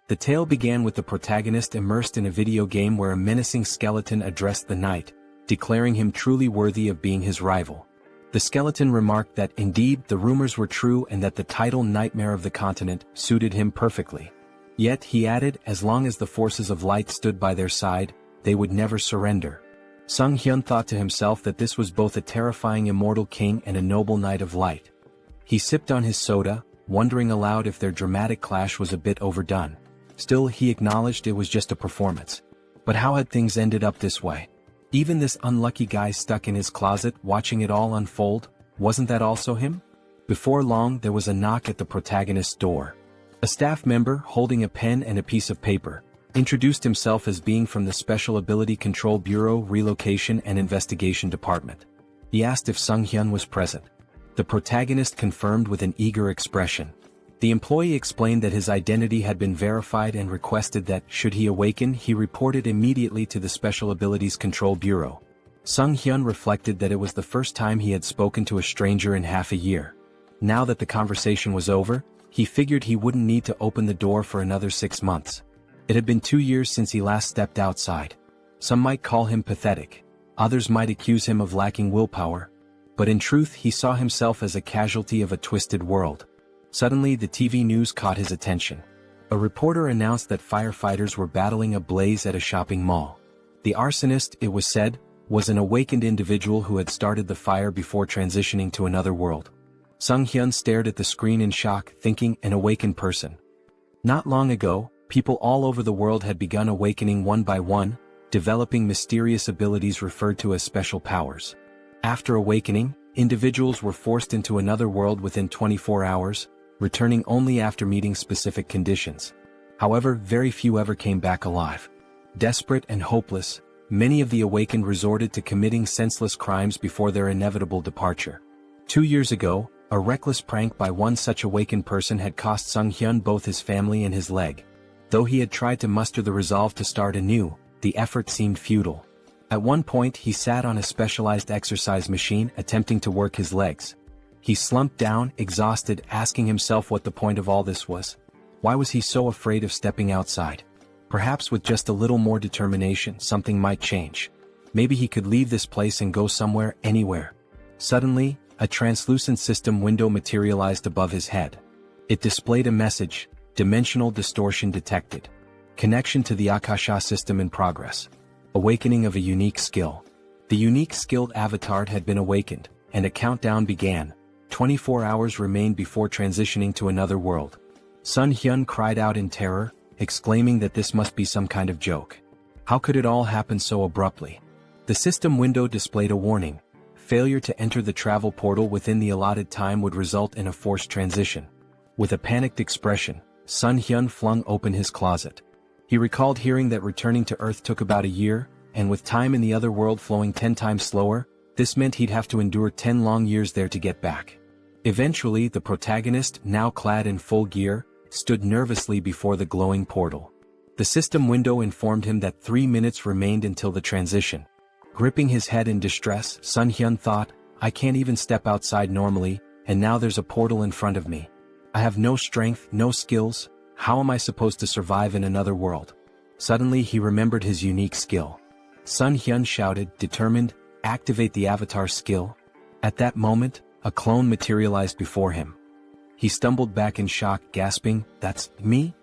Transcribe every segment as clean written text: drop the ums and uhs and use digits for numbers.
The tale began with the protagonist immersed in a video game where a menacing skeleton addressed the knight, declaring him truly worthy of being his rival. The skeleton remarked that indeed the rumors were true and that the title Nightmare of the Continent suited him perfectly. Yet, he added, as long as the forces of light stood by their side, they would never surrender. Sunghyun thought to himself that this was both a terrifying immortal king and a noble knight of light. He sipped on his soda, wondering aloud if their dramatic clash was a bit overdone. Still, he acknowledged it was just a performance. But how had things ended up this way? Even this unlucky guy stuck in his closet watching it all unfold, wasn't that also him? Before long there was a knock at the protagonist's door. A staff member, holding a pen and a piece of paper, introduced himself as being from the Special Ability Control Bureau Relocation and Investigation Department. He asked if Sunghyun was present. The protagonist confirmed with an eager expression. The employee explained that his identity had been verified and requested that, should he awaken, he report it immediately to the Special Abilities Control Bureau. Sunghyun reflected that it was the first time he had spoken to a stranger in half a year. Now that the conversation was over, he figured he wouldn't need to open the door for another 6 months. It had been 2 years since he last stepped outside. Some might call him pathetic. Others might accuse him of lacking willpower. But in truth he saw himself as a casualty of a twisted world. Suddenly the TV news caught his attention. A reporter announced that firefighters were battling a blaze at a shopping mall. The arsonist, it was said, was an awakened individual who had started the fire before transitioning to another world. Sunghyun stared at the screen in shock, thinking, an awakened person. Not long ago, people all over the world had begun awakening one by one, developing mysterious abilities referred to as special powers. After awakening, individuals were forced into another world within 24 hours, returning only after meeting specific conditions. However, very few ever came back alive. Desperate and hopeless, many of the awakened resorted to committing senseless crimes before their inevitable departure. 2 years ago, a reckless prank by one such awakened person had cost Sunghyun both his family and his leg. Though he had tried to muster the resolve to start anew, the effort seemed futile. At one point he sat on a specialized exercise machine attempting to work his legs. He slumped down, exhausted, asking himself what the point of all this was. Why was he so afraid of stepping outside? Perhaps with just a little more determination something might change. Maybe he could leave this place and go somewhere, anywhere. Suddenly, a translucent system window materialized above his head. It displayed a message, dimensional distortion detected. Connection to the Akasha system in progress. Awakening of a unique skill. The unique skilled avatar had been awakened, and a countdown began. 24 hours remained before transitioning to another world. Sunghyun cried out in terror, exclaiming that this must be some kind of joke. How could it all happen so abruptly? The system window displayed a warning. Failure to enter the travel portal within the allotted time would result in a forced transition. With a panicked expression, Sunghyun flung open his closet. He recalled hearing that returning to Earth took about a year, and with time in the other world flowing 10 times slower, this meant he'd have to endure 10 long years there to get back. Eventually, the protagonist, now clad in full gear, stood nervously before the glowing portal. The system window informed him that 3 minutes remained until the transition. Gripping his head in distress, Sunghyun thought, I can't even step outside normally, and now there's a portal in front of me. I have no strength, no skills. How am I supposed to survive in another world? Suddenly he remembered his unique skill. Sunghyun shouted, determined, activate the avatar skill. At that moment, a clone materialized before him. He stumbled back in shock, gasping, that's me?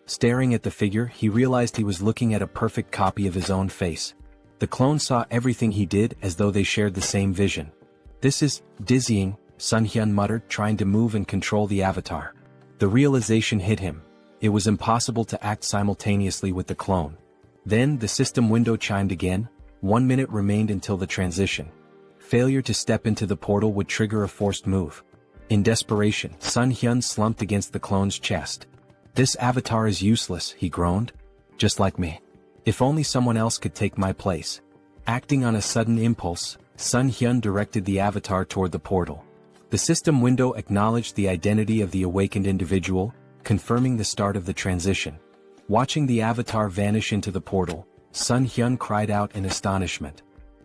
Staring at the figure, he realized he was looking at a perfect copy of his own face. The clone saw everything he did as though they shared the same vision. This is dizzying, Sunghyun muttered, trying to move and control the avatar. The realization hit him. It was impossible to act simultaneously with the clone. Then the system window chimed again. 1 minute remained until the transition. Failure to step into the portal would trigger a forced move. In desperation, Sunghyun slumped against the clone's chest. This avatar is useless, he groaned. Just like me. If only someone else could take my place. Acting on a sudden impulse, Sunghyun directed the avatar toward the portal. The system window acknowledged the identity of the awakened individual, confirming the start of the transition. Watching the avatar vanish into the portal, Sunghyun cried out in astonishment.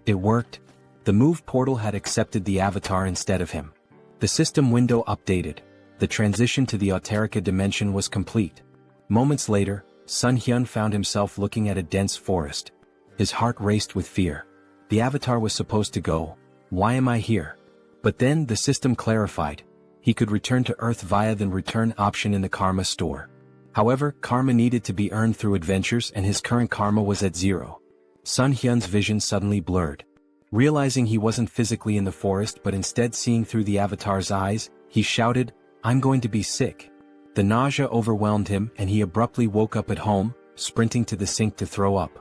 It worked. The move portal had accepted the avatar instead of him. The system window updated. The transition to the Auterica dimension was complete. Moments later, Sunghyun found himself looking at a dense forest. His heart raced with fear. The avatar was supposed to go. Why am I here? But then the system clarified. He could return to Earth via the return option in the karma store. However, karma needed to be earned through adventures and his current karma was at 0. Sunghyun's vision suddenly blurred. Realizing he wasn't physically in the forest but instead seeing through the avatar's eyes, he shouted, "I'm going to be sick." The nausea overwhelmed him and he abruptly woke up at home, sprinting to the sink to throw up.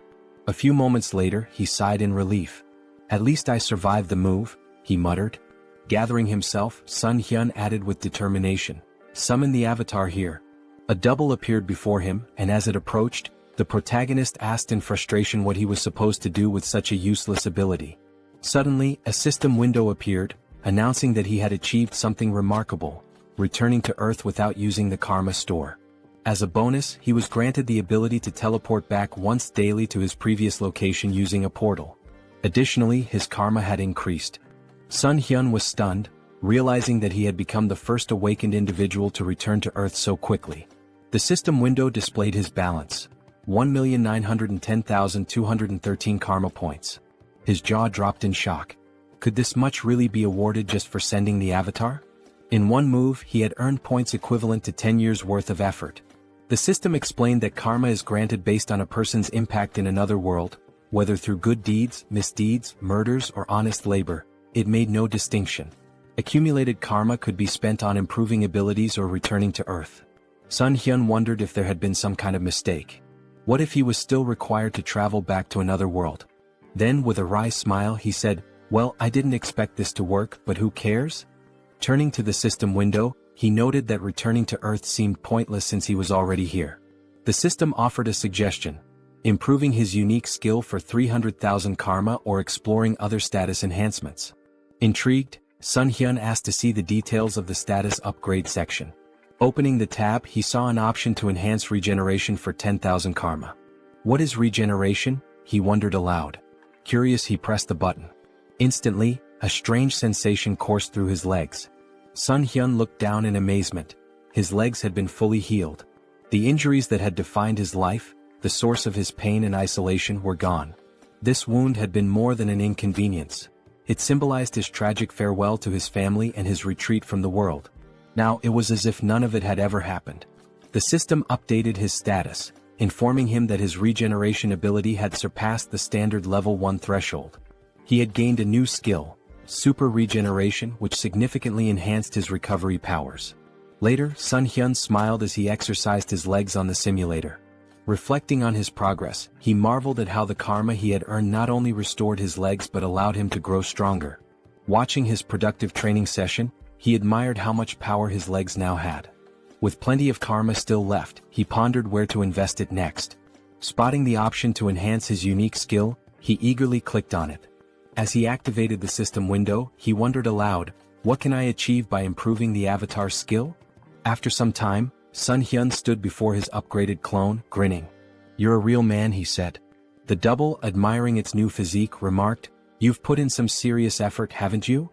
A few moments later, he sighed in relief. "At least I survived the move," he muttered. Gathering himself, Sunghyun added with determination, "Summon the avatar here." A double appeared before him, and as it approached, the protagonist asked in frustration what he was supposed to do with such a useless ability. Suddenly, a system window appeared, announcing that he had achieved something remarkable, returning to Earth without using the karma store. As a bonus, he was granted the ability to teleport back once daily to his previous location using a portal. Additionally, his karma had increased. Sunghyun was stunned, realizing that he had become the first awakened individual to return to Earth so quickly. The system window displayed his balance: 1,910,213 karma points. His jaw dropped in shock. Could this much really be awarded just for sending the avatar? In one move, he had earned points equivalent to 10 years' worth of effort. The system explained that karma is granted based on a person's impact in another world, whether through good deeds, misdeeds, murders, or honest labor. It made no distinction. Accumulated karma could be spent on improving abilities or returning to Earth. Sunghyun wondered if there had been some kind of mistake. What if he was still required to travel back to another world? Then, with a wry smile, he said, "Well, I didn't expect this to work, but who cares?" Turning to the system window, he noted that returning to Earth seemed pointless since he was already here. The system offered a suggestion: improving his unique skill for 300,000 karma or exploring other status enhancements. Intrigued, Sunghyun asked to see the details of the status upgrade section. Opening the tab, he saw an option to enhance regeneration for 10,000 karma. What is regeneration? He wondered aloud. Curious, he pressed the button. Instantly, a strange sensation coursed through his legs. Sunghyun looked down in amazement. His legs had been fully healed. The injuries that had defined his life, the source of his pain and isolation, were gone. This wound had been more than an inconvenience. It symbolized his tragic farewell to his family and his retreat from the world. Now it was as if none of it had ever happened. The system updated his status, informing him that his regeneration ability had surpassed the standard level 1 threshold. He had gained a new skill, super regeneration, which significantly enhanced his recovery powers. Later, Sunghyun smiled as he exercised his legs on the simulator. Reflecting on his progress, he marveled at how the karma he had earned not only restored his legs but allowed him to grow stronger. Watching his productive training session, he admired how much power his legs now had. With plenty of karma still left, he pondered where to invest it next. Spotting the option to enhance his unique skill, he eagerly clicked on it. As he activated the system window, he wondered aloud, what can I achieve by improving the avatar's skill? After some time, Sunghyun stood before his upgraded clone, grinning. "You're a real man," he said. The double, admiring its new physique, remarked, "You've put in some serious effort, haven't you?"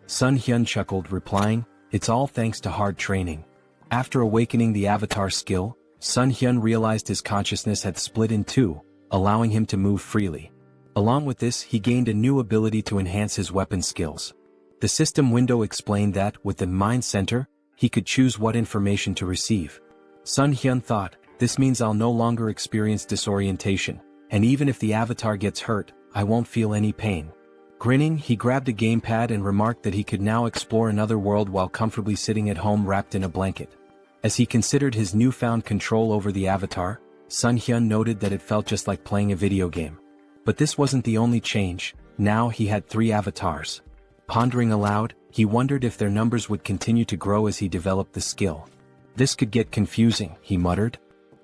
Sunghyun chuckled, replying, "It's all thanks to hard training." After awakening the avatar skill, Sunghyun realized his consciousness had split in two, allowing him to move freely. Along with this, he gained a new ability to enhance his weapon skills. The system window explained that, with the Mind Center, he could choose what information to receive. Sunghyun thought, this means I'll no longer experience disorientation, and even if the avatar gets hurt, I won't feel any pain. Grinning, he grabbed a gamepad and remarked that he could now explore another world while comfortably sitting at home wrapped in a blanket. As he considered his newfound control over the avatar, Sunghyun noted that it felt just like playing a video game. But this wasn't the only change. Now he had 3 avatars. Pondering aloud, he wondered if their numbers would continue to grow as he developed the skill. This could get confusing, he muttered.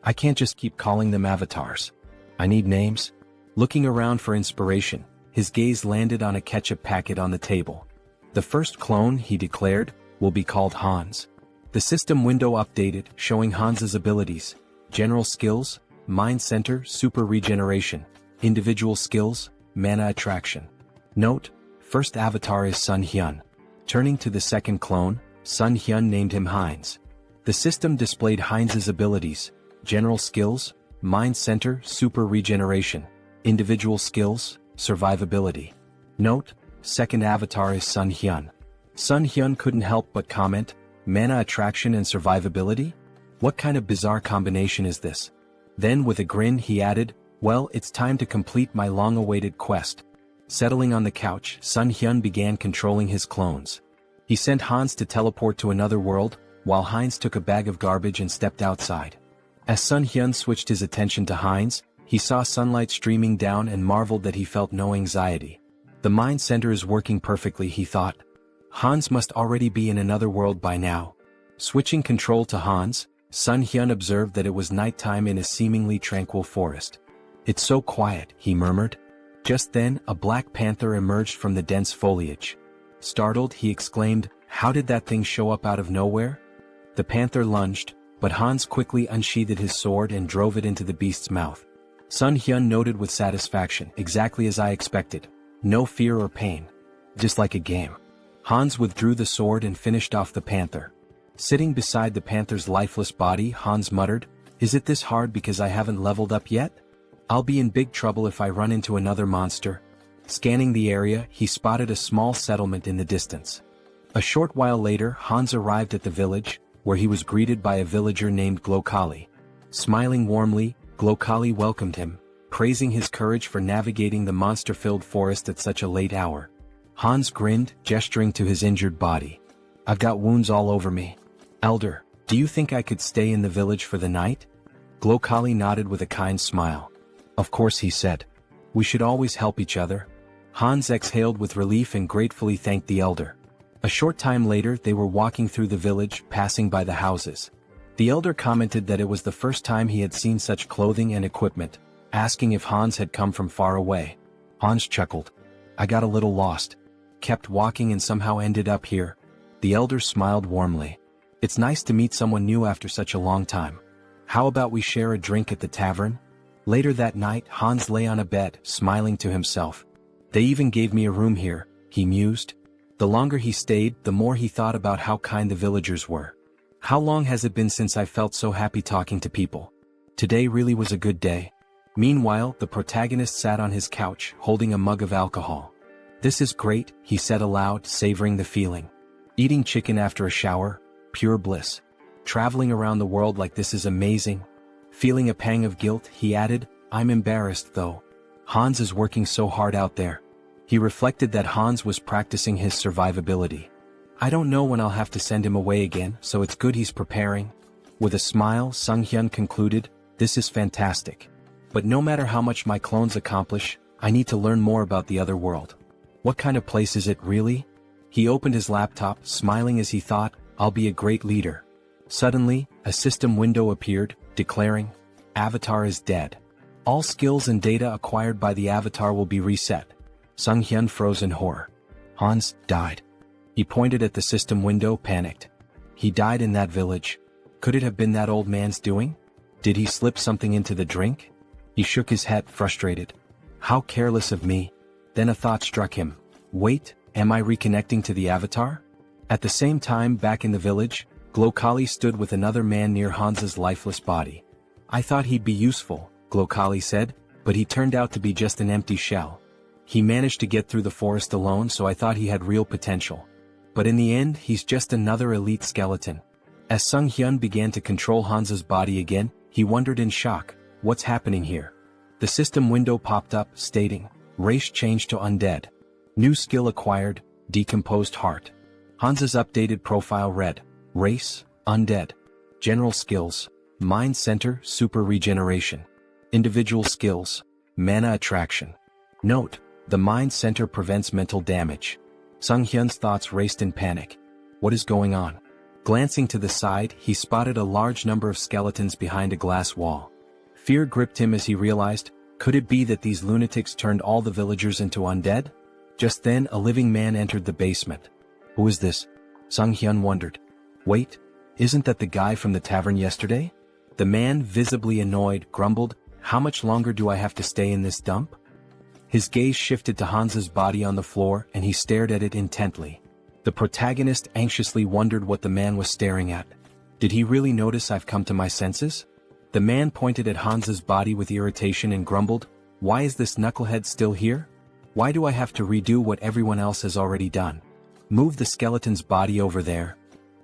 I can't just keep calling them avatars. I need names. Looking around for inspiration, his gaze landed on a ketchup packet on the table. The first clone, he declared, will be called Hans. The system window updated, showing Hans's abilities: general skills, mind center, super regeneration, individual skills, mana attraction. Note: first avatar is Sunghyun. Turning to the second clone, Sunghyun named him Heinz. The system displayed Heinz's abilities: General skills, mind center, super regeneration. Individual skills, survivability. Note, second avatar is Sunghyun. Sunghyun couldn't help but comment, mana attraction and survivability? What kind of bizarre combination is this? Then with a grin he added, well, it's time to complete my long-awaited quest. Settling on the couch, Sunghyun began controlling his clones. He sent Hans to teleport to another world, while Heinz took a bag of garbage and stepped outside. As Sunghyun switched his attention to Heinz, he saw sunlight streaming down and marveled that he felt no anxiety. The mind center is working perfectly, he thought. Hans must already be in another world by now. Switching control to Hans, Sunghyun observed that it was nighttime in a seemingly tranquil forest. It's so quiet, he murmured. Just then, a black panther emerged from the dense foliage. Startled, he exclaimed, how did that thing show up out of nowhere? The panther lunged, but Hans quickly unsheathed his sword and drove it into the beast's mouth. Sunghyun noted with satisfaction, exactly as I expected. No fear or pain. Just like a game. Hans withdrew the sword and finished off the panther. Sitting beside the panther's lifeless body, Hans muttered, is it this hard because I haven't leveled up yet? I'll be in big trouble if I run into another monster. Scanning the area, he spotted a small settlement in the distance. A short while later, Hans arrived at the village, where he was greeted by a villager named Glokali. Smiling warmly, Glokali welcomed him, praising his courage for navigating the monster-filled forest at such a late hour. Hans grinned, gesturing to his injured body. I've got wounds all over me. Elder, do you think I could stay in the village for the night? Glokali nodded with a kind smile. Of course, he said. We should always help each other. Hans exhaled with relief and gratefully thanked the elder. A short time later they were walking through the village, passing by the houses. The elder commented that it was the first time he had seen such clothing and equipment, asking if Hans had come from far away. Hans chuckled. I got a little lost. Kept walking and somehow ended up here. The elder smiled warmly. It's nice to meet someone new after such a long time. How about we share a drink at the tavern? Later that night, Hans lay on a bed, smiling to himself. They even gave me a room here, he mused. The longer he stayed, the more he thought about how kind the villagers were. How long has it been since I felt so happy talking to people? Today really was a good day. Meanwhile, the protagonist sat on his couch, holding a mug of alcohol. This is great, he said aloud, savoring the feeling. Eating chicken after a shower, pure bliss. Traveling around the world like this is amazing. Feeling a pang of guilt, he added, I'm embarrassed though. Hans is working so hard out there. He reflected that Hans was practicing his survivability. I don't know when I'll have to send him away again, so it's good he's preparing. With a smile, Sunghyun concluded, this is fantastic. But no matter how much my clones accomplish, I need to learn more about the other world. What kind of place is it really? He opened his laptop, smiling as he thought, I'll be a great leader. Suddenly, a system window appeared, declaring, Avatar is dead. All skills and data acquired by the avatar will be reset. Sunghyun froze in horror. Hans died. He pointed at the system window, panicked. He died in that village. Could it have been that old man's doing? Did he slip something into the drink? He shook his head, frustrated. How careless of me. Then a thought struck him. Wait, am I reconnecting to the avatar? At the same time, back in the village, Glokali stood with another man near Hans's lifeless body. I thought he'd be useful, Glokali said, but he turned out to be just an empty shell. He managed to get through the forest alone, so I thought he had real potential. But in the end, he's just another elite skeleton. As Sunghyun began to control Hans's body again, he wondered in shock, what's happening here? The system window popped up, stating, race changed to undead. New skill acquired, decomposed heart. Hans's updated profile read, race, undead. General skills, mind center, super regeneration. Individual skills, mana attraction. Note, the mind center prevents mental damage. Sunghyun's thoughts raced in panic. What is going on? Glancing to the side, he spotted a large number of skeletons behind a glass wall. Fear gripped him as he realized, could it be that these lunatics turned all the villagers into undead? Just then, a living man entered the basement. Who is this? Sunghyun wondered. Wait, isn't that the guy from the tavern yesterday? The man, visibly annoyed, grumbled, how much longer do I have to stay in this dump? His gaze shifted to Hans's body on the floor and he stared at it intently. The protagonist anxiously wondered what the man was staring at. Did he really notice I've come to my senses? The man pointed at Hans's body with irritation and grumbled, "Why is this knucklehead still here? Why do I have to redo what everyone else has already done? Move the skeleton's body over there."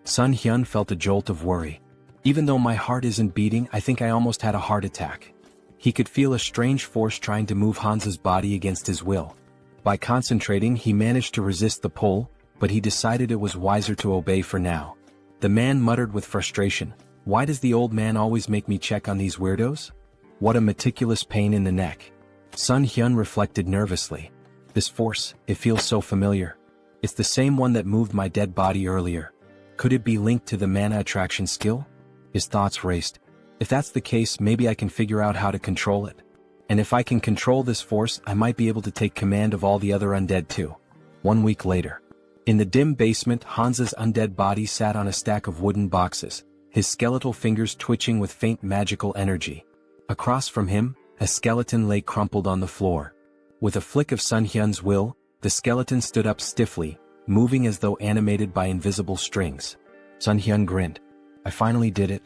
Sunghyun felt a jolt of worry. "Even though my heart isn't beating, I think I almost had a heart attack." He could feel a strange force trying to move Hans's body against his will. By concentrating, he managed to resist the pull, but he decided it was wiser to obey for now. The man muttered with frustration, "Why does the old man always make me check on these weirdos? What a meticulous pain in the neck." Sunghyun reflected nervously. "This force, it feels so familiar. It's the same one that moved my dead body earlier. Could it be linked to the mana attraction skill?" His thoughts raced. "If that's the case, maybe I can figure out how to control it. And if I can control this force, I might be able to take command of all the other undead too." 1 week later. In the dim basement, Hans's undead body sat on a stack of wooden boxes, his skeletal fingers twitching with faint magical energy. Across from him, a skeleton lay crumpled on the floor. With a flick of Sunghyun's will, the skeleton stood up stiffly, moving as though animated by invisible strings. Sunghyun grinned. "I finally did it.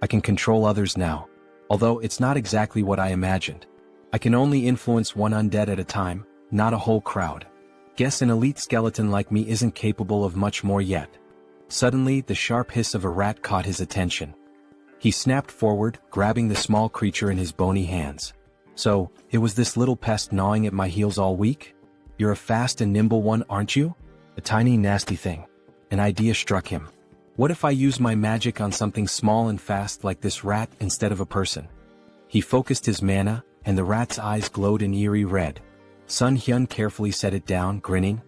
I can control others now. Although it's not exactly what I imagined. I can only influence one undead at a time, not a whole crowd. Guess an elite skeleton like me isn't capable of much more yet." Suddenly, the sharp hiss of a rat caught his attention. He snapped forward, grabbing the small creature in his bony hands. "So, it was this little pest gnawing at my heels all week? You're a fast and nimble one, aren't you?" A tiny nasty thing. An idea struck him. "What if I use my magic on something small and fast like this rat instead of a person?" He focused his mana, and the rat's eyes glowed an eerie red. Sunghyun carefully set it down, grinning.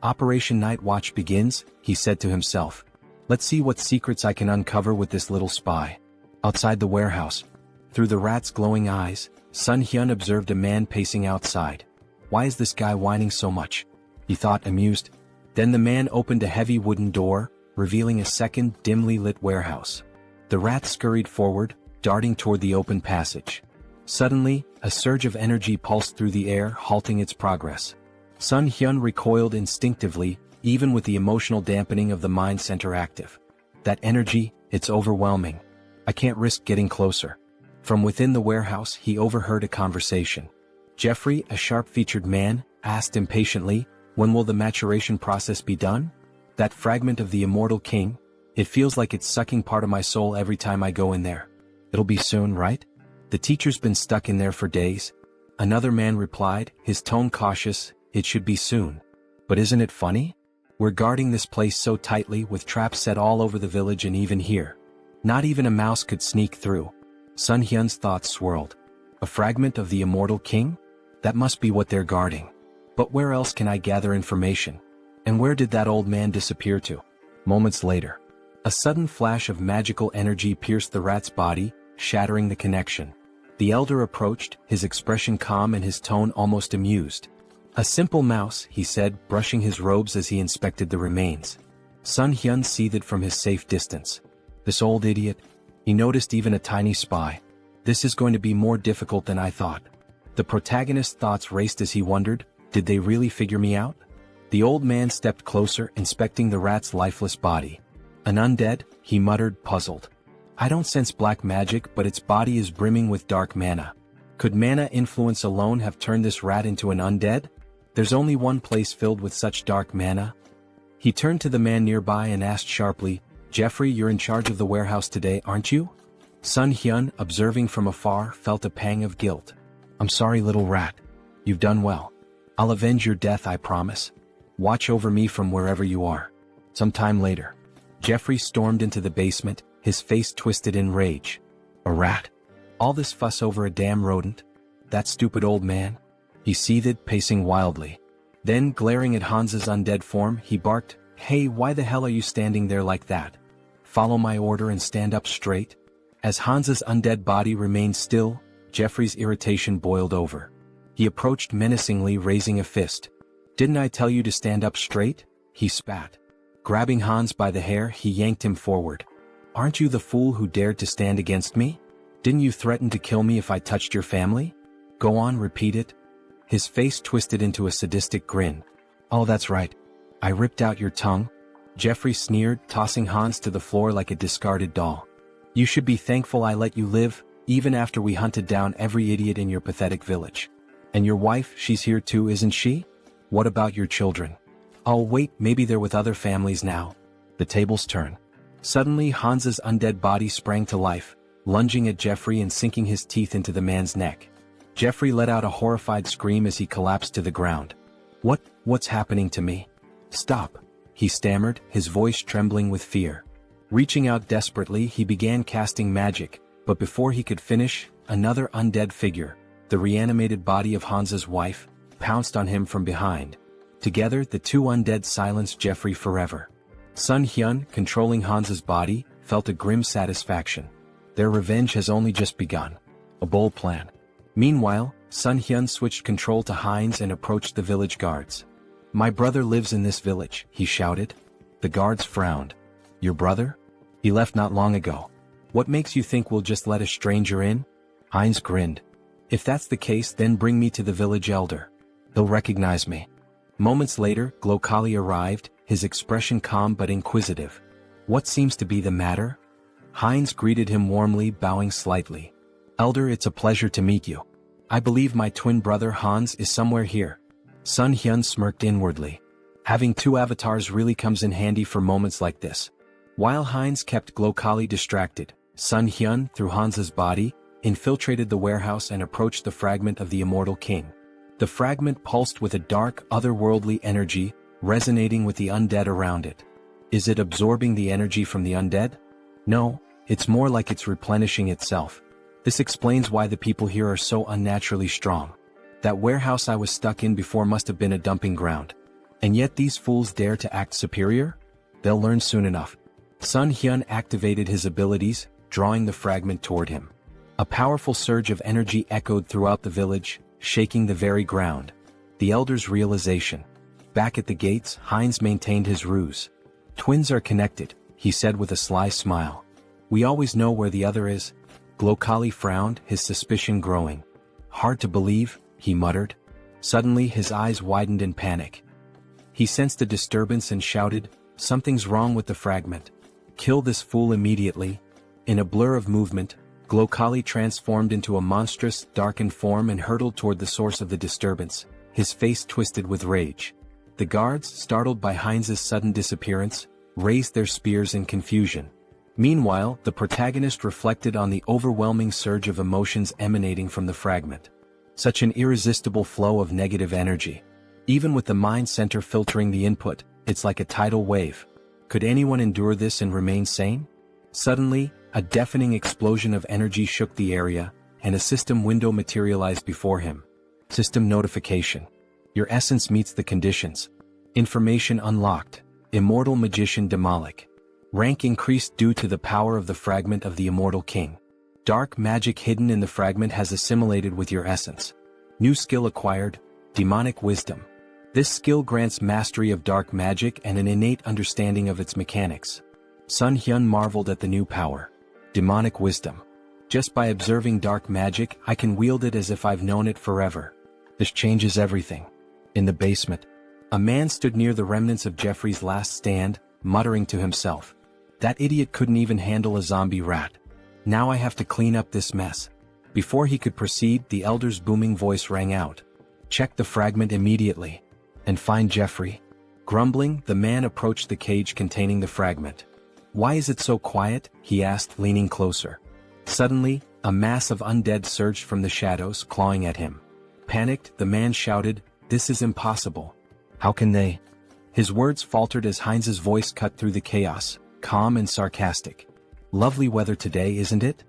"Operation Night Watch begins," he said to himself. "Let's see what secrets I can uncover with this little spy." Outside the warehouse, through the rat's glowing eyes, Sunghyun observed a man pacing outside. "Why is this guy whining so much?" he thought, amused. Then the man opened a heavy wooden door, revealing a second, dimly lit warehouse. The rat scurried forward, darting toward the open passage. Suddenly, a surge of energy pulsed through the air, halting its progress. Sunghyun recoiled instinctively, even with the emotional dampening of the mind center active. "That energy, it's overwhelming. I can't risk getting closer." From within the warehouse, he overheard a conversation. Jeffrey, a sharp-featured man, asked impatiently, "When will the maturation process be done? That fragment of the immortal king? It feels like it's sucking part of my soul every time I go in there." "It'll be soon, right? The teacher's been stuck in there for days." Another man replied, his tone cautious, "It should be soon. But isn't it funny? We're guarding this place so tightly with traps set all over the village and even here. Not even a mouse could sneak through." Sunghyun's thoughts swirled. A fragment of the immortal king? That must be what they're guarding. But where else can I gather information? And where did that old man disappear to? Moments later, a sudden flash of magical energy pierced the rat's body, shattering the connection. The elder approached, his expression calm and his tone almost amused. "A simple mouse," he said, brushing his robes as he inspected the remains. Sunghyun seethed from his safe distance. This old idiot. He noticed even a tiny spy. This is going to be more difficult than I thought. The protagonist's thoughts raced as he wondered, did they really figure me out? The old man stepped closer, inspecting the rat's lifeless body. "An undead?" he muttered, puzzled. "I don't sense black magic, but its body is brimming with dark mana. Could mana influence alone have turned this rat into an undead? There's only one place filled with such dark mana." He turned to the man nearby and asked sharply, "Jeffrey, you're in charge of the warehouse today, aren't you?" Sunghyun, observing from afar, felt a pang of guilt. "I'm sorry, little rat. You've done well. I'll avenge your death, I promise. Watch over me from wherever you are." Some time later, Jeffrey stormed into the basement, his face twisted in rage. "A rat? All this fuss over a damn rodent? That stupid old man?" He seethed, pacing wildly. Then, glaring at Hans's undead form, he barked, "Hey, why the hell are you standing there like that? Follow my order and stand up straight." As Hans's undead body remained still, Jeffrey's irritation boiled over. He approached menacingly, raising a fist. "Didn't I tell you to stand up straight?" he spat. Grabbing Hans by the hair, he yanked him forward. "Aren't you the fool who dared to stand against me? Didn't you threaten to kill me if I touched your family? Go on, repeat it." His face twisted into a sadistic grin. "Oh, that's right. I ripped out your tongue." Jeffrey sneered, tossing Hans to the floor like a discarded doll. "You should be thankful I let you live, even after we hunted down every idiot in your pathetic village. And your wife, she's here too, isn't she? What about your children? Oh wait, maybe they're with other families now. The tables turn. Suddenly Hans's undead body sprang to life, lunging at Jeffrey and sinking his teeth into the man's neck. Jeffrey let out a horrified scream as he collapsed to the ground. What's happening to me? Stop, he stammered, his voice trembling with fear. Reaching out desperately, he began casting magic, but before he could finish, another undead figure, the reanimated body of Hans's wife, pounced on him from behind. Together, the two undead silenced Jeffrey forever. Sunghyun, controlling Hans's body, felt a grim satisfaction. Their revenge has only just begun. A bold plan. Meanwhile, Sunghyun switched control to Heinz and approached the village guards. My brother lives in this village, he shouted. The guards frowned. Your brother? He left not long ago. What makes you think we'll just let a stranger in? Heinz grinned. If that's the case, then bring me to the village elder. He'll recognize me. Moments later, Glokali arrived, his expression calm but inquisitive. What seems to be the matter? Heinz greeted him warmly, bowing slightly. Elder, it's a pleasure to meet you. I believe my twin brother Hans is somewhere here. Sunghyun smirked inwardly. Having two avatars really comes in handy for moments like this. While Heinz kept Glokali distracted, Sunghyun, through Hans's body, infiltrated the warehouse and approached the fragment of the immortal king. The fragment pulsed with a dark, otherworldly energy, resonating with the undead around it. Is it absorbing the energy from the undead? No, it's more like it's replenishing itself. This explains why the people here are so unnaturally strong. That warehouse I was stuck in before must have been a dumping ground. And yet these fools dare to act superior? They'll learn soon enough. Sunghyun activated his abilities, drawing the fragment toward him. A powerful surge of energy echoed throughout the village, shaking the very ground. The elder's realization. Back at the gates, Heinz maintained his ruse. Twins are connected, he said with a sly smile. We always know where the other is. Glokali frowned, his suspicion growing. Hard to believe, he muttered. Suddenly his eyes widened in panic. He sensed a disturbance and shouted, Something's wrong with the fragment. Kill this fool immediately. In a blur of movement, Glokali transformed into a monstrous, darkened form and hurtled toward the source of the disturbance, his face twisted with rage. The guards, startled by Heinz's sudden disappearance, raised their spears in confusion. Meanwhile, the protagonist reflected on the overwhelming surge of emotions emanating from the fragment. Such an irresistible flow of negative energy. Even with the mind center filtering the input, it's like a tidal wave. Could anyone endure this and remain sane? Suddenly, a deafening explosion of energy shook the area, and a system window materialized before him. System notification. Your essence meets the conditions. Information unlocked. Immortal magician Demolic. Rank increased due to the power of the fragment of the immortal king. Dark magic hidden in the fragment has assimilated with your essence. New skill acquired, demonic wisdom. This skill grants mastery of dark magic and an innate understanding of its mechanics. Sunghyun marveled at the new power. Demonic wisdom. Just by observing dark magic, I can wield it as if I've known it forever. This changes everything. In the basement, a man stood near the remnants of Jeffrey's last stand, muttering to himself. That idiot couldn't even handle a zombie rat. Now I have to clean up this mess. Before he could proceed, the elder's booming voice rang out. Check the fragment immediately. And find Jeffrey. Grumbling, the man approached the cage containing the fragment. Why is it so quiet? He asked, leaning closer. Suddenly, a mass of undead surged from the shadows, clawing at him. Panicked, the man shouted, This is impossible. How can they? His words faltered as Heinz's voice cut through the chaos, calm and sarcastic. Lovely weather today, isn't it?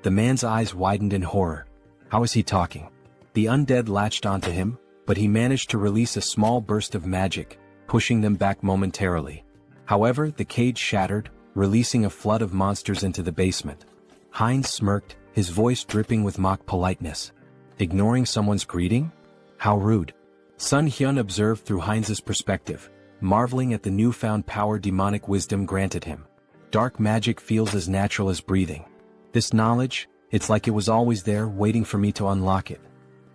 The man's eyes widened in horror. How is he talking? The undead latched onto him, but he managed to release a small burst of magic, pushing them back momentarily. However, the cage shattered, releasing a flood of monsters into the basement. Heinz smirked, his voice dripping with mock politeness. Ignoring someone's greeting? How rude. Sunghyun observed through Heinz's perspective, marveling at the newfound power demonic wisdom granted him. Dark magic feels as natural as breathing. This knowledge, it's like it was always there, waiting for me to unlock it.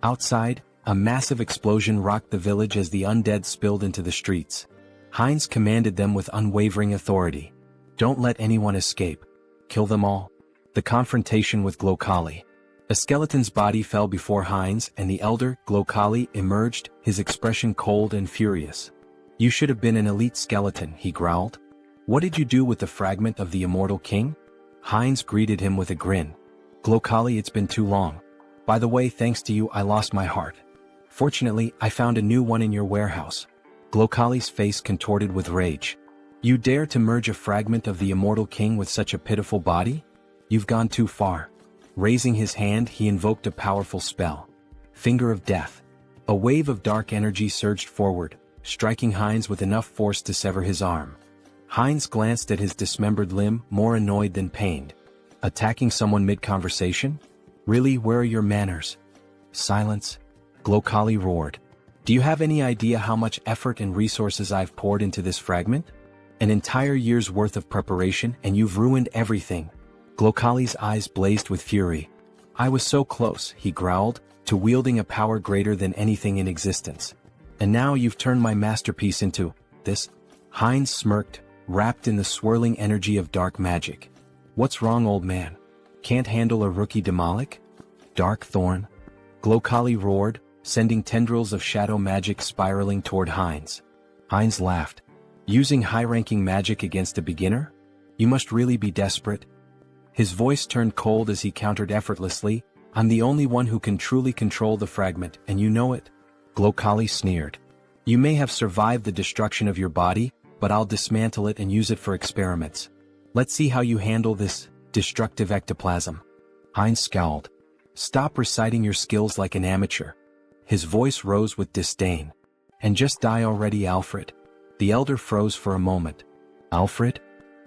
Outside, a massive explosion rocked the village as the undead spilled into the streets. Heinz commanded them with unwavering authority. Don't let anyone escape. Kill them all. The confrontation with Glokali. A skeleton's body fell before Heinz, and the elder, Glokali, emerged, his expression cold and furious. "You should have been an elite skeleton," he growled. "What did you do with the fragment of the immortal king?" Heinz greeted him with a grin. "Glokali, it's been too long. By the way, thanks to you I lost my heart. Fortunately, I found a new one in your warehouse." Glokali's face contorted with rage. "You dare to merge a fragment of the immortal king with such a pitiful body? You've gone too far." Raising his hand, he invoked a powerful spell. Finger of Death. A wave of dark energy surged forward, striking Heinz with enough force to sever his arm. Heinz glanced at his dismembered limb, more annoyed than pained. Attacking someone mid-conversation? Really, where are your manners? Silence. Glokali roared. "Do you have any idea how much effort and resources I've poured into this fragment? An entire year's worth of preparation, and you've ruined everything." Glokali's eyes blazed with fury. "I was so close," he growled, "to wielding a power greater than anything in existence. And now you've turned my masterpiece into this?" Heinz smirked, wrapped in the swirling energy of dark magic. "What's wrong, old man? Can't handle a rookie demolic? Dark thorn?" Glokali roared, sending tendrils of shadow magic spiraling toward Heinz. Heinz laughed. "Using high-ranking magic against a beginner? You must really be desperate." His voice turned cold as he countered effortlessly, "I'm the only one who can truly control the fragment, and you know it." Glokali sneered. "You may have survived the destruction of your body, but I'll dismantle it and use it for experiments. Let's see how you handle this destructive ectoplasm." Heinz scowled. "Stop reciting your skills like an amateur." His voice rose with disdain. "And just die already, Alfred." The elder froze for a moment. "Alfred?"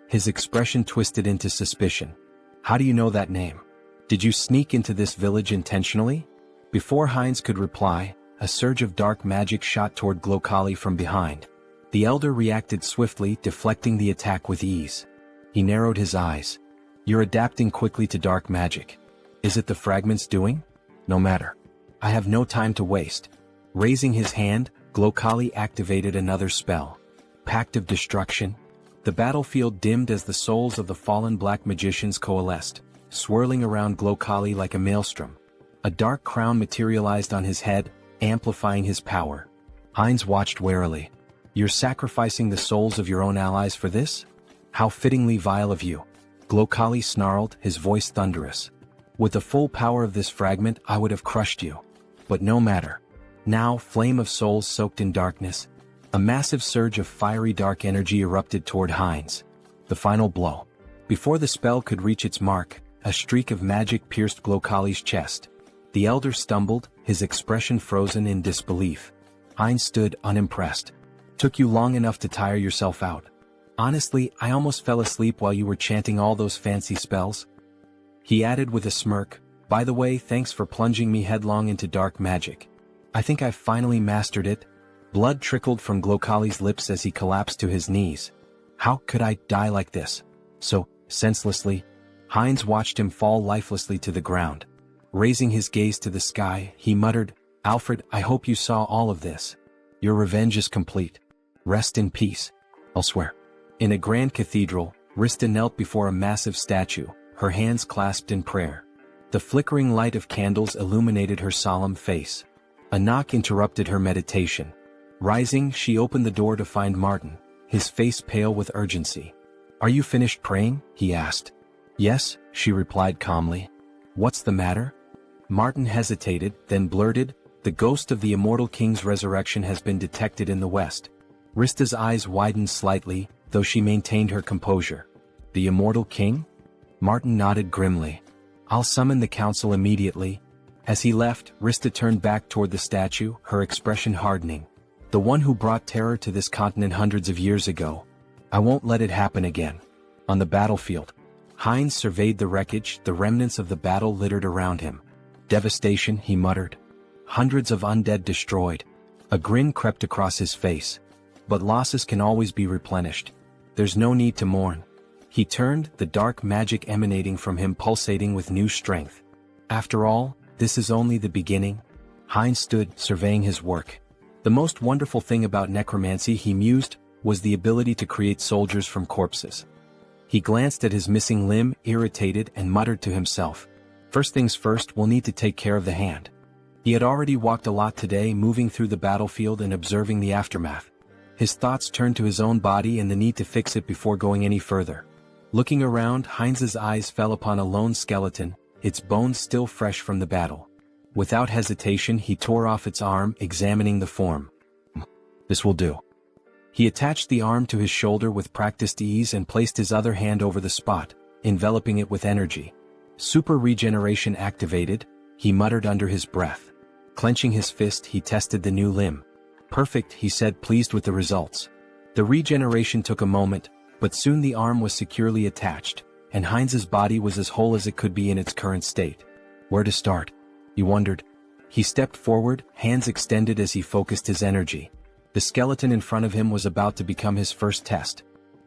His expression twisted into suspicion. "How do you know that name? Did you sneak into this village intentionally?" Before Heinz could reply, a surge of dark magic shot toward Glokali from behind. The elder reacted swiftly, deflecting the attack with ease. He narrowed his eyes. "You're adapting quickly to dark magic. Is it the fragment's doing? No matter. I have no time to waste." Raising his hand, Glokali activated another spell. Pact of Destruction. The battlefield dimmed as the souls of the fallen black magicians coalesced, swirling around Glokali like a maelstrom. A dark crown materialized on his head, amplifying his power. Heinz watched warily. "You're sacrificing the souls of your own allies for this? How fittingly vile of you." Glokali snarled, his voice thunderous. "With the full power of this fragment, I would have crushed you. But no matter. Now, flame of souls soaked in darkness." A massive surge of fiery dark energy erupted toward Heinz. The final blow. Before the spell could reach its mark, a streak of magic pierced Glokali's chest. The elder stumbled, his expression frozen in disbelief. Heinz stood unimpressed. "Took you long enough to tire yourself out. Honestly, I almost fell asleep while you were chanting all those fancy spells." He added with a smirk, "By the way, thanks for plunging me headlong into dark magic. I think I've finally mastered it." Blood trickled from Glokali's lips as he collapsed to his knees. "How could I die like this? So senselessly?" Heinz watched him fall lifelessly to the ground. Raising his gaze to the sky, he muttered, "Alfred, I hope you saw all of this. Your revenge is complete. Rest in peace. Elsewhere." In a grand cathedral, Rista knelt before a massive statue, her hands clasped in prayer. The flickering light of candles illuminated her solemn face. A knock interrupted her meditation. Rising, she opened the door to find Martin, his face pale with urgency. "Are you finished praying?" he asked. "Yes," she replied calmly. "What's the matter?" Martin hesitated, then blurted, "The ghost of the immortal king's resurrection has been detected in the west." Rista's eyes widened slightly, though she maintained her composure. "The immortal king?" Martin nodded grimly. "I'll summon the council immediately." As he left, Rista turned back toward the statue, her expression hardening. "The one who brought terror to this continent hundreds of years ago. I won't let it happen again." On the battlefield, Heinz surveyed the wreckage, the remnants of the battle littered around him. "Devastation," he muttered. "Hundreds of undead destroyed." A grin crept across his face. "But losses can always be replenished. There's no need to mourn." He turned, the dark magic emanating from him pulsating with new strength. "After all, this is only the beginning." Heinz stood, surveying his work. The most wonderful thing about necromancy, he mused, was the ability to create soldiers from corpses. He glanced at his missing limb, irritated, and muttered to himself, First things first, we'll need to take care of the hand. He had already walked a lot today, moving through the battlefield and observing the aftermath. His thoughts turned to his own body and the need to fix it before going any further. Looking around, Heinz's eyes fell upon a lone skeleton, its bones still fresh from the battle. Without hesitation, he tore off its arm, examining the form. This will do. He attached the arm to his shoulder with practiced ease and placed his other hand over the spot, enveloping it with energy. Super regeneration activated, he muttered under his breath. Clenching his fist, he tested the new limb. Perfect, he said, pleased with the results. The regeneration took a moment, but soon the arm was securely attached, and Heinz's body was as whole as it could be in its current state. Where to start? He wondered. He stepped forward, hands extended as he focused his energy. The skeleton in front of him was about to become his first test.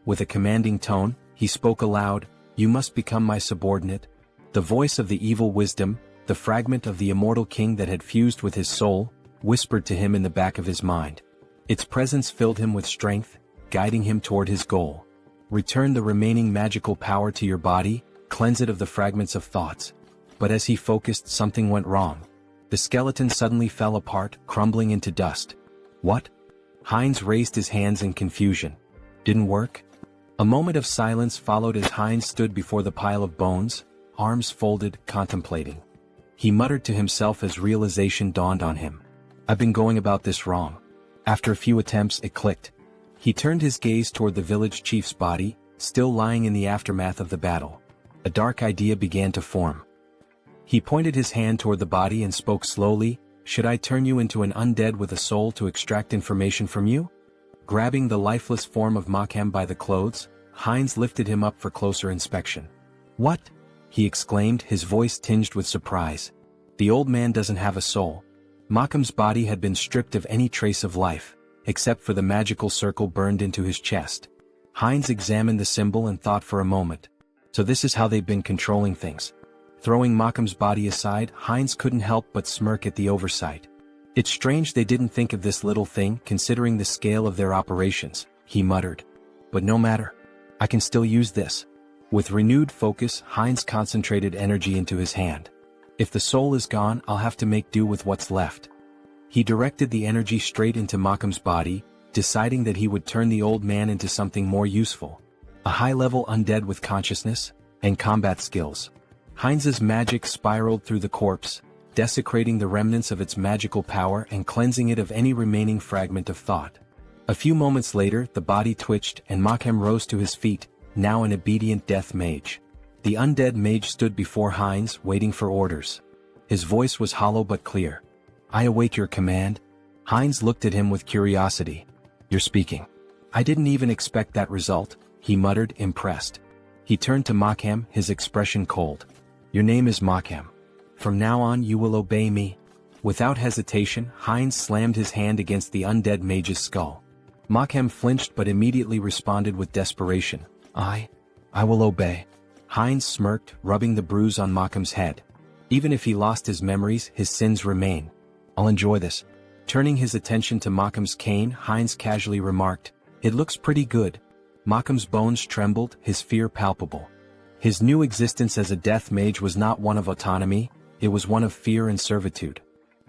With a commanding tone, he spoke aloud, "You must become my subordinate." The voice of the evil wisdom, the fragment of the immortal king that had fused with his soul, whispered to him in the back of his mind. Its presence filled him with strength, guiding him toward his goal. Return the remaining magical power to your body, cleanse it of the fragments of thoughts. But as he focused, something went wrong. The skeleton suddenly fell apart, crumbling into dust. What? Heinz raised his hands in confusion. Didn't work? A moment of silence followed as Heinz stood before the pile of bones, arms folded, contemplating. He muttered to himself as realization dawned on him. I've been going about this wrong. After a few attempts, it clicked. He turned his gaze toward the village chief's body, still lying in the aftermath of the battle. A dark idea began to form. He pointed his hand toward the body and spoke slowly, "Should I turn you into an undead with a soul to extract information from you?" Grabbing the lifeless form of Makhem by the clothes, Heinz lifted him up for closer inspection. "What?" he exclaimed, his voice tinged with surprise. "The old man doesn't have a soul." Makhem's body had been stripped of any trace of life, except for the magical circle burned into his chest. Heinz examined the symbol and thought for a moment. So this is how they've been controlling things. Throwing Makhem's body aside, Heinz couldn't help but smirk at the oversight. It's strange they didn't think of this little thing, considering the scale of their operations, he muttered. But no matter. I can still use this. With renewed focus, Heinz concentrated energy into his hand. If the soul is gone, I'll have to make do with what's left. He directed the energy straight into Makhem's body, deciding that he would turn the old man into something more useful. A high-level undead with consciousness and combat skills. Heinz's magic spiraled through the corpse, desecrating the remnants of its magical power and cleansing it of any remaining fragment of thought. A few moments later, the body twitched and Makhem rose to his feet, now an obedient death mage. The undead mage stood before Heinz, waiting for orders. His voice was hollow but clear. "I await your command." Heinz looked at him with curiosity. "You're speaking." "I didn't even expect that result," he muttered, impressed. He turned to Makhem, his expression cold. "Your name is Makhem. From now on you will obey me." Without hesitation, Heinz slammed his hand against the undead mage's skull. Makhem flinched but immediately responded with desperation. I will obey." Heinz smirked, rubbing the bruise on Makhem's head. Even if he lost his memories, his sins remain. "I'll enjoy this." Turning his attention to Makhem's cane, Heinz casually remarked, "It looks pretty good." Makhem's bones trembled, his fear palpable. His new existence as a death mage was not one of autonomy, it was one of fear and servitude.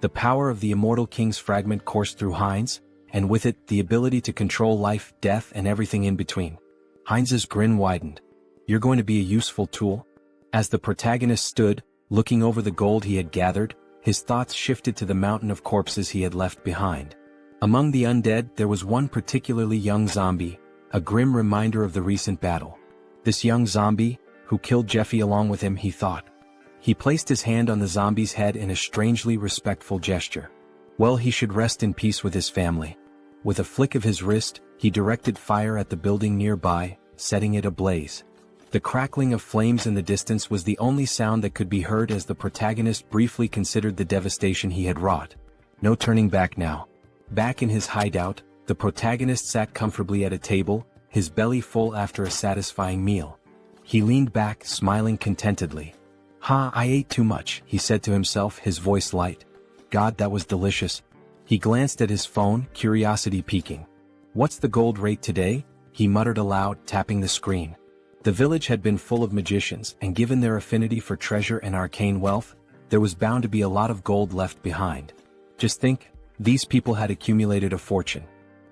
The power of the immortal king's fragment coursed through Heinz, and with it, the ability to control life, death, and everything in between. Heinz's grin widened. "You're going to be a useful tool?" As the protagonist stood, looking over the gold he had gathered, his thoughts shifted to the mountain of corpses he had left behind. Among the undead, there was one particularly young zombie, a grim reminder of the recent battle. This young zombie, who killed Jeffy along with him, he thought. He placed his hand on the zombie's head in a strangely respectful gesture. Well, he should rest in peace with his family. With a flick of his wrist, he directed fire at the building nearby, setting it ablaze. The crackling of flames in the distance was the only sound that could be heard as the protagonist briefly considered the devastation he had wrought. No turning back now. Back in his hideout, the protagonist sat comfortably at a table, his belly full after a satisfying meal. He leaned back, smiling contentedly. I ate too much," he said to himself, his voice light. "God, that was delicious." He glanced at his phone, curiosity piquing. "What's the gold rate today?" he muttered aloud, tapping the screen. The village had been full of magicians, and given their affinity for treasure and arcane wealth, there was bound to be a lot of gold left behind. Just think, these people had accumulated a fortune.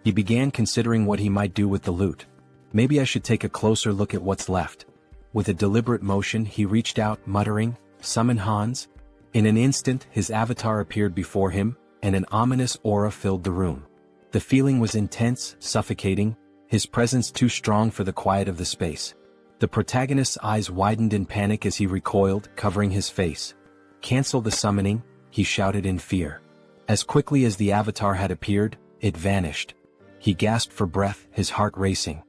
He began considering what he might do with the loot. Maybe I should take a closer look at what's left. With a deliberate motion he reached out, muttering, "Summon Hans." In an instant his avatar appeared before him, and an ominous aura filled the room. The feeling was intense, suffocating, his presence too strong for the quiet of the space. The protagonist's eyes widened in panic as he recoiled, covering his face. "Cancel the summoning," he shouted in fear. As quickly as the avatar had appeared, it vanished. He gasped for breath, his heart racing.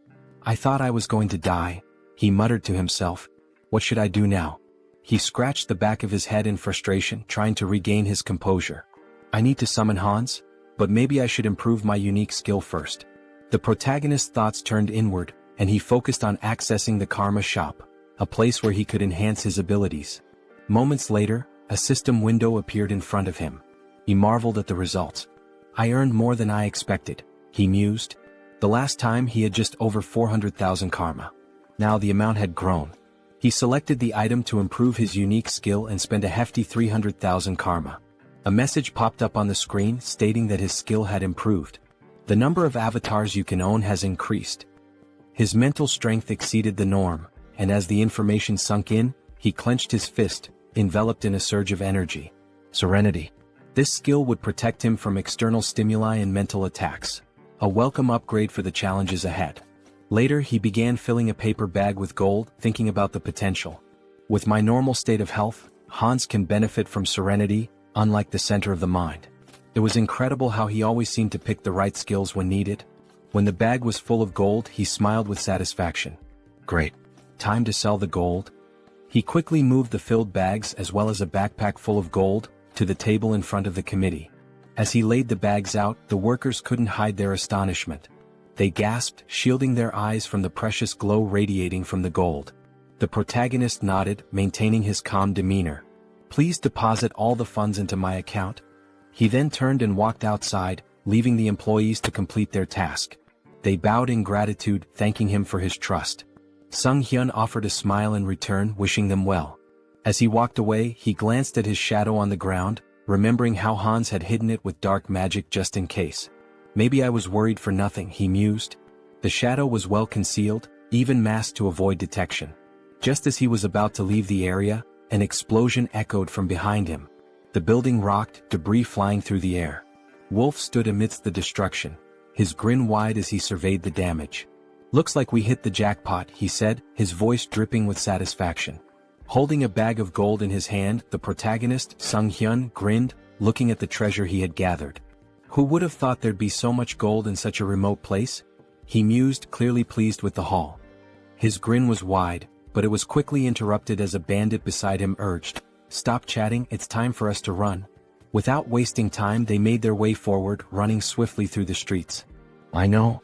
"I thought I was going to die," he muttered to himself. "What should I do now?" He scratched the back of his head in frustration, trying to regain his composure. "I need to summon Hans, but maybe I should improve my unique skill first." The protagonist's thoughts turned inward, and he focused on accessing the Karma Shop, a place where he could enhance his abilities. Moments later, a system window appeared in front of him. He marveled at the results. "I earned more than I expected," he mused. The last time he had just over 400,000 karma. Now the amount had grown. He selected the item to improve his unique skill and spent a hefty 300,000 karma. A message popped up on the screen stating that his skill had improved. The number of avatars you can own has increased. His mental strength exceeded the norm, and as the information sunk in, he clenched his fist, enveloped in a surge of energy. Serenity. This skill would protect him from external stimuli and mental attacks. A welcome upgrade for the challenges ahead. Later he began filling a paper bag with gold, thinking about the potential. With my normal state of health, Hans can benefit from serenity, unlike the center of the mind. It was incredible how he always seemed to pick the right skills when needed. When the bag was full of gold, he smiled with satisfaction. Great. Time to sell the gold. He quickly moved the filled bags as well as a backpack full of gold to the table in front of the committee. As he laid the bags out, the workers couldn't hide their astonishment. They gasped, shielding their eyes from the precious glow radiating from the gold. The protagonist nodded, maintaining his calm demeanor. "Please deposit all the funds into my account." He then turned and walked outside, leaving the employees to complete their task. They bowed in gratitude, thanking him for his trust. Sunghyun offered a smile in return, wishing them well. As he walked away, he glanced at his shadow on the ground, remembering how Hans had hidden it with dark magic just in case. "Maybe I was worried for nothing," he mused. The shadow was well concealed, even masked to avoid detection. Just as he was about to leave the area, an explosion echoed from behind him. The building rocked, debris flying through the air. Wolf stood amidst the destruction, his grin wide as he surveyed the damage. "Looks like we hit the jackpot," he said, his voice dripping with satisfaction. Holding a bag of gold in his hand, the protagonist, Sunghyun, grinned, looking at the treasure he had gathered. Who would have thought there'd be so much gold in such a remote place? He mused, clearly pleased with the haul. His grin was wide, but it was quickly interrupted as a bandit beside him urged, "Stop chatting, it's time for us to run." Without wasting time they made their way forward, running swiftly through the streets. "I know,"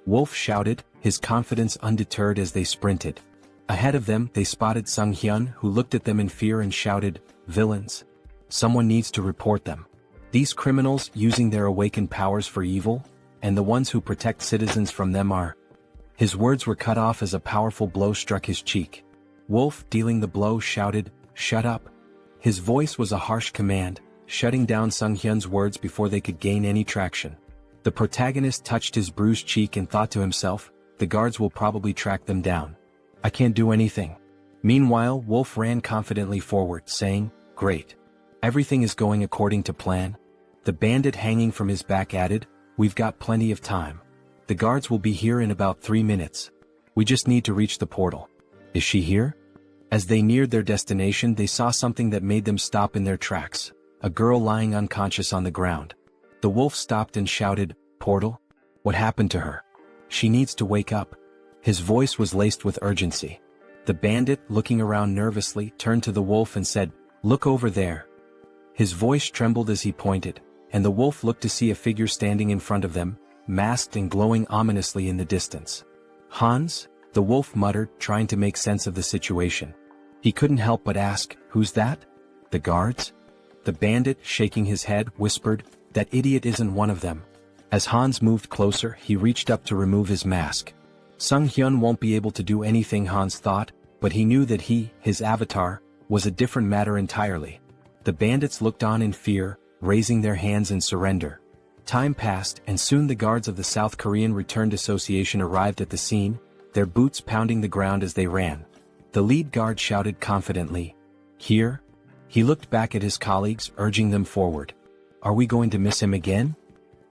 Wolf shouted, his confidence undeterred as they sprinted. Ahead of them they spotted Sunghyun, who looked at them in fear and shouted, "Villains. Someone needs to report them. These criminals using their awakened powers for evil, and the ones who protect citizens from them are..." His words were cut off as a powerful blow struck his cheek. Wolf, dealing the blow, shouted, "Shut up." His voice was a harsh command, shutting down Sunghyun's words before they could gain any traction. The protagonist touched his bruised cheek and thought to himself, "The guards will probably track them down. I can't do anything." Meanwhile, Wolf ran confidently forward, saying, "Great. Everything is going according to plan." The bandit hanging from his back added, "We've got plenty of time. The guards will be here in about 3 minutes. We just need to reach the portal." "Is she here?" As they neared their destination they saw something that made them stop in their tracks. A girl lying unconscious on the ground. The wolf stopped and shouted, "Portal? What happened to her? She needs to wake up." His voice was laced with urgency. The bandit, looking around nervously, turned to the wolf and said, "Look over there." His voice trembled as he pointed, and the wolf looked to see a figure standing in front of them, masked and glowing ominously in the distance. "Hans?" the wolf muttered, trying to make sense of the situation. He couldn't help but ask, "Who's that?" "The guards?" The bandit, shaking his head, whispered, "That idiot isn't one of them." As Hans moved closer, he reached up to remove his mask. Sunghyun won't be able to do anything, Hans thought, but he knew that his avatar, was a different matter entirely. The bandits looked on in fear, raising their hands in surrender. Time passed, and soon the guards of the South Korean Returned Association arrived at the scene, their boots pounding the ground as they ran. The lead guard shouted confidently, "Here?" He looked back at his colleagues, urging them forward. "Are we going to miss him again?"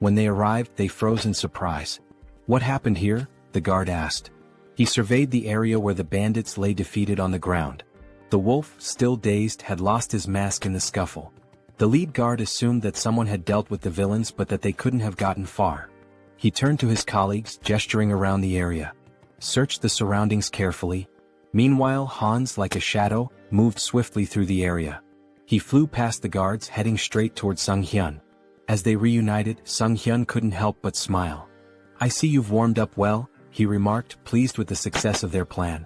When they arrived, they froze in surprise. "What happened here?" the guard asked. He surveyed the area where the bandits lay defeated on the ground. The wolf, still dazed, had lost his mask in the scuffle. The lead guard assumed that someone had dealt with the villains but that they couldn't have gotten far. He turned to his colleagues, gesturing around the area. "Search the surroundings carefully." Meanwhile, Hans, like a shadow, moved swiftly through the area. He flew past the guards, heading straight toward Sunghyun. As they reunited, Sunghyun couldn't help but smile. "I see you've warmed up well," he remarked, pleased with the success of their plan.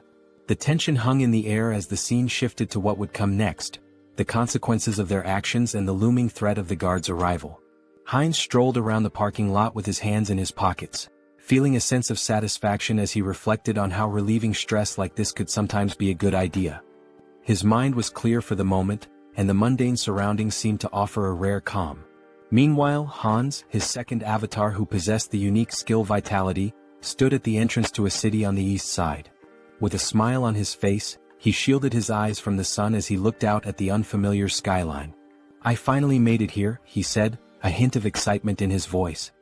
The tension hung in the air as the scene shifted to what would come next, the consequences of their actions and the looming threat of the guards' arrival. Heinz strolled around the parking lot with his hands in his pockets, feeling a sense of satisfaction as he reflected on how relieving stress like this could sometimes be a good idea. His mind was clear for the moment, and the mundane surroundings seemed to offer a rare calm. Meanwhile, Hans, his second avatar who possessed the unique skill Vitality, stood at the entrance to a city on the east side. With a smile on his face, he shielded his eyes from the sun as he looked out at the unfamiliar skyline. "I finally made it here," he said, a hint of excitement in his voice.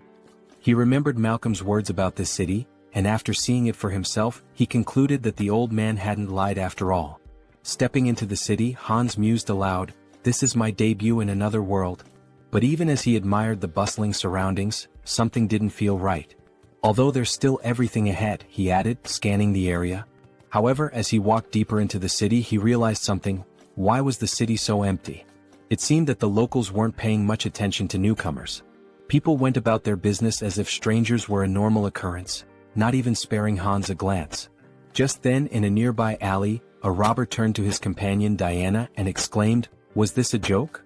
He remembered Malcolm's words about this city, and after seeing it for himself, he concluded that the old man hadn't lied after all. Stepping into the city, Hans mused aloud, "This is my debut in another world." But even as he admired the bustling surroundings, something didn't feel right. "Although there's still everything ahead," he added, scanning the area. However, as he walked deeper into the city, he realized something. Why was the city so empty? It seemed that the locals weren't paying much attention to newcomers. People went about their business as if strangers were a normal occurrence, not even sparing Hans a glance. Just then, in a nearby alley, a robber turned to his companion Diana and exclaimed, "Was this a joke?"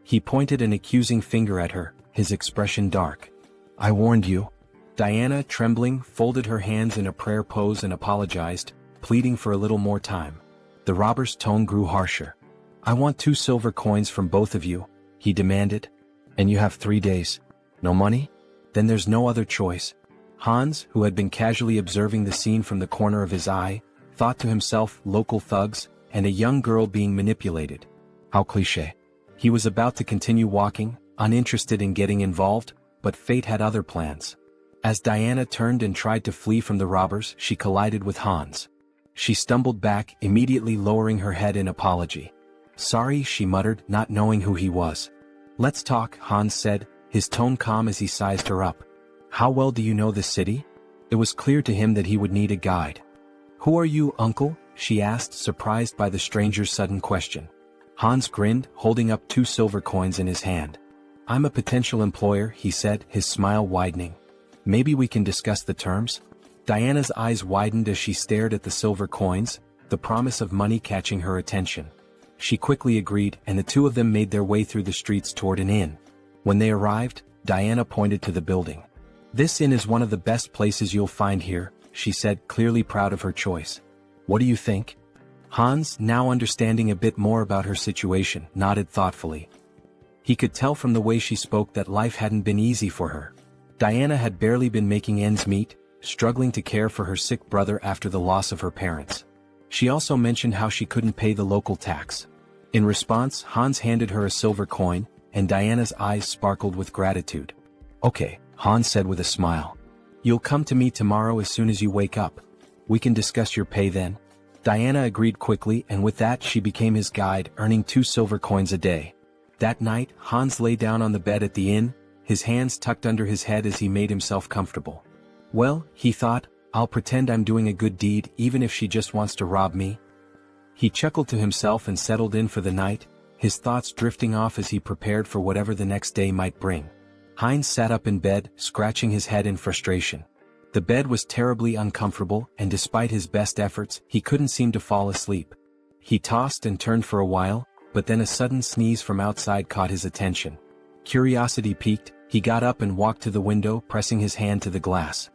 He pointed an accusing finger at her, his expression dark. "I warned you." Diana, trembling, folded her hands in a prayer pose and apologized, pleading for a little more time. The robber's tone grew harsher. "I want 2 silver coins from both of you," he demanded. "And you have 3 days. No money? Then there's no other choice." Hans, who had been casually observing the scene from the corner of his eye, thought to himself, local thugs, and a young girl being manipulated. How cliché. He was about to continue walking, uninterested in getting involved, but fate had other plans. As Diana turned and tried to flee from the robbers, she collided with Hans. She stumbled back, immediately lowering her head in apology. "Sorry," she muttered, not knowing who he was. "Let's talk," Hans said, his tone calm as he sized her up. "How well do you know this city?" It was clear to him that he would need a guide. "Who are you, uncle?" she asked, surprised by the stranger's sudden question. Hans grinned, holding up 2 silver coins in his hand. "I'm a potential employer," he said, his smile widening. "Maybe we can discuss the terms?" Diana's eyes widened as she stared at the silver coins, the promise of money catching her attention. She quickly agreed, and the two of them made their way through the streets toward an inn. When they arrived, Diana pointed to the building. "This inn is one of the best places you'll find here," she said, clearly proud of her choice. "What do you think?" Hans, now understanding a bit more about her situation, nodded thoughtfully. He could tell from the way she spoke that life hadn't been easy for her. Diana had barely been making ends meet, struggling to care for her sick brother after the loss of her parents. She also mentioned how she couldn't pay the local tax. In response, Hans handed her a silver coin, and Diana's eyes sparkled with gratitude. "Okay," Hans said with a smile. "You'll come to me tomorrow as soon as you wake up. We can discuss your pay then." Diana agreed quickly, and with that she became his guide, earning 2 silver coins a day. That night, Hans lay down on the bed at the inn, his hands tucked under his head as he made himself comfortable. "Well," he thought, "I'll pretend I'm doing a good deed even if she just wants to rob me." He chuckled to himself and settled in for the night, his thoughts drifting off as he prepared for whatever the next day might bring. Heinz sat up in bed, scratching his head in frustration. The bed was terribly uncomfortable, and despite his best efforts, he couldn't seem to fall asleep. He tossed and turned for a while, but then a sudden sneeze from outside caught his attention. Curiosity piqued, he got up and walked to the window, pressing his hand to the glass.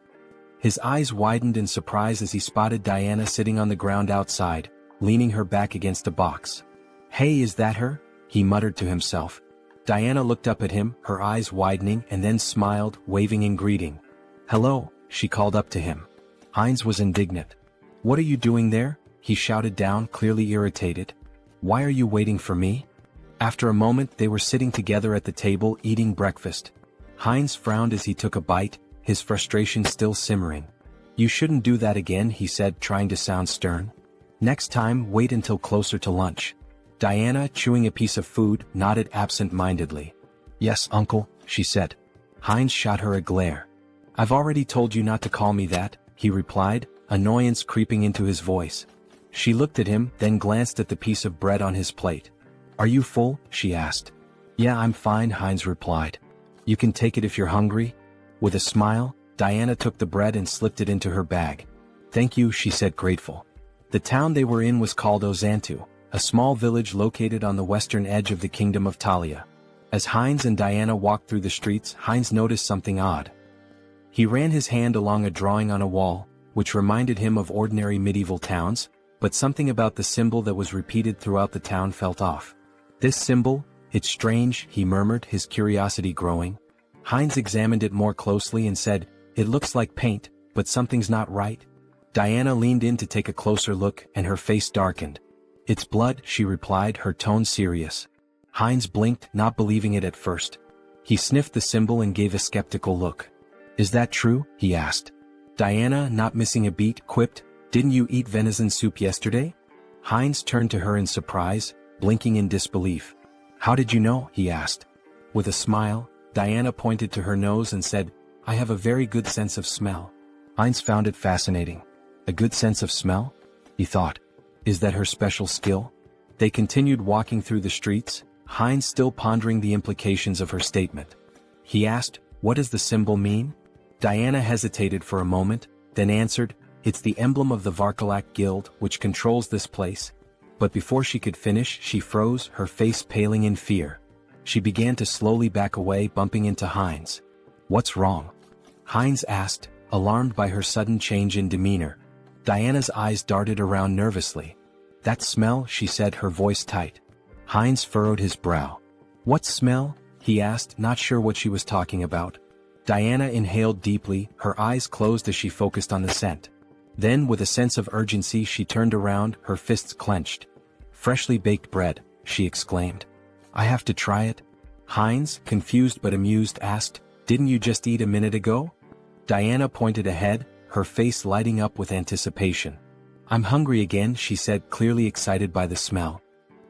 His eyes widened in surprise as he spotted Diana sitting on the ground outside, leaning her back against a box. "Hey, is that her?" he muttered to himself. Diana looked up at him, her eyes widening, and then smiled, waving in greeting. "Hello," she called up to him. Heinz was indignant. "What are you doing there?" he shouted down, clearly irritated. "Why are you waiting for me?" After a moment they were sitting together at the table eating breakfast. Heinz frowned as he took a bite, his frustration still simmering. "You shouldn't do that again," he said, trying to sound stern. "Next time, wait until closer to lunch." Diana, chewing a piece of food, nodded absent-mindedly. "Yes, uncle," she said. Heinz shot her a glare. "I've already told you not to call me that," he replied, annoyance creeping into his voice. She looked at him, then glanced at the piece of bread on his plate. "Are you full?" she asked. "Yeah, I'm fine," Heinz replied. "You can take it if you're hungry." With a smile, Diana took the bread and slipped it into her bag. "Thank you," she said, grateful. The town they were in was called Ozantu, a small village located on the western edge of the kingdom of Talia. As Heinz and Diana walked through the streets, Heinz noticed something odd. He ran his hand along a drawing on a wall, which reminded him of ordinary medieval towns, but something about the symbol that was repeated throughout the town felt off. "This symbol? It's strange," he murmured, his curiosity growing. Heinz examined it more closely and said, "It looks like paint, but something's not right." Diana leaned in to take a closer look, and her face darkened. "It's blood," she replied, her tone serious. Heinz blinked, not believing it at first. He sniffed the symbol and gave a skeptical look. "Is that true?" he asked. Diana, not missing a beat, quipped, "Didn't you eat venison soup yesterday?" Heinz turned to her in surprise, blinking in disbelief. "How did you know?" he asked. With a smile, Diana pointed to her nose and said, "I have a very good sense of smell." Heinz found it fascinating. A good sense of smell? He thought. Is that her special skill? They continued walking through the streets, Heinz still pondering the implications of her statement. He asked, "What does the symbol mean?" Diana hesitated for a moment, then answered, "It's the emblem of the Varkalak Guild, which controls this place." But before she could finish, she froze, her face paling in fear. She began to slowly back away, bumping into Heinz. "What's wrong?" Heinz asked, alarmed by her sudden change in demeanor. Diana's eyes darted around nervously. "That smell," she said, her voice tight. Heinz furrowed his brow. "What smell?" he asked, not sure what she was talking about. Diana inhaled deeply, her eyes closed as she focused on the scent. Then, with a sense of urgency, she turned around, her fists clenched. "Freshly baked bread," she exclaimed. "I have to try it?" Heinz, confused but amused, asked, "Didn't you just eat a minute ago?" Diana pointed ahead, her face lighting up with anticipation. "I'm hungry again," she said, clearly excited by the smell.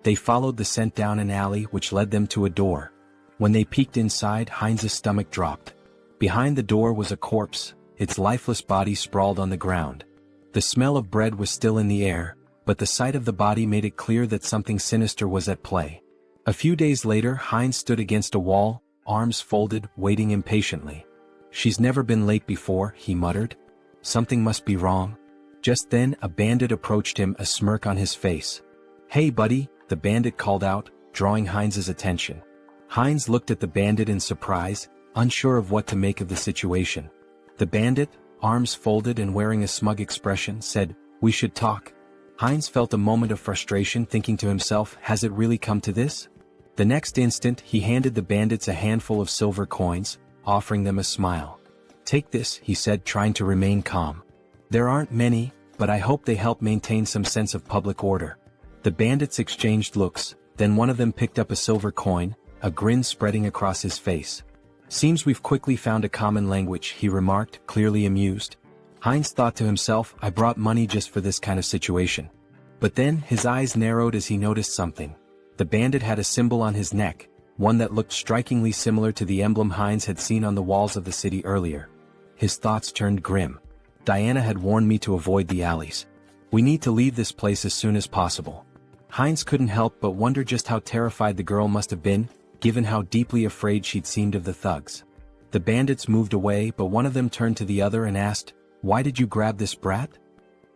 They followed the scent down an alley which led them to a door. When they peeked inside, Heinz's stomach dropped. Behind the door was a corpse, its lifeless body sprawled on the ground. The smell of bread was still in the air, but the sight of the body made it clear that something sinister was at play. A few days later, Heinz stood against a wall, arms folded, waiting impatiently. "She's never been late before," he muttered. "Something must be wrong." Just then, a bandit approached him, a smirk on his face. "Hey buddy," the bandit called out, drawing Heinz's attention. Heinz looked at the bandit in surprise, unsure of what to make of the situation. The bandit, arms folded and wearing a smug expression, said, "We should talk." Heinz felt a moment of frustration, thinking to himself, has it really come to this? The next instant, he handed the bandits a handful of silver coins, offering them a smile. "Take this," he said, trying to remain calm. "There aren't many, but I hope they help maintain some sense of public order." The bandits exchanged looks, then one of them picked up a silver coin, a grin spreading across his face. "Seems we've quickly found a common language," he remarked, clearly amused. Heinz thought to himself, I brought money just for this kind of situation. But then, his eyes narrowed as he noticed something. The bandit had a symbol on his neck, one that looked strikingly similar to the emblem Heinz had seen on the walls of the city earlier. His thoughts turned grim. Diana had warned me to avoid the alleys. We need to leave this place as soon as possible. Heinz couldn't help but wonder just how terrified the girl must have been, given how deeply afraid she'd seemed of the thugs. The bandits moved away, but one of them turned to the other and asked, "Why did you grab this brat?"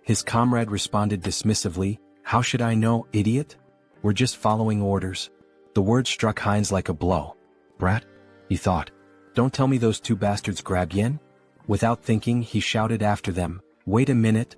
His comrade responded dismissively, "How should I know, idiot? We're just following orders." The word struck Heinz like a blow. "Brat?" he thought. "Don't tell me those two bastards grabbed Yen?" Without thinking, he shouted after them, "Wait a minute!"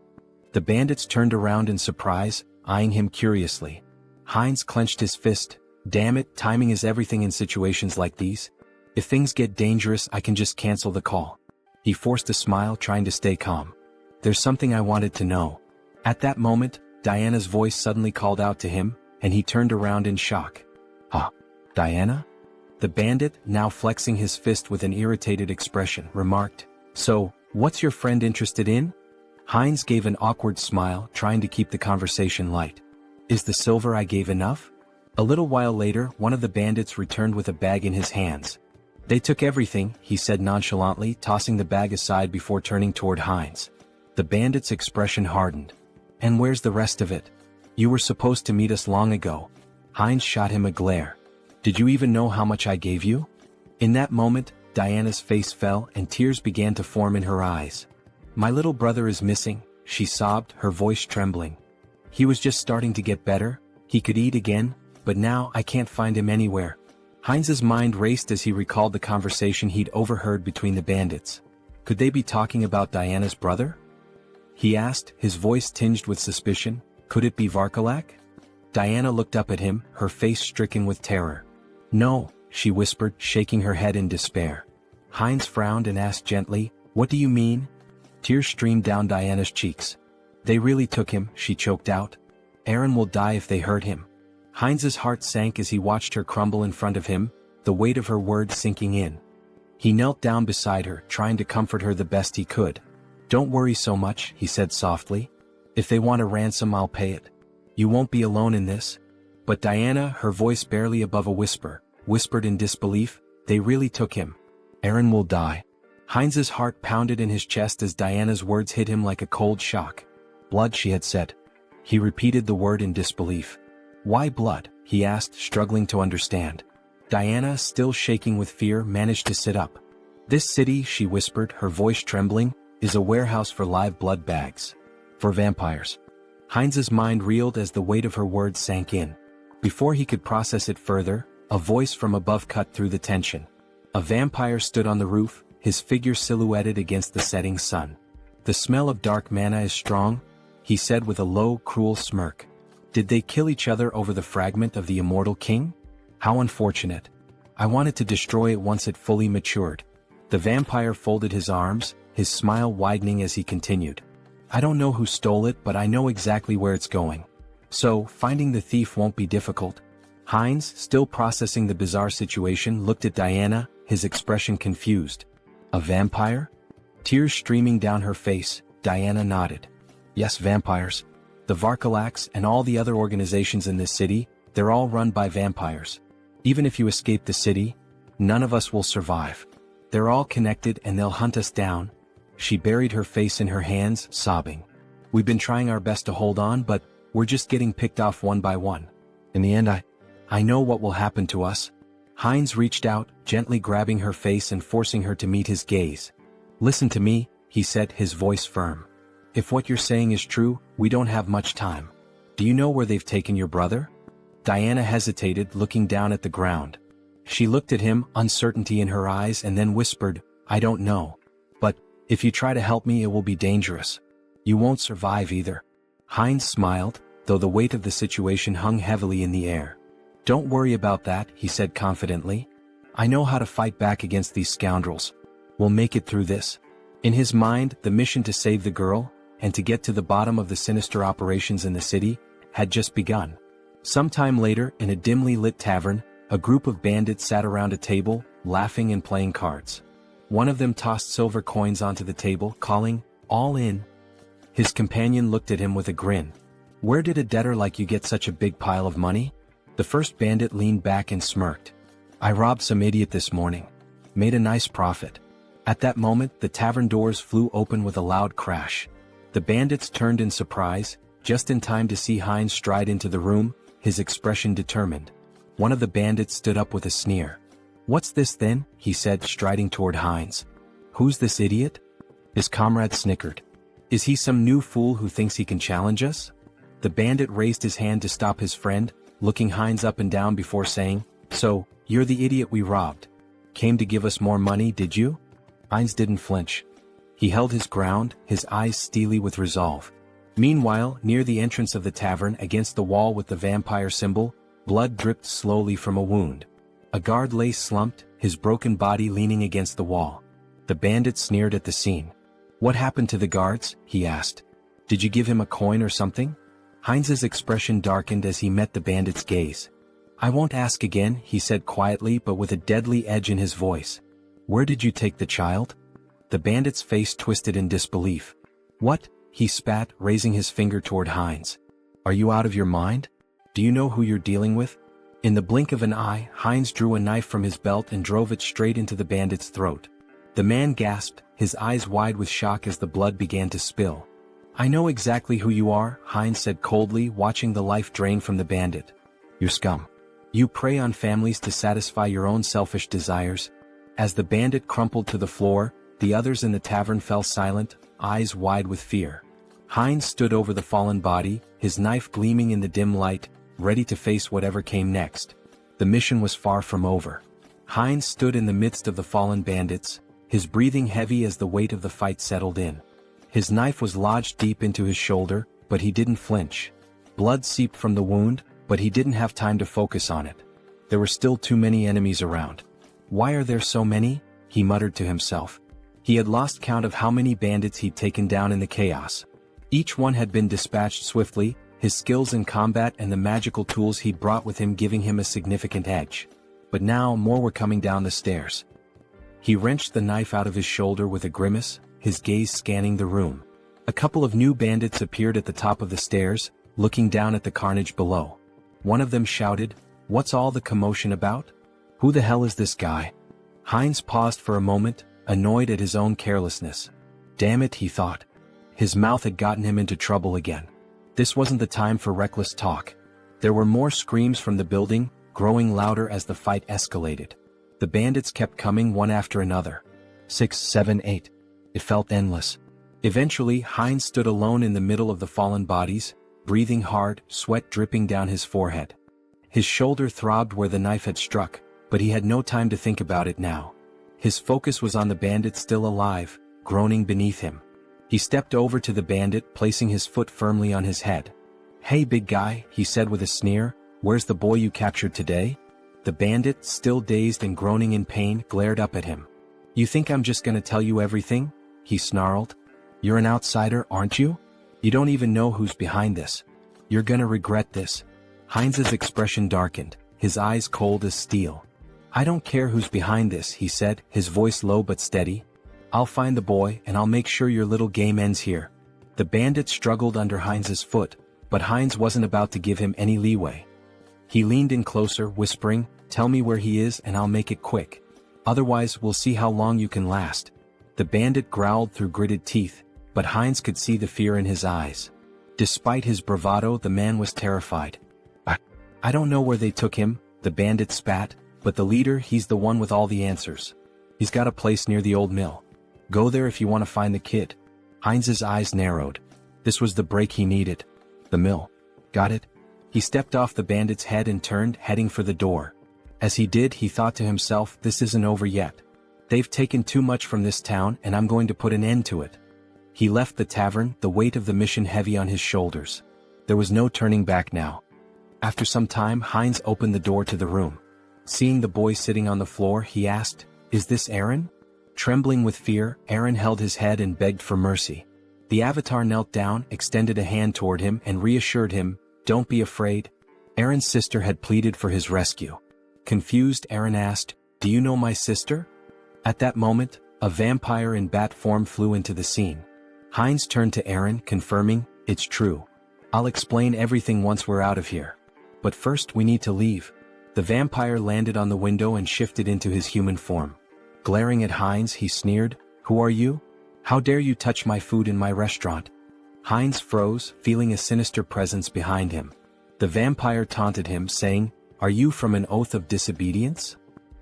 The bandits turned around in surprise, eyeing him curiously. Heinz clenched his fist. Damn it, timing is everything in situations like these. If things get dangerous, I can just cancel the call. He forced a smile, trying to stay calm. "There's something I wanted to know." At that moment, Diana's voice suddenly called out to him, and he turned around in shock. "Huh? Diana?" The bandit, now flexing his fist with an irritated expression, remarked, "So, what's your friend interested in?" Heinz gave an awkward smile, trying to keep the conversation light. "Is the silver I gave enough?" A little while later, one of the bandits returned with a bag in his hands. "They took everything," he said nonchalantly, tossing the bag aside before turning toward Heinz. The bandit's expression hardened. "And where's the rest of it? You were supposed to meet us long ago." Heinz shot him a glare. "Did you even know how much I gave you?" In that moment, Diana's face fell and tears began to form in her eyes. "My little brother is missing," she sobbed, her voice trembling. "He was just starting to get better, he could eat again, but now I can't find him anywhere." Heinz's mind raced as he recalled the conversation he'd overheard between the bandits. Could they be talking about Diana's brother? He asked, his voice tinged with suspicion. Could it be Varkalak? Diana looked up at him, her face stricken with terror. "No," she whispered, shaking her head in despair. Heinz frowned and asked gently, "What do you mean?" Tears streamed down Diana's cheeks. "They really took him," she choked out. "Aaron will die if they hurt him." Heinz's heart sank as he watched her crumble in front of him, the weight of her words sinking in. He knelt down beside her, trying to comfort her the best he could. "Don't worry so much," he said softly. "If they want a ransom, I'll pay it. You won't be alone in this." But Diana, her voice barely above a whisper, whispered in disbelief, "They really took him. Aaron will die." Heinz's heart pounded in his chest as Diana's words hit him like a cold shock. "Blood," she had said. He repeated the word in disbelief. "Why blood?" he asked, struggling to understand. Diana, still shaking with fear, managed to sit up. "This city," she whispered, her voice trembling, "is a warehouse for live blood bags. For vampires." Heinz's mind reeled as the weight of her words sank in. Before he could process it further, a voice from above cut through the tension. A vampire stood on the roof, his figure silhouetted against the setting sun. "The smell of dark mana is strong," he said with a low, cruel smirk. "Did they kill each other over the fragment of the immortal king? How unfortunate. I wanted to destroy it once it fully matured." The vampire folded his arms, his smile widening as he continued. "I don't know who stole it, but I know exactly where it's going. So, finding the thief won't be difficult." Heinz, still processing the bizarre situation, looked at Diana, his expression confused. "A vampire?" Tears streaming down her face, Diana nodded. "Yes, vampires. The Varkalaks and all the other organizations in this city, they're all run by vampires. Even if you escape the city, none of us will survive. They're all connected and they'll hunt us down." She buried her face in her hands, sobbing. "We've been trying our best to hold on, but we're just getting picked off one by one. In the end, I know what will happen to us." Heinz reached out, gently grabbing her face and forcing her to meet his gaze. "Listen to me," he said, his voice firm. "If what you're saying is true, we don't have much time. Do you know where they've taken your brother?" Diana hesitated, looking down at the ground. She looked at him, uncertainty in her eyes, and then whispered, "I don't know. But, if you try to help me, it will be dangerous. You won't survive either." Heinz smiled, though the weight of the situation hung heavily in the air. "Don't worry about that," he said confidently. "I know how to fight back against these scoundrels. We'll make it through this." In his mind, the mission to save the girl, and to get to the bottom of the sinister operations in the city, had just begun. Sometime later, in a dimly lit tavern, a group of bandits sat around a table, laughing and playing cards. One of them tossed silver coins onto the table, calling, "All in." His companion looked at him with a grin. "Where did a debtor like you get such a big pile of money?" The first bandit leaned back and smirked. "I robbed some idiot this morning. Made a nice profit." At that moment, the tavern doors flew open with a loud crash. The bandits turned in surprise, just in time to see Heinz stride into the room, his expression determined. One of the bandits stood up with a sneer. "What's this then?" he said, striding toward Heinz. "Who's this idiot?" His comrade snickered. "Is he some new fool who thinks he can challenge us?" The bandit raised his hand to stop his friend, looking Heinz up and down before saying, "So, you're the idiot we robbed. Came to give us more money, did you?" Heinz didn't flinch. He held his ground, his eyes steely with resolve. Meanwhile, near the entrance of the tavern against the wall with the vampire symbol, blood dripped slowly from a wound. A guard lay slumped, his broken body leaning against the wall. The bandit sneered at the scene. "What happened to the guards?" he asked. "Did you give him a coin or something?" Heinz's expression darkened as he met the bandit's gaze. "I won't ask again," he said quietly but with a deadly edge in his voice. "Where did you take the child?" The bandit's face twisted in disbelief. "What?" he spat, raising his finger toward Heinz. "Are you out of your mind? Do you know who you're dealing with?" In the blink of an eye, Heinz drew a knife from his belt and drove it straight into the bandit's throat. The man gasped, his eyes wide with shock as the blood began to spill. "I know exactly who you are," Heinz said coldly, watching the life drain from the bandit. "You're scum. You prey on families to satisfy your own selfish desires." As the bandit crumpled to the floor, the others in the tavern fell silent, eyes wide with fear. Heinz stood over the fallen body, his knife gleaming in the dim light, ready to face whatever came next. The mission was far from over. Heinz stood in the midst of the fallen bandits, his breathing heavy as the weight of the fight settled in. His knife was lodged deep into his shoulder, but he didn't flinch. Blood seeped from the wound, but he didn't have time to focus on it. There were still too many enemies around. "Why are there so many?" he muttered to himself. He had lost count of how many bandits he'd taken down in the chaos. Each one had been dispatched swiftly, his skills in combat and the magical tools he'd brought with him giving him a significant edge. But now more were coming down the stairs. He wrenched the knife out of his shoulder with a grimace, his gaze scanning the room. A couple of new bandits appeared at the top of the stairs, looking down at the carnage below. One of them shouted, "What's all the commotion about? Who the hell is this guy?" Heinz paused for a moment, annoyed at his own carelessness. Damn it, he thought. His mouth had gotten him into trouble again. This wasn't the time for reckless talk. There were more screams from the building, growing louder as the fight escalated. The bandits kept coming one after another. 6, 7, 8. It felt endless. Eventually, Heinz stood alone in the middle of the fallen bodies, breathing hard, sweat dripping down his forehead. His shoulder throbbed where the knife had struck, but he had no time to think about it now. His focus was on the bandit still alive, groaning beneath him. He stepped over to the bandit, placing his foot firmly on his head. "Hey big guy," he said with a sneer, "where's the boy you captured today?" The bandit, still dazed and groaning in pain, glared up at him. "You think I'm just gonna tell you everything?" he snarled. "You're an outsider, aren't you? You don't even know who's behind this. You're gonna regret this." Heinz's expression darkened, his eyes cold as steel. "I don't care who's behind this," he said, his voice low but steady. "I'll find the boy and I'll make sure your little game ends here." The bandit struggled under Heinz's foot, but Heinz wasn't about to give him any leeway. He leaned in closer, whispering, "Tell me where he is and I'll make it quick. Otherwise we'll see how long you can last." The bandit growled through gritted teeth, but Heinz could see the fear in his eyes. Despite his bravado, the man was terrified. I don't know where they took him," the bandit spat, "but the leader, he's the one with all the answers. He's got a place near the old mill. Go there if you want to find the kid." Heinz's eyes narrowed. This was the break he needed. The mill. Got it? He stepped off the bandit's head and turned, heading for the door. As he did, he thought to himself, this isn't over yet. They've taken too much from this town and I'm going to put an end to it. He left the tavern, the weight of the mission heavy on his shoulders. There was no turning back now. After some time, Heinz opened the door to the room. Seeing the boy sitting on the floor, he asked, "Is this Aaron?" Trembling with fear, Aaron held his head and begged for mercy. The avatar knelt down, extended a hand toward him and reassured him, "Don't be afraid." Aaron's sister had pleaded for his rescue. Confused, Aaron asked, "Do you know my sister?" At that moment, a vampire in bat form flew into the scene. Heinz turned to Aaron, confirming, "It's true. I'll explain everything once we're out of here. But first we need to leave." The vampire landed on the window and shifted into his human form. Glaring at Heinz, he sneered, "Who are you? How dare you touch my food in my restaurant?" Heinz froze, feeling a sinister presence behind him. The vampire taunted him, saying, "Are you from an oath of disobedience?"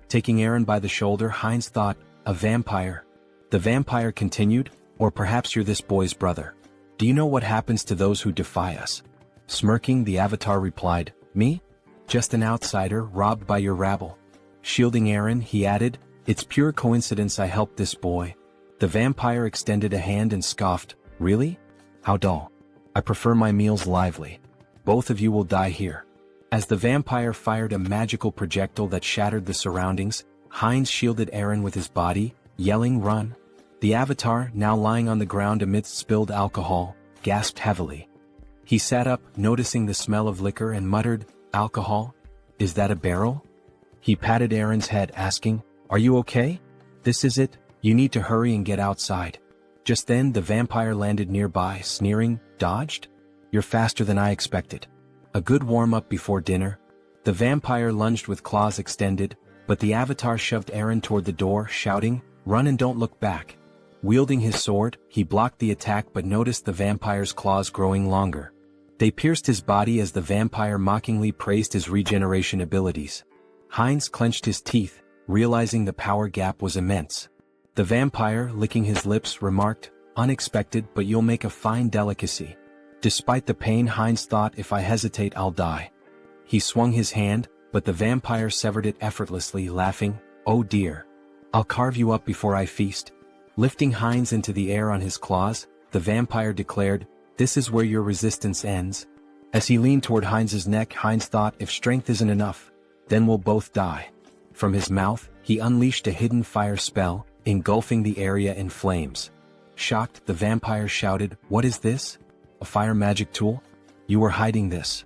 Taking Aaron by the shoulder, Heinz thought, "A vampire." The vampire continued, "Or perhaps you're this boy's brother. Do you know what happens to those who defy us?" Smirking, the avatar replied, "Me? Just an outsider, robbed by your rabble." Shielding Aaron, he added, "It's pure coincidence I helped this boy. The vampire extended a hand and scoffed, "Really? How dull. I prefer my meals lively. Both of you will die here." As the vampire fired a magical projectile that shattered the surroundings, Heinz shielded Eren with his body, yelling, "Run!" The avatar, now lying on the ground amidst spilled alcohol, gasped heavily. He sat up, noticing the smell of liquor, and muttered, "Alcohol? Is that a barrel?" He patted Eren's head, asking, "Are you okay? This is it, you need to hurry and get outside." Just then the vampire landed nearby, sneering, "Dodged? You're faster than I expected. A good warm-up before dinner." The vampire lunged with claws extended, but the avatar shoved Eren toward the door, shouting, "Run and don't look back." Wielding his sword, he blocked the attack but noticed the vampire's claws growing longer. They pierced his body as the vampire mockingly praised his regeneration abilities. Heinz clenched his teeth, realizing the power gap was immense. The vampire, licking his lips, remarked, "Unexpected, but you'll make a fine delicacy." Despite the pain, Heinz thought, "If I hesitate, I'll die." He swung his hand, but the vampire severed it effortlessly, laughing, "Oh dear. I'll carve you up before I feast." Lifting Heinz into the air on his claws, the vampire declared, "This is where your resistance ends." As he leaned toward Heinz's neck, Heinz thought, "If strength isn't enough, then we'll both die." From his mouth, he unleashed a hidden fire spell, engulfing the area in flames. Shocked, the vampire shouted, "What is this? A fire magic tool? You were hiding this."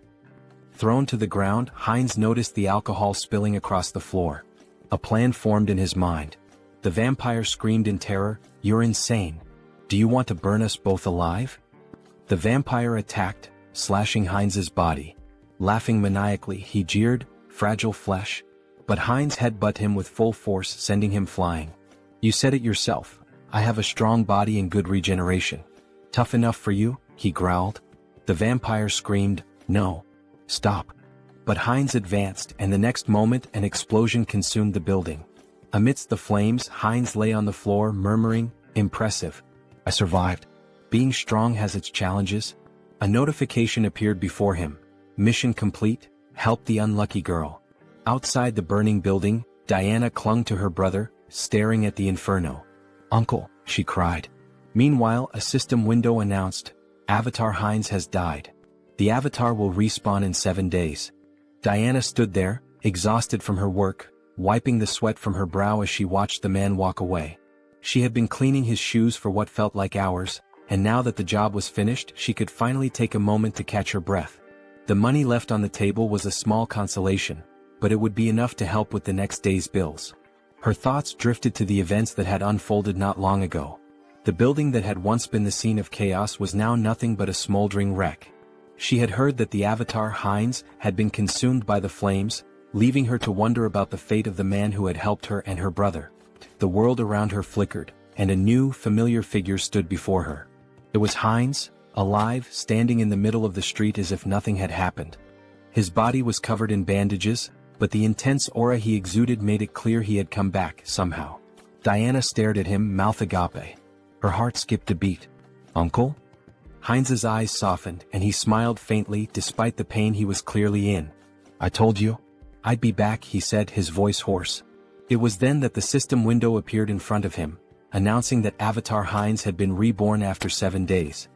Thrown to the ground, Heinz noticed the alcohol spilling across the floor. A plan formed in his mind. The vampire screamed in terror, "You're insane. Do you want to burn us both alive?" The vampire attacked, slashing Heinz's body. Laughing maniacally, he jeered, "Fragile flesh." But Heinz headbutted him with full force, sending him flying. "You said it yourself. I have a strong body and good regeneration. Tough enough for you?" he growled. The vampire screamed, "No. Stop." But Heinz advanced, and the next moment an explosion consumed the building. Amidst the flames, Heinz lay on the floor, murmuring, "Impressive. I survived. Being strong has its challenges." A notification appeared before him. "Mission complete. Help the unlucky girl." Outside the burning building, Diana clung to her brother, staring at the inferno. "Uncle," she cried. Meanwhile, a system window announced, "Avatar Heinz has died. The avatar will respawn in 7 days." Diana stood there, exhausted from her work, wiping the sweat from her brow as she watched the man walk away. She had been cleaning his shoes for what felt like hours, and now that the job was finished, she could finally take a moment to catch her breath. The money left on the table was a small consolation, but it would be enough to help with the next day's bills. Her thoughts drifted to the events that had unfolded not long ago. The building that had once been the scene of chaos was now nothing but a smoldering wreck. She had heard that the avatar Heinz had been consumed by the flames, leaving her to wonder about the fate of the man who had helped her and her brother. The world around her flickered, and a new, familiar figure stood before her. It was Heinz, alive, standing in the middle of the street as if nothing had happened. His body was covered in bandages, but the intense aura he exuded made it clear he had come back, somehow. Diana stared at him, mouth agape. Her heart skipped a beat. "Uncle?" Heinz's eyes softened, and he smiled faintly despite the pain he was clearly in. "I told you I'd be back," he said, his voice hoarse. It was then that the system window appeared in front of him, announcing that Avatar Heinz had been reborn after 7 days.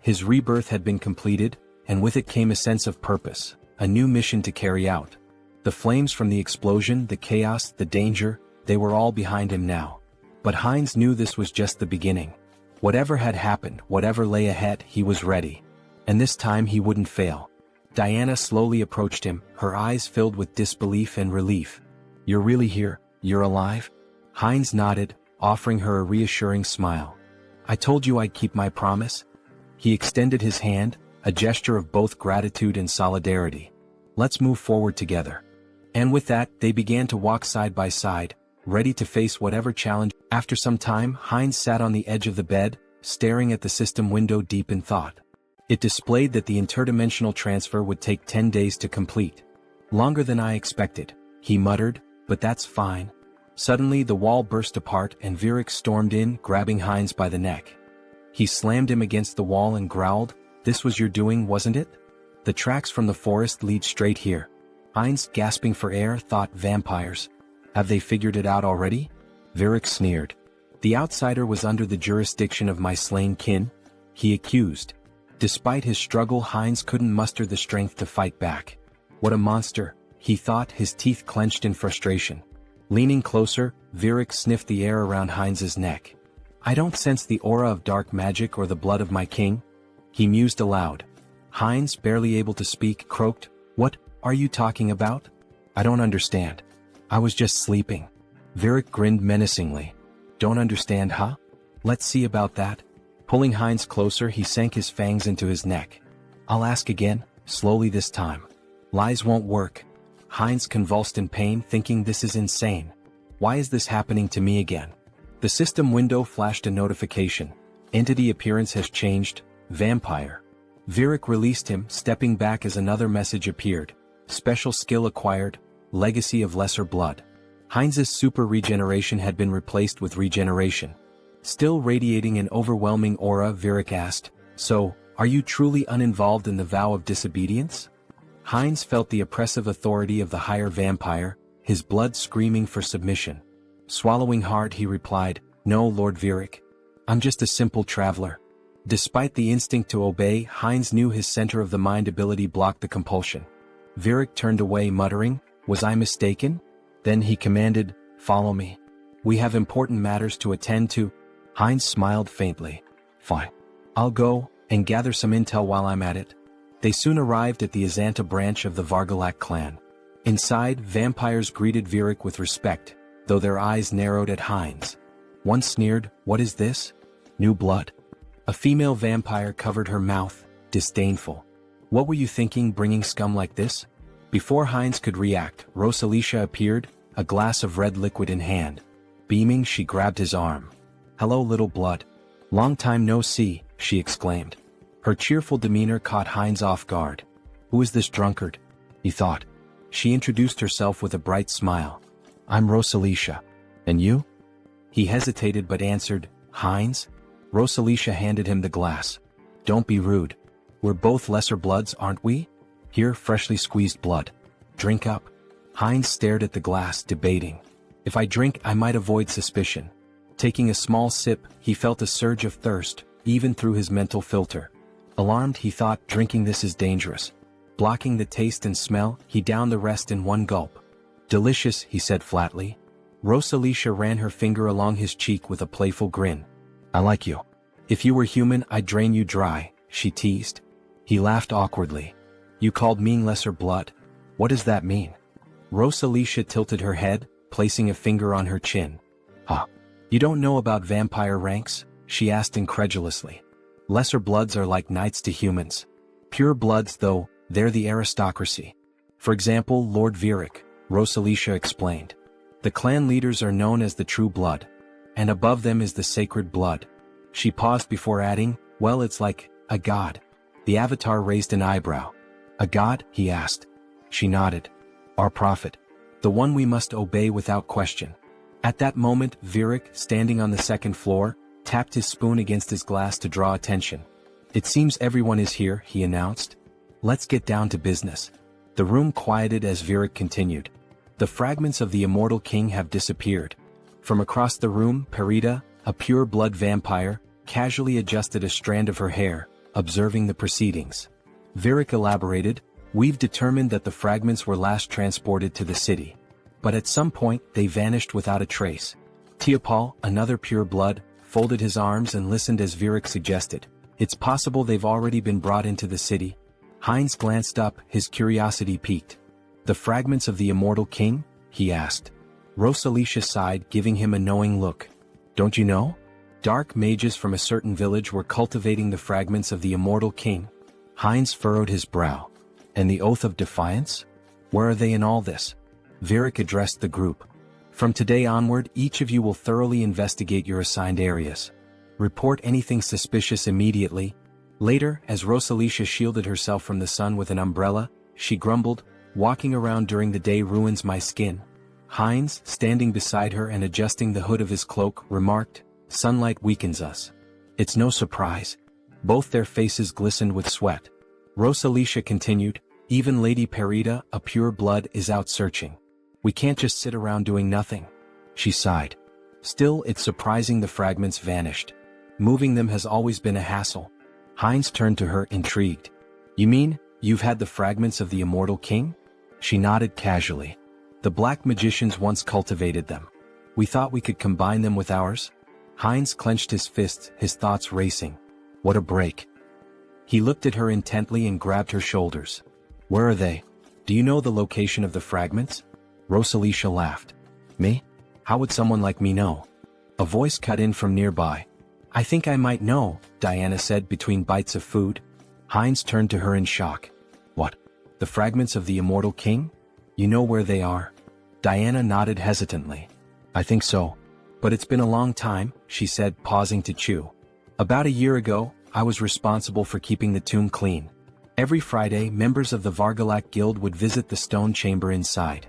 His rebirth had been completed, and with it came a sense of purpose, a new mission to carry out. The flames from the explosion, the chaos, the danger, they were all behind him now. But Heinz knew this was just the beginning. Whatever had happened, whatever lay ahead, he was ready. And this time he wouldn't fail. Diana slowly approached him, her eyes filled with disbelief and relief. "You're really here? You're alive?" Heinz nodded, offering her a reassuring smile. "I told you I'd keep my promise." He extended his hand, a gesture of both gratitude and solidarity. "Let's move forward together." And with that, they began to walk side by side, ready to face whatever challenge. After some time, Heinz sat on the edge of the bed, staring at the system window deep in thought. It displayed that the interdimensional transfer would take 10 days to complete. "Longer than I expected," he muttered, "but that's fine." Suddenly the wall burst apart and Virik stormed in, grabbing Heinz by the neck. He slammed him against the wall and growled, "This was your doing, wasn't it? The tracks from the forest lead straight here." Heinz, gasping for air, thought, vampires. Have they figured it out already? Virik sneered. The outsider was under the jurisdiction of my slain kin? He accused. Despite his struggle, Heinz couldn't muster the strength to fight back. What a monster, he thought, his teeth clenched in frustration. Leaning closer, Virik sniffed the air around Heinz's neck. I don't sense the aura of dark magic or the blood of my king, he mused aloud. Heinz, barely able to speak, croaked, What are you talking about? I don't understand. I was just sleeping. Virik grinned menacingly. Don't understand, huh? Let's see about that. Pulling Heinz closer, he sank his fangs into his neck. I'll ask again, slowly this time. Lies won't work. Heinz convulsed in pain, thinking this is insane. Why is this happening to me again? The system window flashed a notification. Entity appearance has changed, vampire. Virik released him, stepping back as another message appeared. Special skill acquired, legacy of lesser blood. Heinz's super regeneration had been replaced with regeneration. Still radiating an overwhelming aura, Virik asked, So, are you truly uninvolved in the vow of disobedience? Heinz felt the oppressive authority of the higher vampire, his blood screaming for submission. Swallowing hard, he replied, No, Lord Virik. I'm just a simple traveler. Despite the instinct to obey, Heinz knew his center of the mind ability blocked the compulsion. Virik turned away, muttering, Was I mistaken? Then he commanded, Follow me. We have important matters to attend to. Heinz smiled faintly. Fine. I'll go, and gather some intel while I'm at it. They soon arrived at the Azanta branch of the Vargalak clan. Inside, vampires greeted Virik with respect, though their eyes narrowed at Heinz. One sneered, What is this? New blood? A female vampire covered her mouth, disdainful. What were you thinking, bringing scum like this? Before Heinz could react, Rosalicia appeared, a glass of red liquid in hand. Beaming, she grabbed his arm. Hello, little blood. Long time no see, she exclaimed. Her cheerful demeanor caught Heinz off guard. Who is this drunkard? He thought. She introduced herself with a bright smile. I'm Rosalicia. And you? He hesitated but answered, Heinz? Rosalicia handed him the glass. Don't be rude. We're both lesser bloods, aren't we? Here, freshly squeezed blood. Drink up. Heinz stared at the glass, debating. If I drink, I might avoid suspicion. Taking a small sip, he felt a surge of thirst, even through his mental filter. Alarmed, he thought, drinking this is dangerous. Blocking the taste and smell, he downed the rest in one gulp. Delicious, he said flatly. Rosalicia ran her finger along his cheek with a playful grin. I like you. If you were human, I'd drain you dry, she teased. He laughed awkwardly. You called me lesser blood? What does that mean? Rosalicia tilted her head, placing a finger on her chin. Huh. You don't know about vampire ranks? She asked incredulously. Lesser bloods are like knights to humans. Pure bloods, though, they're the aristocracy. For example, Lord Virik, Rosalicia explained. The clan leaders are known as the true blood. And above them is the sacred blood. She paused before adding, Well, it's like a god. The avatar raised an eyebrow. A god? He asked. She nodded. Our prophet. The one we must obey without question. At that moment, Virik, standing on the second floor, tapped his spoon against his glass to draw attention. It seems everyone is here, he announced. Let's get down to business. The room quieted as Virik continued. The fragments of the immortal king have disappeared. From across the room, Perida, a pure-blood vampire, casually adjusted a strand of her hair, observing the proceedings. Virik elaborated, We've determined that the fragments were last transported to the city. But at some point, they vanished without a trace. Teopal, another pure-blood, folded his arms and listened as Virik suggested. It's possible they've already been brought into the city. Heinz glanced up, his curiosity piqued. The fragments of the immortal king? He asked. Rosalicia sighed, giving him a knowing look. Don't you know? Dark mages from a certain village were cultivating the fragments of the immortal king. Heinz furrowed his brow. And the oath of defiance? Where are they in all this? Virik addressed the group. From today onward, each of you will thoroughly investigate your assigned areas. Report anything suspicious immediately. Later, as Rosalicia shielded herself from the sun with an umbrella, she grumbled, Walking around during the day ruins my skin. Heinz, standing beside her and adjusting the hood of his cloak, remarked, Sunlight weakens us. It's no surprise. Both their faces glistened with sweat. Rosalicia continued, Even Lady Perida, a pure blood, is out searching. We can't just sit around doing nothing. She sighed. Still, it's surprising the fragments vanished. Moving them has always been a hassle. Heinz turned to her, intrigued. You mean, you've had the fragments of the immortal king? She nodded casually. The black magicians once cultivated them. We thought we could combine them with ours? Heinz clenched his fists, his thoughts racing. What a break. He looked at her intently and grabbed her shoulders. Where are they? Do you know the location of the fragments? Rosalicia laughed. Me? How would someone like me know? A voice cut in from nearby. I think I might know, Diana said between bites of food. Heinz turned to her in shock. What? The fragments of the immortal king? You know where they are? Diana nodded hesitantly. I think so. But it's been a long time, she said, pausing to chew. About a year ago, I was responsible for keeping the tomb clean. Every Friday, members of the Vargalak Guild would visit the stone chamber inside.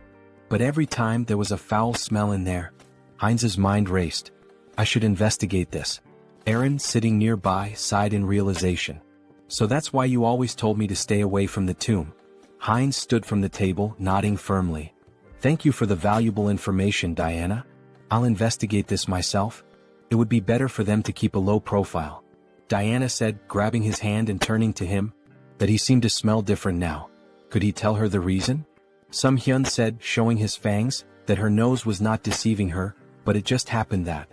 But every time there was a foul smell in there. Heinz's mind raced. I should investigate this. Aaron, sitting nearby, sighed in realization. So that's why you always told me to stay away from the tomb. Heinz stood from the table, nodding firmly. Thank you for the valuable information, Diana. I'll investigate this myself. It would be better for them to keep a low profile. Diana said, grabbing his hand and turning to him, that he seemed to smell different now. Could he tell her the reason? Sunghyun said, showing his fangs, that her nose was not deceiving her, but it just happened that.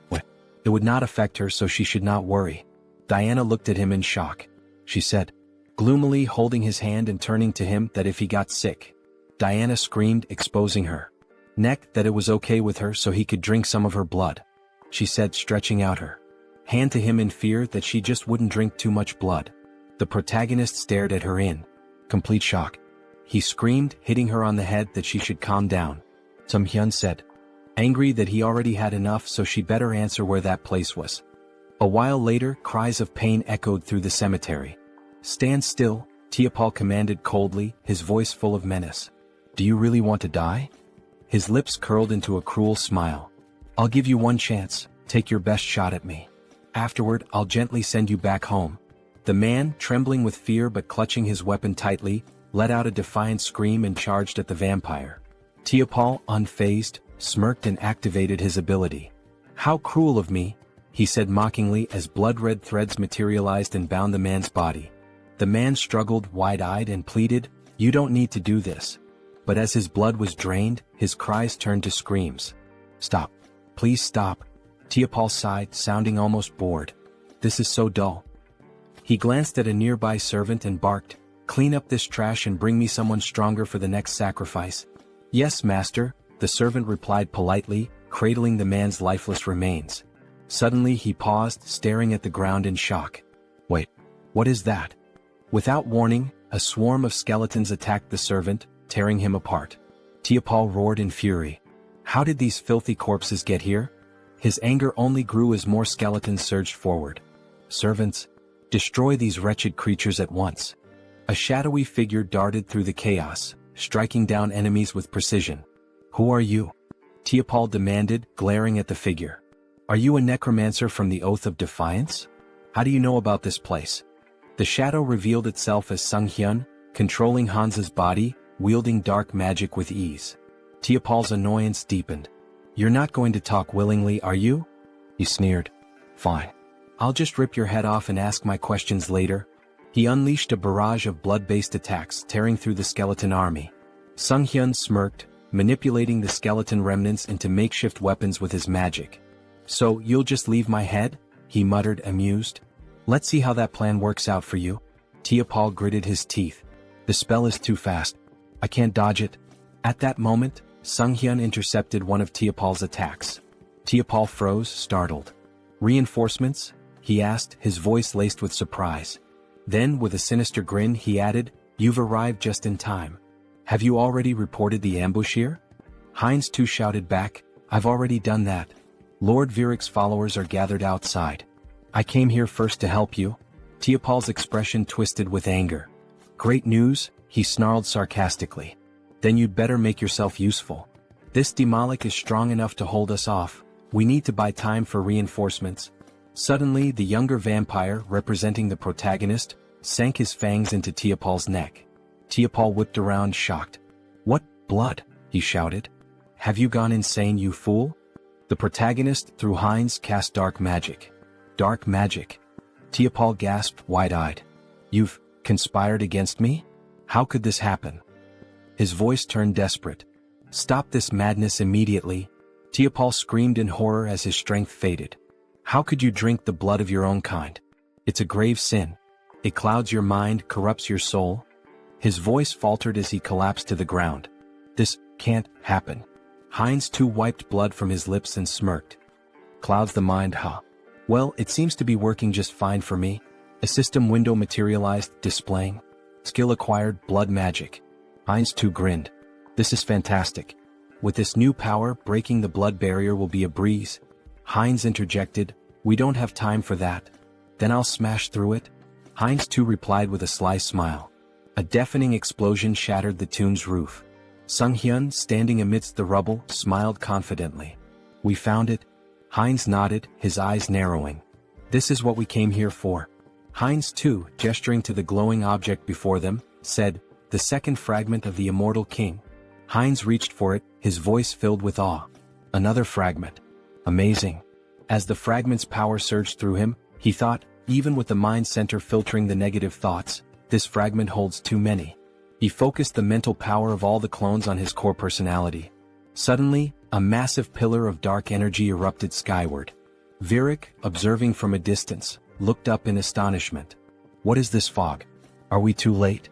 What? It would not affect her, so she should not worry. Diana looked at him in shock. She said, gloomily holding his hand and turning to him, that if he got sick. Diana screamed, exposing her neck, that it was okay with her so he could drink some of her blood. She said, stretching out her hand to him in fear that she just wouldn't drink too much blood. The protagonist stared at her in complete shock. He screamed, hitting her on the head, that she should calm down. Sunghyun said, angry that he already had enough, so she better answer where that place was. A while later, cries of pain echoed through the cemetery. Stand still, Tiapal commanded coldly, his voice full of menace. Do you really want to die? His lips curled into a cruel smile. I'll give you one chance, take your best shot at me. Afterward, I'll gently send you back home. The man, trembling with fear but clutching his weapon tightly, let out a defiant scream and charged at the vampire. Tiapal, unfazed, smirked and activated his ability. How cruel of me, he said mockingly as blood-red threads materialized and bound the man's body. The man struggled, wide-eyed, and pleaded, you don't need to do this. But as his blood was drained, his cries turned to screams. Stop. Please stop. Tiapal sighed, sounding almost bored. This is so dull. He glanced at a nearby servant and barked, clean up this trash and bring me someone stronger for the next sacrifice. Yes, master, the servant replied politely, cradling the man's lifeless remains. Suddenly he paused, staring at the ground in shock. Wait, what is that? Without warning, a swarm of skeletons attacked the servant, tearing him apart. Tiapal roared in fury. How did these filthy corpses get here? His anger only grew as more skeletons surged forward. Servants, destroy these wretched creatures at once. A shadowy figure darted through the chaos, striking down enemies with precision. Who are you? Tiapal demanded, glaring at the figure. Are you a necromancer from the Oath of Defiance? How do you know about this place? The shadow revealed itself as Sunghyun, controlling Hansa's body, wielding dark magic with ease. Tiapal's annoyance deepened. You're not going to talk willingly, are you? He sneered. Fine. I'll just rip your head off and ask my questions later. He unleashed a barrage of blood-based attacks, tearing through the skeleton army. Sunghyun smirked, manipulating the skeleton remnants into makeshift weapons with his magic. So, you'll just leave my head? He muttered, amused. Let's see how that plan works out for you. Tiapal gritted his teeth. The spell is too fast. I can't dodge it. At that moment, Sunghyun intercepted one of Tiapal's attacks. Tiapal froze, startled. Reinforcements? He asked, his voice laced with surprise. Then, with a sinister grin, he added, You've arrived just in time. Have you already reported the ambush here? Heinz too shouted back, I've already done that. Lord Viric's followers are gathered outside. I came here first to help you. Tiapal's expression twisted with anger. Great news, he snarled sarcastically. Then you'd better make yourself useful. This Demolic is strong enough to hold us off. We need to buy time for reinforcements. Suddenly, the younger vampire, representing the protagonist, sank his fangs into Tiapal's neck. Tiapal whipped around, shocked. What blood? He shouted. Have you gone insane, you fool? The protagonist, through Heinz, cast dark magic. Dark magic. Teopal gasped, wide-eyed. You've conspired against me? How could this happen? His voice turned desperate. Stop this madness immediately. Teopal screamed in horror as his strength faded. How could you drink the blood of your own kind? It's a grave sin. It clouds your mind, corrupts your soul. His voice faltered as he collapsed to the ground. This can't happen. Heinz too wiped blood from his lips and smirked. Clouds the mind, huh? Well, it seems to be working just fine for me. A system window materialized, displaying skill acquired, blood magic. Heinz too grinned. This is fantastic. With this new power, breaking the blood barrier will be a breeze. Heinz interjected, we don't have time for that. Then I'll smash through it. Heinz too replied with a sly smile. A deafening explosion shattered the tomb's roof. Sunghyun, standing amidst the rubble, smiled confidently. We found it. Heinz nodded, his eyes narrowing. This is what we came here for. Heinz too, gesturing to the glowing object before them, said, the second fragment of the immortal king. Heinz reached for it, his voice filled with awe. Another fragment. Amazing. As the fragment's power surged through him, he thought, even with the mind center filtering the negative thoughts, this fragment holds too many. He focused the mental power of all the clones on his core personality. Suddenly, a massive pillar of dark energy erupted skyward. Virik, observing from a distance, looked up in astonishment. What is this fog? Are we too late?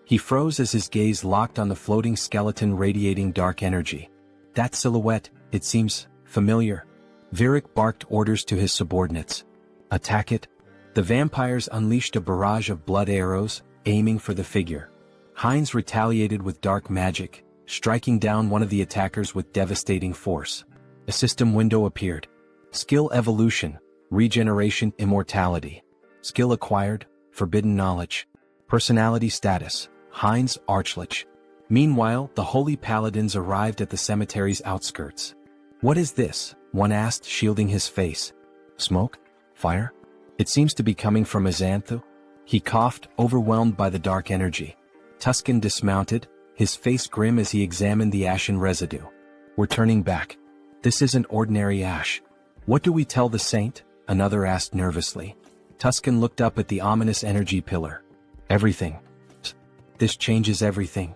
He froze as his gaze locked on the floating skeleton radiating dark energy. That silhouette, it seems familiar. Virik barked orders to his subordinates. Attack it. The vampires unleashed a barrage of blood arrows, aiming for the figure. Heinz retaliated with dark magic, striking down one of the attackers with devastating force. A system window appeared. Skill evolution, regeneration, immortality. Skill acquired, forbidden knowledge. Personality status, Heinz Archlich. Meanwhile, the holy paladins arrived at the cemetery's outskirts. What is this? One asked, shielding his face. Smoke? Fire? It seems to be coming from Azanthu. He coughed, overwhelmed by the dark energy. Tuscan dismounted, his face grim as he examined the ashen residue. We're turning back. This isn't ordinary ash. What do we tell the saint? Another asked nervously. Tuscan looked up at the ominous energy pillar. Everything. This changes everything.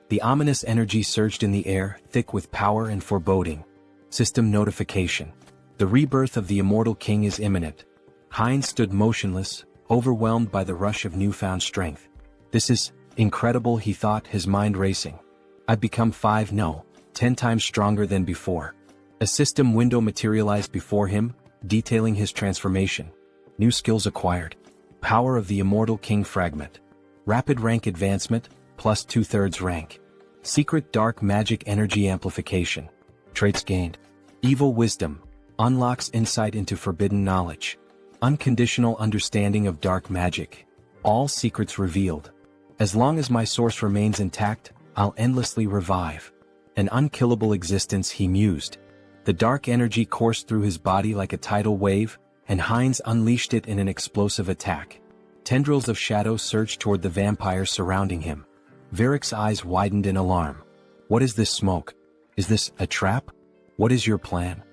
The ominous energy surged in the air, thick with power and foreboding. System notification. The rebirth of the immortal king is imminent. Heinz stood motionless, overwhelmed by the rush of newfound strength. This is incredible, he thought, his mind racing. I've become 10 times stronger than before. A system window materialized before him, detailing his transformation. New skills acquired. Power of the immortal king fragment. Rapid rank advancement, plus 2/3 rank. Secret dark magic energy amplification. Traits gained. Evil wisdom. Unlocks insight into forbidden knowledge. Unconditional understanding of dark magic. All secrets revealed. As long as my source remains intact, I'll endlessly revive. An unkillable existence, he mused. The dark energy coursed through his body like a tidal wave, and Heinz unleashed it in an explosive attack. Tendrils of shadow surged toward the vampires surrounding him. Virik's eyes widened in alarm. What is this smoke? Is this a trap? What is your plan?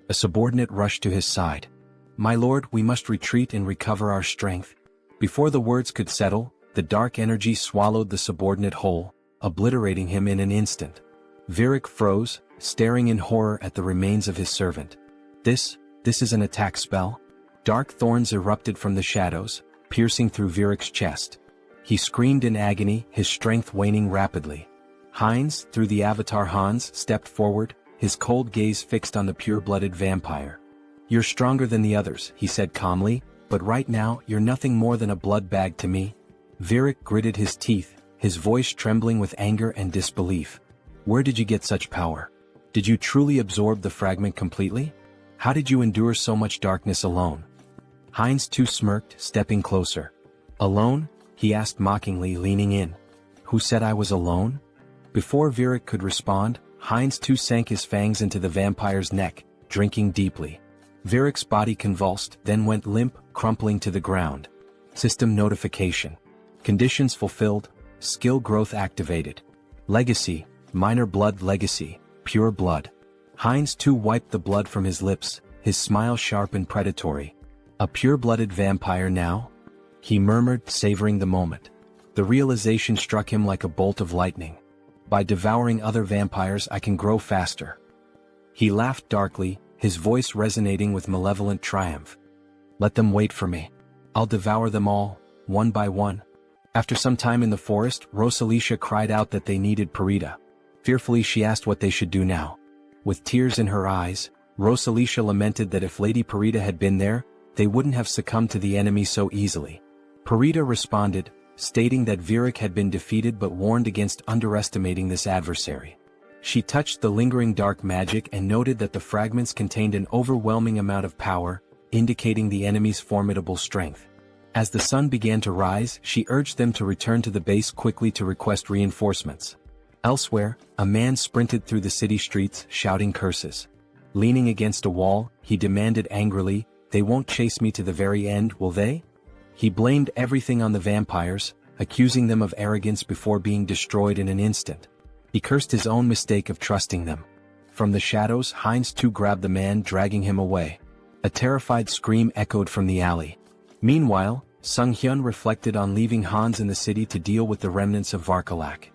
A subordinate rushed to his side. My lord, we must retreat and recover our strength. Before the words could settle, the dark energy swallowed the subordinate whole, obliterating him in an instant. Virik froze, staring in horror at the remains of his servant. This is an attack spell? Dark thorns erupted from the shadows, piercing through Virik's chest. He screamed in agony, his strength waning rapidly. Heinz, through the avatar Hans, stepped forward, his cold gaze fixed on the pure-blooded vampire. You're stronger than the others, he said calmly, but right now you're nothing more than a blood bag to me. Virik gritted his teeth, his voice trembling with anger and disbelief. Where did you get such power? Did you truly absorb the fragment completely? How did you endure so much darkness alone? Heinz too smirked, stepping closer. Alone? He asked mockingly, leaning in. Who said I was alone? Before Virik could respond, Heinz too sank his fangs into the vampire's neck, drinking deeply. Virik's body convulsed, then went limp, crumpling to the ground. System notification. Conditions fulfilled, skill growth activated. Legacy, minor blood legacy, pure blood. Heinz too wiped the blood from his lips, his smile sharp and predatory. A pure-blooded vampire now? He murmured, savoring the moment. The realization struck him like a bolt of lightning. By devouring other vampires I can grow faster. He laughed darkly, his voice resonating with malevolent triumph. Let them wait for me. I'll devour them all, one by one. After some time in the forest, Rosalicia cried out that they needed Perdita. Fearfully she asked what they should do now. With tears in her eyes, Rosalicia lamented that if Lady Perdita had been there, they wouldn't have succumbed to the enemy so easily. Perdita responded, stating that Virik had been defeated but warned against underestimating this adversary. She touched the lingering dark magic and noted that the fragments contained an overwhelming amount of power, indicating the enemy's formidable strength. As the sun began to rise, she urged them to return to the base quickly to request reinforcements. Elsewhere, a man sprinted through the city streets, shouting curses. Leaning against a wall, he demanded angrily, "They won't chase me to the very end, will they?" He blamed everything on the vampires, accusing them of arrogance before being destroyed in an instant. He cursed his own mistake of trusting them. From the shadows, Heinz too grabbed the man, dragging him away. A terrified scream echoed from the alley. Meanwhile, Sunghyun reflected on leaving Hans in the city to deal with the remnants of Varkalak.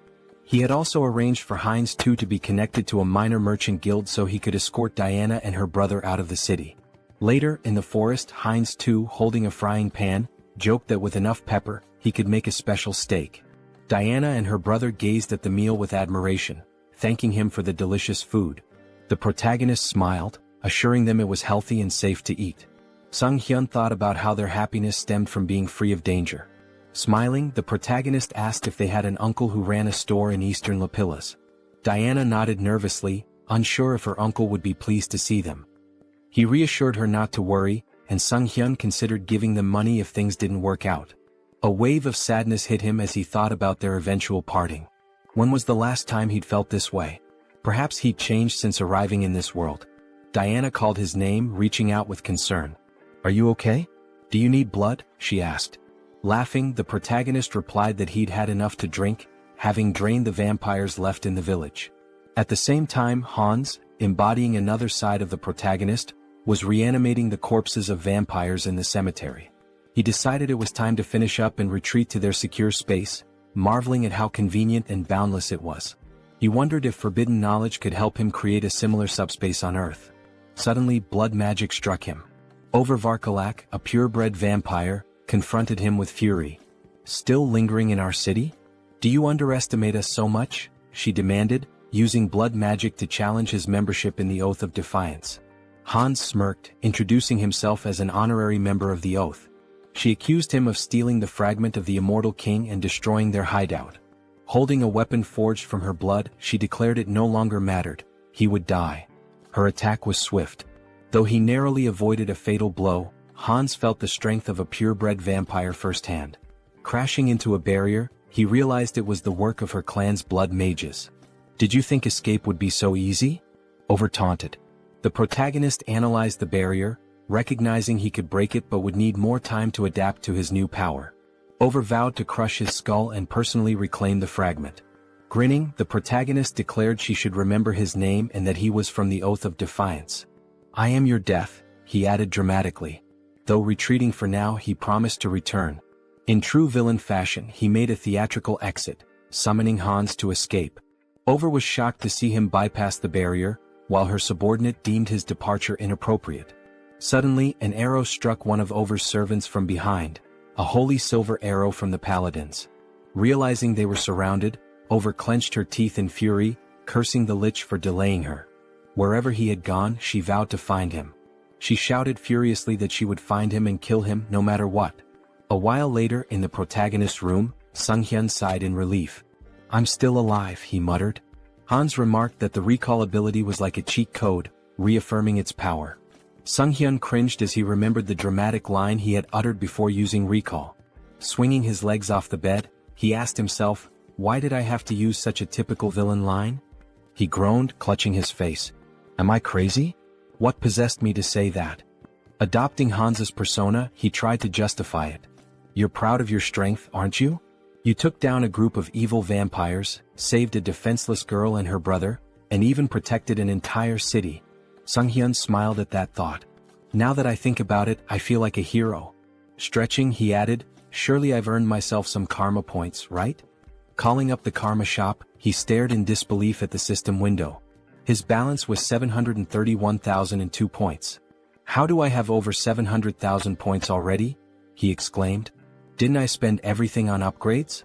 He had also arranged for Heinz too to be connected to a minor merchant guild so he could escort Diana and her brother out of the city. Later, in the forest, Heinz too, holding a frying pan, joked that with enough pepper, he could make a special steak. Diana and her brother gazed at the meal with admiration, thanking him for the delicious food. The protagonist smiled, assuring them it was healthy and safe to eat. Sunghyun thought about how their happiness stemmed from being free of danger. Smiling, the protagonist asked if they had an uncle who ran a store in eastern Lapillas. Diana nodded nervously, unsure if her uncle would be pleased to see them. He reassured her not to worry, and Sunghyun considered giving them money if things didn't work out. A wave of sadness hit him as he thought about their eventual parting. When was the last time he'd felt this way? Perhaps he'd changed since arriving in this world. Diana called his name, reaching out with concern. "Are you okay? Do you need blood?" she asked. Laughing, the protagonist replied that he'd had enough to drink, having drained the vampires left in the village. At the same time, Hans, embodying another side of the protagonist, was reanimating the corpses of vampires in the cemetery. He decided it was time to finish up and retreat to their secure space, marveling at how convenient and boundless it was. He wondered if forbidden knowledge could help him create a similar subspace on Earth. Suddenly, blood magic struck him. Varkalak, a purebred vampire, confronted him with fury. "Still lingering in our city? Do you underestimate us so much?" she demanded, using blood magic to challenge his membership in the Oath of Defiance. Hans smirked, introducing himself as an honorary member of the Oath. She accused him of stealing the fragment of the immortal king and destroying their hideout. Holding a weapon forged from her blood, she declared it no longer mattered. He would die. Her attack was swift. Though he narrowly avoided a fatal blow, Hans felt the strength of a purebred vampire firsthand. Crashing into a barrier, he realized it was the work of her clan's blood mages. "Did you think escape would be so easy?" Over taunted. The protagonist analyzed the barrier, recognizing he could break it but would need more time to adapt to his new power. Over vowed to crush his skull and personally reclaim the fragment. Grinning, the protagonist declared she should remember his name and that he was from the Oath of Defiance. "I am your death," he added dramatically. Though retreating for now, he promised to return. In true villain fashion, he made a theatrical exit, summoning Hans to escape. Over was shocked to see him bypass the barrier, while her subordinate deemed his departure inappropriate. Suddenly, an arrow struck one of Over's servants from behind, a holy silver arrow from the paladins. Realizing they were surrounded, Over clenched her teeth in fury, cursing the lich for delaying her. Wherever he had gone, she vowed to find him. She shouted furiously that she would find him and kill him no matter what. A while later, in the protagonist's room, Sunghyun sighed in relief. "I'm still alive," he muttered. Hans remarked that the recall ability was like a cheat code, reaffirming its power. Sunghyun cringed as he remembered the dramatic line he had uttered before using recall. Swinging his legs off the bed, he asked himself, "Why did I have to use such a typical villain line?" He groaned, clutching his face. "Am I crazy? What possessed me to say that?" Adopting Hans's persona, he tried to justify it. "You're proud of your strength, aren't you? You took down a group of evil vampires, saved a defenseless girl and her brother, and even protected an entire city. Sunghyun smiled at that thought. Now that I think about it, I feel like a hero. Stretching, he added, surely I've earned myself some karma points, right? Calling up the karma shop, he stared in disbelief at the system window. His balance was 731,002 points. How do I have over 700,000 points already? He exclaimed. Didn't I spend everything on upgrades?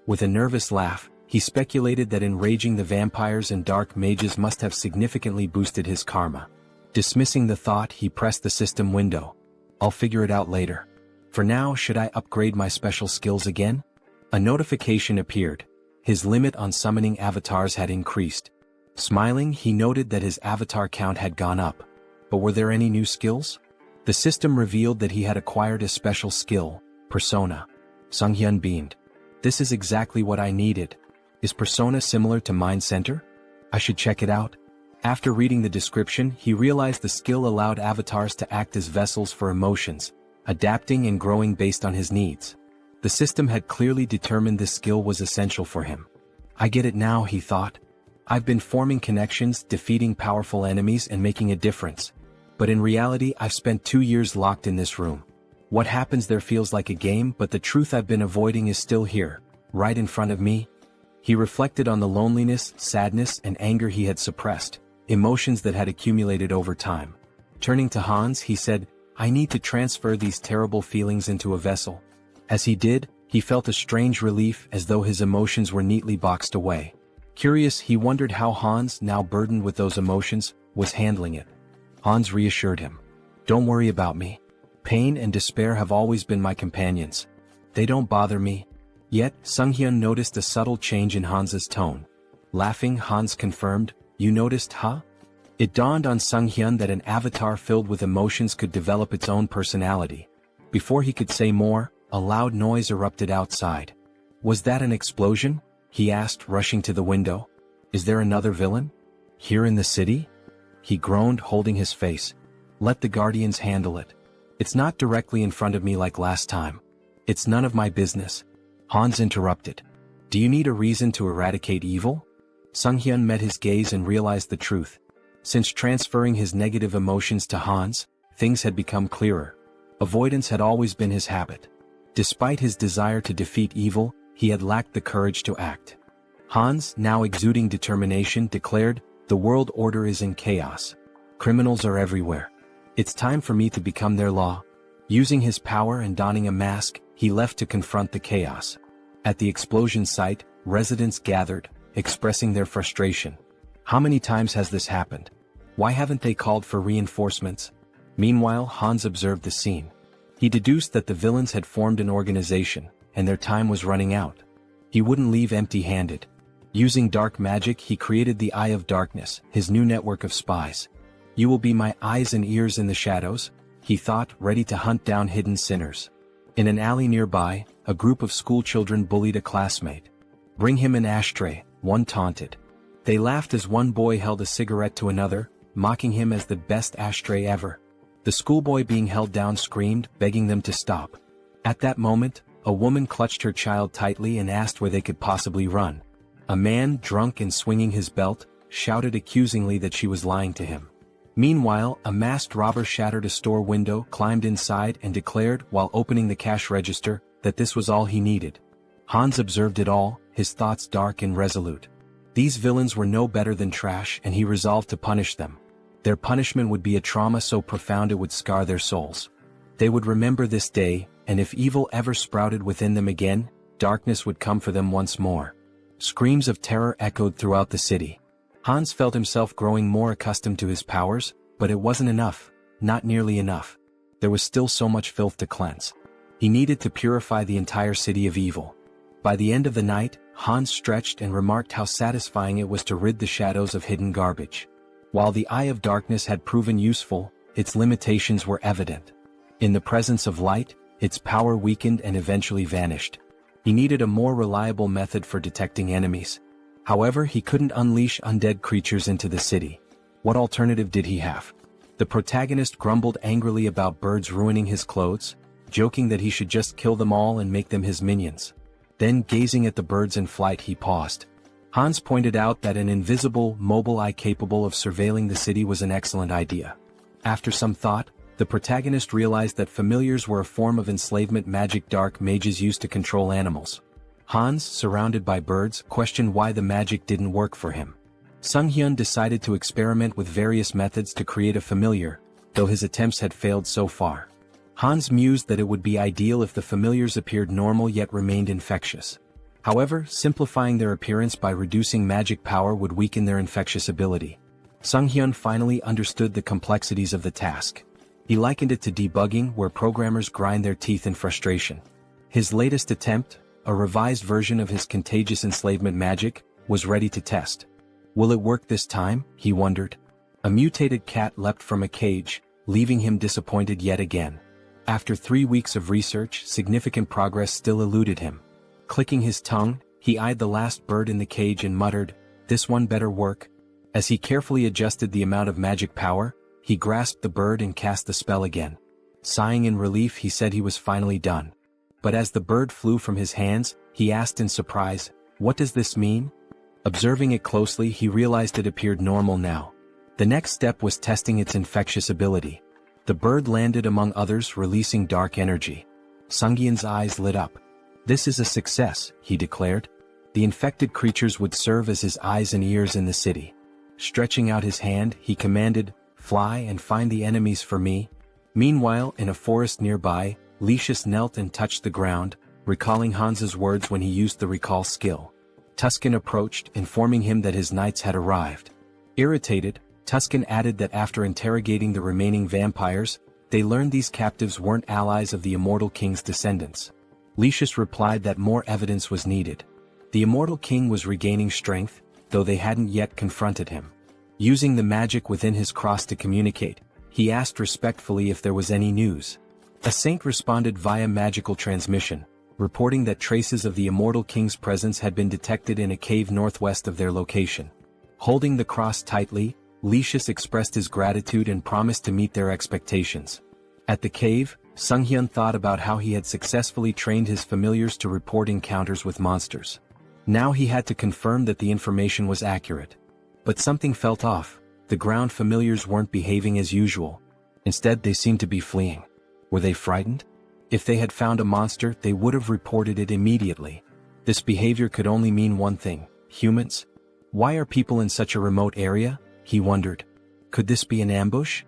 With a nervous laugh, he speculated that enraging the vampires and dark mages must have significantly boosted his karma. Dismissing the thought, he pressed the system window. I'll figure it out later. For now, should I upgrade my special skills again? A notification appeared. His limit on summoning avatars had increased. Smiling, he noted that his avatar count had gone up. But were there any new skills? The system revealed that he had acquired a special skill, Persona. Sunghyun beamed. This is exactly what I needed. Is Persona similar to Mind Center? I should check it out. After reading the description, he realized the skill allowed avatars to act as vessels for emotions, adapting and growing based on his needs. The system had clearly determined this skill was essential for him. I get it now, he thought. I've been forming connections, defeating powerful enemies and making a difference. But in reality, I've spent 2 years locked in this room. What happens there feels like a game, but the truth I've been avoiding is still here, right in front of me. He reflected on the loneliness, sadness, and anger he had suppressed, emotions that had accumulated over time. Turning to Hans, he said, I need to transfer these terrible feelings into a vessel. As he did, he felt a strange relief as though his emotions were neatly boxed away. Curious, he wondered how Hans, now burdened with those emotions, was handling it. Hans reassured him. Don't worry about me. Pain and despair have always been my companions. They don't bother me. Yet, Sunghyun noticed a subtle change in Hans's tone. Laughing, Hans confirmed, You noticed, huh? It dawned on Sunghyun that an avatar filled with emotions could develop its own personality. Before he could say more, a loud noise erupted outside. Was that an explosion? He asked, rushing to the window. Is there another villain? Here in the city? He groaned, holding his face. Let the guardians handle it. It's not directly in front of me like last time. It's none of my business. Hans interrupted. Do you need a reason to eradicate evil? Sunghyun met his gaze and realized the truth. Since transferring his negative emotions to Hans, things had become clearer. Avoidance had always been his habit. Despite his desire to defeat evil, he had lacked the courage to act. Hans, now exuding determination, declared, The world order is in chaos. Criminals are everywhere. It's time for me to become their law. Using his power and donning a mask, he left to confront the chaos. At the explosion site, residents gathered, expressing their frustration. How many times has this happened? Why haven't they called for reinforcements? Meanwhile, Hans observed the scene. He deduced that the villains had formed an organization, and their time was running out. He wouldn't leave empty-handed. Using dark magic, he created the Eye of Darkness, his new network of spies. You will be my eyes and ears in the shadows, he thought, ready to hunt down hidden sinners. In an alley nearby, a group of schoolchildren bullied a classmate. Bring him an ashtray, one taunted. They laughed as one boy held a cigarette to another, mocking him as the best ashtray ever. The schoolboy being held down screamed, begging them to stop. At that moment, a woman clutched her child tightly and asked where they could possibly run. A man, drunk and swinging his belt, shouted accusingly that she was lying to him. Meanwhile, a masked robber shattered a store window, climbed inside and declared, while opening the cash register, that this was all he needed. Hans observed it all, his thoughts dark and resolute. These villains were no better than trash, and he resolved to punish them. Their punishment would be a trauma so profound it would scar their souls. They would remember this day, and if evil ever sprouted within them again, darkness would come for them once more. Screams of terror echoed throughout the city. Hans felt himself growing more accustomed to his powers, but it wasn't enough, not nearly enough. There was still so much filth to cleanse. He needed to purify the entire city of evil. By the end of the night, Hans stretched and remarked how satisfying it was to rid the shadows of hidden garbage. While the Eye of Darkness had proven useful, its limitations were evident. In the presence of light, its power weakened and eventually vanished. He needed a more reliable method for detecting enemies. However, he couldn't unleash undead creatures into the city. What alternative did he have? The protagonist grumbled angrily about birds ruining his clothes, joking that he should just kill them all and make them his minions. Then, gazing at the birds in flight, he paused. Hans pointed out that an invisible, mobile eye capable of surveilling the city was an excellent idea. After some thought, the protagonist realized that familiars were a form of enslavement magic dark mages used to control animals. Hans, surrounded by birds, questioned why the magic didn't work for him. Sunghyun decided to experiment with various methods to create a familiar, though his attempts had failed so far. Hans mused that it would be ideal if the familiars appeared normal yet remained infectious. However, simplifying their appearance by reducing magic power would weaken their infectious ability. Sunghyun finally understood the complexities of the task. He likened it to debugging, where programmers grind their teeth in frustration. His latest attempt, a revised version of his contagious enslavement magic, was ready to test. Will it work this time? He wondered. A mutated cat leapt from a cage, leaving him disappointed yet again. After 3 weeks of research, significant progress still eluded him. Clicking his tongue, he eyed the last bird in the cage and muttered, "This one better work." As he carefully adjusted the amount of magic power, he grasped the bird and cast the spell again. Sighing in relief, he said he was finally done. But as the bird flew from his hands, he asked in surprise, "What does this mean?" Observing it closely, he realized it appeared normal now. The next step was testing its infectious ability. The bird landed among others, releasing dark energy. Sunghyun's eyes lit up. "This is a success," he declared. The infected creatures would serve as his eyes and ears in the city. Stretching out his hand, he commanded, "Fly and find the enemies for me." Meanwhile, in a forest nearby, Lucius knelt and touched the ground, recalling Hans's words when he used the recall skill. Tuscan approached, informing him that his knights had arrived. Irritated, Tuscan added that after interrogating the remaining vampires, they learned these captives weren't allies of the immortal king's descendants. Lucius replied that more evidence was needed. The immortal king was regaining strength, though they hadn't yet confronted him. Using the magic within his cross to communicate, he asked respectfully if there was any news. A saint responded via magical transmission, reporting that traces of the immortal king's presence had been detected in a cave northwest of their location. Holding the cross tightly, Lucius expressed his gratitude and promised to meet their expectations. At the cave, Sunghyun thought about how he had successfully trained his familiars to report encounters with monsters. Now he had to confirm that the information was accurate. But something felt off. The ground familiars weren't behaving as usual. Instead, they seemed to be fleeing. Were they frightened? If they had found a monster, they would have reported it immediately. This behavior could only mean one thing: humans? Why are people in such a remote area? He wondered. Could this be an ambush?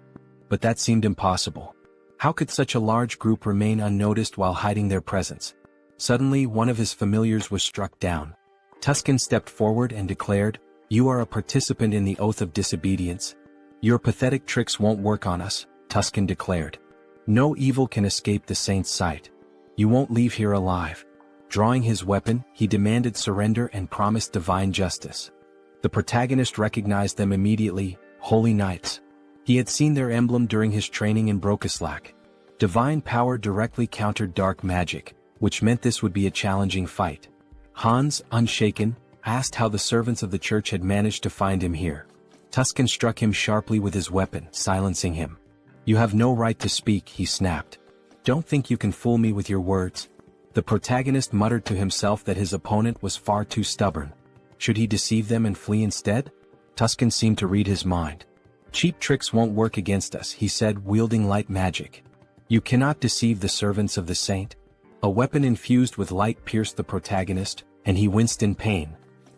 But that seemed impossible. How could such a large group remain unnoticed while hiding their presence? Suddenly, one of his familiars was struck down. Tuscan stepped forward and declared, "You are a participant in the oath of disobedience. Your pathetic tricks won't work on us," Tuscan declared. "No evil can escape the saint's sight. You won't leave here alive." Drawing his weapon, he demanded surrender and promised divine justice. The protagonist recognized them immediately: Holy Knights. He had seen their emblem during his training in Brokislack. Divine power directly countered dark magic, which meant this would be a challenging fight. Hans, unshaken, asked how the servants of the church had managed to find him here. Tuscan struck him sharply with his weapon, silencing him. "You have no right to speak," he snapped. "Don't think you can fool me with your words." The protagonist muttered to himself that his opponent was far too stubborn. Should he deceive them and flee instead? Tuscan seemed to read his mind. "Cheap tricks won't work against us," he said, wielding light magic. "You cannot deceive the servants of the saint." A weapon infused with light pierced the protagonist, and he winced in pain.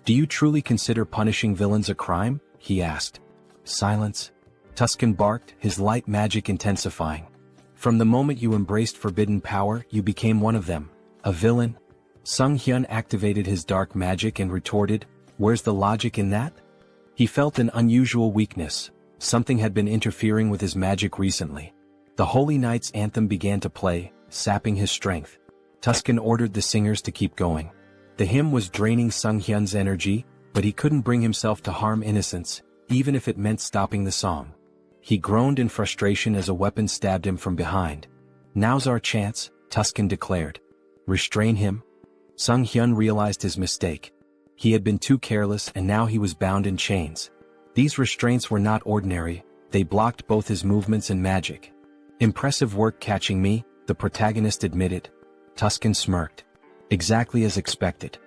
"Do you truly consider punishing villains a crime?" he asked. "Silence," Tuscan barked, his light magic intensifying. "From the moment you embraced forbidden power, you became one of them, a villain." Sunghyun activated his dark magic and retorted, "Where's the logic in that?" He felt an unusual weakness. Something had been interfering with his magic recently. The Holy Knight's anthem began to play, sapping his strength. Tuscan ordered the singers to keep going. The hymn was draining Sunghyun's energy, but he couldn't bring himself to harm innocents, even if it meant stopping the song. He groaned in frustration as a weapon stabbed him from behind. "Now's our chance," Tuscan declared. "Restrain him." Sunghyun realized his mistake. He had been too careless and now he was bound in chains. These restraints were not ordinary, they blocked both his movements and magic. "Impressive work catching me," the protagonist admitted. Tuscan smirked. "Exactly as expected.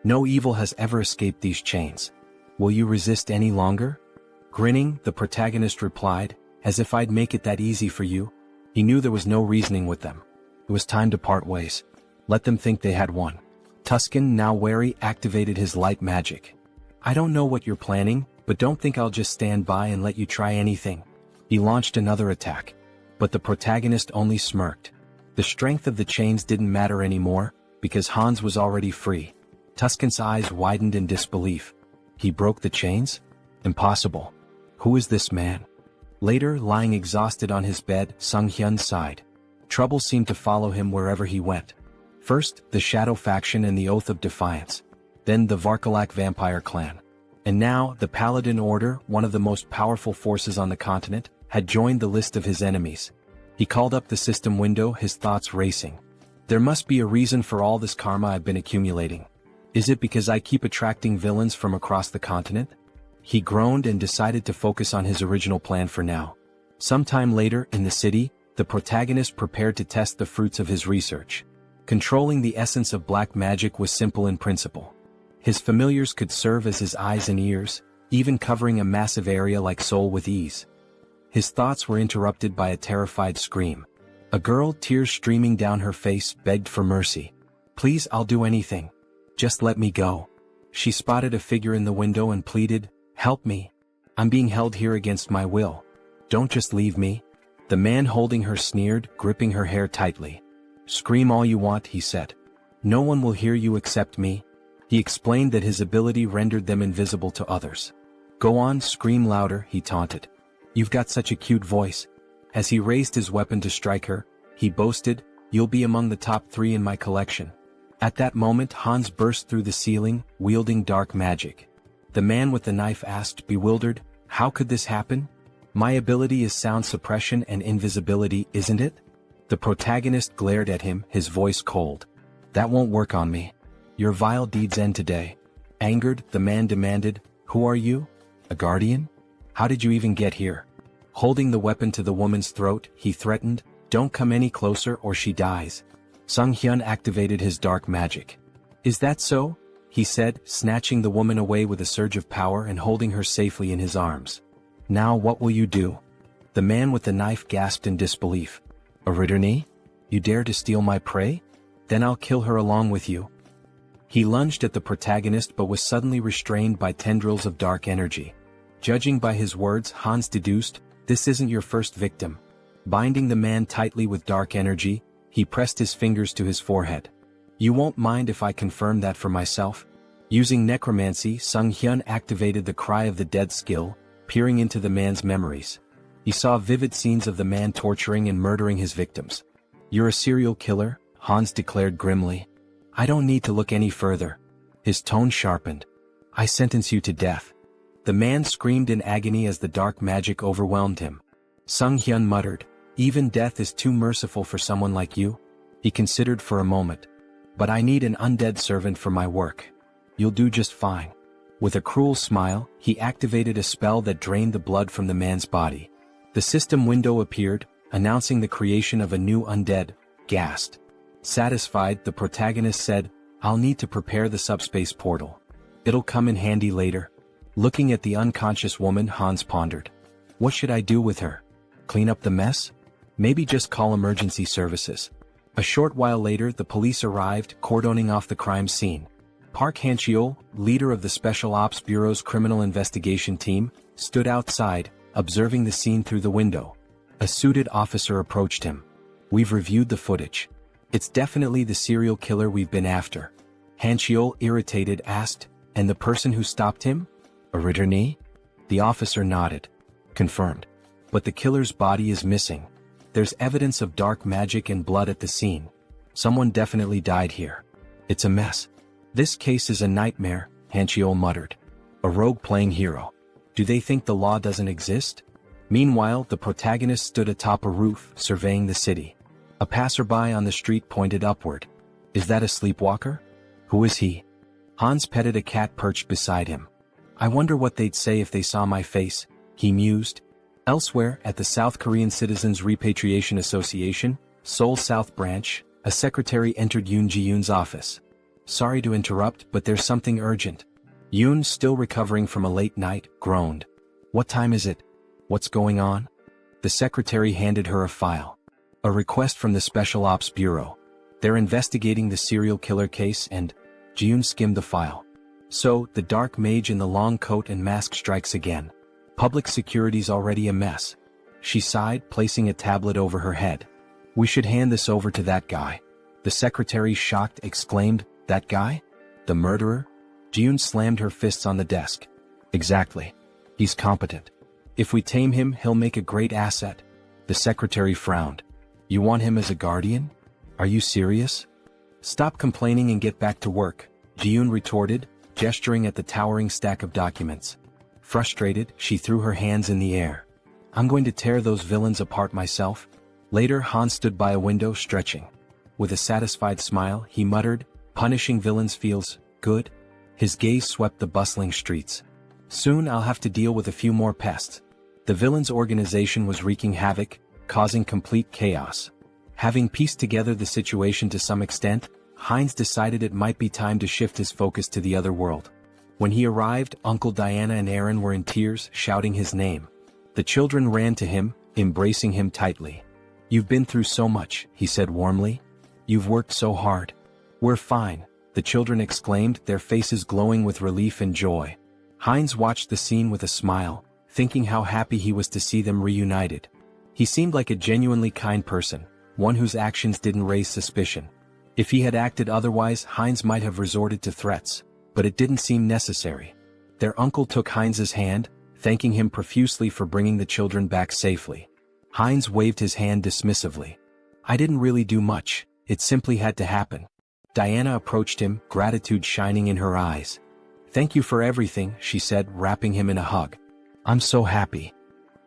No evil has ever escaped these chains. Will you resist any longer? Grinning, the protagonist replied, as if I'd make it that easy for you. He knew there was no reasoning with them. It was time to part ways. Let them think they had won. Tuscan, now wary, activated his light magic. I don't know what you're planning, but don't think I'll just stand by and let you try anything. He launched another attack. But the protagonist only smirked. The strength of the chains didn't matter anymore, because Hans was already free. Tuscan's eyes widened in disbelief. He broke the chains? Impossible. Who is this man? Later, lying exhausted on his bed, Sunghyun sighed. Trouble seemed to follow him wherever he went. First, the Shadow faction and the Oath of Defiance. Then the Varkalak vampire clan. And now, the Paladin Order, one of the most powerful forces on the continent, had joined the list of his enemies. He called up the system window, his thoughts racing. There must be a reason for all this karma I've been accumulating. Is it because I keep attracting villains from across the continent? He groaned and decided to focus on his original plan for now. Sometime later, in the city, the protagonist prepared to test the fruits of his research. Controlling the essence of black magic was simple in principle. His familiars could serve as his eyes and ears, even covering a massive area like Seoul with ease. His thoughts were interrupted by a terrified scream. A girl, tears streaming down her face, begged for mercy. Please, I'll do anything. Just let me go. She spotted a figure in the window and pleaded, help me. I'm being held here against my will. Don't just leave me. The man holding her sneered, gripping her hair tightly. Scream all you want, he said. No one will hear you except me. He explained that his ability rendered them invisible to others. Go on, scream louder, he taunted. You've got such a cute voice. As he raised his weapon to strike her, he boasted, you'll be among the top 3 in my collection. At that moment, Hans burst through the ceiling, wielding dark magic. The man with the knife asked, bewildered, how could this happen? My ability is sound suppression and invisibility, isn't it? The protagonist glared at him, his voice cold. That won't work on me. Your vile deeds end today. Angered, the man demanded, who are you? A guardian? How did you even get here? Holding the weapon to the woman's throat, he threatened, don't come any closer or she dies. Sunghyun activated his dark magic. Is that so? He said, snatching the woman away with a surge of power and holding her safely in his arms. Now what will you do? The man with the knife gasped in disbelief. A Ritterni? You dare to steal my prey? Then I'll kill her along with you. He lunged at the protagonist but was suddenly restrained by tendrils of dark energy. Judging by his words, Hans deduced, this isn't your first victim. Binding the man tightly with dark energy, he pressed his fingers to his forehead. You won't mind if I confirm that for myself? Using necromancy, Sunghyun activated the Cry of the Dead skill, peering into the man's memories. He saw vivid scenes of the man torturing and murdering his victims. You're a serial killer, Hans declared grimly. I don't need to look any further. His tone sharpened. I sentence you to death. The man screamed in agony as the dark magic overwhelmed him. Sunghyun muttered, even death is too merciful for someone like you. He considered for a moment. But I need an undead servant for my work. You'll do just fine. With a cruel smile, he activated a spell that drained the blood from the man's body. The system window appeared, announcing the creation of a new undead, Ghast. Satisfied, the protagonist said, I'll need to prepare the subspace portal. It'll come in handy later. Looking at the unconscious woman, Hans pondered. What should I do with her? Clean up the mess? Maybe just call emergency services. A short while later, the police arrived, cordoning off the crime scene. Park Han-cheol, leader of the Special Ops Bureau's criminal investigation team, stood outside, observing the scene through the window. A suited officer approached him. We've reviewed the footage. It's definitely the serial killer we've been after. Han-cheol, irritated, asked, and the person who stopped him? A Ritterni? The officer nodded. Confirmed. But the killer's body is missing. There's evidence of dark magic and blood at the scene. Someone definitely died here. It's a mess. This case is a nightmare, Han-cheol muttered. A rogue playing hero. Do they think the law doesn't exist? Meanwhile, the protagonist stood atop a roof, surveying the city. A passerby on the street pointed upward. Is that a sleepwalker? Who is he? Hans petted a cat perched beside him. I wonder what they'd say if they saw my face, he mused. Elsewhere, at the South Korean Citizens Repatriation Association, Seoul South Branch, a secretary entered Yoon Ji-yoon's office. Sorry to interrupt, but there's something urgent. Yoon, still recovering from a late night, groaned. What time is it? What's going on? The secretary handed her a file. A request from the Special Ops Bureau. They're investigating the serial killer case and... Yoon skimmed the file. So, the dark mage in the long coat and mask strikes again. Public security's already a mess. She sighed, placing a tablet over her head. We should hand this over to that guy. The secretary, shocked, exclaimed, That guy? The murderer? Yoon slammed her fists on the desk. Exactly. He's competent. If we tame him, he'll make a great asset. The secretary frowned. You want him as a guardian? Are you serious? Stop complaining and get back to work, Yoon retorted, gesturing at the towering stack of documents. Frustrated, she threw her hands in the air. I'm going to tear those villains apart myself. Later, Han stood by a window, stretching. With a satisfied smile, he muttered, Punishing villains feels good. His gaze swept the bustling streets. Soon I'll have to deal with a few more pests. The villains' organization was wreaking havoc, causing complete chaos. Having pieced together the situation to some extent, Heinz decided it might be time to shift his focus to the other world. When he arrived, Uncle Diana and Aaron were in tears, shouting his name. The children ran to him, embracing him tightly. You've been through so much, he said warmly. You've worked so hard. We're fine, the children exclaimed, their faces glowing with relief and joy. Heinz watched the scene with a smile, thinking how happy he was to see them reunited. He seemed like a genuinely kind person, one whose actions didn't raise suspicion. If he had acted otherwise, Heinz might have resorted to threats, but it didn't seem necessary. Their uncle took Heinz's hand, thanking him profusely for bringing the children back safely. Heinz waved his hand dismissively. I didn't really do much, it simply had to happen. Diana approached him, gratitude shining in her eyes. Thank you for everything, she said, wrapping him in a hug. I'm so happy.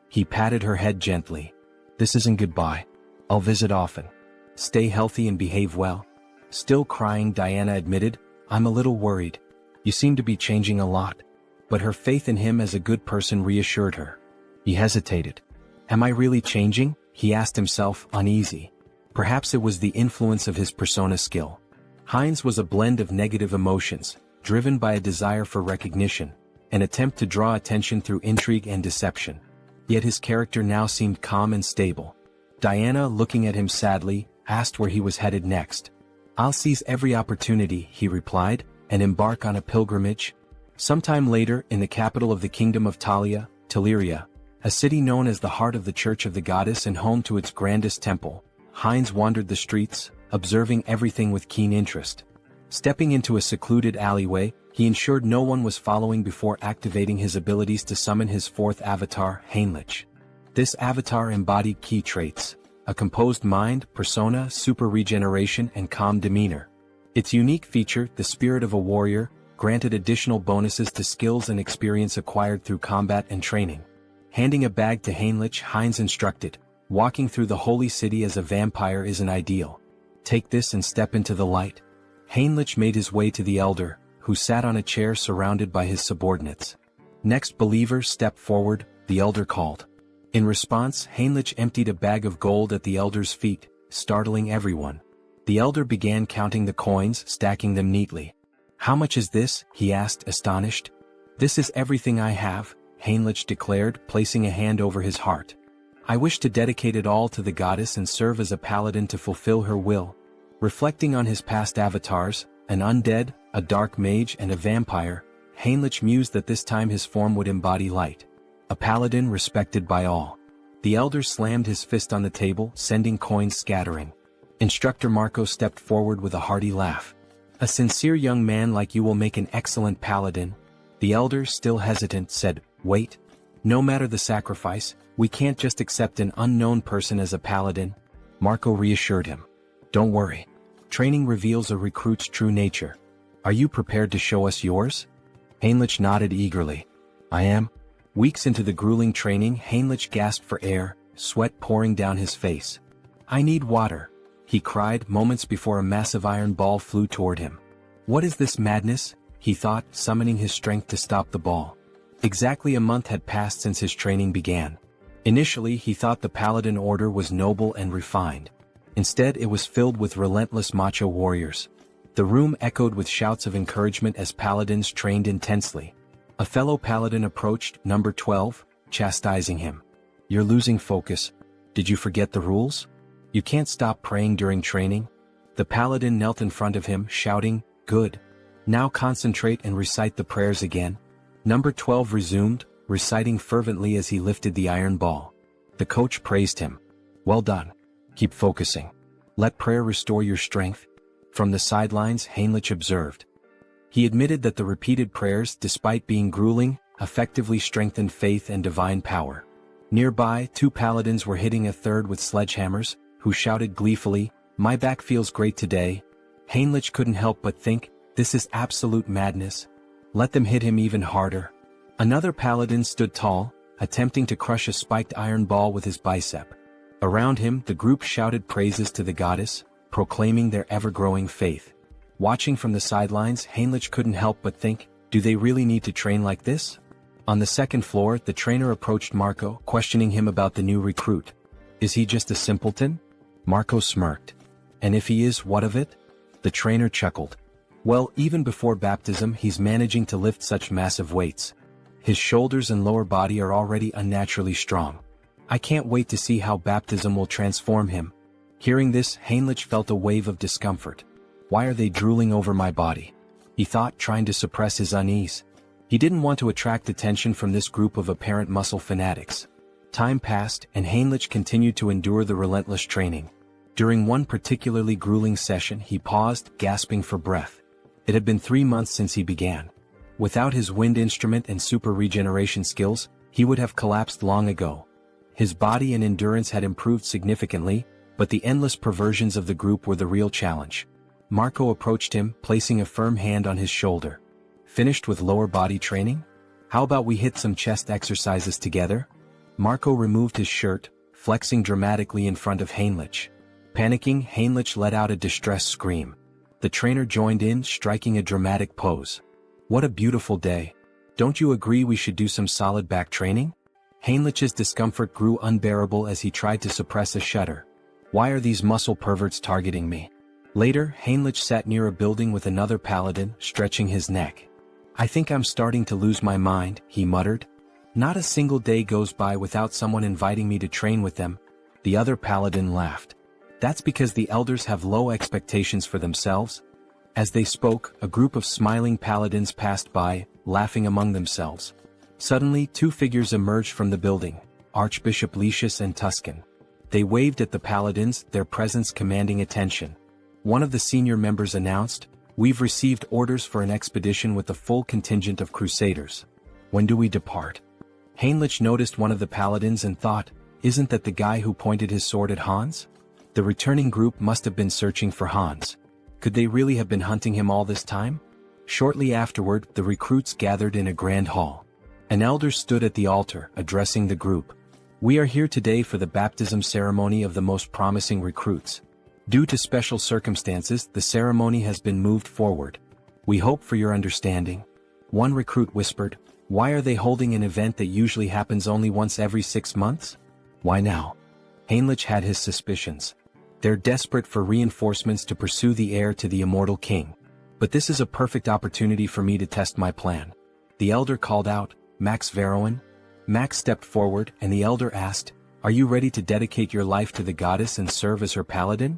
He patted her head gently. This isn't goodbye. I'll visit often. Stay healthy and behave well. Still crying, Diana admitted, I'm a little worried. You seem to be changing a lot. But her faith in him as a good person reassured her. He hesitated. Am I really changing? He asked himself, uneasy. Perhaps it was the influence of his persona skill. Heinz was a blend of negative emotions, driven by a desire for recognition, an attempt to draw attention through intrigue and deception. Yet his character now seemed calm and stable. Diana, looking at him sadly, asked where he was headed next. I'll seize every opportunity, he replied, and embark on a pilgrimage. Sometime later, in the capital of the kingdom of Teleria, a city known as the heart of the Church of the Goddess and home to its grandest temple, Heinz wandered the streets, observing everything with keen interest. Stepping into a secluded alleyway, he ensured no one was following before activating his abilities to summon his fourth avatar, Heinlich. This avatar embodied key traits: a composed mind, persona, super regeneration, and calm demeanor. Its unique feature, the spirit of a warrior, granted additional bonuses to skills and experience acquired through combat and training. Handing a bag to Heinlich, Heinz instructed, walking through the holy city as a vampire isn't ideal. Take this and step into the light. Heinlich made his way to the elder, who sat on a chair surrounded by his subordinates. Next, believer, step forward, the elder called. In response, Heinlich emptied a bag of gold at the elder's feet, startling everyone. The elder began counting the coins, stacking them neatly. How much is this? He asked, astonished. This is everything I have, Heinlich declared, placing a hand over his heart. I wish to dedicate it all to the goddess and serve as a paladin to fulfill her will. Reflecting on his past avatars, an undead, a dark mage, and a vampire, Heinlich mused that this time his form would embody light. A paladin respected by all. The elder slammed his fist on the table, sending coins scattering. Instructor Marco stepped forward with a hearty laugh. A sincere young man like you will make an excellent paladin. The elder, still hesitant, said, Wait. No matter the sacrifice, we can't just accept an unknown person as a paladin. Marco reassured him. Don't worry. Training reveals a recruit's true nature. Are you prepared to show us yours? Heinlich nodded eagerly. I am. Weeks into the grueling training, Heinlich gasped for air, sweat pouring down his face. I need water, he cried moments before a massive iron ball flew toward him. What is this madness? He thought, summoning his strength to stop the ball. Exactly a month had passed since his training began. Initially, he thought the Paladin Order was noble and refined. Instead, it was filled with relentless macho warriors. The room echoed with shouts of encouragement as paladins trained intensely. A fellow paladin approached number 12, chastising him. "You're losing focus. Did you forget the rules? You can't stop praying during training." The paladin knelt in front of him, shouting, "Good. Now concentrate and recite the prayers again." Number 12 resumed, reciting fervently as he lifted the iron ball. The coach praised him. "Well done. Keep focusing. Let prayer restore your strength." From the sidelines, Heinrich observed. He admitted that the repeated prayers, despite being grueling, effectively strengthened faith and divine power. Nearby, two paladins were hitting a third with sledgehammers, who shouted gleefully, "My back feels great today." Heinrich couldn't help but think, this is absolute madness. Let them hit him even harder. Another paladin stood tall, attempting to crush a spiked iron ball with his bicep. Around him, the group shouted praises to the goddess, proclaiming their ever-growing faith. Watching from the sidelines, Heinrich couldn't help but think, do they really need to train like this? On the second floor, the trainer approached Marco, questioning him about the new recruit. "Is he just a simpleton?" Marco smirked. "And if he is, what of it?" The trainer chuckled. "Well, even before baptism, he's managing to lift such massive weights. His shoulders and lower body are already unnaturally strong. I can't wait to see how baptism will transform him." Hearing this, Heinrich felt a wave of discomfort. "Why are they drooling over my body?" he thought, trying to suppress his unease. He didn't want to attract attention from this group of apparent muscle fanatics. Time passed, and Heinrich continued to endure the relentless training. During one particularly grueling session, he paused, gasping for breath. It had been 3 months since he began. Without his wind instrument and super regeneration skills, he would have collapsed long ago. His body and endurance had improved significantly, but the endless perversions of the group were the real challenge. Marco approached him, placing a firm hand on his shoulder. "Finished with lower body training? How about we hit some chest exercises together?" Marco removed his shirt, flexing dramatically in front of Heinrich. Panicking, Heinrich let out a distressed scream. The trainer joined in, striking a dramatic pose. "What a beautiful day. Don't you agree we should do some solid back training?" Heinrich's discomfort grew unbearable as he tried to suppress a shudder. "Why are these muscle perverts targeting me?" Later, Heinrich sat near a building with another paladin, stretching his neck. "I think I'm starting to lose my mind," he muttered. "Not a single day goes by without someone inviting me to train with them." The other paladin laughed. "That's because the elders have low expectations for themselves." As they spoke, a group of smiling paladins passed by, laughing among themselves. Suddenly, two figures emerged from the building, Archbishop Lucius and Tuscan. They waved at the paladins, their presence commanding attention. One of the senior members announced, "We've received orders for an expedition with the full contingent of crusaders. When do we depart?" Heinrich noticed one of the paladins and thought, isn't that the guy who pointed his sword at Hans? The returning group must have been searching for Hans. Could they really have been hunting him all this time? Shortly afterward, the recruits gathered in a grand hall. An elder stood at the altar, addressing the group. "We are here today for the baptism ceremony of the most promising recruits. Due to special circumstances, the ceremony has been moved forward. We hope for your understanding." One recruit whispered, "Why are they holding an event that usually happens only once every 6 months? Why now?" Heinrich had his suspicions. They're desperate for reinforcements to pursue the heir to the immortal king. But this is a perfect opportunity for me to test my plan. The elder called out, "Max Veroin?" Max stepped forward, and the elder asked, "Are you ready to dedicate your life to the goddess and serve as her paladin?"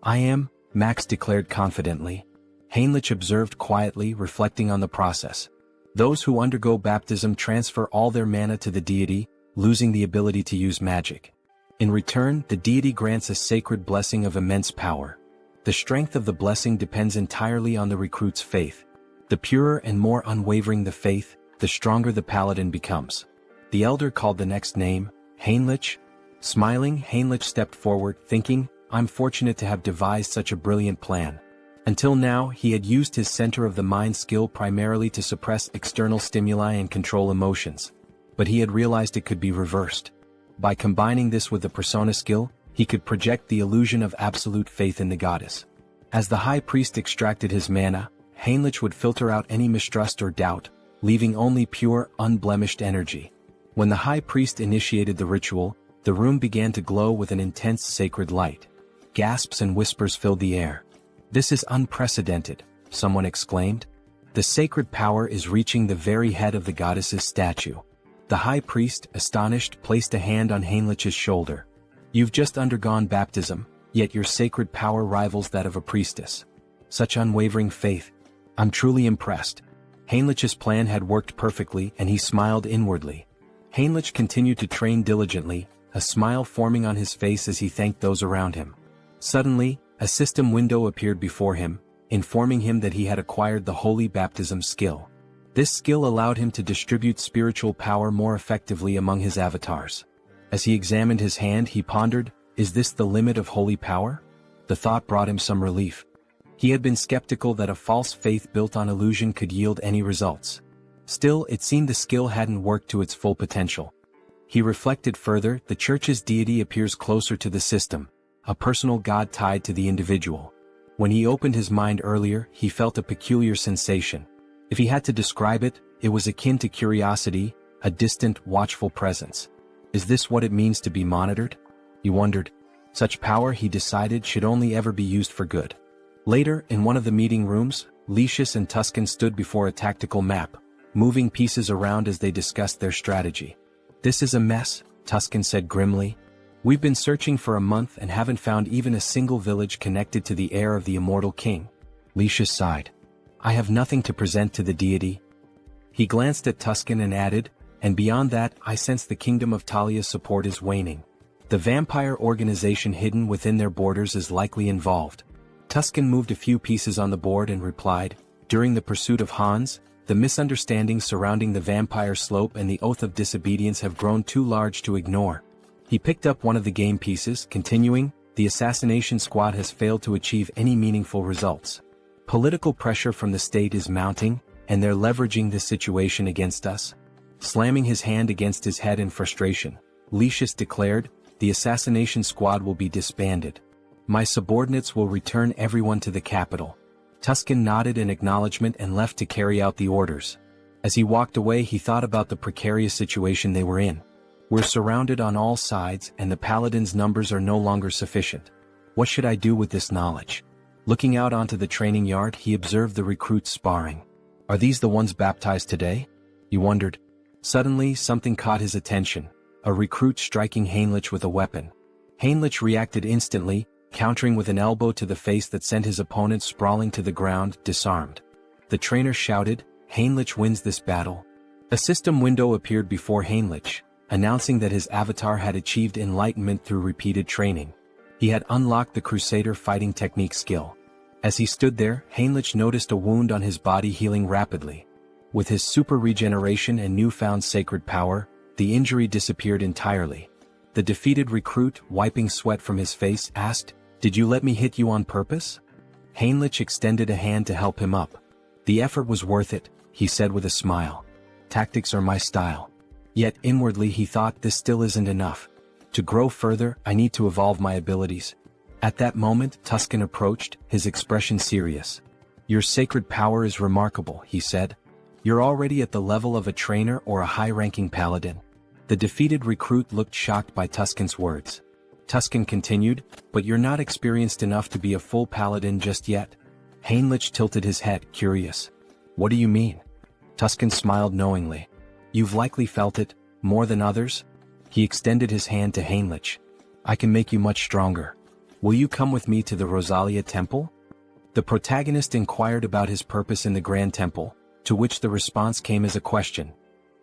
"I am," Max declared confidently. Heinrich observed quietly, reflecting on the process. Those who undergo baptism transfer all their mana to the deity, losing the ability to use magic. In return, the deity grants a sacred blessing of immense power. The strength of the blessing depends entirely on the recruit's faith. The purer and more unwavering the faith, the stronger the paladin becomes. The elder called the next name, Heinrich. Smiling, Heinrich stepped forward, thinking, "I'm fortunate to have devised such a brilliant plan." Until now, he had used his center of the mind skill primarily to suppress external stimuli and control emotions. But he had realized it could be reversed. By combining this with the persona skill, he could project the illusion of absolute faith in the goddess. As the high priest extracted his mana, Heinrich would filter out any mistrust or doubt, leaving only pure, unblemished energy. When the high priest initiated the ritual, the room began to glow with an intense sacred light. Gasps and whispers filled the air. "This is unprecedented," someone exclaimed. "The sacred power is reaching the very head of the goddess's statue." The high priest, astonished, placed a hand on Heinrich's shoulder. "You've just undergone baptism, yet your sacred power rivals that of a priestess. Such unwavering faith. I'm truly impressed." Heinrich's plan had worked perfectly, and he smiled inwardly. Heinrich continued to train diligently, a smile forming on his face as he thanked those around him. Suddenly, a system window appeared before him, informing him that he had acquired the holy baptism skill. This skill allowed him to distribute spiritual power more effectively among his avatars. As he examined his hand, he pondered, "Is this the limit of holy power?" The thought brought him some relief. He had been skeptical that a false faith built on illusion could yield any results. Still, it seemed the skill hadn't worked to its full potential. He reflected further. The church's deity appears closer to the system, a personal god tied to the individual. When he opened his mind earlier, he felt a peculiar sensation. If he had to describe it, it was akin to curiosity, a distant, watchful presence. Is this what it means to be monitored? He wondered. Such power, he decided, should only ever be used for good. Later, in one of the meeting rooms, Lucius and Tuscan stood before a tactical map, moving pieces around as they discussed their strategy. "This is a mess," Tuscan said grimly. "We've been searching for a month and haven't found even a single village connected to the heir of the immortal king." Lucius sighed. "I have nothing to present to the deity." He glanced at Tuscan and added, "And beyond that, I sense the kingdom of Talia's support is waning. The vampire organization hidden within their borders is likely involved." Tuscan moved a few pieces on the board and replied, "During the pursuit of Hans, the misunderstandings surrounding the vampire slope and the oath of disobedience have grown too large to ignore." He picked up one of the game pieces, continuing, "The assassination squad has failed to achieve any meaningful results. Political pressure from the state is mounting, and they're leveraging this situation against us." Slamming his hand against his head in frustration, Lucius declared, "The assassination squad will be disbanded. My subordinates will return everyone to the capital." Tuscan nodded in acknowledgement and left to carry out the orders. As he walked away, he thought about the precarious situation they were in. "We're surrounded on all sides, and the paladins' numbers are no longer sufficient. What should I do with this knowledge?" Looking out onto the training yard, he observed the recruits sparring. "Are these the ones baptized today?" he wondered. Suddenly, something caught his attention, a recruit striking Heinrich with a weapon. Heinrich reacted instantly, countering with an elbow to the face that sent his opponent sprawling to the ground, disarmed. The trainer shouted, "Heinrich wins this battle." A system window appeared before Heinrich, announcing that his avatar had achieved enlightenment through repeated training. He had unlocked the Crusader fighting technique skill. As he stood there, Heinrich noticed a wound on his body healing rapidly. With his super regeneration and newfound sacred power, the injury disappeared entirely. The defeated recruit, wiping sweat from his face, asked, "Did you let me hit you on purpose?" Heinrich extended a hand to help him up. "The effort was worth it," he said with a smile. "Tactics are my style." Yet inwardly he thought, this still isn't enough. To grow further, I need to evolve my abilities. At that moment, Tuscan approached, his expression serious. "Your sacred power is remarkable," he said. "You're already at the level of a trainer or a high-ranking paladin." The defeated recruit looked shocked by Tuscan's words. Tuscan continued, "But you're not experienced enough to be a full paladin just yet." Heinrich tilted his head, curious. "What do you mean?" Tuscan smiled knowingly. "You've likely felt it, more than others." He extended his hand to Heinrich. "I can make you much stronger. Will you come with me to the Rosalia Temple?" The protagonist inquired about his purpose in the Grand Temple, to which the response came as a question.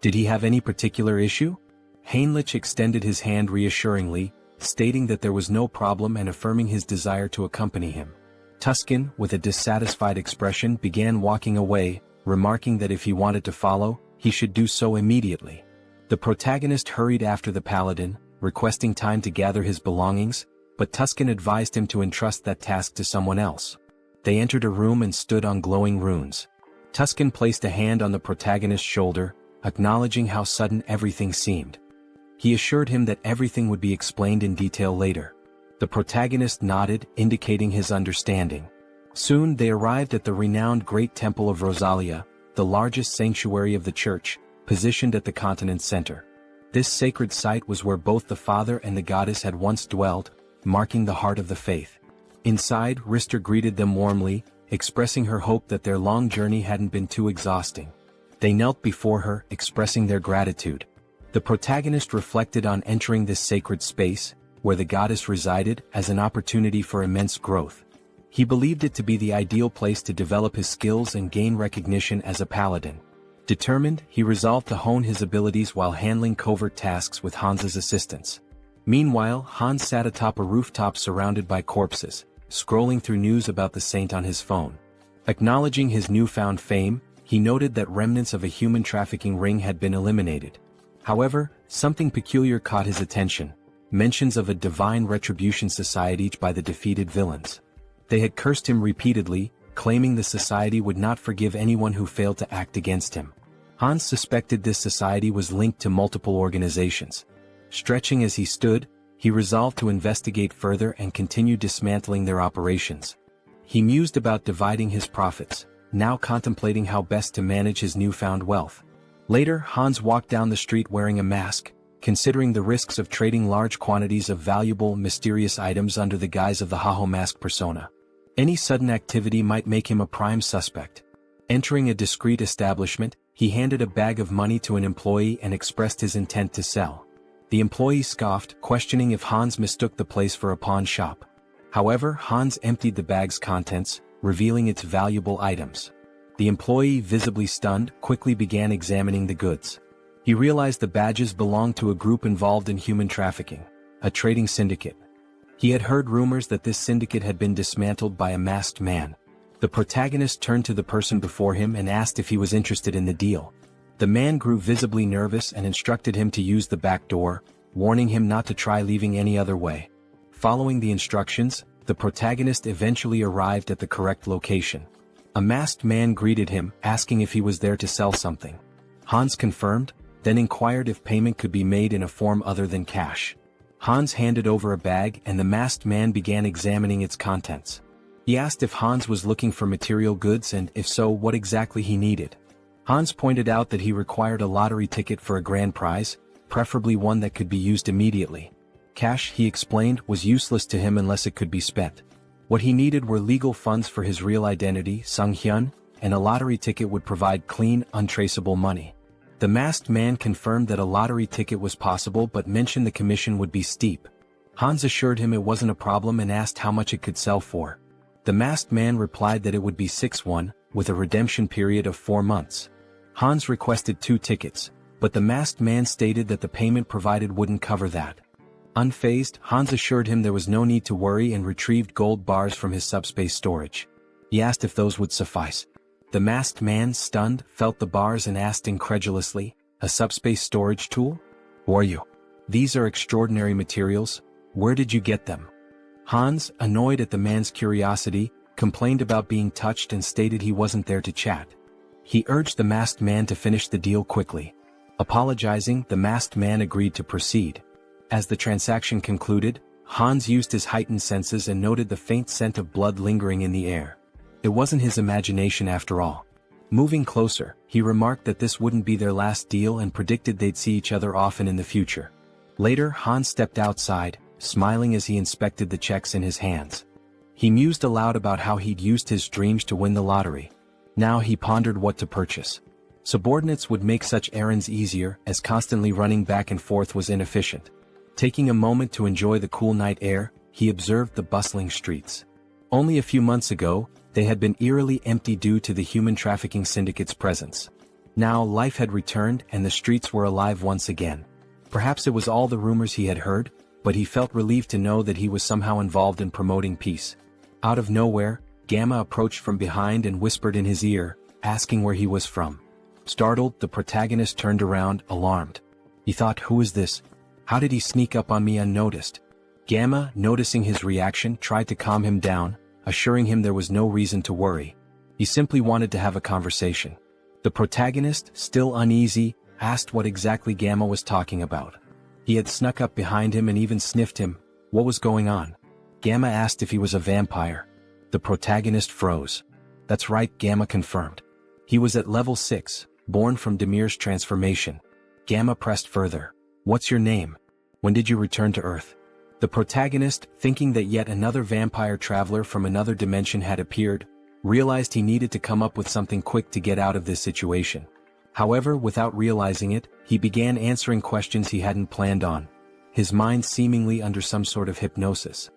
Did he have any particular issue? Heinrich extended his hand reassuringly, stating that there was no problem and affirming his desire to accompany him. Tuscan, with a dissatisfied expression, began walking away, remarking that if he wanted to follow, he should do so immediately. The protagonist hurried after the paladin, requesting time to gather his belongings, but Tuscan advised him to entrust that task to someone else. They entered a room and stood on glowing runes. Tuscan placed a hand on the protagonist's shoulder, acknowledging how sudden everything seemed. He assured him that everything would be explained in detail later. The protagonist nodded, indicating his understanding. Soon they arrived at the renowned Great Temple of Rosalia, the largest sanctuary of the church, positioned at the continent's center. This sacred site was where both the father and the goddess had once dwelled, marking the heart of the faith. Inside, Rister greeted them warmly, expressing her hope that their long journey hadn't been too exhausting. They knelt before her, expressing their gratitude. The protagonist reflected on entering this sacred space, where the goddess resided, as an opportunity for immense growth. He believed it to be the ideal place to develop his skills and gain recognition as a paladin. Determined, he resolved to hone his abilities while handling covert tasks with Hans's assistance. Meanwhile, Hans sat atop a rooftop surrounded by corpses, scrolling through news about the saint on his phone. Acknowledging his newfound fame, he noted that remnants of a human trafficking ring had been eliminated. However, something peculiar caught his attention: mentions of a divine retribution society by the defeated villains. They had cursed him repeatedly, claiming the society would not forgive anyone who failed to act against him. Hans suspected this society was linked to multiple organizations. Stretching as he stood, he resolved to investigate further and continue dismantling their operations. He mused about dividing his profits, now contemplating how best to manage his newfound wealth. Later, Hans walked down the street wearing a mask, considering the risks of trading large quantities of valuable, mysterious items under the guise of the Haho mask persona. Any sudden activity might make him a prime suspect. Entering a discreet establishment, he handed a bag of money to an employee and expressed his intent to sell. The employee scoffed, questioning if Hans mistook the place for a pawn shop. However, Hans emptied the bag's contents, revealing its valuable items. The employee, visibly stunned, quickly began examining the goods. He realized the badges belonged to a group involved in human trafficking, a trading syndicate. He had heard rumors that this syndicate had been dismantled by a masked man. The protagonist turned to the person before him and asked if he was interested in the deal. The man grew visibly nervous and instructed him to use the back door, warning him not to try leaving any other way. Following the instructions, the protagonist eventually arrived at the correct location. A masked man greeted him, asking if he was there to sell something. Hans confirmed, then inquired if payment could be made in a form other than cash. Hans handed over a bag and the masked man began examining its contents. He asked if Hans was looking for material goods and, if so, what exactly he needed. Hans pointed out that he required a lottery ticket for a grand prize, preferably one that could be used immediately. Cash, he explained, was useless to him unless it could be spent. What he needed were legal funds for his real identity, Sunghyun, and a lottery ticket would provide clean, untraceable money. The masked man confirmed that a lottery ticket was possible but mentioned the commission would be steep. Hans assured him it wasn't a problem and asked how much it could sell for. The masked man replied that it would be 6-1, with a redemption period of 4 months. Hans requested 2 tickets, but the masked man stated that the payment provided wouldn't cover that. Unfazed, Hans assured him there was no need to worry and retrieved gold bars from his subspace storage. He asked if those would suffice. The masked man, stunned, felt the bars and asked incredulously, "A subspace storage tool? Who are you? These are extraordinary materials. Where did you get them?" Hans, annoyed at the man's curiosity, complained about being touched and stated he wasn't there to chat. He urged the masked man to finish the deal quickly. Apologizing, the masked man agreed to proceed. As the transaction concluded, Hans used his heightened senses and noted the faint scent of blood lingering in the air. It wasn't his imagination after all. Moving closer, he remarked that this wouldn't be their last deal and predicted they'd see each other often in the future. Later, Hans stepped outside, smiling as he inspected the checks in his hands. He mused aloud about how he'd used his dreams to win the lottery. Now he pondered what to purchase. Subordinates would make such errands easier, as constantly running back and forth was inefficient. Taking a moment to enjoy the cool night air, he observed the bustling streets. Only a few months ago, they had been eerily empty due to the human trafficking syndicate's presence. Now life had returned and the streets were alive once again. Perhaps it was all the rumors he had heard, but he felt relieved to know that he was somehow involved in promoting peace. Out of nowhere, Gamma approached from behind and whispered in his ear, asking where he was from. Startled, the protagonist turned around, alarmed. He thought, "Who is this? How did he sneak up on me unnoticed?" Gamma, noticing his reaction, tried to calm him down, assuring him there was no reason to worry. He simply wanted to have a conversation. The protagonist, still uneasy, asked what exactly Gamma was talking about. He had snuck up behind him and even sniffed him. What was going on? Gamma asked if he was a vampire. The protagonist froze. That's right, Gamma confirmed. He was at level 6, born from Demir's transformation. Gamma pressed further. What's your name? When did you return to Earth? The protagonist, thinking that yet another vampire traveler from another dimension had appeared, realized he needed to come up with something quick to get out of this situation. However, without realizing it, he began answering questions he hadn't planned on, his mind seemingly under some sort of hypnosis.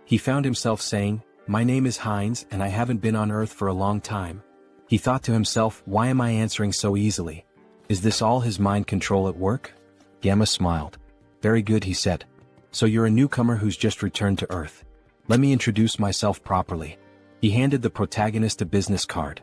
He found himself saying, "My name is Heinz and I haven't been on Earth for a long time." He thought to himself, why am I answering so easily? Is this all his mind control at work? Gamma smiled. Very good, he said. So you're a newcomer who's just returned to Earth. Let me introduce myself properly. He handed the protagonist a business card.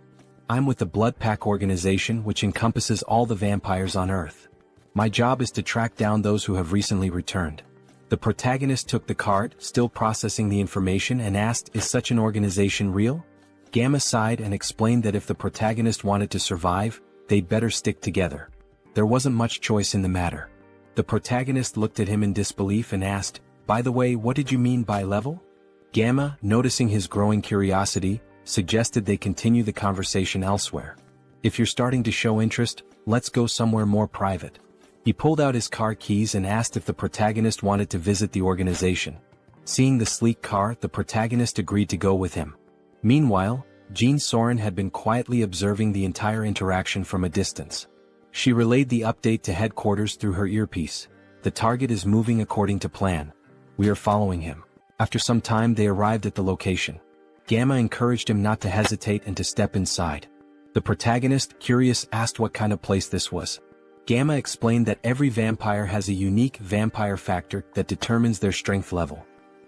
I'm with the Blood Pack organization, which encompasses all the vampires on Earth. My job is to track down those who have recently returned. The protagonist took the card, still processing the information, and asked, is such an organization real? Gamma sighed and explained that if the protagonist wanted to survive, they'd better stick together. There wasn't much choice in the matter. The protagonist looked at him in disbelief and asked, by the way, what did you mean by level? Gamma, noticing his growing curiosity, suggested they continue the conversation elsewhere. If you're starting to show interest, let's go somewhere more private. He pulled out his car keys and asked if the protagonist wanted to visit the organization. Seeing the sleek car, the protagonist agreed to go with him. Meanwhile, Jean Soren had been quietly observing the entire interaction from a distance. She relayed the update to headquarters through her earpiece. The target is moving according to plan. We are following him. After some time they arrived at the location. Gamma encouraged him not to hesitate and to step inside. The protagonist, curious, asked what kind of place this was. Gamma explained that every vampire has a unique vampire factor that determines their strength level.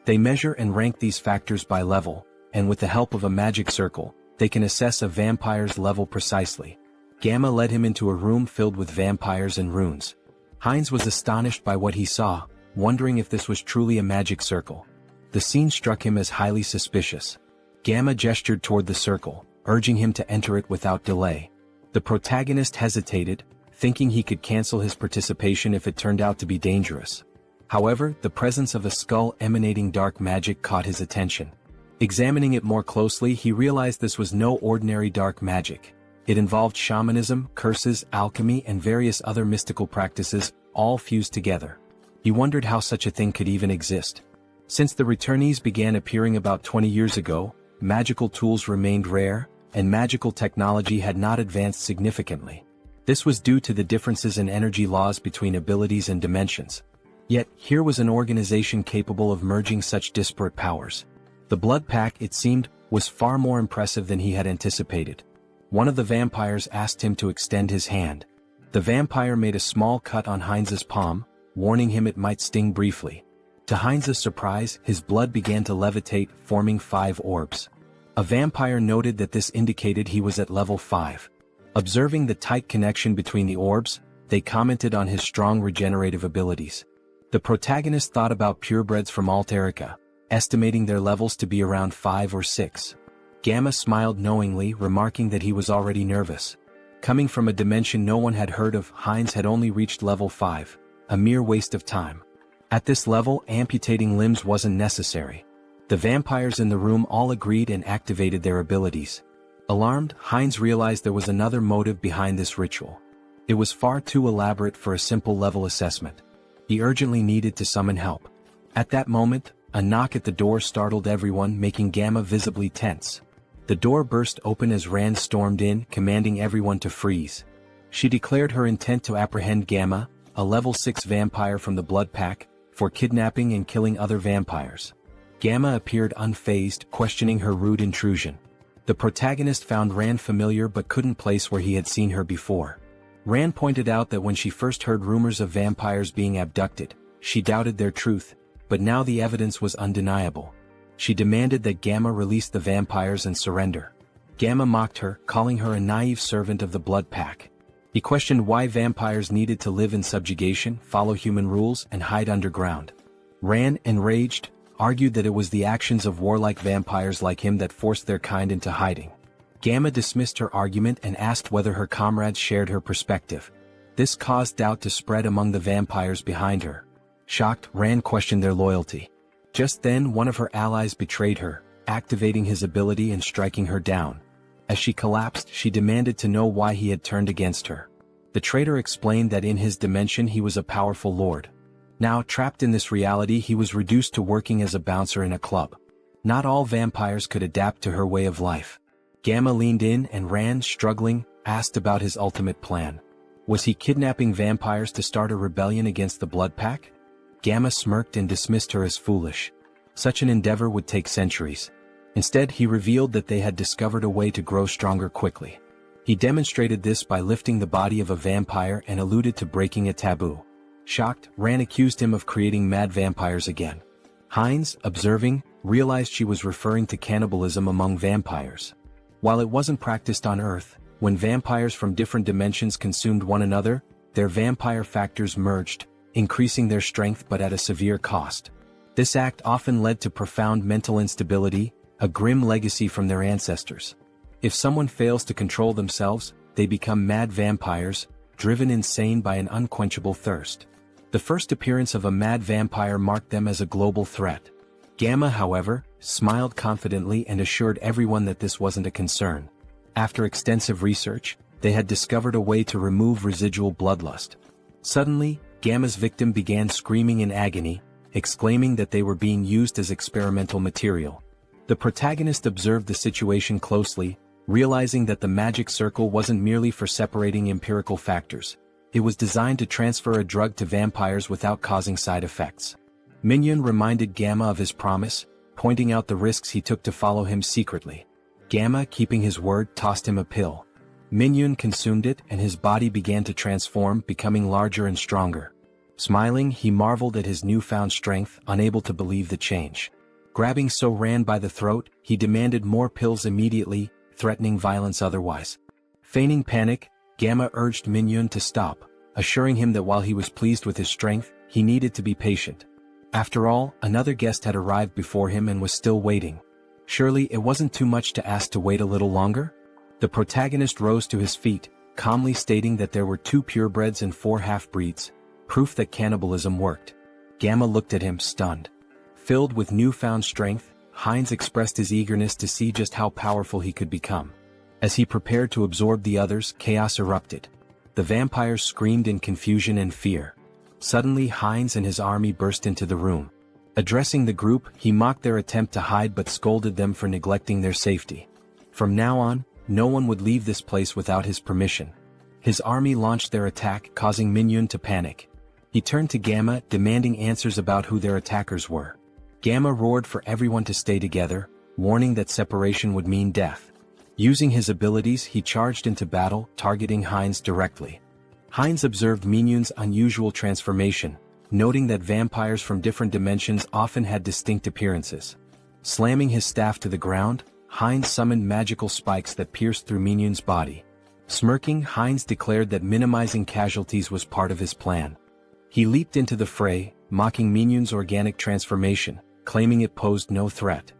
They measure and rank these factors by level, and with the help of a magic circle, they can assess a vampire's level precisely. Gamma led him into a room filled with vampires and runes. Heinz was astonished by what he saw, wondering if this was truly a magic circle. The scene struck him as highly suspicious. Gamma gestured toward the circle, urging him to enter it without delay. The protagonist hesitated, thinking he could cancel his participation if it turned out to be dangerous. However, the presence of a skull emanating dark magic caught his attention. Examining it more closely, he realized this was no ordinary dark magic. It involved shamanism, curses, alchemy, and various other mystical practices, all fused together. He wondered how such a thing could even exist. Since the returnees began appearing about 20 years ago, magical tools remained rare, and magical technology had not advanced significantly. This was due to the differences in energy laws between abilities and dimensions. Yet, here was an organization capable of merging such disparate powers. The Blood Pack, it seemed, was far more impressive than he had anticipated. One of the vampires asked him to extend his hand. The vampire made a small cut on Heinz's palm, warning him it might sting briefly. To Heinz's surprise, his blood began to levitate, forming 5 orbs. A vampire noted that this indicated he was at level 5. Observing the tight connection between the orbs, they commented on his strong regenerative abilities. The protagonist thought about purebreds from Alterica, estimating their levels to be around 5 or 6. Gamma smiled knowingly, remarking that he was already nervous. Coming from a dimension no one had heard of, Heinz had only reached level 5, a mere waste of time. At this level, amputating limbs wasn't necessary. The vampires in the room all agreed and activated their abilities. Alarmed, Heinz realized there was another motive behind this ritual. It was far too elaborate for a simple level assessment. He urgently needed to summon help. At that moment, a knock at the door startled everyone, making Gamma visibly tense. The door burst open as Rand stormed in, commanding everyone to freeze. She declared her intent to apprehend Gamma, a level 6 vampire from the Blood Pack, for kidnapping and killing other vampires. Gamma appeared unfazed, questioning her rude intrusion. The protagonist found Rand familiar but couldn't place where he had seen her before. Rand pointed out that when she first heard rumors of vampires being abducted, she doubted their truth, but now the evidence was undeniable. She demanded that Gamma release the vampires and surrender. Gamma mocked her, calling her a naive servant of the Blood Pack. He questioned why vampires needed to live in subjugation, follow human rules, and hide underground. Rand, enraged, argued that it was the actions of warlike vampires like him that forced their kind into hiding. Gamma dismissed her argument and asked whether her comrades shared her perspective. This caused doubt to spread among the vampires behind her. Shocked, Rand questioned their loyalty. Just then, one of her allies betrayed her, activating his ability and striking her down. As she collapsed, she demanded to know why he had turned against her. The traitor explained that in his dimension he was a powerful lord. Now, trapped in this reality, he was reduced to working as a bouncer in a club. Not all vampires could adapt to her way of life. Gamma leaned in and Rand, struggling, asked about his ultimate plan. Was he kidnapping vampires to start a rebellion against the Blood Pack? Gamma smirked and dismissed her as foolish. Such an endeavor would take centuries. Instead, he revealed that they had discovered a way to grow stronger quickly. He demonstrated this by lifting the body of a vampire and alluded to breaking a taboo. Shocked, Rand accused him of creating mad vampires again. Hines, observing, realized she was referring to cannibalism among vampires. While it wasn't practiced on Earth, when vampires from different dimensions consumed one another, their vampire factors merged, increasing their strength but at a severe cost. This act often led to profound mental instability, a grim legacy from their ancestors. If someone fails to control themselves, they become mad vampires, driven insane by an unquenchable thirst. The first appearance of a mad vampire marked them as a global threat. Gamma, however, smiled confidently and assured everyone that this wasn't a concern. After extensive research, they had discovered a way to remove residual bloodlust. Suddenly, Gamma's victim began screaming in agony, exclaiming that they were being used as experimental material. The protagonist observed the situation closely, realizing that the magic circle wasn't merely for separating empirical factors. It was designed to transfer a drug to vampires without causing side effects. Minhyun reminded Gamma of his promise, pointing out the risks he took to follow him secretly. Gamma, keeping his word, tossed him a pill. Minhyun consumed it and his body began to transform, becoming larger and stronger. Smiling, he marveled at his newfound strength, unable to believe the change. Grabbing Rand by the throat, he demanded more pills immediately, threatening violence otherwise. Feigning panic, Gamma urged Minhyun to stop, assuring him that while he was pleased with his strength, he needed to be patient. After all, another guest had arrived before him and was still waiting. Surely it wasn't too much to ask to wait a little longer? The protagonist rose to his feet, calmly stating that there were 2 purebreds and 4 half-breeds, proof that cannibalism worked. Gamma looked at him, stunned. Filled with newfound strength, Hines expressed his eagerness to see just how powerful he could become. As he prepared to absorb the others, chaos erupted. The vampires screamed in confusion and fear. Suddenly, Hines and his army burst into the room. Addressing the group, he mocked their attempt to hide but scolded them for neglecting their safety. From now on, no one would leave this place without his permission. His army launched their attack, causing Minhyun to panic. He turned to Gamma, demanding answers about who their attackers were. Gamma roared for everyone to stay together, warning that separation would mean death. Using his abilities, he charged into battle, targeting Hines directly. Hines observed Minhyun's unusual transformation, noting that vampires from different dimensions often had distinct appearances. Slamming his staff to the ground, Hines summoned magical spikes that pierced through Minhyun's body. Smirking, Hines declared that minimizing casualties was part of his plan. He leaped into the fray, mocking Minhyun's organic transformation, claiming it posed no threat.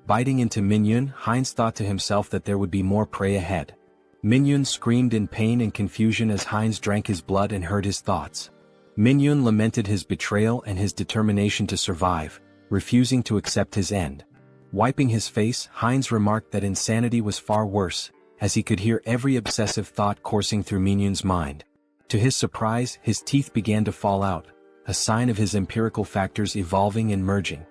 Biting into Minhyun, Hines thought to himself that there would be more prey ahead. Minhyun screamed in pain and confusion as Hines drank his blood and heard his thoughts. Minhyun lamented his betrayal and his determination to survive, refusing to accept his end. Wiping his face, Hines remarked that insanity was far worse, as he could hear every obsessive thought coursing through Minhyun's mind. To his surprise, his teeth began to fall out, a sign of his empirical factors evolving and merging.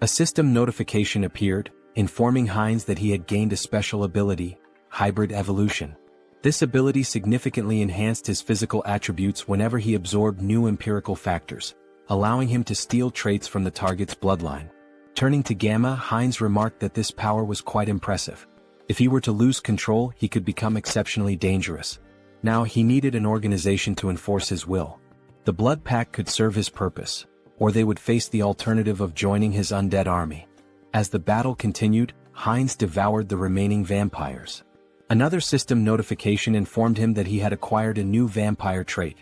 A system notification appeared, informing Hines that he had gained a special ability, hybrid evolution. This ability significantly enhanced his physical attributes whenever he absorbed new empirical factors, allowing him to steal traits from the target's bloodline. Turning to Gamma, Hines remarked that this power was quite impressive. If he were to lose control, he could become exceptionally dangerous. Now he needed an organization to enforce his will. The Blood Pack could serve his purpose, or they would face the alternative of joining his undead army. As the battle continued, Hines devoured the remaining vampires. Another system notification informed him that he had acquired a new vampire trait,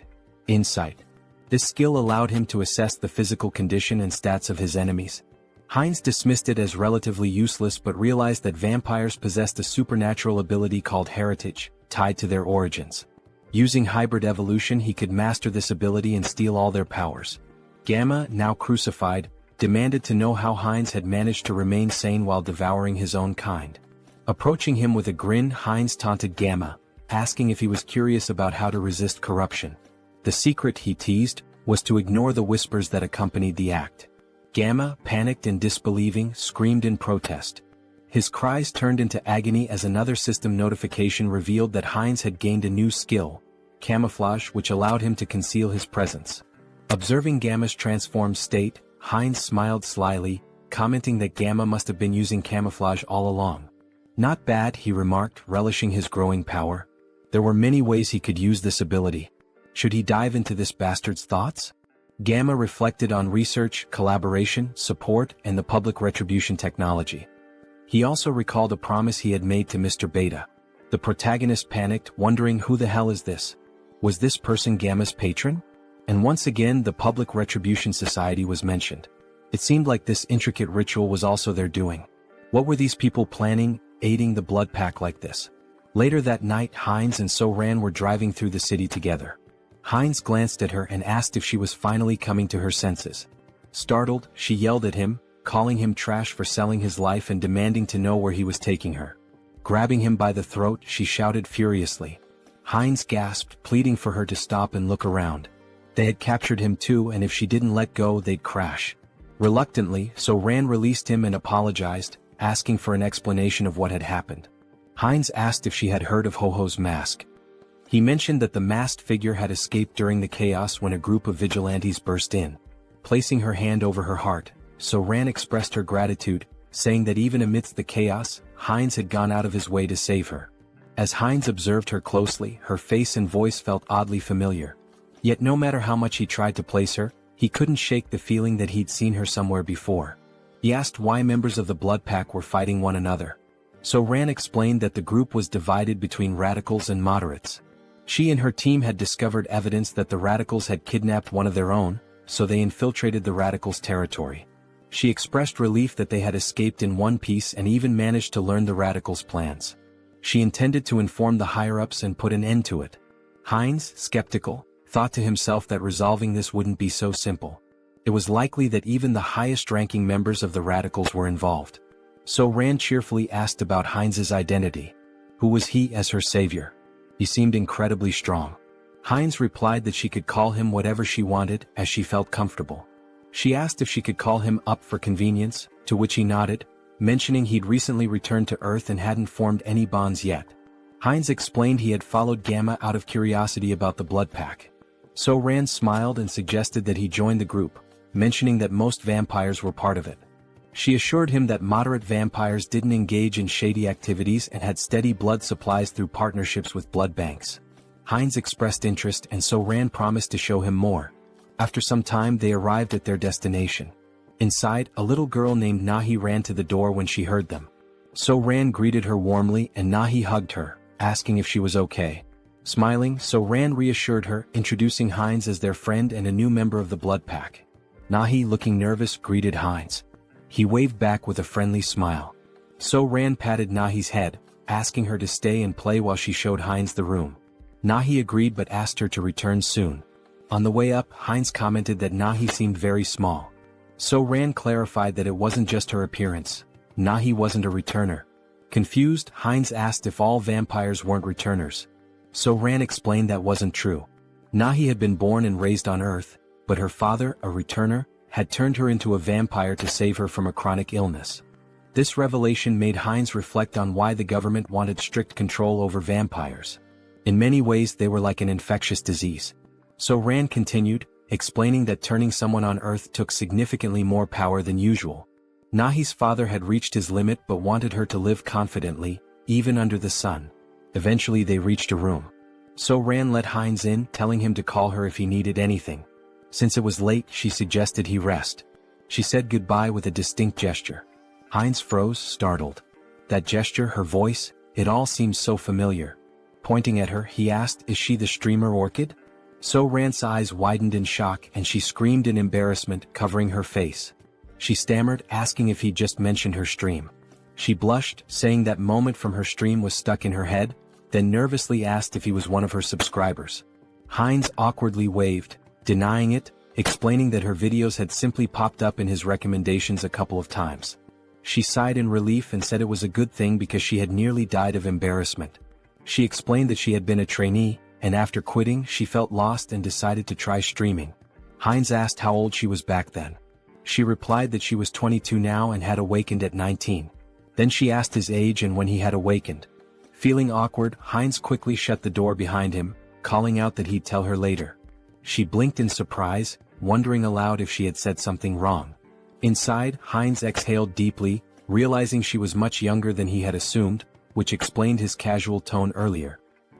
Insight. This skill allowed him to assess the physical condition and stats of his enemies. Hines dismissed it as relatively useless but realized that vampires possessed a supernatural ability called heritage, tied to their origins. Using hybrid evolution, he could master this ability and steal all their powers. Gamma, now crucified, demanded to know how Hines had managed to remain sane while devouring his own kind. Approaching him with a grin, Hines taunted Gamma, asking if he was curious about how to resist corruption. The secret, he teased, was to ignore the whispers that accompanied the act. Gamma, panicked and disbelieving, screamed in protest. His cries turned into agony as another system notification revealed that Heinz had gained a new skill, camouflage, which allowed him to conceal his presence. Observing Gamma's transformed state, Heinz smiled slyly, commenting that Gamma must have been using camouflage all along. Not bad, he remarked, relishing his growing power. There were many ways he could use this ability. Should he dive into this bastard's thoughts? Gamma reflected on research, collaboration, support, and the public retribution technology. He also recalled a promise he had made to Mr. Beta. The protagonist panicked, wondering who the hell is this? Was this person Gamma's patron? And once again the Public Retribution Society was mentioned. It seemed like this intricate ritual was also their doing. What were these people planning, aiding the blood pack like this? Later that night Heinz and So-Ran were driving through the city together. Heinz glanced at her and asked if she was finally coming to her senses. Startled, she yelled at him, calling him trash for selling his life and demanding to know where he was taking her. Grabbing him by the throat, she shouted furiously. Heinz gasped, pleading for her to stop and look around. They had captured him too, and if she didn't let go they'd crash. Reluctantly, So-Ran released him and apologized, asking for an explanation of what had happened. Heinz asked if she had heard of Ho-Ho's mask. He mentioned that the masked figure had escaped during the chaos when a group of vigilantes burst in. Placing her hand over her heart, So-Ran expressed her gratitude, saying that even amidst the chaos, Heinz had gone out of his way to save her. As Heinz observed her closely, her face and voice felt oddly familiar. Yet no matter how much he tried to place her, he couldn't shake the feeling that he'd seen her somewhere before. He asked why members of the Blood Pack were fighting one another. So-Ran explained that the group was divided between radicals and moderates. She and her team had discovered evidence that the radicals had kidnapped one of their own, so they infiltrated the radicals' territory. She expressed relief that they had escaped in one piece and even managed to learn the radicals' plans. She intended to inform the higher-ups and put an end to it. Heinz, skeptical, thought to himself that resolving this wouldn't be so simple. It was likely that even the highest-ranking members of the radicals were involved. So-Ran cheerfully asked about Heinz's identity. Who was he as her savior? He seemed incredibly strong. Heinz replied that she could call him whatever she wanted, as she felt comfortable. She asked if she could call him up for convenience, to which he nodded, mentioning he'd recently returned to Earth and hadn't formed any bonds yet. Heinz explained he had followed Gamma out of curiosity about the blood pack. So-Ran smiled and suggested that he join the group, mentioning that most vampires were part of it. She assured him that moderate vampires didn't engage in shady activities and had steady blood supplies through partnerships with blood banks. Heinz expressed interest and So-Ran promised to show him more. After some time they arrived at their destination. Inside, a little girl named Nahi ran to the door when she heard them. So-Ran greeted her warmly and Nahi hugged her, asking if she was okay. Smiling, So-Ran reassured her, introducing Heinz as their friend and a new member of the blood pack. Nahi, looking nervous, greeted Heinz. He waved back with a friendly smile. So-Ran patted Nahi's head, asking her to stay and play while she showed Heinz the room. Nahi agreed but asked her to return soon. On the way up, Heinz commented that Nahi seemed very small. So-Ran clarified that it wasn't just her appearance. Nahi wasn't a returner. Confused, Heinz asked if all vampires weren't returners. So-Ran explained that wasn't true. Nahi had been born and raised on Earth, but her father, a returner, had turned her into a vampire to save her from a chronic illness. This revelation made Heinz reflect on why the government wanted strict control over vampires. In many ways they were like an infectious disease. So-Ran continued, explaining that turning someone on Earth took significantly more power than usual. Nahi's father had reached his limit but wanted her to live confidently, even under the sun. Eventually they reached a room. So-Ran let Heinz in, telling him to call her if he needed anything. Since it was late, she suggested he rest. She said goodbye with a distinct gesture. Heinz froze, startled. That gesture, her voice, it all seemed so familiar. Pointing at her, he asked, "Is she the streamer Orchid?" So-Ran's eyes widened in shock and she screamed in embarrassment, covering her face. She stammered, asking if he'd just mentioned her stream. She blushed, saying that moment from her stream was stuck in her head, then nervously asked if he was one of her subscribers. Heinz awkwardly waved, denying it, explaining that her videos had simply popped up in his recommendations a couple of times. She sighed in relief and said it was a good thing because she had nearly died of embarrassment. She explained that she had been a trainee, and after quitting she felt lost and decided to try streaming. Heinz asked how old she was back then. She replied that she was 22 now and had awakened at 19. Then she asked his age and when he had awakened. Feeling awkward, Heinz quickly shut the door behind him, calling out that he'd tell her later. She blinked in surprise, wondering aloud if she had said something wrong. Inside, Heinz exhaled deeply, realizing she was much younger than he had assumed, which explained his casual tone earlier.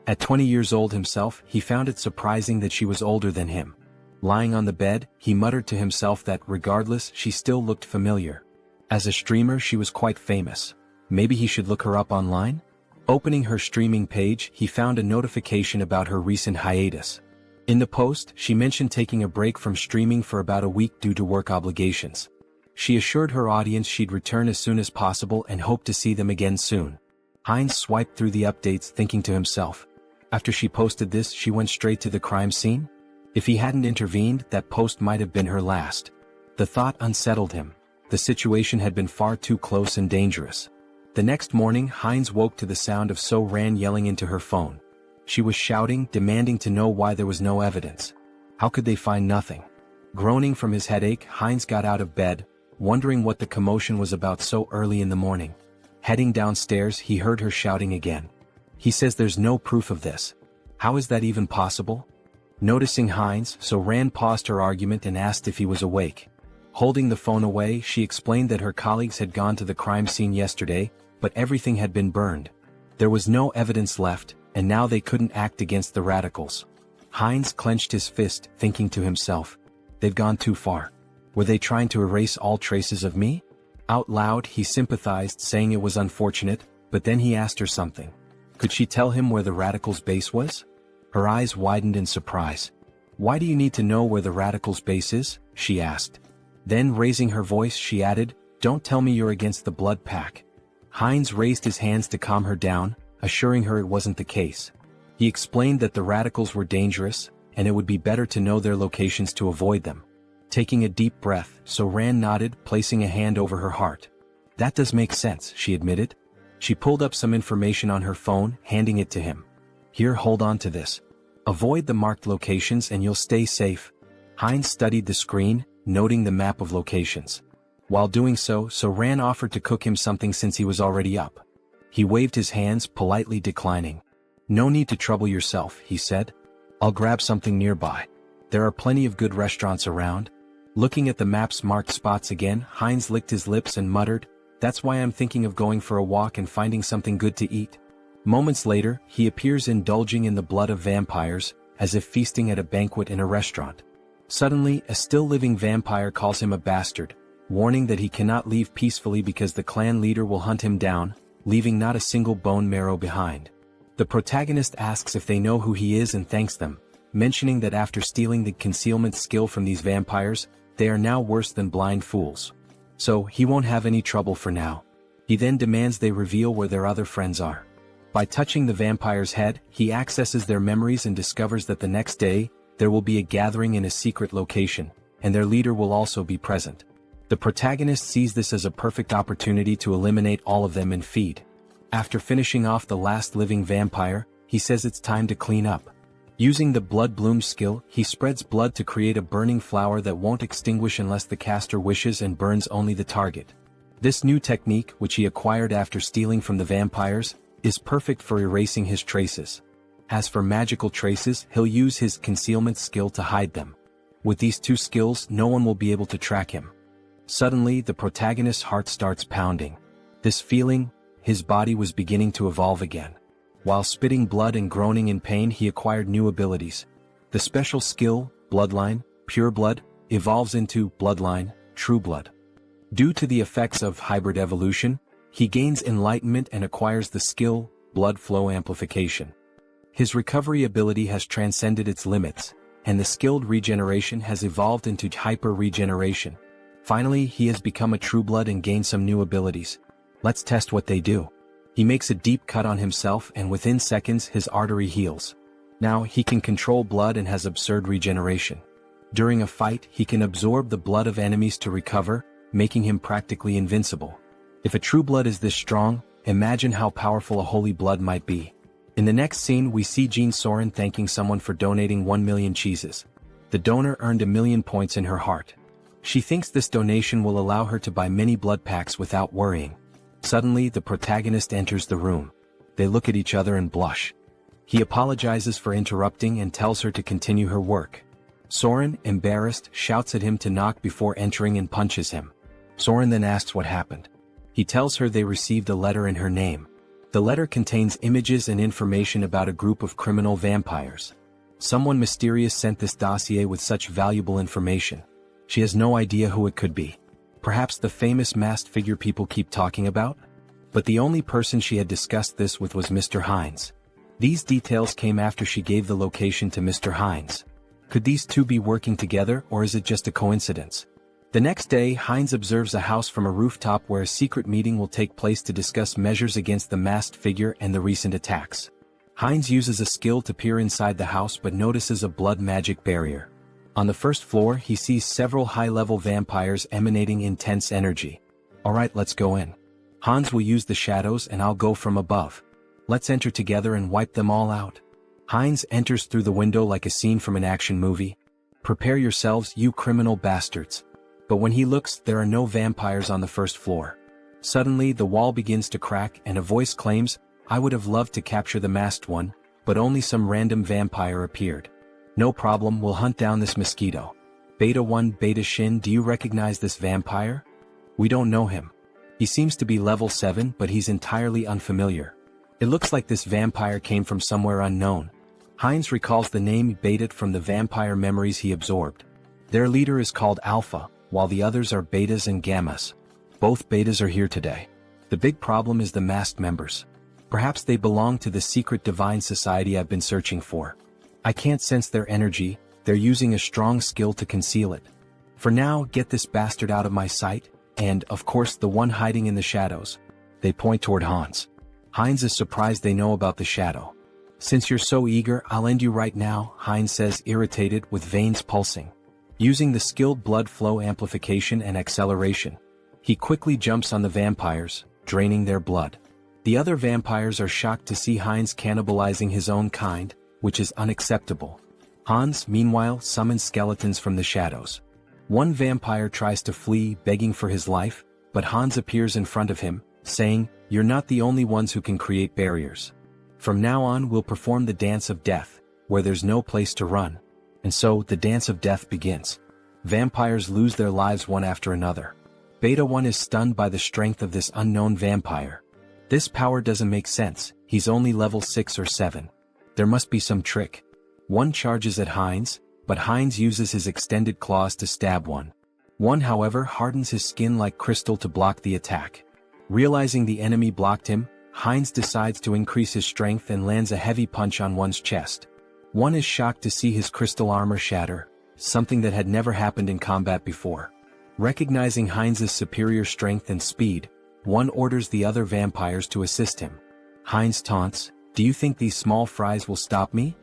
At 20 years old himself, he found it surprising that she was older than him. Lying on the bed, he muttered to himself that regardless, she still looked familiar. As a streamer, she was quite famous. Maybe he should look her up online? Opening her streaming page, he found a notification about her recent hiatus. In the post, she mentioned taking a break from streaming for about a week due to work obligations. She assured her audience she'd return as soon as possible and hoped to see them again soon. Heinz swiped through the updates, thinking to himself. After she posted this, she went straight to the crime scene? If he hadn't intervened, that post might have been her last. The thought unsettled him. The situation had been far too close and dangerous. The next morning, Heinz woke to the sound of So-Ran yelling into her phone. She was shouting, demanding to know why there was no evidence. How could they find nothing? Groaning from his headache, Heinz got out of bed, wondering what the commotion was about so early in the morning. Heading downstairs, he heard her shouting again. He says there's no proof of this. How is that even possible? Noticing Heinz, So-Ran paused her argument and asked if he was awake. Holding the phone away, she explained that her colleagues had gone to the crime scene yesterday, but everything had been burned. There was no evidence left, and now they couldn't act against the radicals. Heinz clenched his fist, thinking to himself, they've gone too far. Were they trying to erase all traces of me? Out loud, he sympathized, saying it was unfortunate, but then he asked her something. Could she tell him where the radicals' base was? Her eyes widened in surprise. Why do you need to know where the radicals' base is? She asked. Then, raising her voice, she added, don't tell me you're against the blood pack. Heinz raised his hands to calm her down, assuring her it wasn't the case. He explained that the radicals were dangerous, and it would be better to know their locations to avoid them. Taking a deep breath, So-Ran nodded, placing a hand over her heart. That does make sense, she admitted. She pulled up some information on her phone, handing it to him. Here, hold on to this. Avoid the marked locations and you'll stay safe. Heinz studied the screen, noting the map of locations. While doing so, So-Ran offered to cook him something since he was already up. He waved his hands, politely declining. No need to trouble yourself, he said. I'll grab something nearby. There are plenty of good restaurants around. Looking at the map's marked spots again, Heinz licked his lips and muttered, that's why I'm thinking of going for a walk and finding something good to eat. Moments later, he appears indulging in the blood of vampires, as if feasting at a banquet in a restaurant. Suddenly, a still-living vampire calls him a bastard, warning that he cannot leave peacefully because the clan leader will hunt him down, leaving not a single bone marrow behind. The protagonist asks if they know who he is and thanks them, mentioning that after stealing the concealment skill from these vampires, they are now worse than blind fools. So, he won't have any trouble for now. He then demands they reveal where their other friends are. By touching the vampire's head, he accesses their memories and discovers that the next day, there will be a gathering in a secret location, and their leader will also be present. The protagonist sees this as a perfect opportunity to eliminate all of them and feed. After finishing off the last living vampire, he says it's time to clean up. Using the blood bloom skill, he spreads blood to create a burning flower that won't extinguish unless the caster wishes and burns only the target. This new technique, which he acquired after stealing from the vampires, is perfect for erasing his traces. As for magical traces, he'll use his concealment skill to hide them. With these two skills, no one will be able to track him. Suddenly, the protagonist's heart starts pounding. This feeling, his body was beginning to evolve again. While spitting blood and groaning in pain, he acquired new abilities. The special skill, Bloodline, Pure Blood, evolves into Bloodline, True Blood. Due to the effects of hybrid evolution, he gains enlightenment and acquires the skill, Blood Flow Amplification. His recovery ability has transcended its limits, and the skilled regeneration has evolved into hyper-regeneration. Finally, he has become a True Blood and gained some new abilities. Let's test what they do. He makes a deep cut on himself and within seconds his artery heals. Now he can control blood and has absurd regeneration. During a fight, he can absorb the blood of enemies to recover, making him practically invincible. If a True Blood is this strong, imagine how powerful a Holy Blood might be. In the next scene, we see Jin Soren thanking someone for donating 1 million cheeses. The donor earned 1,000,000 points in her heart. She thinks this donation will allow her to buy many blood packs without worrying. Suddenly, the protagonist enters the room. They look at each other and blush. He apologizes for interrupting and tells her to continue her work. Soren, embarrassed, shouts at him to knock before entering and punches him. Soren then asks what happened. He tells her they received a letter in her name. The letter contains images and information about a group of criminal vampires. Someone mysterious sent this dossier with such valuable information. She has no idea who it could be. Perhaps the famous masked figure people keep talking about? But the only person she had discussed this with was Mr. Hines. These details came after she gave the location to Mr. Hines. Could these two be working together, or is it just a coincidence? The next day, Hines observes a house from a rooftop where a secret meeting will take place to discuss measures against the masked figure and the recent attacks. Hines uses a skill to peer inside the house but notices a blood magic barrier. On the first floor, he sees several high-level vampires emanating intense energy. Alright, let's go in. Hans will use the shadows and I'll go from above. Let's enter together and wipe them all out. Hines enters through the window like a scene from an action movie. Prepare yourselves, you criminal bastards. But when he looks, there are no vampires on the first floor. Suddenly, the wall begins to crack and a voice claims, "I would have loved to capture the masked one, but only some random vampire appeared. No problem, we'll hunt down this mosquito. Beta 1 Beta Shin, do you recognize this vampire? We don't know him. He seems to be level 7 but he's entirely unfamiliar. It looks like this vampire came from somewhere unknown." Hines recalls the name Beta from the vampire memories he absorbed. Their leader is called Alpha, while the others are Betas and Gammas. Both Betas are here today. The big problem is the masked members. Perhaps they belong to the secret divine society I've been searching for. I can't sense their energy, they're using a strong skill to conceal it. For now, get this bastard out of my sight, and, of course, the one hiding in the shadows. They point toward Hans. Hines is surprised they know about the shadow. "Since you're so eager, I'll end you right now," Hines says, irritated, with veins pulsing. Using the skilled blood flow amplification and acceleration, he quickly jumps on the vampires, draining their blood. The other vampires are shocked to see Hines cannibalizing his own kind, which is unacceptable. Hans, meanwhile, summons skeletons from the shadows. One vampire tries to flee, begging for his life, but Hans appears in front of him, saying, "You're not the only ones who can create barriers. From now on we'll perform the dance of death, where there's no place to run." And so, the dance of death begins. Vampires lose their lives one after another. Beta 1 is stunned by the strength of this unknown vampire. This power doesn't make sense, he's only level 6 or 7. There must be some trick. One charges at Hines, but Hines uses his extended claws to stab one. One, however, hardens his skin like crystal to block the attack. Realizing the enemy blocked him, Hines decides to increase his strength and lands a heavy punch on one's chest. One is shocked to see his crystal armor shatter, something that had never happened in combat before. Recognizing Hines' superior strength and speed, one orders the other vampires to assist him. Hines taunts, "Do you think these small fries will stop me?"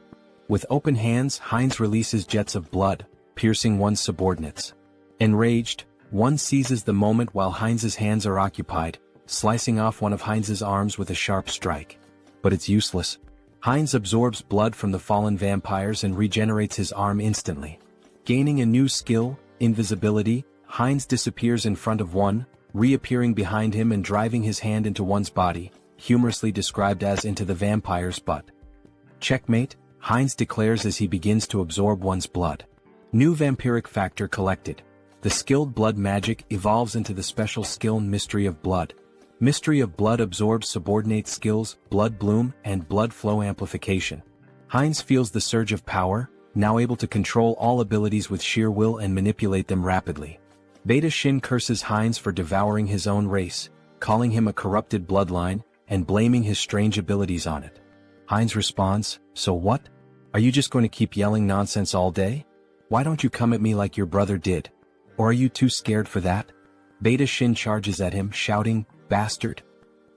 With open hands, Hines releases jets of blood, piercing one's subordinates. Enraged, one seizes the moment while Hines' hands are occupied, slicing off one of Hines' arms with a sharp strike. But it's useless. Hines absorbs blood from the fallen vampires and regenerates his arm instantly. Gaining a new skill, invisibility, Hines disappears in front of one, reappearing behind him and driving his hand into one's body, humorously described as into the vampire's butt. "Checkmate," Hines declares as he begins to absorb one's blood. New vampiric factor collected. The skilled blood magic evolves into the special skill Mystery of Blood. Mystery of Blood absorbs subordinate skills, Blood Bloom, and Blood Flow Amplification. Hines feels the surge of power, now able to control all abilities with sheer will and manipulate them rapidly. Beta Shin curses Hines for devouring his own race, calling him a corrupted bloodline, and blaming his strange abilities on it. Hines responds, "So what? Are you just going to keep yelling nonsense all day? Why don't you come at me like your brother did? Or are you too scared for that?" Beta Shin charges at him, shouting, "Bastard!"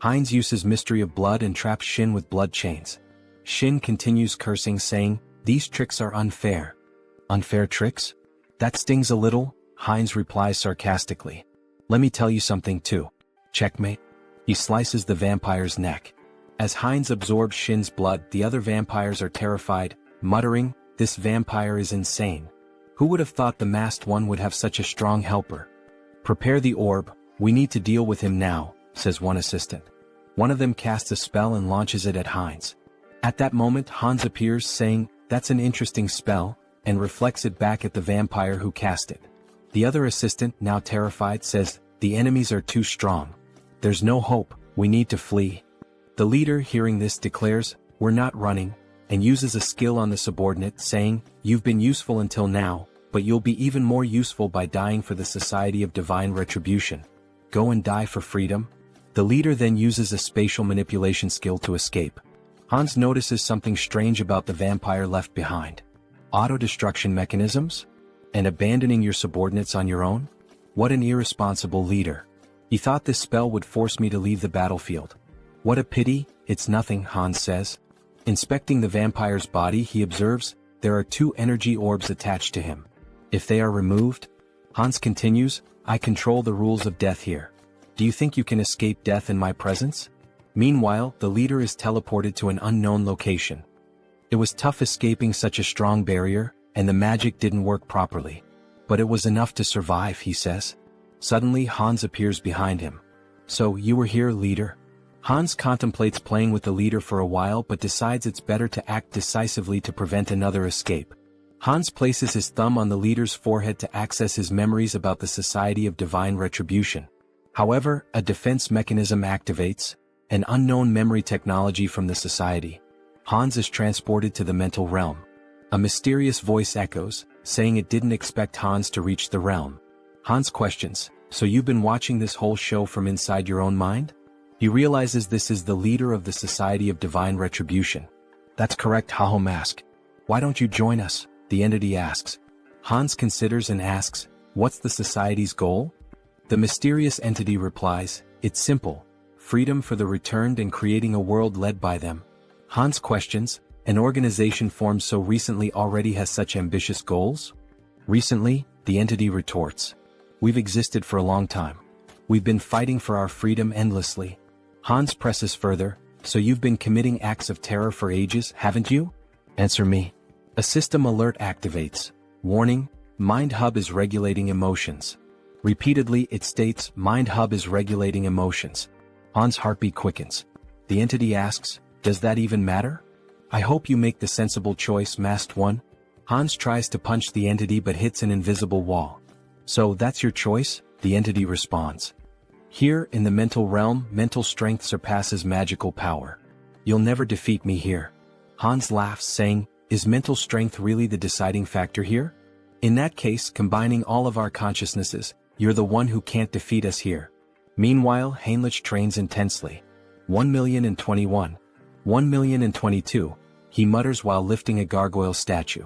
Hines uses Mystery of Blood and traps Shin with blood chains. Shin continues cursing, saying, "These tricks are unfair." "Unfair tricks? That stings a little," Hines replies sarcastically. "Let me tell you something too. Checkmate." He slices the vampire's neck. As Hines absorbs Shin's blood, the other vampires are terrified, muttering, "This vampire is insane." Who would have thought the masked one would have such a strong helper? Prepare the orb, we need to deal with him now, says one assistant. One of them casts a spell and launches it at Hans. At that moment Hans appears saying, "That's an interesting spell," and reflects it back at the vampire who cast it. The other assistant, now terrified, says, "The enemies are too strong. There's no hope, we need to flee." The leader, hearing this, declares, "We're not running," and uses a skill on the subordinate, saying, "You've been useful until now, but you'll be even more useful by dying for the Society of Divine Retribution. Go and die for freedom." The leader then uses a spatial manipulation skill to escape. Hans notices something strange about the vampire left behind. Auto-destruction mechanisms? And abandoning your subordinates on your own? What an irresponsible leader. He thought this spell would force me to leave the battlefield. What a pity, it's nothing, Hans says. Inspecting the vampire's body, he observes, there are 2 energy orbs attached to him. If they are removed, Hans continues, I control the rules of death here. Do you think you can escape death in my presence? Meanwhile, the leader is teleported to an unknown location. It was tough escaping such a strong barrier, and the magic didn't work properly. But it was enough to survive, he says. Suddenly Hans appears behind him. So, you were here, leader? Hans contemplates playing with the leader for a while but decides it's better to act decisively to prevent another escape. Hans places his thumb on the leader's forehead to access his memories about the Society of Divine Retribution. However, a defense mechanism activates, an unknown memory technology from the society. Hans is transported to the mental realm. A mysterious voice echoes, saying it didn't expect Hans to reach the realm. Hans questions, so you've been watching this whole show from inside your own mind? He realizes this is the leader of the Society of Divine Retribution. That's correct, Haho Mask. Why don't you join us? The entity asks. Hans considers and asks, what's the society's goal? The mysterious entity replies, it's simple. Freedom for the returned and creating a world led by them. Hans questions, an organization formed so recently already has such ambitious goals? Recently, the entity retorts. We've existed for a long time. We've been fighting for our freedom endlessly. Hans presses further, so you've been committing acts of terror for ages, haven't you? Answer me. A system alert activates. Warning, Mind Hub is regulating emotions. Repeatedly it states, Mind Hub is regulating emotions. Hans' heartbeat quickens. The entity asks, does that even matter? I hope you make the sensible choice, Masked One. Hans tries to punch the entity but hits an invisible wall. So that's your choice? The entity responds. Here, in the mental realm, mental strength surpasses magical power. You'll never defeat me here. Hans laughs, saying, is mental strength really the deciding factor here? In that case, combining all of our consciousnesses, you're the one who can't defeat us here. Meanwhile, Heinrich trains intensely. 1,021. 1,022, he mutters while lifting a gargoyle statue.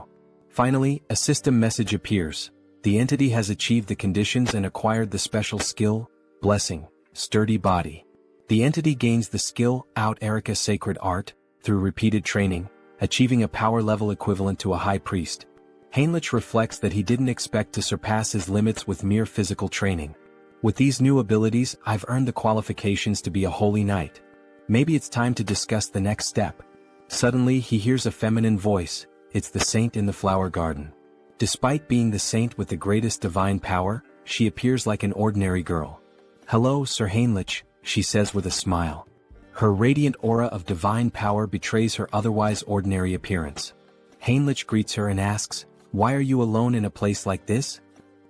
Finally, a system message appears. The entity has achieved the conditions and acquired the special skill, Blessing, Sturdy Body. The entity gains the skill, Out Erica Sacred Art, through repeated training, achieving a power level equivalent to a high priest. Heinrich reflects that he didn't expect to surpass his limits with mere physical training. With these new abilities, I've earned the qualifications to be a holy knight. Maybe it's time to discuss the next step. Suddenly he hears a feminine voice, it's the saint in the flower garden. Despite being the saint with the greatest divine power, she appears like an ordinary girl. Hello, Sir Heinrich, she says with a smile. Her radiant aura of divine power betrays her otherwise ordinary appearance. Heinrich greets her and asks, why are you alone in a place like this?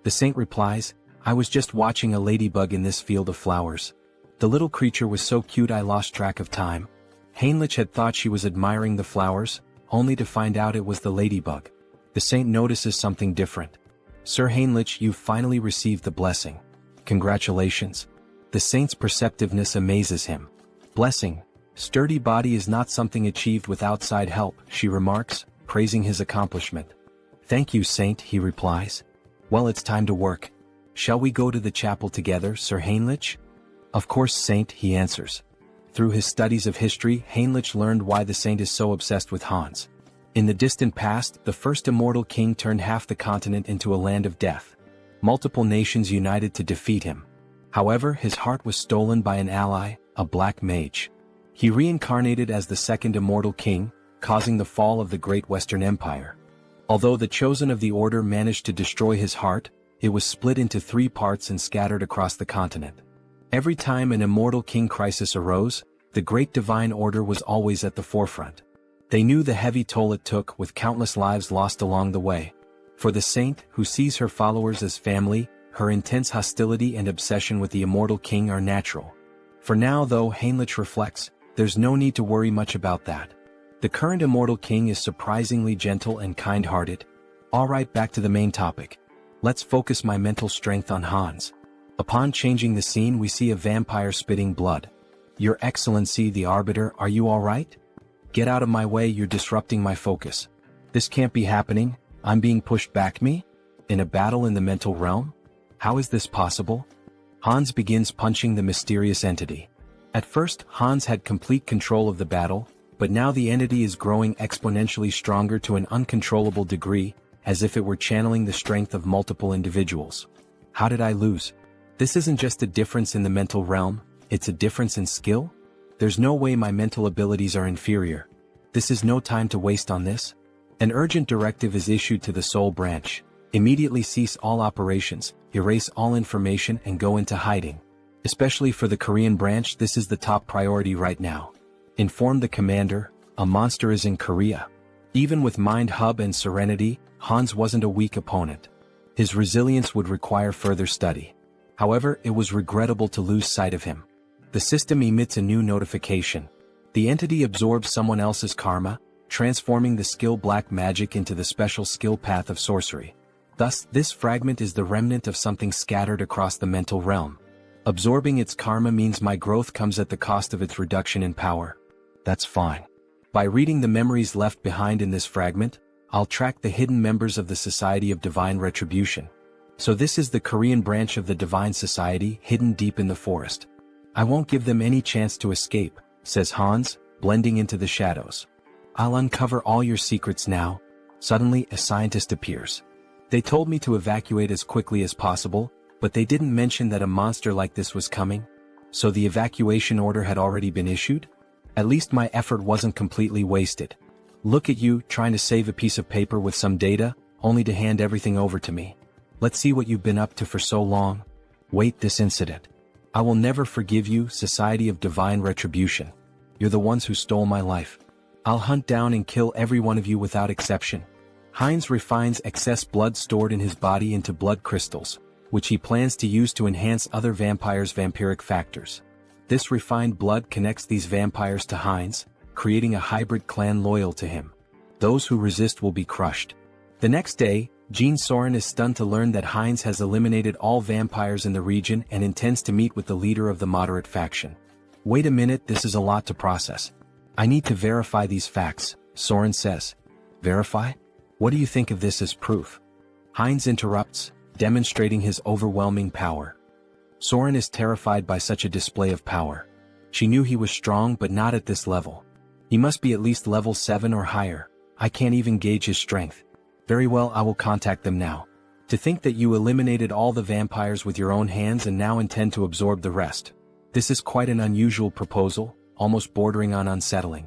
The saint replies, I was just watching a ladybug in this field of flowers. The little creature was so cute I lost track of time. Heinrich had thought she was admiring the flowers, only to find out it was the ladybug. The saint notices something different. Sir Heinrich, you've finally received the blessing. Congratulations. The saint's perceptiveness amazes him. Blessing, Sturdy Body is not something achieved with outside help, she remarks, praising his accomplishment. Thank you, saint, he replies. Well, it's time to work. Shall we go to the chapel together, Sir Heinrich? Of course, saint, he answers. Through his studies of history, Heinrich learned why the saint is so obsessed with Hans. In the distant past, the first immortal king turned half the continent into a land of death. Multiple nations united to defeat him. However, his heart was stolen by an ally, a black mage. He reincarnated as the second immortal king, causing the fall of the Great Western Empire. Although the chosen of the order managed to destroy his heart, it was split into 3 parts and scattered across the continent. Every time an immortal king crisis arose, the great divine order was always at the forefront. They knew the heavy toll it took, with countless lives lost along the way. For the saint, who sees her followers as family, her intense hostility and obsession with the immortal king are natural. For now, though, Heinrich reflects, there's no need to worry much about that. The current immortal king is surprisingly gentle and kind-hearted. Alright, back to the main topic. Let's focus my mental strength on Hans. Upon changing the scene, we see a vampire spitting blood. Your Excellency the Arbiter, are you alright? Get out of my way, you're disrupting my focus. This can't be happening, I'm being pushed back. Me? In a battle in the mental realm? How is this possible? Hans begins punching the mysterious entity. At first, Hans had complete control of the battle, but now the entity is growing exponentially stronger to an uncontrollable degree, as if it were channeling the strength of multiple individuals. How did I lose? This isn't just a difference in the mental realm, it's a difference in skill? There's no way my mental abilities are inferior. This is no time to waste on this. An urgent directive is issued to the Soul Branch. Immediately cease all operations, erase all information and go into hiding. Especially for the Korean branch, this is the top priority right now. Inform the commander, a monster is in Korea. Even with Mind Hub and Serenity, Hans wasn't a weak opponent. His resilience would require further study. However, it was regrettable to lose sight of him. The system emits a new notification. The entity absorbs someone else's karma, transforming the skill black magic into the special skill path of sorcery. Thus, this fragment is the remnant of something scattered across the mental realm. Absorbing its karma means my growth comes at the cost of its reduction in power. That's fine. By reading the memories left behind in this fragment, I'll track the hidden members of the Society of Divine Retribution. So this is the Korean branch of the Divine Society, hidden deep in the forest. I won't give them any chance to escape, says Hans, blending into the shadows. I'll uncover all your secrets now. Suddenly, a scientist appears. They told me to evacuate as quickly as possible, but they didn't mention that a monster like this was coming. So the evacuation order had already been issued? At least my effort wasn't completely wasted. Look at you, trying to save a piece of paper with some data, only to hand everything over to me. Let's see what you've been up to for so long. Wait, this incident. I will never forgive you, Society of Divine Retribution. You're the ones who stole my life. I'll hunt down and kill every one of you without exception. Heinz refines excess blood stored in his body into blood crystals, which he plans to use to enhance other vampires' vampiric factors. This refined blood connects these vampires to Heinz, creating a hybrid clan loyal to him. Those who resist will be crushed. The next day, Jean Soren is stunned to learn that Heinz has eliminated all vampires in the region and intends to meet with the leader of the moderate faction. Wait a minute, this is a lot to process. I need to verify these facts, Soren says. Verify? What do you think of this as proof? Heinz interrupts, demonstrating his overwhelming power. Soren is terrified by such a display of power. She knew he was strong, but not at this level. He must be at least level 7 or higher. I can't even gauge his strength. Very well, I will contact them now. To think that you eliminated all the vampires with your own hands and now intend to absorb the rest. This is quite an unusual proposal, almost bordering on unsettling.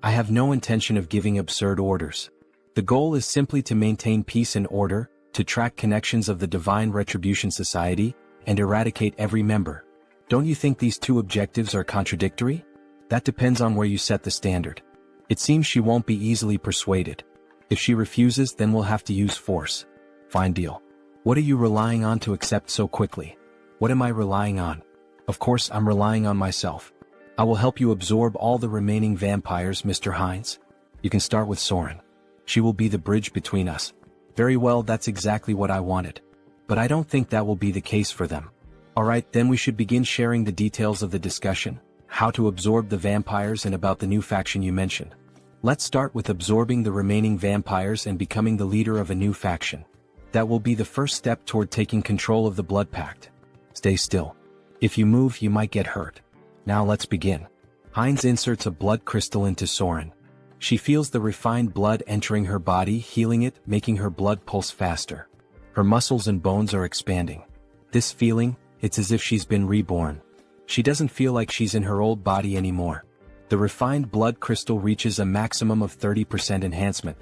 I have no intention of giving absurd orders. The goal is simply to maintain peace and order, to track connections of the Divine Retribution Society, and eradicate every member. Don't you think these two objectives are contradictory? That depends on where you set the standard. It seems she won't be easily persuaded. If she refuses, then we'll have to use force. Fine deal. What are you relying on to accept so quickly? What am I relying on? Of course, I'm relying on myself. I will help you absorb all the remaining vampires, Mr. Heinz. You can start with Soren. She will be the bridge between us. Very well, that's exactly what I wanted. But I don't think that will be the case for them. Alright, then we should begin sharing the details of the discussion, how to absorb the vampires and about the new faction you mentioned. Let's start with absorbing the remaining vampires and becoming the leader of a new faction. That will be the first step toward taking control of the Blood Pact. Stay still. If you move, you might get hurt. Now let's begin. Heinz inserts a blood crystal into Soren. She feels the refined blood entering her body, healing it, making her blood pulse faster. Her muscles and bones are expanding. This feeling, it's as if she's been reborn. She doesn't feel like she's in her old body anymore. The refined blood crystal reaches a maximum of 30% enhancement.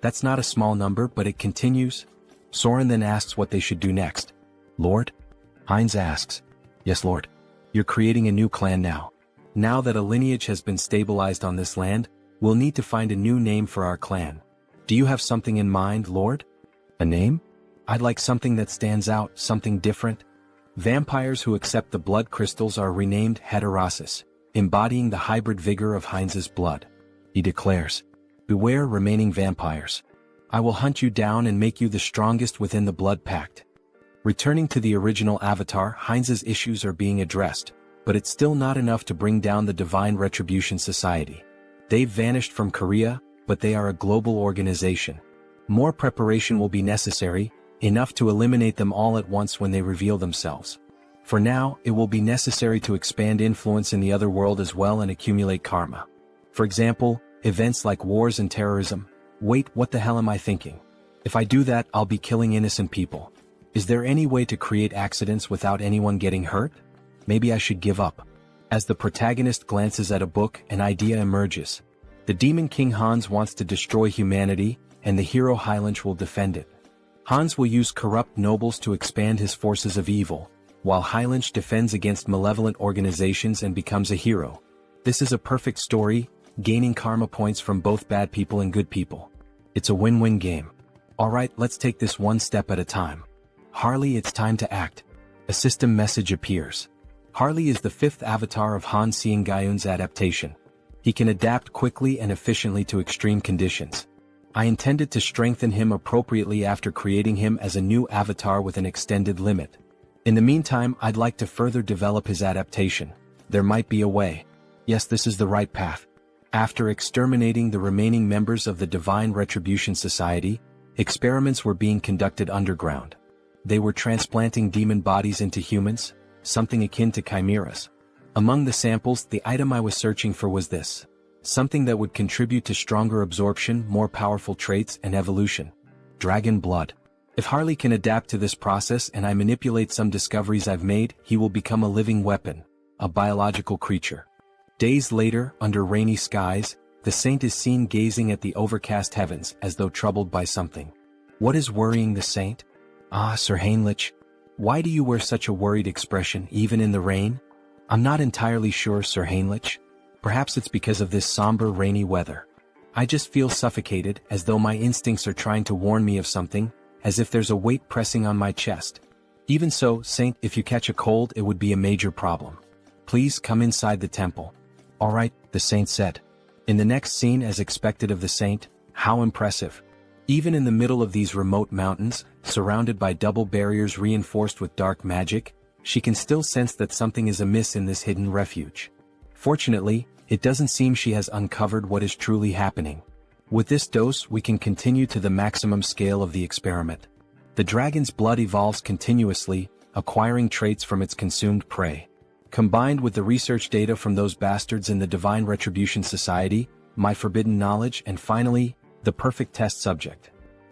That's not a small number, but it continues. Soren then asks what they should do next. Lord? Heinz asks. Yes, Lord. You're creating a new clan now. Now that a lineage has been stabilized on this land, we'll need to find a new name for our clan. Do you have something in mind, Lord? A name? I'd like something that stands out, something different. Vampires who accept the blood crystals are renamed Heterosis, embodying the hybrid vigor of Heinz's blood. He declares, beware remaining vampires. I will hunt you down and make you the strongest within the blood pact. Returning to the original avatar, Heinz's issues are being addressed, but it's still not enough to bring down the Divine Retribution Society. They've vanished from Korea, but they are a global organization. More preparation will be necessary, enough to eliminate them all at once when they reveal themselves. For now, it will be necessary to expand influence in the other world as well and accumulate karma. For example, events like wars and terrorism. Wait, what the hell am I thinking? If I do that, I'll be killing innocent people. Is there any way to create accidents without anyone getting hurt? Maybe I should give up. As the protagonist glances at a book, an idea emerges. The Demon King Hans wants to destroy humanity, and the hero Heinrich will defend it. Hans will use corrupt nobles to expand his forces of evil, while Heinrich defends against malevolent organizations and becomes a hero. This is a perfect story, gaining karma points from both bad people and good people. It's a win-win game. Alright, let's take this one step at a time. Harley, it's time to act. A system message appears. Harley is the fifth avatar of Han Seung-gyun's adaptation. He can adapt quickly and efficiently to extreme conditions. I intended to strengthen him appropriately after creating him as a new avatar with an extended limit. In the meantime, I'd like to further develop his adaptation. There might be a way. Yes, this is the right path. After exterminating the remaining members of the Divine Retribution Society, experiments were being conducted underground. They were transplanting demon bodies into humans, something akin to chimeras. Among the samples, the item I was searching for was this. Something that would contribute to stronger absorption, more powerful traits, and evolution. Dragon blood. If Harley can adapt to this process and I manipulate some discoveries I've made, he will become a living weapon, a biological creature. Days later, under rainy skies, the saint is seen gazing at the overcast heavens as though troubled by something. What is worrying the saint? Ah, Sir Heinrich. Why do you wear such a worried expression even in the rain? I'm not entirely sure, Sir Heinrich. Perhaps it's because of this somber rainy weather. I just feel suffocated, as though my instincts are trying to warn me of something, as if there's a weight pressing on my chest. Even so, Saint, if you catch a cold, it would be a major problem. Please come inside the temple. Alright, the saint said. In the next scene, as expected of the saint, how impressive. Even in the middle of these remote mountains, surrounded by double barriers reinforced with dark magic, she can still sense that something is amiss in this hidden refuge. Fortunately, it doesn't seem she has uncovered what is truly happening. With this dose, we can continue to the maximum scale of the experiment. The dragon's blood evolves continuously, acquiring traits from its consumed prey. Combined with the research data from those bastards in the Divine Retribution Society, my forbidden knowledge, and finally, the perfect test subject.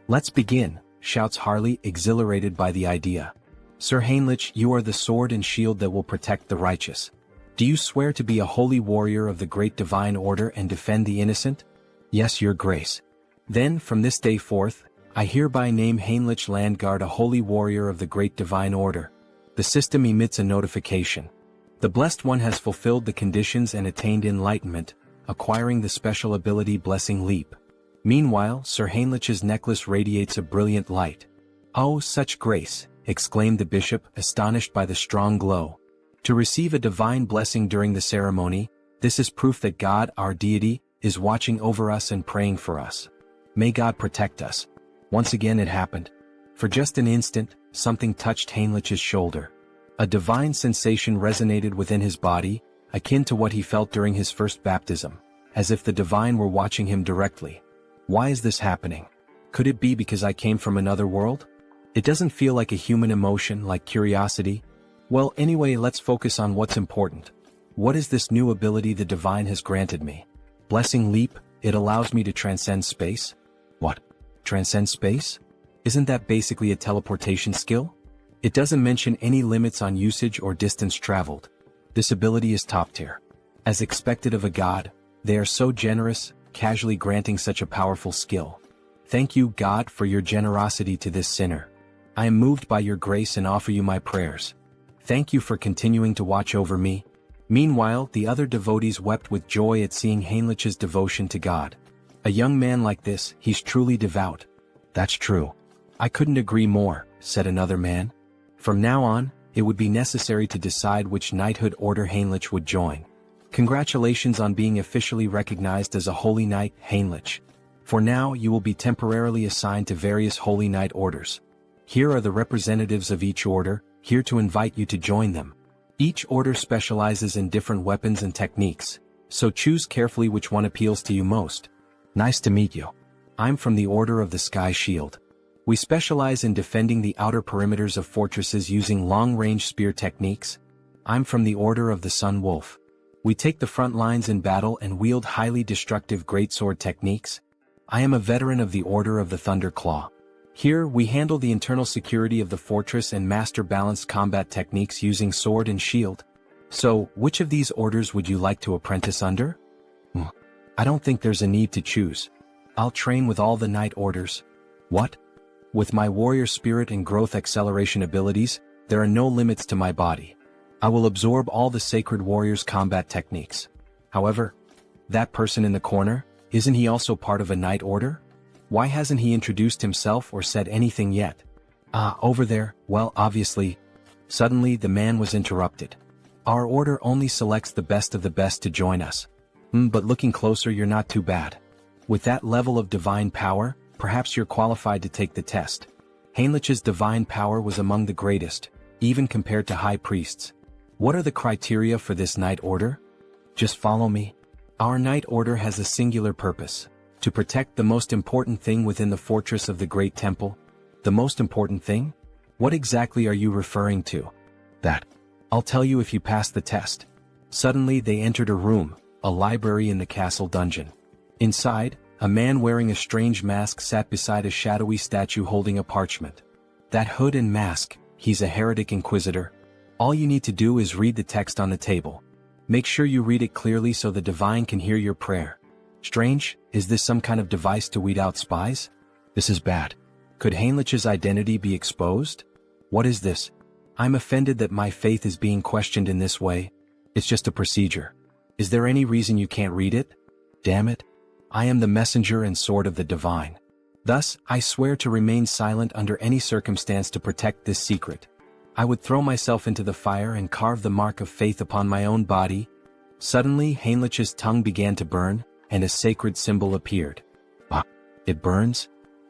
Let's begin, shouts Harley, exhilarated by the idea. Sir Heinrich, you are the sword and shield that will protect the righteous. Do you swear to be a holy warrior of the great divine order and defend the innocent? Yes, your grace. Then, from this day forth, I hereby name Heinrich Landguard a holy warrior of the great divine order. The system emits a notification. The blessed one has fulfilled the conditions and attained enlightenment, acquiring the special ability Blessing Leap. Meanwhile, Sir Heinrich's necklace radiates a brilliant light. Oh, such grace, exclaimed the bishop, astonished by the strong glow. To receive a divine blessing during the ceremony, this is proof that God, our deity, is watching over us and praying for us. May God protect us. Once again it happened. For just an instant, something touched Heinrich's shoulder. A divine sensation resonated within his body, akin to what he felt during his first baptism, as if the divine were watching him directly. Why is this happening? Could it be because I came from another world? It doesn't feel like a human emotion, like curiosity. Well, anyway, let's focus on what's important. What is this new ability the divine has granted me? Blessing Leap, it allows me to transcend space? What? Transcend space? Isn't that basically a teleportation skill? It doesn't mention any limits on usage or distance traveled. This ability is top tier. As expected of a god, they are so generous, casually granting such a powerful skill. Thank you, God, for your generosity to this sinner. I am moved by your grace and offer you my prayers. Thank you for continuing to watch over me. Meanwhile, the other devotees wept with joy at seeing Heinrich's devotion to God. A young man like this, he's truly devout. That's true. I couldn't agree more, said another man. From now on, it would be necessary to decide which knighthood order Heinrich would join. Congratulations on being officially recognized as a holy knight, Heinrich. For now, you will be temporarily assigned to various holy knight orders. Here are the representatives of each order, here to invite you to join them. Each order specializes in different weapons and techniques, so choose carefully which one appeals to you most. Nice to meet you. I'm from the Order of the Sky Shield. We specialize in defending the outer perimeters of fortresses using long-range spear techniques. I'm from the Order of the Sun Wolf. We take the front lines in battle and wield highly destructive greatsword techniques. I am a veteran of the Order of the Thunder Claw. Here, we handle the internal security of the fortress and master balanced combat techniques using sword and shield. So, which of these orders would you like to apprentice under? I don't think there's a need to choose. I'll train with all the knight orders. What? With my warrior spirit and growth acceleration abilities, there are no limits to my body. I will absorb all the sacred warrior's combat techniques. However, that person in the corner, isn't he also part of a knight order? Why hasn't he introduced himself or said anything yet? Over there, well, obviously. Suddenly the man was interrupted. Our order only selects the best of the best to join us. But looking closer, you're not too bad. With that level of divine power, perhaps you're qualified to take the test. Heinrich's divine power was among the greatest, even compared to high priests. What are the criteria for this knight order? Just follow me. Our knight order has a singular purpose: to protect the most important thing within the fortress of the Great Temple. The most important thing? What exactly are you referring to? That. I'll tell you if you pass the test. Suddenly they entered a room, a library in the castle dungeon. Inside, a man wearing a strange mask sat beside a shadowy statue holding a parchment. That hood and mask, he's a heretic inquisitor. All you need to do is read the text on the table. Make sure you read it clearly so the divine can hear your prayer. Strange, is this some kind of device to weed out spies? This is bad. Could Heinrich's identity be exposed? What is this? I'm offended that my faith is being questioned in this way. It's just a procedure. Is there any reason you can't read it? Damn it. I am the messenger and sword of the divine. Thus, I swear to remain silent under any circumstance to protect this secret. I would throw myself into the fire and carve the mark of faith upon my own body. Suddenly, Heinrich's tongue began to burn, and a sacred symbol appeared. It burns?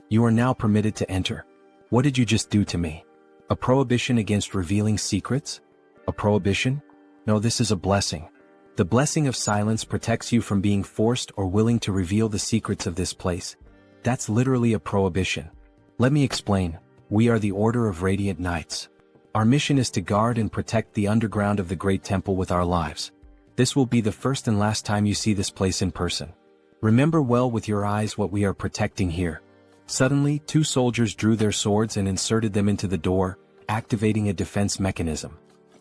You are now permitted to enter. What did you just do to me? A prohibition against revealing secrets? A prohibition? No, this is a blessing. The blessing of silence protects you from being forced or willing to reveal the secrets of this place. That's literally a prohibition. Let me explain. We are the Order of Radiant Knights. Our mission is to guard and protect the underground of the Great Temple with our lives. This will be the first and last time you see this place in person. Remember well with your eyes what we are protecting here. Suddenly, two soldiers drew their swords and inserted them into the door, activating a defense mechanism.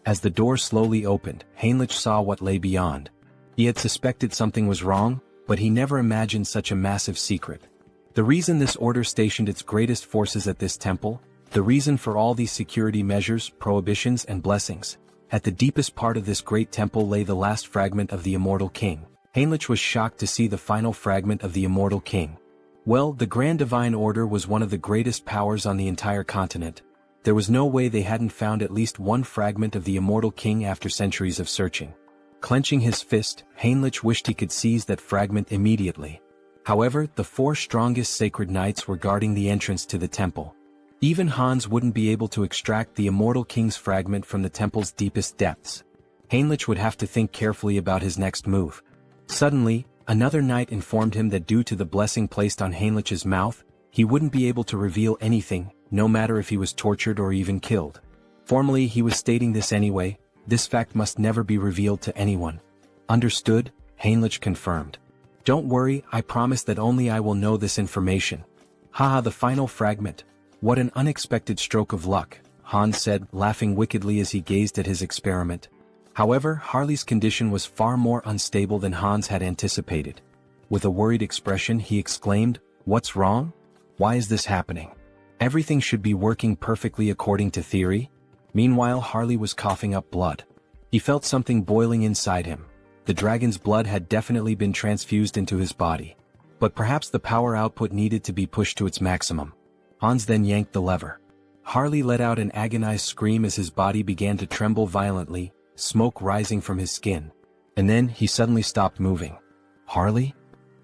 As the door slowly opened, Heinrich saw what lay beyond. He had suspected something was wrong, but he never imagined such a massive secret. The reason this order stationed its greatest forces at this temple, the reason for all these security measures, prohibitions, and blessings. At the deepest part of this great temple lay the last fragment of the Immortal King. Heinrich was shocked to see the final fragment of the Immortal King. Well, the Grand Divine Order was one of the greatest powers on the entire continent. There was no way they hadn't found at least one fragment of the Immortal King after centuries of searching. Clenching his fist, Heinrich wished he could seize that fragment immediately. However, the four strongest sacred knights were guarding the entrance to the temple. Even Hans wouldn't be able to extract the Immortal King's fragment from the temple's deepest depths. Heinrich would have to think carefully about his next move. Suddenly, another knight informed him that due to the blessing placed on Heinrich's mouth, he wouldn't be able to reveal anything, no matter if he was tortured or even killed. Formally, he was stating this anyway. This fact must never be revealed to anyone. Understood? Heinrich confirmed. Don't worry, I promise that only I will know this information. Haha, the final fragment. What an unexpected stroke of luck, Hans said, laughing wickedly as he gazed at his experiment. However, Harley's condition was far more unstable than Hans had anticipated. With a worried expression, he exclaimed, "What's wrong?" Why is this happening? Everything should be working perfectly according to theory. Meanwhile, Harley was coughing up blood. He felt something boiling inside him. The dragon's blood had definitely been transfused into his body. But perhaps the power output needed to be pushed to its maximum. Hans then yanked the lever. Harley let out an agonized scream as his body began to tremble violently, smoke rising from his skin. And then he suddenly stopped moving. Harley?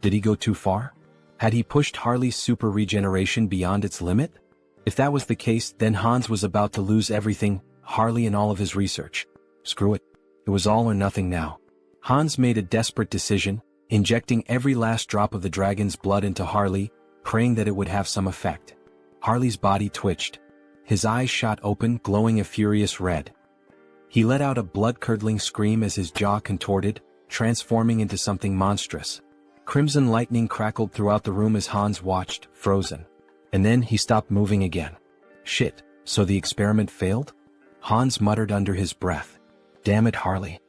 Did he go too far? Had he pushed Harley's super regeneration beyond its limit? If that was the case, then Hans was about to lose everything, Harley and all of his research. Screw it. It was all or nothing now. Hans made a desperate decision, injecting every last drop of the dragon's blood into Harley, praying that it would have some effect. Harley's body twitched. His eyes shot open, glowing a furious red. He let out a blood-curdling scream as his jaw contorted, transforming into something monstrous. Crimson lightning crackled throughout the room as Hans watched, frozen. And then he stopped moving again. Shit, so the experiment failed? Hans muttered under his breath. Damn it, Harley.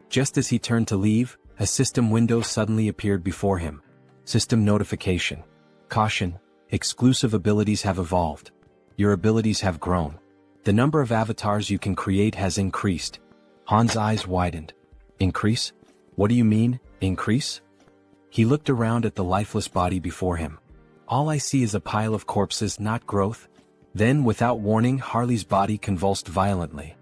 Just as he turned to leave, a system window suddenly appeared before him. System notification. Caution, exclusive abilities have evolved. Your abilities have grown. The number of avatars you can create has increased. Hans' eyes widened. Increase? What do you mean, increase? He looked around at the lifeless body before him. All I see is a pile of corpses, not growth. Then, without warning, Harley's body convulsed violently.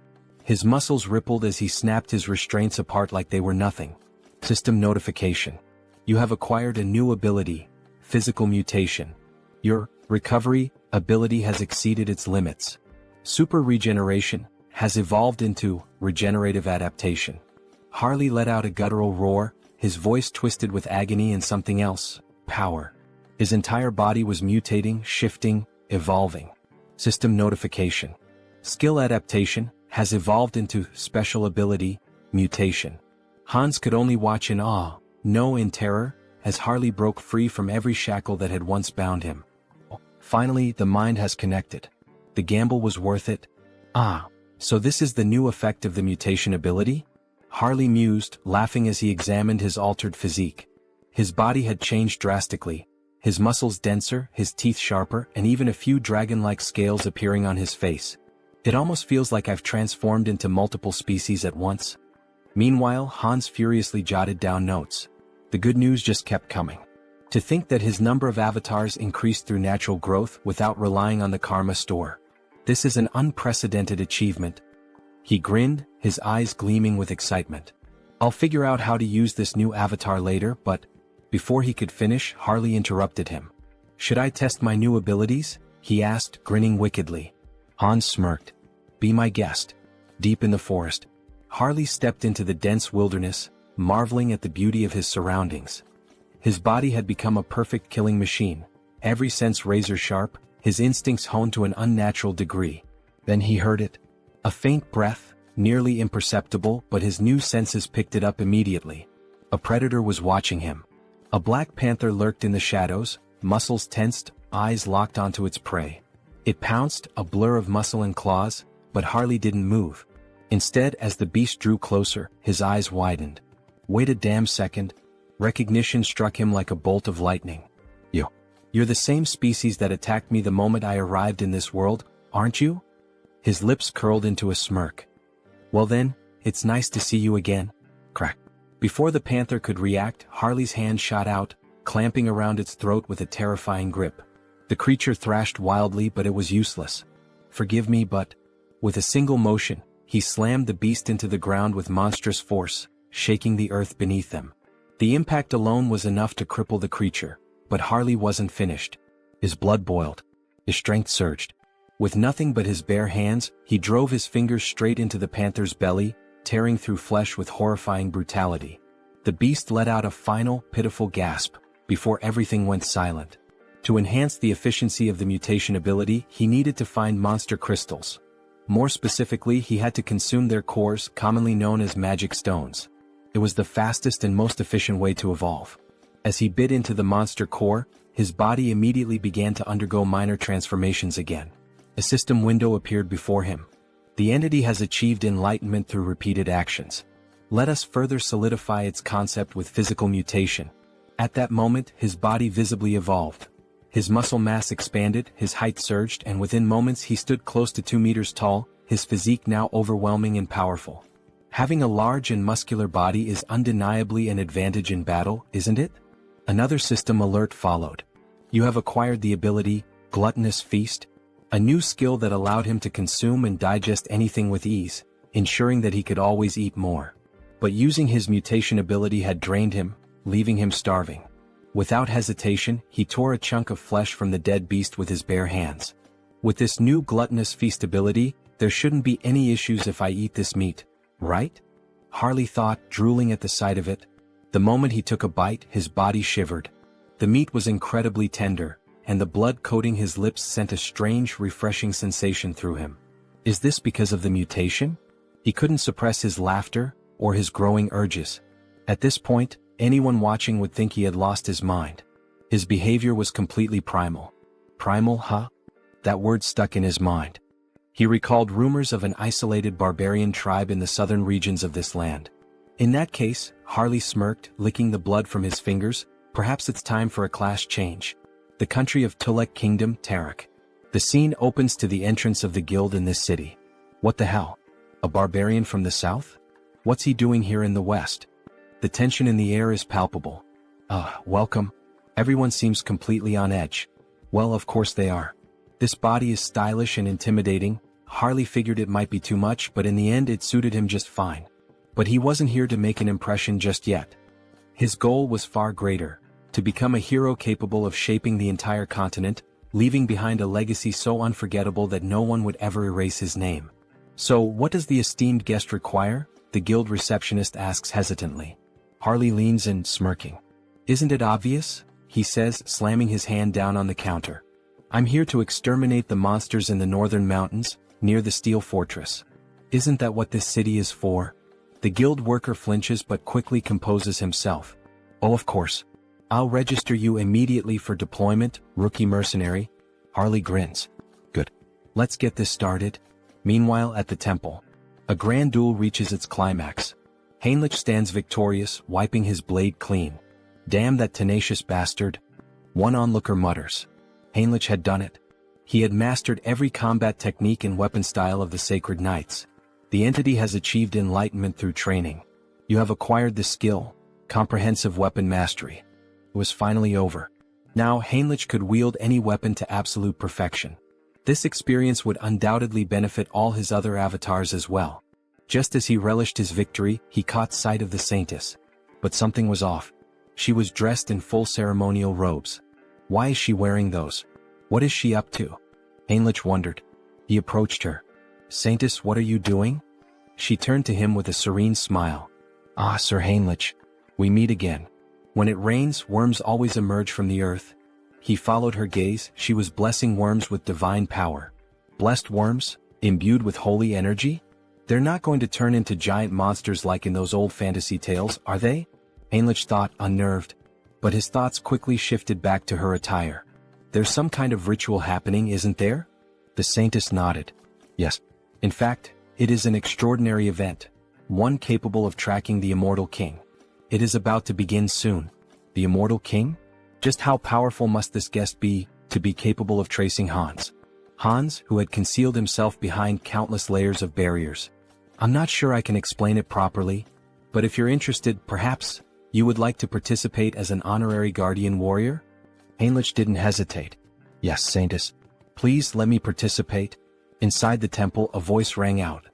His muscles rippled as he snapped his restraints apart like they were nothing. System notification. You have acquired a new ability, physical mutation. Your recovery ability has exceeded its limits. Super regeneration has evolved into regenerative adaptation. Harley let out a guttural roar, his voice twisted with agony and something else, power. His entire body was mutating, shifting, evolving. System notification. Skill adaptation has evolved into special ability, mutation. Hans could only watch in awe, no in terror, as Harley broke free from every shackle that had once bound him. Finally, the mind has connected. The gamble was worth it. Ah, so this is the new effect of the mutation ability? Harley mused, laughing as he examined his altered physique. His body had changed drastically, his muscles denser, his teeth sharper, and even a few dragon-like scales appearing on his face. It almost feels like I've transformed into multiple species at once. Meanwhile, Hans furiously jotted down notes. The good news just kept coming. To think that his number of avatars increased through natural growth without relying on the karma store. This is an unprecedented achievement. He grinned, his eyes gleaming with excitement. I'll figure out how to use this new avatar later, but before he could finish, Harley interrupted him. Should I test my new abilities? He asked, grinning wickedly. Hans smirked. Be my guest. Deep in the forest, Harley stepped into the dense wilderness, marveling at the beauty of his surroundings. His body had become a perfect killing machine, every sense razor sharp, his instincts honed to an unnatural degree. Then he heard it. A faint breath, nearly imperceptible, but his new senses picked it up immediately. A predator was watching him. A black panther lurked in the shadows, muscles tensed, eyes locked onto its prey. It pounced, a blur of muscle and claws, but Harley didn't move. Instead, as the beast drew closer, his eyes widened. Wait a damn second. Recognition struck him like a bolt of lightning. You're the same species that attacked me the moment I arrived in this world, aren't you? His lips curled into a smirk. Well then, it's nice to see you again. Crack. Before the panther could react, Harley's hand shot out, clamping around its throat with a terrifying grip. The creature thrashed wildly, but it was useless. Forgive me, but... With a single motion, he slammed the beast into the ground with monstrous force, shaking the earth beneath them. The impact alone was enough to cripple the creature, but Harley wasn't finished. His blood boiled. His strength surged. With nothing but his bare hands, he drove his fingers straight into the panther's belly, tearing through flesh with horrifying brutality. The beast let out a final, pitiful gasp, before everything went silent. To enhance the efficiency of the mutation ability, he needed to find monster crystals. More specifically, he had to consume their cores, commonly known as magic stones. It was the fastest and most efficient way to evolve. As he bit into the monster core, his body immediately began to undergo minor transformations again. A system window appeared before him. The entity has achieved enlightenment through repeated actions. Let us further solidify its concept with physical mutation. At that moment, his body visibly evolved. His muscle mass expanded, his height surged, and within moments he stood close to 2 meters tall, his physique now overwhelming and powerful. Having a large and muscular body is undeniably an advantage in battle, isn't it? Another system alert followed. You have acquired the ability, Gluttonous Feast, a new skill that allowed him to consume and digest anything with ease, ensuring that he could always eat more. But using his mutation ability had drained him, leaving him starving. Without hesitation, he tore a chunk of flesh from the dead beast with his bare hands. With this new Gluttonous Feast ability, there shouldn't be any issues if I eat this meat, right? Harley thought, drooling at the sight of it. The moment he took a bite, his body shivered. The meat was incredibly tender, and the blood coating his lips sent a strange, refreshing sensation through him. Is this because of the mutation? He couldn't suppress his laughter, or his growing urges. At this point, anyone watching would think he had lost his mind. His behavior was completely primal. Primal, huh? That word stuck in his mind. He recalled rumors of an isolated barbarian tribe in the southern regions of this land. In that case, Harley smirked, licking the blood from his fingers, perhaps it's time for a class change. The country of Tulek Kingdom, Tarak. The scene opens to the entrance of the guild in this city. What the hell? A barbarian from the south? What's he doing here in the west? The tension in the air is palpable. Welcome. Everyone seems completely on edge. Well, of course they are. This body is stylish and intimidating. Harley figured it might be too much, but in the end it suited him just fine. But he wasn't here to make an impression just yet. His goal was far greater, to become a hero capable of shaping the entire continent, leaving behind a legacy so unforgettable that no one would ever erase his name. So, what does the esteemed guest require? The guild receptionist asks hesitantly. Harley leans in, smirking. Isn't it obvious? He says, slamming his hand down on the counter. I'm here to exterminate the monsters in the northern mountains, near the steel fortress. Isn't that what this city is for? The guild worker flinches but quickly composes himself. Oh, of course. I'll register you immediately for deployment, rookie mercenary. Harley grins. Good. Let's get this started. Meanwhile, at the temple, a grand duel reaches its climax. Heinrich stands victorious, wiping his blade clean. Damn that tenacious bastard. One onlooker mutters. Heinrich had done it. He had mastered every combat technique and weapon style of the Sacred Knights. The entity has achieved enlightenment through training. You have acquired the skill, comprehensive weapon mastery. It was finally over. Now Heinrich could wield any weapon to absolute perfection. This experience would undoubtedly benefit all his other avatars as well. Just as he relished his victory, he caught sight of the Saintess. But something was off. She was dressed in full ceremonial robes. Why is she wearing those? What is she up to? Heinrich wondered. He approached her. Saintess, what are you doing? She turned to him with a serene smile. Ah, Sir Heinrich. We meet again. When it rains, worms always emerge from the earth. He followed her gaze. She was blessing worms with divine power. Blessed worms? Imbued with holy energy? They're not going to turn into giant monsters like in those old fantasy tales, are they? Heinrich thought, unnerved. But his thoughts quickly shifted back to her attire. There's some kind of ritual happening, isn't there? The Saintess nodded. Yes. In fact, it is an extraordinary event. One capable of tracking the Immortal King. It is about to begin soon. The Immortal King? Just how powerful must this guest be, to be capable of tracing Hans? Hans, who had concealed himself behind countless layers of barriers. I'm not sure I can explain it properly, but if you're interested, perhaps, you would like to participate as an honorary guardian warrior? Heinrich didn't hesitate. Yes, Saintess. Please let me participate. Inside the temple, a voice rang out.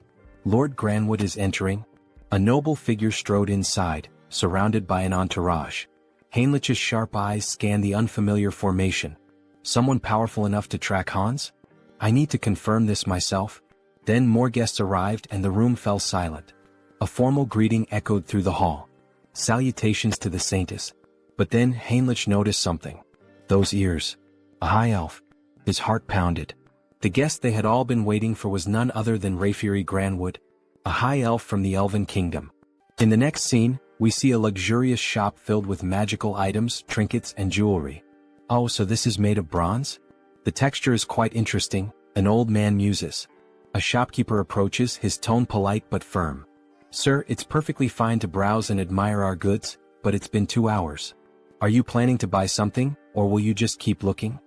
Lord Granwood is entering. A noble figure strode inside, surrounded by an entourage. Heinrich's sharp eyes scanned the unfamiliar formation. Someone powerful enough to track Hans? I need to confirm this myself. Then more guests arrived and the room fell silent. A formal greeting echoed through the hall. Salutations to the Saintess. But then Heinrich noticed something. Those ears. A high elf. His heart pounded. The guest they had all been waiting for was none other than Rayfury Granwood, a high elf from the Elven Kingdom. In the next scene, we see a luxurious shop filled with magical items, trinkets, and jewelry. Oh, so this is made of bronze? The texture is quite interesting, an old man muses. A shopkeeper approaches, his tone polite but firm. Sir, it's perfectly fine to browse and admire our goods, but it's been 2 hours. Are you planning to buy something, or will you just keep looking?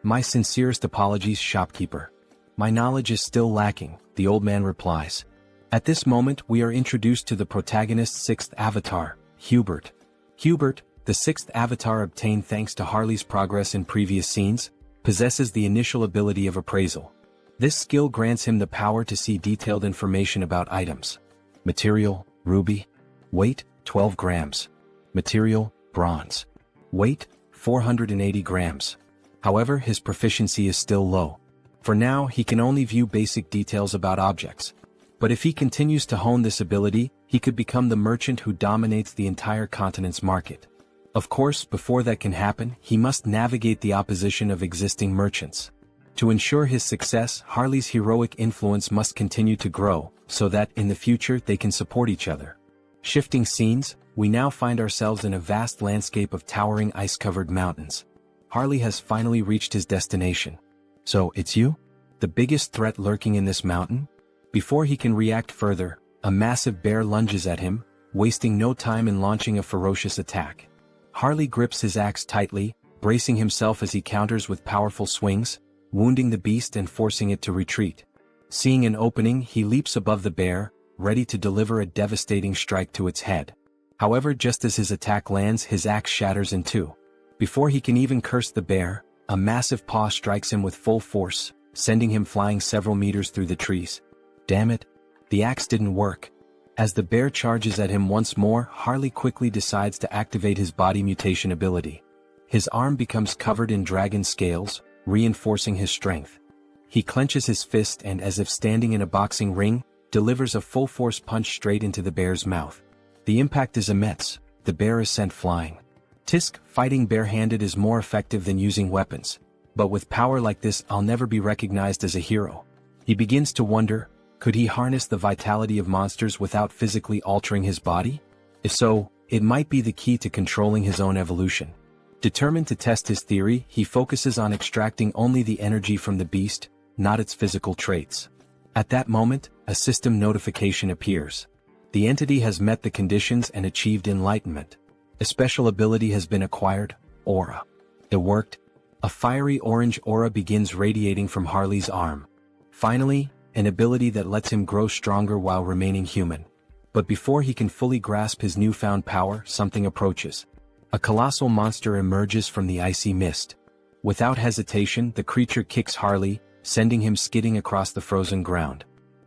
My sincerest apologies, shopkeeper. My knowledge is still lacking, the old man replies. At this moment we are introduced to the protagonist's sixth avatar, Hubert. Hubert, the sixth avatar obtained thanks to Harley's progress in previous scenes, possesses the initial ability of appraisal. This skill grants him the power to see detailed information about items. Material, ruby. Weight, 12 grams. Material, bronze. Weight, 480 grams. However, his proficiency is still low. For now, he can only view basic details about objects. But if he continues to hone this ability, he could become the merchant who dominates the entire continent's market. Of course, before that can happen, he must navigate the opposition of existing merchants. To ensure his success, Harley's heroic influence must continue to grow, so that, in the future, they can support each other. Shifting scenes, we now find ourselves in a vast landscape of towering ice-covered mountains. Harley has finally reached his destination. So, it's you? The biggest threat lurking in this mountain? Before he can react further, a massive bear lunges at him, wasting no time in launching a ferocious attack. Harley grips his axe tightly, bracing himself as he counters with powerful swings, wounding the beast and forcing it to retreat. Seeing an opening, he leaps above the bear, ready to deliver a devastating strike to its head. However, just as his attack lands, his axe shatters in two. Before he can even curse the bear, a massive paw strikes him with full force, sending him flying several meters through the trees. Damn it! The axe didn't work. As the bear charges at him once more, Harley quickly decides to activate his body mutation ability. His arm becomes covered in dragon scales, reinforcing his strength. He clenches his fist and, as if standing in a boxing ring, delivers a full-force punch straight into the bear's mouth. The impact is immense. The bear is sent flying. Tisk, fighting barehanded is more effective than using weapons. But with power like this, I'll never be recognized as a hero. He begins to wonder, could he harness the vitality of monsters without physically altering his body? If so, it might be the key to controlling his own evolution. Determined to test his theory, he focuses on extracting only the energy from the beast, not its physical traits. At that moment, a system notification appears. The entity has met the conditions and achieved enlightenment. A special ability has been acquired, Aura. It worked. A fiery orange aura begins radiating from Harley's arm. Finally, an ability that lets him grow stronger while remaining human. But before he can fully grasp his newfound power, something approaches. A colossal monster emerges from the icy mist. Without hesitation, the creature kicks Harley, sending him skidding across the frozen ground.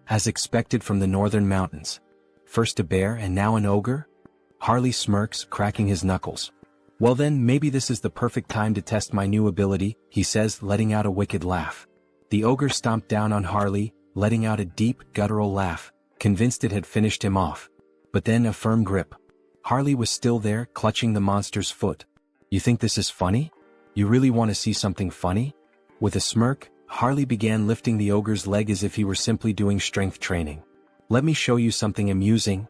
As expected from the northern mountains. First a bear and now an ogre? Harley smirks, cracking his knuckles. Well then, maybe this is the perfect time to test my new ability, he says, letting out a wicked laugh. The ogre stomped down on Harley, letting out a deep, guttural laugh, convinced it had finished him off. But then a firm grip. Harley was still there, clutching the monster's foot. You think this is funny? You really want to see something funny? With a smirk, Harley began lifting the ogre's leg as if he were simply doing strength training. Let me show you something amusing.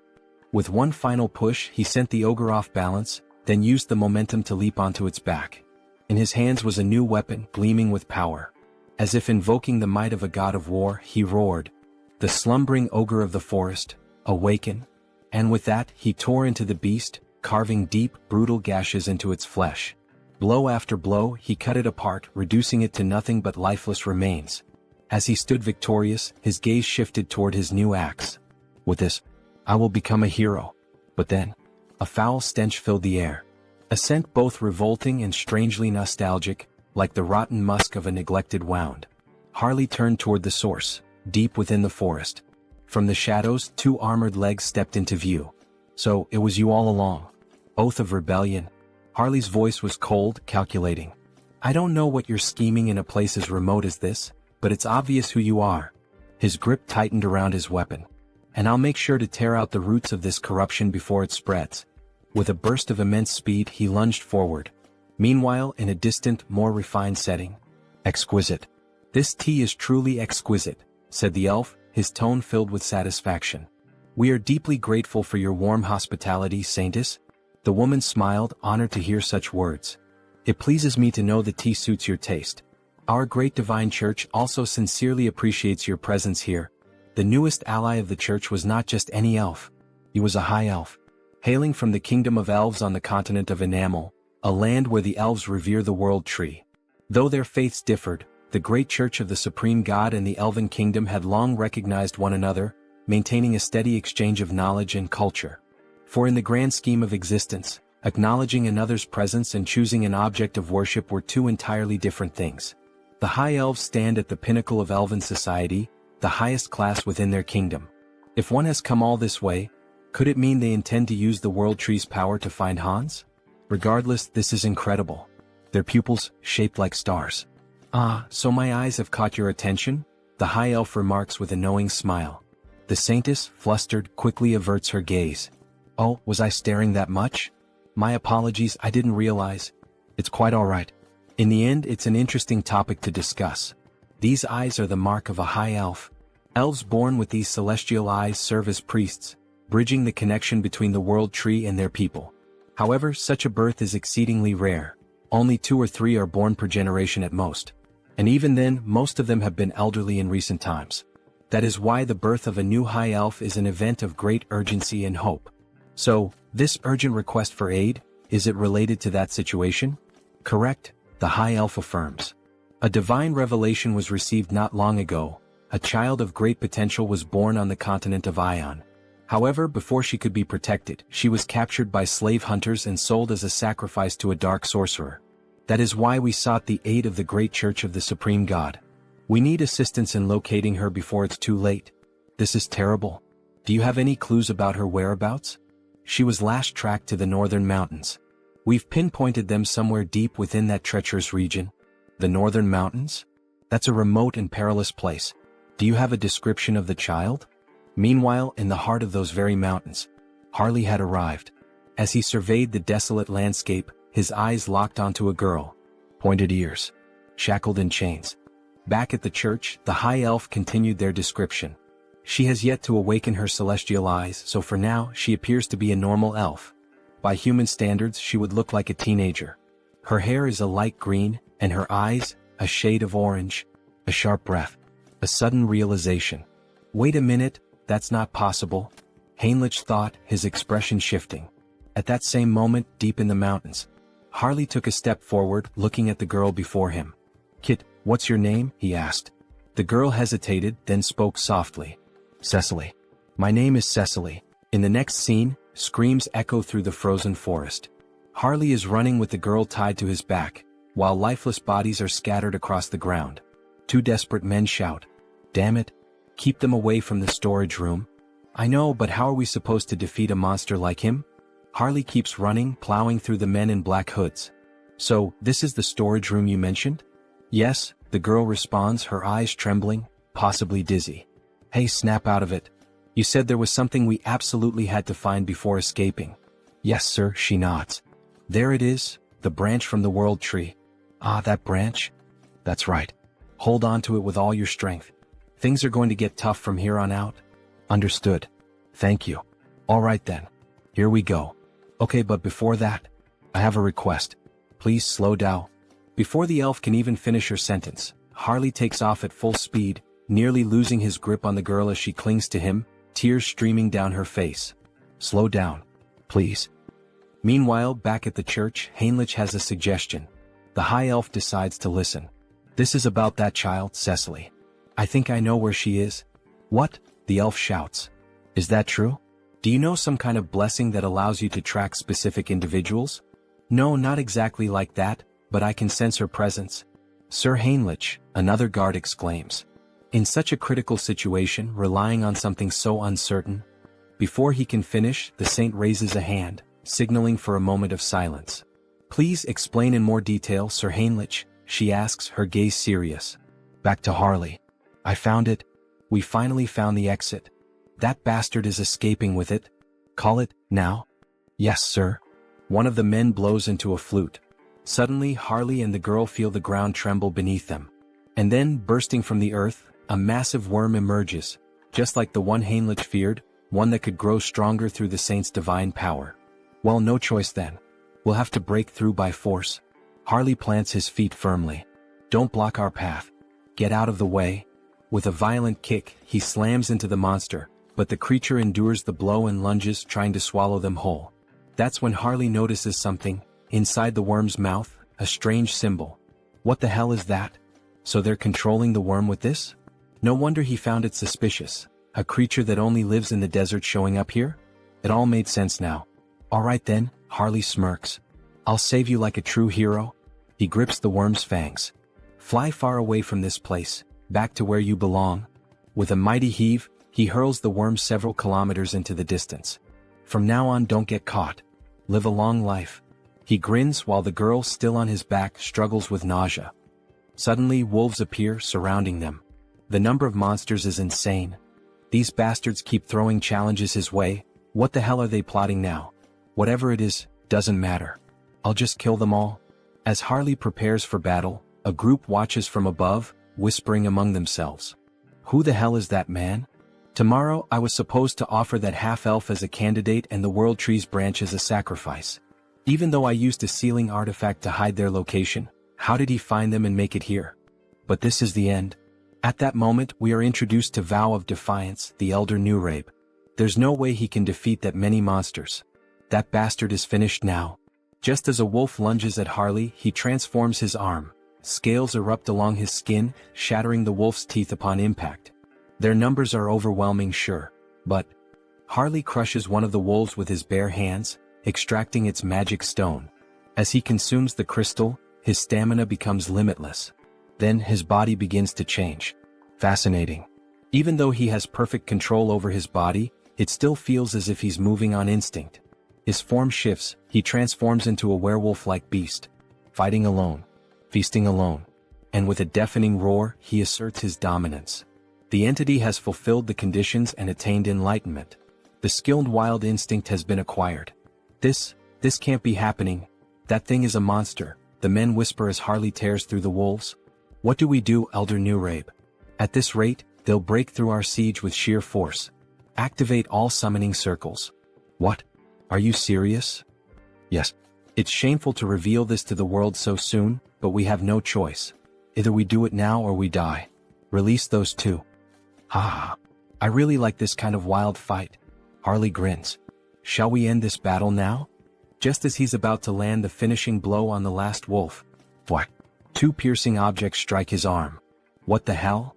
With one final push, he sent the ogre off balance, then used the momentum to leap onto its back. In his hands was a new weapon, gleaming with power. As if invoking the might of a god of war, he roared, "The slumbering ogre of the forest, awaken!" And with that, he tore into the beast, carving deep, brutal gashes into its flesh. Blow after blow, he cut it apart, reducing it to nothing but lifeless remains. As he stood victorious, his gaze shifted toward his new axe. With this, I will become a hero. But then, a foul stench filled the air. A scent both revolting and strangely nostalgic, like the rotten musk of a neglected wound. Harley turned toward the source, deep within the forest. From the shadows, two armored legs stepped into view. So, it was you all along. Oath of rebellion. Harley's voice was cold, calculating. I don't know what you're scheming in a place as remote as this, but it's obvious who you are. His grip tightened around his weapon. And I'll make sure to tear out the roots of this corruption before it spreads. With a burst of immense speed, he lunged forward. Meanwhile, in a distant, more refined setting. Exquisite. This tea is truly exquisite, said the elf, his tone filled with satisfaction. We are deeply grateful for your warm hospitality, Saintess. The woman smiled, honored to hear such words. It pleases me to know the tea suits your taste. Our great divine church also sincerely appreciates your presence here. The newest ally of the church was not just any elf. He was a high elf. Hailing from the kingdom of elves on the continent of Enamel, a land where the elves revere the world tree. Though their faiths differed, the great church of the supreme god and the elven kingdom had long recognized one another, maintaining a steady exchange of knowledge and culture. For in the grand scheme of existence, acknowledging another's presence and choosing an object of worship were two entirely different things. The high elves stand at the pinnacle of elven society, the highest class within their kingdom. If one has come all this way, could it mean they intend to use the world tree's power to find Hans? Regardless, this is incredible. Their pupils, shaped like stars. Ah, so my eyes have caught your attention? The high elf remarks with a knowing smile. The saintess, flustered, quickly averts her gaze. Oh, was I staring that much? My apologies, I didn't realize. It's quite all right. In the end, it's an interesting topic to discuss. These eyes are the mark of a high elf. Elves born with these celestial eyes serve as priests, bridging the connection between the world tree and their people. However, such a birth is exceedingly rare. Only 2 or 3 are born per generation at most. And even then, most of them have been elderly in recent times. That is why the birth of a new high elf is an event of great urgency and hope. So, this urgent request for aid, is it related to that situation? Correct, the high elf affirms. A divine revelation was received not long ago. A child of great potential was born on the continent of Ion. However, before she could be protected, she was captured by slave hunters and sold as a sacrifice to a dark sorcerer. That is why we sought the aid of the great church of the supreme god. We need assistance in locating her before it's too late. This is terrible. Do you have any clues about her whereabouts? She was last tracked to the northern mountains. We've pinpointed them somewhere deep within that treacherous region. The northern mountains? That's a remote and perilous place. Do you have a description of the child? Meanwhile, in the heart of those very mountains, Harley had arrived. As he surveyed the desolate landscape, his eyes locked onto a girl. Pointed ears. Shackled in chains. Back at the church, the high elf continued their description. She has yet to awaken her celestial eyes, so for now, she appears to be a normal elf. By human standards, she would look like a teenager. Her hair is a light green, and her eyes, a shade of orange. A sharp breath. A sudden realization. Wait a minute, that's not possible. Heinrich thought, his expression shifting. At that same moment, deep in the mountains, Harley took a step forward, looking at the girl before him. Kit, what's your name? He asked. The girl hesitated, then spoke softly. Cecily. My name is Cecily. In the next scene, screams echo through the frozen forest. Harley is running with the girl tied to his back, while lifeless bodies are scattered across the ground. 2 desperate men shout. Damn it. Keep them away from the storage room. I know, but how are we supposed to defeat a monster like him? Harley keeps running, plowing through the men in black hoods. So, this is the storage room you mentioned? Yes, the girl responds, her eyes trembling, possibly dizzy. Hey, snap out of it. You said there was something we absolutely had to find before escaping. Yes, sir, she nods. There it is, the branch from the world tree. Ah, that branch? That's right. Hold on to it with all your strength. Things are going to get tough from here on out. Understood. Thank you. All right then. Here we go. Okay, but before that, I have a request. Please slow down. Before the elf can even finish her sentence, Harley takes off at full speed, nearly losing his grip on the girl as she clings to him, tears streaming down her face. Slow down, please. Meanwhile, back at the church, Heinrich has a suggestion. The high elf decides to listen. This is about that child, Cecily. I think I know where she is. What? The elf shouts. Is that true? Do you know some kind of blessing that allows you to track specific individuals? No, not exactly like that, but I can sense her presence. Sir Heinrich, another guard exclaims. In such a critical situation, relying on something so uncertain. Before he can finish, the saint raises a hand, signaling for a moment of silence. Please explain in more detail, Sir Heinrich, she asks, her gaze serious. Back to Harley. I found it. We finally found the exit. That bastard is escaping with it. Call it, now? Yes, sir. One of the men blows into a flute. Suddenly, Harley and the girl feel the ground tremble beneath them. And then, bursting from the earth, a massive worm emerges, just like the one Heinrich feared, one that could grow stronger through the saint's divine power. Well, no choice then. We'll have to break through by force. Harley plants his feet firmly. Don't block our path. Get out of the way. With a violent kick, he slams into the monster, but the creature endures the blow and lunges, trying to swallow them whole. That's when Harley notices something. Inside the worm's mouth, a strange symbol. What the hell is that? So they're controlling the worm with this? No wonder he found it suspicious. A creature that only lives in the desert showing up here? It all made sense now. Alright then, Harley smirks. I'll save you like a true hero. He grips the worm's fangs. Fly far away from this place, back to where you belong. With a mighty heave, he hurls the worm several kilometers into the distance. From now on, don't get caught. Live a long life. He grins while the girl, still on his back, struggles with nausea. Suddenly, wolves appear, surrounding them. The number of monsters is insane. These bastards keep throwing challenges his way. What the hell are they plotting now? Whatever it is, doesn't matter. I'll just kill them all. As Harley prepares for battle, a group watches from above, whispering among themselves. Who the hell is that man? Tomorrow I was supposed to offer that half-elf as a candidate and the World Tree's branch as a sacrifice. Even though I used a sealing artifact to hide their location, how did he find them and make it here? But this is the end. At that moment we are introduced to Vow of Defiance, the Elder Newrabe. There's no way he can defeat that many monsters. That bastard is finished now. Just as a wolf lunges at Harley, he transforms his arm. Scales erupt along his skin, shattering the wolf's teeth upon impact. Their numbers are overwhelming, sure, but Harley crushes one of the wolves with his bare hands, extracting its magic stone. As he consumes the crystal, his stamina becomes limitless. Then his body begins to change. Fascinating. Even though he has perfect control over his body, it still feels as if he's moving on instinct. His form shifts, he transforms into a werewolf-like beast. Fighting alone. Feasting alone. And with a deafening roar, he asserts his dominance. The entity has fulfilled the conditions and attained enlightenment. The skilled wild instinct has been acquired. This can't be happening. That thing is a monster, the men whisper as Harley tears through the wolves. What do we do, Elder Newrabe? At this rate, they'll break through our siege with sheer force. Activate all summoning circles. What? Are you serious? Yes. It's shameful to reveal this to the world so soon, but we have no choice. Either we do it now or we die. Release those two. Ah, I really like this kind of wild fight. Harley grins. Shall we end this battle now? Just as he's about to land the finishing blow on the last wolf. What? Two piercing objects strike his arm. What the hell?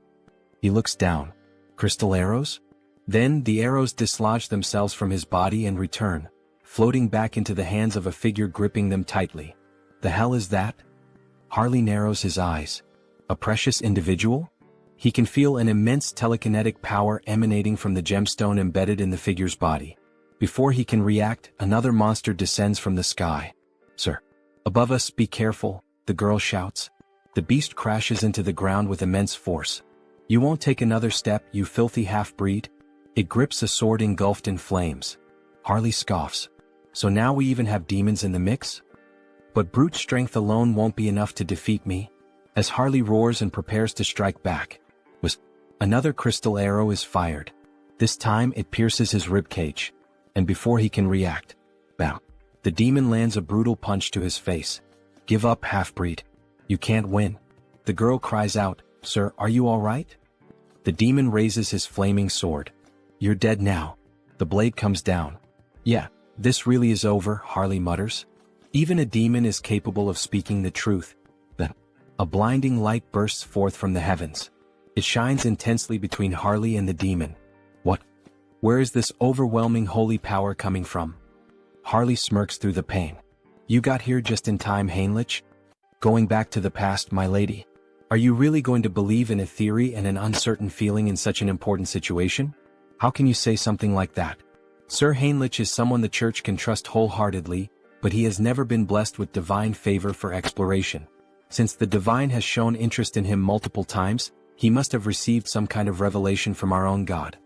He looks down. Crystal arrows? Then the arrows dislodge themselves from his body and return, floating back into the hands of a figure gripping them tightly. The hell is that? Harley narrows his eyes. A precious individual? He can feel an immense telekinetic power emanating from the gemstone embedded in the figure's body. Before he can react, another monster descends from the sky. Sir. Above us, be careful, the girl shouts. The beast crashes into the ground with immense force. You won't take another step, you filthy half-breed? It grips a sword engulfed in flames. Harley scoffs. So now we even have demons in the mix? But brute strength alone won't be enough to defeat me. As Harley roars and prepares to strike back, another crystal arrow is fired. This time it pierces his ribcage. And before he can react, bam, the demon lands a brutal punch to his face. Give up, half-breed. You can't win. The girl cries out, Sir, are you all right? The demon raises his flaming sword. You're dead now. The blade comes down. Yeah, this really is over, Harley mutters. Even a demon is capable of speaking the truth. Then, a blinding light bursts forth from the heavens. It shines intensely between Harley and the demon. What? Where is this overwhelming holy power coming from? Harley smirks through the pain. You got here just in time, Heinrich? Going back to the past, my lady. Are you really going to believe in a theory and an uncertain feeling in such an important situation? How can you say something like that? Sir Heinrich is someone the church can trust wholeheartedly, but he has never been blessed with divine favor for exploration. Since the divine has shown interest in him multiple times, he must have received some kind of revelation from our own God.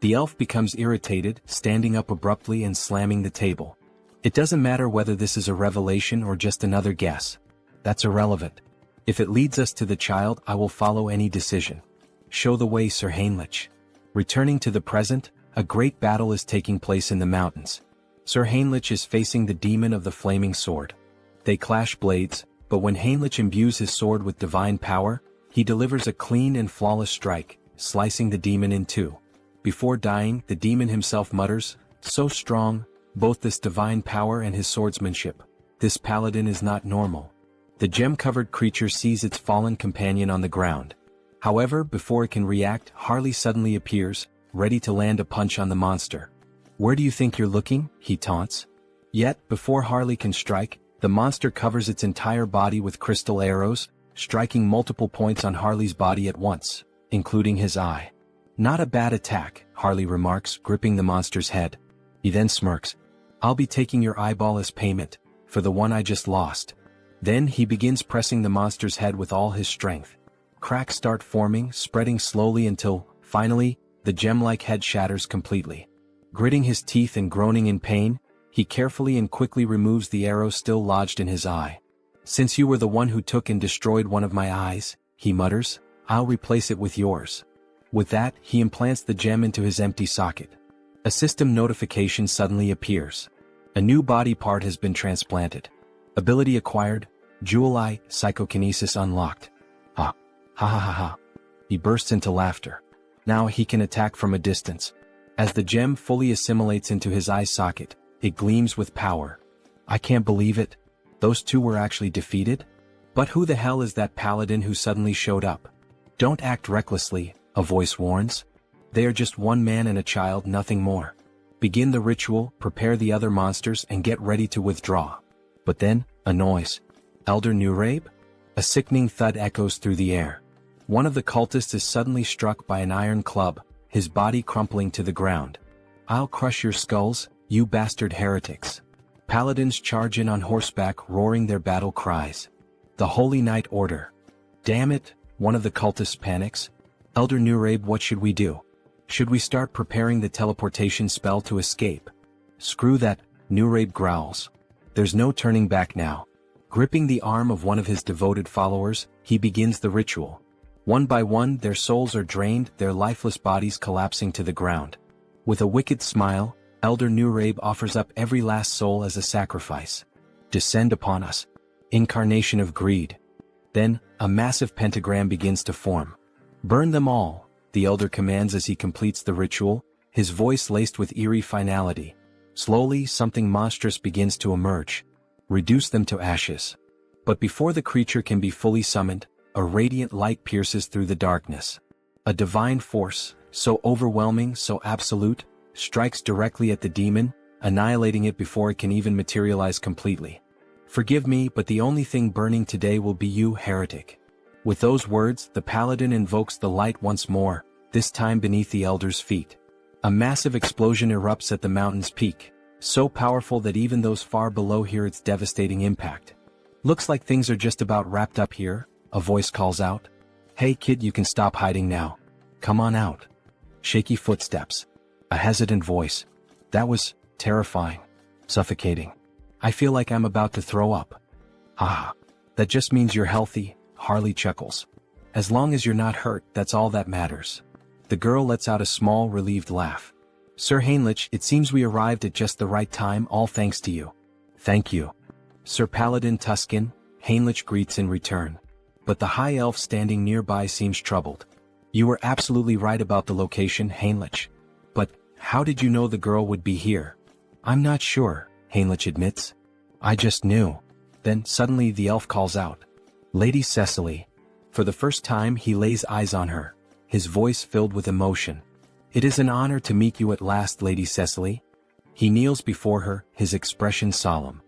The elf becomes irritated, standing up abruptly and slamming the table. It doesn't matter whether this is a revelation or just another guess. That's irrelevant. If it leads us to the child, I will follow any decision. Show the way, Sir Heinrich. Returning to the present, a great battle is taking place in the mountains. Sir Heinrich is facing the demon of the flaming sword. They clash blades, but when Heinrich imbues his sword with divine power, he delivers a clean and flawless strike, slicing the demon in two. Before dying, the demon himself mutters, so strong, both this divine power and his swordsmanship. This paladin is not normal. The gem-covered creature sees its fallen companion on the ground. However, before it can react, Harley suddenly appears, ready to land a punch on the monster. "Where do you think you're looking?" he taunts. Yet, before Harley can strike, the monster covers its entire body with crystal arrows, striking multiple points on Harley's body at once, including his eye. "Not a bad attack," Harley remarks, gripping the monster's head. He then smirks. "I'll be taking your eyeball as payment, for the one I just lost." Then he begins pressing the monster's head with all his strength. Cracks start forming, spreading slowly until, finally, the gem-like head shatters completely. Gritting his teeth and groaning in pain, he carefully and quickly removes the arrow still lodged in his eye. "Since you were the one who took and destroyed one of my eyes," he mutters, "I'll replace it with yours." With that, he implants the gem into his empty socket. A system notification suddenly appears. A new body part has been transplanted. Ability acquired, Jewel Eye, Psychokinesis unlocked. Ha. Ha ha ha ha. He bursts into laughter. Now he can attack from a distance. As the gem fully assimilates into his eye socket, it gleams with power. "I can't believe it. Those two were actually defeated? But who the hell is that paladin who suddenly showed up?" "Don't act recklessly," a voice warns. "They are just one man and a child, nothing more. Begin the ritual, prepare the other monsters, and get ready to withdraw." But then, a noise. "Elder Nurabe?" A sickening thud echoes through the air. One of the cultists is suddenly struck by an iron club, his body crumpling to the ground. "I'll crush your skulls, you bastard heretics." Paladins charge in on horseback, roaring their battle cries. "The Holy Knight Order." "Damn it," one of the cultists panics. "Elder Nurabe, what should we do? Should we start preparing the teleportation spell to escape?" "Screw that," Nurabe growls. "There's no turning back now." Gripping the arm of one of his devoted followers, he begins the ritual. One by one, their souls are drained, their lifeless bodies collapsing to the ground. With a wicked smile, Elder Nurabe offers up every last soul as a sacrifice. "Descend upon us. Incarnation of greed." Then, a massive pentagram begins to form. "Burn them all," the elder commands as he completes the ritual, his voice laced with eerie finality. Slowly, something monstrous begins to emerge. "Reduce them to ashes." But before the creature can be fully summoned, a radiant light pierces through the darkness. A divine force, so overwhelming, so absolute, strikes directly at the demon, annihilating it before it can even materialize completely. "Forgive me, but the only thing burning today will be you, heretic." With those words, the paladin invokes the light once more, this time beneath the elder's feet. A massive explosion erupts at the mountain's peak, so powerful that even those far below hear its devastating impact. "Looks like things are just about wrapped up here," a voice calls out. "Hey kid, you can stop hiding now. Come on out." Shaky footsteps. A hesitant voice. "That was terrifying. Suffocating. I feel like I'm about to throw up." "Ah, that just means you're healthy," Harley chuckles. "As long as you're not hurt, that's all that matters." The girl lets out a small, relieved laugh. "Sir Heinrich, it seems we arrived at just the right time, all thanks to you." "Thank you." Sir Paladin Tuscan, Heinrich greets in return. But the high elf standing nearby seems troubled. "You were absolutely right about the location, Heinrich. But, how did you know the girl would be here?" "I'm not sure," Heinrich admits. "I just knew." Then, suddenly the elf calls out. "Lady Cecily." For the first time he lays eyes on her, his voice filled with emotion. "It is an honor to meet you at last, Lady Cecily." He kneels before her, his expression solemn.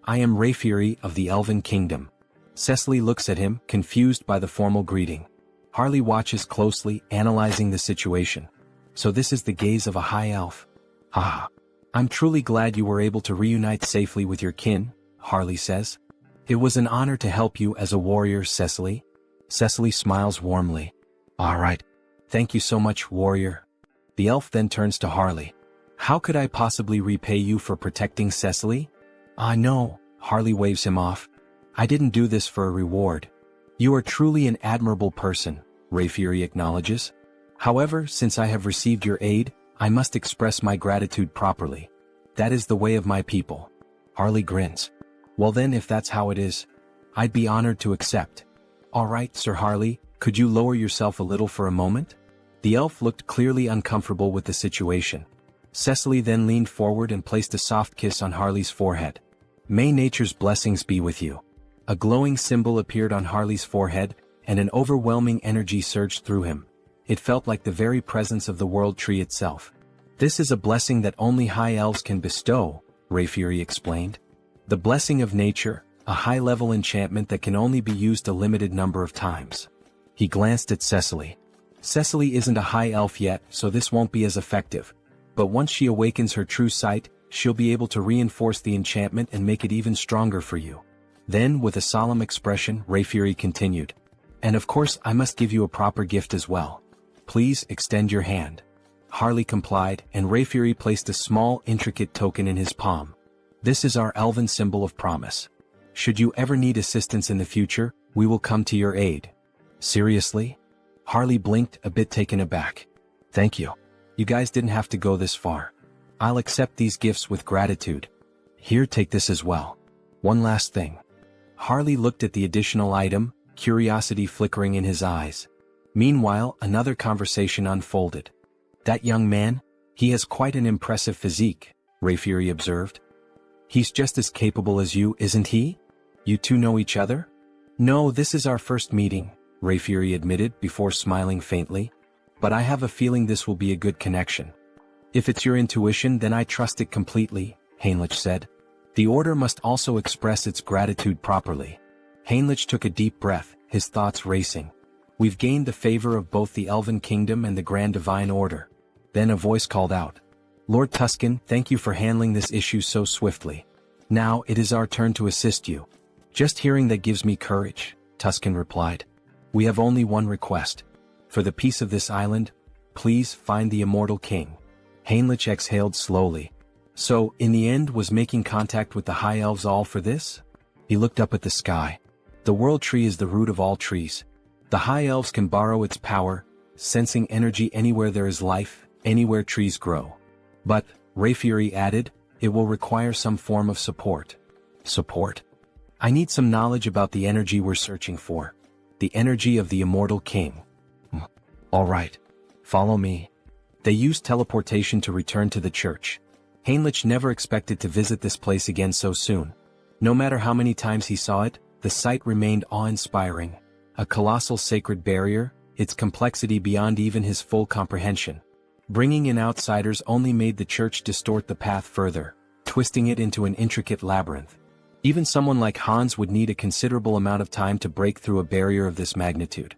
"I am Rayfury of the Elven Kingdom." Cecily looks at him, confused by the formal greeting. Harley watches closely, analyzing the situation. "So this is the gaze of a high elf. Ah. I'm truly glad you were able to reunite safely with your kin," Harley says. "It was an honor to help you as a warrior, Cecily." Cecily smiles warmly. "All right. Thank you so much, warrior." The elf then turns to Harley. "How could I possibly repay you for protecting Cecily?" "Ah no," Harley waves him off. "I didn't do this for a reward." "You are truly an admirable person," Rayfury acknowledges. "However, since I have received your aid, I must express my gratitude properly. That is the way of my people." Harley grins. "Well then, if that's how it is, I'd be honored to accept." "All right, Sir Harley, could you lower yourself a little for a moment?" The elf looked clearly uncomfortable with the situation. Cecily then leaned forward and placed a soft kiss on Harley's forehead. "May nature's blessings be with you." A glowing symbol appeared on Harley's forehead, and an overwhelming energy surged through him. It felt like the very presence of the world tree itself. "This is a blessing that only high elves can bestow," Rayfury explained. "The blessing of nature, a high-level enchantment that can only be used a limited number of times." He glanced at Cecily. "Cecily isn't a high elf yet, so this won't be as effective. But once she awakens her true sight, she'll be able to reinforce the enchantment and make it even stronger for you." Then, with a solemn expression, Rayfury continued, "And of course I must give you a proper gift as well. Please extend your hand." Harley complied, and Rayfury placed a small, intricate token in his palm. "This is our elven symbol of promise. Should you ever need assistance in the future, we will come to your aid." "Seriously?" Harley blinked, a bit taken aback. "Thank you. You guys didn't have to go this far. I'll accept these gifts with gratitude. Here, take this as well. One last thing." Harley looked at the additional item, curiosity flickering in his eyes. Meanwhile, another conversation unfolded. "That young man? He has quite an impressive physique," Rayfury observed. "He's just as capable as you, isn't he? You two know each other?" "No, this is our first meeting," Rayfury admitted before smiling faintly. "But I have a feeling this will be a good connection." "If it's your intuition, then I trust it completely," Heinrich said. "The order must also express its gratitude properly." Heinrich took a deep breath, his thoughts racing. "We've gained the favor of both the Elven Kingdom and the Grand Divine Order." Then a voice called out, "Lord Tuscan, thank you for handling this issue so swiftly. Now it is our turn to assist you." "Just hearing that gives me courage," Tuscan replied. "We have only one request. For the peace of this island, please find the Immortal King." Heinrich exhaled slowly. So, in the end, was making contact with the High Elves all for this? He looked up at the sky. The World Tree is the root of all trees. The High Elves can borrow its power, sensing energy anywhere there is life, anywhere trees grow. But, Rayfury added, it will require some form of support. Support? I need some knowledge about the energy we're searching for. The energy of the Immortal King. All right. Follow me. They used teleportation to return to the church. Heinrich never expected to visit this place again so soon. No matter how many times he saw it, the sight remained awe-inspiring. A colossal sacred barrier, its complexity beyond even his full comprehension. Bringing in outsiders only made the church distort the path further, twisting it into an intricate labyrinth. Even someone like Hans would need a considerable amount of time to break through a barrier of this magnitude.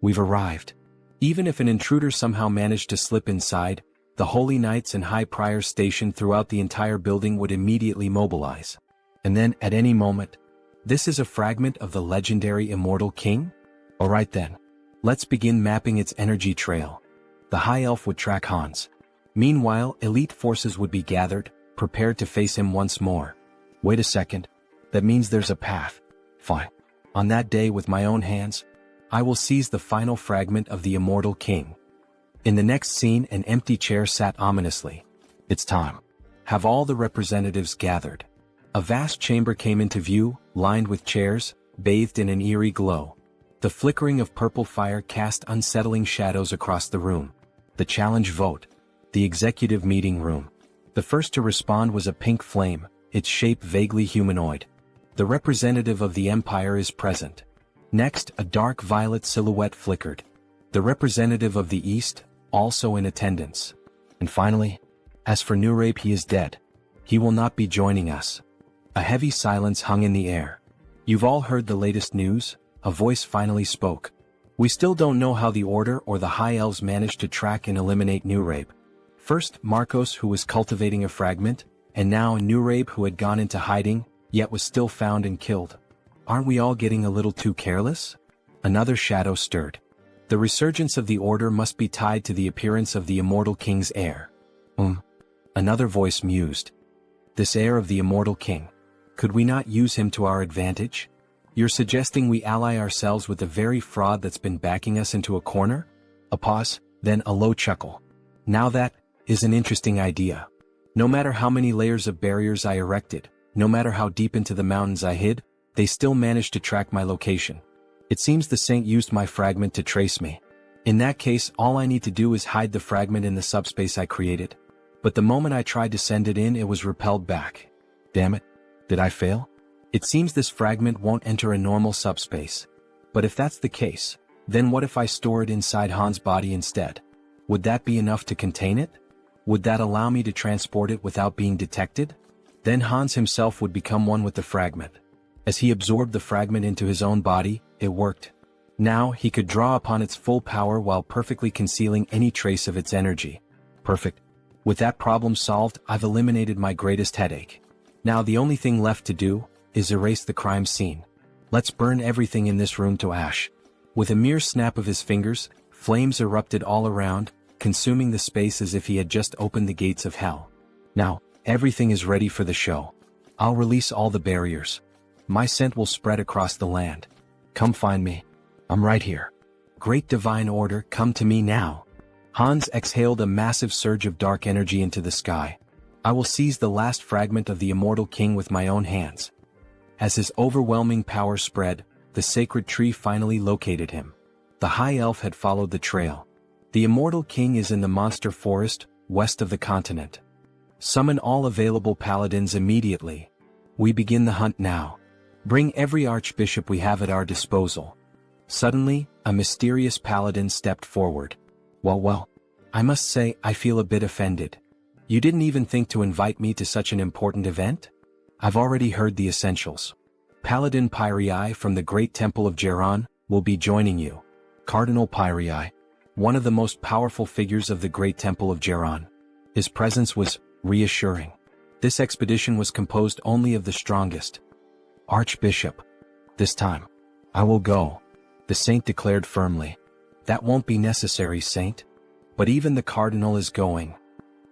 We've arrived. Even if an intruder somehow managed to slip inside, the Holy Knights and High Priors stationed throughout the entire building would immediately mobilize. And then, at any moment, this is a fragment of the legendary Immortal King? Alright then. Let's begin mapping its energy trail. The High Elf would track Hans. Meanwhile, elite forces would be gathered, prepared to face him once more. Wait a second. That means there's a path. Fine. On that day, with my own hands, I will seize the final fragment of the Immortal King. In the next scene, an empty chair sat ominously. It's time. Have all the representatives gathered. A vast chamber came into view, lined with chairs, bathed in an eerie glow. The flickering of purple fire cast unsettling shadows across the room. The challenge vote. The executive meeting room. The first to respond was a pink flame, its shape vaguely humanoid. The representative of the Empire is present. Next, a dark violet silhouette flickered. The representative of the East, also in attendance. And finally, as for Nurabe, he is dead. He will not be joining us. A heavy silence hung in the air. You've all heard the latest news? A voice finally spoke. We still don't know how the Order or the High Elves managed to track and eliminate Nurabe. First, Marcos, who was cultivating a fragment, and now Nurabe, who had gone into hiding, yet was still found and killed. Aren't we all getting a little too careless? Another shadow stirred. The resurgence of the Order must be tied to the appearance of the Immortal King's heir. Another voice mused. This heir of the Immortal King. Could we not use him to our advantage? You're suggesting we ally ourselves with the very fraud that's been backing us into a corner? A pause, then a low chuckle. Now that is an interesting idea. No matter how many layers of barriers I erected, no matter how deep into the mountains I hid, they still managed to track my location. It seems the Saint used my fragment to trace me. In that case, all I need to do is hide the fragment in the subspace I created. But the moment I tried to send it in, it was repelled back. Damn it. Did I fail? It seems this fragment won't enter a normal subspace. But if that's the case, then what if I store it inside Han's body instead? Would that be enough to contain it? Would that allow me to transport it without being detected? Then Hans himself would become one with the fragment. As he absorbed the fragment into his own body, it worked. Now he could draw upon its full power while perfectly concealing any trace of its energy. Perfect. With that problem solved, I've eliminated my greatest headache. Now the only thing left to do is erase the crime scene. Let's burn everything in this room to ash. With a mere snap of his fingers, flames erupted all around, consuming the space as if he had just opened the gates of hell. Now, everything is ready for the show. I'll release all the barriers. My scent will spread across the land. Come find me. I'm right here. Great divine order, come to me now. Hans exhaled a massive surge of dark energy into the sky. I will seize the last fragment of the immortal king with my own hands. As his overwhelming power spread, the sacred tree finally located him. The high elf had followed the trail. The immortal king is in the monster forest, west of the continent. Summon all available paladins immediately. We begin the hunt now. Bring every archbishop we have at our disposal. Suddenly, a mysterious paladin stepped forward. Well, I must say I feel a bit offended. You didn't even think to invite me to such an important event? I've already heard the essentials. Paladin Pyrii from the Great Temple of Geron will be joining you. Cardinal Pyrii, one of the most powerful figures of the Great Temple of Geron. His presence was reassuring. This expedition was composed only of the strongest. Archbishop. This time, I will go, the saint declared firmly. That won't be necessary, saint. But even the cardinal is going.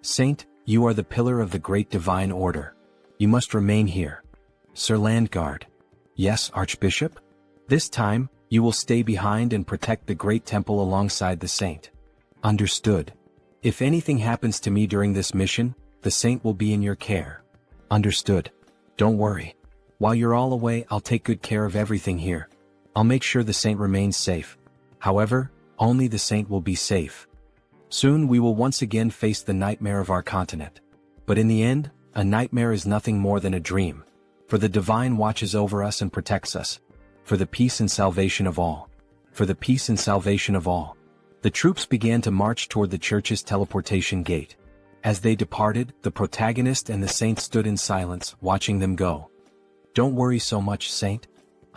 Saint, you are the pillar of the great divine order. You must remain here. Sir Landguard. Yes, Archbishop? This time, you will stay behind and protect the great temple alongside the saint. Understood. If anything happens to me during this mission, the saint will be in your care. Understood. Don't worry. While you're all away, I'll take good care of everything here. I'll make sure the saint remains safe. However, only the saint will be safe. Soon we will once again face the nightmare of our continent. But in the end, a nightmare is nothing more than a dream. For the divine watches over us and protects us. For the peace and salvation of all. For the peace and salvation of all. The troops began to march toward the church's teleportation gate. As they departed, the protagonist and the saint stood in silence, watching them go. Don't worry so much, saint.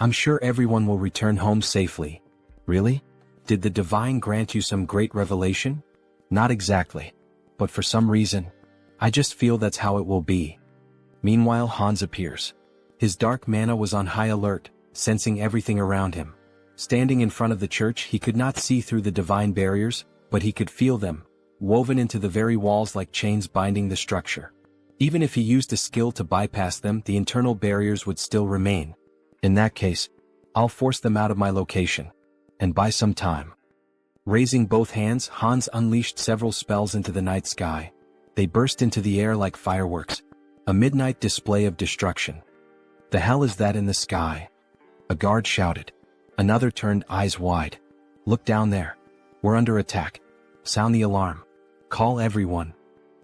I'm sure everyone will return home safely. Really? Did the divine grant you some great revelation? Not exactly. But for some reason, I just feel that's how it will be. Meanwhile, Hans appears. His dark mana was on high alert, sensing everything around him. Standing in front of the church, he could not see through the divine barriers, but he could feel them, woven into the very walls like chains binding the structure. Even if he used a skill to bypass them, the internal barriers would still remain. In that case, I'll force them out of my location. And buy some time. Raising both hands, Hans unleashed several spells into the night sky. They burst into the air like fireworks, a midnight display of destruction. The hell is that in the sky? A guard shouted. Another turned eyes wide. Look down there. We're under attack. Sound the alarm. Call everyone.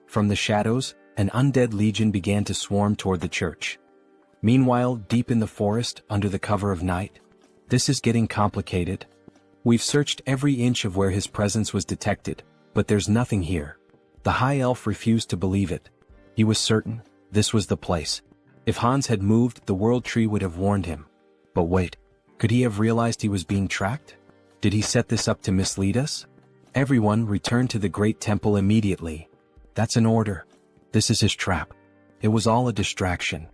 From the shadows, an undead legion began to swarm toward the church. Meanwhile, deep in the forest, under the cover of night, this is getting complicated. We've searched every inch of where his presence was detected, but there's nothing here. The high elf refused to believe it. He was certain this was the place. If Hans had moved, the world tree would have warned him. But wait, could he have realized he was being tracked? Did he set this up to mislead us? Everyone returned to the great temple immediately. That's an order. This is his trap. It was all a distraction.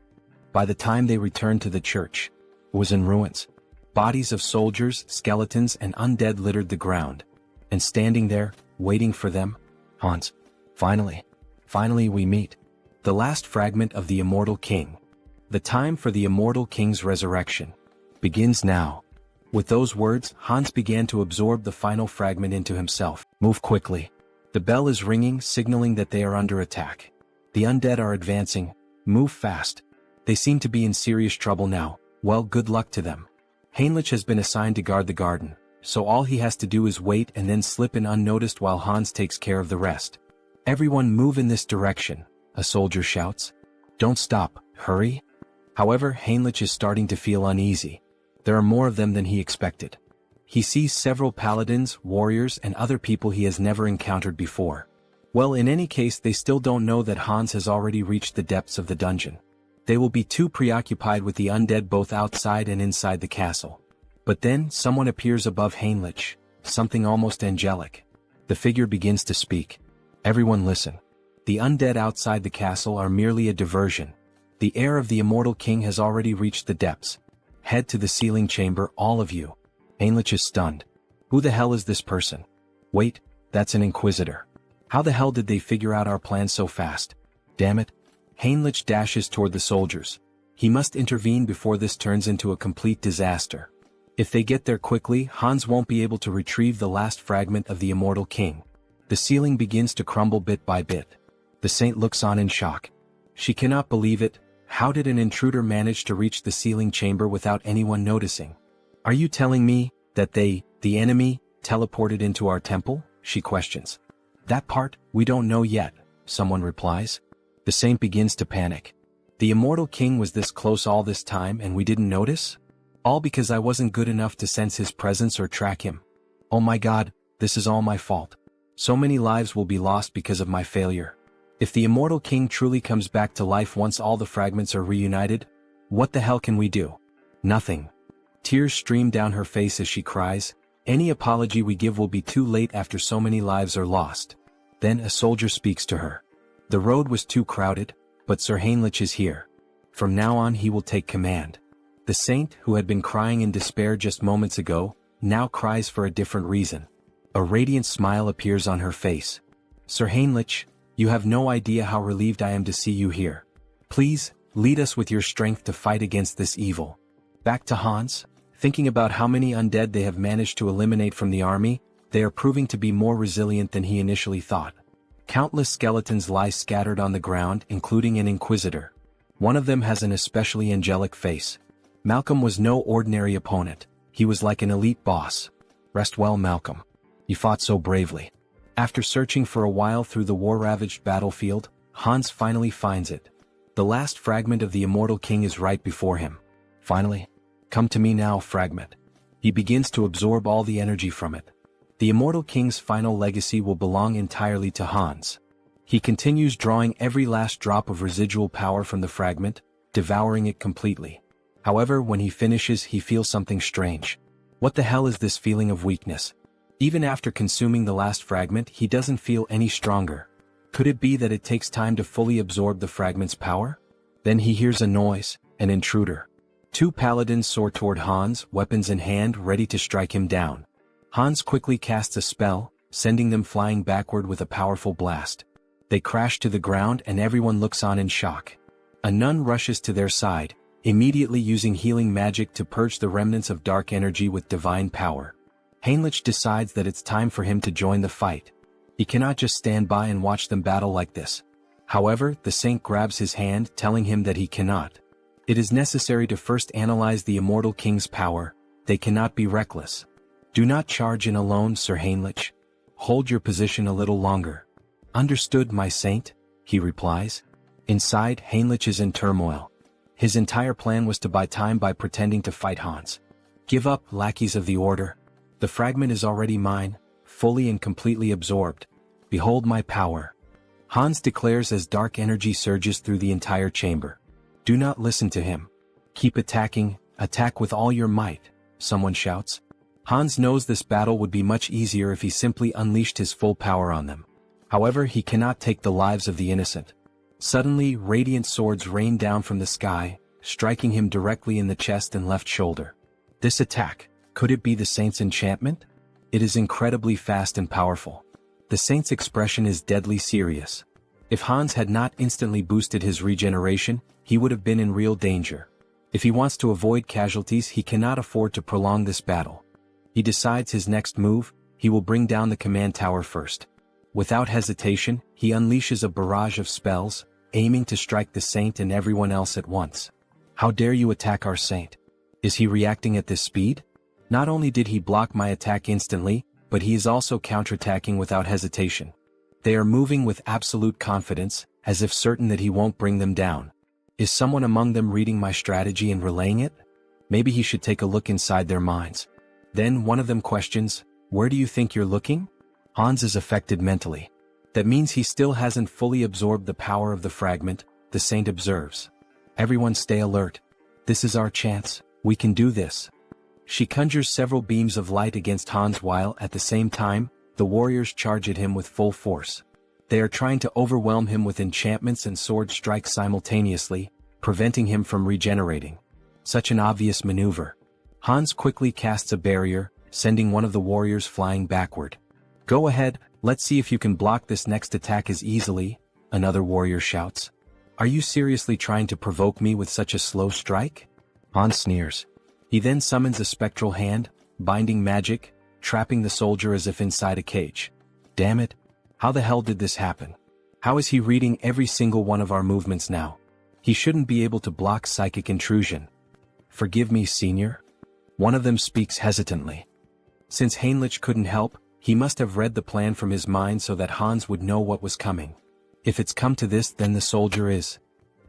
By the time they returned to the church, it was in ruins. Bodies of soldiers, skeletons, and undead littered the ground. And standing there, waiting for them, Hans. Finally we meet. The last fragment of the immortal king. The time for the immortal king's resurrection begins now. With those words, Hans began to absorb the final fragment into himself. Move quickly. The bell is ringing, signaling that they are under attack. The undead are advancing. Move fast. They seem to be in serious trouble now. Well, good luck to them. Heinrich has been assigned to guard the garden, so all he has to do is wait and then slip in unnoticed while Hans takes care of the rest. Everyone move in this direction, a soldier shouts. Don't stop, hurry. However, Heinrich is starting to feel uneasy. There are more of them than he expected. He sees several paladins, warriors, and other people he has never encountered before. Well, in any case, they still don't know that Hans has already reached the depths of the dungeon. They will be too preoccupied with the undead both outside and inside the castle. But then, someone appears above Heinrich, something almost angelic. The figure begins to speak. Everyone listen. The undead outside the castle are merely a diversion. The heir of the immortal king has already reached the depths. Head to the sealing chamber, all of you. Heinrich is stunned. Who the hell is this person? Wait, that's an inquisitor. How the hell did they figure out our plan so fast? Damn it. Heinrich dashes toward the soldiers. He must intervene before this turns into a complete disaster. If they get there quickly, Hans won't be able to retrieve the last fragment of the immortal king. The ceiling begins to crumble bit by bit. The saint looks on in shock. She cannot believe it. How did an intruder manage to reach the sealing chamber without anyone noticing? Are you telling me that they, the enemy, teleported into our temple? She questions. That part, we don't know yet, someone replies. The saint begins to panic. The immortal king was this close all this time and we didn't notice? All because I wasn't good enough to sense his presence or track him. Oh my god, this is all my fault. So many lives will be lost because of my failure. If the immortal king truly comes back to life once all the fragments are reunited, what the hell can we do? Nothing. Tears stream down her face as she cries. Any apology we give will be too late after so many lives are lost. Then a soldier speaks to her. The road was too crowded, but Sir Heinrich is here. From now on he will take command. The saint, who had been crying in despair just moments ago, now cries for a different reason. A radiant smile appears on her face. Sir Heinrich, you have no idea how relieved I am to see you here. Please, lead us with your strength to fight against this evil. Back to Hans. Thinking about how many undead they have managed to eliminate from the army, they are proving to be more resilient than he initially thought. Countless skeletons lie scattered on the ground, including an inquisitor. One of them has an especially angelic face. Malcolm was no ordinary opponent. He was like an elite boss. Rest well, Malcolm. You fought so bravely. After searching for a while through the war-ravaged battlefield, Hans finally finds it. The last fragment of the immortal king is right before him. Finally. Come to me now, fragment. He begins to absorb all the energy from it. The immortal king's final legacy will belong entirely to Hans. He continues drawing every last drop of residual power from the fragment, devouring it completely. However, when he finishes, he feels something strange. What the hell is this feeling of weakness? Even after consuming the last fragment, he doesn't feel any stronger. Could it be that it takes time to fully absorb the fragment's power? Then he hears a noise, an intruder. Two paladins soar toward Hans, weapons in hand, ready to strike him down. Hans quickly casts a spell, sending them flying backward with a powerful blast. They crash to the ground and everyone looks on in shock. A nun rushes to their side, immediately using healing magic to purge the remnants of dark energy with divine power. Heinrich decides that it's time for him to join the fight. He cannot just stand by and watch them battle like this. However, the saint grabs his hand, telling him that he cannot. It is necessary to first analyze the immortal king's power. They cannot be reckless. Do not charge in alone, Sir Heinrich. Hold your position a little longer. Understood, my saint, he replies. Inside, Heinrich is in turmoil. His entire plan was to buy time by pretending to fight Hans. Give up, lackeys of the order. The fragment is already mine, fully and completely absorbed. Behold my power. Hans declares as dark energy surges through the entire chamber. Do not listen to him. Keep attacking, attack with all your might, someone shouts. Hans knows this battle would be much easier if he simply unleashed his full power on them. However, he cannot take the lives of the innocent. Suddenly, radiant swords rain down from the sky, striking him directly in the chest and left shoulder. This attack, could it be the saint's enchantment? It is incredibly fast and powerful. The saint's expression is deadly serious. If Hans had not instantly boosted his regeneration, he would have been in real danger. If he wants to avoid casualties, he cannot afford to prolong this battle. He decides his next move, he will bring down the command tower first. Without hesitation, he unleashes a barrage of spells, aiming to strike the saint and everyone else at once. How dare you attack our saint? Is he reacting at this speed? Not only did he block my attack instantly, but he is also counterattacking without hesitation. They are moving with absolute confidence, as if certain that he won't bring them down. Is someone among them reading my strategy and relaying it? Maybe he should take a look inside their minds. Then one of them questions, "Where do you think you're looking?" Hans is affected mentally. That means he still hasn't fully absorbed the power of the fragment, the saint observes. Everyone stay alert. This is our chance, we can do this. She conjures several beams of light against Hans while, at the same time, the warriors charge at him with full force. They are trying to overwhelm him with enchantments and sword strikes simultaneously, preventing him from regenerating. Such an obvious maneuver. Hans quickly casts a barrier, sending one of the warriors flying backward. "Go ahead, let's see if you can block this next attack as easily," another warrior shouts. "Are you seriously trying to provoke me with such a slow strike?" Hans sneers. He then summons a spectral hand, binding magic, trapping the soldier as if inside a cage. Damn it! How the hell did this happen? How is he reading every single one of our movements now? He shouldn't be able to block psychic intrusion. "Forgive me, senior?" One of them speaks hesitantly. Since Heinrich couldn't help, he must have read the plan from his mind so that Hans would know what was coming. If it's come to this, then the soldier is.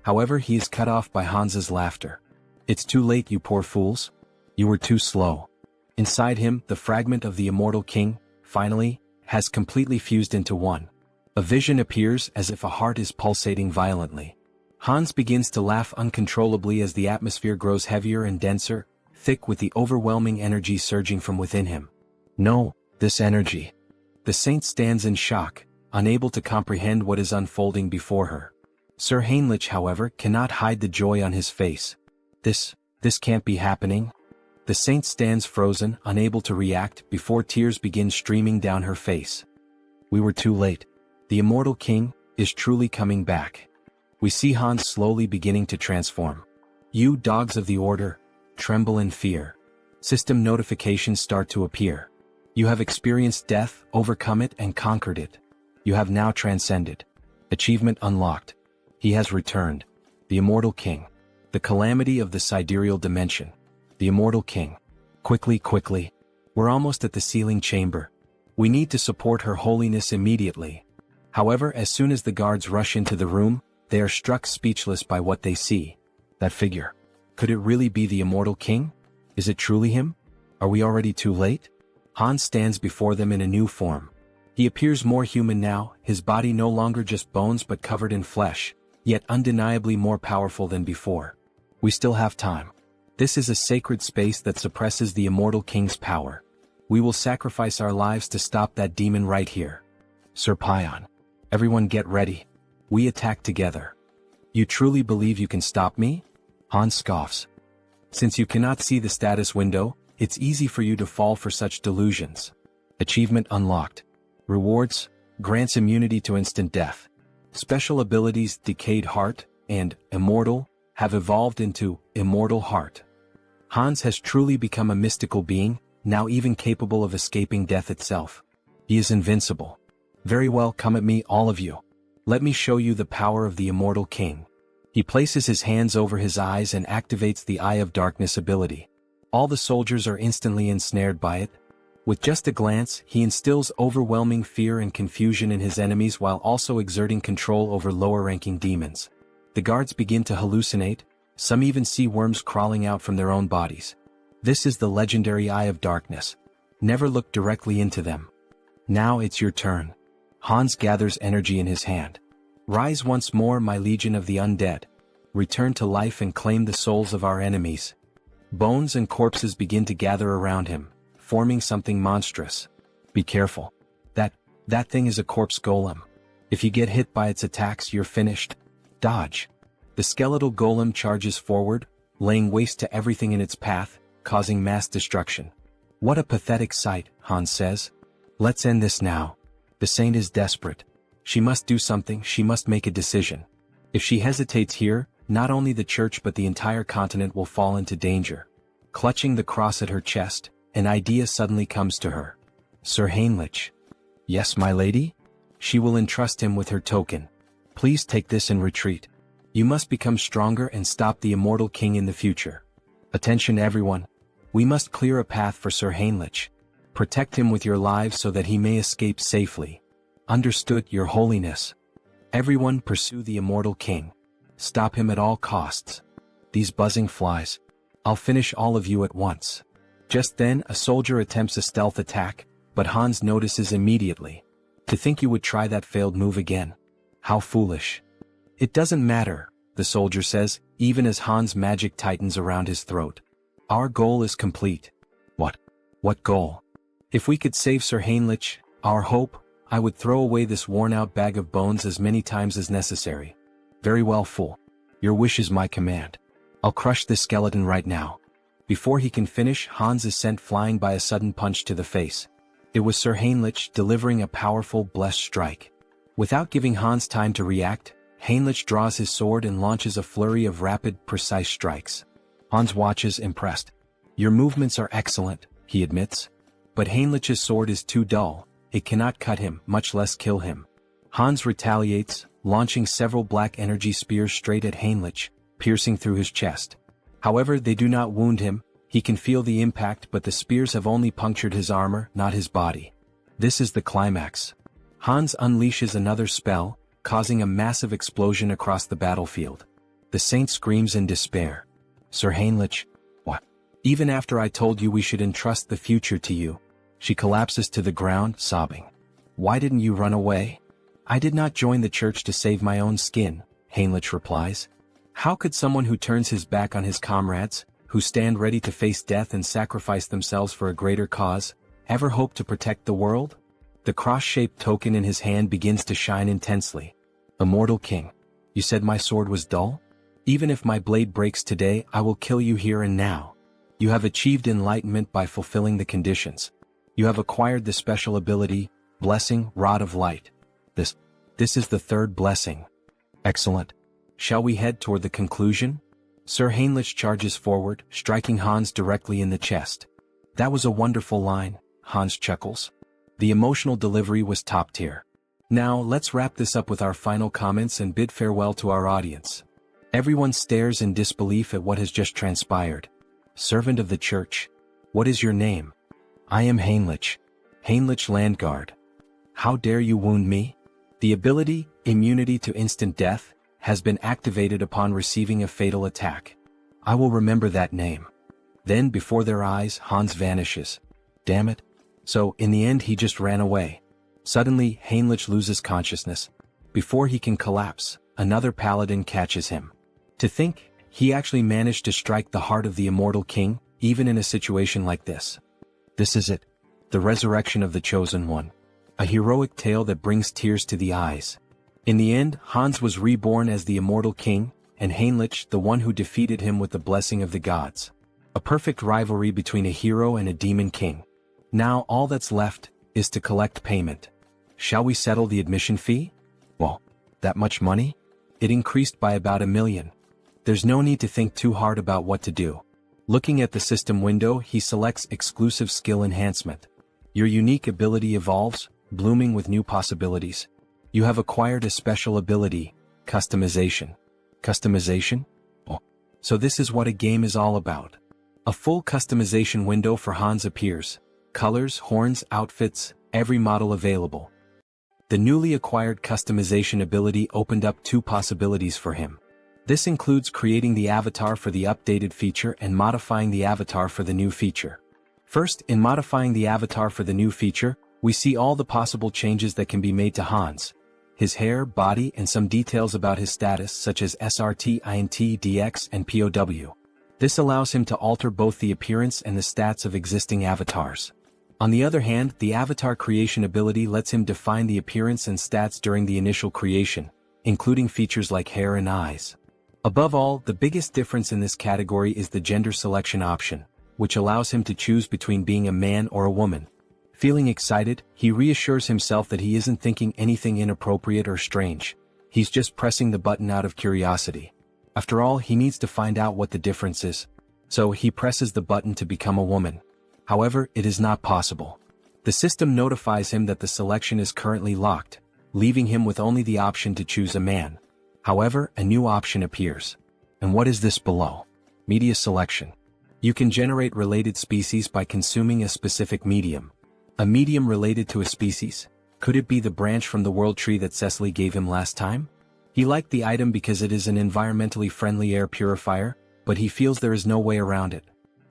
However, he is cut off by Hans's laughter. "It's too late, you poor fools. You were too slow." Inside him, the fragment of the immortal king, finally, has completely fused into one. A vision appears as if a heart is pulsating violently. Hans begins to laugh uncontrollably as the atmosphere grows heavier and denser, thick with the overwhelming energy surging from within him. No, this energy. The saint stands in shock, unable to comprehend what is unfolding before her. Sir Heinrich, however, cannot hide the joy on his face. This can't be happening. The saint stands frozen, unable to react, before tears begin streaming down her face. We were too late. The immortal king is truly coming back. We see Hans slowly beginning to transform. You dogs of the order, tremble in fear. System notifications start to appear. You have experienced death, overcome it and conquered it. You have now transcended. Achievement unlocked. He has returned. The immortal king. The calamity of the sidereal dimension. The immortal king. Quickly. We're almost at the sealing chamber. We need to support her holiness immediately. However, as soon as the guards rush into the room, they are struck speechless by what they see. That figure. Could it really be the immortal king? Is it truly him? Are we already too late? Hans stands before them in a new form. He appears more human now, his body no longer just bones but covered in flesh, yet undeniably more powerful than before. We still have time. This is a sacred space that suppresses the immortal king's power. We will sacrifice our lives to stop that demon right here. Sir Pion. Everyone get ready. We attack together. You truly believe you can stop me? Hans scoffs. Since you cannot see the status window, it's easy for you to fall for such delusions. Achievement unlocked. Rewards, grants immunity to instant death. Special abilities Decayed Heart and Immortal have evolved into Immortal Heart. Hans has truly become a mystical being, now even capable of escaping death itself. He is invincible. Very well, come at me, all of you. Let me show you the power of the immortal king. He places his hands over his eyes and activates the Eye of Darkness ability. All the soldiers are instantly ensnared by it. With just a glance, he instills overwhelming fear and confusion in his enemies while also exerting control over lower-ranking demons. The guards begin to hallucinate, some even see worms crawling out from their own bodies. This is the legendary Eye of Darkness. Never look directly into them. Now it's your turn. Hans gathers energy in his hand. Rise once more, my legion of the undead. Return to life and claim the souls of our enemies. Bones and corpses begin to gather around him, forming something monstrous. Be careful. That thing is a corpse golem. If you get hit by its attacks, you're finished. Dodge. The skeletal golem charges forward, laying waste to everything in its path, causing mass destruction. What a pathetic sight, Hans says. Let's end this now. The saint is desperate. She must do something, she must make a decision. If she hesitates here, not only the church but the entire continent will fall into danger. Clutching the cross at her chest, an idea suddenly comes to her. Sir Heinrich. Yes, my lady? She will entrust him with her token. Please take this and retreat. You must become stronger and stop the immortal king in the future. Attention everyone. We must clear a path for Sir Heinrich. Protect him with your lives so that he may escape safely. Understood, your holiness. Everyone pursue the immortal king. Stop him at all costs. These buzzing flies. I'll finish all of you at once. Just then, a soldier attempts a stealth attack, but Hans notices immediately. To think you would try that failed move again. How foolish. It doesn't matter, the soldier says, even as Hans' magic tightens around his throat. Our goal is complete. What? What goal? If we could save Sir Heinrich, our hope, I would throw away this worn-out bag of bones as many times as necessary. Very well, fool. Your wish is my command. I'll crush this skeleton right now. Before he can finish, Hans is sent flying by a sudden punch to the face. It was Sir Heinrich delivering a powerful blessed strike. Without giving Hans time to react, Heinrich draws his sword and launches a flurry of rapid, precise strikes. Hans watches impressed. Your movements are excellent, he admits. But Heinrich's sword is too dull, it cannot cut him, much less kill him. Hans retaliates, launching several black energy spears straight at Heinrich, piercing through his chest. However, they do not wound him, he can feel the impact, but the spears have only punctured his armor, not his body. This is the climax. Hans unleashes another spell, causing a massive explosion across the battlefield. The saint screams in despair. Sir Heinrich, what? Even after I told you we should entrust the future to you. She collapses to the ground, sobbing. Why didn't you run away? I did not join the church to save my own skin, Heinrich replies. How could someone who turns his back on his comrades, who stand ready to face death and sacrifice themselves for a greater cause, ever hope to protect the world? The cross-shaped token in his hand begins to shine intensely. Immortal King, you said my sword was dull? Even if my blade breaks today, I will kill you here and now. You have achieved enlightenment by fulfilling the conditions. You have acquired the special ability, Blessing, Rod of Light. This is the third blessing. Excellent. Shall we head toward the conclusion? Sir Heinrich charges forward, striking Hans directly in the chest. That was a wonderful line, Hans chuckles. The emotional delivery was top tier. Now let's wrap this up with our final comments and bid farewell to our audience. Everyone stares in disbelief at what has just transpired. Servant of the church. What is your name? I am Heinrich. Heinrich Landguard. How dare you wound me? The ability, immunity to instant death, has been activated upon receiving a fatal attack. I will remember that name. Then before their eyes, Hans vanishes. Damn it. So, in the end he just ran away. Suddenly, Heinrich loses consciousness. Before he can collapse, another paladin catches him. To think, he actually managed to strike the heart of the immortal king, even in a situation like this. This is it. The resurrection of the chosen one. A heroic tale that brings tears to the eyes. In the end, Hans was reborn as the immortal king, and Heinrich the one who defeated him with the blessing of the gods. A perfect rivalry between a hero and a demon king. Now all that's left is to collect payment. Shall we settle the admission fee? Well, that much money? It increased by about 1 million. There's no need to think too hard about what to do. Looking at the system window, he selects exclusive skill enhancement. Your unique ability evolves, blooming with new possibilities. You have acquired a special ability, customization. Customization? Oh, so this is what a game is all about. A full customization window for Hans appears. Colors, horns, outfits, every model available. The newly acquired customization ability opened up 2 possibilities for him. This includes creating the avatar for the updated feature and modifying the avatar for the new feature. First, in modifying the avatar for the new feature, we see all the possible changes that can be made to Hans. His hair, body, and some details about his status such as SRT, INT, DX, and POW. This allows him to alter both the appearance and the stats of existing avatars. On the other hand, the avatar creation ability lets him define the appearance and stats during the initial creation, including features like hair and eyes. Above all, the biggest difference in this category is the gender selection option, which allows him to choose between being a man or a woman. Feeling excited, he reassures himself that he isn't thinking anything inappropriate or strange. He's just pressing the button out of curiosity. After all, he needs to find out what the difference is. So he presses the button to become a woman. However, it is not possible. The system notifies him that the selection is currently locked, leaving him with only the option to choose a man. However, a new option appears. And what is this below? Media selection. You can generate related species by consuming a specific medium. A medium related to a species? Could it be the branch from the world tree that Cecily gave him last time? He liked the item because it is an environmentally friendly air purifier, but he feels there is no way around it.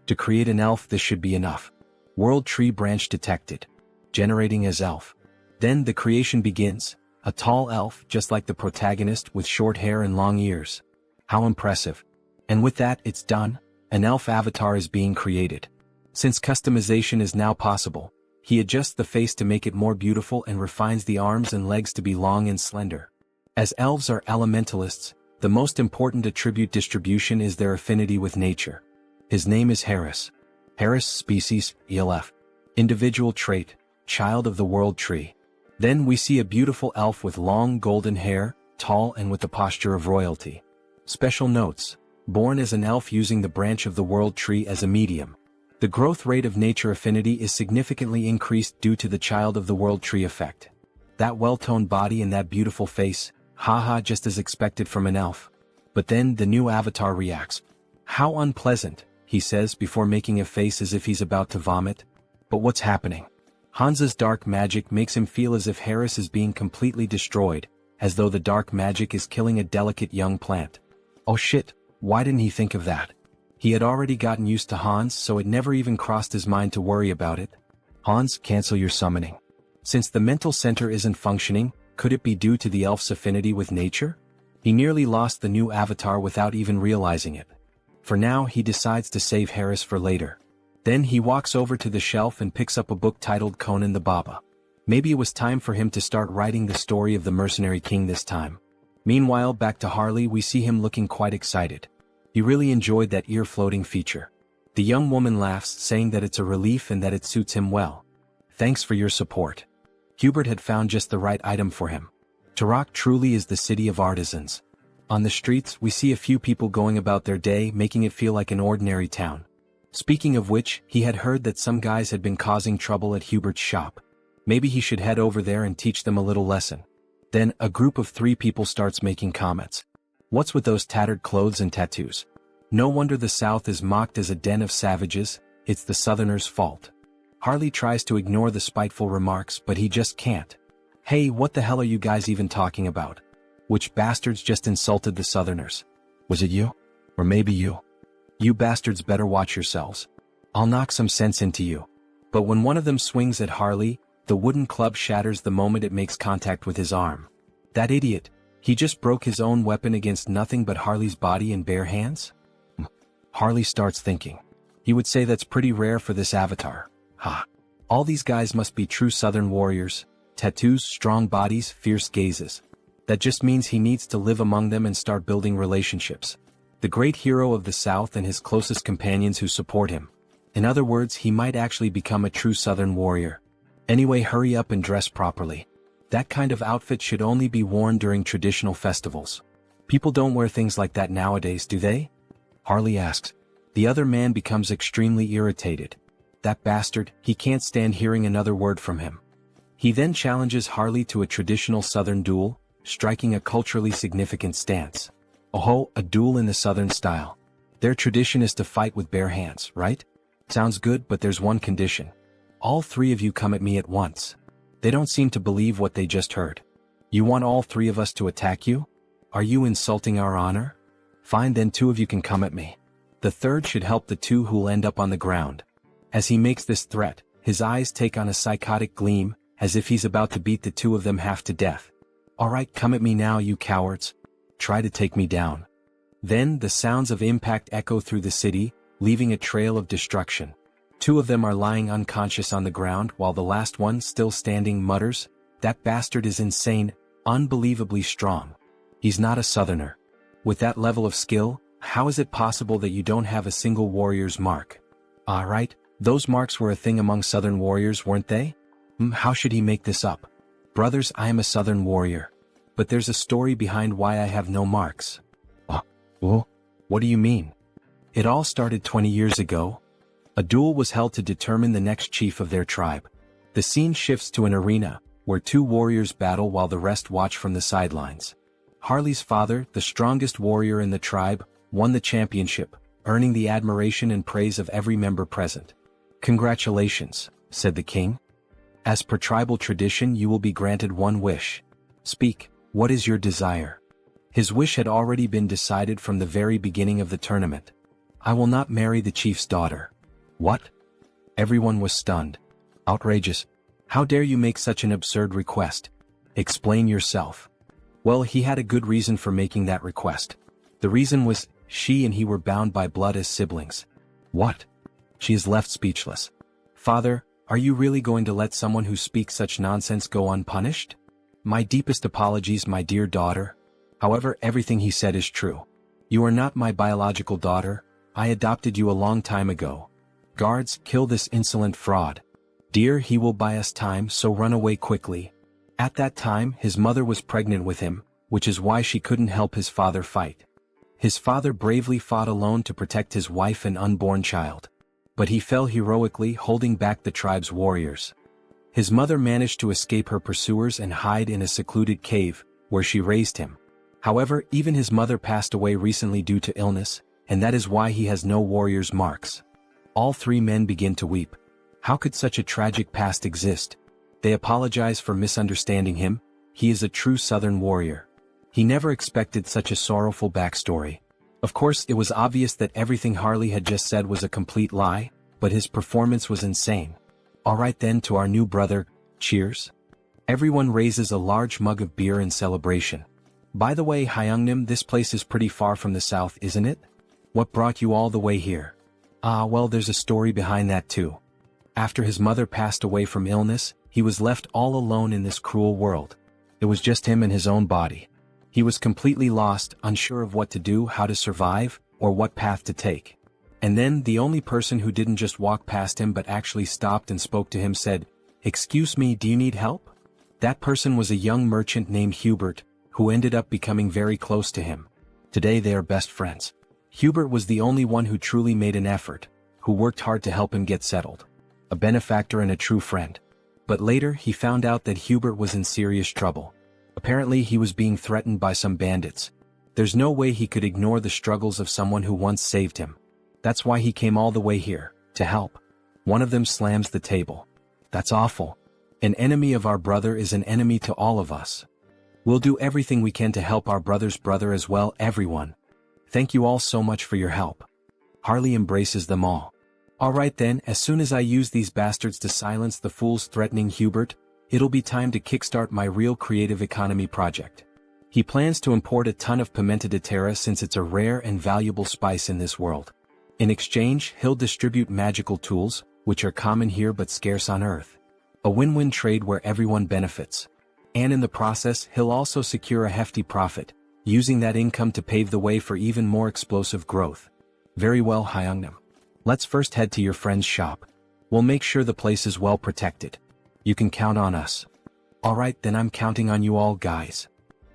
To create an elf, this should be enough. World tree branch detected. Generating as elf. Then the creation begins. A tall elf, just like the protagonist, with short hair and long ears. How impressive. And with that, it's done. An elf avatar is being created. Since customization is now possible, he adjusts the face to make it more beautiful and refines the arms and legs to be long and slender. As elves are elementalists, the most important attribute distribution is their affinity with nature. His name is Harris. Harris species, ELF. Individual trait, child of the world tree. Then we see a beautiful elf with long golden hair, tall and with the posture of royalty. Special notes. Born as an elf using the branch of the world tree as a medium. The growth rate of nature affinity is significantly increased due to the child of the world tree effect. That well-toned body and that beautiful face, haha, just as expected from an elf. But then the new avatar reacts. How unpleasant, he says before making a face as if he's about to vomit. But what's happening? Hansa's dark magic makes him feel as if Harris is being completely destroyed, as though the dark magic is killing a delicate young plant. Oh shit, why didn't he think of that? He had already gotten used to Hans, so it never even crossed his mind to worry about it. Hans, cancel your summoning. Since the mental center isn't functioning, could it be due to the elf's affinity with nature? He nearly lost the new avatar without even realizing it. For now, he decides to save Harris for later. Then he walks over to the shelf and picks up a book titled Conan the Baba. Maybe it was time for him to start writing the story of the mercenary king this time. Meanwhile, back to Harley, we see him looking quite excited. He really enjoyed that ear-floating feature. The young woman laughs, saying that it's a relief and that it suits him well. Thanks for your support. Hubert had found just the right item for him. Turok truly is the city of artisans. On the streets, we see a few people going about their day, making it feel like an ordinary town. Speaking of which, he had heard that some guys had been causing trouble at Hubert's shop. Maybe he should head over there and teach them a little lesson. Then, a group of 3 people starts making comments. What's with those tattered clothes and tattoos? No wonder the South is mocked as a den of savages, it's the Southerners' fault. Harley tries to ignore the spiteful remarks, but he just can't. Hey, what the hell are you guys even talking about? Which bastards just insulted the Southerners? Was it you? Or maybe you? You bastards better watch yourselves. I'll knock some sense into you. But when one of them swings at Harley, the wooden club shatters the moment it makes contact with his arm. That idiot, he just broke his own weapon against nothing but Harley's body in bare hands? Harley starts thinking. He would say that's pretty rare for this avatar. Ha. All these guys must be true Southern warriors. Tattoos, strong bodies, fierce gazes. That just means he needs to live among them and start building relationships. The great hero of the South and his closest companions who support him. In other words, he might actually become a true Southern warrior. Anyway, hurry up and dress properly. That kind of outfit should only be worn during traditional festivals. People don't wear things like that nowadays, do they? Harley asks. The other man becomes extremely irritated. That bastard, he can't stand hearing another word from him. He then challenges Harley to a traditional Southern duel, striking a culturally significant stance. Oh, a duel in the Southern style. Their tradition is to fight with bare hands, right? Sounds good, but there's one condition. All 3 of you come at me at once. They don't seem to believe what they just heard. You want all 3 of us to attack you? Are you insulting our honor? Fine, then 2 of you can come at me. The third should help the 2 who'll end up on the ground. As he makes this threat, his eyes take on a psychotic gleam, as if he's about to beat the 2 of them half to death. Alright, come at me now, you cowards. Try to take me down. Then the sounds of impact echo through the city, leaving a trail of destruction. 2 of them are lying unconscious on the ground while the last one, still standing, mutters, "That bastard is insane, unbelievably strong. He's not a Southerner. With that level of skill, how is it possible that you don't have a single warrior's mark?" Right, those marks were a thing among Southern warriors, weren't they? How should he make this up? Brothers, I am a Southern warrior. But there's a story behind why I have no marks. What do you mean? It all started 20 years ago. A duel was held to determine the next chief of their tribe. The scene shifts to an arena, where 2 warriors battle while the rest watch from the sidelines. Harley's father, the strongest warrior in the tribe, won the championship, earning the admiration and praise of every member present. "Congratulations," said the king. "As per tribal tradition, you will be granted one wish. Speak, what is your desire?" His wish had already been decided from the very beginning of the tournament. I will not marry the chief's daughter. What? Everyone was stunned. Outrageous. How dare you make such an absurd request? Explain yourself. Well, he had a good reason for making that request. The reason was, she and he were bound by blood as siblings. What? She is left speechless. Father, are you really going to let someone who speaks such nonsense go unpunished? My deepest apologies, my dear daughter. However, everything he said is true. You are not my biological daughter. I adopted you a long time ago. Guards, kill this insolent fraud. Dear, he will buy us time, so run away quickly. At that time, his mother was pregnant with him, which is why she couldn't help his father fight. His father bravely fought alone to protect his wife and unborn child. But he fell heroically, holding back the tribe's warriors. His mother managed to escape her pursuers and hide in a secluded cave, where she raised him. However, even his mother passed away recently due to illness, and that is why he has no warrior's marks. All three men begin to weep. How could such a tragic past exist? They apologize for misunderstanding him. He is a true Southern warrior. He never expected such a sorrowful backstory. Of course, it was obvious that everything Harley had just said was a complete lie, but his performance was insane. Alright then, to our new brother, cheers. Everyone raises a large mug of beer in celebration. By the way, Hyungnim, this place is pretty far from the south, isn't it? What brought you all the way here? Ah, well, there's a story behind that too. After his mother passed away from illness, he was left all alone in this cruel world. It was just him and his own body. He was completely lost, unsure of what to do, how to survive, or what path to take. And then, the only person who didn't just walk past him but actually stopped and spoke to him said, "Excuse me, do you need help?" That person was a young merchant named Hubert, who ended up becoming very close to him. Today they are best friends. Hubert was the only one who truly made an effort, who worked hard to help him get settled. A benefactor and a true friend. But later he found out that Hubert was in serious trouble. Apparently he was being threatened by some bandits. There's no way he could ignore the struggles of someone who once saved him. That's why he came all the way here, to help. One of them slams the table. That's awful. An enemy of our brother is an enemy to all of us. We'll do everything we can to help our brother's brother as well, everyone. Thank you all so much for your help. Harley embraces them all. Alright then, as soon as I use these bastards to silence the fools threatening Hubert, it'll be time to kickstart my real creative economy project. He plans to import a ton of pimenta de terra since it's a rare and valuable spice in this world. In exchange, he'll distribute magical tools, which are common here but scarce on Earth. A win-win trade where everyone benefits. And in the process, he'll also secure a hefty profit, using that income to pave the way for even more explosive growth. Very well, Hyungnam. Let's first head to your friend's shop. We'll make sure the place is well protected. You can count on us. Alright, then I'm counting on you all, guys.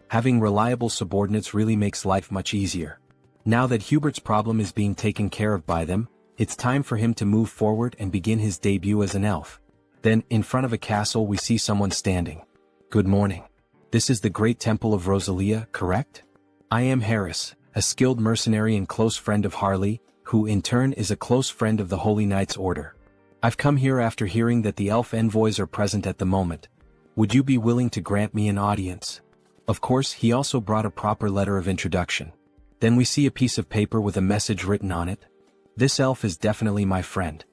Having reliable subordinates really makes life much easier. Now that Hubert's problem is being taken care of by them, it's time for him to move forward and begin his debut as an elf. Then, in front of a castle, we see someone standing. Good morning. This is the Great Temple of Rosalia, correct? I am Harris, a skilled mercenary and close friend of Harley, who in turn is a close friend of the Holy Knights Order. I've come here after hearing that the elf envoys are present at the moment. Would you be willing to grant me an audience? Of course, he also brought a proper letter of introduction. Then we see a piece of paper with a message written on it. This elf is definitely my friend.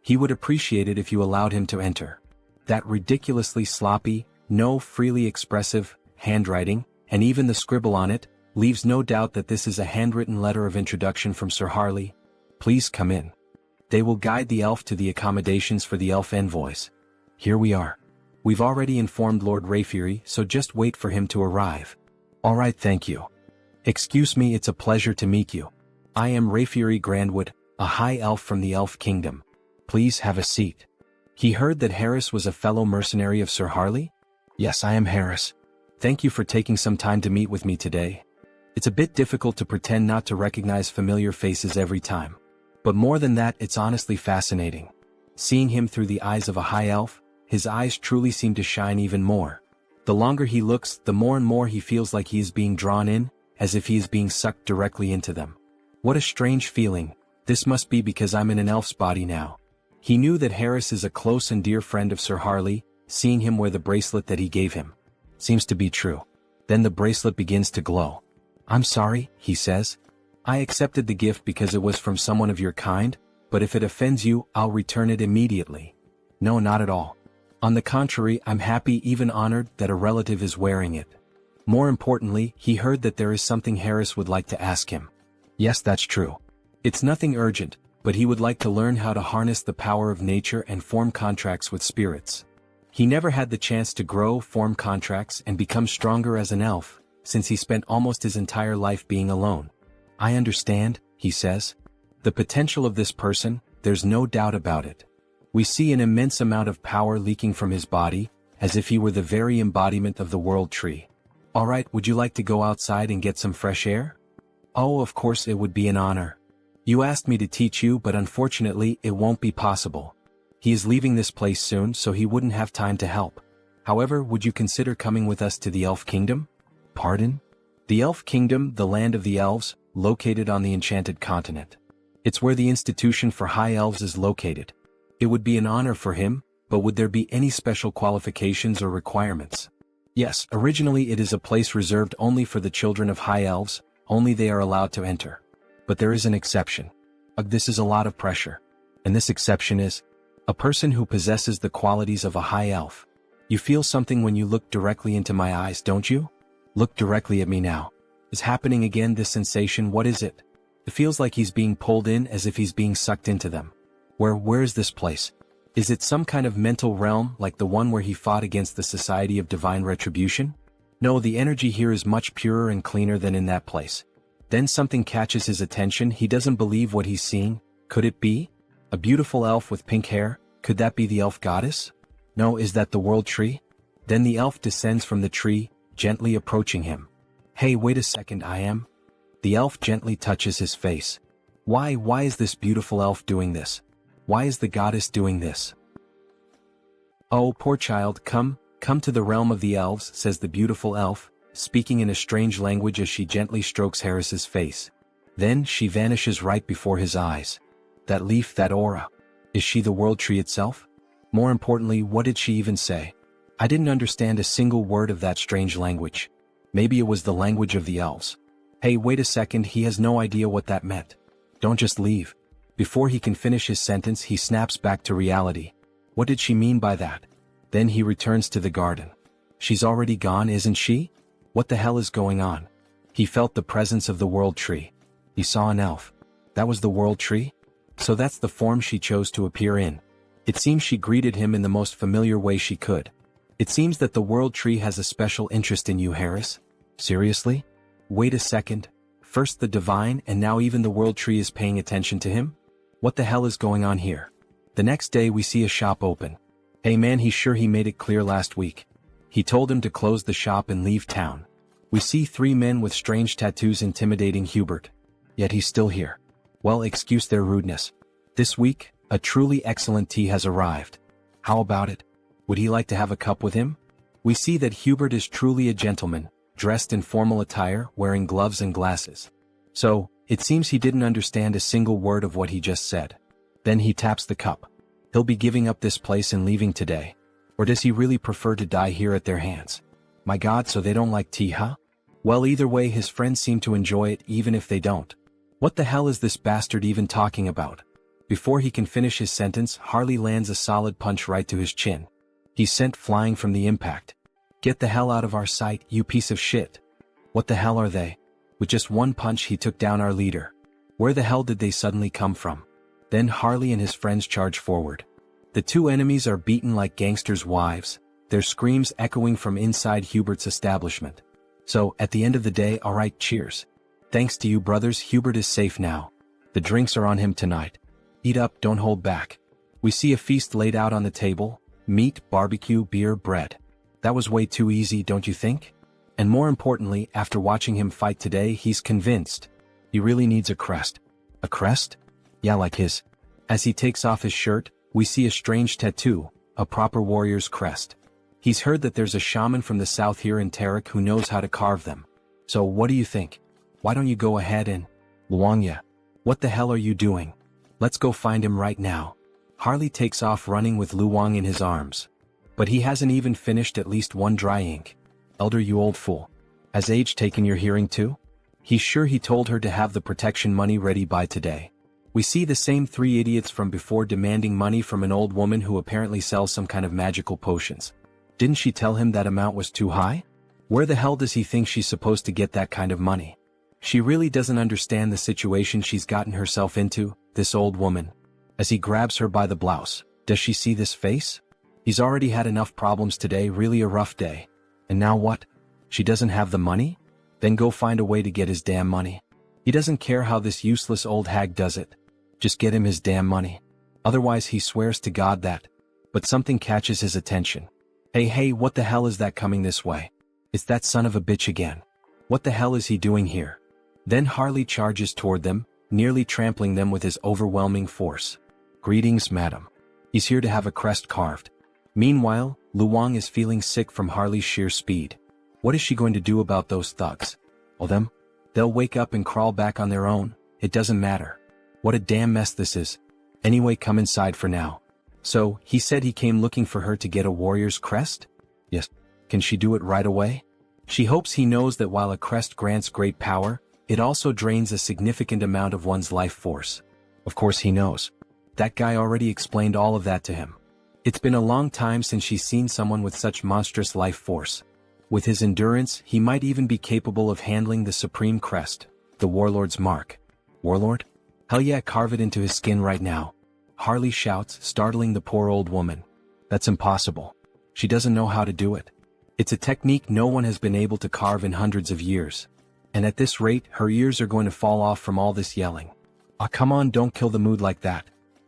He would appreciate it if you allowed him to enter. That ridiculously sloppy, no freely expressive, handwriting, and even the scribble on it, leaves no doubt that this is a handwritten letter of introduction from Sir Harley. Please come in. They will guide the elf to the accommodations for the elf envoys. Here we are. We've already informed Lord Rayfury, so just wait for him to arrive. Alright, thank you. Excuse me, it's a pleasure to meet you. I am Rayfury Grandwood, a high elf from the Elf Kingdom. Please have a seat. He heard that Harris was a fellow mercenary of Sir Harley? Yes, I am Harris. Thank you for taking some time to meet with me today. It's a bit difficult to pretend not to recognize familiar faces every time. But more than that, it's honestly fascinating. Seeing him through the eyes of a high elf, his eyes truly seem to shine even more. The longer he looks, the more and more he feels like he is being drawn in, as if he is being sucked directly into them. What a strange feeling. This must be because I'm in an elf's body now. He knew that Harris is a close and dear friend of Sir Harley, seeing him wear the bracelet that he gave him. Seems to be true. Then the bracelet begins to glow. I'm sorry, he says. I accepted the gift because it was from someone of your kind, but if it offends you, I'll return it immediately. No, not at all. On the contrary, I'm happy, even honored, that a relative is wearing it. More importantly, he heard that there is something Harris would like to ask him. Yes, that's true. It's nothing urgent, but he would like to learn how to harness the power of nature and form contracts with spirits. He never had the chance to grow, form contracts, and become stronger as an elf, since he spent almost his entire life being alone. I understand, he says. The potential of this person, there's no doubt about it. We see an immense amount of power leaking from his body, as if he were the very embodiment of the world tree. Alright, would you like to go outside and get some fresh air? Oh, of course, it would be an honor. You asked me to teach you, but unfortunately it won't be possible. He is leaving this place soon, so he wouldn't have time to help. However, would you consider coming with us to the Elf Kingdom? Pardon? The Elf Kingdom, the land of the elves, located on the Enchanted Continent. It's where the Institution for High Elves is located. It would be an honor for him, but would there be any special qualifications or requirements? Yes, originally it is a place reserved only for the children of High Elves, only they are allowed to enter. But there is an exception. This is a lot of pressure. And this exception is a person who possesses the qualities of a High Elf. You feel something when you look directly into my eyes, don't you? Look directly at me now. Is happening again, this sensation, what is it? It feels like he's being pulled in, as if he's being sucked into them. Where is this place? Is it some kind of mental realm like the one where he fought against the Society of Divine Retribution? No, the energy here is much purer and cleaner than in that place. Then something catches his attention. He doesn't believe what he's seeing. Could it be? A beautiful elf with pink hair? Could that be the elf goddess? No, is that the world tree? Then the elf descends from the tree, gently approaching him. Hey, wait a second, I am? The elf gently touches his face. Why is this beautiful elf doing this? Why is the goddess doing this? Oh, poor child, come to the realm of the elves, says the beautiful elf, speaking in a strange language as she gently strokes Harris's face. Then she vanishes right before his eyes. That leaf, that aura. Is she the world tree itself? More importantly, what did she even say? I didn't understand a single word of that strange language. Maybe it was the language of the elves. Hey, wait a second, he has no idea what that meant. Don't just leave. Before he can finish his sentence, he snaps back to reality. What did she mean by that? Then he returns to the garden. She's already gone, isn't she? What the hell is going on? He felt the presence of the world tree. He saw an elf. That was the world tree? So that's the form she chose to appear in. It seems she greeted him in the most familiar way she could. It seems that the world tree has a special interest in you, Harris. Seriously? Wait a second. First the divine, and now even the world tree is paying attention to him? What the hell is going on here? The next day we see a shop open. Hey man, he's sure he made it clear last week. He told him to close the shop and leave town. We see 3 men with strange tattoos intimidating Hubert. Yet he's still here. Well, excuse their rudeness. This week, a truly excellent tea has arrived. How about it? Would he like to have a cup with him? We see that Hubert is truly a gentleman, dressed in formal attire, wearing gloves and glasses. So, it seems he didn't understand a single word of what he just said. Then he taps the cup. He'll be giving up this place and leaving today. Or does he really prefer to die here at their hands? My God, so they don't like tea, huh? Well, either way, his friends seem to enjoy it even if they don't. What the hell is this bastard even talking about? Before he can finish his sentence, Harley lands a solid punch right to his chin. He's sent flying from the impact. Get the hell out of our sight, you piece of shit. What the hell are they? With just one punch he took down our leader. Where the hell did they suddenly come from? Then Harley and his friends charge forward. The 2 enemies are beaten like gangsters' wives, their screams echoing from inside Hubert's establishment. So, at the end of the day, alright, cheers. Thanks to you brothers, Hubert is safe now. The drinks are on him tonight. Eat up, don't hold back. We see a feast laid out on the table: meat, barbecue, beer, bread. That was way too easy, don't you think? And more importantly, after watching him fight today, he's convinced he really needs a crest. A crest? Yeah, like his. As he takes off his shirt, we see a strange tattoo, a proper warrior's crest. He's heard that there's a shaman from the south here in Tarik who knows how to carve them. So what do you think? Why don't you go ahead and... Luangya, what the hell are you doing? Let's go find him right now. Harley takes off running with Luang in his arms. But he hasn't even finished at least one dry ink. Elder, you old fool. Has age taken your hearing too? He's sure he told her to have the protection money ready by today. We see the same three idiots from before demanding money from an old woman who apparently sells some kind of magical potions. Didn't she tell him that amount was too high? Where the hell does he think she's supposed to get that kind of money? She really doesn't understand the situation she's gotten herself into, this old woman. As he grabs her by the blouse, does she see this face? He's already had enough problems today, really a rough day. And now what? She doesn't have the money? Then go find a way to get his damn money. He doesn't care how this useless old hag does it. Just get him his damn money. Otherwise he swears to God that. But something catches his attention. Hey, what the hell is that coming this way? It's that son of a bitch again. What the hell is he doing here? Then Harley charges toward them, nearly trampling them with his overwhelming force. Greetings, madam. He's here to have a crest carved. Meanwhile, Luong is feeling sick from Harley's sheer speed. What is she going to do about those thugs? Well, them? They'll wake up and crawl back on their own. It doesn't matter. What a damn mess this is. Anyway, come inside for now. So, he said he came looking for her to get a warrior's crest? Yes. Can she do it right away? She hopes he knows that while a crest grants great power, it also drains a significant amount of one's life force. Of course he knows. That guy already explained all of that to him. It's been a long time since she's seen someone with such monstrous life force. With his endurance, he might even be capable of handling the supreme crest, the warlord's mark. Warlord? Hell yeah, carve it into his skin right now. Harley shouts, startling the poor old woman. That's impossible. She doesn't know how to do it. It's a technique no one has been able to carve in hundreds of years. And at this rate, her ears are going to fall off from all this yelling. Ah, come on, don't kill the mood like that.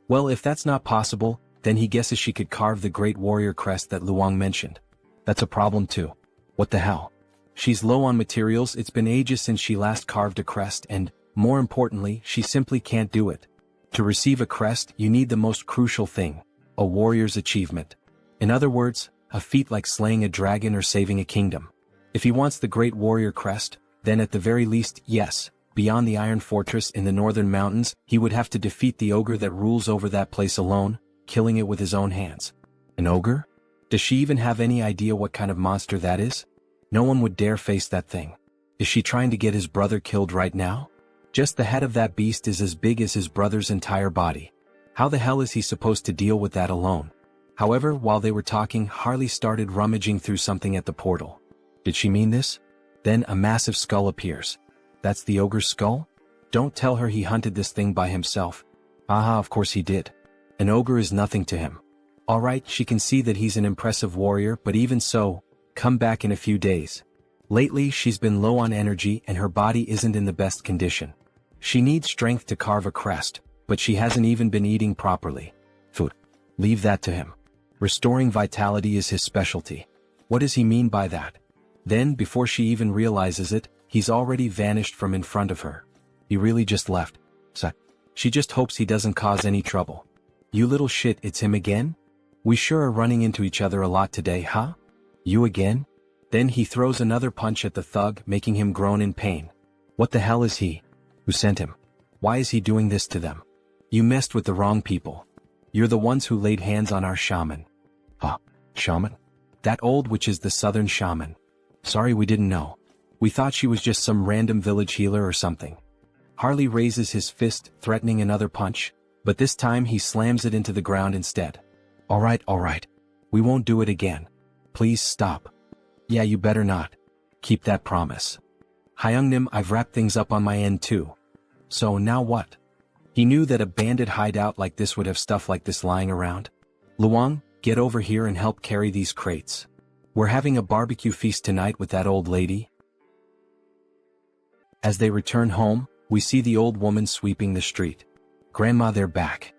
Well, if that's not possible, then he guesses she could carve the great warrior crest that Luong mentioned. That's a problem too. What the hell? She's low on materials, it's been ages since she last carved a crest and, more importantly, she simply can't do it. To receive a crest, you need the most crucial thing, a warrior's achievement. In other words, a feat like slaying a dragon or saving a kingdom. If he wants the great warrior crest, then at the very least, yes, beyond the Iron Fortress in the northern mountains, he would have to defeat the ogre that rules over that place alone, killing it with his own hands. An ogre? Does she even have any idea what kind of monster that is? No one would dare face that thing. Is she trying to get his brother killed right now? Just the head of that beast is as big as his brother's entire body. How the hell is he supposed to deal with that alone? However, while they were talking, Harley started rummaging through something at the portal. Did she mean this? Then a massive skull appears. That's the ogre's skull? Don't tell her he hunted this thing by himself. Aha, of course he did. An ogre is nothing to him. Alright, she can see that he's an impressive warrior, but even so, come back in a few days. Lately, she's been low on energy and her body isn't in the best condition. She needs strength to carve a crest, but she hasn't even been eating properly. Food. Leave that to him. Restoring vitality is his specialty. What does he mean by that? Then, before she even realizes it, he's already vanished from in front of her. He really just left. So, she just hopes he doesn't cause any trouble. You little shit, it's him again? We sure are running into each other a lot today, huh? You again? Then he throws another punch at the thug, making him groan in pain. What the hell is he? Who sent him? Why is he doing this to them? You messed with the wrong people. You're the ones who laid hands on our shaman. Huh? Shaman? That old witch is the southern shaman. Sorry, we didn't know. We thought she was just some random village healer or something. Harley raises his fist, threatening another punch, but this time he slams it into the ground instead. Alright. We won't do it again. Please stop. Yeah, you better not. Keep that promise. Hyungnim, I've wrapped things up on my end too. So now what? He knew that a bandit hideout like this would have stuff like this lying around. Luong, get over here and help carry these crates. We're having a barbecue feast tonight with that old lady. As they return home, we see the old woman sweeping the street. Grandma, they're back.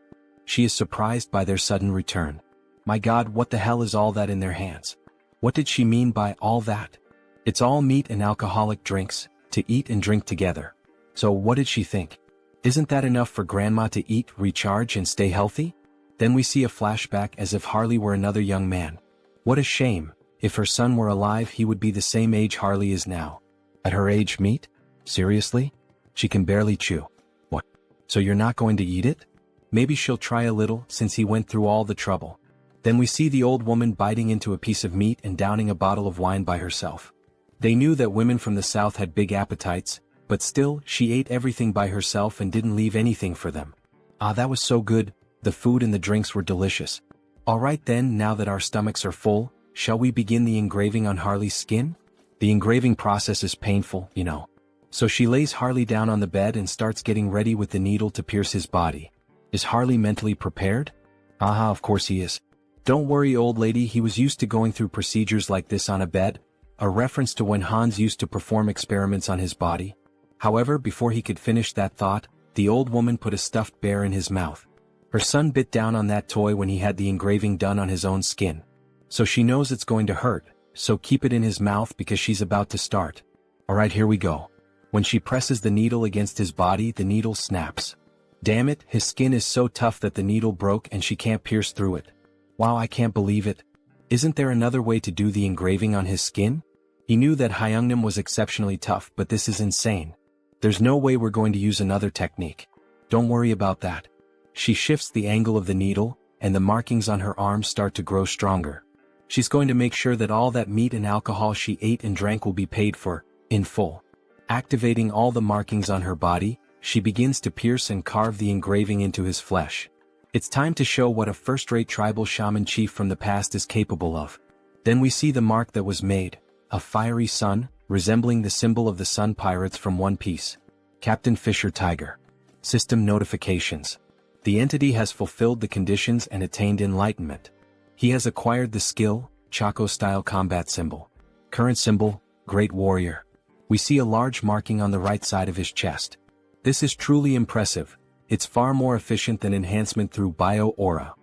She is surprised by their sudden return. My God, what the hell is all that in their hands? What did she mean by all that? It's all meat and alcoholic drinks, to eat and drink together. So what did she think? Isn't that enough for Grandma to eat, recharge and stay healthy? Then we see a flashback as if Harley were another young man. What a shame. If her son were alive, he would be the same age Harley is now. At her age, meat? Seriously? She can barely chew. What? So you're not going to eat it? Maybe she'll try a little, since he went through all the trouble. Then we see the old woman biting into a piece of meat and downing a bottle of wine by herself. They knew that women from the south had big appetites, But still, she ate everything by herself and didn't leave anything for them. Ah, that was so good, the food and the drinks were delicious. Alright then, now that our stomachs are full, shall we begin the engraving on Harley's skin? The engraving process is painful, you know. So she lays Harley down on the bed and starts getting ready with the needle to pierce his body. Is Harley mentally prepared? Aha, of course he is. Don't worry, old lady, he was used to going through procedures like this on a bed, a reference to when Hans used to perform experiments on his body. However, before he could finish that thought, the old woman put a stuffed bear in his mouth. Her son bit down on that toy when he had the engraving done on his own skin. So she knows it's going to hurt, so keep it in his mouth because she's about to start. Alright, here we go. When she presses the needle against his body, the needle snaps. Damn it, his skin is so tough that the needle broke and she can't pierce through it. Wow, I can't believe it. Isn't there another way to do the engraving on his skin? He knew that Hyungnam was exceptionally tough, but this is insane. There's no way we're going to use another technique. Don't worry about that. She shifts the angle of the needle, and the markings on her arms start to grow stronger. She's going to make sure that all that meat and alcohol she ate and drank will be paid for, in full. Activating all the markings on her body, she begins to pierce and carve the engraving into his flesh. It's time to show what a first-rate tribal shaman chief from the past is capable of. Then we see the mark that was made, a fiery sun, resembling the symbol of the Sun Pirates from One Piece. Captain Fisher Tiger. System notifications. The entity has fulfilled the conditions and attained enlightenment. He has acquired the skill, Chaco-style combat symbol. Current symbol, Great Warrior. We see a large marking on the right side of his chest. This is truly impressive. It's far more efficient than enhancement through bio-aura.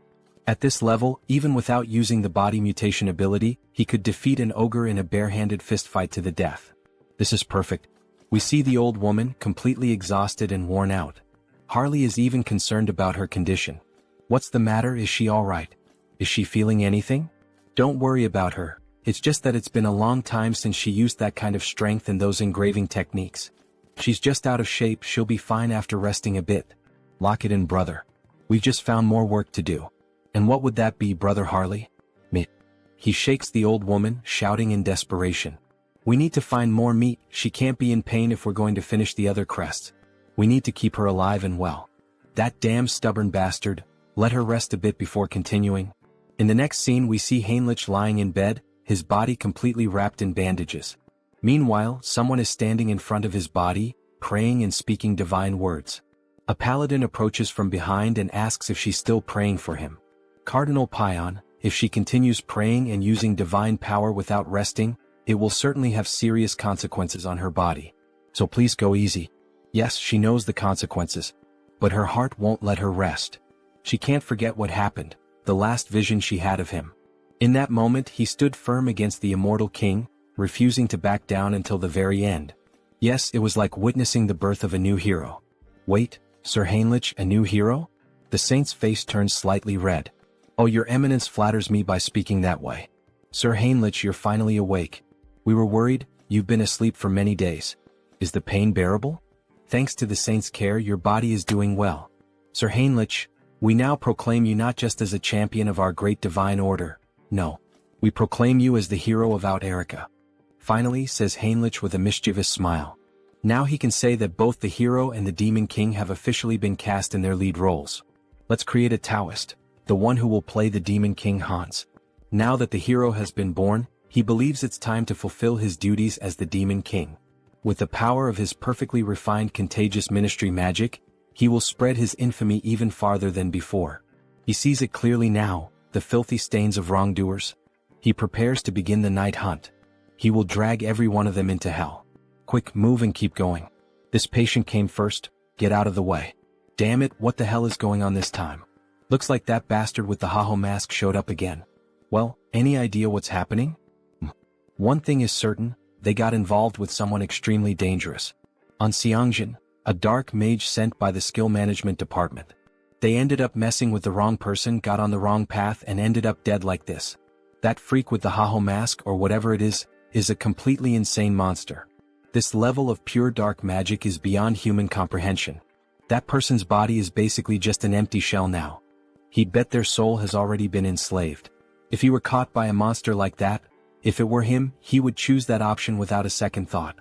At this level, even without using the body mutation ability, he could defeat an ogre in a bare-handed fistfight to the death. This is perfect. We see the old woman, completely exhausted and worn out. Harley is even concerned about her condition. What's the matter? Is she alright? Is she feeling anything? Don't worry about her. It's just that it's been a long time since she used that kind of strength and those engraving techniques. She's just out of shape, she'll be fine after resting a bit. Lock it in, brother. We've just found more work to do. And what would that be, brother Harley? Meat. He shakes the old woman, shouting in desperation. We need to find more meat, she can't be in pain if we're going to finish the other crests. We need to keep her alive and well. That damn stubborn bastard, let her rest a bit before continuing. In the next scene we see Heinrich lying in bed, his body completely wrapped in bandages. Meanwhile, someone is standing in front of his body, praying and speaking divine words. A paladin approaches from behind and asks if she's still praying for him. Cardinal Pion, if she continues praying and using divine power without resting, it will certainly have serious consequences on her body. So please go easy. Yes, she knows the consequences. But her heart won't let her rest. She can't forget what happened, the last vision she had of him. In that moment he stood firm against the immortal king, refusing to back down until the very end. Yes, it was like witnessing the birth of a new hero. Wait, Sir Heinrich, a new hero? The saint's face turned slightly red. Oh, your eminence flatters me by speaking that way. Sir Heinrich, you're finally awake. We were worried, you've been asleep for many days. Is the pain bearable? Thanks to the saint's care, your body is doing well. Sir Heinrich, we now proclaim you not just as a champion of our great divine order, no. We proclaim you as the hero of Out Erica. Finally, says Heinrich with a mischievous smile. Now he can say that both the hero and the demon king have officially been cast in their lead roles. Let's create a Taoist, the one who will play the demon king Hans. Now that the hero has been born, he believes it's time to fulfill his duties as the demon king. With the power of his perfectly refined contagious ministry magic, he will spread his infamy even farther than before. He sees it clearly now, the filthy stains of wrongdoers. He prepares to begin the night hunt. He will drag every one of them into hell. Quick, move and keep going. This patient came first, get out of the way. Damn it, what the hell is going on this time? Looks like that bastard with the Haho mask showed up again. Well, any idea what's happening? One thing is certain, they got involved with someone extremely dangerous. On Sunghyun, a dark mage sent by the skill management department. They ended up messing with the wrong person, got on the wrong path and ended up dead like this. That freak with the Haho mask or whatever it is a completely insane monster. This level of pure dark magic is beyond human comprehension. That person's body is basically just an empty shell now. He'd bet their soul has already been enslaved. If he were caught by a monster like that, if it were him, he would choose that option without a second thought.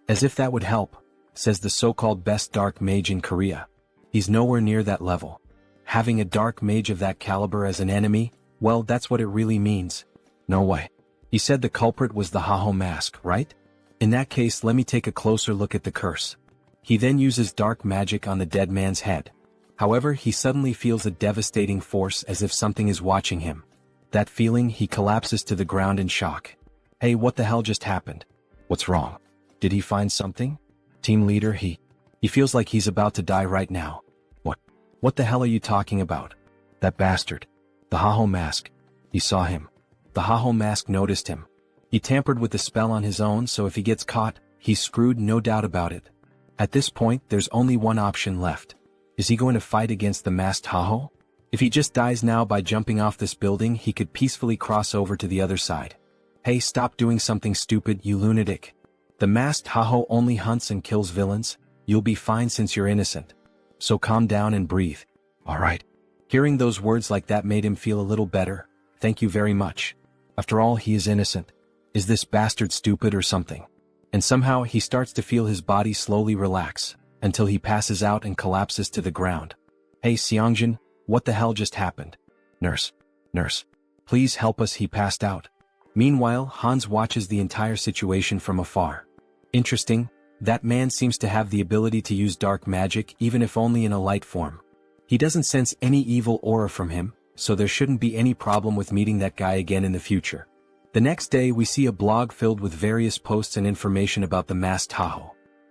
As if that would help. says the so-called best dark mage in Korea. He's nowhere near that level. Having a dark mage of that caliber as an enemy, well, that's what it really means. No way. He said the culprit was the Haho mask, right? In that case, let me take a closer look at the curse. He then uses dark magic on the dead man's head. However, he suddenly feels a devastating force as if something is watching him. That feeling, he collapses to the ground in shock. Hey, what the hell just happened? What's wrong? Did he find something? Team leader, he feels like he's about to die right now. What the hell are you talking about? That bastard. The Haho mask. He saw him. The Haho mask noticed him. He tampered with the spell on his own, so if he gets caught, he's screwed, no doubt about it. At this point, there's only one option left. Is he going to fight against the masked Haho? If he just dies now by jumping off this building, he could peacefully cross over to the other side. Hey, stop doing something stupid, you lunatic. The masked Haho only hunts and kills villains. You'll be fine since you're innocent. So calm down and breathe. Alright. Hearing those words like that made him feel a little better. Thank you very much. After all, he is innocent. Is this bastard stupid or something? And somehow he starts to feel his body slowly relax, until he passes out and collapses to the ground. Hey Sunghyun, what the hell just happened? Nurse. Please help us, he passed out. Meanwhile, Hans watches the entire situation from afar. Interesting, that man seems to have the ability to use dark magic even if only in a light form. He doesn't sense any evil aura from him, so there shouldn't be any problem with meeting that guy again in the future. The next day we see a blog filled with various posts and information about the masked Haho.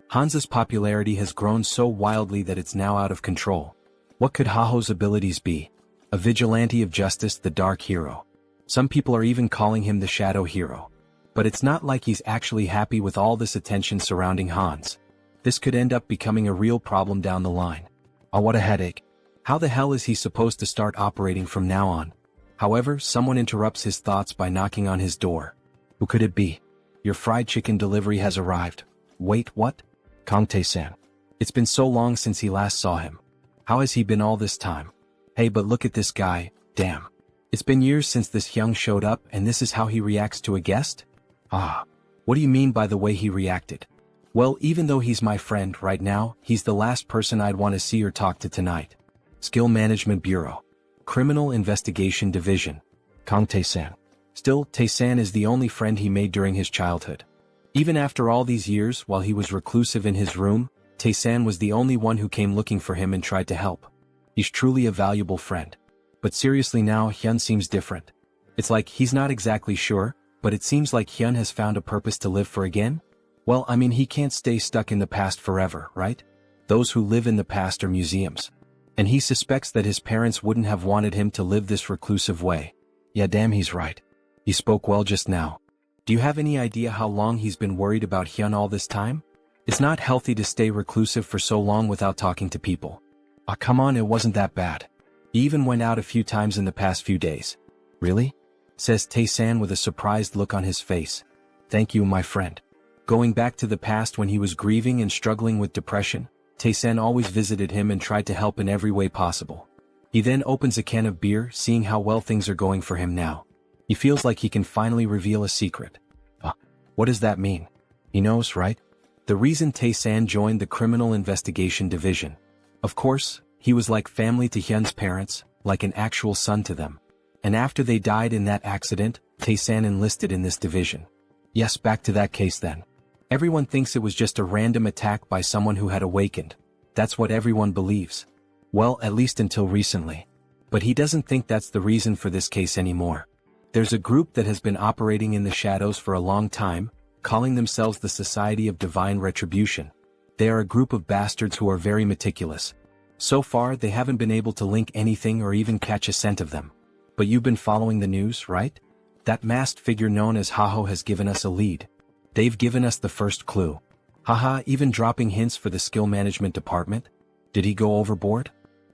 Hans's popularity has grown so wildly that it's now out of control. What could Haho's abilities be? A vigilante of justice, the dark hero. Some people are even calling him the shadow hero. But it's not like he's actually happy with all this attention surrounding Hans. This could end up becoming a real problem down the line. Oh, what a headache. How the hell is he supposed to start operating from now on? However, someone interrupts his thoughts by knocking on his door. Who could it be? Your fried chicken delivery has arrived. Wait, what? Kangtae-san. It's been so long since he last saw him. How has he been all this time? Hey, but look at this guy, damn. It's been years since this Hyung showed up and this is how he reacts to a guest? Ah, what do you mean by the way he reacted? Well, even though he's my friend right now, he's the last person I'd want to see or talk to tonight. Skill Management Bureau. Criminal Investigation Division. Kang Tae-san. Still, Tae-san is the only friend he made during his childhood. Even after all these years, while he was reclusive in his room, Tae-san was the only one who came looking for him and tried to help. He's truly a valuable friend. But seriously now, Hyun seems different. It's like he's not exactly sure, but it seems like Hyun has found a purpose to live for again? Well, I mean, he can't stay stuck in the past forever, right? Those who live in the past are museums. And he suspects that his parents wouldn't have wanted him to live this reclusive way. Yeah, damn, he's right. He spoke well just now. Do you have any idea how long he's been worried about Hyun all this time? It's not healthy to stay reclusive for so long without talking to people. Ah, come on, it wasn't that bad. He even went out a few times in the past few days. Really? Says Tae-san with a surprised look on his face. Thank you, my friend. Going back to the past when he was grieving and struggling with depression, Tae-san always visited him and tried to help in every way possible. He then opens a can of beer, seeing how well things are going for him now. He feels like he can finally reveal a secret. What does that mean? He knows, right? The reason Tae-san joined the Criminal Investigation Division. Of course, he was like family to Hyun's parents, like an actual son to them. And after they died in that accident, Tae-san enlisted in this division. Yes, back to that case then. Everyone thinks it was just a random attack by someone who had awakened. That's what everyone believes. Well, at least until recently. But he doesn't think that's the reason for this case anymore. There's a group that has been operating in the shadows for a long time, calling themselves the Society of Divine Retribution. They are a group of bastards who are very meticulous. So far, they haven't been able to link anything or even catch a scent of them. But you've been following the news, right? That masked figure known as Haho has given us a lead. They've given us the first clue. Haha, even dropping hints for the skill management department? Did he go overboard?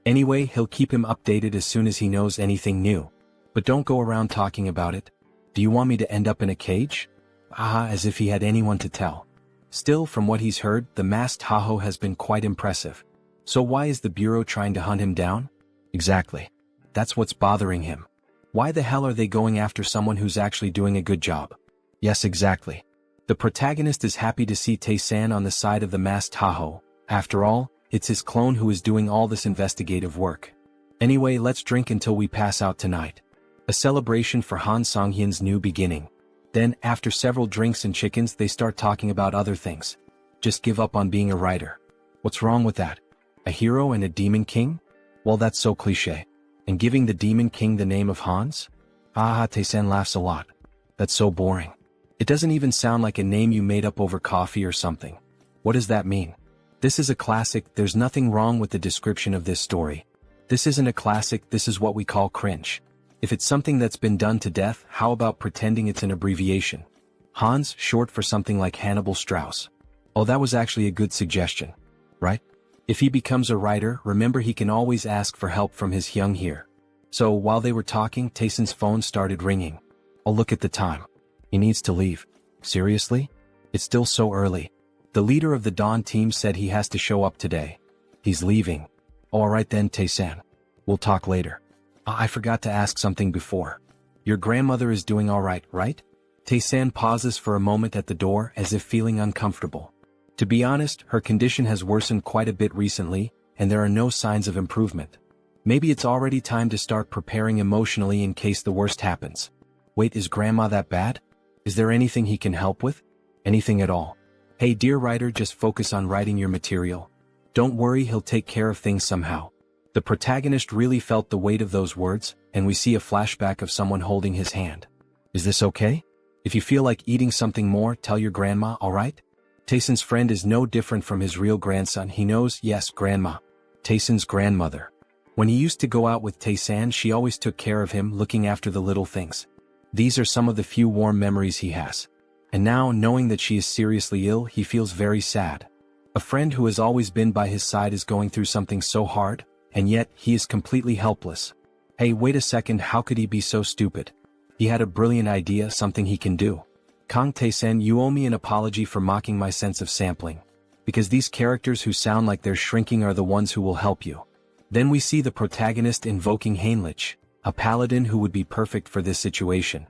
Anyway, he'll keep him updated as soon as he knows anything new. But don't go around talking about it. Do you want me to end up in a cage? Haha, as if he had anyone to tell. Still, from what he's heard, the masked Haho has been quite impressive. So why is the Bureau trying to hunt him down? Exactly. That's what's bothering him. Why the hell are they going after someone who's actually doing a good job? Yes, exactly. The protagonist is happy to see Tae-san on the side of the masked Tahoe. After all, it's his clone who is doing all this investigative work. Anyway, let's drink until we pass out tonight. A celebration for Han Sunghyun's new beginning. Then, after several drinks and chickens, they start talking about other things. Just give up on being a writer. What's wrong with that? A hero and a demon king? Well, that's so cliché. And giving the demon king the name of Hans? Haha, Tae-san laughs a lot. That's so boring. It doesn't even sound like a name you made up over coffee or something. What does that mean? This is a classic. There's nothing wrong with the description of this story. This isn't a classic, this is what we call cringe. If it's something that's been done to death, how about pretending it's an abbreviation? Hans, short for something like Hannibal Strauss. Oh, that was actually a good suggestion. Right? If he becomes a writer, remember he can always ask for help from his Hyung here. So while they were talking, Tae-san's phone started ringing. Oh, look at the time. He needs to leave. Seriously? It's still so early. The leader of the Dawn team said he has to show up today. He's leaving. Alright then, Tae-san. We'll talk later. I forgot to ask something before. Your grandmother is doing alright, right? Tae-san pauses for a moment at the door as if feeling uncomfortable. To be honest, her condition has worsened quite a bit recently, and there are no signs of improvement. Maybe it's already time to start preparing emotionally in case the worst happens. Wait, is Grandma that bad? Is there anything he can help with? Anything at all? Hey dear writer, just focus on writing your material. Don't worry, he'll take care of things somehow. The protagonist really felt the weight of those words, and we see a flashback of someone holding his hand. Is this okay? If you feel like eating something more, tell your grandma, alright? Tae-san's friend is no different from his real grandson. He knows, yes, grandma. Tae-san's grandmother. When he used to go out with Tae-san, she always took care of him, looking after the little things. These are some of the few warm memories he has. And now, knowing that she is seriously ill, he feels very sad. A friend who has always been by his side is going through something so hard, and yet, he is completely helpless. Hey, wait a second, how could he be so stupid? He had a brilliant idea, something he can do. Kang Tae-san, you owe me an apology for mocking my sense of sampling. Because these characters who sound like they're shrinking are the ones who will help you. Then we see the protagonist invoking Heinrich, a paladin who would be perfect for this situation.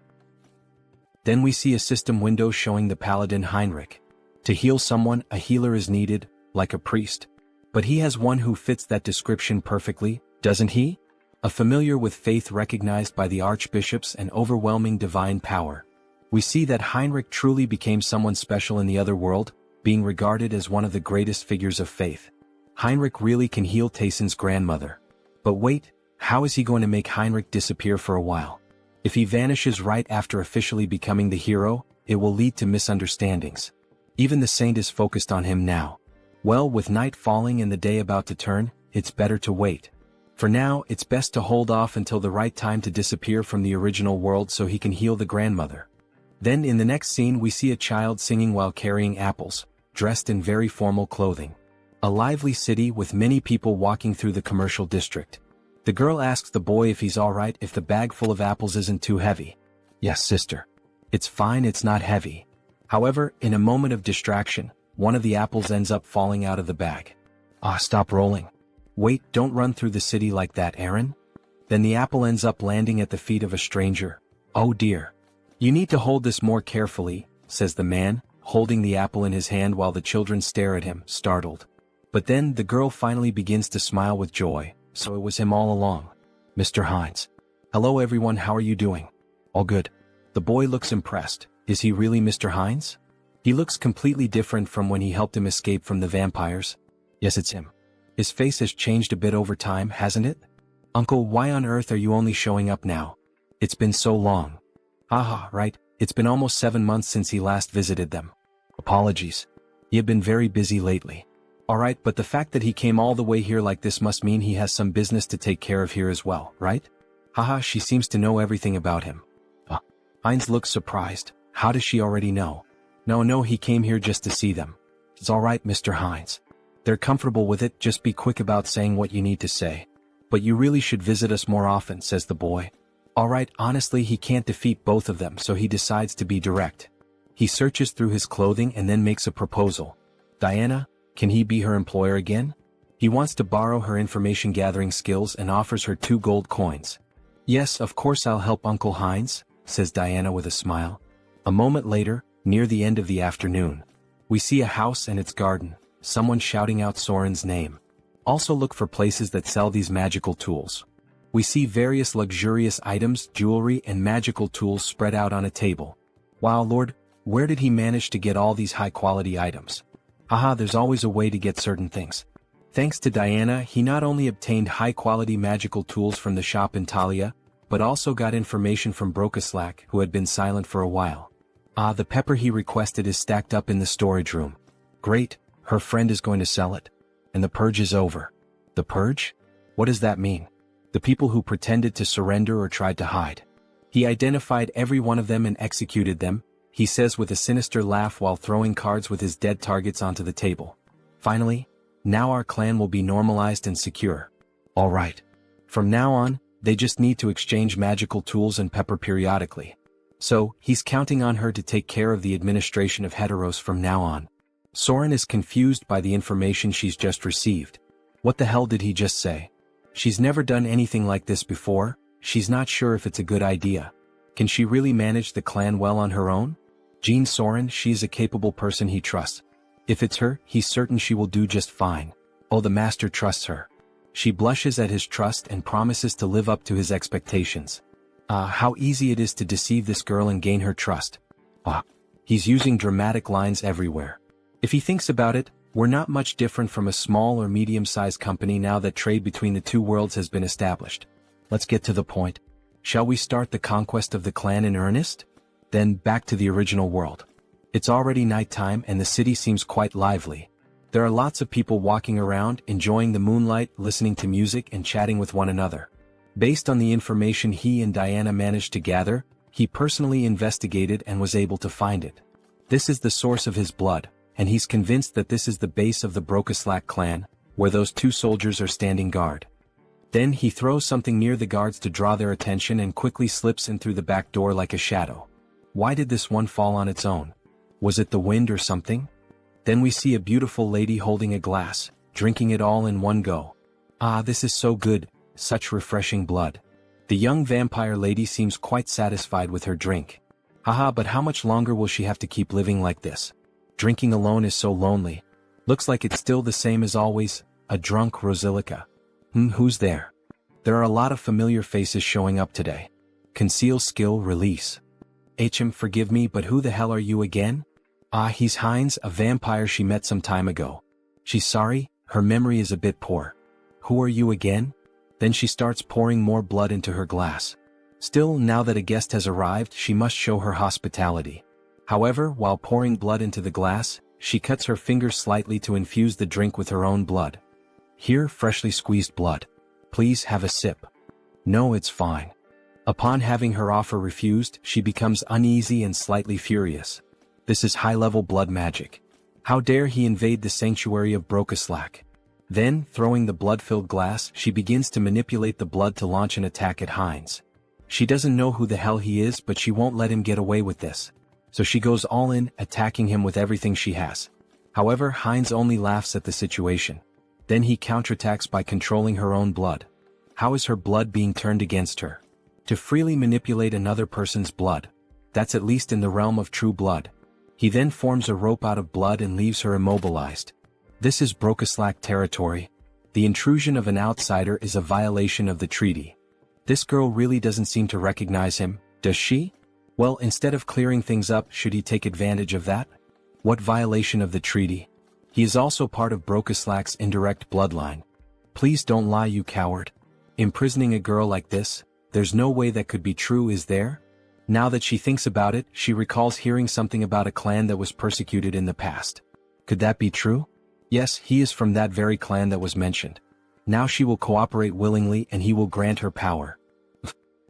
Then we see a system window showing the paladin Heinrich. To heal someone, a healer is needed, like a priest. But he has one who fits that description perfectly, doesn't he? A familiar with faith recognized by the archbishops and overwhelming divine power. We see that Heinrich truly became someone special in the other world, being regarded as one of the greatest figures of faith. Heinrich really can heal Tae-san's grandmother. But wait, how is he going to make Heinrich disappear for a while? If he vanishes right after officially becoming the hero, it will lead to misunderstandings. Even the saint is focused on him now. Well, with night falling and the day about to turn, it's better to wait. For now, it's best to hold off until the right time to disappear from the original world so he can heal the grandmother. Then in the next scene we see a child singing while carrying apples, dressed in very formal clothing. A lively city with many people walking through the commercial district. The girl asks the boy if he's alright if the bag full of apples isn't too heavy. Yes, sister. It's fine, it's not heavy. However, in a moment of distraction, one of the apples ends up falling out of the bag. Stop rolling. Wait, don't run through the city like that, Aaron. Then the apple ends up landing at the feet of a stranger. Oh dear. You need to hold this more carefully, says the man, holding the apple in his hand while the children stare at him, startled. But then the girl finally begins to smile with joy, so it was him all along. Mr. Hines. Hello everyone, how are you doing? All good. The boy looks impressed. Is he really Mr. Hines? He looks completely different from when he helped him escape from the vampires. Yes, it's him. His face has changed a bit over time, hasn't it? Uncle, why on earth are you only showing up now? It's been so long. Haha, right, it's been almost 7 months since he last visited them. Apologies. You have been very busy lately. Alright, but the fact that he came all the way here like this must mean he has some business to take care of here as well, right? Haha, she seems to know everything about him. Heinz looks surprised. How does she already know? No, he came here just to see them. It's alright, Mr. Heinz. They're comfortable with it, just be quick about saying what you need to say. But you really should visit us more often, says the boy. Alright, honestly he can't defeat both of them, so he decides to be direct. He searches through his clothing and then makes a proposal. Diana, can he be her employer again? He wants to borrow her information gathering skills and offers her 2 gold coins. Yes, of course I'll help Uncle Heinz, says Diana with a smile. A moment later, Near the end of the afternoon, we see a house and its garden, someone shouting out Soren's name. Also look for places that sell these magical tools. We see various luxurious items, jewelry and magical tools spread out on a table. Wow Lord, where did he manage to get all these high-quality items? Haha, there's always a way to get certain things. Thanks to Diana, he not only obtained high-quality magical tools from the shop in Talia, but also got information from Brokaslak, who had been silent for a while. The pepper he requested is stacked up in the storage room. Great, her friend is going to sell it. And the purge is over. The purge? What does that mean? The people who pretended to surrender or tried to hide. He identified every one of them and executed them, he says with a sinister laugh while throwing cards with his dead targets onto the table. Finally, now our clan will be normalized and secure. Alright. From now on, they just need to exchange magical tools and pepper periodically. So, he's counting on her to take care of the administration of Heteros from now on. Soren is confused by the information she's just received. What the hell did he just say? She's never done anything like this before, she's not sure if it's a good idea. Can she really manage the clan well on her own? Jean Soren, she's a capable person he trusts. If it's her, he's certain she will do just fine. Oh, the master trusts her. She blushes at his trust and promises to live up to his expectations. How easy it is to deceive this girl and gain her trust. He's using dramatic lines everywhere. If he thinks about it, we're not much different from a small or medium-sized company now that trade between the two worlds has been established. Let's get to the point. Shall we start the conquest of the clan in earnest? Then back to the original world. It's already nighttime and the city seems quite lively. There are lots of people walking around, enjoying the moonlight, listening to music and chatting with one another. Based on the information he and Diana managed to gather, he personally investigated and was able to find it. This is the source of his blood, and he's convinced that this is the base of the Brokaslak clan, where those two soldiers are standing guard. Then he throws something near the guards to draw their attention and quickly slips in through the back door like a shadow. Why did this one fall on its own? Was it the wind or something? Then we see a beautiful lady holding a glass, drinking it all in one go. This is so good, such refreshing blood. The young vampire lady seems quite satisfied with her drink. But how much longer will she have to keep living like this? Drinking alone is so lonely. Looks like it's still the same as always, a drunk Rosilica. Who's there? There are a lot of familiar faces showing up today. Conceal skill release. Forgive me, but who the hell are you again? He's Heinz, a vampire she met some time ago. She's sorry, her memory is a bit poor. Who are you again? Then she starts pouring more blood into her glass. Still, now that a guest has arrived, she must show her hospitality. However, while pouring blood into the glass, she cuts her fingers slightly to infuse the drink with her own blood. Here, freshly squeezed blood. Please have a sip. No, it's fine. Upon having her offer refused, she becomes uneasy and slightly furious. This is high-level blood magic. How dare he invade the sanctuary of Brokaslak? Then, throwing the blood-filled glass, she begins to manipulate the blood to launch an attack at Heinz. She doesn't know who the hell he is, but she won't let him get away with this. So she goes all in, attacking him with everything she has. However, Heinz only laughs at the situation. Then he counterattacks by controlling her own blood. How is her blood being turned against her? To freely manipulate another person's blood. That's at least in the realm of true blood. He then forms a rope out of blood and leaves her immobilized. This is Brokaslak territory. The intrusion of an outsider is a violation of the treaty. This girl really doesn't seem to recognize him, does she? Well, instead of clearing things up, should he take advantage of that? What violation of the treaty? He is also part of Brokaslak's indirect bloodline. Please don't lie, you coward. Imprisoning a girl like this, there's no way that could be true, is there? Now that she thinks about it, she recalls hearing something about a clan that was persecuted in the past. Could that be true? Yes, he is from that very clan that was mentioned. Now she will cooperate willingly and he will grant her power.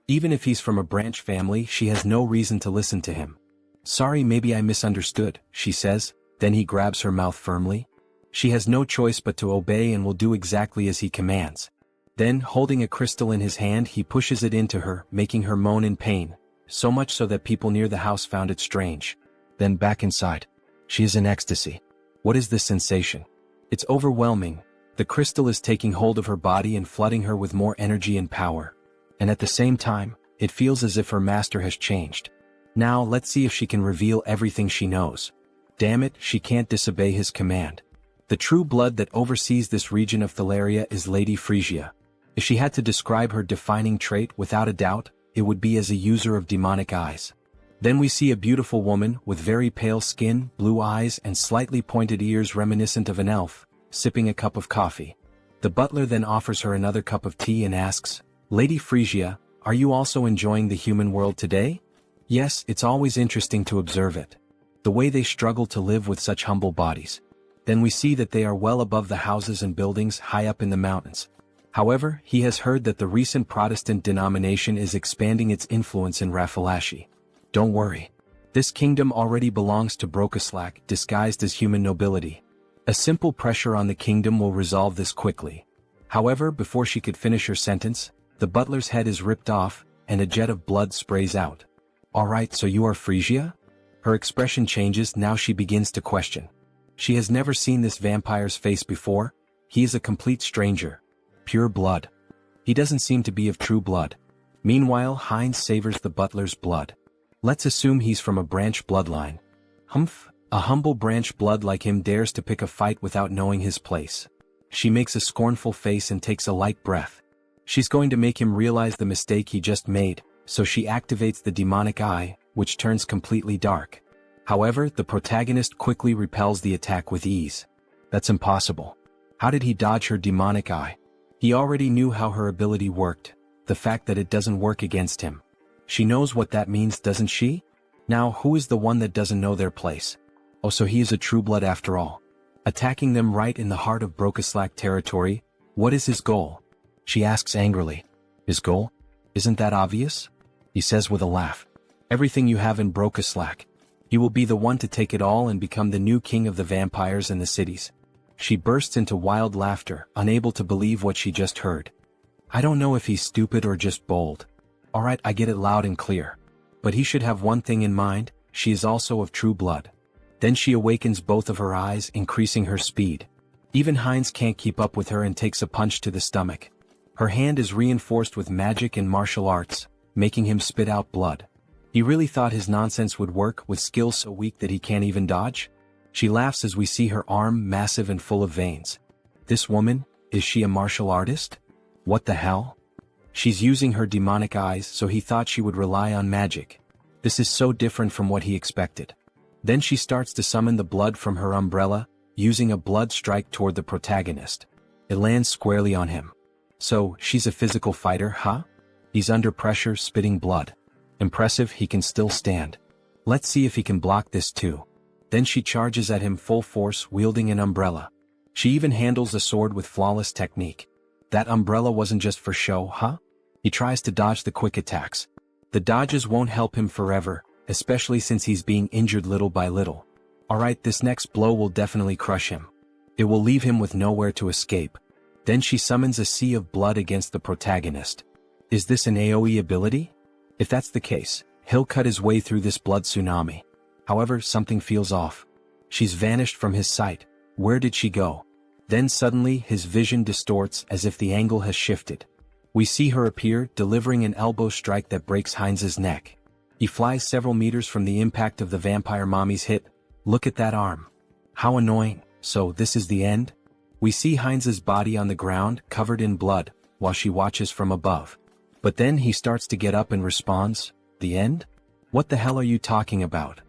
Even if he's from a branch family, she has no reason to listen to him. Sorry, maybe I misunderstood, she says, then he grabs her mouth firmly. She has no choice but to obey and will do exactly as he commands. Then, holding a crystal in his hand, he pushes it into her, making her moan in pain, so much so that people near the house found it strange. Then back inside. She is in ecstasy. What is this sensation? It's overwhelming. The crystal is taking hold of her body and flooding her with more energy and power. And at the same time, it feels as if her master has changed. Now let's see if she can reveal everything she knows. Damn it, she can't disobey his command. The true blood that oversees this region of Thalaria is Lady Frisia. If she had to describe her defining trait without a doubt, it would be as a user of demonic eyes. Then we see a beautiful woman with very pale skin, blue eyes and slightly pointed ears reminiscent of an elf, sipping a cup of coffee. The butler then offers her another cup of tea and asks, "Lady Frisia, are you also enjoying the human world today?" Yes, it's always interesting to observe it. The way they struggle to live with such humble bodies. Then we see that they are well above the houses and buildings high up in the mountains. However, he has heard that the recent Protestant denomination is expanding its influence in Rafalashi. Don't worry. This kingdom already belongs to Brokaslak, disguised as human nobility. A simple pressure on the kingdom will resolve this quickly. However, before she could finish her sentence, the butler's head is ripped off, and a jet of blood sprays out. "Alright, so you are Frisia?" Her expression changes, now she begins to question. She has never seen this vampire's face before. He is a complete stranger. Pure blood. He doesn't seem to be of true blood. Meanwhile, Heinz savors the butler's blood. Let's assume he's from a branch bloodline. Humph, a humble branch blood like him dares to pick a fight without knowing his place. She makes a scornful face and takes a light breath. She's going to make him realize the mistake he just made, so she activates the demonic eye, which turns completely dark. However, the protagonist quickly repels the attack with ease. That's impossible. How did he dodge her demonic eye? He already knew how her ability worked, the fact that it doesn't work against him. She knows what that means, doesn't she? Now, who is the one that doesn't know their place? Oh, so he is a true blood after all. Attacking them right in the heart of Brokaslak territory, what is his goal? She asks angrily. His goal? Isn't that obvious? He says with a laugh. Everything you have in Brokaslak. He will be the one to take it all and become the new king of the vampires and the cities. She bursts into wild laughter, unable to believe what she just heard. I don't know if he's stupid or just bold. Alright, I get it loud and clear. But he should have one thing in mind, she is also of true blood. Then she awakens both of her eyes, increasing her speed. Even Heinz can't keep up with her and takes a punch to the stomach. Her hand is reinforced with magic and martial arts, making him spit out blood. He really thought his nonsense would work with skills so weak that he can't even dodge? She laughs as we see her arm massive and full of veins. This woman, is she a martial artist? What the hell? She's using her demonic eyes, so he thought she would rely on magic. This is so different from what he expected. Then she starts to summon the blood from her umbrella, using a blood strike toward the protagonist. It lands squarely on him. So, she's a physical fighter, huh? He's under pressure, spitting blood. Impressive, he can still stand. Let's see if he can block this too. Then she charges at him full force, wielding an umbrella. She even handles a sword with flawless technique. That umbrella wasn't just for show, huh? He tries to dodge the quick attacks. The dodges won't help him forever, especially since he's being injured little by little. Alright, this next blow will definitely crush him. It will leave him with nowhere to escape. Then she summons a sea of blood against the protagonist. Is this an AoE ability? If that's the case, he'll cut his way through this blood tsunami. However, something feels off. She's vanished from his sight. Where did she go? Then suddenly his vision distorts as if the angle has shifted. We see her appear, delivering an elbow strike that breaks Heinz's neck. He flies several meters from the impact of the vampire mommy's hit. Look at that arm. How annoying. So this is the end? We see Heinz's body on the ground, covered in blood, while she watches from above. But then he starts to get up and responds, "The end? What the hell are you talking about?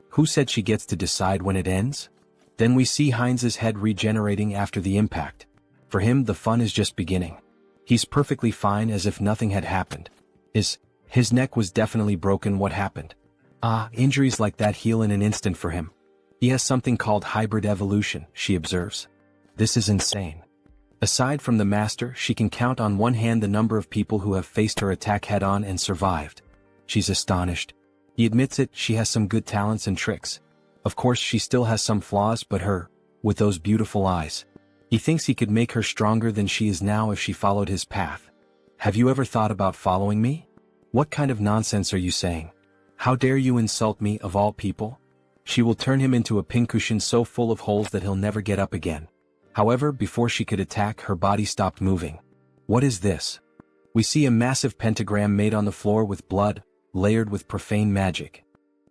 Who said she gets to decide when it ends?" Then we see Heinz's head regenerating after the impact. For him, the fun is just beginning. He's perfectly fine as if nothing had happened. His neck was definitely broken. What happened? Injuries like that heal in an instant for him. He has something called hybrid evolution, she observes. This is insane. Aside from the master, she can count on one hand the number of people who have faced her attack head-on and survived. She's astonished. He admits it, she has some good talents and tricks. Of course she still has some flaws, but with those beautiful eyes. He thinks he could make her stronger than she is now if she followed his path. Have you ever thought about following me? What kind of nonsense are you saying? How dare you insult me, of all people? She will turn him into a pincushion so full of holes that he'll never get up again. However, before she could attack, her body stopped moving. What is this? We see a massive pentagram made on the floor with blood, layered with profane magic.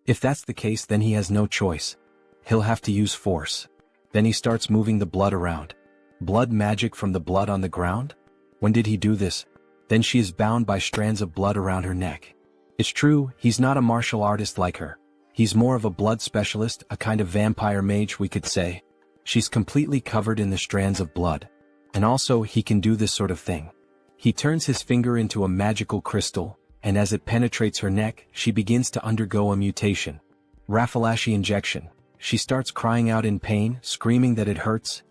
If that's the case, then he has no choice. He'll have to use force. Then he starts moving the blood around. Blood magic from the blood on the ground? When did he do this? Then she is bound by strands of blood around her neck. It's true, he's not a martial artist like her. He's more of a blood specialist, a kind of vampire mage, we could say. She's completely covered in the strands of blood. And also, he can do this sort of thing. He turns his finger into a magical crystal, and as it penetrates her neck, she begins to undergo a mutation. Raffalashi injection. She starts crying out in pain, screaming that it hurts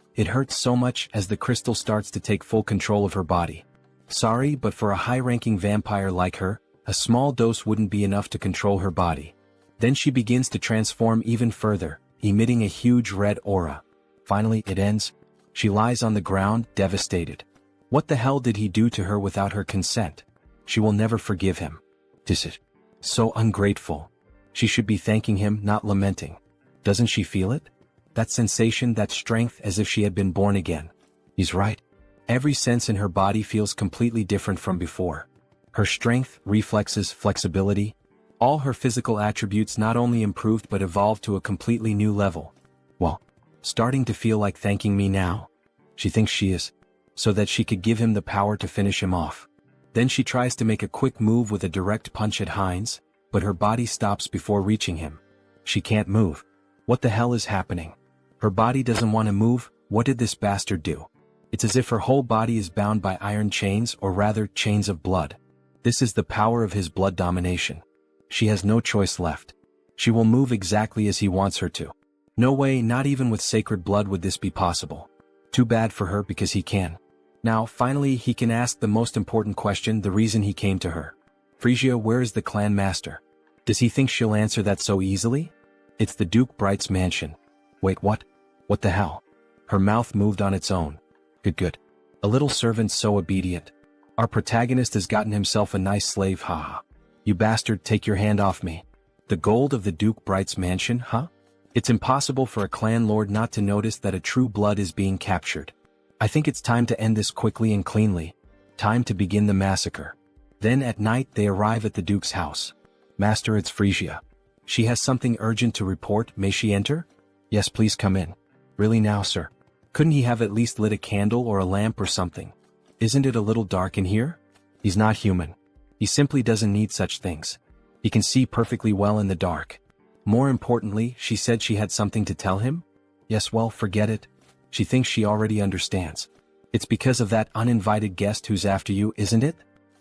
so much as the crystal starts to take full control of her body. Sorry, but for a high-ranking vampire like her, a small dose wouldn't be enough to control her body. Then she begins to transform even further, emitting a huge red aura. Finally, it ends. She lies on the ground, devastated. What the hell did he do to her without her consent? She will never forgive him. This is so ungrateful. She should be thanking him, not lamenting. Doesn't she feel it? That sensation, that strength, as if she had been born again. He's right. Every sense in her body feels completely different from before. Her strength, reflexes, flexibility, all her physical attributes not only improved but evolved to a completely new level. Well, starting to feel like thanking me now. She thinks she is. So that she could give him the power to finish him off. Then she tries to make a quick move with a direct punch at Heinz, but her body stops before reaching him. She can't move. What the hell is happening? Her body doesn't want to move. What did this bastard do? It's as if her whole body is bound by iron chains, or rather, chains of blood. This is the power of his blood domination. She has no choice left. She will move exactly as he wants her to. No way, not even with sacred blood would this be possible. Too bad for her because he can. Now, finally, he can ask the most important question, the reason he came to her. Frisia, where is the clan master? Does he think she'll answer that so easily? It's the Duke Bright's mansion. Wait, what? What the hell? Her mouth moved on its own. Good. A little servant so obedient. Our protagonist has gotten himself a nice slave, haha. You bastard, take your hand off me. The gold of the Duke Bright's mansion, huh? It's impossible for a clan lord not to notice that a true blood is being captured. I think it's time to end this quickly and cleanly. Time to begin the massacre. Then at night they arrive at the Duke's house. Master, it's Frisia. She has something urgent to report, may she enter? Yes, please come in. Really now, sir? Couldn't he have at least lit a candle or a lamp or something? Isn't it a little dark in here? He's not human. He simply doesn't need such things. He can see perfectly well in the dark. More importantly, she said she had something to tell him? Yes, well, forget it. She thinks she already understands. It's because of that uninvited guest who's after you, isn't it?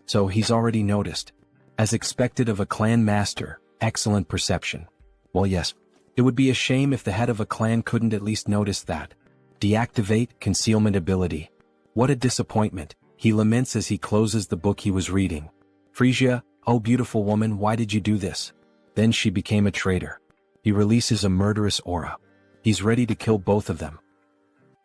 So he's already noticed. As expected of a clan master, excellent perception. Well, yes. It would be a shame if the head of a clan couldn't at least notice that. Deactivate concealment ability. What a disappointment, he laments as he closes the book he was reading. Frisia, oh beautiful woman, why did you do this? Then she became a traitor. He releases a murderous aura. He's ready to kill both of them.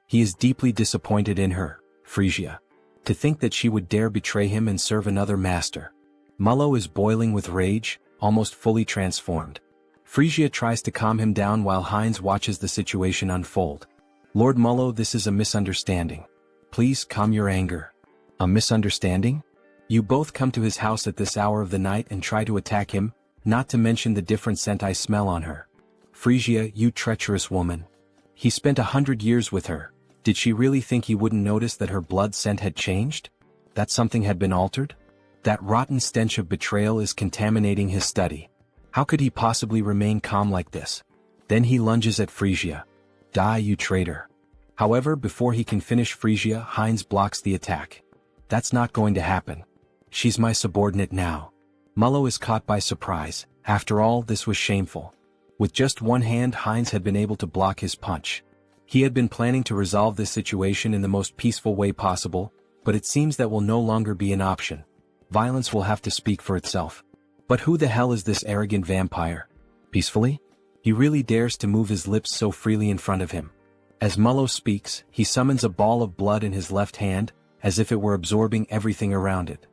He is deeply disappointed in her, Frisia. To think that she would dare betray him and serve another master. Mullo is boiling with rage, almost fully transformed. Frisia tries to calm him down while Heinz watches the situation unfold. Lord Mullo, this is a misunderstanding. Please calm your anger. A misunderstanding? You both come to his house at this hour of the night and try to attack him, not to mention the different scent I smell on her. Frisia, you treacherous woman. He spent 100 years with her. Did she really think he wouldn't notice that her blood scent had changed? That something had been altered? That rotten stench of betrayal is contaminating his study. How could he possibly remain calm like this? Then he lunges at Frisia. Die, you traitor. However, before he can finish Frisia, Heinz blocks the attack. That's not going to happen. She's my subordinate now. Mullo is caught by surprise. After all, this was shameful. With just one hand, Heinz had been able to block his punch. He had been planning to resolve this situation in the most peaceful way possible, but it seems that will no longer be an option. Violence will have to speak for itself. But who the hell is this arrogant vampire? Peacefully? He really dares to move his lips so freely in front of him. As Mullo speaks, he summons a ball of blood in his left hand, as if it were absorbing everything around it.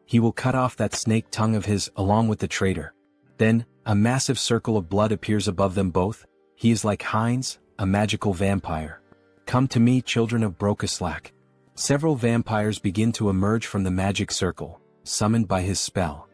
He will cut off that snake tongue of his, along with the traitor. Then, a massive circle of blood appears above them both. He is like Heinz, a magical vampire. Come to me, children of Brokaslak. Several vampires begin to emerge from the magic circle, summoned by his spell.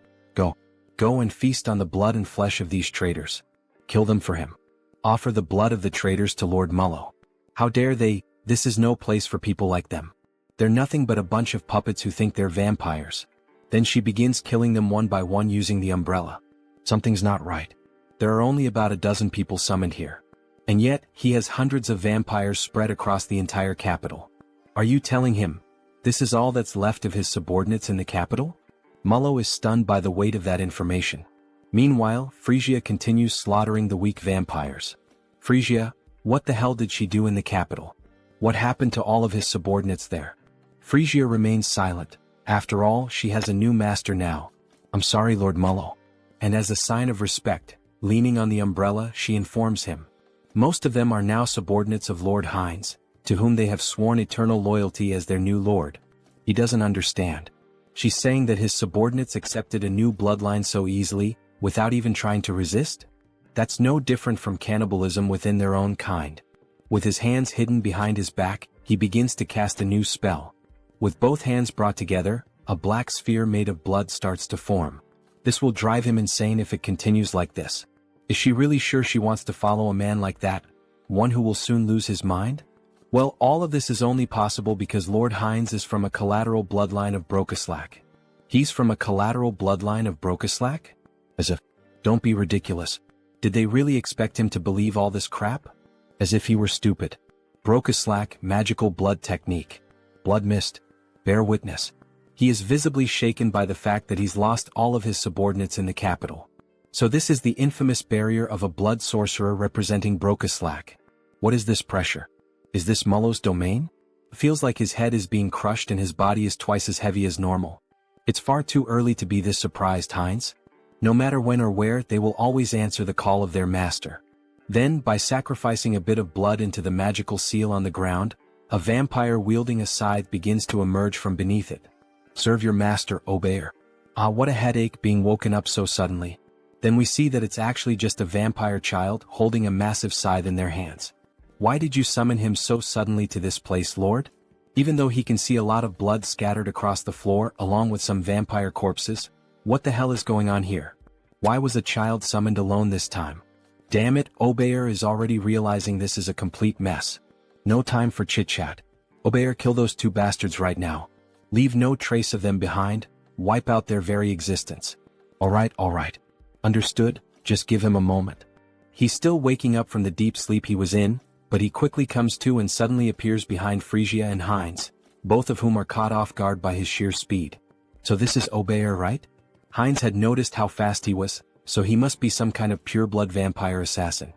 Go and feast on the blood and flesh of these traitors. Kill them for him. Offer the blood of the traitors to Lord Mullo. How dare they? This is no place for people like them. They're nothing but a bunch of puppets who think they're vampires. Then she begins killing them one by one using the umbrella. Something's not right. There are only about a dozen people summoned here. And yet, he has hundreds of vampires spread across the entire capital. Are you telling him this is all that's left of his subordinates in the capital? Mullo is stunned by the weight of that information. Meanwhile, Frisia continues slaughtering the weak vampires. Frisia, what the hell did she do in the capital? What happened to all of his subordinates there? Frisia remains silent. After all, she has a new master now. I'm sorry, Lord Mullo. And as a sign of respect, leaning on the umbrella, she informs him. Most of them are now subordinates of Lord Hines, to whom they have sworn eternal loyalty as their new lord. He doesn't understand. She's saying that his subordinates accepted a new bloodline so easily, without even trying to resist? That's no different from cannibalism within their own kind. With his hands hidden behind his back, he begins to cast a new spell. With both hands brought together, a black sphere made of blood starts to form. This will drive him insane if it continues like this. Is she really sure she wants to follow a man like that? One who will soon lose his mind? Well, all of this is only possible because Lord Hines is from a collateral bloodline of Brokeslack. He's from a collateral bloodline of Brokeslack? As if, don't be ridiculous. Did they really expect him to believe all this crap? As if he were stupid. Brokeslack, magical blood technique. Blood mist. Bear witness. He is visibly shaken by the fact that he's lost all of his subordinates in the capital. So this is the infamous barrier of a blood sorcerer representing Brokeslack. What is this pressure? Is this Mullo's domain? Feels like his head is being crushed and his body is twice as heavy as normal. It's far too early to be this surprised, Hines. No matter when or where, they will always answer the call of their master. Then, by sacrificing a bit of blood into the magical seal on the ground, a vampire wielding a scythe begins to emerge from beneath it. Serve your master, Obeyer. Ah, what a headache being woken up so suddenly. Then we see that it's actually just a vampire child holding a massive scythe in their hands. Why did you summon him so suddenly to this place, Lord? Even though he can see a lot of blood scattered across the floor along with some vampire corpses, what the hell is going on here? Why was a child summoned alone this time? Damn it, Obeyer is already realizing this is a complete mess. No time for chit-chat. Obeyer, kill those two bastards right now. Leave no trace of them behind, wipe out their very existence. Alright. Understood, just give him a moment. He's still waking up from the deep sleep he was in, but he quickly comes to and suddenly appears behind Frisia and Hines, both of whom are caught off guard by his sheer speed. So this is Obeyer, right? Hines had noticed how fast he was, so he must be some kind of pure-blood vampire assassin.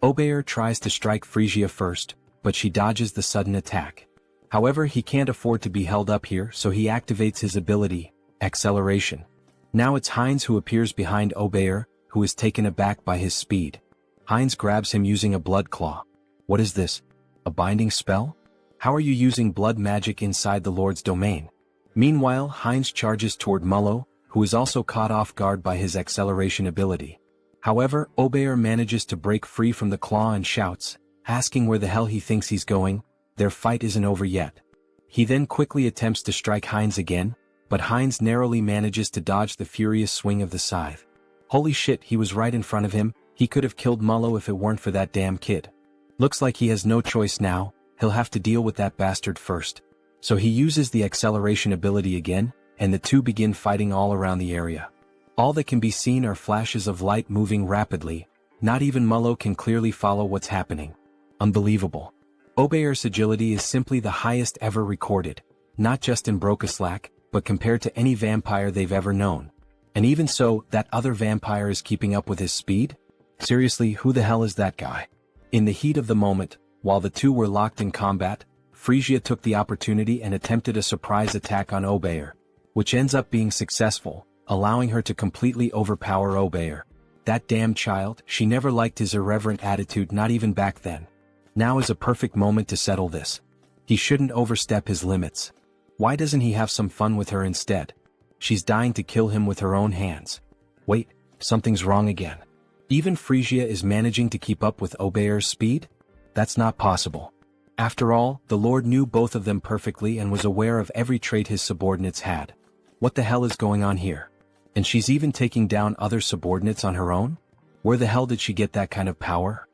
Obeyer tries to strike Frisia first, but she dodges the sudden attack. However, he can't afford to be held up here, so he activates his ability, Acceleration. Now it's Hines who appears behind Obeyer, who is taken aback by his speed. Hines grabs him using a blood claw. What is this? A binding spell? How are you using blood magic inside the Lord's domain? Meanwhile, Hines charges toward Mullo, who is also caught off guard by his acceleration ability. However, Obeyer manages to break free from the claw and shouts, asking where the hell he thinks he's going. Their fight isn't over yet. He then quickly attempts to strike Hines again, but Hines narrowly manages to dodge the furious swing of the scythe. Holy shit, he was right in front of him. He could have killed Mullo if it weren't for that damn kid. Looks like he has no choice now, he'll have to deal with that bastard first. So he uses the acceleration ability again, and the two begin fighting all around the area. All that can be seen are flashes of light moving rapidly. Not even Mullo can clearly follow what's happening. Unbelievable. Obeyer's agility is simply the highest ever recorded, not just in Brokeslack, but compared to any vampire they've ever known. And even so, that other vampire is keeping up with his speed? Seriously, who the hell is that guy? In the heat of the moment, while the two were locked in combat, Frisia took the opportunity and attempted a surprise attack on Obeyer, which ends up being successful, allowing her to completely overpower Obeyer. That damn child, she never liked his irreverent attitude, not even back then. Now is a perfect moment to settle this. He shouldn't overstep his limits. Why doesn't he have some fun with her instead? She's dying to kill him with her own hands. Wait, something's wrong again. Even Frisia is managing to keep up with Obeyer's speed? That's not possible. After all, the Lord knew both of them perfectly and was aware of every trait his subordinates had. What the hell is going on here? And she's even taking down other subordinates on her own? Where the hell did she get that kind of power?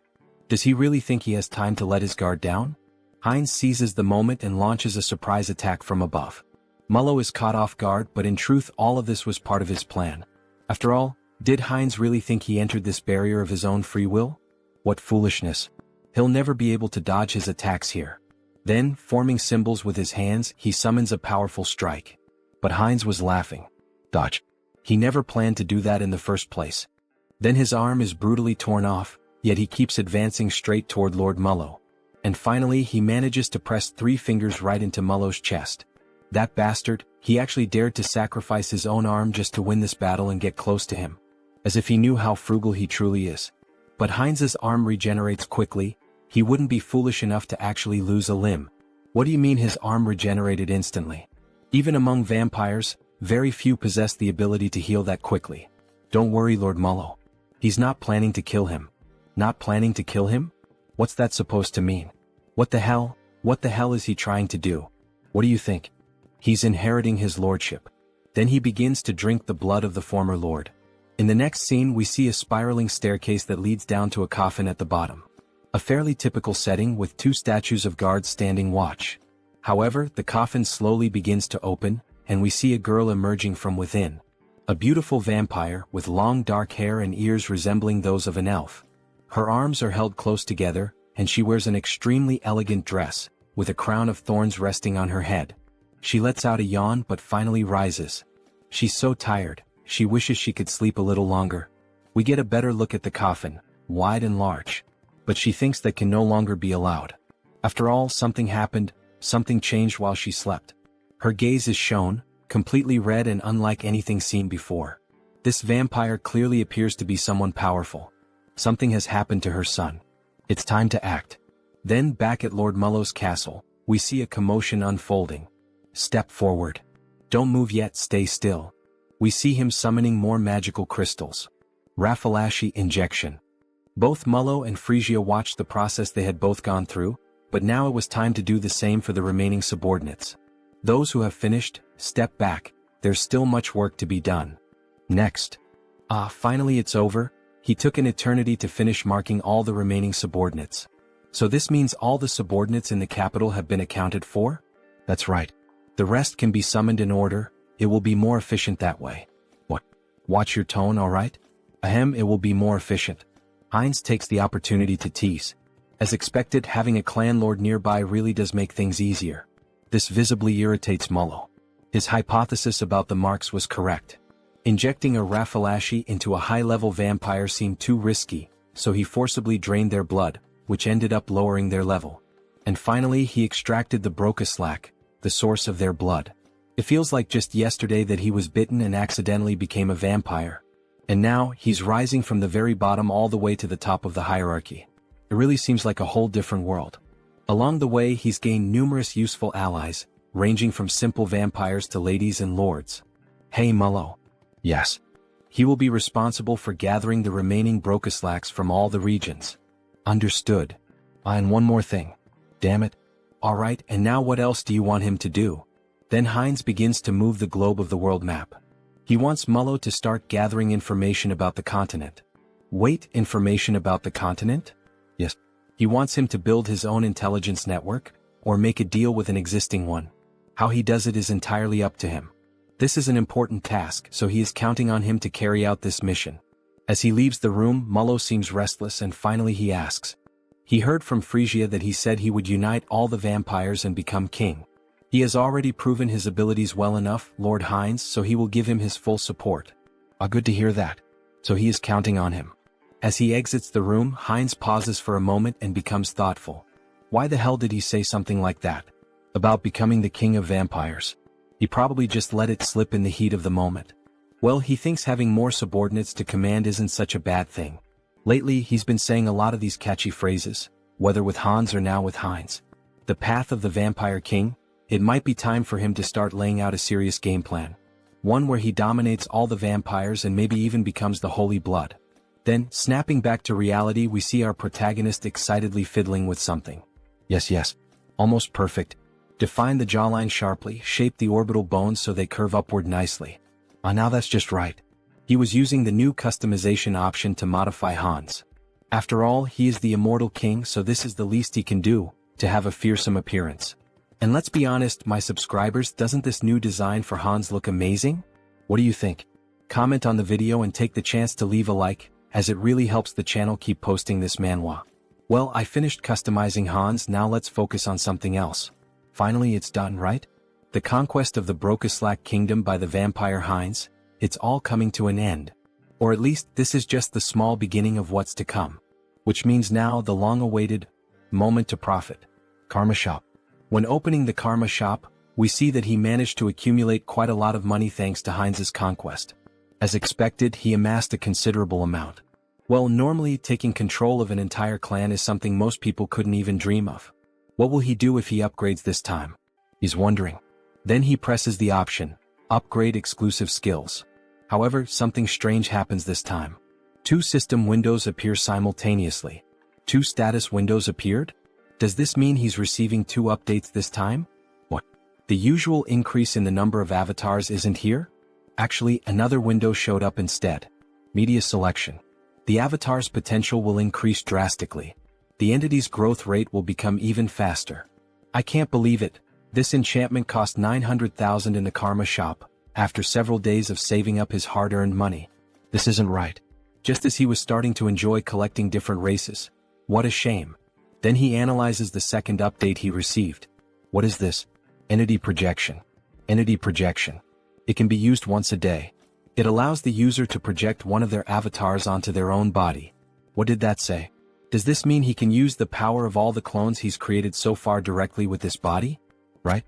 Does he really think he has time to let his guard down? Heinz seizes the moment and launches a surprise attack from above. Mullo is caught off guard, but in truth all of this was part of his plan. After all, did Heinz really think he entered this barrier of his own free will? What foolishness. He'll never be able to dodge his attacks here. Then, forming symbols with his hands, he summons a powerful strike. But Heinz was laughing. Dodge. He never planned to do that in the first place. Then his arm is brutally torn off, yet he keeps advancing straight toward Lord Mullo. And finally he manages to press 3 fingers right into Mullo's chest. That bastard, he actually dared to sacrifice his own arm just to win this battle and get close to him. As if he knew how frugal he truly is. But Heinz's arm regenerates quickly. He wouldn't be foolish enough to actually lose a limb. What do you mean his arm regenerated instantly? Even among vampires, very few possess the ability to heal that quickly. Don't worry, Lord Mullo. He's not planning to kill him. Not planning to kill him? What's that supposed to mean? What the hell is he trying to do? What do you think? He's inheriting his lordship. Then he begins to drink the blood of the former lord. In the next scene we see a spiraling staircase that leads down to a coffin at the bottom. A fairly typical setting with 2 statues of guards standing watch. However, the coffin slowly begins to open, and we see a girl emerging from within. A beautiful vampire with long dark hair and ears resembling those of an elf. Her arms are held close together, and she wears an extremely elegant dress, with a crown of thorns resting on her head. She lets out a yawn but finally rises. She's so tired, she wishes she could sleep a little longer. We get a better look at the coffin, wide and large. But she thinks that can no longer be allowed. After all, something happened, something changed while she slept. Her gaze is shown, completely red and unlike anything seen before. This vampire clearly appears to be someone powerful. Something has happened to her son. It's time to act. Then back at Lord Mullo's castle, we see a commotion unfolding. Step forward. Don't move yet, stay still. We see him summoning more magical crystals. Raffalashi injection. Both Mullo and Frisia watched the process they had both gone through, but now it was time to do the same for the remaining subordinates. Those who have finished, step back, there's still much work to be done. Next. Finally it's over. He took an eternity to finish marking all the remaining subordinates. So this means all the subordinates in the capital have been accounted for? That's right. The rest can be summoned in order, it will be more efficient that way. What? Watch your tone, alright? Ahem, it will be more efficient. Heinz takes the opportunity to tease. As expected, having a clan lord nearby really does make things easier. This visibly irritates Mullo. His hypothesis about the marks was correct. Injecting a Raffalashi into a high-level vampire seemed too risky, so he forcibly drained their blood, which ended up lowering their level. And finally he extracted the Brocaslack, the source of their blood. It feels like just yesterday that he was bitten and accidentally became a vampire. And now, he's rising from the very bottom all the way to the top of the hierarchy. It really seems like a whole different world. Along the way he's gained numerous useful allies, ranging from simple vampires to ladies and lords. Hey Mullo. Yes. He will be responsible for gathering the remaining Brocaslacks from all the regions. Understood. And one more thing. Damn it. Alright, and now what else do you want him to do? Then Heinz begins to move the globe of the world map. He wants Mullo to start gathering information about the continent. Wait, information about the continent? Yes. He wants him to build his own intelligence network, or make a deal with an existing one. How he does it is entirely up to him. This is an important task, so he is counting on him to carry out this mission. As he leaves the room, Mullo seems restless and finally he asks. He heard from Frisia that he said he would unite all the vampires and become king. He has already proven his abilities well enough, Lord Heinz, so he will give him his full support. Good to hear that. So he is counting on him. As he exits the room, Heinz pauses for a moment and becomes thoughtful. Why the hell did he say something like that? About becoming the king of vampires. He probably just let it slip in the heat of the moment. Well, he thinks having more subordinates to command isn't such a bad thing. Lately, he's been saying a lot of these catchy phrases, whether with Hans or now with Heinz. The path of the vampire king? It might be time for him to start laying out a serious game plan. One where he dominates all the vampires and maybe even becomes the Holy Blood. Then, snapping back to reality, we see our protagonist excitedly fiddling with something. Yes. Almost perfect. Define the jawline sharply, shape the orbital bones so they curve upward nicely. Now that's just right. He was using the new customization option to modify Hans. After all, he is the immortal king, so this is the least he can do, to have a fearsome appearance. And let's be honest, my subscribers, doesn't this new design for Hans look amazing? What do you think? Comment on the video and take the chance to leave a like, as it really helps the channel keep posting this manhwa. Well, I finished customizing Hans, now let's focus on something else. Finally it's done, right? The conquest of the Brokeslack kingdom by the vampire Heinz, it's all coming to an end. Or at least this is just the small beginning of what's to come. Which means now the long-awaited moment to profit. Karma Shop. When opening the Karma Shop, we see that he managed to accumulate quite a lot of money thanks to Heinz's conquest. As expected, he amassed a considerable amount. Well, normally taking control of an entire clan is something most people couldn't even dream of. What will he do if he upgrades this time? He's wondering. Then he presses the option, Upgrade Exclusive Skills. However, something strange happens this time. 2 system windows appear simultaneously. 2 status windows appeared? Does this mean he's receiving 2 updates this time? What? The usual increase in the number of avatars isn't here? Actually, another window showed up instead. Media selection. The avatar's potential will increase drastically. The entity's growth rate will become even faster. I can't believe it. This enchantment cost 900,000 in the Karma Shop, after several days of saving up his hard-earned money. This isn't right. Just as he was starting to enjoy collecting different races. What a shame. Then he analyzes the second update he received. What is this? Entity projection. Entity projection. It can be used once a day. It allows the user to project one of their avatars onto their own body. What did that say? Does this mean he can use the power of all the clones he's created so far directly with this body? Right?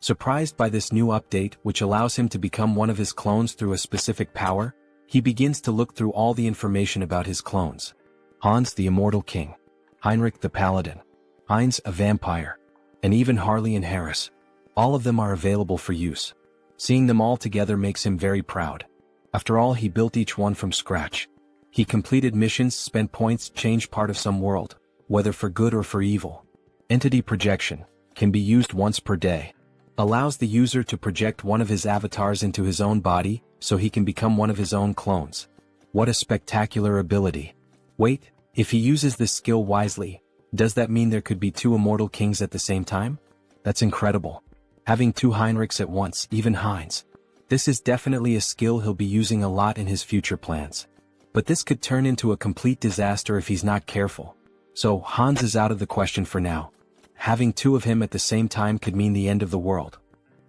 Surprised by this new update, which allows him to become one of his clones through a specific power, he begins to look through all the information about his clones. Hans the Immortal King. Heinrich the Paladin. Heinz a vampire. And even Harley and Harris. All of them are available for use. Seeing them all together makes him very proud. After all, he built each one from scratch. He completed missions, spent points, changed part of some world, whether for good or for evil. Entity projection. Can be used once per day. Allows the user to project one of his avatars into his own body, so he can become one of his own clones. What a spectacular ability. Wait, if he uses this skill wisely, does that mean there could be 2 immortal kings at the same time? That's incredible. Having 2 Heinrichs at once, even Heinz. This is definitely a skill he'll be using a lot in his future plans. But this could turn into a complete disaster if he's not careful. So Hans is out of the question for now. Having 2 of him at the same time could mean the end of the world.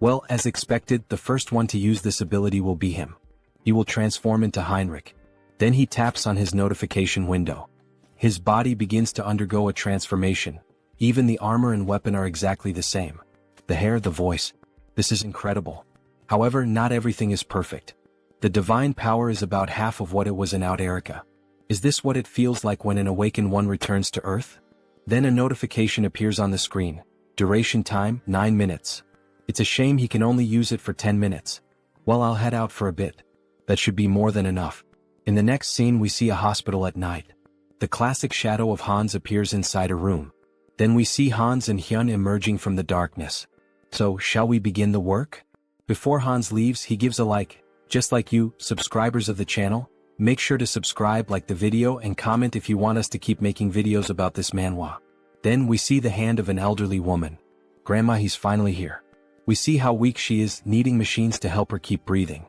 Well, as expected, the first one to use this ability will be him. He will transform into Heinrich. Then he taps on his notification window. His body begins to undergo a transformation. Even the armor and weapon are exactly the same. The hair, the voice. This is incredible. However, not everything is perfect. The divine power is about half of what it was in Out Erica. Is this what it feels like when an awakened one returns to Earth? Then a notification appears on the screen. Duration time, 9 minutes. It's a shame he can only use it for 10 minutes. Well, I'll head out for a bit. That should be more than enough. In the next scene we see a hospital at night. The classic shadow of Hans appears inside a room. Then we see Hans and Hyun emerging from the darkness. So, shall we begin the work? Before Hans leaves, he gives a like. Just like you, subscribers of the channel, make sure to subscribe, like the video, and comment if you want us to keep making videos about this manhwa. Then we see the hand of an elderly woman. Grandma, he's finally here. We see how weak she is, needing machines to help her keep breathing.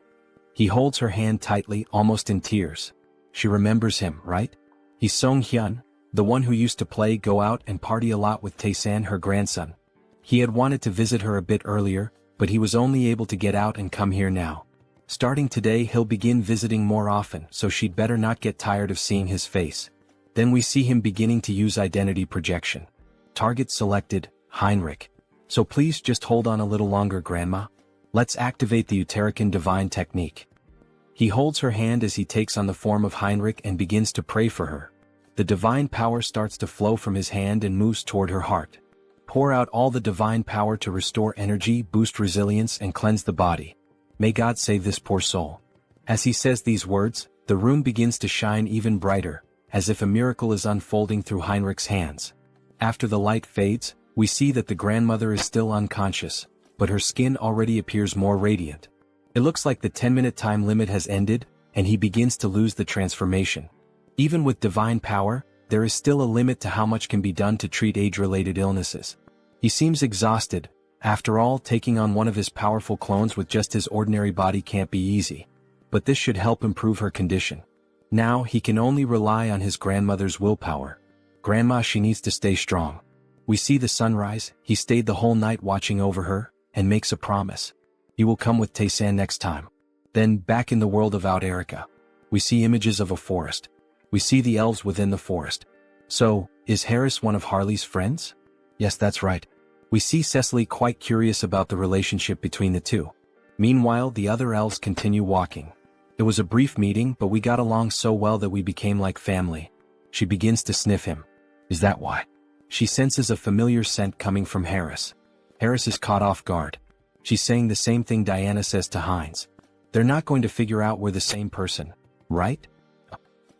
He holds her hand tightly, almost in tears. She remembers him, right? He's Sunghyun, the one who used to play, go out, and party a lot with Taesan, her grandson. He had wanted to visit her a bit earlier, but he was only able to get out and come here now. Starting today, he'll begin visiting more often, so she'd better not get tired of seeing his face. Then we see him beginning to use identity projection. Target selected, Heinrich. So please just hold on a little longer, Grandma. Let's activate the Uterican divine technique. He holds her hand as he takes on the form of Heinrich and begins to pray for her. The divine power starts to flow from his hand and moves toward her heart. Pour out all the divine power to restore energy, boost resilience, and cleanse the body. May God save this poor soul. As he says these words, the room begins to shine even brighter, as if a miracle is unfolding through Heinrich's hands. After the light fades, we see that the grandmother is still unconscious, but her skin already appears more radiant. It looks like the 10-minute time limit has ended, and he begins to lose the transformation. Even with divine power, there is still a limit to how much can be done to treat age-related illnesses. He seems exhausted. After all, taking on one of his powerful clones with just his ordinary body can't be easy. But this should help improve her condition. Now he can only rely on his grandmother's willpower. Grandma, she needs to stay strong. We see the sunrise. He stayed the whole night watching over her, and makes a promise. He will come with Tae-san next time. Then, back in the world of Out Erica, we see images of a forest. We see the elves within the forest. So, is Harris one of Harley's friends? Yes, that's right. We see Cecily quite curious about the relationship between the two. Meanwhile, the other elves continue walking. It was a brief meeting, but we got along so well that we became like family. She begins to sniff him. Is that why? She senses a familiar scent coming from Harris. Harris is caught off guard. She's saying the same thing Diana says to Hines. They're not going to figure out we're the same person, right?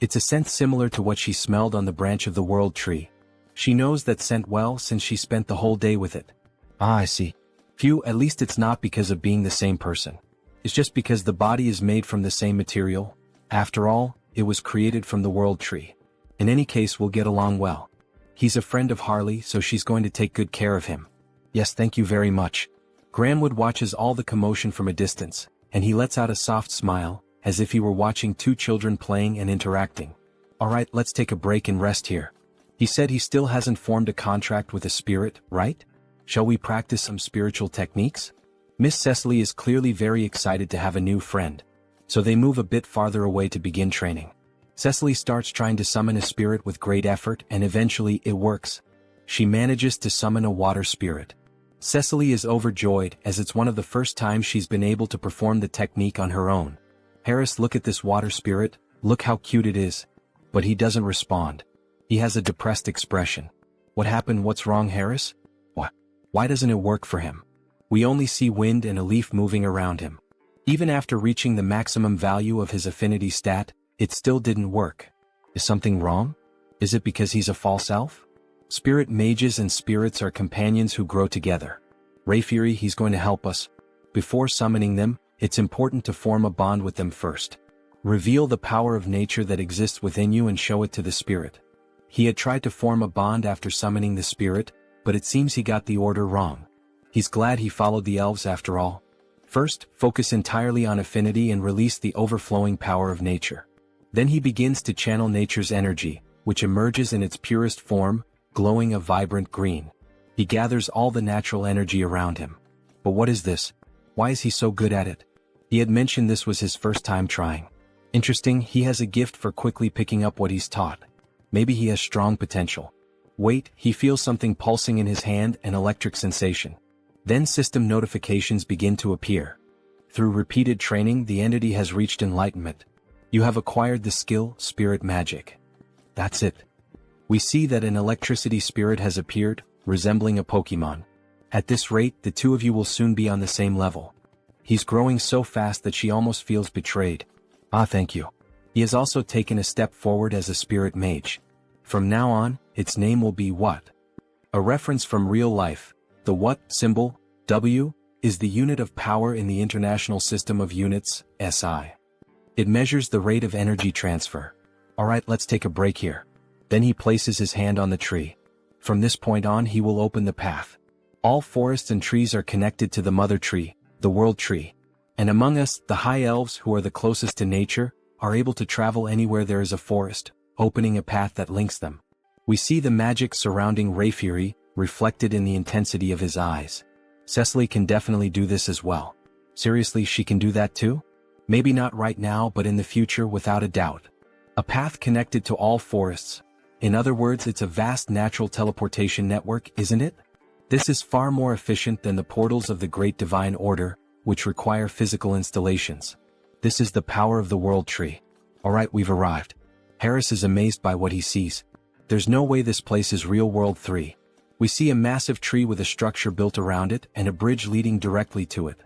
It's a scent similar to what she smelled on the branch of the world tree. She knows that scent well since she spent the whole day with it. Ah, I see. Phew, at least it's not because of being the same person. It's just because the body is made from the same material. After all, it was created from the world tree. In any case, we'll get along well. He's a friend of Harley, so she's going to take good care of him. Yes, thank you very much. Granwood watches all the commotion from a distance, and he lets out a soft smile, as if he were watching two children playing and interacting. Alright, let's take a break and rest here. He said he still hasn't formed a contract with a spirit, right? Shall we practice some spiritual techniques? Miss Cecily is clearly very excited to have a new friend. So they move a bit farther away to begin training. Cecily starts trying to summon a spirit with great effort, and eventually it works. She manages to summon a water spirit. Cecily is overjoyed, as it's one of the first times she's been able to perform the technique on her own. Harris, look at this water spirit, look how cute it is. But he doesn't respond. He has a depressed expression. What happened? What's wrong, Harris? What? Why doesn't it work for him? We only see wind and a leaf moving around him. Even after reaching the maximum value of his affinity stat, it still didn't work. Is something wrong? Is it because he's a false elf? Spirit mages and spirits are companions who grow together. Rayfury, he's going to help us. Before summoning them, it's important to form a bond with them first. Reveal the power of nature that exists within you and show it to the spirit. He had tried to form a bond after summoning the spirit, but it seems he got the order wrong. He's glad he followed the elves after all. First, focus entirely on affinity and release the overflowing power of nature. Then he begins to channel nature's energy, which emerges in its purest form, glowing a vibrant green. He gathers all the natural energy around him. But what is this? Why is he so good at it? He had mentioned this was his first time trying. Interesting, he has a gift for quickly picking up what he's taught. Maybe he has strong potential. Wait, he feels something pulsing in his hand, an electric sensation. Then system notifications begin to appear. Through repeated training, the entity has reached enlightenment. You have acquired the skill, Spirit Magic. That's it. We see that an electricity spirit has appeared, resembling a Pokemon. At this rate, the two of you will soon be on the same level. He's growing so fast that she almost feels betrayed. Ah, thank you. He has also taken a step forward as a spirit mage. From now on, its name will be What? A reference from real life. The What symbol, W, is the unit of power in the International System of Units, SI. It measures the rate of energy transfer. Alright, let's take a break here. Then he places his hand on the tree. From this point on, he will open the path. All forests and trees are connected to the mother tree, the world tree. And among us, the high elves who are the closest to nature, are able to travel anywhere there is a forest, opening a path that links them. We see the magic surrounding Rayfury, reflected in the intensity of his eyes. Cecily can definitely do this as well. Seriously, she can do that too? Maybe not right now, but in the future, without a doubt. A path connected to all forests. In other words, it's a vast natural teleportation network, isn't it? This is far more efficient than the portals of the Great Divine Order, which require physical installations. This is the power of the world tree. Alright, we've arrived. Harris is amazed by what he sees. There's no way this place is real world 3. We see a massive tree with a structure built around it and a bridge leading directly to it.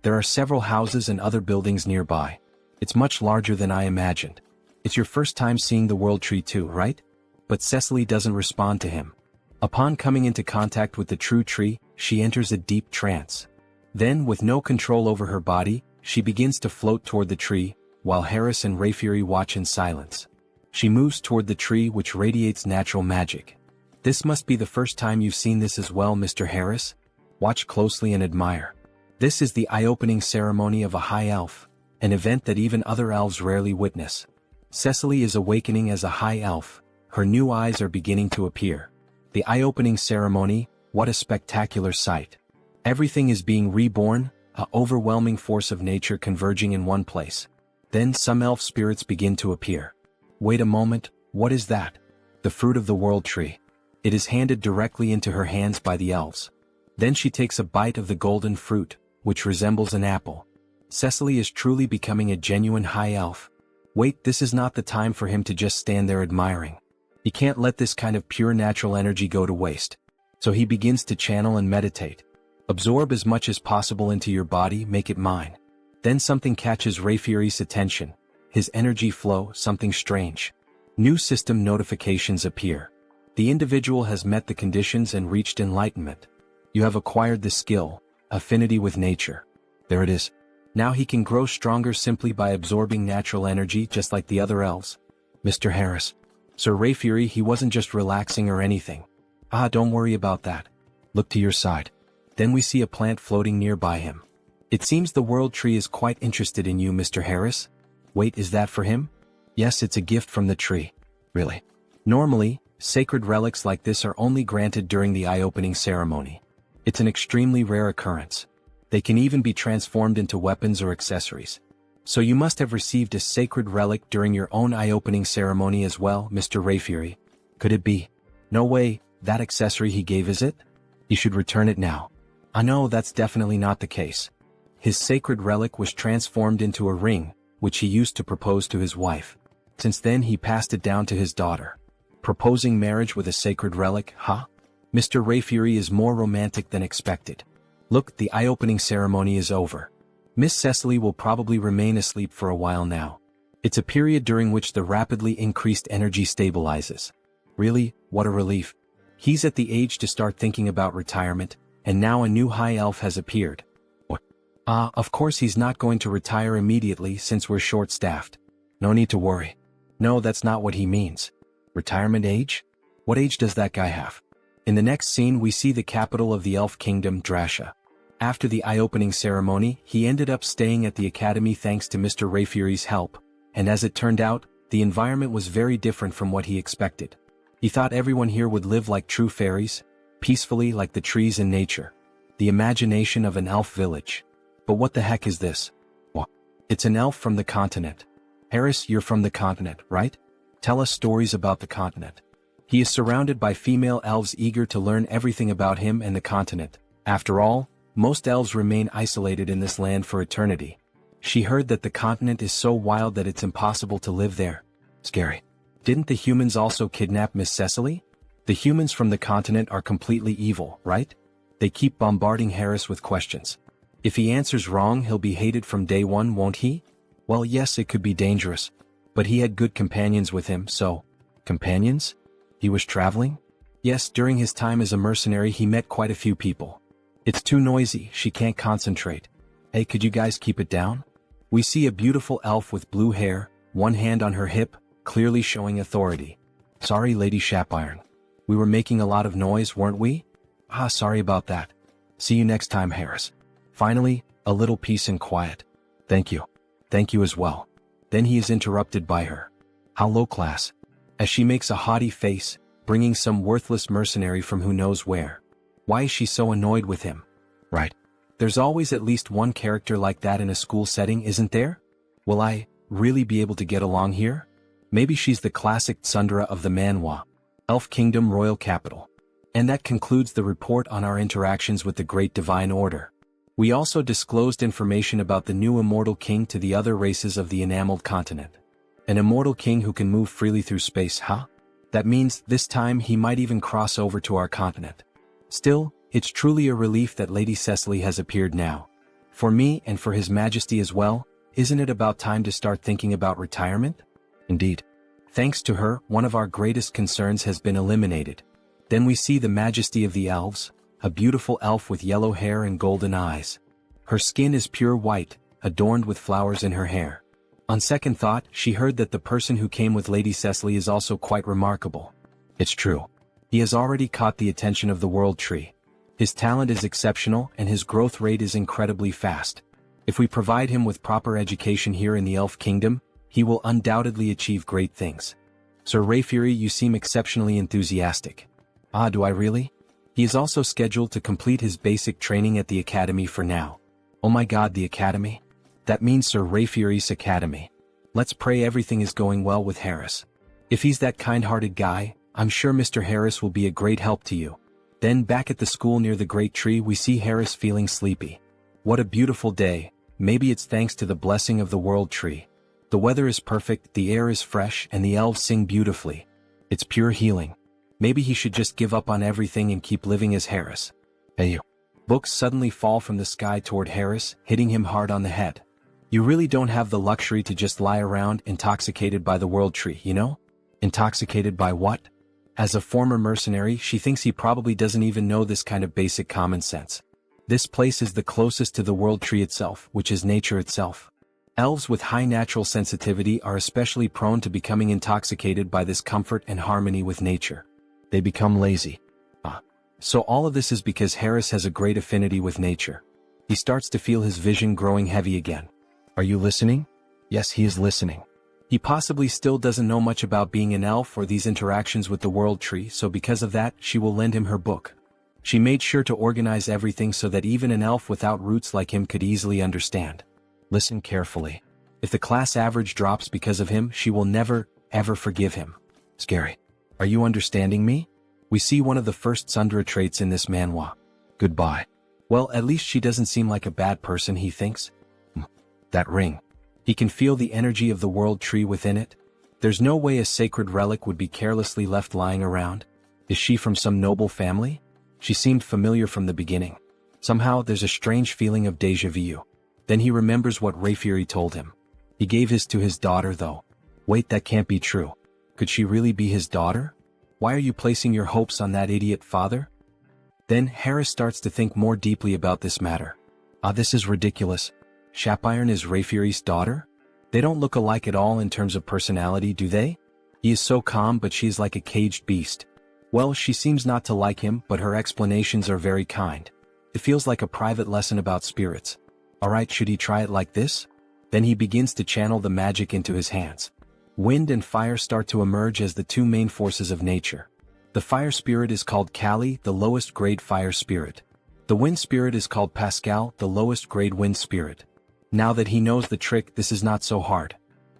There are several houses and other buildings nearby. It's much larger than I imagined. It's your first time seeing the world tree too, right? But Cecily doesn't respond to him. Upon coming into contact with the true tree, she enters a deep trance. Then, with no control over her body, she begins to float toward the tree, while Harris and Rayfury watch in silence. She moves toward the tree which radiates natural magic. This must be the first time you've seen this as well, Mr. Harris. Watch closely and admire. This is the eye-opening ceremony of a high elf, an event that even other elves rarely witness. Cecily is awakening as a high elf. Her new eyes are beginning to appear. The eye-opening ceremony, what a spectacular sight. Everything is being reborn, an overwhelming force of nature converging in one place. Then some elf spirits begin to appear. Wait a moment, what is that? The fruit of the world tree. It is handed directly into her hands by the elves. Then she takes a bite of the golden fruit, which resembles an apple. Cecily is truly becoming a genuine high elf. Wait, this is not the time for him to just stand there admiring. He can't let this kind of pure natural energy go to waste. So he begins to channel and meditate. Absorb as much as possible into your body, make it mine. Then something catches Rayfury's attention. His energy flow, something strange. New system notifications appear. The individual has met the conditions and reached enlightenment. You have acquired the skill, affinity with nature. There it is. Now he can grow stronger simply by absorbing natural energy just like the other elves. Mr. Harris. Sir Rayfury, he wasn't just relaxing or anything. Don't worry about that. Look to your side. Then we see a plant floating nearby him. It seems the world tree is quite interested in you, Mr. Harris. Wait, is that for him? Yes, it's a gift from the tree. Really? Normally, sacred relics like this are only granted during the eye-opening ceremony. It's an extremely rare occurrence. They can even be transformed into weapons or accessories. So you must have received a sacred relic during your own eye-opening ceremony as well, Mr. Rayfury. Could it be? No way, that accessory he gave, is it? You should return it now. No, that's definitely not the case. His sacred relic was transformed into a ring, which he used to propose to his wife. Since then he passed it down to his daughter. Proposing marriage with a sacred relic, huh? Mr. Rayfury is more romantic than expected. Look, the eye-opening ceremony is over. Miss Cecily will probably remain asleep for a while now. It's a period during which the rapidly increased energy stabilizes. Really, what a relief. He's at the age to start thinking about retirement, and now a new high elf has appeared. Of course he's not going to retire immediately since we're short-staffed. No need to worry. No, that's not what he means. Retirement age? What age does that guy have? In the next scene we see the capital of the elf kingdom, Drasha. After the eye-opening ceremony, he ended up staying at the academy thanks to Mr. Rayfury's help, and as it turned out, the environment was very different from what he expected. He thought everyone here would live like true fairies, peacefully like the trees in nature. The imagination of an elf village. But what the heck is this? What? It's an elf from the continent. Harris, you're from the continent, right? Tell us stories about the continent. He is surrounded by female elves eager to learn everything about him and the continent. After all, most elves remain isolated in this land for eternity. She heard that the continent is so wild that it's impossible to live there. Scary. Didn't the humans also kidnap Miss Cecily? The humans from the continent are completely evil, right? They keep bombarding Harris with questions. If he answers wrong, he'll be hated from day one, won't he? Well, yes, it could be dangerous. But he had good companions with him, so... Companions? He was traveling? Yes, during his time as a mercenary he met quite a few people. It's too noisy, she can't concentrate. Hey, could you guys keep it down? We see a beautiful elf with blue hair, one hand on her hip, clearly showing authority. Sorry, Lady Shapiron. We were making a lot of noise, weren't we? Sorry about that. See you next time, Harris. Finally, a little peace and quiet. Thank you. Thank you as well. Then he is interrupted by her. How low class. As she makes a haughty face, bringing some worthless mercenary from who knows where. Why is she so annoyed with him? Right. There's always at least one character like that in a school setting, isn't there? Will I really be able to get along here? Maybe she's the classic tsundere of the Manhwa, Elf Kingdom Royal Capital. And that concludes the report on our interactions with the Great Divine Order. We also disclosed information about the new immortal king to the other races of the enameled continent. An immortal king who can move freely through space, huh? That means this time he might even cross over to our continent. Still, it's truly a relief that Lady Cecily has appeared now. For me and for His Majesty as well, isn't it about time to start thinking about retirement? Indeed. Thanks to her, one of our greatest concerns has been eliminated. Then we see the Majesty of the Elves, a beautiful elf with yellow hair and golden eyes. Her skin is pure white, adorned with flowers in her hair. On second thought, she heard that the person who came with Lady Cecily is also quite remarkable. It's true. He has already caught the attention of the World Tree. His talent is exceptional and his growth rate is incredibly fast. If we provide him with proper education here in the Elf Kingdom, he will undoubtedly achieve great things. Sir Rayfury, you seem exceptionally enthusiastic. Ah, do I really? He is also scheduled to complete his basic training at the Academy for now. Oh my god, the Academy? That means Sir Rayfury's Academy. Let's pray everything is going well with Harris. If he's that kind-hearted guy, I'm sure Mr. Harris will be a great help to you. Then back at the school near the great tree we see Harris feeling sleepy. What a beautiful day, maybe it's thanks to the blessing of the World Tree. The weather is perfect, the air is fresh and the elves sing beautifully. It's pure healing. Maybe he should just give up on everything and keep living as Harris. Hey you. Books suddenly fall from the sky toward Harris, hitting him hard on the head. You really don't have the luxury to just lie around intoxicated by the World Tree, you know? Intoxicated by what? As a former mercenary, she thinks he probably doesn't even know this kind of basic common sense. This place is the closest to the World Tree itself, which is nature itself. Elves with high natural sensitivity are especially prone to becoming intoxicated by this comfort and harmony with nature. They become lazy. So all of this is because Harris has a great affinity with nature. He starts to feel his vision growing heavy again. Are you listening? Yes, he is listening. He possibly still doesn't know much about being an elf or these interactions with the World Tree, so because of that, she will lend him her book. She made sure to organize everything so that even an elf without roots like him could easily understand. Listen carefully. If the class average drops because of him, she will never, ever forgive him. Scary. Are you understanding me? We see one of the first Sundra traits in this manhwa. Goodbye. Well, at least she doesn't seem like a bad person, he thinks. That ring. He can feel the energy of the World Tree within it. There's no way a sacred relic would be carelessly left lying around. Is she from some noble family? She seemed familiar from the beginning. Somehow there's a strange feeling of déjà vu. Then he remembers what Rayfury told him. He gave his to his daughter though. Wait, that can't be true. Could she really be his daughter? Why are you placing your hopes on that idiot father? Then Harris starts to think more deeply about this matter. This is ridiculous. Shapiron is Rayfury's daughter? They don't look alike at all in terms of personality, do they? He is so calm but she's like a caged beast. Well, she seems not to like him, but her explanations are very kind. It feels like a private lesson about spirits. Alright, should he try it like this? Then he begins to channel the magic into his hands. Wind and fire start to emerge as the two main forces of nature. The fire spirit is called Kali, the lowest grade fire spirit. The wind spirit is called Pascal, the lowest grade wind spirit. Now that he knows the trick, this is not so hard.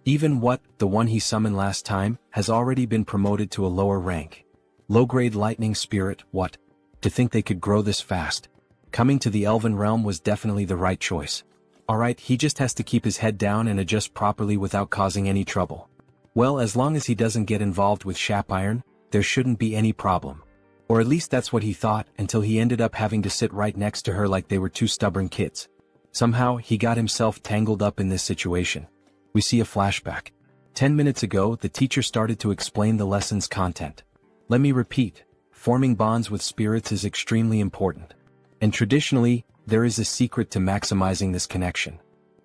Even the one he summoned last time, has already been promoted to a lower rank. Low-grade lightning spirit, what? To think they could grow this fast. Coming to the elven realm was definitely the right choice. Alright, he just has to keep his head down and adjust properly without causing any trouble. Well, as long as he doesn't get involved with Shapiron, there shouldn't be any problem. Or at least that's what he thought, until he ended up having to sit right next to her like they were two stubborn kids. Somehow, he got himself tangled up in this situation. We see a flashback. 10 minutes ago, the teacher started to explain the lesson's content. Let me repeat, forming bonds with spirits is extremely important. And traditionally, there is a secret to maximizing this connection.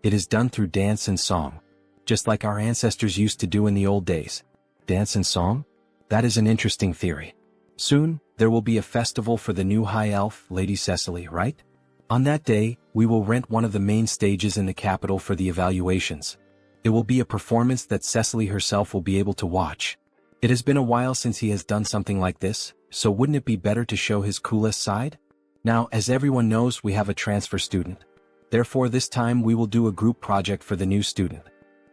It is done through dance and song. Just like our ancestors used to do in the old days. Dance and song? That is an interesting theory. Soon, there will be a festival for the new High Elf, Lady Cecily, right? On that day, we will rent one of the main stages in the capital for the evaluations. It will be a performance that Cecily herself will be able to watch. It has been a while since he has done something like this, so wouldn't it be better to show his coolest side? Now, as everyone knows, we have a transfer student. Therefore, this time we will do a group project for the new student.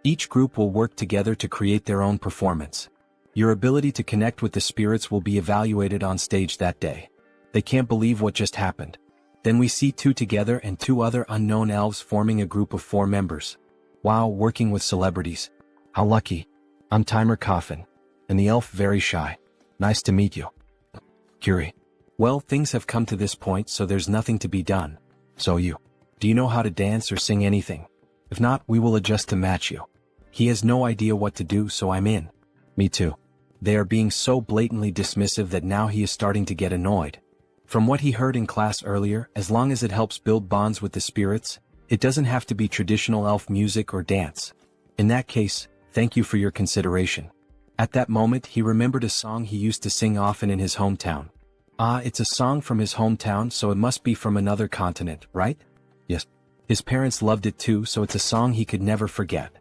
Each group will work together to create their own performance. Your ability to connect with the spirits will be evaluated on stage that day. They can't believe what just happened. Then we see two together and two other unknown elves forming a group of 4 members. Wow, working with celebrities. How lucky. I'm Timer Coffin. And the elf very shy. Nice to meet you. Curie. Well, things have come to this point, so there's nothing to be done. So do you know how to dance or sing anything? If not, we will adjust to match you. He has no idea what to do, so I'm in. Me too. They are being so blatantly dismissive that now he is starting to get annoyed. From what he heard in class earlier, as long as it helps build bonds with the spirits, it doesn't have to be traditional elf music or dance. In that case, thank you for your consideration. At that moment he remembered a song he used to sing often in his hometown. Ah, it's a song from his hometown, so it must be from another continent, right? Yes. His parents loved it too, so it's a song he could never forget.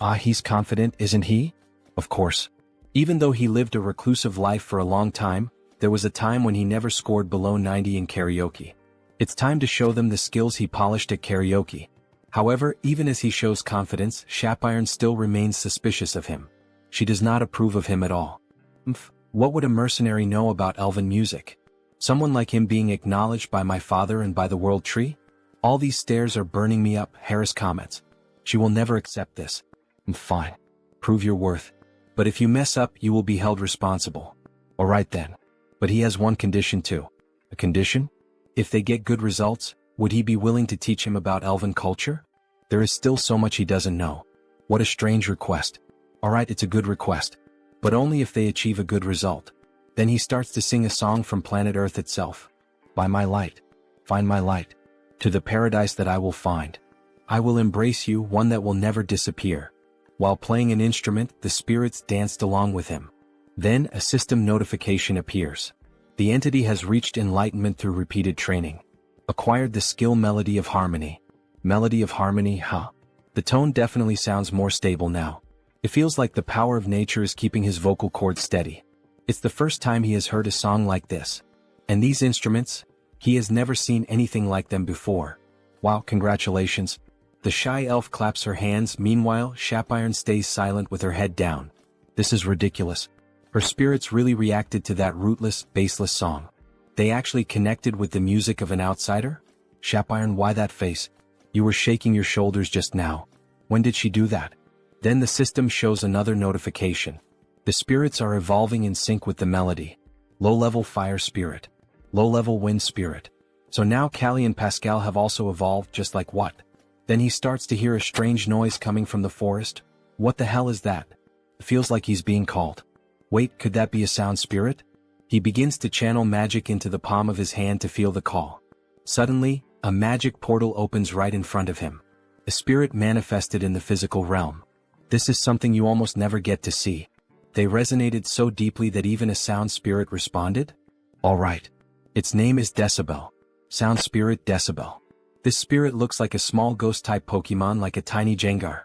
Ah, he's confident, isn't he? Of course. Even though he lived a reclusive life for a long time, there was a time when he never scored below 90 in karaoke. It's time to show them the skills he polished at karaoke. However, even as he shows confidence, Shapiron still remains suspicious of him. She does not approve of him at all. What would a mercenary know about elven music? Someone like him being acknowledged by my father and by the world tree? All these stares are burning me up, Harris comments. She will never accept this. Fine. Prove your worth. But if you mess up, you will be held responsible. Alright then. But he has one condition too. A condition? If they get good results, would he be willing to teach him about elven culture? There is still so much he doesn't know. What a strange request. Alright, it's a good request. But only if they achieve a good result. Then he starts to sing a song from planet Earth itself. By my light. Find my light. To the paradise that I will find. I will embrace you, one that will never disappear. While playing an instrument, the spirits danced along with him. Then a system notification appears. The entity has reached enlightenment through repeated training. Acquired the skill Melody of Harmony. Melody of Harmony, huh? The tone definitely sounds more stable now. It feels like the power of nature is keeping his vocal cords steady. It's the first time he has heard a song like this. And these instruments? He has never seen anything like them before. Wow, congratulations. The shy elf claps her hands, meanwhile, Shapiron stays silent with her head down. This is ridiculous. Her spirits really reacted to that rootless, baseless song. They actually connected with the music of an outsider? Shapiron, why that face? You were shaking your shoulders just now. When did she do that? Then the system shows another notification. The spirits are evolving in sync with the melody. Low-level fire spirit. Low-level wind spirit. So now Callie and Pascal have also evolved, just like what? Then he starts to hear a strange noise coming from the forest. What the hell is that? It feels like he's being called. Wait, could that be a sound spirit? He begins to channel magic into the palm of his hand to feel the call. Suddenly, a magic portal opens right in front of him. A spirit manifested in the physical realm. This is something you almost never get to see. They resonated so deeply that even a sound spirit responded? Alright. Its name is Decibel. Sound spirit Decibel. This spirit looks like a small ghost-type Pokemon, like a tiny Jengar.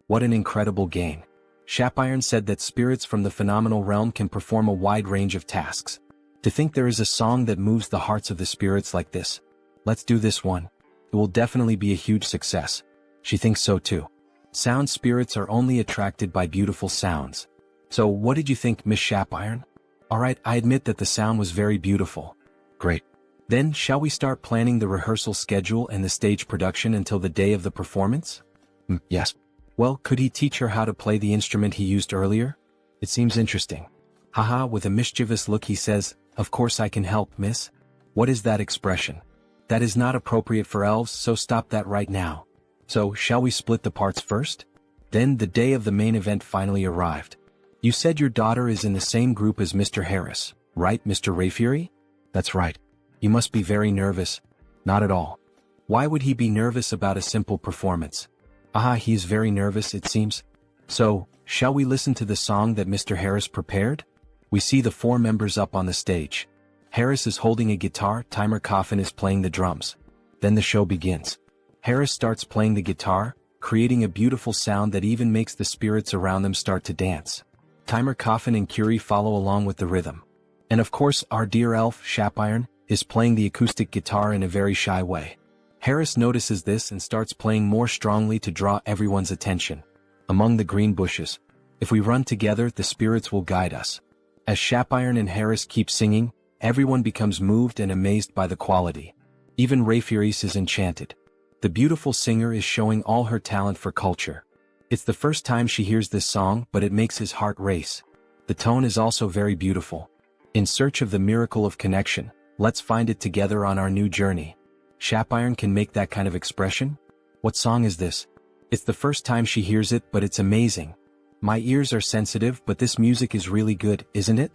What an incredible gain. Shapiron said that spirits from the phenomenal realm can perform a wide range of tasks. To think there is a song that moves the hearts of the spirits like this. Let's do this one. It will definitely be a huge success. She thinks so too. Sound spirits are only attracted by beautiful sounds. So what did you think, Miss Shapiron? Alright, I admit that the sound was very beautiful. Great. Then, shall we start planning the rehearsal schedule and the stage production until the day of the performance? Yes. Well, could he teach her how to play the instrument he used earlier? It seems interesting. Haha, with a mischievous look he says, of course I can help, miss. What is that expression? That is not appropriate for elves, so stop that right now. So, shall we split the parts first? Then the day of the main event finally arrived. You said your daughter is in the same group as Mr. Harris, right, Mr. Rayfury? That's right. You must be very nervous. Not at all. Why would he be nervous about a simple performance? Aha, he is very nervous, it seems. So, shall we listen to the song that Mr. Harris prepared? We see the 4 members up on the stage. Harris is holding a guitar, Timer Coffin is playing the drums. Then the show begins. Harris starts playing the guitar, creating a beautiful sound that even makes the spirits around them start to dance. Timer Coffin and Curie follow along with the rhythm. And of course, our dear elf, Shapiron, is playing the acoustic guitar in a very shy way. Harris notices this and starts playing more strongly to draw everyone's attention. Among the green bushes. If we run together, the spirits will guide us. As Shapiron and Harris keep singing, everyone becomes moved and amazed by the quality. Even Rayfuris is enchanted. The beautiful singer is showing all her talent for culture. It's the first time she hears this song, but it makes his heart race. The tone is also very beautiful. In search of the miracle of connection, let's find it together on our new journey. Shapiron can make that kind of expression? What song is this? It's the first time she hears it, but it's amazing. My ears are sensitive, but this music is really good, isn't it?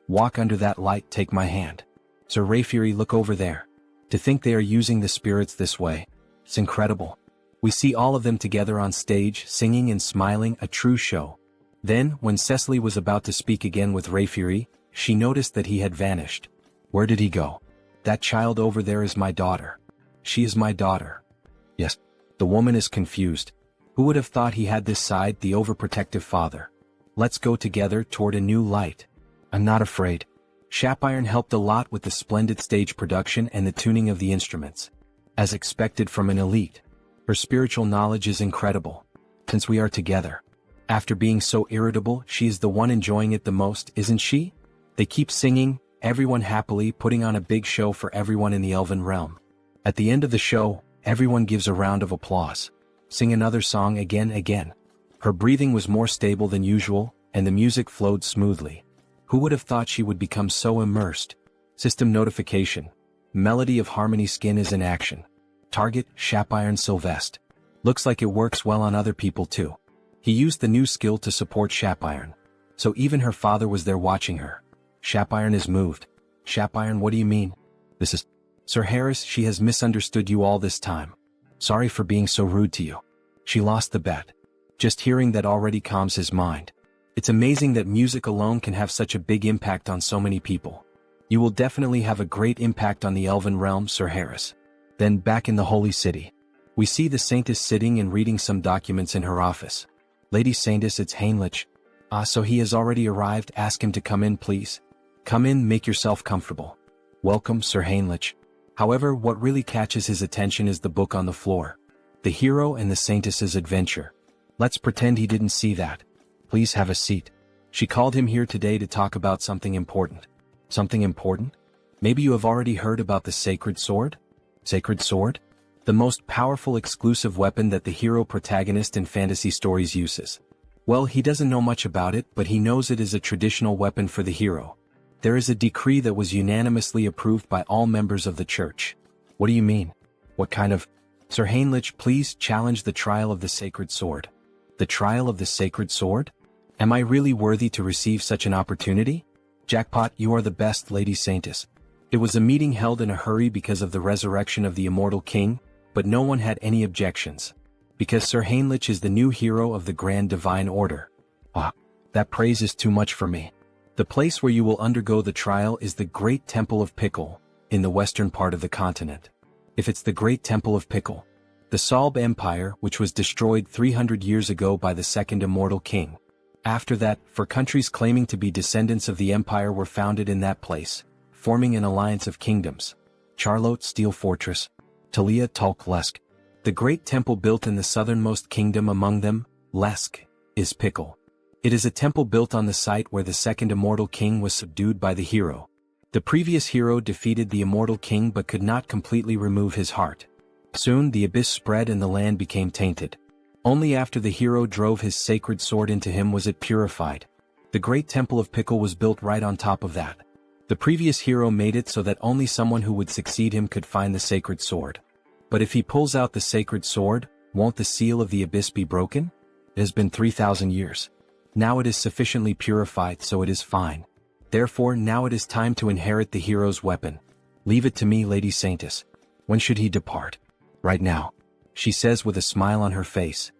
Walk under that light, take my hand. Sir Rayfury, look over there. To think they are using the spirits this way. It's incredible. We see all of them together on stage, singing and smiling, a true show. Then, when Cecily was about to speak again with Rayfury, she noticed that he had vanished. Where did he go? That child over there is my daughter. She is my daughter. Yes. The woman is confused. Who would have thought he had this side, the overprotective father? Let's go together toward a new light. I'm not afraid. Shapiron helped a lot with the splendid stage production and the tuning of the instruments. As expected from an elite. Her spiritual knowledge is incredible. Since we are together. After being so irritable, she is the one enjoying it the most, isn't she? They keep singing, everyone happily putting on a big show for everyone in the Elven realm. At the end of the show, everyone gives a round of applause. Sing another song again. Her breathing was more stable than usual, and the music flowed smoothly. Who would have thought she would become so immersed? System notification. Melody of Harmony Skin is in action. Target, Shapiron Sylvest. Looks like it works well on other people too. He used the new skill to support Shapiron. So even her father was there watching her. Shapiron is moved. Shapiron, what do you mean? This is... Sir Harris, she has misunderstood you all this time. Sorry for being so rude to you. She lost the bet. Just hearing that already calms his mind. It's amazing that music alone can have such a big impact on so many people. You will definitely have a great impact on the Elven realm, Sir Harris. Then back in the Holy City. We see the Saintess sitting and reading some documents in her office. Lady Saintess, it's Heinrich. So he has already arrived, ask him to come in please. Come in, make yourself comfortable. Welcome, Sir Heinrich. However, what really catches his attention is the book on the floor. The Hero and the Saintess's Adventure. Let's pretend he didn't see that. Please have a seat. She called him here today to talk about something important. Something important? Maybe you have already heard about the Sacred Sword? Sacred Sword? The most powerful exclusive weapon that the hero protagonist in fantasy stories uses. Well, he doesn't know much about it, but he knows it is a traditional weapon for the hero. There is a decree that was unanimously approved by all members of the church. What do you mean? What kind of... Sir Heinrich, please challenge the trial of the Sacred Sword. The trial of the Sacred Sword? Am I really worthy to receive such an opportunity? Jackpot, you are the best, Lady Saintess. It was a meeting held in a hurry because of the resurrection of the immortal king, but no one had any objections. Because Sir Heinrich is the new hero of the Grand Divine Order. That praise is too much for me. The place where you will undergo the trial is the Great Temple of Pickle, in the western part of the continent. If it's the Great Temple of Pickle, the Salb Empire, which was destroyed 300 years ago by the second immortal king. After that, four countries claiming to be descendants of the empire were founded in that place, forming an alliance of kingdoms. Charlotte Steel Fortress, Talia Tulk Lesk. The great temple built in the southernmost kingdom among them, Lesk, is Pickle. It is a temple built on the site where the second immortal king was subdued by the hero. The previous hero defeated the immortal king but could not completely remove his heart. Soon the abyss spread and the land became tainted. Only after the hero drove his sacred sword into him was it purified. The great temple of Pickle was built right on top of that. The previous hero made it so that only someone who would succeed him could find the sacred sword. But if he pulls out the sacred sword, won't the seal of the abyss be broken? It has been 3,000 years. Now it is sufficiently purified, so it is fine. Therefore now it is time to inherit the hero's weapon. Leave it to me, Lady Saintess. When should he depart? Right now, she says with a smile on her face.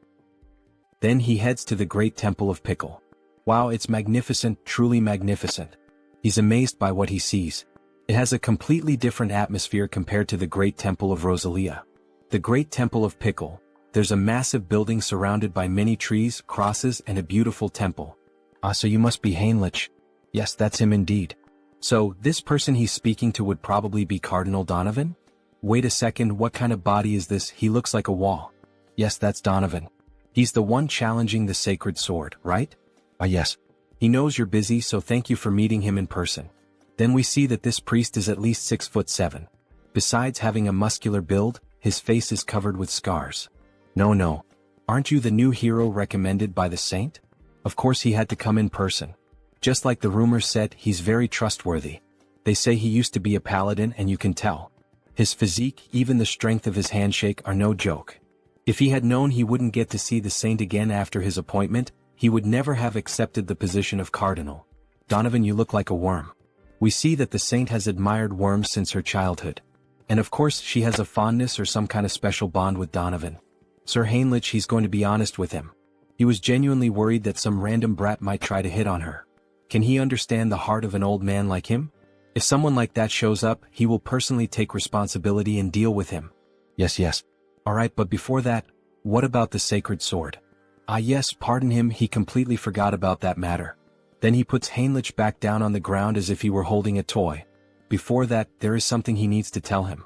Then he heads to the great temple of Pickle. Wow, it's magnificent, truly magnificent. He's amazed by what he sees. It has a completely different atmosphere compared to the great temple of Rosalia. The great temple of Pickle. There's a massive building surrounded by many trees, crosses, and a beautiful temple. So you must be Heinrich. Yes, that's him indeed. So, this person he's speaking to would probably be Cardinal Donovan? Wait a second, what kind of body is this? He looks like a wall. Yes, that's Donovan. He's the one challenging the sacred sword, right? Yes. He knows you're busy, so thank you for meeting him in person. Then we see that this priest is at least 6'7". Besides having a muscular build, his face is covered with scars. No. Aren't you the new hero recommended by the saint? Of course he had to come in person. Just like the rumors said, he's very trustworthy. They say he used to be a paladin and you can tell. His physique, even the strength of his handshake are no joke. If he had known he wouldn't get to see the saint again after his appointment, he would never have accepted the position of cardinal. Donovan, you look like a worm. We see that the saint has admired worms since her childhood. And of course she has a fondness or some kind of special bond with Donovan. Sir Heinrich, he's going to be honest with him. He was genuinely worried that some random brat might try to hit on her. Can he understand the heart of an old man like him? If someone like that shows up, he will personally take responsibility and deal with him. Yes. Alright, but before that, what about the sacred sword? Ah yes, pardon him, he completely forgot about that matter. Then he puts Heinrich back down on the ground as if he were holding a toy. Before that, there is something he needs to tell him.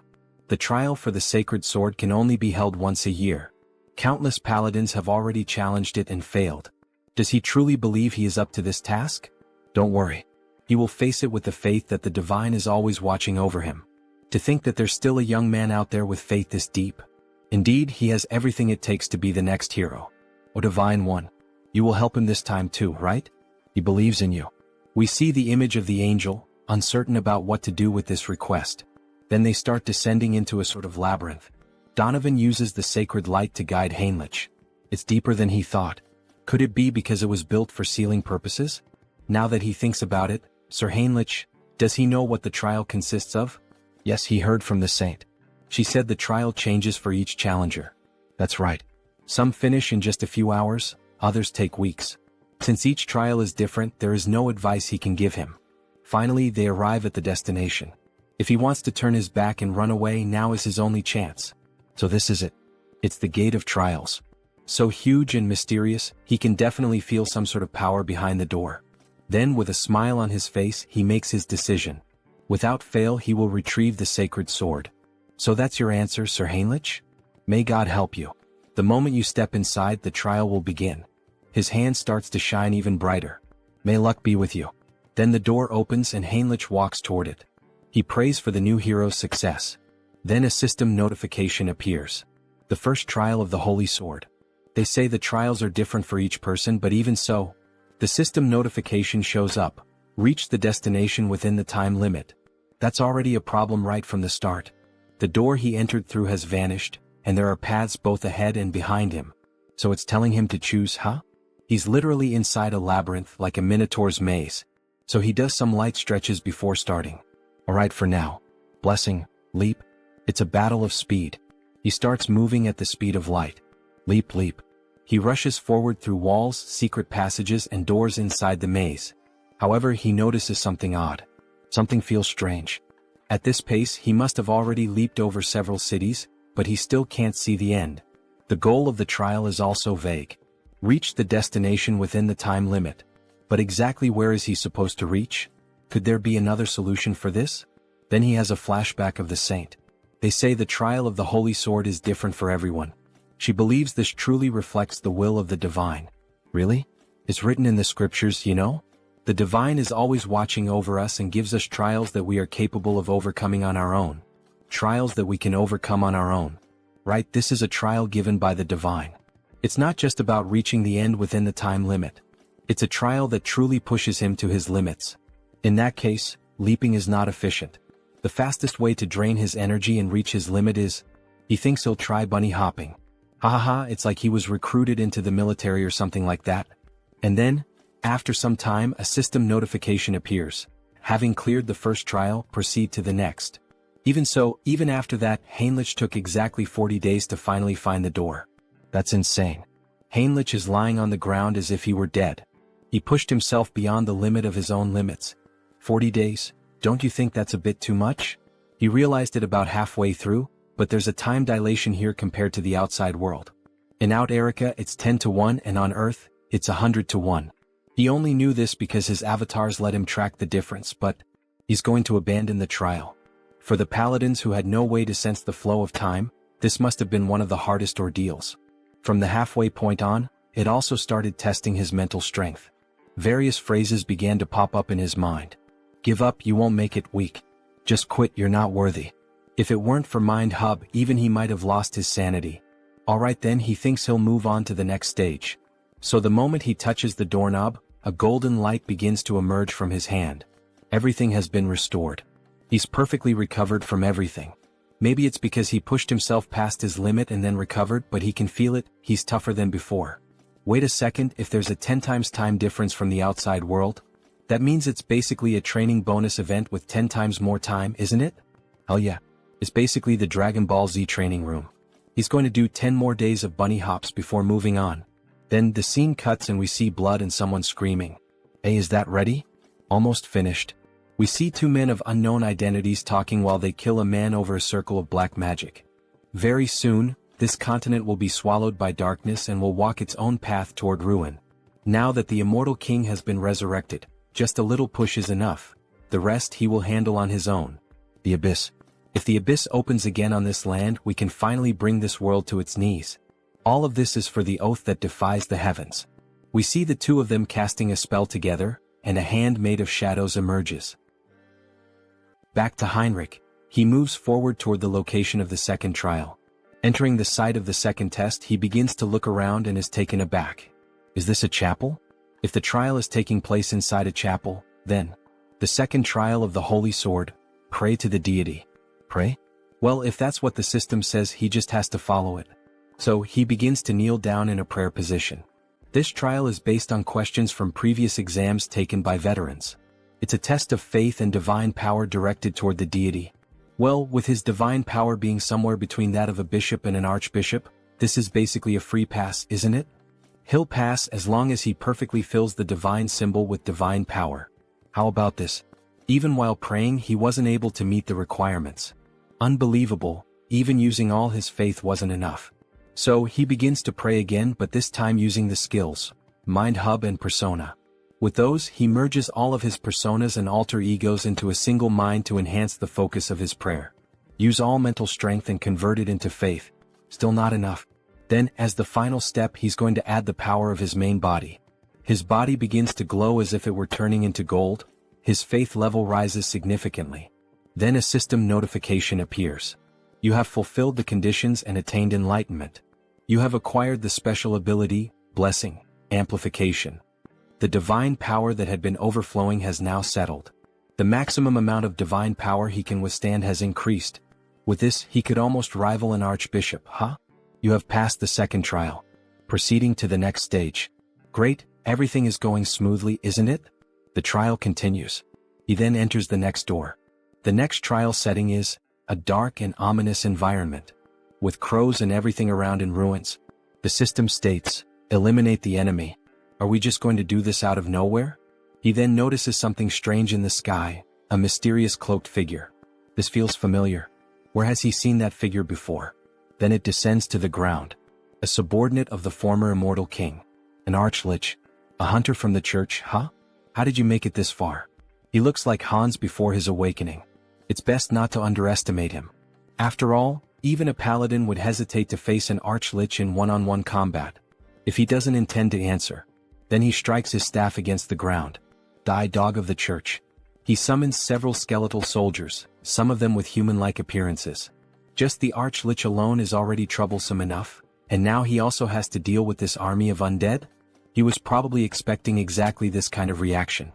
The trial for the sacred sword can only be held once a year. Countless paladins have already challenged it and failed. Does he truly believe he is up to this task? Don't worry. He will face it with the faith that the divine is always watching over him. To think that there's still a young man out there with faith this deep. Indeed, he has everything it takes to be the next hero. O Divine One, you will help him this time too, right? He believes in you. We see the image of the angel, uncertain about what to do with this request. Then they start descending into a sort of labyrinth. Donovan uses the sacred light to guide Heinrich. It's deeper than he thought. Could it be because it was built for sealing purposes? Now that he thinks about it, Sir Heinrich, does he know what the trial consists of? Yes, he heard from the saint. She said the trial changes for each challenger. That's right. Some finish in just a few hours, others take weeks. Since each trial is different, there is no advice he can give him. Finally, they arrive at the destination. If he wants to turn his back and run away, now is his only chance. So this is it. It's the Gate of Trials. So huge and mysterious, he can definitely feel some sort of power behind the door. Then, with a smile on his face, he makes his decision. Without fail, he will retrieve the sacred sword. So that's your answer, Sir Heinrich? May God help you. The moment you step inside, the trial will begin. His hand starts to shine even brighter. May luck be with you. Then the door opens and Heinrich walks toward it. He prays for the new hero's success. Then a system notification appears. The first trial of the Holy Sword. They say the trials are different for each person, but even so, the system notification shows up. Reach the destination within the time limit. That's already a problem right from the start. The door he entered through has vanished, and there are paths both ahead and behind him. So it's telling him to choose, huh? He's literally inside a labyrinth like a minotaur's maze. So he does some light stretches before starting. Alright for now. Blessing, leap. It's a battle of speed. He starts moving at the speed of light. Leap, leap. He rushes forward through walls, secret passages, and doors inside the maze. However, he notices something odd. Something feels strange. At this pace, he must have already leaped over several cities, but he still can't see the end. The goal of the trial is also vague. Reach the destination within the time limit. But exactly where is he supposed to reach? Could there be another solution for this? Then he has a flashback of the saint. They say the trial of the Holy Sword is different for everyone. She believes this truly reflects the will of the divine. Really? It's written in the scriptures, you know? The divine is always watching over us and gives us trials that we are capable of overcoming on our own. Trials that we can overcome on our own. Right, this is a trial given by the divine. It's not just about reaching the end within the time limit. It's a trial that truly pushes him to his limits. In that case, leaping is not efficient. The fastest way to drain his energy and reach his limit is, he thinks he'll try bunny hopping. Ha ha ha, it's like he was recruited into the military or something like that. And then, after some time, a system notification appears. Having cleared the first trial, proceed to the next. Even so, even after that, Heinrich took exactly 40 days to finally find the door. That's insane. Heinrich is lying on the ground as if he were dead. He pushed himself beyond the limit of his own limits. 40 days, don't you think that's a bit too much? He realized it about halfway through, but there's a time dilation here compared to the outside world. In Out Erica, it's 10-1, and on Earth, it's 100-1. He only knew this because his avatars let him track the difference, but he's going to abandon the trial. For the paladins who had no way to sense the flow of time, this must have been one of the hardest ordeals. From the halfway point on, it also started testing his mental strength. Various phrases began to pop up in his mind. Give up, you won't make it, weak. Just quit, you're not worthy. If it weren't for Mind Hub, even he might have lost his sanity. Alright then, he thinks he'll move on to the next stage. So the moment he touches the doorknob, a golden light begins to emerge from his hand. Everything has been restored. He's perfectly recovered from everything. Maybe it's because he pushed himself past his limit and then recovered, but he can feel it, he's tougher than before. Wait a second, if there's a 10 times time difference from the outside world, that means it's basically a training bonus event with 10 times more time, isn't it? Hell yeah. It's basically the Dragon Ball Z training room. He's going to do 10 more days of bunny hops before moving on. Then the scene cuts and we see blood and someone screaming. Hey, is that ready? Almost finished. We see two men of unknown identities talking while they kill a man over a circle of black magic. Very soon, this continent will be swallowed by darkness and will walk its own path toward ruin. Now that the immortal king has been resurrected, just a little push is enough. The rest he will handle on his own. The abyss. If the abyss opens again on this land, we can finally bring this world to its knees. All of this is for the oath that defies the heavens. We see the two of them casting a spell together, and a hand made of shadows emerges. Back to Heinrich. He moves forward toward the location of the second trial. Entering the site of the second test, he begins to look around and is taken aback. Is this a chapel? If the trial is taking place inside a chapel, then the second trial of the Holy Sword, pray to the deity. Pray? Well, if that's what the system says, he just has to follow it. So he begins to kneel down in a prayer position. This trial is based on questions from previous exams taken by veterans. It's a test of faith and divine power directed toward the deity. Well, with his divine power being somewhere between that of a bishop and an archbishop, this is basically a free pass, isn't it? He'll pass as long as he perfectly fills the divine symbol with divine power. How about this? Even while praying, he wasn't able to meet the requirements. Unbelievable, even using all his faith wasn't enough. So he begins to pray again, but this time using the skills, Mind Hub and Persona. With those, he merges all of his personas and alter egos into a single mind to enhance the focus of his prayer. Use all mental strength and convert it into faith. Still not enough. Then, as the final step, he's going to add the power of his main body. His body begins to glow as if it were turning into gold. His faith level rises significantly. Then a system notification appears. You have fulfilled the conditions and attained enlightenment. You have acquired the special ability, Blessing, Amplification. The divine power that had been overflowing has now settled. The maximum amount of divine power he can withstand has increased. With this, he could almost rival an archbishop, huh? You have passed the second trial. Proceeding to the next stage. Great, everything is going smoothly, isn't it? The trial continues. He then enters the next door. The next trial setting is a dark and ominous environment, with crows and everything around in ruins. The system states, eliminate the enemy. Are we just going to do this out of nowhere? He then notices something strange in the sky, a mysterious cloaked figure. This feels familiar. Where has he seen that figure before? Then it descends to the ground. A subordinate of the former immortal king. An archlich. A hunter from the church, huh? How did you make it this far? He looks like Hans before his awakening. It's best not to underestimate him. After all, even a paladin would hesitate to face an archlich in one-on-one combat. If he doesn't intend to answer, then he strikes his staff against the ground. Die, dog of the church. He summons several skeletal soldiers, some of them with human-like appearances. Just the archlich alone is already troublesome enough, and now he also has to deal with this army of undead? He was probably expecting exactly this kind of reaction.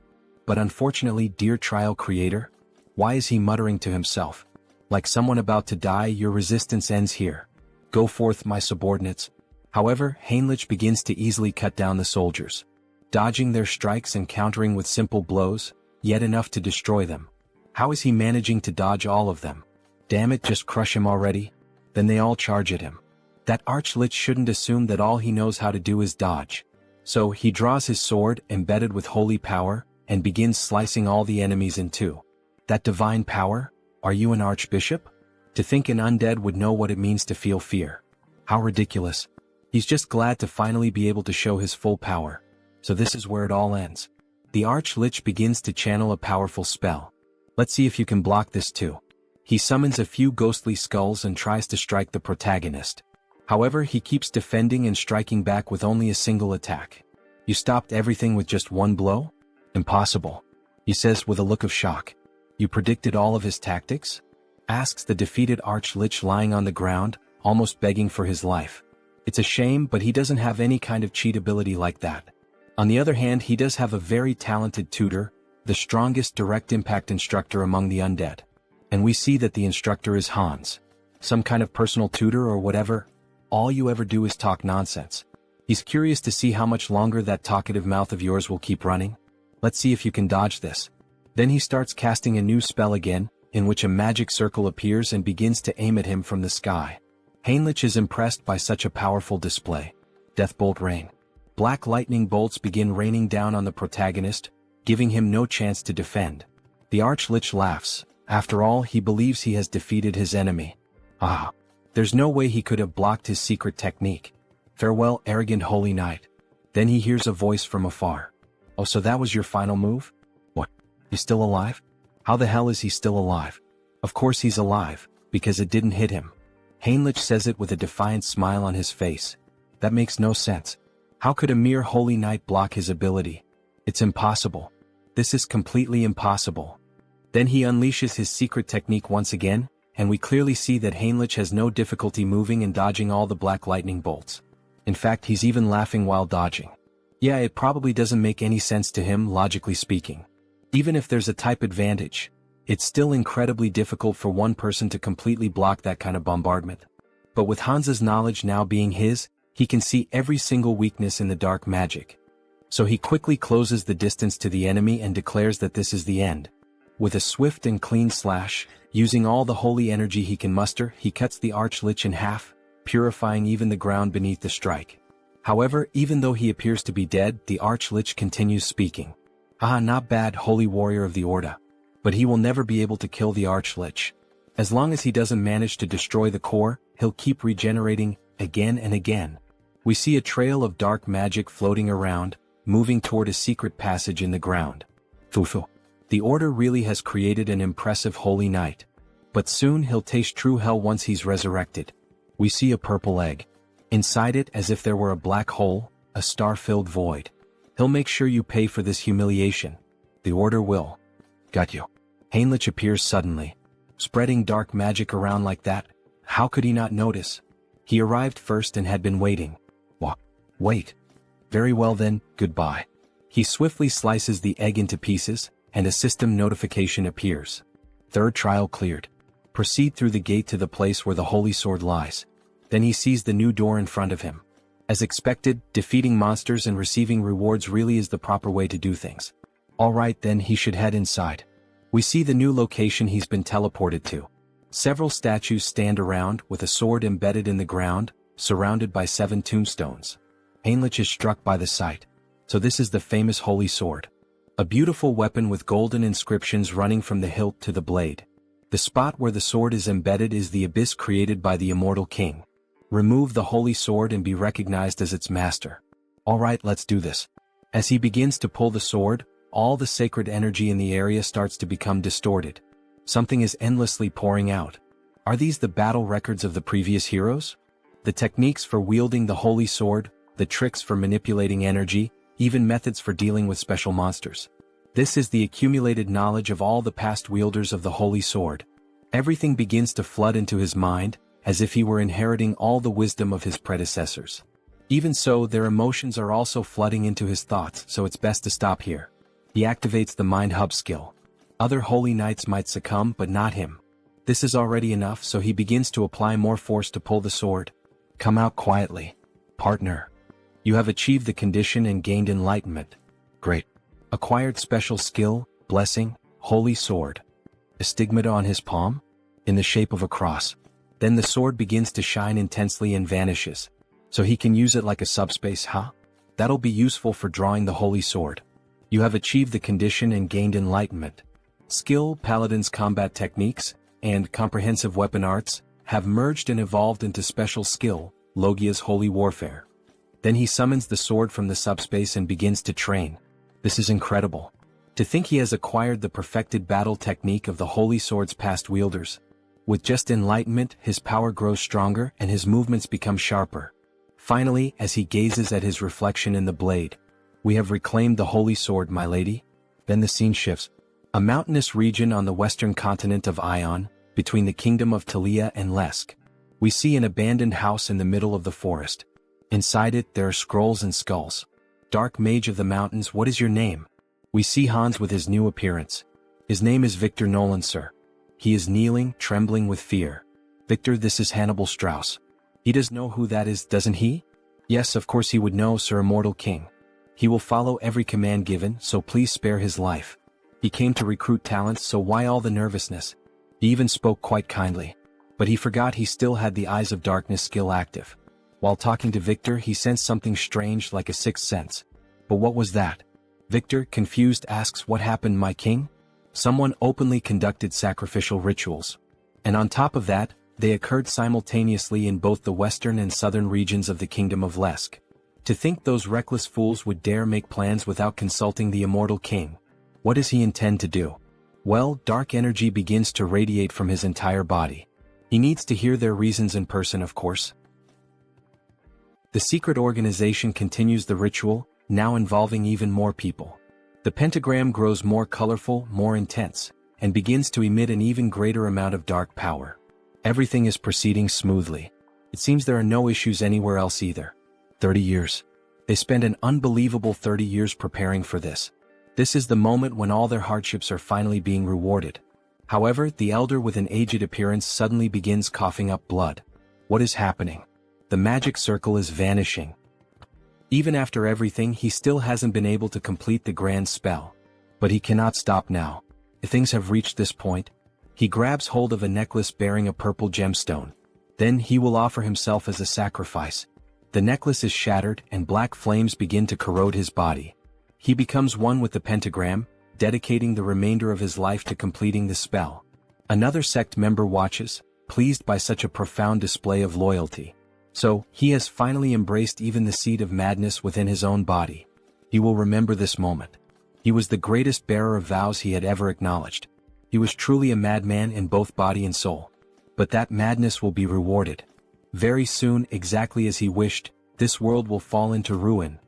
But unfortunately, dear trial creator, why is he muttering to himself? Like someone about to die, your resistance ends here. Go forth, my subordinates. However, Heinrich begins to easily cut down the soldiers, dodging their strikes and countering with simple blows, yet enough to destroy them. How is he managing to dodge all of them? Damn it, just crush him already. Then they all charge at him. That archlich shouldn't assume that all he knows how to do is dodge. So he draws his sword, embedded with holy power, and begins slicing all the enemies in two. That divine power? Are you an archbishop? To think an undead would know what it means to feel fear. How ridiculous. He's just glad to finally be able to show his full power. So this is where it all ends. The archlich begins to channel a powerful spell. Let's see if you can block this too. He summons a few ghostly skulls and tries to strike the protagonist. However, he keeps defending and striking back with only a single attack. You stopped everything with just one blow? Impossible. He says with a look of shock. You predicted all of his tactics? Asks the defeated archlich lying on the ground, almost begging for his life. It's a shame, but he doesn't have any kind of cheat ability like that. On the other hand, he does have a very talented tutor, the strongest direct impact instructor among the undead. And we see that the instructor is Hans. Some kind of personal tutor or whatever. All you ever do is talk nonsense. He's curious to see how much longer that talkative mouth of yours will keep running. Let's see if you can dodge this. Then he starts casting a new spell again, in which a magic circle appears and begins to aim at him from the sky. Heinrich is impressed by such a powerful display. Deathbolt rain. Black lightning bolts begin raining down on the protagonist, giving him no chance to defend. The Archlich laughs. After all, he believes he has defeated his enemy. Ah! There's no way he could have blocked his secret technique. Farewell, arrogant holy knight. Then he hears a voice from afar. Oh, so that was your final move? What? He's still alive? How the hell is he still alive? Of course he's alive, because it didn't hit him. Heinrich says it with a defiant smile on his face. That makes no sense. How could a mere holy knight block his ability? It's impossible. This is completely impossible. Then he unleashes his secret technique once again, and we clearly see that Heinrich has no difficulty moving and dodging all the black lightning bolts. In fact, he's even laughing while dodging. Yeah, it probably doesn't make any sense to him, logically speaking. Even if there's a type advantage, it's still incredibly difficult for one person to completely block that kind of bombardment. But with Hansa's knowledge now being his, he can see every single weakness in the dark magic. So he quickly closes the distance to the enemy and declares that this is the end. With a swift and clean slash, using all the holy energy he can muster, he cuts the Archlich in half, purifying even the ground beneath the strike. However, even though he appears to be dead, the Archlich continues speaking. Ah, not bad, holy warrior of the Orda. But he will never be able to kill the Archlich. As long as he doesn't manage to destroy the core, he'll keep regenerating, again and again. We see a trail of dark magic floating around, moving toward a secret passage in the ground. Fufu. The Order really has created an impressive holy knight. But soon he'll taste true hell once he's resurrected. We see a purple egg. Inside it, as if there were a black hole, a star-filled void. He'll make sure you pay for this humiliation. The Order will. Got you. Heinrich appears suddenly. Spreading dark magic around like that, how could he not notice? He arrived first and had been waiting. Wait. Very well then, goodbye. He swiftly slices the egg into pieces, and a system notification appears. Third trial cleared. Proceed through the gate to the place where the holy sword lies. Then he sees the new door in front of him. As expected, defeating monsters and receiving rewards really is the proper way to do things. Alright then, he should head inside. We see the new location he's been teleported to. Several statues stand around, with a sword embedded in the ground, surrounded by 7 tombstones. Heinrich is struck by the sight. So this is the famous holy sword. A beautiful weapon with golden inscriptions running from the hilt to the blade. The spot where the sword is embedded is the abyss created by the immortal king. Remove the holy sword and be recognized as its master. Alright, let's do this. As he begins to pull the sword, all the sacred energy in the area starts to become distorted. Something is endlessly pouring out. Are these the battle records of the previous heroes? The techniques for wielding the holy sword, the tricks for manipulating energy, even methods for dealing with special monsters. This is the accumulated knowledge of all the past wielders of the holy sword. Everything begins to flood into his mind, as if he were inheriting all the wisdom of his predecessors. Even so, their emotions are also flooding into his thoughts, so it's best to stop here. He activates the Mind Hub skill. Other holy knights might succumb, but not him. This is already enough, so he begins to apply more force to pull the sword. Come out quietly. Partner. You have achieved the condition and gained enlightenment. Great. Acquired special skill, blessing, holy sword. A stigmata on his palm? In the shape of a cross. Then the sword begins to shine intensely and vanishes. So he can use it like a subspace, huh? That'll be useful for drawing the holy sword. You have achieved the condition and gained enlightenment. Skill, Paladin's combat techniques, and comprehensive weapon arts, have merged and evolved into special skill, Logia's holy warfare. Then he summons the sword from the subspace and begins to train. This is incredible. To think he has acquired the perfected battle technique of the holy sword's past wielders. With just enlightenment, his power grows stronger and his movements become sharper. Finally, as he gazes at his reflection in the blade, we have reclaimed the holy sword, my lady. Then the scene shifts. A mountainous region on the western continent of Ion, between the kingdom of Talia and Lesk. We see an abandoned house in the middle of the forest. Inside it, there are scrolls and skulls. Dark mage of the mountains, what is your name? We see Hans with his new appearance. His name is Victor Nolan, sir. He is kneeling, trembling with fear. Victor, this is Hannibal Strauss. He does know who that is, doesn't he? Yes, of course he would know, sir, immortal king. He will follow every command given, so please spare his life. He came to recruit talents, so why all the nervousness? He even spoke quite kindly. But he forgot he still had the Eyes of Darkness skill active. While talking to Victor, he sensed something strange like a sixth sense. But what was that? Victor, confused, asks, "What happened, my king?" Someone openly conducted sacrificial rituals. And on top of that, they occurred simultaneously in both the western and southern regions of the Kingdom of Lesk. To think those reckless fools would dare make plans without consulting the immortal king. What does he intend to do? Well, dark energy begins to radiate from his entire body. He needs to hear their reasons in person, of course. The secret organization continues the ritual, now involving even more people. The pentagram grows more colorful, more intense, and begins to emit an even greater amount of dark power. Everything is proceeding smoothly. It seems there are no issues anywhere else either. 30 years. They spend an unbelievable 30 years preparing for this. This is the moment when all their hardships are finally being rewarded. However, the elder with an aged appearance suddenly begins coughing up blood. What is happening? The magic circle is vanishing. Even after everything, he still hasn't been able to complete the grand spell. But he cannot stop now. If things have reached this point, he grabs hold of a necklace bearing a purple gemstone. Then he will offer himself as a sacrifice. The necklace is shattered and black flames begin to corrode his body. He becomes one with the pentagram, dedicating the remainder of his life to completing the spell. Another sect member watches, pleased by such a profound display of loyalty. So, he has finally embraced even the seed of madness within his own body. He will remember this moment. He was the greatest bearer of vows he had ever acknowledged. He was truly a madman in both body and soul. But that madness will be rewarded. Very soon, exactly as he wished, this world will fall into ruin.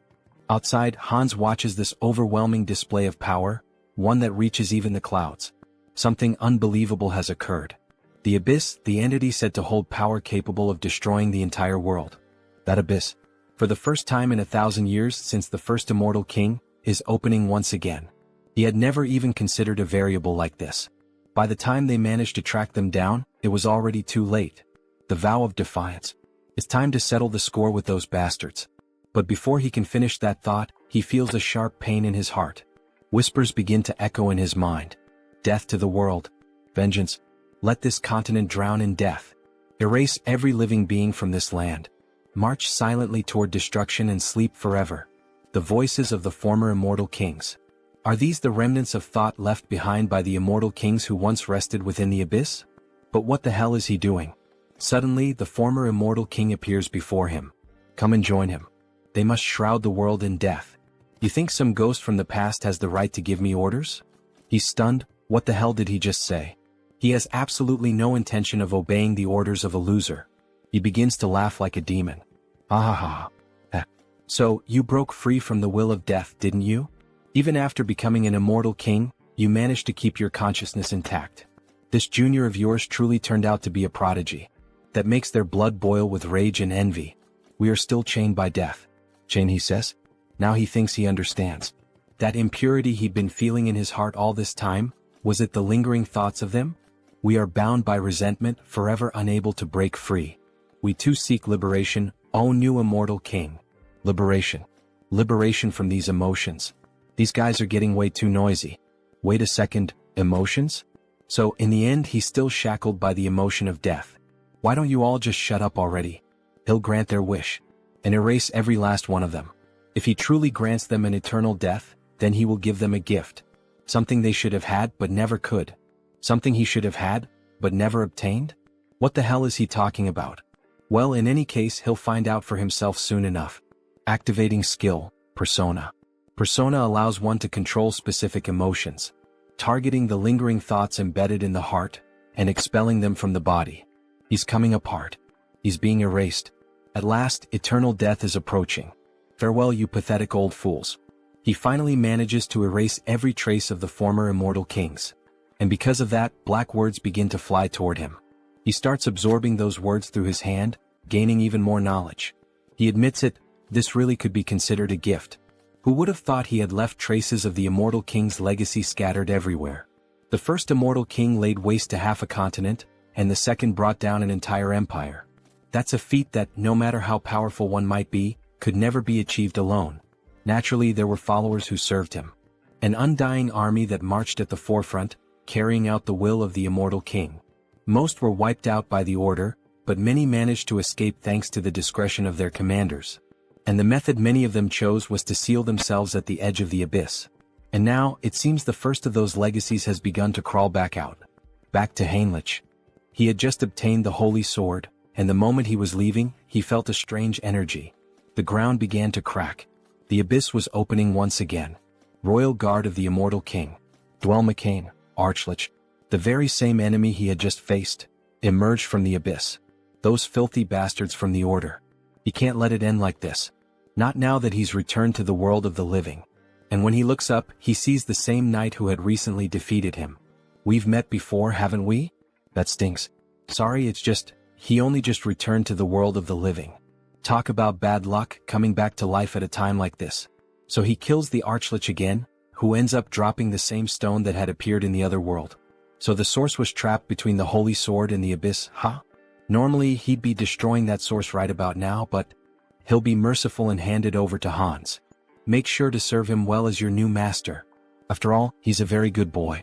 Outside, Hans watches this overwhelming display of power, one that reaches even the clouds. Something unbelievable has occurred. The Abyss, the entity said to hold power capable of destroying the entire world. That Abyss, for the first time in 1,000 years since the first immortal king, is opening once again. He had never even considered a variable like this. By the time they managed to track them down, it was already too late. The vow of defiance. It's time to settle the score with those bastards. But before he can finish that thought, he feels a sharp pain in his heart. Whispers begin to echo in his mind. Death to the world. Vengeance. Let this continent drown in death. Erase every living being from this land. March silently toward destruction and sleep forever. The voices of the former immortal kings. Are these the remnants of thought left behind by the immortal kings who once rested within the abyss? But what the hell is he doing? Suddenly, the former immortal king appears before him. Come and join him. They must shroud the world in death. You think some ghost from the past has the right to give me orders? He's stunned. What the hell did he just say? He has absolutely no intention of obeying the orders of a loser. He begins to laugh like a demon. Ha ha ha. So, you broke free from the will of death, didn't you? Even after becoming an immortal king, you managed to keep your consciousness intact. This junior of yours truly turned out to be a prodigy. That makes their blood boil with rage and envy. We are still chained by death. Chain, he says. Now he thinks he understands. That impurity he'd been feeling in his heart all this time, was it the lingering thoughts of them? We are bound by resentment, forever unable to break free. We too seek liberation, O new immortal king. Liberation. Liberation from these emotions. These guys are getting way too noisy. Wait a second, emotions? So, in the end, he's still shackled by the emotion of death. Why don't you all just shut up already? He'll grant their wish. And erase every last one of them. If he truly grants them an eternal death, then he will give them a gift. Something they should have had but never could. Something he should have had, but never obtained? What the hell is he talking about? Well, in any case, he'll find out for himself soon enough. Activating skill, persona. Persona allows one to control specific emotions, targeting the lingering thoughts embedded in the heart, and expelling them from the body. He's coming apart. He's being erased. At last, eternal death is approaching. Farewell, you pathetic old fools. He finally manages to erase every trace of the former immortal kings. And because of that, black words begin to fly toward him. He starts absorbing those words through his hand, gaining even more knowledge. He admits it, this really could be considered a gift. Who would have thought he had left traces of the immortal king's legacy scattered everywhere? The first immortal king laid waste to half a continent, and the second brought down an entire empire. That's a feat that, no matter how powerful one might be, could never be achieved alone. Naturally, there were followers who served him. An undying army that marched at the forefront, carrying out the will of the immortal king. Most were wiped out by the order, but many managed to escape thanks to the discretion of their commanders. And the method many of them chose was to seal themselves at the edge of the abyss. And now, it seems the first of those legacies has begun to crawl back out. Back to Heinrich. He had just obtained the holy sword, and the moment he was leaving, he felt a strange energy. The ground began to crack. The abyss was opening once again. Royal Guard of the Immortal King. Dwell McCain, Archlich, the very same enemy he had just faced, emerged from the abyss. Those filthy bastards from the Order. He can't let it end like this. Not now that he's returned to the world of the living. And when he looks up, he sees the same knight who had recently defeated him. We've met before, haven't we? That stinks. Sorry, it's just, he only just returned to the world of the living. Talk about bad luck, coming back to life at a time like this. So he kills the Archlich again, who ends up dropping the same stone that had appeared in the other world. So the source was trapped between the holy sword and the abyss, huh? Normally he'd be destroying that source right about now, but he'll be merciful and hand it over to Hans. Make sure to serve him well as your new master. After all, he's a very good boy.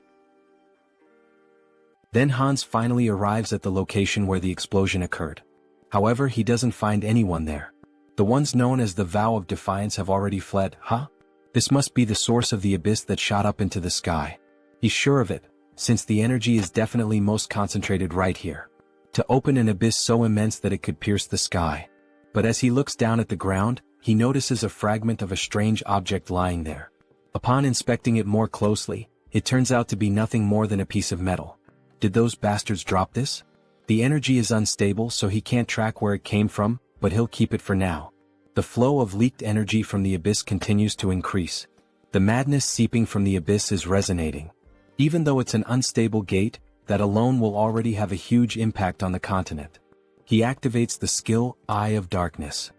Then Hans finally arrives at the location where the explosion occurred. However, he doesn't find anyone there. The ones known as the Vow of Defiance have already fled, huh? This must be the source of the abyss that shot up into the sky. He's sure of it, since the energy is definitely most concentrated right here. To open an abyss so immense that it could pierce the sky. But as he looks down at the ground, he notices a fragment of a strange object lying there. Upon inspecting it more closely, it turns out to be nothing more than a piece of metal. Did those bastards drop this? The energy is unstable, so he can't track where it came from, but he'll keep it for now. The flow of leaked energy from the abyss continues to increase. The madness seeping from the abyss is resonating. Even though it's an unstable gate, that alone will already have a huge impact on the continent. He activates the skill, Eye of Darkness.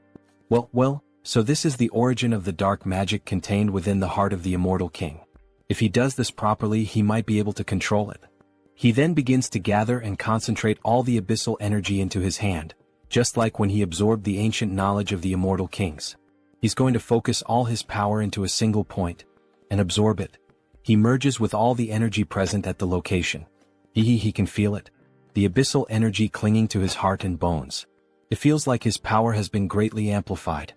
Well, so this is the origin of the dark magic contained within the heart of the Immortal King. If he does this properly, he might be able to control it. He then begins to gather and concentrate all the abyssal energy into his hand, just like when he absorbed the ancient knowledge of the Immortal Kings. He's going to focus all his power into a single point, and absorb it. He merges with all the energy present at the location. He can feel it. The abyssal energy clinging to his heart and bones. It feels like his power has been greatly amplified.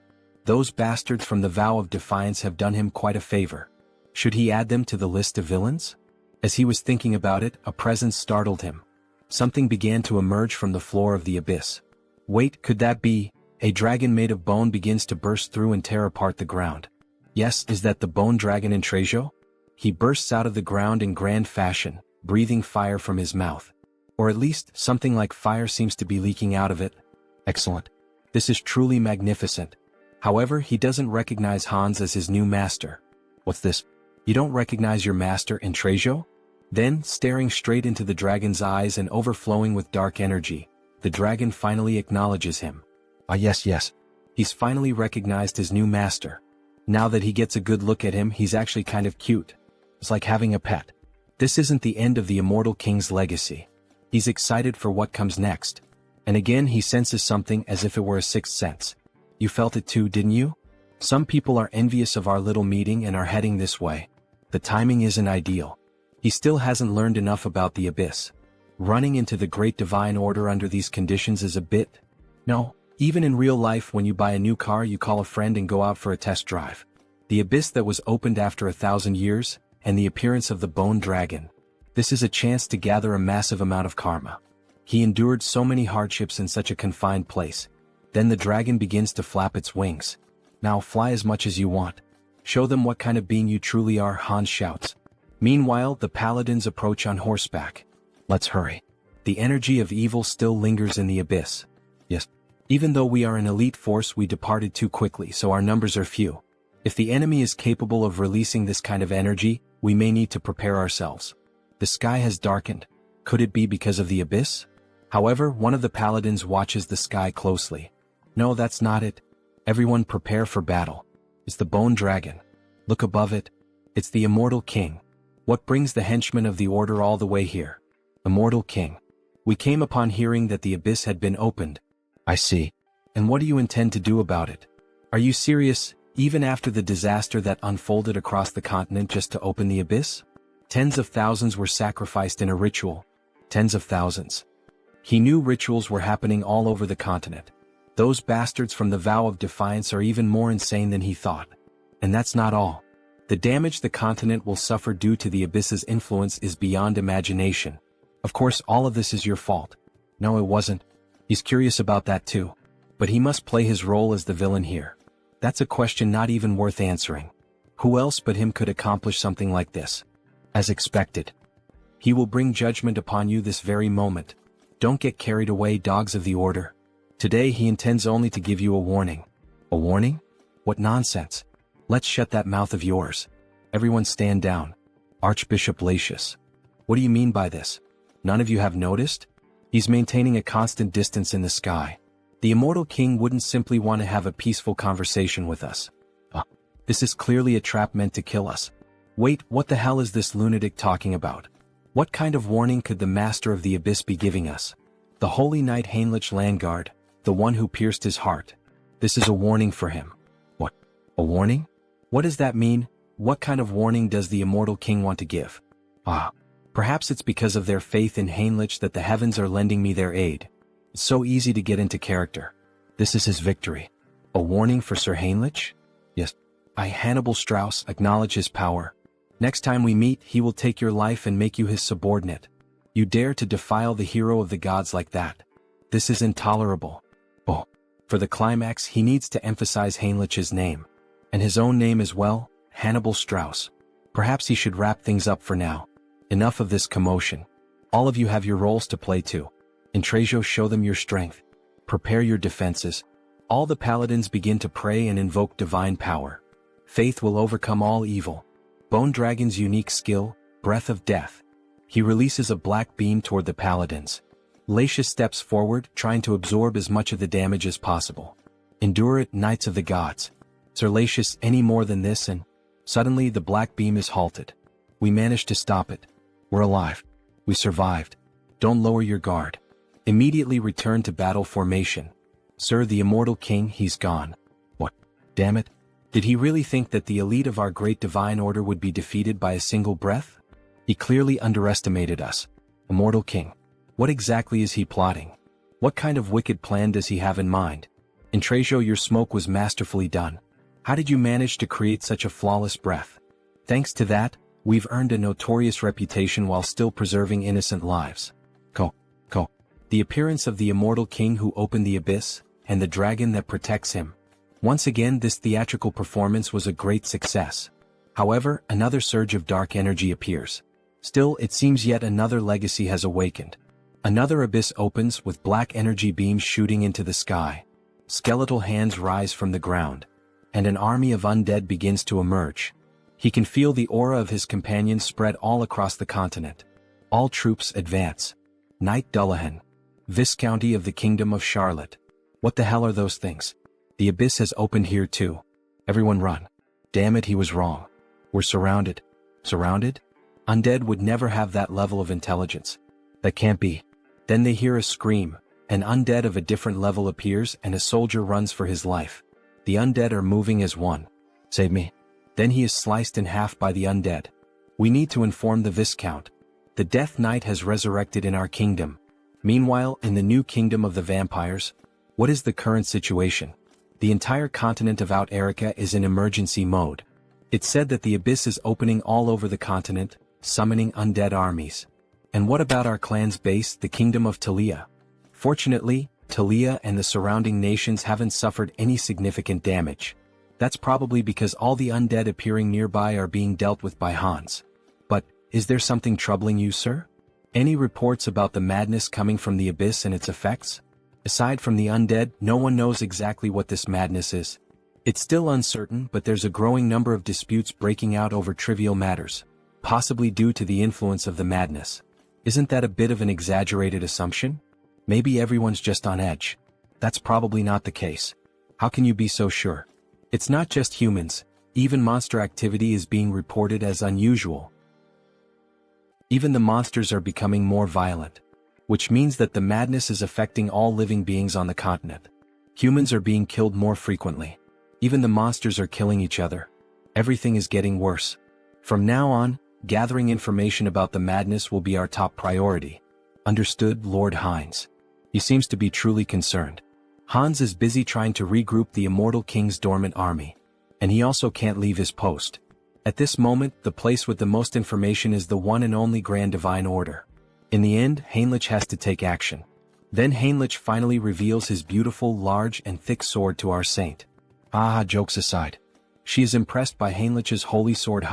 Those bastards from the Vow of Defiance have done him quite a favor. Should he add them to the list of villains? As he was thinking about it, a presence startled him. Something began to emerge from the floor of the abyss. Wait, could that be? A dragon made of bone begins to burst through and tear apart the ground. Yes, is that the bone dragon in Trejo? He bursts out of the ground in grand fashion, breathing fire from his mouth. Or at least, something like fire seems to be leaking out of it. Excellent. This is truly magnificent. However, he doesn't recognize Hans as his new master. What's this? You don't recognize your master in Trejo? Then, staring straight into the dragon's eyes and overflowing with dark energy, the dragon finally acknowledges him. Ah yes. He's finally recognized his new master. Now that he gets a good look at him, he's actually kind of cute. It's like having a pet. This isn't the end of the Immortal King's legacy. He's excited for what comes next. And again he senses something as if it were a sixth sense. You felt it too, didn't you? Some people are envious of our little meeting and are heading this way. The timing isn't ideal. He still hasn't learned enough about the abyss. Running into the Great Divine Order under these conditions is a bit... No, even in real life when you buy a new car you call a friend and go out for a test drive. The abyss that was opened after 1,000 years, and the appearance of the Bone Dragon. This is a chance to gather a massive amount of karma. He endured so many hardships in such a confined place. Then the dragon begins to flap its wings. Now fly as much as you want. Show them what kind of being you truly are, Hans shouts. Meanwhile, the paladins approach on horseback. Let's hurry. The energy of evil still lingers in the abyss. Yes. Even though we are an elite force, we departed too quickly, so our numbers are few. If the enemy is capable of releasing this kind of energy, we may need to prepare ourselves. The sky has darkened. Could it be because of the abyss? However, one of the paladins watches the sky closely. No, that's not it. Everyone prepare for battle. It's the Bone Dragon. Look above it. It's the Immortal King. What brings the henchmen of the Order all the way here? Immortal King. We came upon hearing that the abyss had been opened. I see. And what do you intend to do about it? Are you serious, even after the disaster that unfolded across the continent just to open the abyss? Tens of thousands were sacrificed in a ritual. Tens of thousands. He knew rituals were happening all over the continent. Those bastards from the Vow of Defiance are even more insane than he thought. And that's not all. The damage the continent will suffer due to the Abyss's influence is beyond imagination. Of course, all of this is your fault. No, it wasn't. He's curious about that too. But he must play his role as the villain here. That's a question not even worth answering. Who else but him could accomplish something like this? As expected. He will bring judgment upon you this very moment. Don't get carried away, dogs of the Order. Today he intends only to give you a warning. A warning? What nonsense. Let's shut that mouth of yours. Everyone stand down. Archbishop Latius. What do you mean by this? None of you have noticed? He's maintaining a constant distance in the sky. The Immortal King wouldn't simply want to have a peaceful conversation with us. This is clearly a trap meant to kill us. Wait, what the hell is this lunatic talking about? What kind of warning could the Master of the Abyss be giving us? The Holy Knight Heinrich Landgard, the one who pierced his heart. This is a warning for him. What? A warning? What does that mean? What kind of warning does the Immortal King want to give? Perhaps it's because of their faith in Heinrich that the heavens are lending me their aid. It's so easy to get into character. This is his victory. A warning for Sir Heinrich? Yes. I, Hannibal Strauss, acknowledge his power. Next time we meet, he will take your life and make you his subordinate. You dare to defile the hero of the gods like that. This is intolerable. For the climax he needs to emphasize Heinrich's name. And his own name as well, Hannibal Strauss. Perhaps he should wrap things up for now. Enough of this commotion. All of you have your roles to play too. In Trejo, show them your strength. Prepare your defenses. All the paladins begin to pray and invoke divine power. Faith will overcome all evil. Bone Dragon's unique skill, Breath of Death. He releases a black beam toward the paladins. Latius steps forward, trying to absorb as much of the damage as possible. Endure it, Knights of the Gods. Sir Latius, any more than this and... Suddenly the black beam is halted. We managed to stop it. We're alive. We survived. Don't lower your guard. Immediately return to battle formation. Sir, the Immortal King, he's gone. What? Damn it. Did he really think that the elite of our great divine order would be defeated by a single breath? He clearly underestimated us. Immortal King. What exactly is he plotting? What kind of wicked plan does he have in mind? In Trejo, your smoke was masterfully done. How did you manage to create such a flawless breath? Thanks to that, we've earned a notorious reputation while still preserving innocent lives. The appearance of the Immortal King who opened the abyss, and the dragon that protects him. Once again, this theatrical performance was a great success. However, another surge of dark energy appears. Still, it seems yet another legacy has awakened. Another abyss opens with black energy beams shooting into the sky. Skeletal hands rise from the ground. And an army of undead begins to emerge. He can feel the aura of his companions spread all across the continent. All troops advance. Knight Dullahan. Viscounty of the Kingdom of Charlotte. What the hell are those things? The abyss has opened here too. Everyone run. Damn it, he was wrong. We're surrounded. Surrounded? Undead would never have that level of intelligence. That can't be. Then they hear a scream. An undead of a different level appears and a soldier runs for his life. The undead are moving as one. Save me. Then he is sliced in half by the undead. We need to inform the Viscount. The Death Knight has resurrected in our kingdom. Meanwhile, in the new kingdom of the vampires, what is the current situation? The entire continent of Out Erica is in emergency mode. It's said that the abyss is opening all over the continent, summoning undead armies. And what about our clan's base, the kingdom of Talia? Fortunately, Talia and the surrounding nations haven't suffered any significant damage. That's probably because all the undead appearing nearby are being dealt with by Hans. But, is there something troubling you, sir? Any reports about the madness coming from the abyss and its effects? Aside from the undead, no one knows exactly what this madness is. It's still uncertain, but there's a growing number of disputes breaking out over trivial matters, possibly due to the influence of the madness. Isn't that a bit of an exaggerated assumption? Maybe everyone's just on edge. That's probably not the case. How can you be so sure? It's not just humans, even monster activity is being reported as unusual. Even the monsters are becoming more violent, which means that the madness is affecting all living beings on the continent. Humans are being killed more frequently. Even the monsters are killing each other. Everything is getting worse. From now on, gathering information about the madness will be our top priority. Understood, Lord Hines. He seems to be truly concerned. Hans is busy trying to regroup the immortal king's dormant army. And he also can't leave his post. At this moment, the place with the most information is the one and only Grand Divine Order. In the end, Heinrich has to take action. Then Heinrich finally reveals his beautiful, large and thick sword to our saint. Jokes aside. She is impressed by Heinrich's holy sword.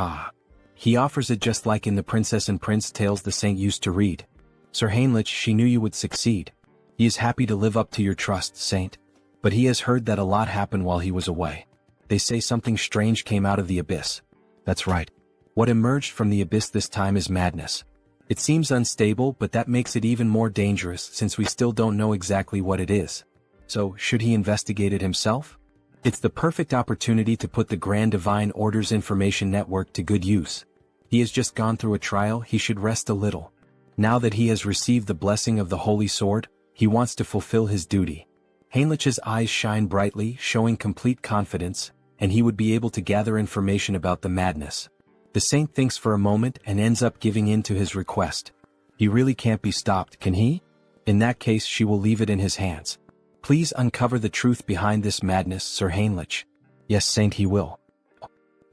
He offers it just like in the Princess and Prince tales the saint used to read. Sir Heinrich, she knew you would succeed. He is happy to live up to your trust, saint. But he has heard that a lot happened while he was away. They say something strange came out of the abyss. That's right. What emerged from the abyss this time is madness. It seems unstable, but that makes it even more dangerous since we still don't know exactly what it is. So, should he investigate it himself? It's the perfect opportunity to put the Grand Divine Order's information network to good use. He has just gone through a trial, he should rest a little. Now that he has received the blessing of the Holy Sword, he wants to fulfill his duty. Heinrich's eyes shine brightly, showing complete confidence, and he would be able to gather information about the madness. The saint thinks for a moment and ends up giving in to his request. He really can't be stopped, can he? In that case, she will leave it in his hands. Please uncover the truth behind this madness, Sir Heinrich. Yes, saint, he will.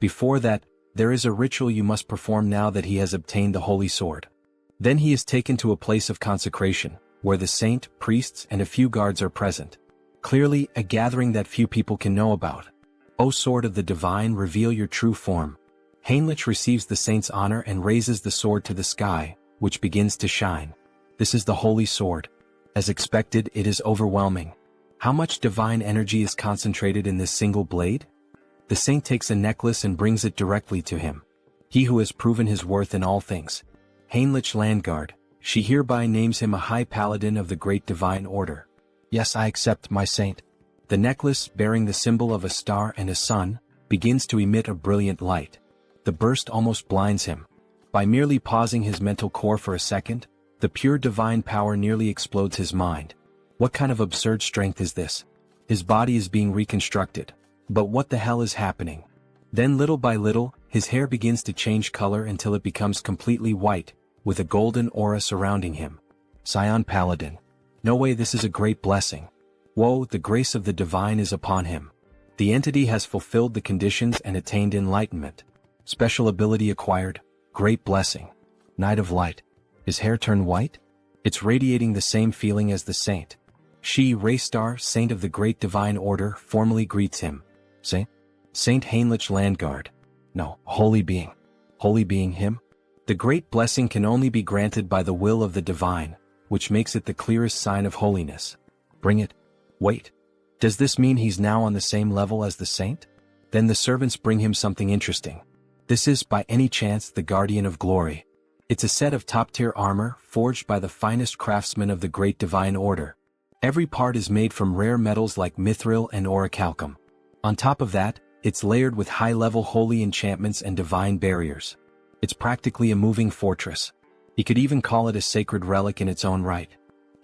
Before that, there is a ritual you must perform now that he has obtained the holy sword. Then he is taken to a place of consecration, where the saint, priests, and a few guards are present. Clearly, a gathering that few people can know about. O sword of the divine, reveal your true form. Heinrich receives the saint's honor and raises the sword to the sky, which begins to shine. This is the holy sword. As expected, it is overwhelming. How much divine energy is concentrated in this single blade? The saint takes a necklace and brings it directly to him. He who has proven his worth in all things. Heinrich Landguard, she hereby names him a high paladin of the great divine order. Yes, I accept, my saint. The necklace, bearing the symbol of a star and a sun, begins to emit a brilliant light. The burst almost blinds him. By merely pausing his mental core for a second, the pure divine power nearly explodes his mind. What kind of absurd strength is this? His body is being reconstructed. But what the hell is happening? Then little by little, his hair begins to change color until it becomes completely white, with a golden aura surrounding him. Scion Paladin. No way, this is a great blessing. Whoa, the grace of the divine is upon him. The entity has fulfilled the conditions and attained enlightenment. Special ability acquired. Great blessing. Night of Light. His hair turned white? It's radiating the same feeling as the saint. She, Raystar, saint of the great divine order, formally greets him. Saint Heinrich Landguard. No, holy being. Holy being him? The great blessing can only be granted by the will of the divine, which makes it the clearest sign of holiness. Bring it. Wait. Does this mean he's now on the same level as the saint? Then the servants bring him something interesting. This is, by any chance, the Guardian of Glory. It's a set of top-tier armor, forged by the finest craftsmen of the great divine order. Every part is made from rare metals like mithril and orichalcum. On top of that, it's layered with high-level holy enchantments and divine barriers. It's practically a moving fortress. You could even call it a sacred relic in its own right.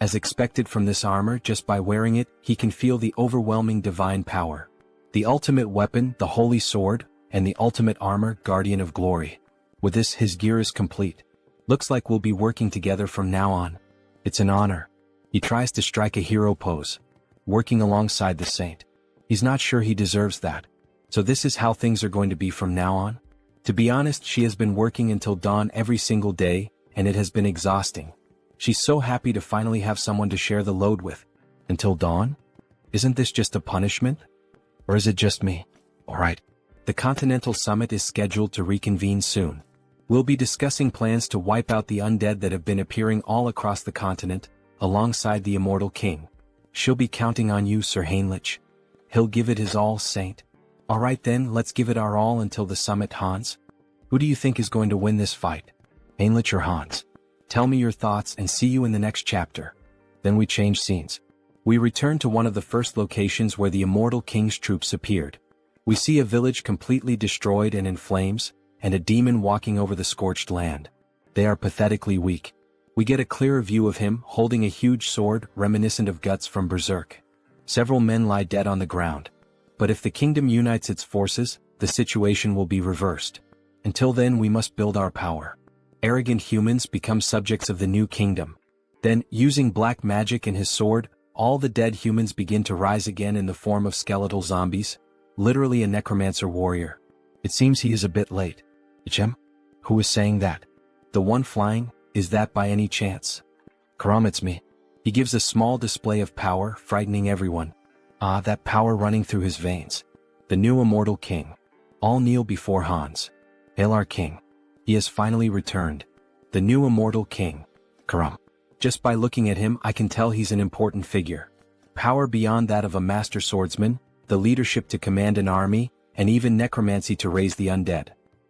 As expected from this armor, just by wearing it, he can feel the overwhelming divine power. The ultimate weapon, the holy sword, and the ultimate armor, Guardian of Glory. With this, his gear is complete. Looks like we'll be working together from now on. It's an honor. He tries to strike a hero pose, working alongside the saint. He's not sure he deserves that. So this is how things are going to be from now on? To be honest, she has been working until dawn every single day, and it has been exhausting. She's so happy to finally have someone to share the load with. Until dawn? Isn't this just a punishment? Or is it just me? Alright. The Continental Summit is scheduled to reconvene soon. We'll be discussing plans to wipe out the undead that have been appearing all across the continent, alongside the Immortal King. She'll be counting on you, Sir Heinrich. He'll give it his all, Saint. Alright then, let's give it our all until the summit, Hans. Who do you think is going to win this fight? Heinrich or Hans? Tell me your thoughts and see you in the next chapter. Then we change scenes. We return to one of the first locations where the Immortal King's troops appeared. We see a village completely destroyed and in flames, and a demon walking over the scorched land. They are pathetically weak. We get a clearer view of him holding a huge sword reminiscent of Guts from Berserk. Several men lie dead on the ground. But if the kingdom unites its forces, the situation will be reversed. Until then, we must build our power. Arrogant humans become subjects of the new kingdom. Then, using black magic and his sword, all the dead humans begin to rise again in the form of skeletal zombies, literally a necromancer warrior. It seems he is a bit late. Ichem? Who is saying that? The one flying, is that by any chance? Karam, it's me. He gives a small display of power, frightening everyone. Ah, that power running through his veins. The new immortal king. All kneel before Hans. Hail our king. He has finally returned. The new immortal king. Karam. Just by looking at him, I can tell he's an important figure. Power beyond that of a master swordsman, the leadership to command an army, and even necromancy to raise the undead.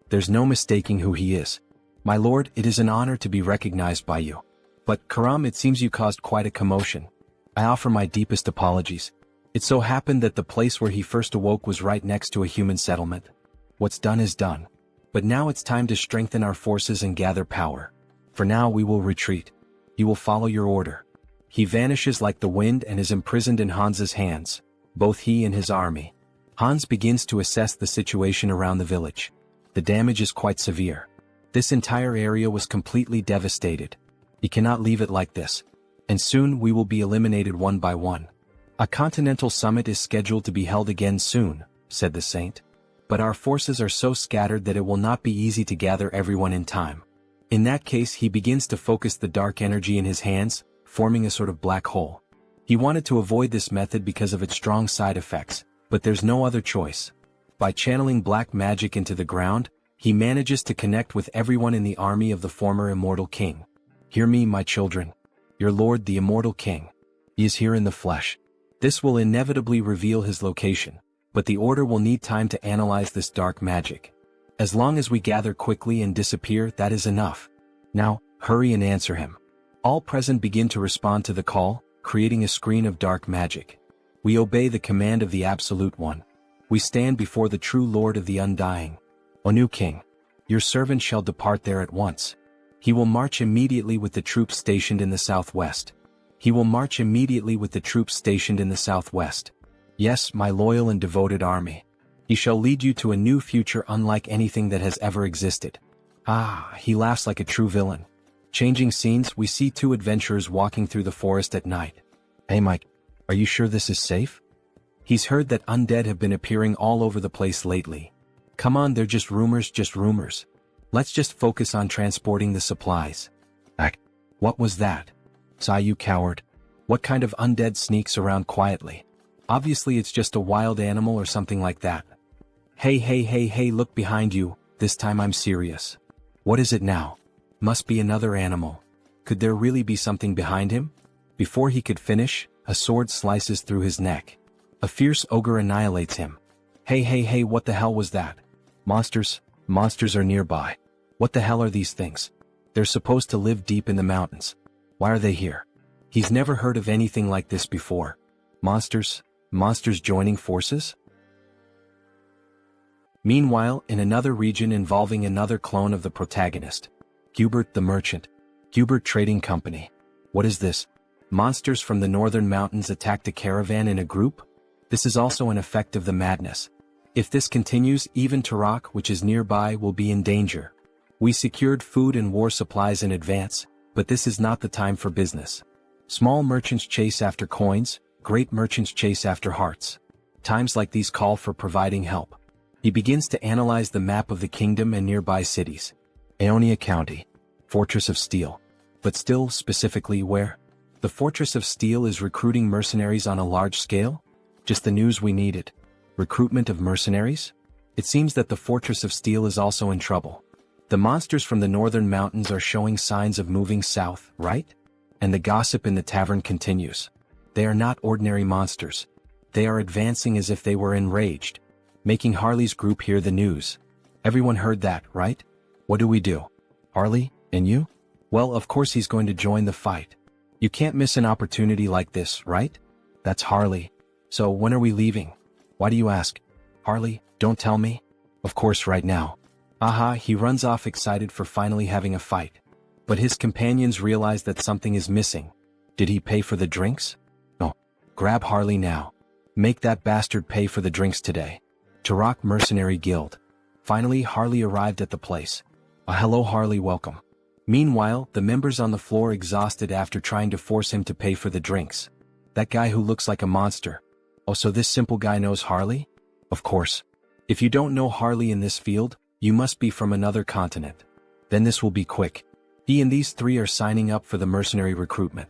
There's no mistaking who he is. My lord, it is an honor to be recognized by you. But, Karam, it seems you caused quite a commotion. I offer my deepest apologies. It so happened that the place where he first awoke was right next to a human settlement. What's done is done. But now it's time to strengthen our forces and gather power. For now we will retreat. He will follow your order. He vanishes like the wind and is imprisoned in Hans's hands, both he and his army. Hans begins to assess the situation around the village. The damage is quite severe. This entire area was completely devastated. He cannot leave it like this. And soon we will be eliminated one by one. A continental summit is scheduled to be held again soon, said the saint. But our forces are so scattered that it will not be easy to gather everyone in time. In that case, he begins to focus the dark energy in his hands, forming a sort of black hole. He wanted to avoid this method because of its strong side effects, but there's no other choice. By channeling black magic into the ground, he manages to connect with everyone in the army of the former immortal king. Hear me, my children. Your lord, the immortal king. He is here in the flesh. This will inevitably reveal his location, but the order will need time to analyze this dark magic. As long as we gather quickly and disappear, that is enough. Now, hurry and answer him. All present begin to respond to the call, creating a screen of dark magic. We obey the command of the Absolute One. We stand before the true Lord of the Undying. O new king, your servant shall depart there at once. He will march immediately with the troops stationed in the southwest. He will march immediately with the troops stationed in the southwest. Yes, my loyal and devoted army. He shall lead you to a new future unlike anything that has ever existed. Ah, he laughs like a true villain. Changing scenes, we see two adventurers walking through the forest at night. Hey Mike, are you sure this is safe? He's heard that undead have been appearing all over the place lately. Come on, they're just rumors. Let's just focus on transporting the supplies. What was that? Sigh, you coward. What kind of undead sneaks around quietly? Obviously it's just a wild animal or something like that. Hey, look behind you, this time I'm serious. What is it now? Must be another animal. Could there really be something behind him? Before he could finish, a sword slices through his neck. A fierce ogre annihilates him. Hey, what the hell was that? Monsters are nearby. What the hell are these things? They're supposed to live deep in the mountains. Why are they here? He's never heard of anything like this before. Monsters joining forces? Meanwhile, in another region involving another clone of the protagonist, Hubert the Merchant. Hubert Trading Company. What is this? Monsters from the northern mountains attacked a caravan in a group? This is also an effect of the madness. If this continues, even Tarak, which is nearby, will be in danger. We secured food and war supplies in advance, but this is not the time for business. Small merchants chase after coins, great merchants chase after hearts. Times like these call for providing help. He begins to analyze the map of the kingdom and nearby cities. Aeonia County. Fortress of Steel. But still, specifically where? The Fortress of Steel is recruiting mercenaries on a large scale? Just the news we needed. Recruitment of mercenaries? It seems that the Fortress of Steel is also in trouble. The monsters from the northern mountains are showing signs of moving south, right? And the gossip in the tavern continues. They are not ordinary monsters. They are advancing as if they were enraged, making Harley's group hear the news. Everyone heard that, right? What do we do? Harley, and you? Well, of course he's going to join the fight. You can't miss an opportunity like this, right? That's Harley. So when are we leaving? Why do you ask? Harley, don't tell me. Of course right now. Aha, he runs off excited for finally having a fight. But his companions realize that something is missing. Did he pay for the drinks? No. Grab Harley now. Make that bastard pay for the drinks today. Tarak Mercenary Guild. Finally, Harley arrived at the place. Hello Harley, welcome. Meanwhile, the members on the floor exhausted after trying to force him to pay for the drinks. That guy who looks like a monster. Oh, so this simple guy knows Harley? Of course. If you don't know Harley in this field, you must be from another continent. Then this will be quick. He and these three are signing up for the mercenary recruitment.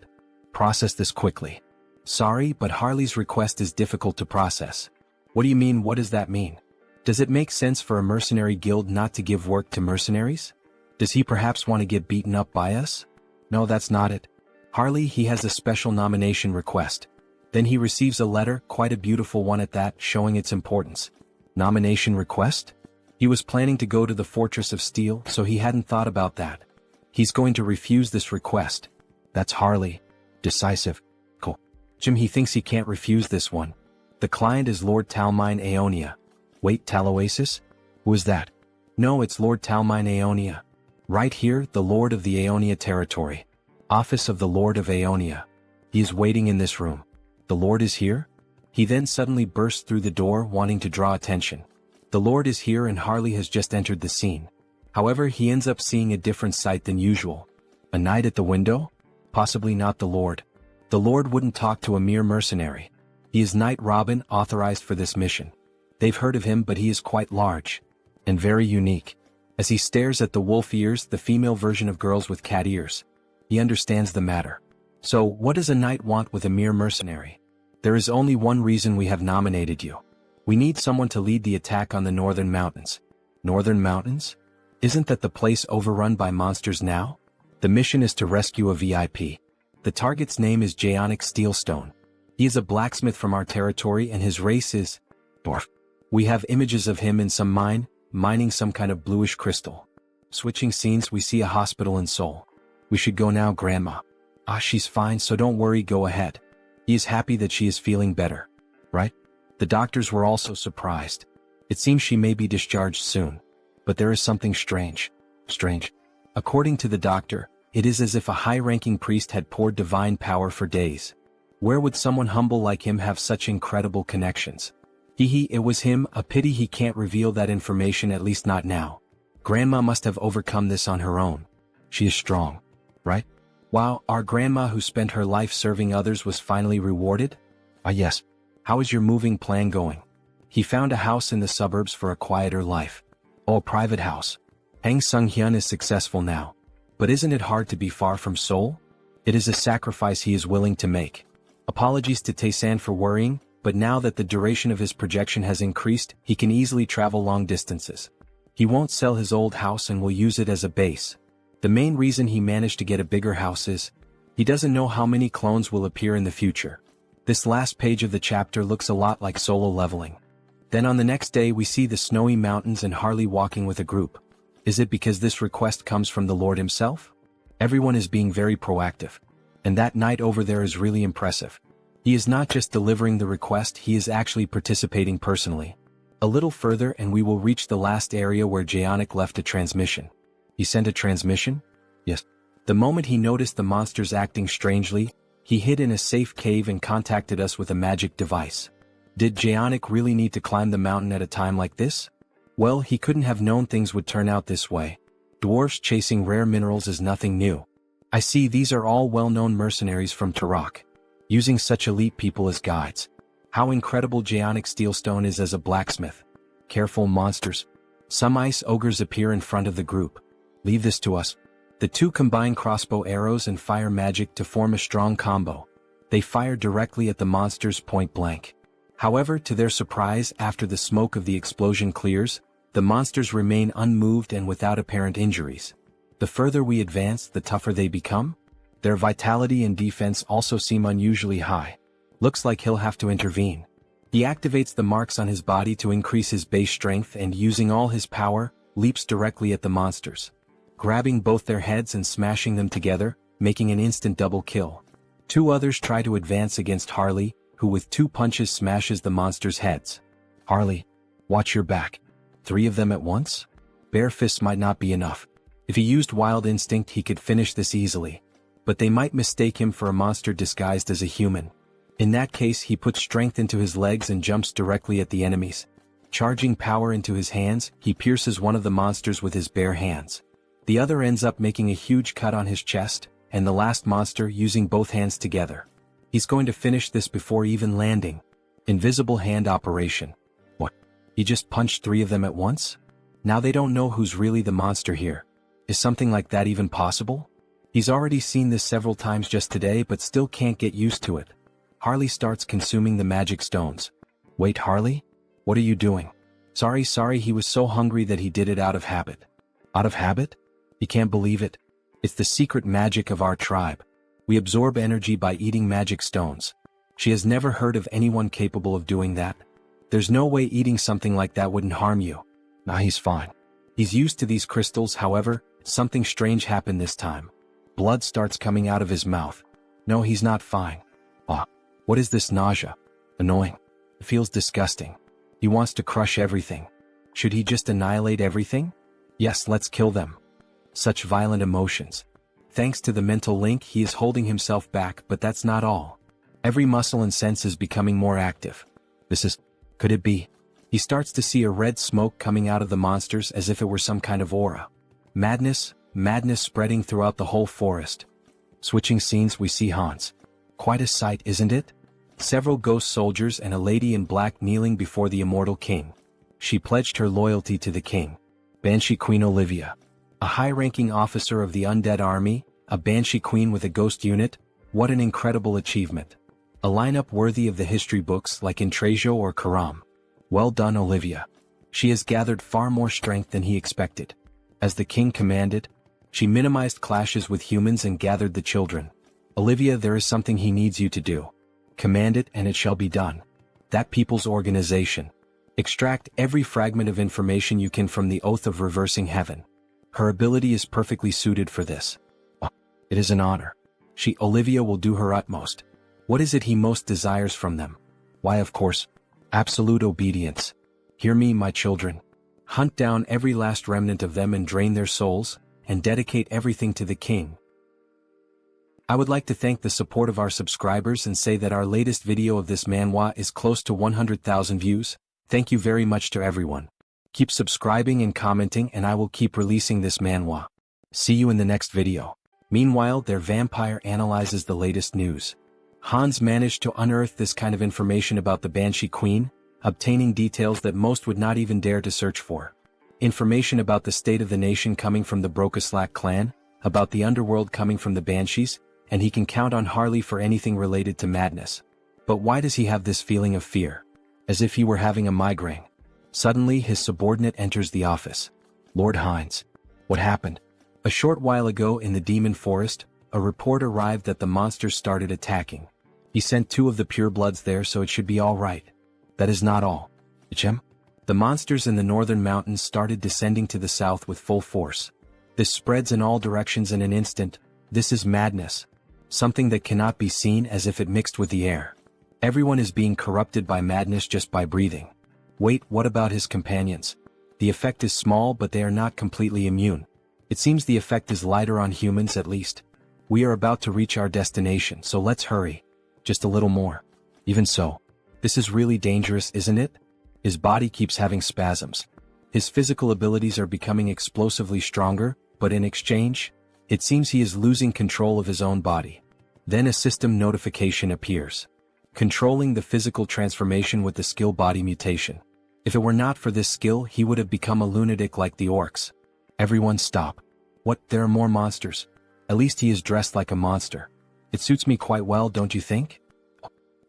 Process this quickly. Sorry, but Harley's request is difficult to process. What do you mean? What does that mean? Does it make sense for a mercenary guild not to give work to mercenaries? Does he perhaps want to get beaten up by us? No, that's not it. Harley, he has a special nomination request. Then he receives a letter, quite a beautiful one at that, showing its importance. Nomination request? He was planning to go to the Fortress of Steel, so he hadn't thought about that. He's going to refuse this request. That's Harley. Decisive. Cool. Jim, he thinks he can't refuse this one. The client is Lord Talmine Aeonia. Wait, Taloasis? Who is that? No, it's Lord Talmine Aeonia. Right here, the Lord of the Aeonia territory. Office of the Lord of Aeonia. He is waiting in this room. The Lord is here? He then suddenly bursts through the door, wanting to draw attention. The Lord is here and Harley has just entered the scene. However, he ends up seeing a different sight than usual. A knight at the window? Possibly not the Lord. The Lord wouldn't talk to a mere mercenary. He is Knight Robin, authorized for this mission. They've heard of him, but he is quite large. And very unique. As he stares at the wolf ears, the female version of girls with cat ears. He understands the matter. So, what does a knight want with a mere mercenary? There is only one reason we have nominated you. We need someone to lead the attack on the Northern Mountains. Northern Mountains? Isn't that the place overrun by monsters now? The mission is to rescue a VIP. The target's name is Jaonic Steelstone. He is a blacksmith from our territory and his race is dwarf. We have images of him in some mine, mining some kind of bluish crystal. Switching scenes, we see a hospital in Seoul. We should go now, Grandma. Ah, she's fine, so don't worry, go ahead. He is happy that she is feeling better. Right? The doctors were also surprised. It seems she may be discharged soon. But there is something strange. Strange. According to the doctor, it is as if a high-ranking priest had poured divine power for days. Where would someone humble like him have such incredible connections? It was him, a pity he can't reveal that information, at least not now. Grandma must have overcome this on her own. She is strong. Right? Wow, our grandma who spent her life serving others was finally rewarded? Ah yes. How is your moving plan going? He found a house in the suburbs for a quieter life. Oh, a private house. Hang Sunghyun is successful now. But isn't it hard to be far from Seoul? It is a sacrifice he is willing to make. Apologies to Taesan for worrying, but now that the duration of his projection has increased, he can easily travel long distances. He won't sell his old house and will use it as a base. The main reason he managed to get a bigger house is, he doesn't know how many clones will appear in the future. This last page of the chapter looks a lot like solo leveling. Then on the next day we see the snowy mountains and Harley walking with a group. Is it because this request comes from the Lord himself? Everyone is being very proactive. And that knight over there is really impressive. He is not just delivering the request, he is actually participating personally. A little further and we will reach the last area where Jaonic left a transmission. He sent a transmission? Yes. The moment he noticed the monsters acting strangely, he hid in a safe cave and contacted us with a magic device. Did Jaonic really need to climb the mountain at a time like this? Well, he couldn't have known things would turn out this way. Dwarfs chasing rare minerals is nothing new. I see these are all well-known mercenaries from Turok. Using such elite people as guides. How incredible Jaonic Steelstone is as a blacksmith. Careful, monsters. Some ice ogres appear in front of the group. Leave this to us. The two combine crossbow arrows and fire magic to form a strong combo. They fire directly at the monsters point blank. However, to their surprise, after the smoke of the explosion clears, the monsters remain unmoved and without apparent injuries. The further we advance, the tougher they become. Their vitality and defense also seem unusually high. Looks like he'll have to intervene. He activates the marks on his body to increase his base strength and using all his power, leaps directly at the monsters. Grabbing both their heads and smashing them together, making an instant double kill. Two others try to advance against Harley, who with 2 punches smashes the monsters' heads. Harley, watch your back. 3 of them at once? Bare fists might not be enough. If he used wild instinct he could finish this easily. But they might mistake him for a monster disguised as a human. In that case he puts strength into his legs and jumps directly at the enemies. Charging power into his hands, he pierces one of the monsters with his bare hands. The other ends up making a huge cut on his chest, and the last monster using both hands together. He's going to finish this before even landing. Invisible hand operation. What? He just punched 3 of them at once? Now they don't know who's really the monster here. Is something like that even possible? He's already seen this several times just today but still can't get used to it. Harley starts consuming the magic stones. Wait, Harley? What are you doing? Sorry, he was so hungry that he did it out of habit. Out of habit? He can't believe it. It's the secret magic of our tribe. We absorb energy by eating magic stones. She has never heard of anyone capable of doing that. There's no way eating something like that wouldn't harm you. Nah, he's fine. He's used to these crystals, however, something strange happened this time. Blood starts coming out of his mouth. No, he's not fine. What is this nausea? Annoying. It feels disgusting. He wants to crush everything. Should he just annihilate everything? Yes, let's kill them. Such violent emotions. Thanks to the mental link, he is holding himself back, but that's not all. Every muscle and sense is becoming more active. Could it be? He starts to see a red smoke coming out of the monsters as if it were some kind of aura. Madness spreading throughout the whole forest. Switching scenes, we see Hans. Quite a sight, isn't it? Several ghost soldiers and a lady in black kneeling before the immortal king. She pledged her loyalty to the king. Banshee Queen Olivia. A high-ranking officer of the undead army, a Banshee Queen with a ghost unit. What an incredible achievement. A lineup worthy of the history books like in Trejo or Karam. Well done, Olivia. She has gathered far more strength than he expected. As the king commanded, she minimized clashes with humans and gathered the children. Olivia, there is something he needs you to do. Command it and it shall be done. That people's organization. Extract every fragment of information you can from the oath of reversing heaven. Her ability is perfectly suited for this. It is an honor. Olivia will do her utmost. What is it he most desires from them? Why, of course, absolute obedience. Hear me, my children. Hunt down every last remnant of them and drain their souls, and dedicate everything to the king. I would like to thank the support of our subscribers and say that our latest video of this manhwa is close to 100,000 views. Thank you very much to everyone. Keep subscribing and commenting and I will keep releasing this manhwa. See you in the next video. Meanwhile, their vampire analyzes the latest news. Hans managed to unearth this kind of information about the Banshee Queen, obtaining details that most would not even dare to search for. Information about the state of the nation coming from the Brokaslak clan, about the underworld coming from the Banshees, and he can count on Harley for anything related to madness. But why does he have this feeling of fear? As if he were having a migraine. Suddenly his subordinate enters the office. Lord Hines. What happened? A short while ago in the demon forest, a report arrived that the monsters started attacking. He sent 2 of the purebloods there, so it should be all right. That is not all. Ichem? The monsters in the northern mountains started descending to the south with full force. This spreads in all directions in an instant. This is madness. Something that cannot be seen, as if it mixed with the air. Everyone is being corrupted by madness just by breathing. Wait, what about his companions? The effect is small, but they are not completely immune. It seems the effect is lighter on humans at least. We are about to reach our destination, so let's hurry. Just a little more. Even so. This is really dangerous, isn't it? His body keeps having spasms. His physical abilities are becoming explosively stronger, but in exchange, it seems he is losing control of his own body. Then a system notification appears. Controlling the physical transformation with the skill body mutation. If it were not for this skill, he would have become a lunatic like the orcs. Everyone stop. What, there are more monsters? At least he is dressed like a monster. It suits me quite well, don't you think?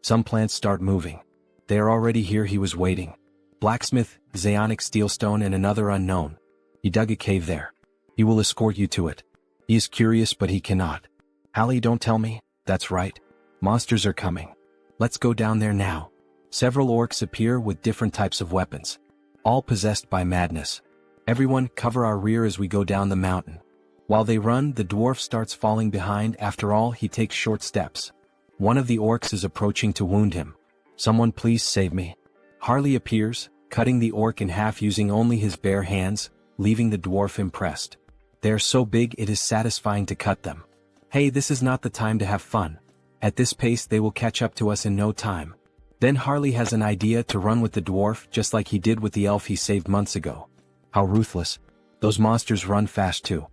Some plants start moving. They are already here. He was waiting. Blacksmith, Zionic Steelstone and another unknown. He dug a cave there. He will escort you to it. He is curious but he cannot. Hallie, don't tell me. That's right. Monsters are coming. Let's go down there now. Several orcs appear with different types of weapons. All possessed by madness. Everyone cover our rear as we go down the mountain. While they run, the dwarf starts falling behind. After all, he takes short steps. One of the orcs is approaching to wound him. Someone please save me. Harley appears, cutting the orc in half using only his bare hands, leaving the dwarf impressed. They are so big it is satisfying to cut them. Hey, this is not the time to have fun. At this pace they will catch up to us in no time. Then Harley has an idea to run with the dwarf just like he did with the elf he saved months ago. How ruthless. Those monsters run fast too.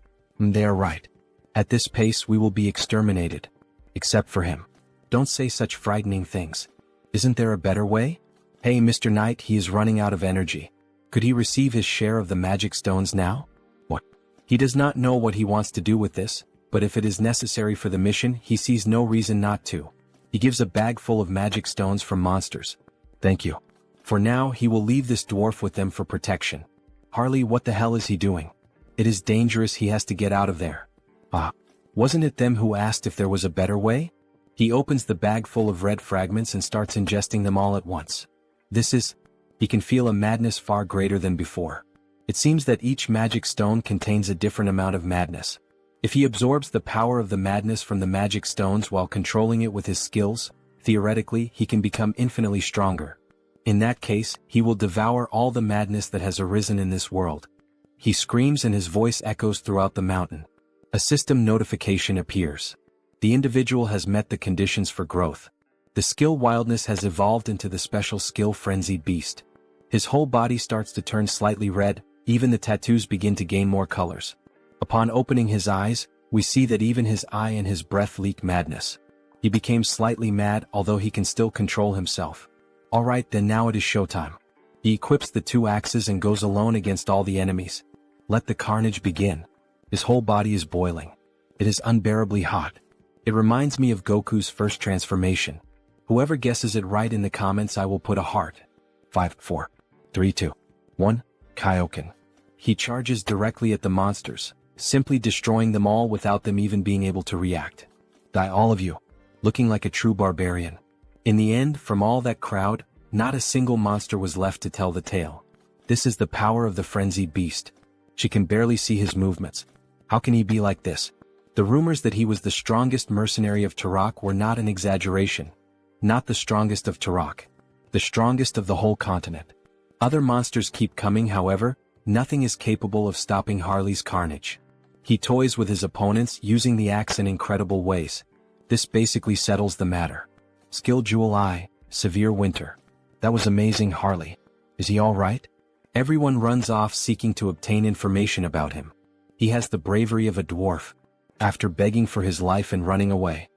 They are right. At this pace we will be exterminated. Except for him. Don't say such frightening things. Isn't there a better way? Hey Mr. Knight, he is running out of energy. Could he receive his share of the magic stones now? What? He does not know what he wants to do with this, but if it is necessary for the mission, he sees no reason not to. He gives a bag full of magic stones from monsters. Thank you. For now, he will leave this dwarf with them for protection. Harley, what the hell is he doing? It is dangerous, he has to get out of there. Ah. Wasn't it them who asked if there was a better way? He opens the bag full of red fragments and starts ingesting them all at once. He can feel a madness far greater than before. It seems that each magic stone contains a different amount of madness. If he absorbs the power of the madness from the magic stones while controlling it with his skills, theoretically he can become infinitely stronger. In that case, he will devour all the madness that has arisen in this world. He screams and his voice echoes throughout the mountain. A system notification appears. The individual has met the conditions for growth. The skill wildness has evolved into the special skill frenzied beast. His whole body starts to turn slightly red, even the tattoos begin to gain more colors. Upon opening his eyes, we see that even his eye and his breath leak madness. He became slightly mad, although he can still control himself. Alright then, now it is showtime. He equips the 2 axes and goes alone against all the enemies. Let the carnage begin. His whole body is boiling. It is unbearably hot. It reminds me of Goku's first transformation. Whoever guesses it right in the comments, I will put a heart. 5, 4, 3, 2, 1, Kaioken. He charges directly at the monsters, simply destroying them all without them even being able to react. Die all of you. Looking like a true barbarian. In the end, from all that crowd, not a single monster was left to tell the tale. This is the power of the frenzied beast. She can barely see his movements. How can he be like this? The rumors that he was the strongest mercenary of Turok were not an exaggeration. Not the strongest of Turok. The strongest of the whole continent. Other monsters keep coming, however, nothing is capable of stopping Harley's carnage. He toys with his opponents, using the axe in incredible ways. This basically settles the matter. Skill Jewel I, Severe Winter. That was amazing. Harley. Is he alright? Everyone runs off seeking to obtain information about him. He has the bravery of a dwarf. After begging for his life and running away.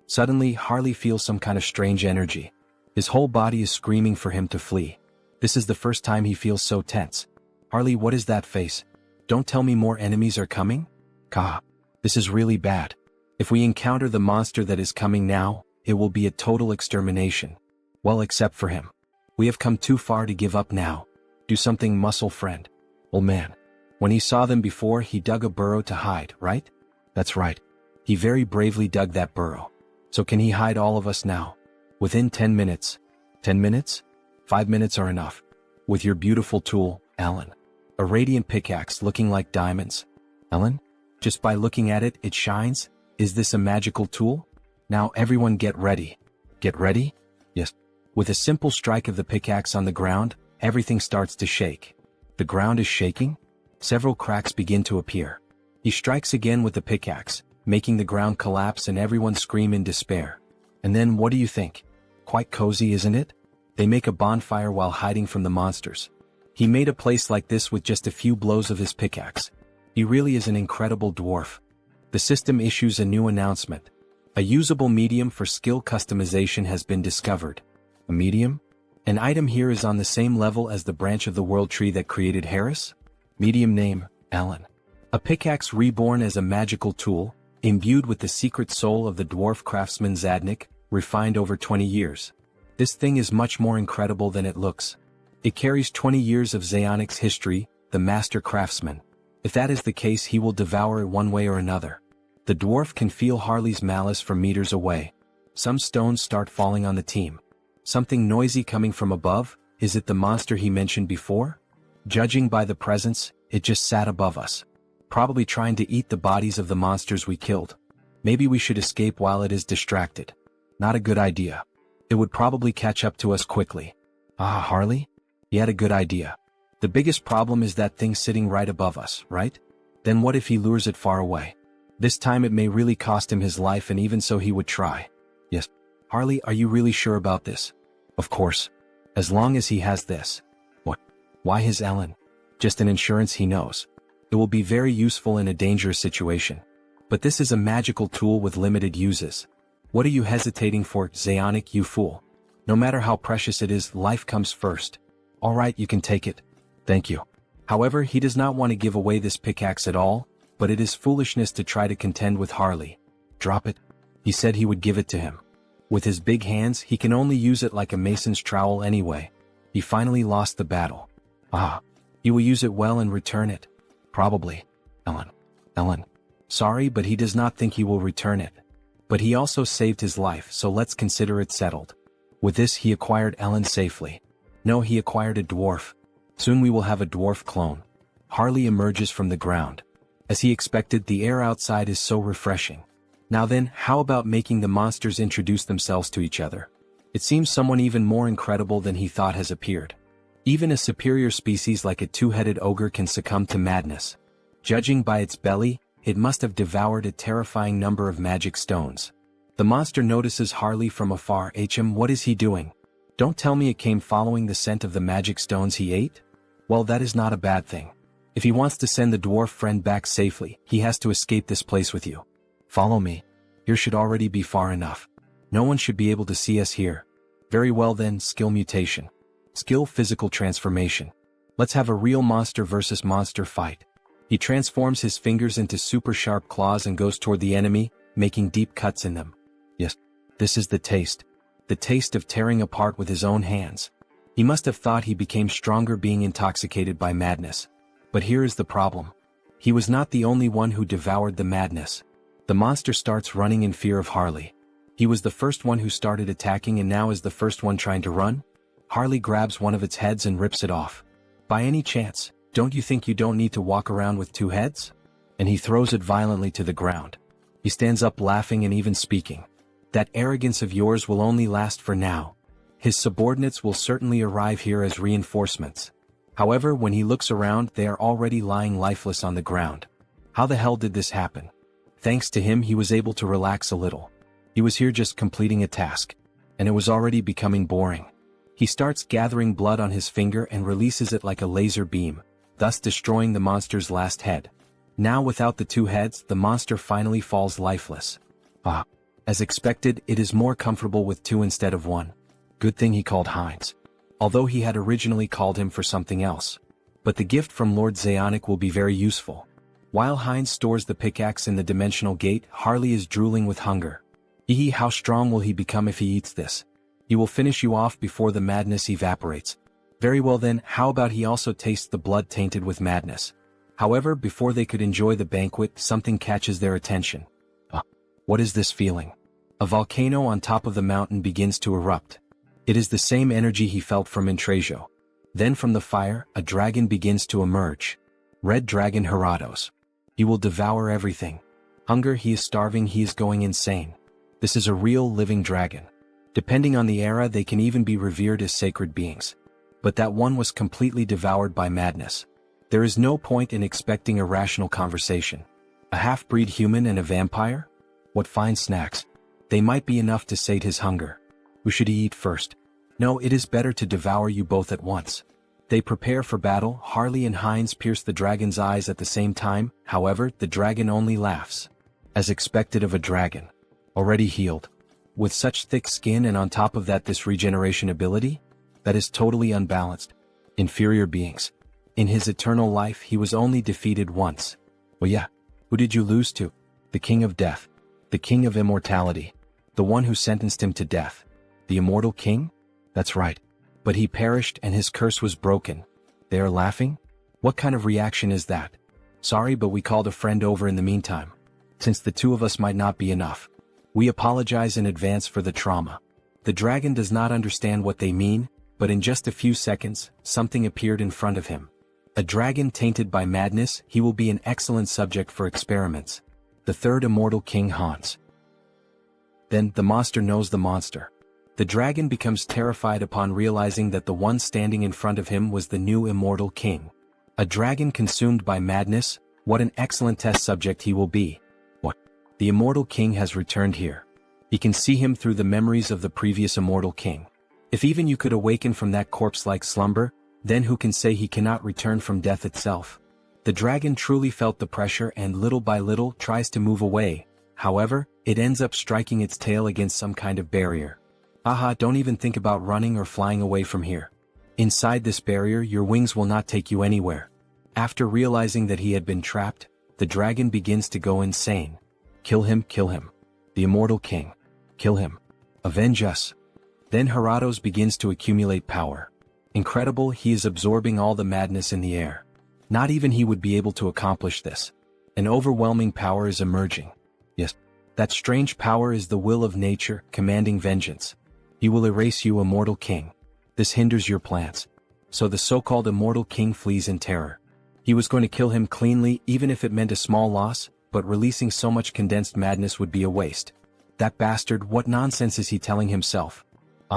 Suddenly, Harley feels some kind of strange energy. His whole body is screaming for him to flee. This is the first time he feels so tense. Harley, what is that face? Don't tell me more enemies are coming? Kah. This is really bad. If we encounter the monster that is coming now, it will be a total extermination. Well, except for him. We have come too far to give up now. Do something, muscle friend. Old man. When he saw them before, he dug a burrow to hide, right? That's right. He very bravely dug that burrow. So can he hide all of us now? Within 10 minutes. 10 minutes? 5 minutes are enough. With your beautiful tool, Alan. A radiant pickaxe looking like diamonds. Alan? Just by looking at it, it shines? Is this a magical tool? Now everyone get ready. Get ready? Yes. With a simple strike of the pickaxe on the ground, everything starts to shake. The ground is shaking? Several cracks begin to appear. He strikes again with the pickaxe, making the ground collapse and everyone scream in despair. And then what do you think? Quite cozy, isn't it? They make a bonfire while hiding from the monsters. He made a place like this with just a few blows of his pickaxe. He really is an incredible dwarf. The system issues a new announcement. A usable medium for skill customization has been discovered. A medium? An item here is on the same level as the branch of the world tree that created Harris? Medium name, Alan. A pickaxe reborn as a magical tool, imbued with the secret soul of the dwarf craftsman Zadnik, refined over 20 years. This thing is much more incredible than it looks. It carries 20 years of Zaonic's history, the master craftsman. If that is the case, he will devour it one way or another. The dwarf can feel Harley's malice from meters away. Some stones start falling on the team. Something noisy coming from above. Is it the monster he mentioned before? Judging by the presence, it just sat above us. Probably trying to eat the bodies of the monsters we killed. Maybe we should escape while it is distracted. Not a good idea. It would probably catch up to us quickly. Ah, Harley? He had a good idea. The biggest problem is that thing sitting right above us, right? Then what if he lures it far away? This time it may really cost him his life, and even so he would try. Yes. Harley, are you really sure about this? Of course. As long as he has this. What? Why his Ellen? Just an insurance, he knows. It will be very useful in a dangerous situation. But this is a magical tool with limited uses. What are you hesitating for, Zeonic, you fool? No matter how precious it is, life comes first. Alright, you can take it. Thank you. However, he does not want to give away this pickaxe at all, but it is foolishness to try to contend with Harley. Drop it. He said he would give it to him. With his big hands, he can only use it like a mason's trowel anyway. He finally lost the battle. Ah. He will use it well and return it. Probably. Ellen. Sorry, but he does not think he will return it. But he also saved his life, so let's consider it settled. With this he acquired Ellen safely. No, he acquired a dwarf. Soon we will have a dwarf clone. Harley emerges from the ground. As he expected, the air outside is so refreshing. Now then, how about making the monsters introduce themselves to each other? It seems someone even more incredible than he thought has appeared. Even a superior species like a two-headed ogre can succumb to madness. Judging by its belly, it must have devoured a terrifying number of magic stones. The monster notices Harley from afar. What is he doing? Don't tell me it came following the scent of the magic stones he ate? Well, that is not a bad thing. If he wants to send the dwarf friend back safely, he has to escape this place with you. Follow me. Here should already be far enough. No one should be able to see us here. Very well then, skill mutation. Skill physical transformation. Let's have a real monster versus monster fight. He transforms his fingers into super sharp claws and goes toward the enemy, making deep cuts in them. Yes, this is the taste. The taste of tearing apart with his own hands. He must have thought he became stronger being intoxicated by madness. But here is the problem. He was not the only one who devoured the madness. The monster starts running in fear of Harley. He was the first one who started attacking and now is the first one trying to run? Harley grabs one of its heads and rips it off. By any chance, don't you think you don't need to walk around with two heads? And he throws it violently to the ground. He stands up laughing and even speaking. That arrogance of yours will only last for now. His subordinates will certainly arrive here as reinforcements. However, when he looks around, they are already lying lifeless on the ground. How the hell did this happen? Thanks to him, he was able to relax a little. He was here just completing a task. And it was already becoming boring. He starts gathering blood on his finger and releases it like a laser beam, thus destroying the monster's last head. Now without the two heads, the monster finally falls lifeless. Ah. As expected, it is more comfortable with two instead of one. Good thing he called Heinz. Although he had originally called him for something else. But the gift from Lord Zeonic will be very useful. While Heinz stores the pickaxe in the dimensional gate, Harley is drooling with hunger. How strong will he become if he eats this? He will finish you off before the madness evaporates. Very well then, how about he also tastes the blood tainted with madness? However, before they could enjoy the banquet, something catches their attention. What is this feeling? A volcano on top of the mountain begins to erupt. It is the same energy he felt from Intrasio. Then from the fire, a dragon begins to emerge. Red Dragon Herados. He will devour everything. Hunger, he is starving, he is going insane. This is a real living dragon. Depending on the era, they can even be revered as sacred beings. But that one was completely devoured by madness. There is no point in expecting a rational conversation. A half-breed human and a vampire? What fine snacks. They might be enough to sate his hunger. Who should he eat first? No, it is better to devour you both at once. They prepare for battle. Harley and Heinz pierce the dragon's eyes at the same time. However, the dragon only laughs. As expected of a dragon. Already healed. With such thick skin and on top of that this regeneration ability? That is totally unbalanced. Inferior beings. In his eternal life he was only defeated once. Well yeah, who did you lose to? The King of Death. The King of Immortality. The one who sentenced him to death. The Immortal King? That's right. But he perished and his curse was broken. They are laughing? What kind of reaction is that? Sorry, but we called a friend over in the meantime. Since the two of us might not be enough. We apologize in advance for the trauma. The dragon does not understand what they mean, but in just a few seconds, something appeared in front of him. A dragon tainted by madness, he will be an excellent subject for experiments. The third immortal king Hans. Then, the monster knows the monster. The dragon becomes terrified upon realizing that the one standing in front of him was the new immortal king. A dragon consumed by madness, what an excellent test subject he will be. What? The immortal king has returned here. He can see him through the memories of the previous immortal king. If even you could awaken from that corpse-like slumber, then who can say he cannot return from death itself? The dragon truly felt the pressure and little by little tries to move away. However, it ends up striking its tail against some kind of barrier. Haha, don't even think about running or flying away from here. Inside this barrier, your wings will not take you anywhere. After realizing that he had been trapped, the dragon begins to go insane. Kill him, kill him. The immortal king. Kill him. Avenge us. Then Heratos begins to accumulate power. Incredible, he is absorbing all the madness in the air. Not even he would be able to accomplish this. An overwhelming power is emerging. Yes, that strange power is the will of nature, commanding vengeance. He will erase you, immortal king. This hinders your plans. So the so-called immortal king flees in terror. He was going to kill him cleanly even if it meant a small loss, but releasing so much condensed madness would be a waste. That bastard, what nonsense is he telling himself?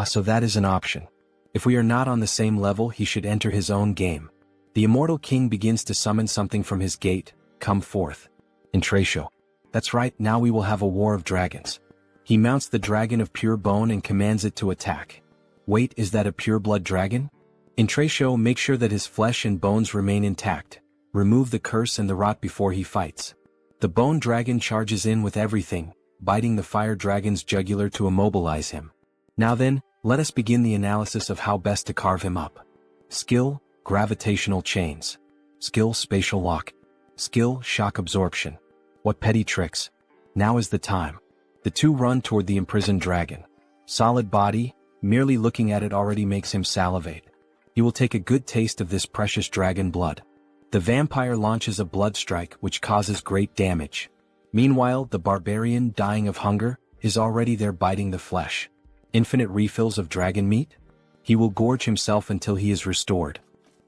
So that is an option. If we are not on the same level, he should enter his own game. The immortal king begins to summon something from his gate. Come forth. Intratio. That's right, now we will have a war of dragons. He mounts the dragon of pure bone and commands it to attack. Wait, is that a pure-blood dragon? Intratio, make sure that his flesh and bones remain intact. Remove the curse and the rot before he fights. The bone dragon charges in with everything, biting the fire dragon's jugular to immobilize him. Now then, let us begin the analysis of how best to carve him up. Skill, gravitational chains. Skill, spatial lock. Skill, shock absorption. What petty tricks. Now is the time. The two run toward the imprisoned dragon. Solid body, merely looking at it already makes him salivate. He will take a good taste of this precious dragon blood. The vampire launches a blood strike which causes great damage. Meanwhile, the barbarian, dying of hunger, is already there biting the flesh. Infinite refills of dragon meat? He will gorge himself until he is restored.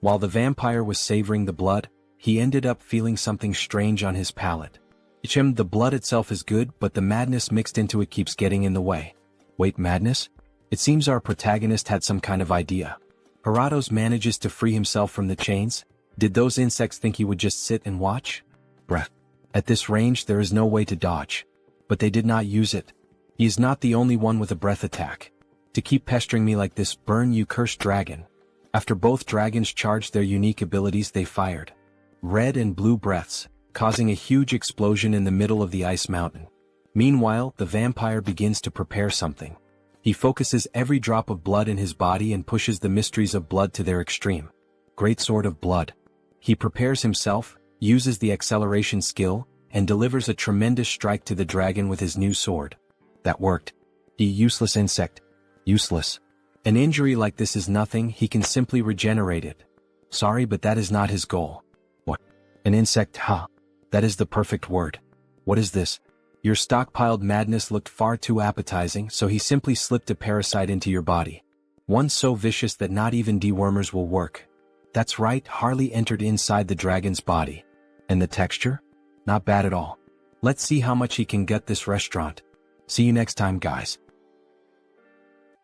While the vampire was savoring the blood, he ended up feeling something strange on his palate. The blood itself is good, but the madness mixed into it keeps getting in the way. Wait, madness? It seems our protagonist had some kind of idea. Heratos manages to free himself from the chains. Did those insects think he would just sit and watch? Bruh. At this range there is no way to dodge. But they did not use it. He is not the only one with a breath attack. To keep pestering me like this, burn you cursed dragon. After both dragons charged their unique abilities, they fired red and blue breaths, causing a huge explosion in the middle of the ice mountain. Meanwhile, the vampire begins to prepare something. He focuses every drop of blood in his body and pushes the mysteries of blood to their extreme. Great sword of blood. He prepares himself, uses the acceleration skill, and delivers a tremendous strike to the dragon with his new sword. That worked. Useless insect. Useless. An injury like this is nothing, he can simply regenerate it. Sorry, but that is not his goal. What? An insect, huh? That is the perfect word. What is this? Your stockpiled madness looked far too appetizing, so he simply slipped a parasite into your body. One so vicious that not even dewormers will work. That's right, Harley entered inside the dragon's body. And the texture? Not bad at all. Let's see how much he can gut this restaurant. See you next time, guys.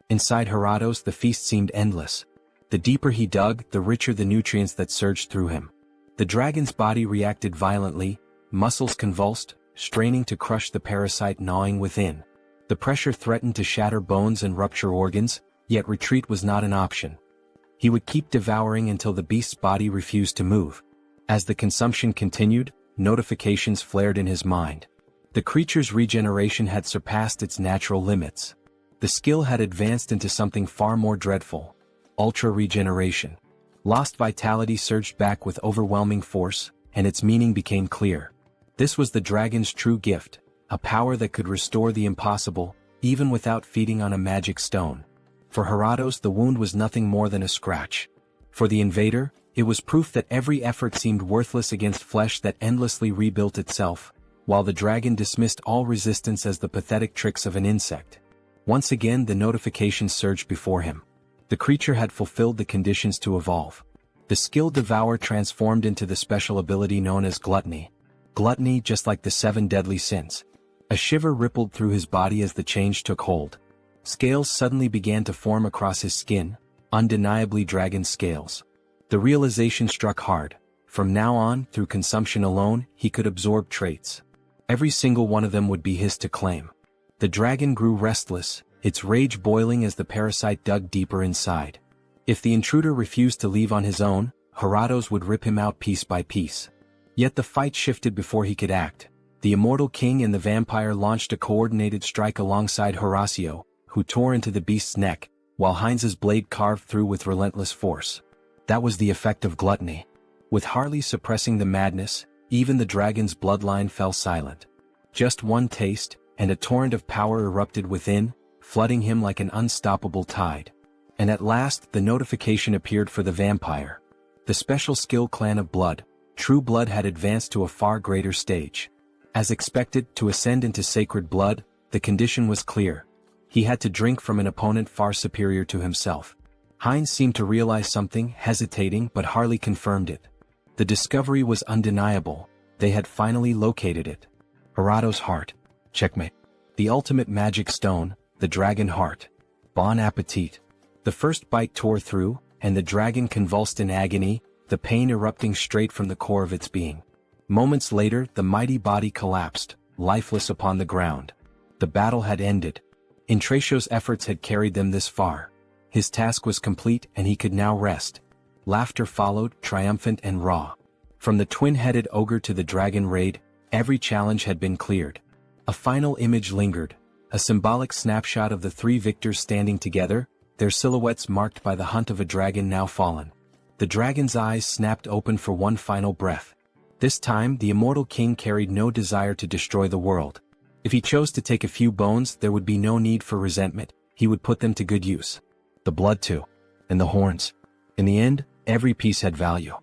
Inside Heratos, the feast seemed endless. The deeper he dug, the richer the nutrients that surged through him. The dragon's body reacted violently, muscles convulsed, straining to crush the parasite gnawing within. The pressure threatened to shatter bones and rupture organs, yet retreat was not an option. He would keep devouring until the beast's body refused to move. As the consumption continued, notifications flared in his mind. The creature's regeneration had surpassed its natural limits. The skill had advanced into something far more dreadful. Ultra regeneration. Lost vitality surged back with overwhelming force, and its meaning became clear. This was the dragon's true gift, a power that could restore the impossible, even without feeding on a magic stone. For Heratos, the wound was nothing more than a scratch. For the invader, it was proof that every effort seemed worthless against flesh that endlessly rebuilt itself, while the dragon dismissed all resistance as the pathetic tricks of an insect. Once again the notifications surged before him. The creature had fulfilled the conditions to evolve. The skill Devour transformed into the special ability known as Gluttony. Gluttony, just like the 7 deadly sins. A shiver rippled through his body as the change took hold. Scales suddenly began to form across his skin, undeniably dragon scales. The realization struck hard. From now on, through consumption alone, he could absorb traits. Every single one of them would be his to claim. The dragon grew restless, its rage boiling as the parasite dug deeper inside. If the intruder refused to leave on his own, Heratos would rip him out piece by piece. Yet the fight shifted before he could act. The immortal king and the vampire launched a coordinated strike alongside Horacio, who tore into the beast's neck, while Heinz's blade carved through with relentless force. That was the effect of gluttony. With Harley suppressing the madness, even the dragon's bloodline fell silent. Just one taste, and a torrent of power erupted within, flooding him like an unstoppable tide. And at last the notification appeared for the vampire. The special skill Clan of Blood, True Blood, had advanced to a far greater stage. As expected, to ascend into sacred blood, the condition was clear. He had to drink from an opponent far superior to himself. Heinz seemed to realize something, hesitating, but Harley confirmed it. The discovery was undeniable. They had finally located it. Harato's heart. Checkmate. The ultimate magic stone, the dragon heart. Bon appetit. The first bite tore through, and the dragon convulsed in agony, the pain erupting straight from the core of its being. Moments later, the mighty body collapsed, lifeless upon the ground. The battle had ended. Intracio's efforts had carried them this far. His task was complete and he could now rest. Laughter followed, triumphant and raw. From the twin-headed ogre to the dragon raid, every challenge had been cleared. A final image lingered, a symbolic snapshot of the three victors standing together, their silhouettes marked by the hunt of a dragon now fallen. The dragon's eyes snapped open for one final breath. This time, the immortal king carried no desire to destroy the world. If he chose to take a few bones, there would be no need for resentment. He would put them to good use. The blood too. And the horns. In the end, every piece had value.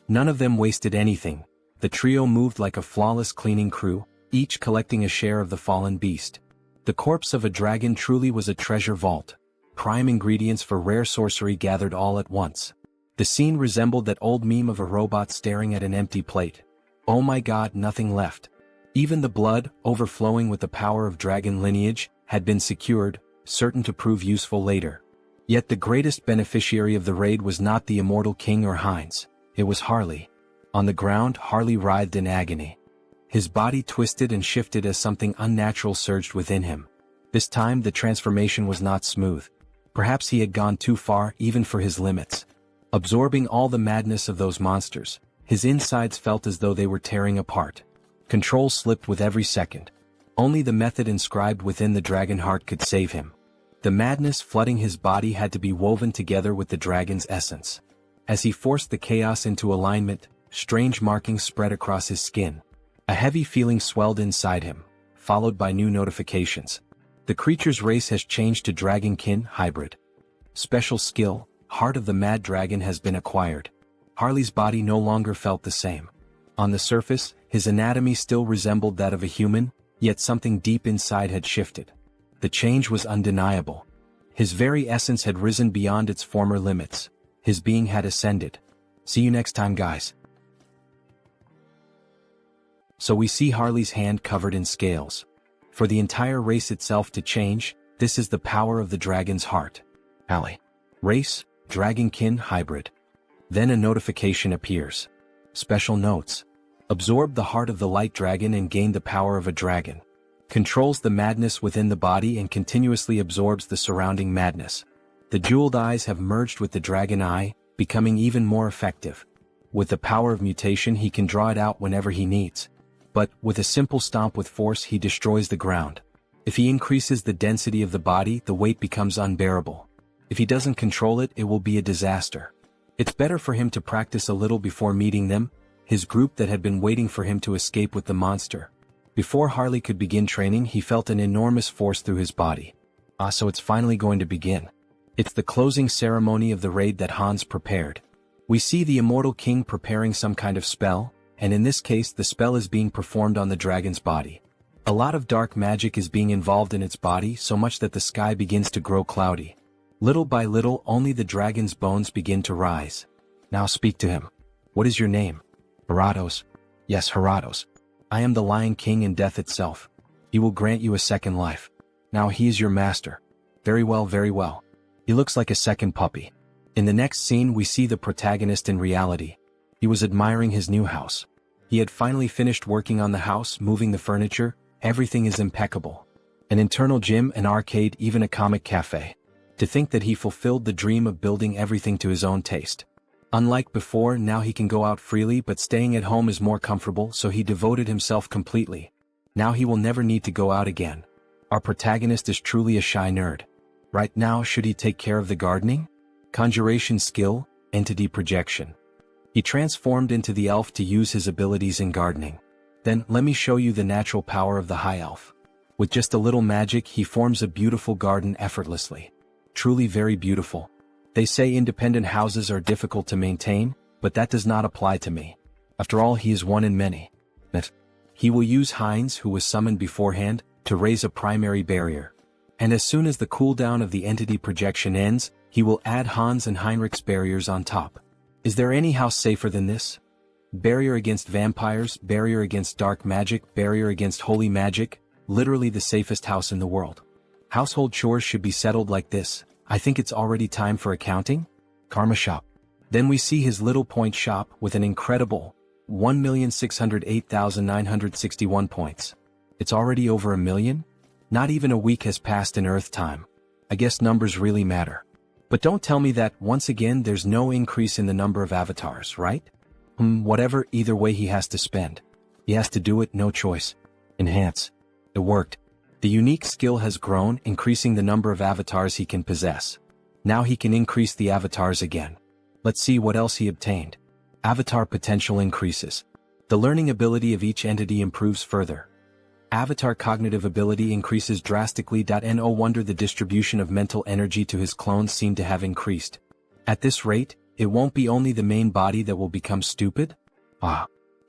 None of them wasted anything. The trio moved like a flawless cleaning crew, each collecting a share of the fallen beast. The corpse of a dragon truly was a treasure vault. Prime ingredients for rare sorcery gathered all at once. The scene resembled that old meme of a robot staring at an empty plate. Oh my god, nothing left. Even the blood, overflowing with the power of dragon lineage, had been secured, certain to prove useful later. Yet the greatest beneficiary of the raid was not the immortal king or Heinz. It was Harley. On the ground, Harley writhed in agony. His body twisted and shifted as something unnatural surged within him. This time the transformation was not smooth. Perhaps he had gone too far even for his limits. Absorbing all the madness of those monsters, his insides felt as though they were tearing apart. Control slipped with every second. Only the method inscribed within the dragon heart could save him. The madness flooding his body had to be woven together with the dragon's essence. As he forced the chaos into alignment, strange markings spread across his skin. A heavy feeling swelled inside him, followed by new notifications. The creature's race has changed to Dragonkin Hybrid. Special skill, Heart of the Mad Dragon, has been acquired. Harley's body no longer felt the same. On the surface, his anatomy still resembled that of a human, yet something deep inside had shifted. The change was undeniable. His very essence had risen beyond its former limits. His being had ascended. See you next time, guys. So we see Harley's hand covered in scales. For the entire race itself to change, this is the power of the dragon's heart. Alley. Race, Dragonkin Hybrid. Then a notification appears. Special notes. Absorb the heart of the light dragon and gain the power of a dragon. Controls the madness within the body and continuously absorbs the surrounding madness. The jeweled eyes have merged with the dragon eye, becoming even more effective. With the power of mutation, he can draw it out whenever he needs. But, with a simple stomp with force, he destroys the ground. If he increases the density of the body, the weight becomes unbearable. If he doesn't control it, it will be a disaster. It's better for him to practice a little before meeting them, his group that had been waiting for him to escape with the monster. Before Harley could begin training, he felt an enormous force through his body. So it's finally going to begin. It's the closing ceremony of the raid that Hans prepared. We see the immortal king preparing some kind of spell, and in this case the spell is being performed on the dragon's body. A lot of dark magic is being involved in its body, so much that the sky begins to grow cloudy. Little by little, only the dragon's bones begin to rise. Now speak to him. What is your name? Heratos. Yes, Heratos. I am the Lion King and death itself. He will grant you a second life. Now he is your master. Very well, very well. He looks like a second puppy. In the next scene we see the protagonist in reality. He was admiring his new house. He had finally finished working on the house, moving the furniture. Everything is impeccable. An internal gym, an arcade, even a comic cafe. To think that he fulfilled the dream of building everything to his own taste. Unlike before, now he can go out freely, but staying at home is more comfortable, so he devoted himself completely. Now he will never need to go out again. Our protagonist is truly a shy nerd. Right now, should he take care of the gardening? Conjuration skill, entity projection. He transformed into the elf to use his abilities in gardening. Then, let me show you the natural power of the high elf. With just a little magic, he forms a beautiful garden effortlessly. Truly very beautiful. They say independent houses are difficult to maintain, but that does not apply to me. After all, he is one in many. He will use Heinz, who was summoned beforehand, to raise a primary barrier. And as soon as the cooldown of the entity projection ends, he will add Hans and Heinrich's barriers on top. Is there any house safer than this? Barrier against vampires, barrier against dark magic, barrier against holy magic, literally the safest house in the world. Household chores should be settled like this. I think it's already time for accounting? Karma shop. Then we see his little point shop with an incredible 1,608,961 points. It's already over 1 million? Not even a week has passed in Earth time. I guess numbers really matter. But don't tell me that, once again, there's no increase in the number of avatars, right? Whatever, either way he has to spend. He has to do it, no choice. Enhance. It worked. The unique skill has grown, increasing the number of avatars he can possess. Now he can increase the avatars again. Let's see what else he obtained. Avatar potential increases. The learning ability of each entity improves further. Avatar cognitive ability increases drastically. No wonder the distribution of mental energy to his clones seem to have increased. At this rate, it won't be only the main body that will become stupid?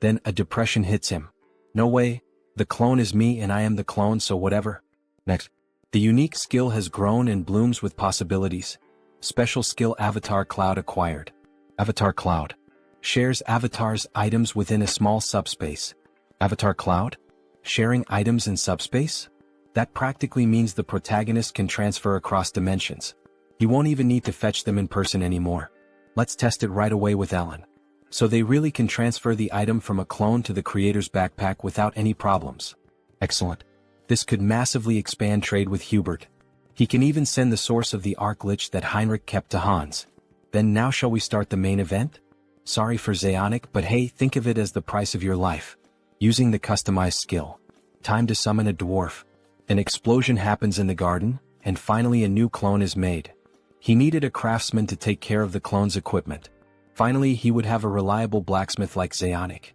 Then a depression hits him. No way, the clone is me and I am the clone, so whatever. Next. The unique skill has grown and blooms with possibilities. Special skill Avatar Cloud acquired. Avatar Cloud. Shares avatars items within a small subspace. Avatar Cloud? Sharing items in subspace? That practically means the protagonist can transfer across dimensions. He won't even need to fetch them in person anymore. Let's test it right away with Ellen. So they really can transfer the item from a clone to the creator's backpack without any problems. Excellent. This could massively expand trade with Hubert. He can even send the source of the arc lich that Heinrich kept to Hans. Then now shall we start the main event? Sorry for Zeonic, but hey, think of it as the price of your life. Using the customized skill. Time to summon a dwarf. An explosion happens in the garden, and finally a new clone is made. He needed a craftsman to take care of the clone's equipment. Finally, he would have a reliable blacksmith like Zeonic.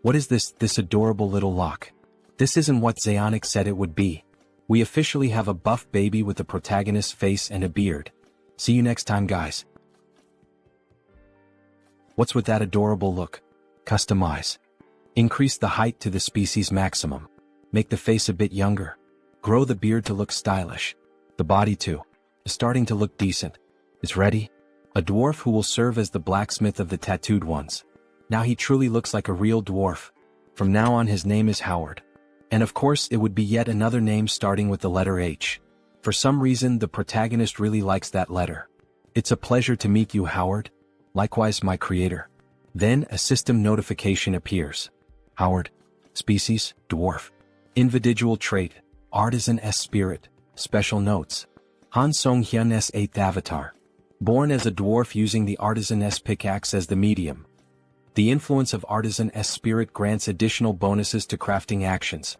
What is this adorable little lock? This isn't what Zeonic said it would be. We officially have a buff baby with the protagonist's face and a beard. See you next time, guys. What's with that adorable look? Customize. Increase the height to the species maximum. Make the face a bit younger. Grow the beard to look stylish. The body too. Is starting to look decent. Is ready? A dwarf who will serve as the blacksmith of the tattooed ones. Now he truly looks like a real dwarf. From now on his name is Howard. And of course it would be yet another name starting with the letter H. For some reason the protagonist really likes that letter. It's a pleasure to meet you, Howard. Likewise, my creator. Then a system notification appears. Howard. Species, dwarf. Individual trait, artisan S spirit. Special notes. Han Sunghyun S 8th avatar. Born as a dwarf using the artisan S pickaxe as the medium. The influence of artisan S spirit grants additional bonuses to crafting actions.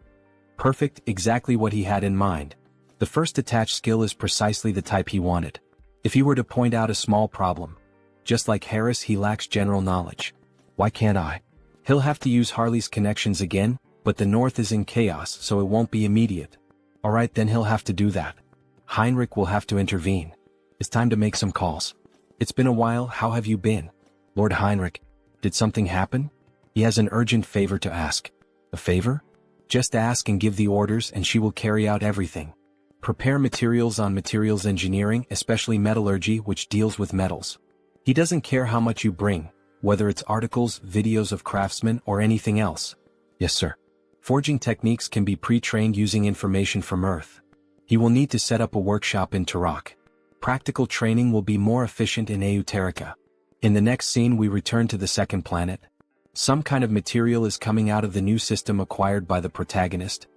Perfect, exactly what he had in mind. The first attached skill is precisely the type he wanted. If he were to point out a small problem. Just like Harris, he lacks general knowledge. Why can't I? He'll have to use Harley's connections again, but the north is in chaos, so it won't be immediate. Alright, then he'll have to do that. Heinrich will have to intervene. It's time to make some calls. It's been a while, how have you been? Lord Heinrich, did something happen? He has an urgent favor to ask. A favor? Just ask and give the orders and she will carry out everything. Prepare materials on materials engineering, especially metallurgy, which deals with metals. He doesn't care how much you bring, whether it's articles, videos of craftsmen, or anything else. Yes, sir. Forging techniques can be pre-trained using information from Earth. He will need to set up a workshop in Turok. Practical training will be more efficient in Euterica. In the next scene we return to the second planet. Some kind of material is coming out of the new system acquired by the protagonist.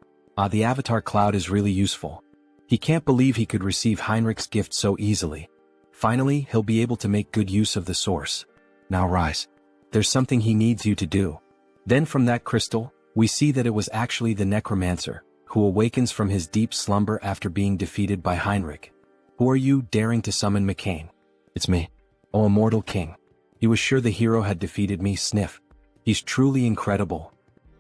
The Avatar Cloud is really useful. He can't believe he could receive Heinrich's gift so easily. Finally, he'll be able to make good use of the source. Now rise. There's something he needs you to do. Then from that crystal, we see that it was actually the necromancer, who awakens from his deep slumber after being defeated by Heinrich. Who are you daring to summon McCain? It's me. Oh, immortal king. He was sure the hero had defeated me, sniff. He's truly incredible.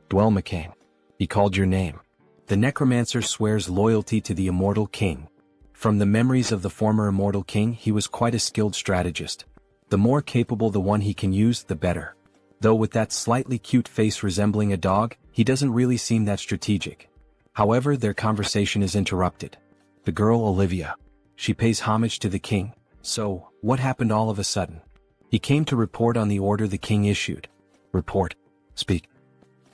Dwell McCain. He called your name. The necromancer swears loyalty to the immortal king. From the memories of the former immortal king, he was quite a skilled strategist. The more capable the one he can use, the better. Though with that slightly cute face resembling a dog, he doesn't really seem that strategic. However, their conversation is interrupted. The girl Olivia. She pays homage to the king. So, what happened all of a sudden? He came to report on the order the king issued. Report. Speak.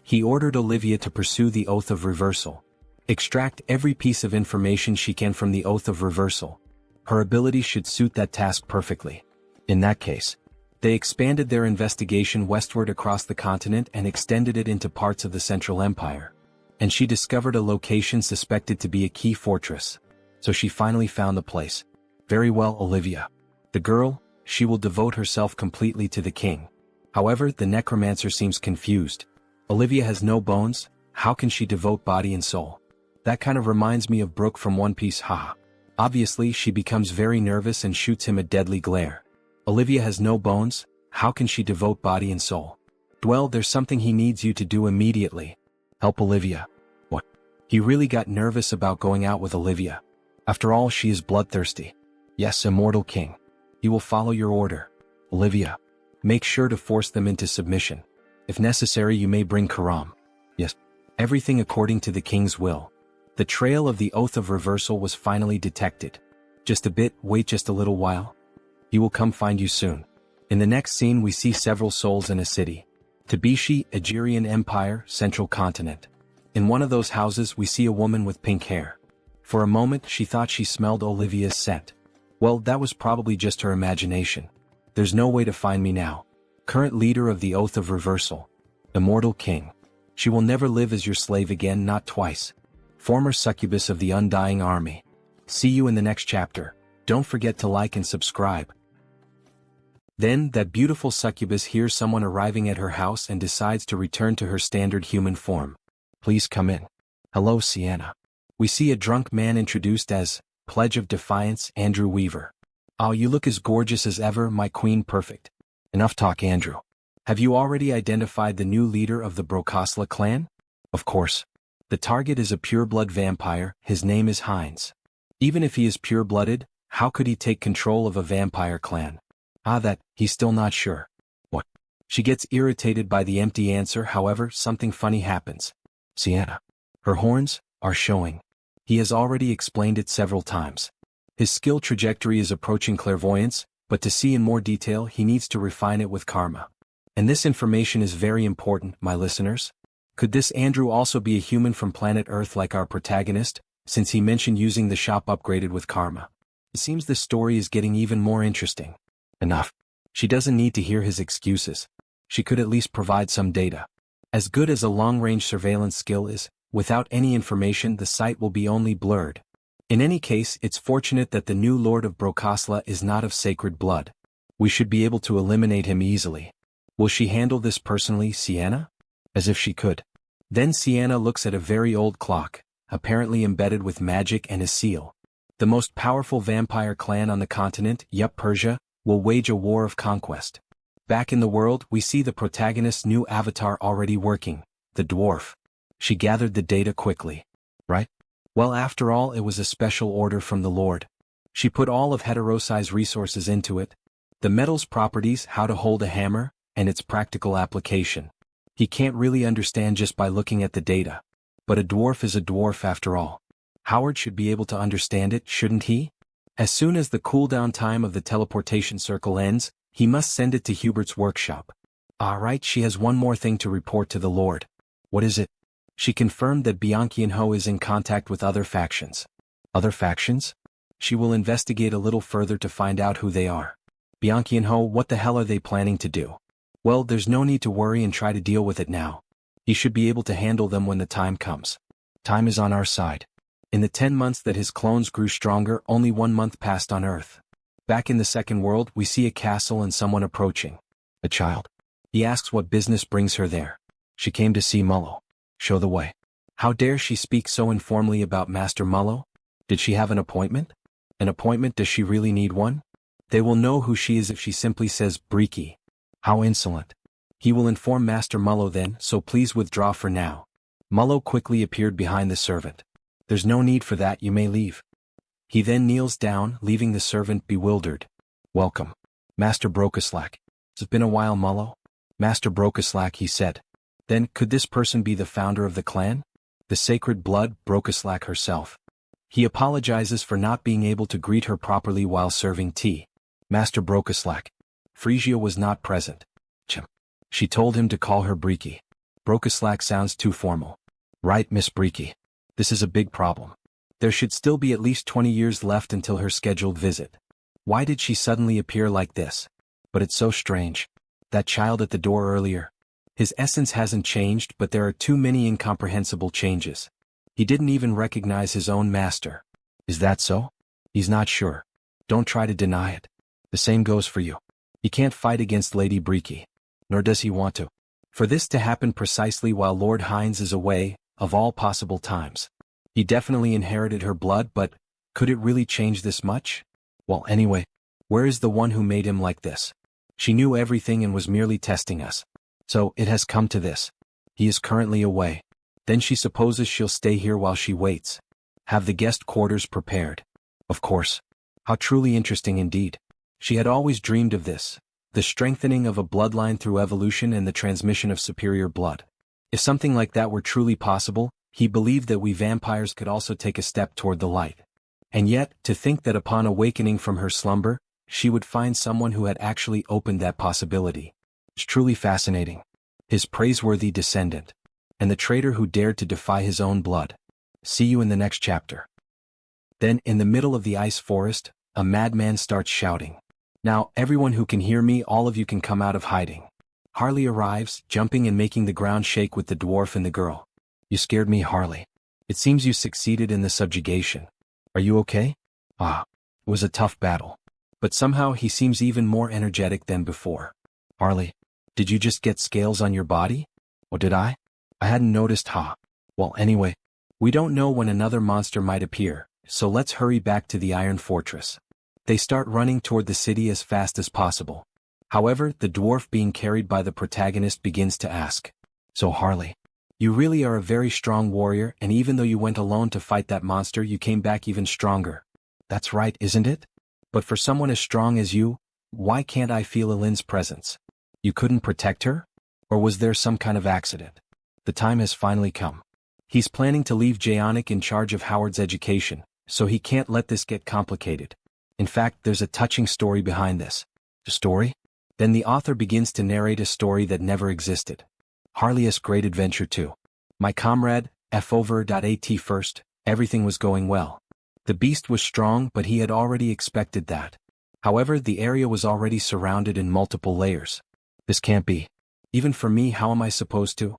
He ordered Olivia to pursue the Oath of Reversal. Extract every piece of information she can from the Oath of Reversal. Her ability should suit that task perfectly. In that case, they expanded their investigation westward across the continent and extended it into parts of the Central Empire. And she discovered a location suspected to be a key fortress. So she finally found the place. Very well, Olivia. The girl, she will devote herself completely to the king. However, the necromancer seems confused. Olivia has no bones, how can she devote body and soul? That kind of reminds me of Brooke from One Piece, haha. Obviously, she becomes very nervous and shoots him a deadly glare. Olivia has no bones, how can she devote body and soul? Dwell, there's something he needs you to do immediately. Help Olivia. What? He really got nervous about going out with Olivia. After all, she is bloodthirsty. Yes, immortal king. He will follow your order. Olivia. Make sure to force them into submission. If necessary, you may bring Karam. Yes. Everything according to the king's will. The trail of the Oath of Reversal was finally detected. Just a bit, wait just a little while. He will come find you soon. In the next scene we see several souls in a city. Tabishi, Aegirian Empire, Central Continent. In one of those houses we see a woman with pink hair. For a moment she thought she smelled Olivia's scent. Well, that was probably just her imagination. There's no way to find me now. Current leader of the Oath of Reversal. Immortal King. She will never live as your slave again, not twice. Former succubus of the Undying Army. See you in the next chapter. Don't forget to like and subscribe. Then, that beautiful succubus hears someone arriving at her house and decides to return to her standard human form. Please come in. Hello, Sienna. We see a drunk man introduced as Pledge of Defiance, Andrew Weaver. Oh, you look as gorgeous as ever, my queen, perfect. Enough talk, Andrew. Have you already identified the new leader of the Brokosla clan? Of course. The target is a pure-blood vampire, his name is Heinz. Even if he is pure-blooded, how could he take control of a vampire clan? He's still not sure. What? She gets irritated by the empty answer, however, something funny happens. Sienna. Her horns are showing. He has already explained it several times. His skill trajectory is approaching clairvoyance, but to see in more detail he needs to refine it with karma. And this information is very important, my listeners. Could this Andrew also be a human from planet Earth like our protagonist, since he mentioned using the shop upgraded with karma? It seems the story is getting even more interesting. Enough. She doesn't need to hear his excuses. She could at least provide some data. As good as a long-range surveillance skill is, without any information the sight will be only blurred. In any case, it's fortunate that the new Lord of Brokosla is not of sacred blood. We should be able to eliminate him easily. Will she handle this personally, Sienna? As if she could. Then Sienna looks at a very old clock, apparently embedded with magic and a seal. The most powerful vampire clan on the continent, Persia, will wage a war of conquest. Back in the world, we see the protagonist's new avatar already working, the dwarf. She gathered the data quickly. Right? Well, after all, it was a special order from the Lord. She put all of Heterosai's resources into it. The metal's properties, how to hold a hammer, and its practical application. He can't really understand just by looking at the data. But a dwarf is a dwarf after all. Howard should be able to understand it, shouldn't he? As soon as the cooldown time of the teleportation circle ends, he must send it to Hubert's workshop. Alright, she has one more thing to report to the Lord. What is it? She confirmed that Bianchi-Ho is in contact with other factions. Other factions? She will investigate a little further to find out who they are. Bianchi-Ho, what the hell are they planning to do? Well, there's no need to worry and try to deal with it now. He should be able to handle them when the time comes. Time is on our side. In the 10 months that his clones grew stronger, only 1 month passed on Earth. Back in the second world, we see a castle and someone approaching. A child? He asks what business brings her there. She came to see Mullo. Show the way. How dare she speak so informally about Master Mullo? Did she have an appointment? An appointment? Does she really need one? They will know who she is if she simply says Briki. How insolent. He will inform Master Mullo then, so please withdraw for now. Mullo quickly appeared behind the servant. There's no need for that, you may leave. He then kneels down, leaving the servant bewildered. Welcome. Master Brokislack. It's been a while, Mullo. Master Brokislack, he said. Then, could this person be the founder of the clan? The sacred blood, Brokislack herself. He apologizes for not being able to greet her properly while serving tea. Master Brokislack. Frisia was not present. She told him to call her Briki. Brokislack sounds too formal. Right, Miss Briki. This is a big problem. There should still be at least 20 years left until her scheduled visit. Why did she suddenly appear like this? But it's so strange. That child at the door earlier. His essence hasn't changed, but there are too many incomprehensible changes. He didn't even recognize his own master. Is that so? He's not sure. Don't try to deny it. The same goes for you. He can't fight against Lady Briki. Nor does he want to. For this to happen precisely while Lord Hines is away, of all possible times. He definitely inherited her blood, but could it really change this much? Well, anyway, where is the one who made him like this? She knew everything and was merely testing us. So, it has come to this. He is currently away. Then she supposes she'll stay here while she waits. Have the guest quarters prepared. Of course. How truly interesting indeed. She had always dreamed of this. The strengthening of a bloodline through evolution and the transmission of superior blood. If something like that were truly possible, he believed that we vampires could also take a step toward the light. And yet, to think that upon awakening from her slumber, she would find someone who had actually opened that possibility. It's truly fascinating. His praiseworthy descendant. And the traitor who dared to defy his own blood. See you in the next chapter. Then, in the middle of the ice forest, a madman starts shouting. Now, everyone who can hear me, all of you can come out of hiding. Harley arrives, jumping and making the ground shake with the dwarf and the girl. You scared me, Harley. It seems you succeeded in the subjugation. Are you okay? It was a tough battle. But somehow he seems even more energetic than before. Harley, did you just get scales on your body? Or did I? I hadn't noticed, Well, anyway, we don't know when another monster might appear, so let's hurry back to the Iron Fortress. They start running toward the city as fast as possible. However, the dwarf being carried by the protagonist begins to ask. So Harley, you really are a very strong warrior, and even though you went alone to fight that monster, you came back even stronger. That's right, isn't it? But for someone as strong as you, why can't I feel Elin's presence? You couldn't protect her? Or was there some kind of accident? The time has finally come. He's planning to leave Jaonic in charge of Howard's education, so he can't let this get complicated. In fact, there's a touching story behind this. A story? Then the author begins to narrate a story that never existed. Harley's Great Adventure 2. My comrade, F.Over.at first, everything was going well. The beast was strong, but he had already expected that. However, the area was already surrounded in multiple layers. This can't be. Even for me, how am I supposed to?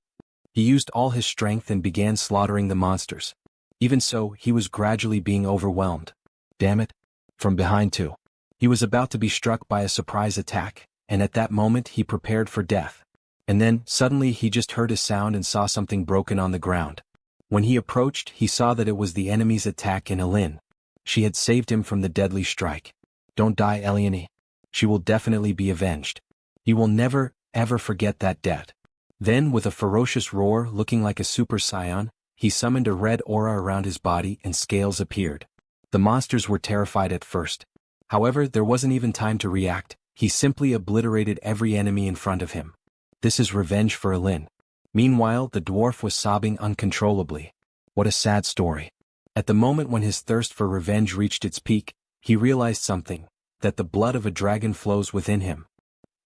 He used all his strength and began slaughtering the monsters. Even so, he was gradually being overwhelmed. Damn it. From behind too. He was about to be struck by a surprise attack, and at that moment he prepared for death. And then, suddenly he just heard a sound and saw something broken on the ground. When he approached, he saw that it was the enemy's attack in Elin. She had saved him from the deadly strike. Don't die, Eliane. She will definitely be avenged. He will never, ever forget that debt. Then, with a ferocious roar looking like a super scion, he summoned a red aura around his body and scales appeared. The monsters were terrified at first. However, there wasn't even time to react. He simply obliterated every enemy in front of him. This is revenge for Elin. Meanwhile, the dwarf was sobbing uncontrollably. What a sad story. At the moment when his thirst for revenge reached its peak, he realized something, that the blood of a dragon flows within him.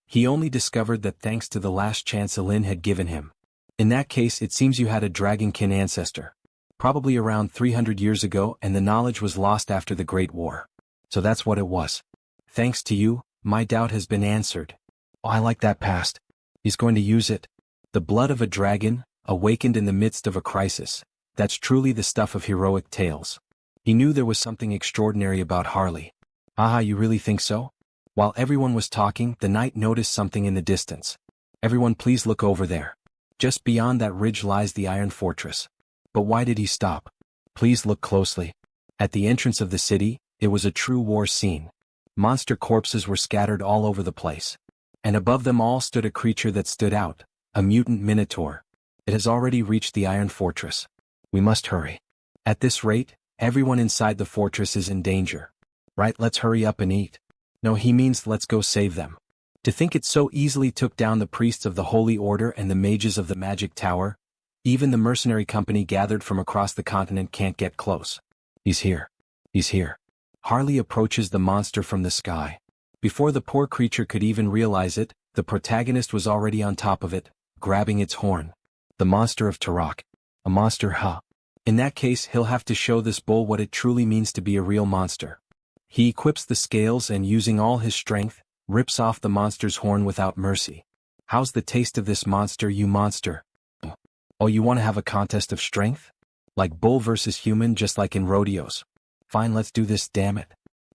He only discovered that thanks to the last chance Elin had given him. In that case, it seems you had a dragonkin ancestor. Probably around 300 years ago, and the knowledge was lost after the Great War. So that's what it was. Thanks to you, my doubt has been answered. Oh, I like that past. He's going to use it. The blood of a dragon, awakened in the midst of a crisis. That's truly the stuff of heroic tales. He knew there was something extraordinary about Harley. You really think so? While everyone was talking, the knight noticed something in the distance. Everyone please look over there. Just beyond that ridge lies the Iron Fortress. But why did he stop? Please look closely. At the entrance of the city, it was a true war scene. Monster corpses were scattered all over the place. And above them all stood a creature that stood out, a mutant minotaur. It has already reached the Iron Fortress. We must hurry. At this rate, everyone inside the fortress is in danger. Right, let's hurry up and eat. No, he means let's go save them. To think it so easily took down the priests of the Holy Order and the mages of the Magic Tower. Even the mercenary company gathered from across the continent can't get close. He's here. He's here. Harley approaches the monster from the sky. Before the poor creature could even realize it, the protagonist was already on top of it, grabbing its horn. The monster of Turok. A monster, huh? In that case, he'll have to show this bull what it truly means to be a real monster. He equips the scales and, using all his strength, rips off the monster's horn without mercy. How's the taste of this monster, you monster? Oh, you want to have a contest of strength? Like bull versus human, just like in rodeos. Fine, let's do this, damn it.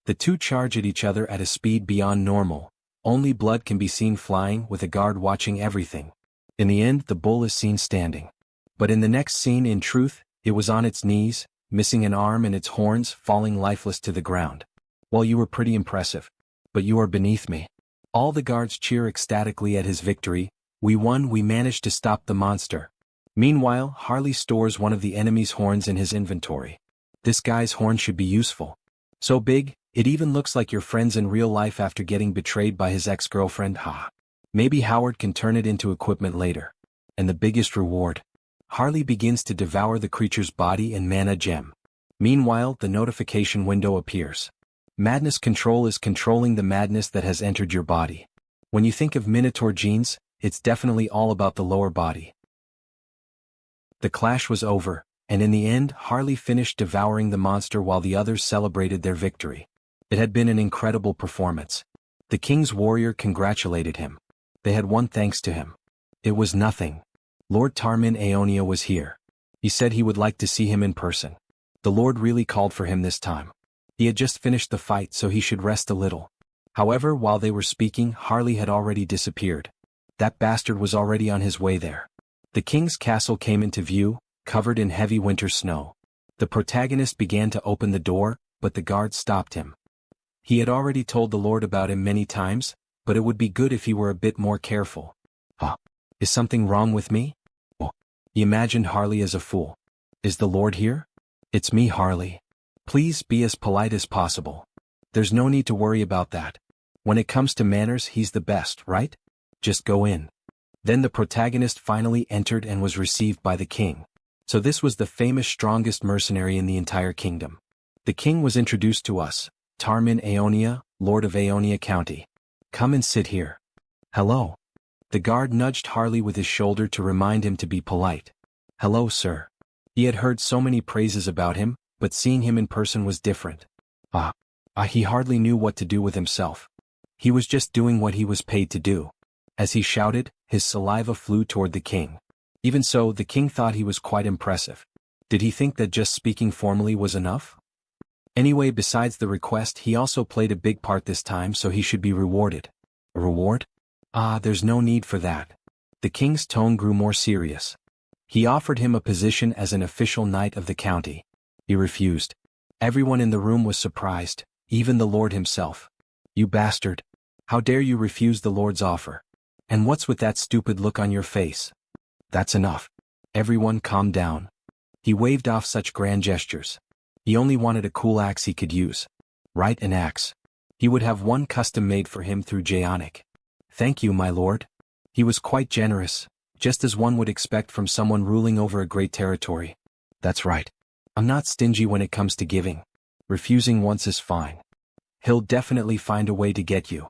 The two charge at each other at a speed beyond normal. Only blood can be seen flying, with a guard watching everything. In the end, the bull is seen standing. But in the next scene, in truth, it was on its knees, missing an arm and its horns falling lifeless to the ground. Well, you were pretty impressive. But you are beneath me. All the guards cheer ecstatically at his victory. We won, we managed to stop the monster. Meanwhile, Harley stores one of the enemy's horns in his inventory. This guy's horn should be useful. So big, it even looks like your friend's in real life after getting betrayed by his ex-girlfriend, ha. Maybe Howard can turn it into equipment later. And the biggest reward. Harley begins to devour the creature's body and mana gem. Meanwhile, the notification window appears. Madness Control is controlling the madness that has entered your body. When you think of Minotaur genes, it's definitely all about the lower body. The clash was over, and in the end, Harley finished devouring the monster while the others celebrated their victory. It had been an incredible performance. The king's warrior congratulated him. They had won thanks to him. It was nothing. Lord Tarmin Aeonia was here. He said he would like to see him in person. The Lord really called for him this time. He had just finished the fight, so he should rest a little. However, while they were speaking, Harley had already disappeared. That bastard was already on his way there. The king's castle came into view, covered in heavy winter snow. The protagonist began to open the door, but the guard stopped him. He had already told the Lord about him many times, but it would be good if he were a bit more careful. Is something wrong with me? Oh. He imagined Harley as a fool. Is the Lord here? It's me, Harley. Please be as polite as possible. There's no need to worry about that. When it comes to manners, he's the best, right? Just go in. Then the protagonist finally entered and was received by the king. So this was the famous strongest mercenary in the entire kingdom. The king was introduced to us, Tarmin Aeonia, Lord of Aeonia County. Come and sit here. Hello. The guard nudged Harley with his shoulder to remind him to be polite. Hello, sir. He had heard so many praises about him, but seeing him in person was different. He hardly knew what to do with himself. He was just doing what he was paid to do. As he shouted, his saliva flew toward the king. Even so, the king thought he was quite impressive. Did he think that just speaking formally was enough? Anyway, besides the request, he also played a big part this time, so he should be rewarded. A reward? There's no need for that. The king's tone grew more serious. He offered him a position as an official knight of the county. He refused. Everyone in the room was surprised, even the Lord himself. You bastard. How dare you refuse the Lord's offer? And what's with that stupid look on your face? That's enough. Everyone calm down. He waved off such grand gestures. He only wanted a cool axe he could use. Right, an axe. He would have one custom made for him through Jaonic. Thank you, my lord. He was quite generous, just as one would expect from someone ruling over a great territory. That's right. I'm not stingy when it comes to giving. Refusing once is fine. He'll definitely find a way to get you.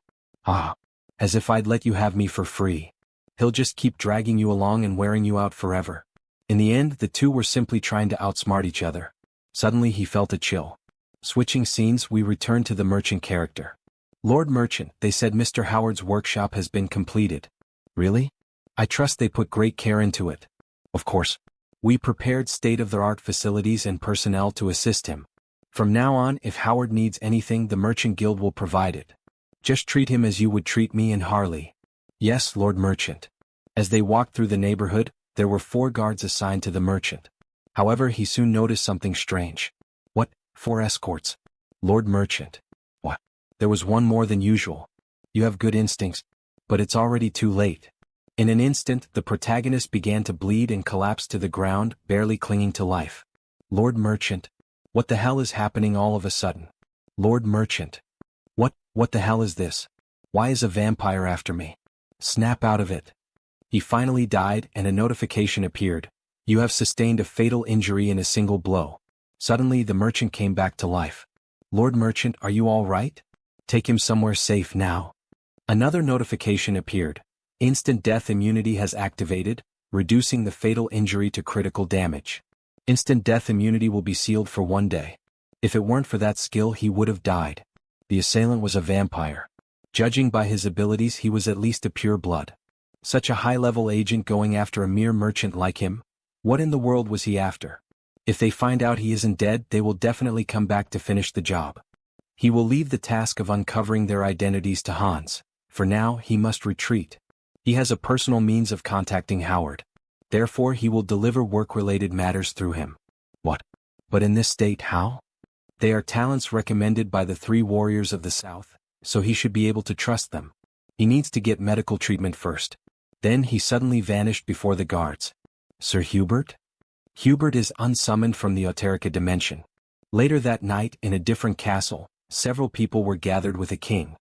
As if I'd let you have me for free. He'll just keep dragging you along and wearing you out forever. In the end, the two were simply trying to outsmart each other. Suddenly he felt a chill. Switching scenes, we return to the merchant character. Lord Merchant, they said Mr. Howard's workshop has been completed. Really? I trust they put great care into it. Of course. We prepared state-of-the-art facilities and personnel to assist him. From now on, if Howard needs anything, the Merchant Guild will provide it. Just treat him as you would treat me and Harley. Yes, Lord Merchant. As they walked through the neighborhood, there were 4 guards assigned to the merchant. However, he soon noticed something strange. What? 4 escorts? Lord Merchant. What? There was one more than usual. You have good instincts, but it's already too late. In an instant, the protagonist began to bleed and collapsed to the ground, barely clinging to life. Lord Merchant. What the hell is happening all of a sudden? Lord Merchant. What the hell is this? Why is a vampire after me? Snap out of it. He finally died and a notification appeared. You have sustained a fatal injury in a single blow. Suddenly the merchant came back to life. Lord Merchant, are you all right? Take him somewhere safe now. Another notification appeared. Instant death immunity has activated, reducing the fatal injury to critical damage. Instant death immunity will be sealed for 1 day. If it weren't for that skill, he would have died. The assailant was a vampire. Judging by his abilities, he was at least a pure blood. Such a high-level agent going after a mere merchant like him? What in the world was he after? If they find out he isn't dead, they will definitely come back to finish the job. He will leave the task of uncovering their identities to Hans. For now, he must retreat. He has a personal means of contacting Howard. Therefore, he will deliver work-related matters through him. What? But in this state, how? They are talents recommended by the 3 warriors of the South, so he should be able to trust them. He needs to get medical treatment first. Then he suddenly vanished before the guards. Sir Hubert? Hubert is unsummoned from the Auterica dimension. Later that night, in a different castle, several people were gathered with a king.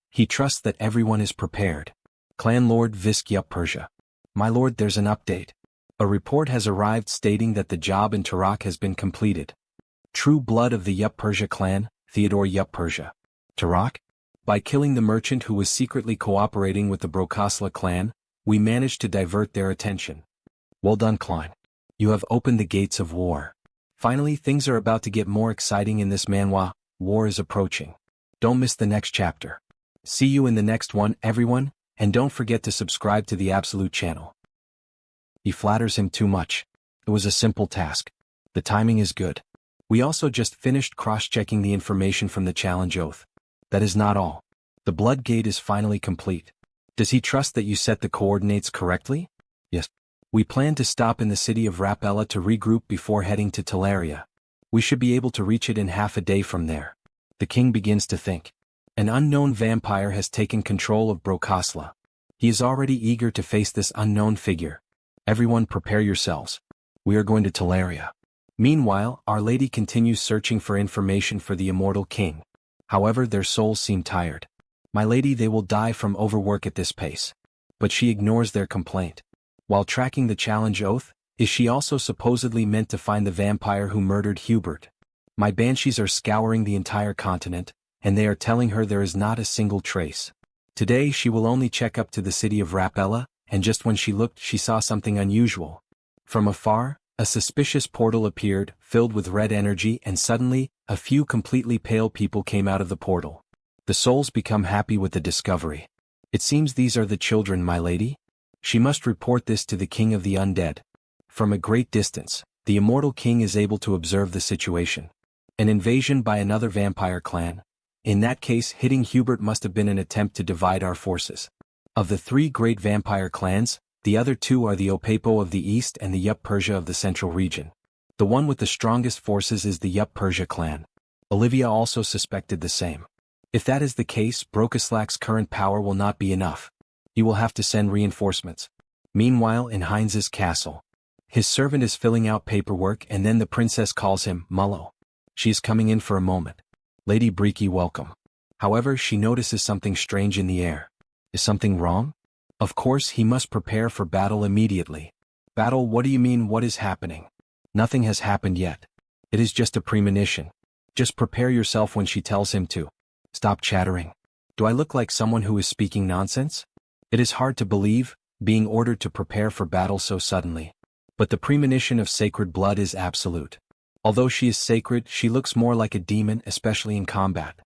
He trusts that everyone is prepared. Clan Lord Visk Yup Persia. My lord, there's an update. A report has arrived stating that the job in Tarak has been completed. True blood of the Yup Persia clan, Theodore Yup Persia. Tarak? By killing the merchant who was secretly cooperating with the Brokosla clan, we managed to divert their attention. Well done, Klein. You have opened the gates of war. Finally, things are about to get more exciting in this manhwa. War is approaching. Don't miss the next chapter. See you in the next one, everyone, and don't forget to subscribe to the Absolute channel. He flatters him too much. It was a simple task. The timing is good. We also just finished cross-checking the information from the challenge oath. That is not all. The blood gate is finally complete. Does he trust that you set the coordinates correctly? Yes. We plan to stop in the city of Rapella to regroup before heading to Teleria. We should be able to reach it in half a day from there. The king begins to think. An unknown vampire has taken control of Brokosla. He is already eager to face this unknown figure. Everyone prepare yourselves. We are going to Teleria. Meanwhile, Our Lady continues searching for information for the immortal king. However, their souls seem tired. My lady, they will die from overwork at this pace. But she ignores their complaint. While tracking the challenge oath, is she also supposedly meant to find the vampire who murdered Hubert? My banshees are scouring the entire continent, and they are telling her there is not a single trace. Today she will only check up to the city of Rapella, and just when she looked, she saw something unusual. From afar, a suspicious portal appeared, filled with red energy, and suddenly, a few completely pale people came out of the portal. The souls become happy with the discovery. It seems these are the children, my lady. She must report this to the king of the undead. From a great distance, the immortal king is able to observe the situation. An invasion by another vampire clan. In that case, hitting Hubert must have been an attempt to divide our forces. Of the 3 great vampire clans, the other 2 are the Opapo of the east and the Yup Persia of the central region. The one with the strongest forces is the Yup Persia clan. Olivia also suspected the same. If that is the case, Brokoslak's current power will not be enough. He will have to send reinforcements. Meanwhile, in Heinz's castle, his servant is filling out paperwork, and then the princess calls him Mullo. She is coming in for a moment. Lady Breaky, welcome. However, she notices something strange in the air. Is something wrong? Of course, he must prepare for battle immediately. Battle? What do you mean, what is happening? Nothing has happened yet. It is just a premonition. Just prepare yourself when she tells him to. Stop chattering. Do I look like someone who is speaking nonsense? It is hard to believe, being ordered to prepare for battle so suddenly. But the premonition of sacred blood is absolute. Although she is sacred, she looks more like a demon, especially in combat.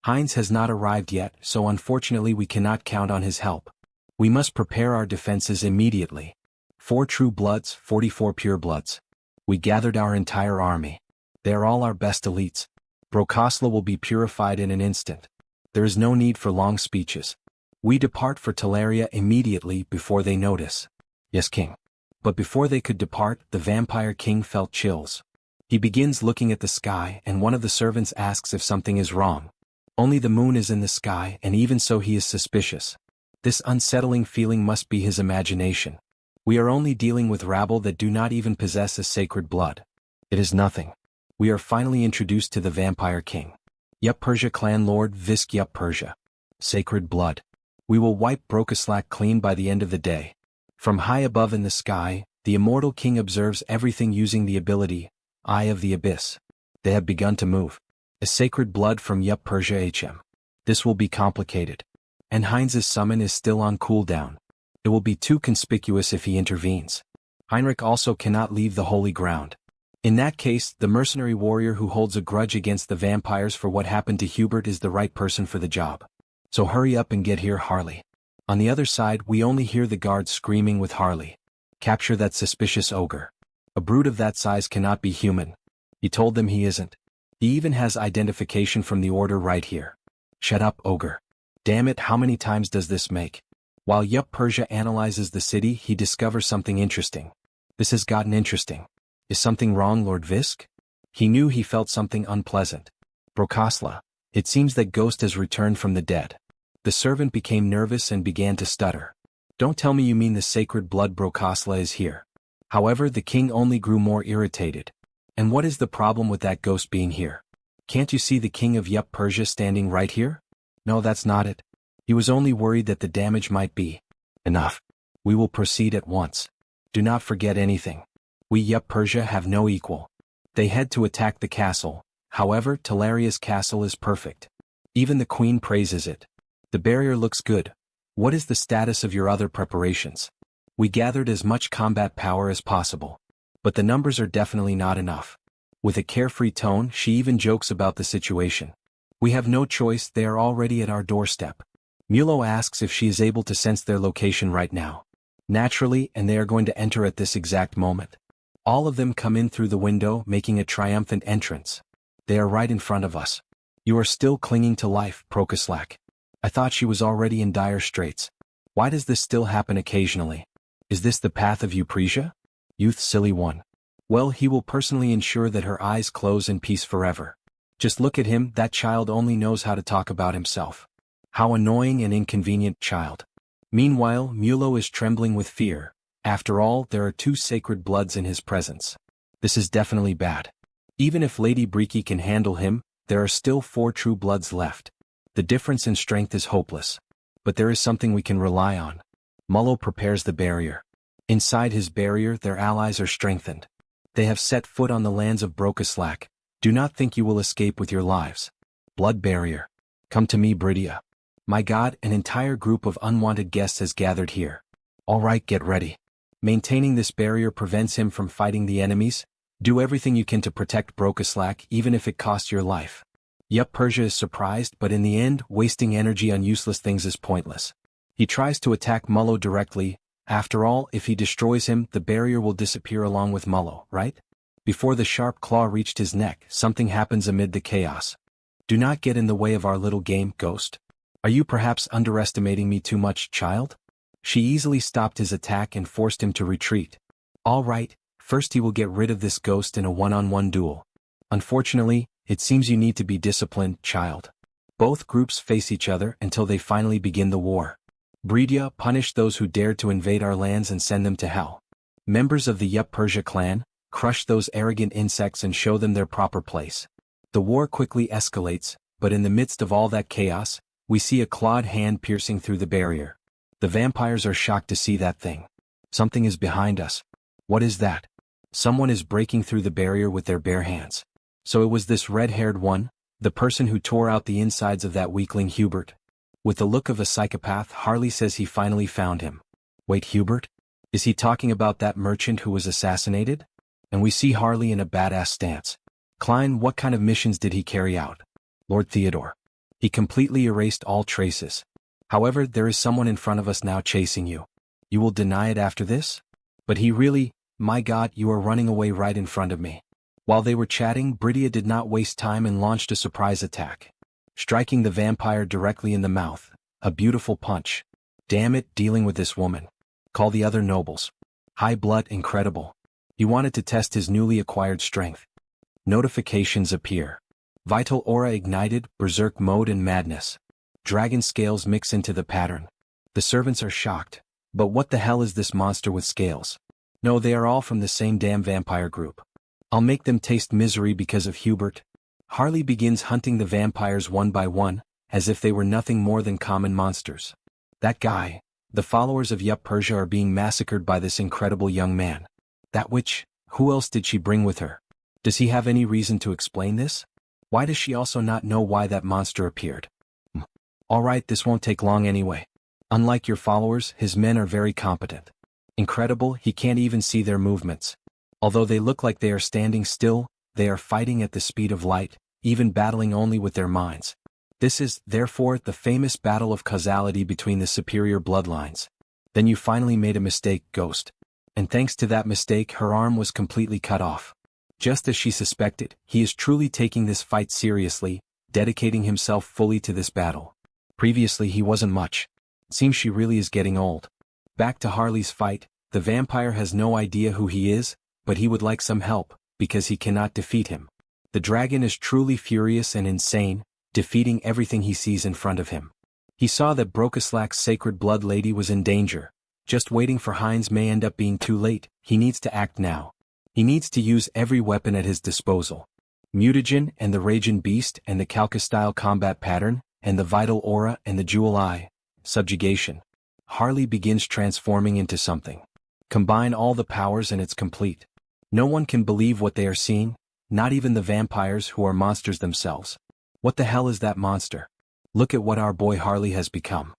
Heinz has not arrived yet, so unfortunately we cannot count on his help. We must prepare our defenses immediately. 4 true bloods, 44 pure bloods. We gathered our entire army. They are all our best elites. Brokosla will be purified in an instant. There is no need for long speeches. We depart for Teleria immediately before they notice. Yes, King. But before they could depart, the Vampire King felt chills. He begins looking at the sky, and one of the servants asks if something is wrong. Only the moon is in the sky, and even so he is suspicious. This unsettling feeling must be his imagination. We are only dealing with rabble that do not even possess a sacred blood. It is nothing. We are finally introduced to the Vampire King. Yup Persia Clan Lord Visk Yup Persia. Sacred blood. We will wipe Brokaslak clean by the end of the day. From high above in the sky, the immortal king observes everything using the ability, Eye of the Abyss. They have begun to move. A sacred blood from Yup Persia HM. This will be complicated. And Heinz's summon is still on cooldown. It will be too conspicuous if he intervenes. Heinrich also cannot leave the holy ground. In that case, the mercenary warrior who holds a grudge against the vampires for what happened to Hubert is the right person for the job. So hurry up and get here, Harley. On the other side, we only hear the guards screaming with Harley. Capture that suspicious ogre. A brute of that size cannot be human. He told them he isn't. He even has identification from the order right here. Shut up, ogre. Damn it, how many times does this make? While Yup Persia analyzes the city, he discovers something interesting. This has gotten interesting. Is something wrong, Lord Visk? He knew he felt something unpleasant. Brokasla, it seems that Ghost has returned from the dead. The servant became nervous and began to stutter. Don't tell me you mean the sacred blood Brokasla is here. However, the king only grew more irritated. And what is the problem with that ghost being here? Can't you see the king of Yup Persia standing right here? No, that's not it. He was only worried that the damage might be enough. We will proceed at once. Do not forget anything. We Yup Persia have no equal. They head to attack the castle. However, Telaria's castle is perfect. Even the queen praises it. The barrier looks good. What is the status of your other preparations? We gathered as much combat power as possible. But the numbers are definitely not enough. With a carefree tone, she even jokes about the situation. We have no choice, they are already at our doorstep. Mulo asks if she is able to sense their location right now. Naturally, and they are going to enter at this exact moment. All of them come in through the window, making a triumphant entrance. They are right in front of us. You are still clinging to life, Prokaslak. I thought she was already in dire straits. Why does this still happen occasionally? Is this the path of Eupresia? Youth silly one. Well, he will personally ensure that her eyes close in peace forever. Just look at him, that child only knows how to talk about himself. How annoying and inconvenient child. Meanwhile, Mulo is trembling with fear. After all, there are 2 sacred bloods in his presence. This is definitely bad. Even if Lady Briki can handle him, there are still 4 true bloods left. The difference in strength is hopeless. But there is something we can rely on. Mullo prepares the barrier. Inside his barrier, their allies are strengthened. They have set foot on the lands of Brokaslak. Do not think you will escape with your lives. Blood barrier. Come to me, Bridia. My god, an entire group of unwanted guests has gathered here. Alright, get ready. Maintaining this barrier prevents him from fighting the enemies. Do everything you can to protect Brokaslak, even if it costs your life. Yup Persia is surprised, but in the end, wasting energy on useless things is pointless. He tries to attack Mullo directly. After all, if he destroys him, the barrier will disappear along with Mullo, right? Before the sharp claw reached his neck, something happens amid the chaos. Do not get in the way of our little game, Ghost. Are you perhaps underestimating me too much, child? She easily stopped his attack and forced him to retreat. All right, first he will get rid of this ghost in a one-on-one duel. Unfortunately, it seems you need to be disciplined, child. Both groups face each other until they finally begin the war. Bridia, punish those who dared to invade our lands and send them to hell. Members of the Yup Persia clan, crush those arrogant insects and show them their proper place. The war quickly escalates, but in the midst of all that chaos, we see a clawed hand piercing through the barrier. The vampires are shocked to see that thing. Something is behind us. What is that? Someone is breaking through the barrier with their bare hands. So it was this red-haired one, the person who tore out the insides of that weakling Hubert. With the look of a psychopath, Harley says he finally found him. Wait, Hubert? Is he talking about that merchant who was assassinated? And we see Harley in a badass stance. Klein, what kind of missions did he carry out? Lord Theodore. He completely erased all traces. However, there is someone in front of us now chasing you. You will deny it after this? But he really, my god, you are running away right in front of me. While they were chatting, Bridia did not waste time and launched a surprise attack. striking the vampire directly in the mouth. A beautiful punch. Damn it, dealing with this woman. Call the other nobles. High blood, incredible. He wanted to test his newly acquired strength. Notifications appear. Vital aura ignited, berserk mode and madness. Dragon scales mix into the pattern. The servants are shocked. But what the hell is this monster with scales? No, they are all from the same damn vampire group. I'll make them taste misery because of Hubert. Harley begins hunting the vampires one by one, as if they were nothing more than common monsters. That guy. The followers of Yup Persia are being massacred by this incredible young man. That witch, who else did she bring with her? Does he have any reason to explain this? Why does she also not know why that monster appeared? Alright, this won't take long anyway. Unlike your followers, his men are very competent. Incredible, he can't even see their movements. Although they look like they are standing still, they are fighting at the speed of light, even battling only with their minds. This is, therefore, the famous battle of causality between the superior bloodlines. Then you finally made a mistake, Ghost. And thanks to that mistake, her arm was completely cut off. Just as she suspected, he is truly taking this fight seriously, dedicating himself fully to this battle. Previously he wasn't much. It seems she really is getting old. Back to Harley's fight, the vampire has no idea who he is, but he would like some help, because he cannot defeat him. The dragon is truly furious and insane, defeating everything he sees in front of him. He saw that Brokeslak's sacred blood lady was in danger. Just waiting for Heinz may end up being too late, he needs to act now. He needs to use every weapon at his disposal. Mutagen and the Raging Beast and the Calca-style combat pattern, and the Vital Aura and the Jewel Eye. Subjugation. Harley begins transforming into something. Combine all the powers and it's complete. No one can believe what they are seeing, not even the vampires who are monsters themselves. What the hell is that monster? Look at what our boy Harley has become.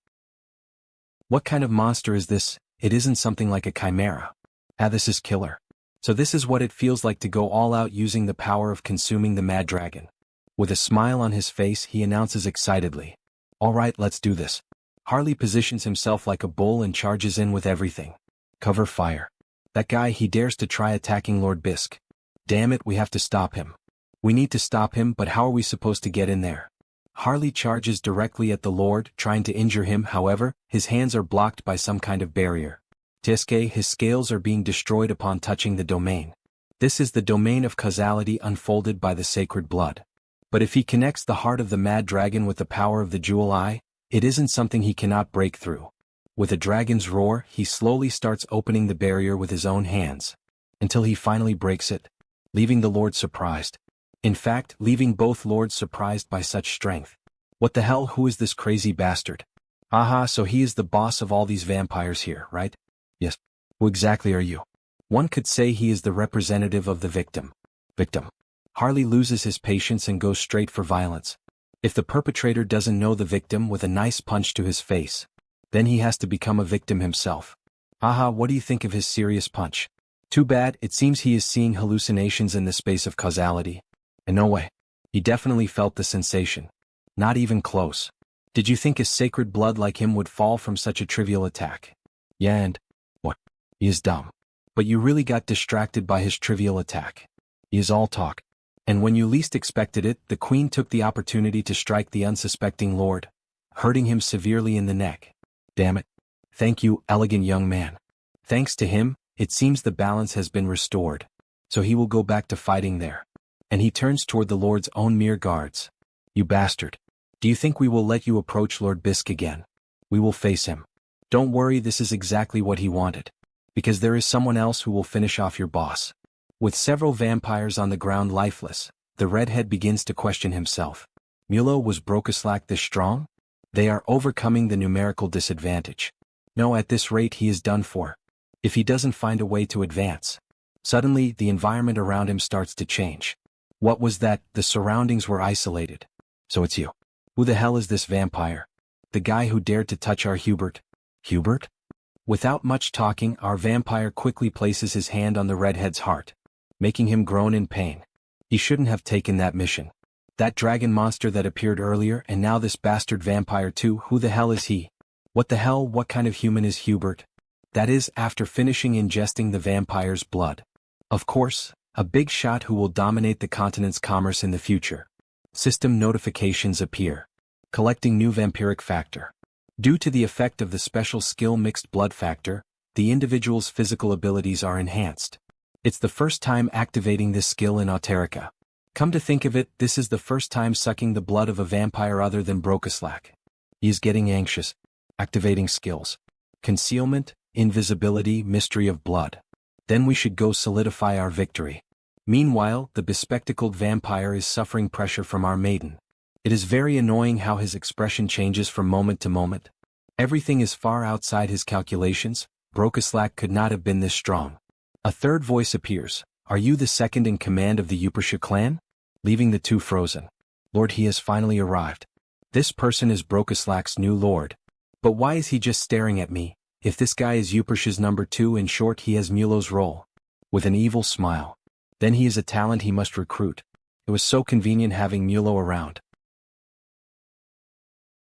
What kind of monster is this? It isn't something like a chimera. This is killer. So this is what it feels like to go all out using the power of consuming the mad dragon. With a smile on his face, he announces excitedly. Alright, let's do this. Harley positions himself like a bull and charges in with everything. Cover fire. That guy, he dares to try attacking Lord Bisk. Damn it, we have to stop him. We need to stop him, but how are we supposed to get in there? Harley charges directly at the Lord, trying to injure him. However, his hands are blocked by some kind of barrier. Tiske, his scales are being destroyed upon touching the domain. This is the domain of causality unfolded by the sacred blood. But if he connects the heart of the mad dragon with the power of the Jewel Eye, it isn't something he cannot break through. With a dragon's roar, he slowly starts opening the barrier with his own hands, until he finally breaks it, leaving the Lord surprised. In fact, leaving both lords surprised by such strength. What the hell, who is this crazy bastard? Aha, so he is the boss of all these vampires here, right? Yes. Who exactly are you? One could say he is the representative of the victim. Harley loses his patience and goes straight for violence. If the perpetrator doesn't know the victim with a nice punch to his face, then he has to become a victim himself. Aha, what do you think of his serious punch? Too bad, it seems he is seeing hallucinations in the space of causality. And no way. He definitely felt the sensation. Not even close. Did you think a sacred blood like him would fall from such a trivial attack? Yeah, and what? He is dumb. But you really got distracted by his trivial attack. He is all talk. And when you least expected it, the queen took the opportunity to strike the unsuspecting lord, hurting him severely in the neck. Damn it. Thank you, elegant young man. Thanks to him, it seems the balance has been restored. So he will go back to fighting there. And he turns toward the Lord's own mere guards. You bastard. Do you think we will let you approach Lord Bisk again? We will face him. Don't worry, this is exactly what he wanted. Because there is someone else who will finish off your boss. With several vampires on the ground lifeless, the redhead begins to question himself. Mulo, was Brokeslak this strong? They are overcoming the numerical disadvantage. No, at this rate he is done for. If he doesn't find a way to advance. Suddenly, the environment around him starts to change. What was that? The surroundings were isolated. So it's you. Who the hell is this vampire? The guy who dared to touch our Hubert? Hubert? Without much talking, our vampire quickly places his hand on the redhead's heart, making him groan in pain. He shouldn't have taken that mission. That dragon monster that appeared earlier, and now this bastard vampire too. Who the hell is he? What the hell, what kind of human is Hubert? That is, after finishing ingesting the vampire's blood. Of course, a big shot who will dominate the continent's commerce in the future. System notifications appear. Collecting new vampiric factor. Due to the effect of the special skill mixed blood factor, the individual's physical abilities are enhanced. It's the first time activating this skill in Auterica. Come to think of it, this is the first time sucking the blood of a vampire other than Brokeslack. He is getting anxious. Activating skills. Concealment, invisibility, mystery of blood. Then we should go solidify our victory. Meanwhile, the bespectacled vampire is suffering pressure from our maiden. It is very annoying how his expression changes from moment to moment. Everything is far outside his calculations. Brokeslack could not have been this strong. A third voice appears. Are you the second in command of the Yupersha clan? Leaving the two frozen. Lord, he has finally arrived. This person is Brokeslack's new lord. But why is he just staring at me? If this guy is Yupersha's number 2, in short, he has Mulo's role. With an evil smile. Then he is a talent he must recruit. It was so convenient having Mulo around.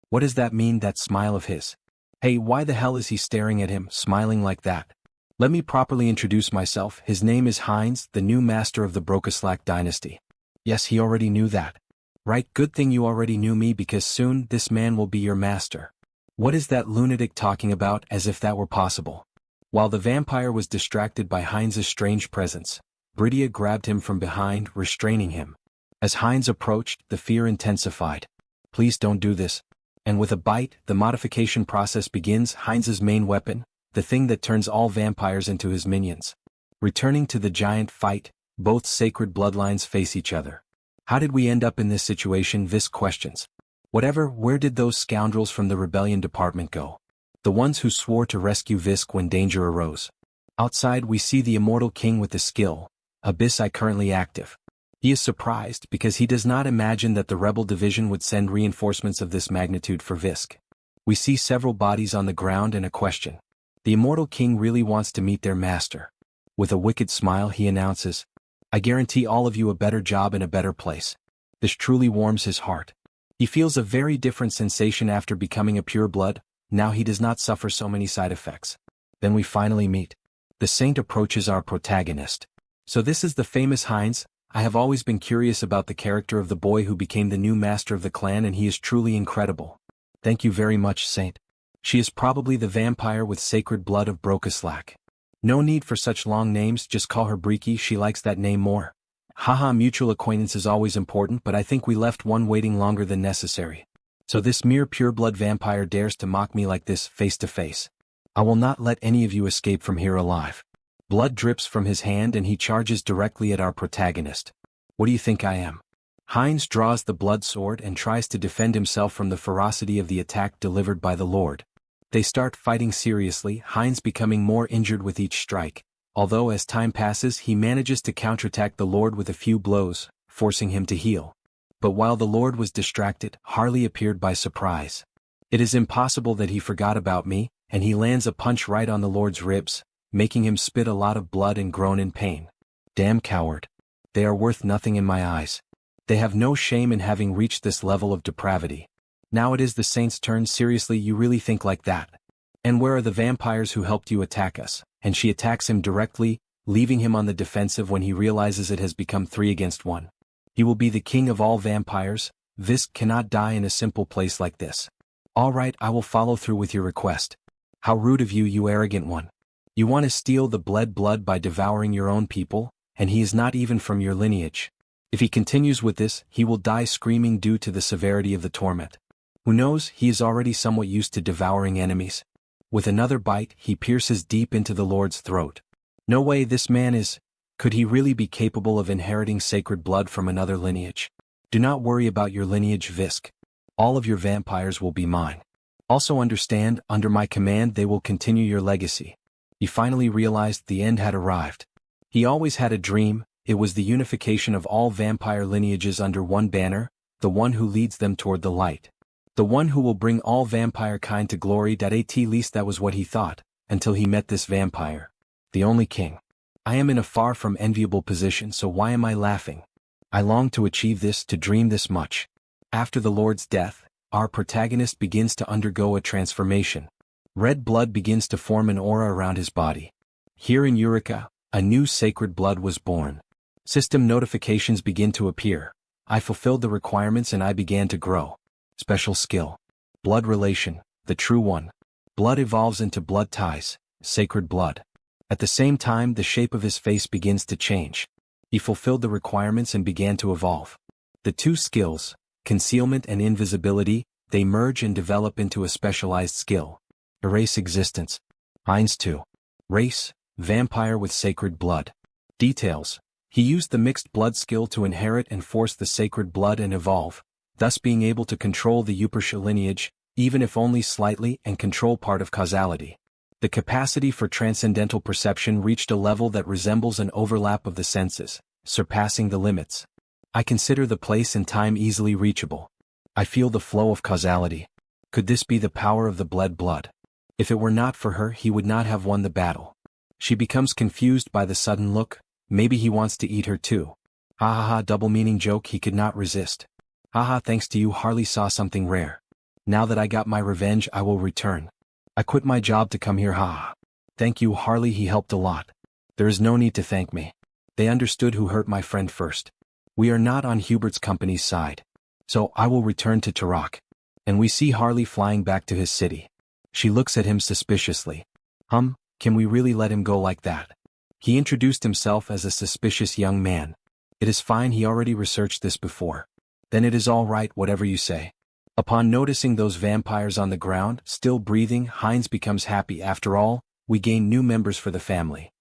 What does that mean, that smile of his? Hey, why the hell is he staring at him, smiling like that? Let me properly introduce myself. His name is Heinz, the new master of the Brokeslack dynasty. Yes, he already knew that. Right, good thing you already knew me, because soon this man will be your master. What is that lunatic talking about, as if that were possible? While the vampire was distracted by Heinz's strange presence, Bridia grabbed him from behind, restraining him. As Heinz approached, the fear intensified. Please don't do this. And with a bite, the modification process begins. Heinz's main weapon, the thing that turns all vampires into his minions. Returning to the giant fight, both sacred bloodlines face each other. How did we end up in this situation? Visk questions. Whatever, where did those scoundrels from the rebellion department go? The ones who swore to rescue Visk when danger arose. Outside we see the immortal king with the skill, Abyss currently active. He is surprised because he does not imagine that the rebel division would send reinforcements of this magnitude for Visk. We see several bodies on the ground and a question. The immortal king really wants to meet their master. With a wicked smile he announces, I guarantee all of you a better job in a better place. This truly warms his heart. He feels a very different sensation after becoming a pure blood. Now he does not suffer so many side effects. Then we finally meet. The saint approaches our protagonist. So this is the famous Heinz. I have always been curious about the character of the boy who became the new master of the clan, and he is truly incredible. Thank you very much, Saint. She is probably the vampire with sacred blood of Brokeslack. No need for such long names, just call her Breaky, she likes that name more. Haha, mutual acquaintance is always important, but I think we left one waiting longer than necessary. So this mere pureblood vampire dares to mock me like this, face to face. I will not let any of you escape from here alive. Blood drips from his hand and he charges directly at our protagonist. What do you think I am? Heinz draws the blood sword and tries to defend himself from the ferocity of the attack delivered by the Lord. They start fighting seriously, Heinz becoming more injured with each strike, although as time passes he manages to counterattack the Lord with a few blows, forcing him to heal. But while the Lord was distracted, Harley appeared by surprise. It is impossible that he forgot about me, and he lands a punch right on the Lord's ribs, making him spit a lot of blood and groan in pain. Damn coward. They are worth nothing in my eyes. They have no shame in having reached this level of depravity. Now it is the saint's turn. Seriously, you really think like that? And where are the vampires who helped you attack us? And she attacks him directly, leaving him on the defensive when he realizes it has become 3 against 1. He will be the king of all vampires. Visk cannot die in a simple place like this. All right, I will follow through with your request. How rude of you, you arrogant one. You want to steal the blood by devouring your own people, and he is not even from your lineage. If he continues with this, he will die screaming due to the severity of the torment. Who knows, he is already somewhat used to devouring enemies. With another bite, he pierces deep into the Lord's throat. No way, this man is... Could he really be capable of inheriting sacred blood from another lineage? Do not worry about your lineage, Visk. All of your vampires will be mine. Also understand, under my command they will continue your legacy. He finally realized the end had arrived. He always had a dream, it was the unification of all vampire lineages under one banner, the one who leads them toward the light. The one who will bring all vampire kind to glory. At least that was what he thought, until he met this vampire. The only king. I am in a far from enviable position, so why am I laughing? I long to achieve this, to dream this much. After the Lord's death, our protagonist begins to undergo a transformation. Red blood begins to form an aura around his body. Here in Eureka, a new sacred blood was born. System notifications begin to appear. I fulfilled the requirements and I began to grow. Special skill. Blood relation, the true one. Blood evolves into blood ties, sacred blood. At the same time, the shape of his face begins to change. He fulfilled the requirements and began to evolve. The two skills, concealment and invisibility, they merge and develop into a specialized skill. Erase existence. Heinz 2. Race, vampire with sacred blood. Details. He used the mixed blood skill to inherit and force the sacred blood and evolve, thus being able to control the Upersha lineage, even if only slightly, and control part of causality. The capacity for transcendental perception reached a level that resembles an overlap of the senses, surpassing the limits. I consider the place and time easily reachable. I feel the flow of causality. Could this be the power of the bled blood? If it were not for her, he would not have won the battle. She becomes confused by the sudden look. Maybe he wants to eat her too. Ha ha ha, double-meaning joke he could not resist. Ha ha, thanks to you Harley saw something rare. Now that I got my revenge, I will return. I quit my job to come here, ha ha. Thank you Harley, he helped a lot. There is no need to thank me. They understood who hurt my friend first. We are not on Hubert's company's side. So I will return to Turok. And we see Harley flying back to his city. She looks at him suspiciously. Can we really let him go like that? He introduced himself as a suspicious young man. It is fine, he already researched this before. Then it is all right, whatever you say. Upon noticing those vampires on the ground, still breathing, Heinz becomes happy. After all, we gain new members for the family.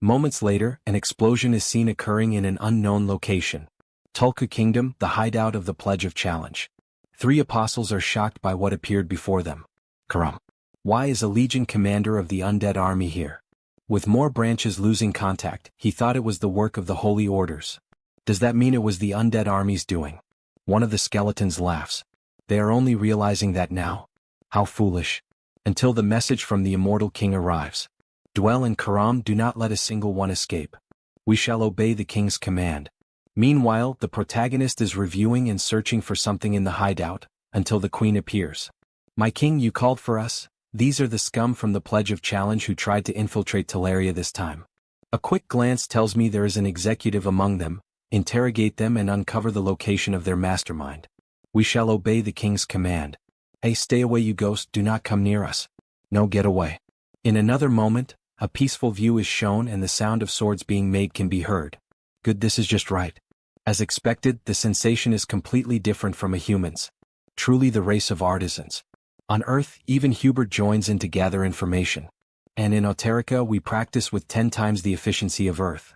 Moments later, an explosion is seen occurring in an unknown location. Tulka Kingdom, the hideout of the Pledge of Challenge. 3 apostles are shocked by what appeared before them. Karam. Why is a legion commander of the undead army here? With more branches losing contact, he thought it was the work of the holy orders. Does that mean it was the undead army's doing? One of the skeletons laughs. They are only realizing that now. How foolish. Until the message from the immortal king arrives. Dwell and Karam, do not let a single one escape. We shall obey the king's command. Meanwhile, the protagonist is reviewing and searching for something in the hideout, until the queen appears. My king, you called for us? These are the scum from the Pledge of Challenge who tried to infiltrate Teleria this time. A quick glance tells me there is an executive among them. Interrogate them and uncover the location of their mastermind. We shall obey the king's command. Hey, stay away you ghost, do not come near us. No, get away. In another moment, a peaceful view is shown and the sound of swords being made can be heard. Good, this is just right. As expected, the sensation is completely different from a human's. Truly the race of artisans. On Earth, even Hubert joins in to gather information. And in Oterica we practice with 10 times the efficiency of Earth.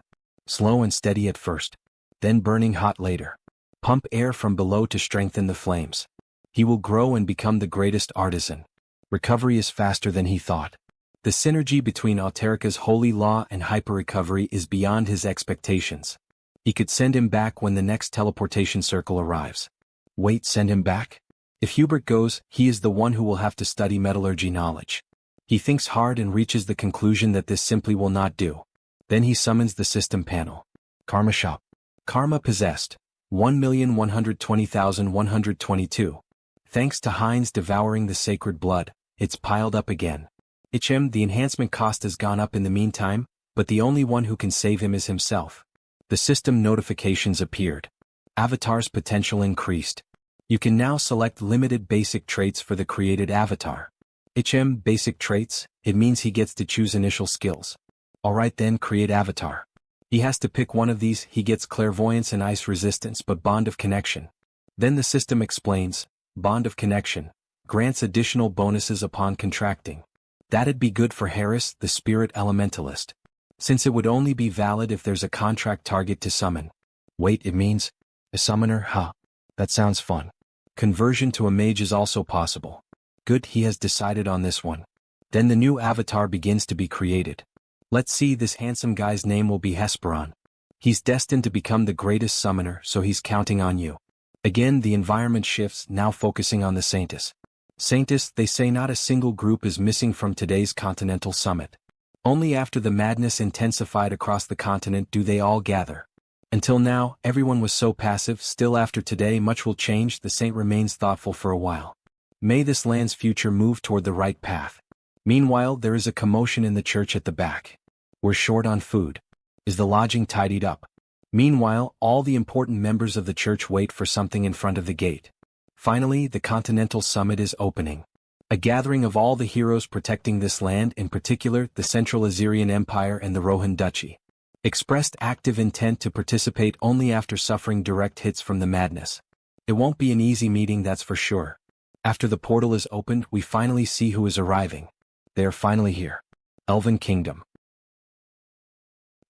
Slow and steady at first. Then burning hot later. Pump air from below to strengthen the flames. He will grow and become the greatest artisan. Recovery is faster than he thought. The synergy between Oterica's holy law and hyper-recovery is beyond his expectations. He could send him back when the next teleportation circle arrives. Wait, send him back? If Hubert goes, he is the one who will have to study metallurgy knowledge. He thinks hard and reaches the conclusion that this simply will not do. Then he summons the system panel. Karma shop. Karma possessed. 1,120,122. Thanks to Heinz devouring the sacred blood, it's piled up again. The enhancement cost has gone up in the meantime, but the only one who can save him is himself. The system notifications appeared. Avatar's potential increased. You can now select limited basic traits for the created avatar. Basic traits, it means he gets to choose initial skills. Alright then, create avatar. He has to pick one of these. He gets clairvoyance and ice resistance but bond of connection. Then the system explains, bond of connection, grants additional bonuses upon contracting. That'd be good for Harris, the spirit elementalist. Since it would only be valid if there's a contract target to summon. Wait, it means a summoner, huh? That sounds fun. Conversion to a mage is also possible. Good, he has decided on this one. Then the new avatar begins to be created. Let's see, this handsome guy's name will be Hesperon. He's destined to become the greatest summoner, so he's counting on you. Again, the environment shifts, now focusing on the Saintus. Saintus, they say not a single group is missing from today's continental summit. Only after the madness intensified across the continent do they all gather. Until now, everyone was so passive. Still, after today much will change. The saint remains thoughtful for a while. May this land's future move toward the right path. Meanwhile, there is a commotion in the church at the back. We're short on food. Is the lodging tidied up? Meanwhile, all the important members of the church wait for something in front of the gate. Finally, the Continental Summit is opening. A gathering of all the heroes protecting this land, in particular the Central Assyrian Empire and the Rohan Duchy, expressed active intent to participate only after suffering direct hits from the madness. It won't be an easy meeting, that's for sure. After the portal is opened, we finally see who is arriving. They are finally here. Elven Kingdom.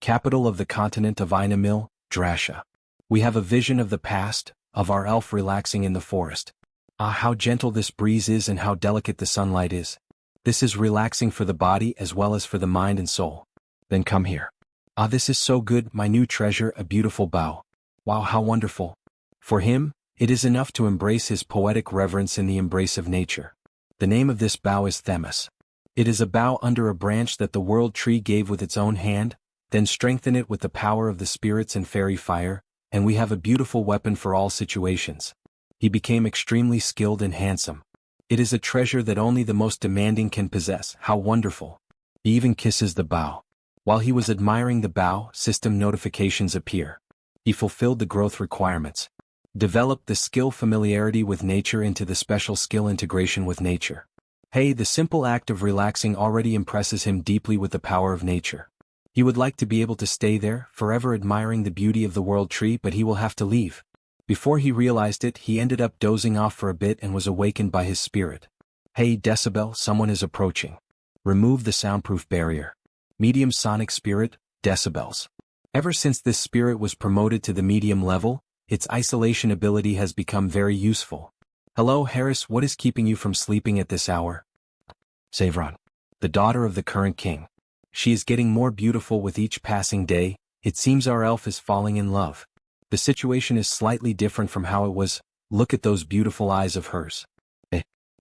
Capital of the continent of Inamil, Drasha. We have a vision of the past, of our elf relaxing in the forest. Ah, how gentle this breeze is and how delicate the sunlight is. This is relaxing for the body as well as for the mind and soul. Then come here. Ah, this is so good, my new treasure, a beautiful bow. Wow, how wonderful. For him, it is enough to embrace his poetic reverence in the embrace of nature. The name of this bough is Themis. It is a bough under a branch that the world tree gave with its own hand, then strengthen it with the power of the spirits and fairy fire, and we have a beautiful weapon for all situations. He became extremely skilled and handsome. It is a treasure that only the most demanding can possess. How wonderful. He even kisses the bough. While he was admiring the bough, system notifications appear. He fulfilled the growth requirements. Developed the skill familiarity with nature into the special skill integration with nature. Hey, the simple act of relaxing already impresses him deeply with the power of nature. He would like to be able to stay there, forever admiring the beauty of the world tree, but he will have to leave. Before he realized it, he ended up dozing off for a bit and was awakened by his spirit. Hey Decibel, someone is approaching. Remove the soundproof barrier. Medium sonic spirit, decibels. Ever since this spirit was promoted to the medium level, its isolation ability has become very useful. Hello Harris, what is keeping you from sleeping at this hour? Savron. The daughter of the current king. She is getting more beautiful with each passing day. It seems our elf is falling in love. The situation is slightly different from how it was. Look at those beautiful eyes of hers.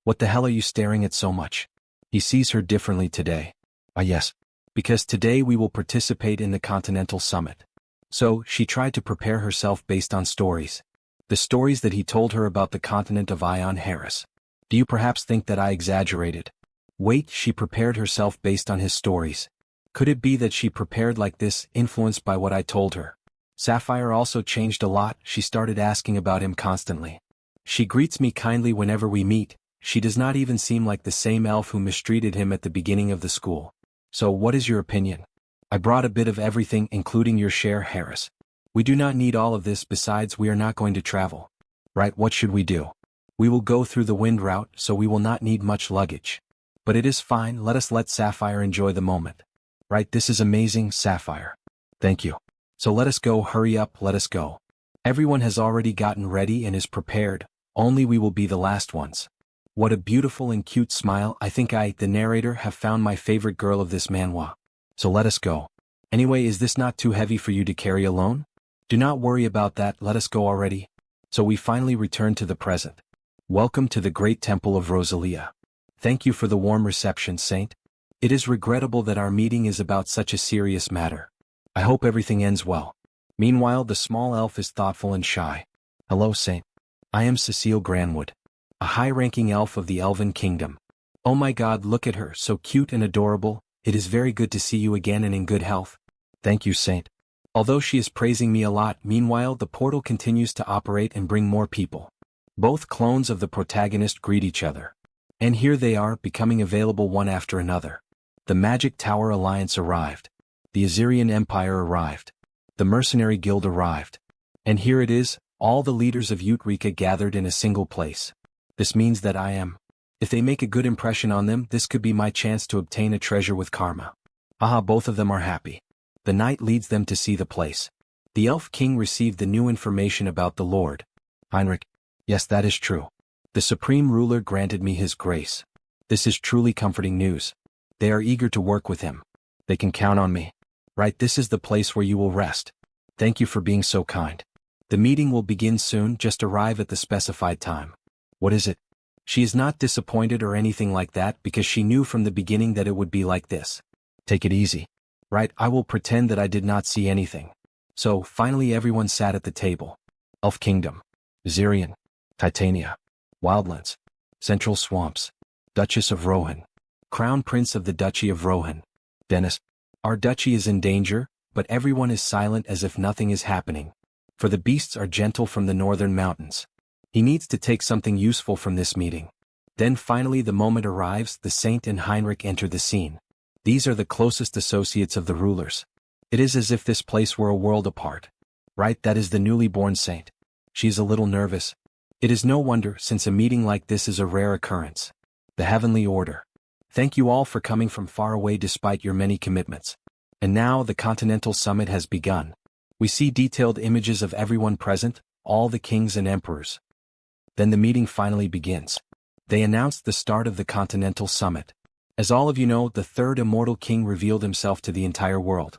What the hell are you staring at so much? He sees her differently today. Ah yes. Because today we will participate in the Continental Summit. So, she tried to prepare herself based on stories. The stories that he told her about the continent of Ion Harris. Do you perhaps think that I exaggerated? Wait, she prepared herself based on his stories. Could it be that she prepared like this, influenced by what I told her? Sapphire also changed a lot, she started asking about him constantly. She greets me kindly whenever we meet, she does not even seem like the same elf who mistreated him at the beginning of the school. So what is your opinion? I brought a bit of everything, including your share, Harris. We do not need all of this, besides we are not going to travel. Right, what should we do? We will go through the wind route, so we will not need much luggage. But it is fine, let us let Sapphire enjoy the moment. Right, this is amazing, Sapphire. Thank you. So let us go, hurry up, let us go. Everyone has already gotten ready and is prepared, only we will be the last ones. What a beautiful and cute smile. I think I, the narrator, have found my favorite girl of this manhwa. So let us go. Anyway, is this not too heavy for you to carry alone? Do not worry about that, let us go already. So we finally return to the present. Welcome to the great temple of Rosalia. Thank you for the warm reception, Saint. It is regrettable that our meeting is about such a serious matter. I hope everything ends well. Meanwhile, the small elf is thoughtful and shy. Hello, Saint. I am Cecile Granwood, a high-ranking elf of the Elven Kingdom. Oh my god, look at her, so cute and adorable. It is very good to see you again and in good health. Thank you, Saint. Although she is praising me a lot, meanwhile the portal continues to operate and bring more people. Both clones of the protagonist greet each other. And here they are, becoming available one after another. The Magic Tower Alliance arrived. The Assyrian Empire arrived. The Mercenary Guild arrived. And here it is, all the leaders of Eureka gathered in a single place. This means that I am. If they make a good impression on them, this could be my chance to obtain a treasure with karma. Aha, both of them are happy. The knight leads them to see the place. The Elf King received the new information about the Lord. Heinrich. Yes, that is true. The Supreme Ruler granted me his grace. This is truly comforting news. They are eager to work with him. They can count on me. Right, this is the place where you will rest. Thank you for being so kind. The meeting will begin soon, just arrive at the specified time. What is it? She is not disappointed or anything like that because she knew from the beginning that it would be like this. Take it easy. Right, I will pretend that I did not see anything. So, finally everyone sat at the table. Elf Kingdom. Zirian. Titania. Wildlands. Central Swamps. Duchess of Rohan. Crown Prince of the Duchy of Rohan. Dennis. Our duchy is in danger, but everyone is silent as if nothing is happening. For the beasts are gentle from the northern mountains. He needs to take something useful from this meeting. Then finally the moment arrives, the saint and Heinrich enter the scene. These are the closest associates of the rulers. It is as if this place were a world apart. Right, that is the newly born saint. She is a little nervous. It is no wonder, since a meeting like this is a rare occurrence. The heavenly order. Thank you all for coming from far away despite your many commitments. And now the Continental Summit has begun. We see detailed images of everyone present, all the kings and emperors. Then the meeting finally begins. They announced the start of the Continental Summit. As all of you know, the third immortal king revealed himself to the entire world.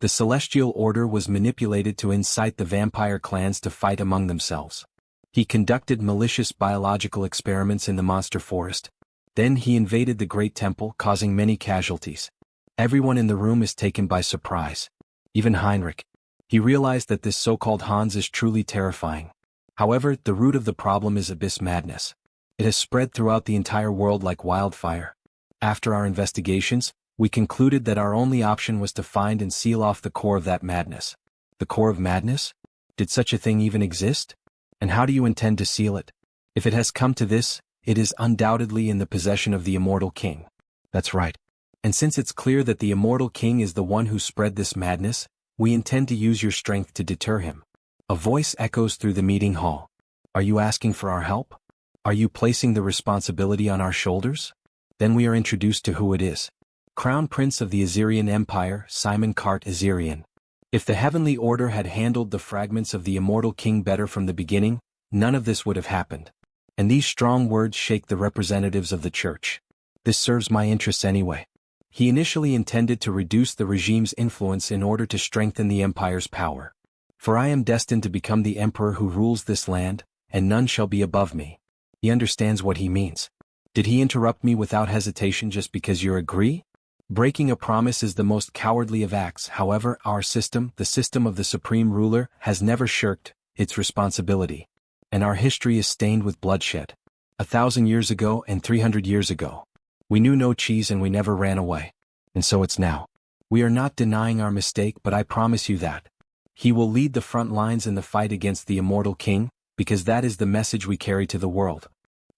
The celestial order was manipulated to incite the vampire clans to fight among themselves. He conducted malicious biological experiments in the monster forest. Then he invaded the great temple, causing many casualties. Everyone in the room is taken by surprise. Even Heinrich. He realized that this so-called Hans is truly terrifying. However, the root of the problem is abyss madness. It has spread throughout the entire world like wildfire. After our investigations, we concluded that our only option was to find and seal off the core of that madness. The core of madness? Did such a thing even exist? And how do you intend to seal it? If it has come to this, it is undoubtedly in the possession of the immortal king. That's right. And since it's clear that the immortal king is the one who spread this madness, we intend to use your strength to deter him. A voice echoes through the meeting hall. Are you asking for our help? Are you placing the responsibility on our shoulders? Then we are introduced to who it is. Crown Prince of the Assyrian Empire, Simon Kart Assyrian. If the heavenly order had handled the fragments of the immortal king better from the beginning, none of this would have happened. And these strong words shake the representatives of the church. This serves my interests anyway. He initially intended to reduce the regime's influence in order to strengthen the empire's power. For I am destined to become the emperor who rules this land, and none shall be above me. He understands what he means. Did he interrupt me without hesitation just because you agree? Breaking a promise is the most cowardly of acts. However, our system, the system of the supreme ruler, has never shirked its responsibility. And our history is stained with bloodshed. 1,000 years ago and 300 years ago. We knew no cheese and we never ran away. And so it's now. We are not denying our mistake, but I promise you that he will lead the front lines in the fight against the immortal king, because that is the message we carry to the world.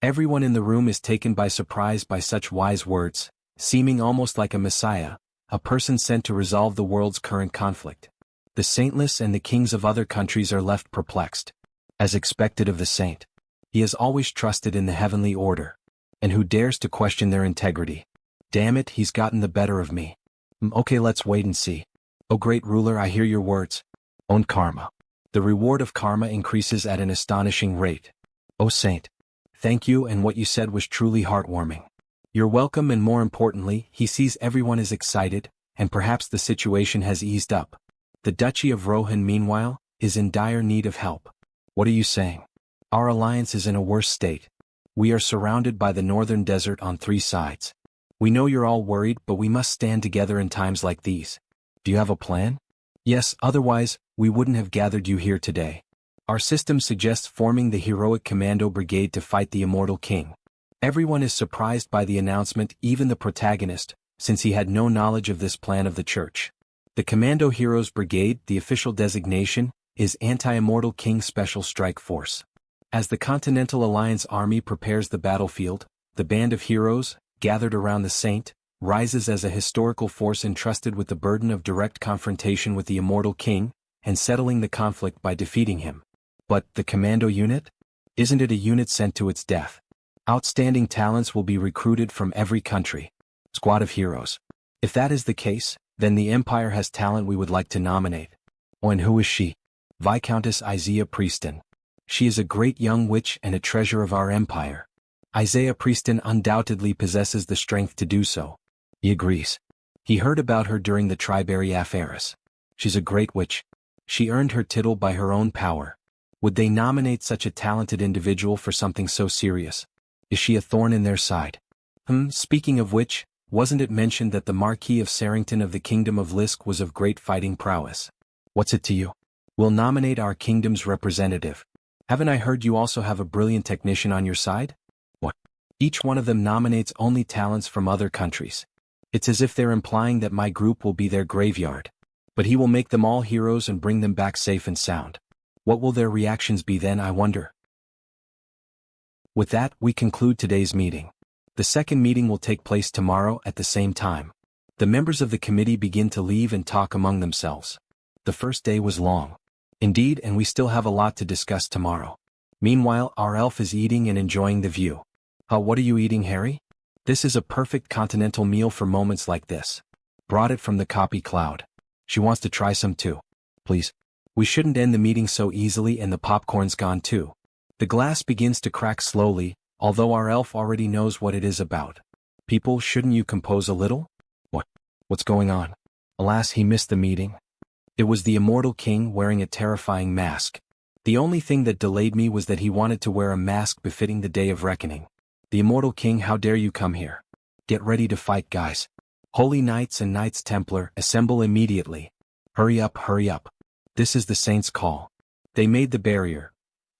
Everyone in the room is taken by surprise by such wise words, seeming almost like a messiah, a person sent to resolve the world's current conflict. The saintless and the kings of other countries are left perplexed. As expected of the saint, he has always trusted in the heavenly order. And who dares to question their integrity? Damn it, he's gotten the better of me. Okay, let's wait and see. O great ruler, I hear your words. Own karma. The reward of karma increases at an astonishing rate. O saint, thank you, and what you said was truly heartwarming. You're welcome, and more importantly, he sees everyone is excited, and perhaps the situation has eased up. The Duchy of Rohan, meanwhile, is in dire need of help. What are you saying? Our alliance is in a worse state. We are surrounded by the northern desert on 3 sides. We know you're all worried, but we must stand together in times like these. Do you have a plan? Yes, otherwise, we wouldn't have gathered you here today. Our system suggests forming the heroic commando brigade to fight the immortal king. Everyone is surprised by the announcement, even the protagonist, since he had no knowledge of this plan of the church. The Commando Heroes Brigade, the official designation, is Anti-Immortal King Special Strike Force. As the Continental Alliance Army prepares the battlefield, the band of heroes, gathered around the saint, rises as a historical force entrusted with the burden of direct confrontation with the immortal king, and settling the conflict by defeating him. But the commando unit? Isn't it a unit sent to its death? Outstanding talents will be recruited from every country. Squad of heroes. If that is the case, then the Empire has talent we would like to nominate. Oh, and who is she? Viscountess Isaiah Prieston. She is a great young witch and a treasure of our empire. Isaiah Prieston undoubtedly possesses the strength to do so. He agrees. He heard about her during the Triberry affairs. She's a great witch. She earned her title by her own power. Would they nominate such a talented individual for something so serious? Is she a thorn in their side? Speaking of which, wasn't it mentioned that the Marquis of Sarrington of the Kingdom of Lisk was of great fighting prowess? What's it to you? We'll nominate our kingdom's representative. Haven't I heard you also have a brilliant technician on your side? What? Each one of them nominates only talents from other countries. It's as if they're implying that my group will be their graveyard. But he will make them all heroes and bring them back safe and sound. What will their reactions be then, I wonder? With that, we conclude today's meeting. The second meeting will take place tomorrow at the same time. The members of the committee begin to leave and talk among themselves. The first day was long. Indeed, and we still have a lot to discuss tomorrow. Meanwhile, our elf is eating and enjoying the view. What are you eating, Harry? This is a perfect continental meal for moments like this. Brought it from the copy cloud. She wants to try some too. Please. We shouldn't end the meeting so easily, and the popcorn's gone too. The glass begins to crack slowly, although our elf already knows what it is about. People, shouldn't you compose a little? What's going on? Alas, he missed the meeting. It was the immortal king wearing a terrifying mask. The only thing that delayed me was that he wanted to wear a mask befitting the day of reckoning. The immortal king, how dare you come here? Get ready to fight, guys. Holy Knights and Knights Templar, assemble immediately. Hurry up, hurry up. This is the saints' call. They made the barrier.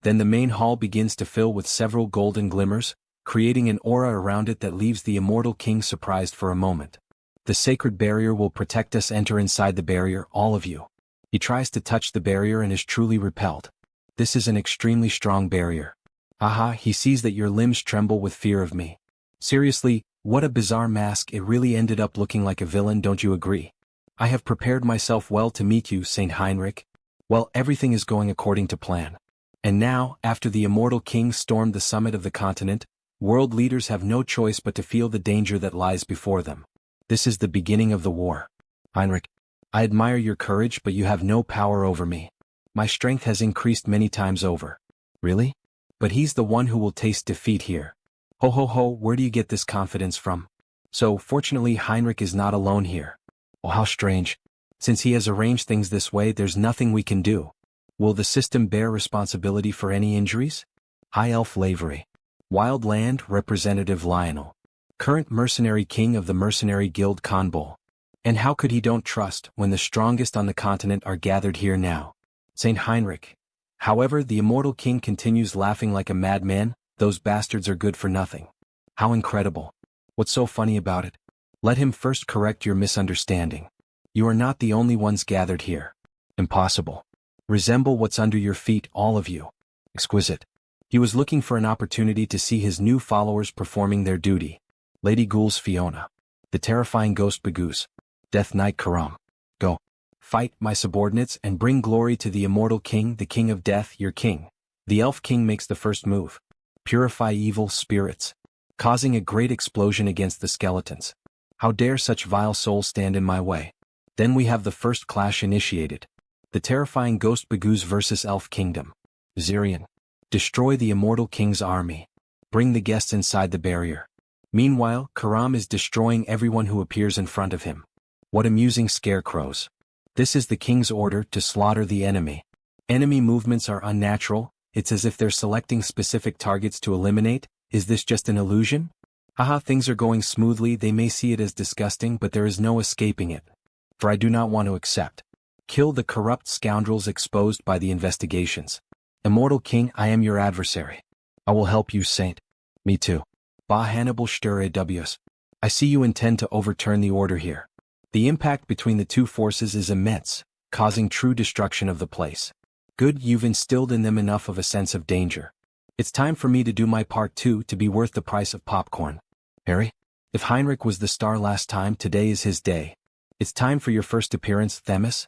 Then the main hall begins to fill with several golden glimmers, creating an aura around it that leaves the immortal king surprised for a moment. The sacred barrier will protect us. Enter inside the barrier, all of you. He tries to touch the barrier and is truly repelled. This is an extremely strong barrier. Aha, he sees that your limbs tremble with fear of me. Seriously, what a bizarre mask. It really ended up looking like a villain, don't you agree? I have prepared myself well to meet you, Saint Heinrich. Well, everything is going according to plan. And now, after the immortal king stormed the summit of the continent, world leaders have no choice but to feel the danger that lies before them. This is the beginning of the war. Heinrich, I admire your courage, but you have no power over me. My strength has increased many times over. Really? But he's the one who will taste defeat here. Ho ho ho, where do you get this confidence from? So, fortunately, Heinrich is not alone here. Oh, how strange. Since he has arranged things this way, there's nothing we can do. Will the system bear responsibility for any injuries? High Elf Lavery. Wild Land Representative Lionel. Current mercenary king of the mercenary guild Conbol. And how could he don't trust when the strongest on the continent are gathered here now? Saint Heinrich. However, the immortal king continues laughing like a madman. Those bastards are good for nothing. How incredible. What's so funny about it? Let him first correct your misunderstanding. You are not the only ones gathered here. Impossible. Resemble what's under your feet, all of you. Exquisite. He was looking for an opportunity to see his new followers performing their duty. Lady Ghoul's Fiona. The terrifying Ghost Bagoose. Death Knight Karam. Go. Fight, my subordinates, and bring glory to the immortal king, the king of death, your king. The elf king makes the first move. Purify evil spirits. Causing a great explosion against the skeletons. How dare such vile souls stand in my way? Then we have the first clash initiated. The terrifying Ghost Bagoose versus Elf Kingdom. Zirian. Destroy the immortal king's army. Bring the guests inside the barrier. Meanwhile, Karam is destroying everyone who appears in front of him. What amusing scarecrows. This is the king's order to slaughter the enemy. Enemy movements are unnatural. It's as if they're selecting specific targets to eliminate. Is this just an illusion? Haha, things are going smoothly. They may see it as disgusting, but there is no escaping it. For I do not want to accept. Kill the corrupt scoundrels exposed by the investigations. Immortal King, I am your adversary. I will help you, Saint. Me too. Ba Hannibal Sture Ws. I see you intend to overturn the order here. The impact between the two forces is immense, causing true destruction of the place. Good, you've instilled in them enough of a sense of danger. It's time for me to do my part too, to be worth the price of popcorn. Harry? If Heinrich was the star last time, today is his day. It's time for your first appearance, Themis.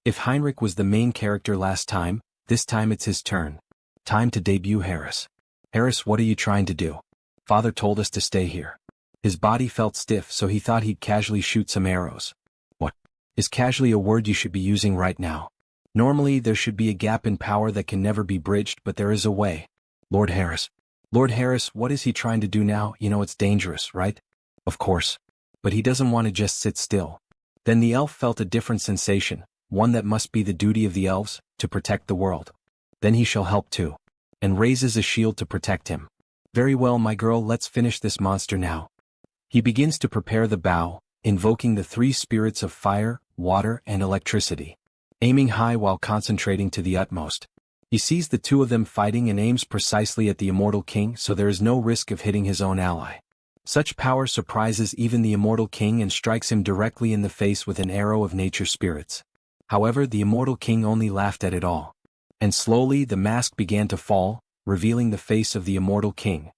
If Heinrich was the main character last time, this time it's his turn. Time to debut Harris. Harris, what are you trying to do? Father told us to stay here. His body felt stiff, so he thought he'd casually shoot some arrows. What? Is casually a word you should be using right now? Normally there should be a gap in power that can never be bridged, but there is a way. Lord Harris. Lord Harris, what is he trying to do now? You know it's dangerous, right? Of course. But he doesn't want to just sit still. Then the elf felt a different sensation, one that must be the duty of the elves, to protect the world. Then he shall help too. And raises a shield to protect him. Very well, my girl, let's finish this monster now. He begins to prepare the bow, invoking the three spirits of fire, water, and electricity. Aiming high while concentrating to the utmost. He sees the two of them fighting and aims precisely at the immortal king, so there is no risk of hitting his own ally. Such power surprises even the immortal king and strikes him directly in the face with an arrow of nature's spirits. However, the immortal king only laughed at it all. And slowly the mask began to fall, revealing the face of the immortal king.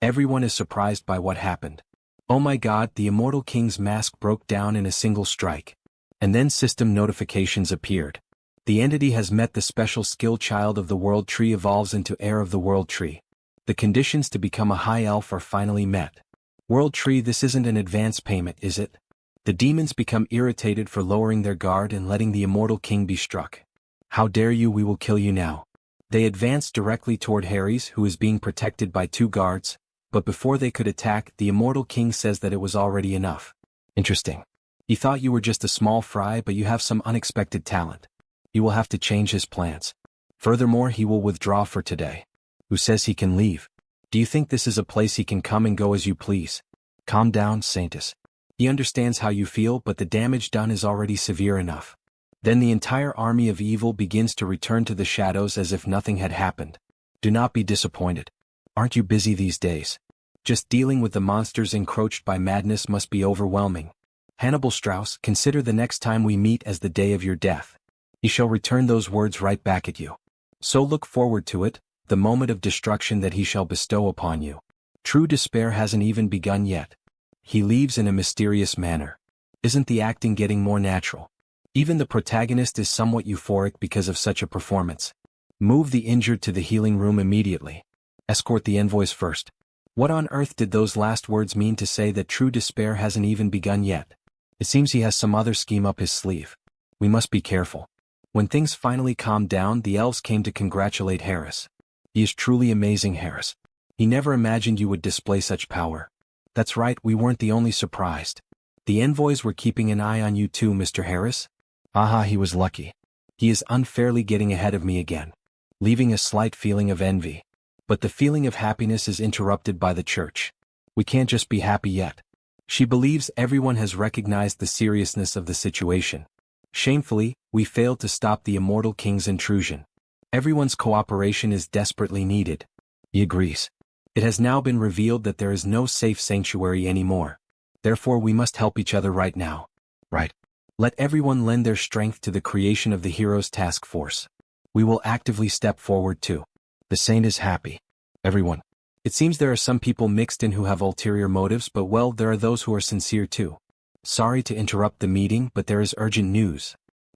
Everyone is surprised by what happened. Oh my god, the immortal king's mask broke down in a single strike. And then system notifications appeared. The entity has met the special skill child of the world tree evolves into heir of the world tree. The conditions to become a high elf are finally met. World tree, this isn't an advance payment, is it? The demons become irritated for lowering their guard and letting the immortal king be struck. How dare you, we will kill you now. They advance directly toward Harry's, who is being protected by 2 guards, but before they could attack, the immortal king says that it was already enough. Interesting. He thought you were just a small fry, but you have some unexpected talent. You will have to change his plans. Furthermore, he will withdraw for today. Who says he can leave? Do you think this is a place he can come and go as you please? Calm down, Saintus. He understands how you feel, but the damage done is already severe enough. Then the entire army of evil begins to return to the shadows as if nothing had happened. Do not be disappointed. Aren't you busy these days? Just dealing with the monsters encroached by madness must be overwhelming. Hannibal Strauss, consider the next time we meet as the day of your death. He shall return those words right back at you. So look forward to it, the moment of destruction that he shall bestow upon you. True despair hasn't even begun yet. He leaves in a mysterious manner. Isn't the acting getting more natural? Even the protagonist is somewhat euphoric because of such a performance. Move the injured to the healing room immediately. Escort the envoys first. What on earth did those last words mean to say that true despair hasn't even begun yet? It seems he has some other scheme up his sleeve. We must be careful. When things finally calmed down, the elves came to congratulate Harris. He is truly amazing, Harris. He never imagined you would display such power. That's right, we weren't the only surprised. The envoys were keeping an eye on you too, Mr. Harris. Aha, he was lucky. He is unfairly getting ahead of me again, leaving a slight feeling of envy. But the feeling of happiness is interrupted by the church. We can't just be happy yet. She believes everyone has recognized the seriousness of the situation. Shamefully, we failed to stop the immortal king's intrusion. Everyone's cooperation is desperately needed. He agrees. It has now been revealed that there is no safe sanctuary anymore. Therefore we must help each other right now. Right. Let everyone lend their strength to the creation of the Heroes Task Force. We will actively step forward too. The saint is happy. Everyone. It seems there are some people mixed in who have ulterior motives, but well, there are those who are sincere too. Sorry to interrupt the meeting, but there is urgent news.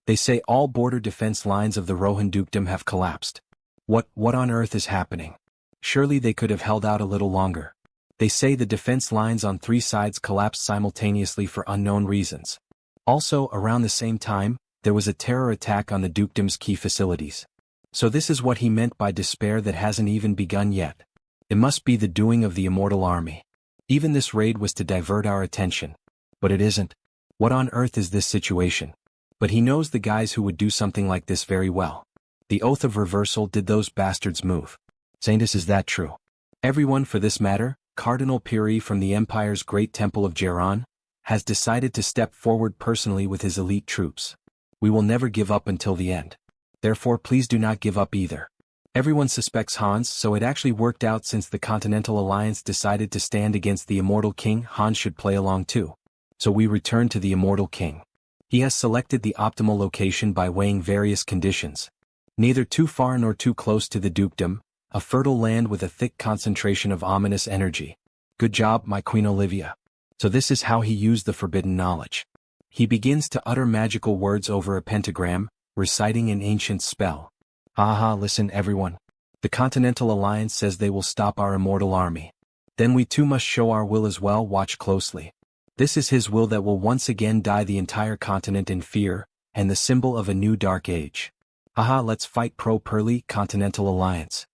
They say all border defense lines of the Rohan dukedom have collapsed. What on earth is happening? Surely they could have held out a little longer. They say the defense lines on 3 sides collapsed simultaneously for unknown reasons. Also, around the same time, there was a terror attack on the dukedom's key facilities. So this is what he meant by despair that hasn't even begun yet. It must be the doing of the immortal army. Even this raid was to divert our attention. But it isn't. What on earth is this situation? But he knows the guys who would do something like this very well. The oath of reversal, did those bastards move? Saintus, is that true? Everyone, for this matter, Cardinal Piri from the Empire's great temple of Geron, has decided to step forward personally with his elite troops. We will never give up until the end. Therefore please do not give up either. Everyone suspects Hans, so it actually worked out since the Continental Alliance decided to stand against the Immortal King. Hans should play along too. So we return to the Immortal King. He has selected the optimal location by weighing various conditions. Neither too far nor too close to the dukedom, a fertile land with a thick concentration of ominous energy. Good job, my Queen Olivia. So this is how he used the forbidden knowledge. He begins to utter magical words over a pentagram, reciting an ancient spell. Aha, listen everyone. The Continental Alliance says they will stop our immortal army. Then we too must show our will as well. Watch closely. This is his will that will once again die the entire continent in fear, and the symbol of a new dark age. Aha, let's fight pro-Pearly Continental Alliance.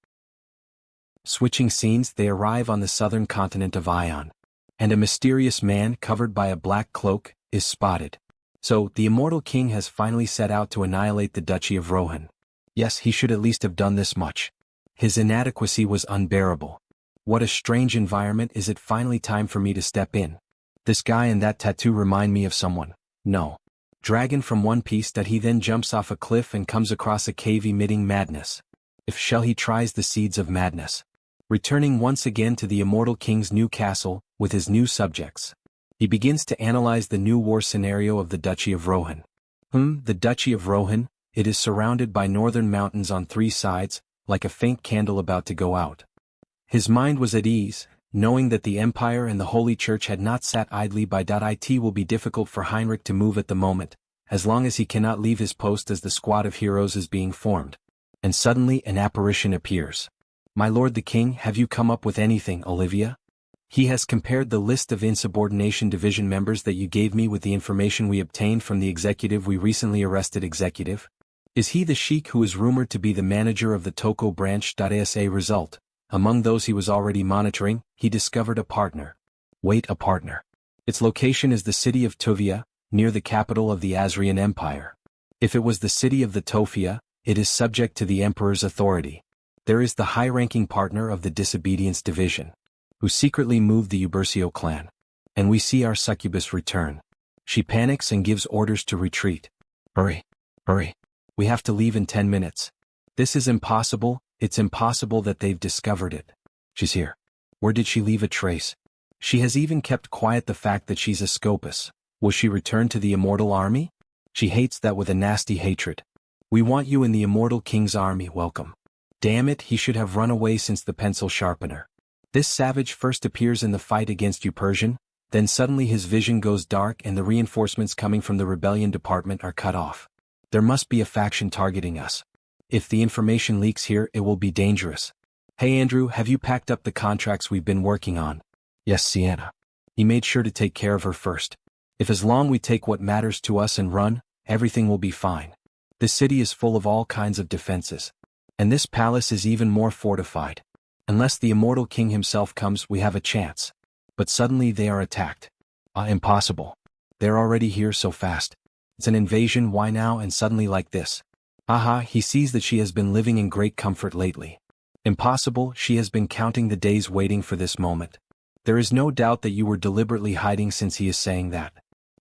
Switching scenes, they arrive on the southern continent of Ion. And a mysterious man covered by a black cloak is spotted. So, the Immortal King has finally set out to annihilate the Duchy of Rohan. Yes, he should at least have done this much. His inadequacy was unbearable. What a strange environment. Is it finally time for me to step in? This guy and that tattoo remind me of someone. No. Dragon from One Piece. That he then jumps off a cliff and comes across a cave emitting madness. If shall he tries the seeds of madness. returning once again to the immortal king's new castle, with his new subjects. He begins to analyze the new war scenario of the Duchy of Rohan. The Duchy of Rohan, it is surrounded by northern mountains on three sides, like a faint candle about to go out. His mind was at ease, knowing that the Empire and the Holy Church had not sat idly by. It will be difficult for Heinrich to move at the moment, as long as he cannot leave his post as the squad of heroes is being formed. And suddenly an apparition appears. My lord the king, have you come up with anything, Olivia? He has compared the list of insubordination division members that you gave me with the information we obtained from the executive we recently arrested. Executive? Is he the sheik who is rumored to be the manager of the Toko branch? As a result, among those he was already monitoring, he discovered a partner. Wait, a partner. Its location is the city of Tuvia, near the capital of the Asrian Empire. If it was the city of the Tofia, it is subject to the emperor's authority. There is the high-ranking partner of the Disobedience Division, who secretly moved the Ubercio clan. And we see our succubus return. She panics and gives orders to retreat. Hurry, hurry. We have to leave in 10 minutes. This is impossible, it's impossible that they've discovered it. She's here. Where did she leave a trace? She has even kept quiet the fact that she's a Scopus. Will she return to the Immortal Army? She hates that with a nasty hatred. We want you in the Immortal King's army, welcome. Damn it, he should have run away since the pencil sharpener. This savage first appears in the fight against Persian, then suddenly his vision goes dark and the reinforcements coming from the rebellion department are cut off. There must be a faction targeting us. If the information leaks here, it will be dangerous. Hey Andrew, have you packed up the contracts we've been working on? Yes, Sienna. He made sure to take care of her first. If as long we take what matters to us and run, everything will be fine. This city is full of all kinds of defenses. And this palace is even more fortified. Unless the immortal king himself comes, we have a chance. But suddenly they are attacked. Impossible. They're already here so fast. It's an invasion, why now and suddenly like this? He sees that she has been living in great comfort lately. Impossible, she has been counting the days waiting for this moment. There is no doubt that you were deliberately hiding since he is saying that.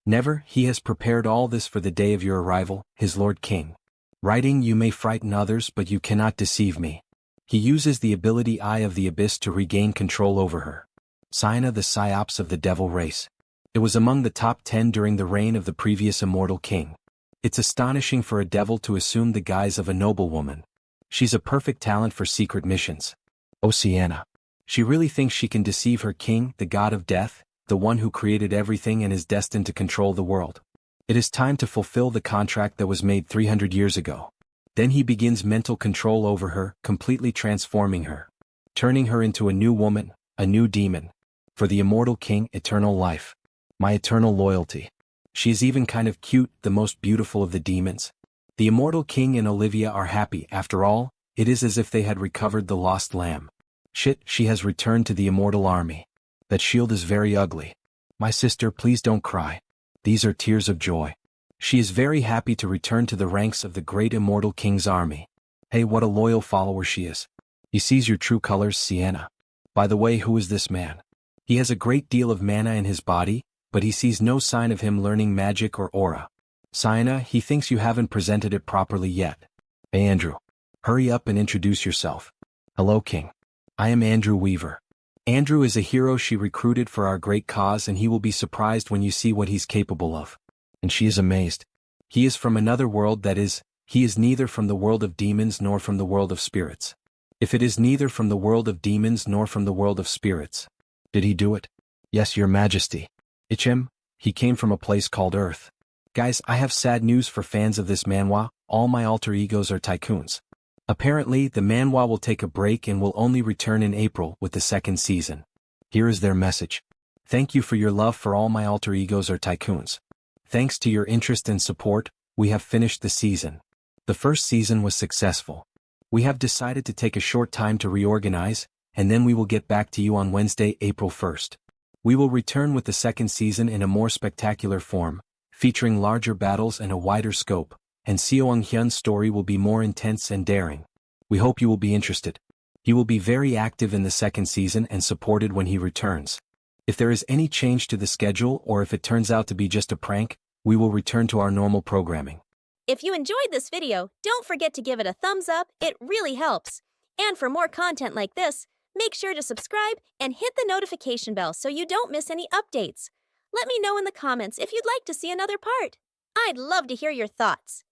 Never, he has prepared all this for the day of your arrival, his lord king. Writing, you may frighten others but you cannot deceive me. He uses the ability Eye of the Abyss to regain control over her. Sienna, the psyops of the devil race. It was among the top 10 during the reign of the previous immortal king. It's astonishing for a devil to assume the guise of a noblewoman. She's a perfect talent for secret missions. Oh Sienna. She really thinks she can deceive her king, the god of death, the one who created everything and is destined to control the world. It is time to fulfill the contract that was made 300 years ago. Then he begins mental control over her, completely transforming her. Turning her into a new woman, a new demon. For the immortal king, eternal life. My eternal loyalty. She is even kind of cute, the most beautiful of the demons. The immortal king and Olivia are happy. After all, it is as if they had recovered the lost lamb. Shit, she has returned to the immortal army. That shield is very ugly. My sister, please don't cry. These are tears of joy. She is very happy to return to the ranks of the great immortal king's army. Hey, what a loyal follower she is. He sees your true colors, Sienna. By the way, who is this man? He has a great deal of mana in his body, but he sees no sign of him learning magic or aura. Sienna, he thinks you haven't presented it properly yet. Hey Andrew. Hurry up and introduce yourself. Hello King. I am Andrew Weaver. Andrew is a hero she recruited for our great cause and he will be surprised when you see what he's capable of. And she is amazed. He is from another world, that is, he is neither from the world of demons nor from the world of spirits. If it is neither from the world of demons nor from the world of spirits. Did he do it? Yes, your majesty. It's him. He came from a place called Earth. Guys, I have sad news for fans of this manhwa, all my alter egos are tycoons. Apparently, the manhwa will take a break and will only return in April with the second season. Here is their message. Thank you for your love for all my alter egos are tycoons. Thanks to your interest and support, we have finished the season. The first season was successful. We have decided to take a short time to reorganize, and then we will get back to you on Wednesday, April 1st. We will return with the second season in a more spectacular form, featuring larger battles and a wider scope, and Sunghyun's story will be more intense and daring. We hope you will be interested. He will be very active in the second season and supported when he returns. If there is any change to the schedule or if it turns out to be just a prank, we will return to our normal programming. If you enjoyed this video, don't forget to give it a thumbs up, it really helps. And for more content like this, Make sure to subscribe and hit the notification bell so you don't miss any updates. Let me know in the comments if you'd like to see another part. I'd love to hear your thoughts.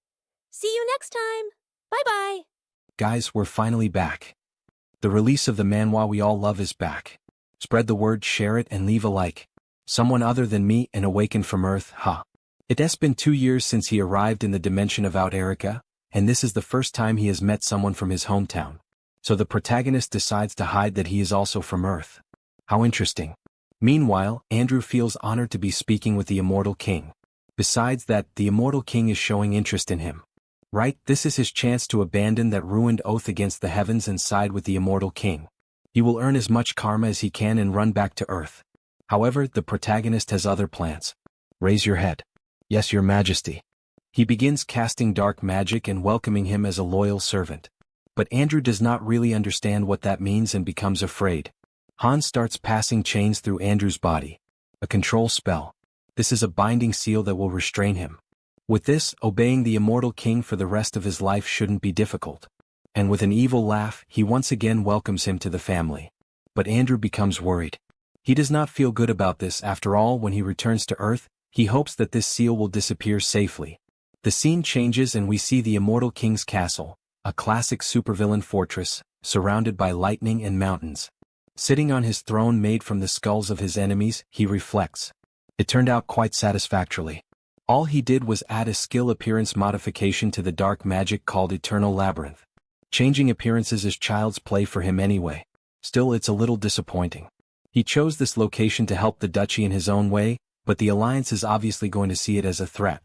See you next time. Bye-bye. Guys, we're finally back. The release of the manhwa we all love is back. Spread the word, share it, and leave a like. Someone other than me and awakened from Earth, huh? It has been 2 years since he arrived in the dimension of Out Erica, and this is the first time he has met someone from his hometown. So the protagonist decides to hide that he is also from Earth. How interesting. Meanwhile, Andrew feels honored to be speaking with the Immortal King. Besides that, the Immortal King is showing interest in him. Right, this is his chance to abandon that ruined oath against the heavens and side with the Immortal King. He will earn as much karma as he can and run back to Earth. However, the protagonist has other plans. Raise your head. Yes, your majesty. He begins casting dark magic and welcoming him as a loyal servant. But Andrew does not really understand what that means and becomes afraid. Han starts passing chains through Andrew's body. A control spell. This is a binding seal that will restrain him. With this, obeying the Immortal King for the rest of his life shouldn't be difficult. And with an evil laugh, he once again welcomes him to the family. But Andrew becomes worried. He does not feel good about this. After all, when he returns to Earth, he hopes that this seal will disappear safely. The scene changes and we see the Immortal King's castle, a classic supervillain fortress, surrounded by lightning and mountains. Sitting on his throne made from the skulls of his enemies, he reflects. It turned out quite satisfactorily. All he did was add a skill appearance modification to the dark magic called Eternal Labyrinth. Changing appearances is child's play for him anyway. Still, it's a little disappointing. He chose this location to help the duchy in his own way, but the Alliance is obviously going to see it as a threat.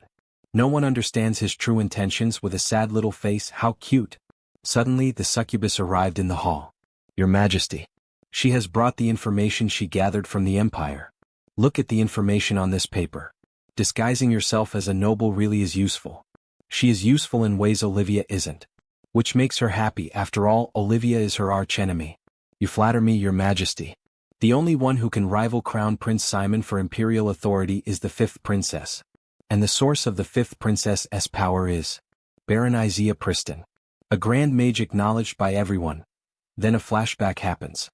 No one understands his true intentions. With a sad little face. How cute. Suddenly, the succubus arrived in the hall. Your Majesty. She has brought the information she gathered from the Empire. Look at the information on this paper. Disguising yourself as a noble really is useful. She is useful in ways Olivia isn't. Which makes her happy. After all, Olivia is her archenemy. You flatter me, Your Majesty. The only one who can rival Crown Prince Simon for imperial authority is the 5th princess. And the source of the 5th princess's power is Baron Isaiah Priston. A grand mage acknowledged by everyone. Then a flashback happens.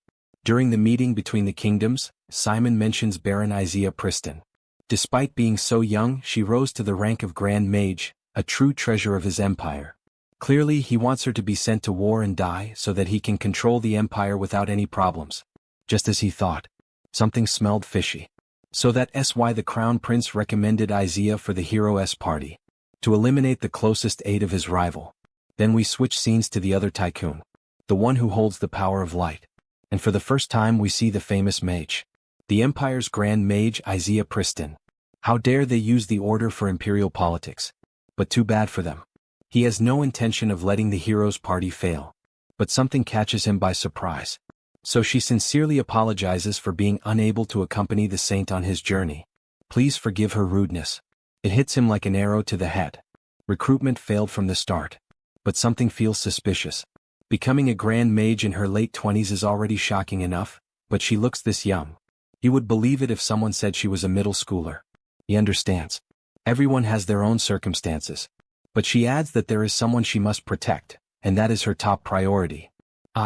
During the meeting between the kingdoms, Simon mentions Baron Isaiah Priston. Despite being so young, she rose to the rank of Grand Mage, a true treasure of his empire. Clearly, he wants her to be sent to war and die so that he can control the empire without any problems. Just as he thought. Something smelled fishy. So that's why the Crown Prince recommended Isaiah for the hero's party. To eliminate the closest aid of his rival. Then we switch scenes to the other tycoon. The one who holds the power of light. And for the first time we see the famous mage. The Empire's Grand Mage Isaiah Priston. How dare they use the order for imperial politics. But too bad for them. He has no intention of letting the hero's party fail. But something catches him by surprise. So she sincerely apologizes for being unable to accompany the saint on his journey. Please forgive her rudeness. It hits him like an arrow to the head. Recruitment failed from the start. But something feels suspicious. Becoming a grand mage in her late 20s is already shocking enough, but she looks this young. You would believe it if someone said she was a middle schooler. He understands. Everyone has their own circumstances. But she adds that there is someone she must protect, and that is her top priority.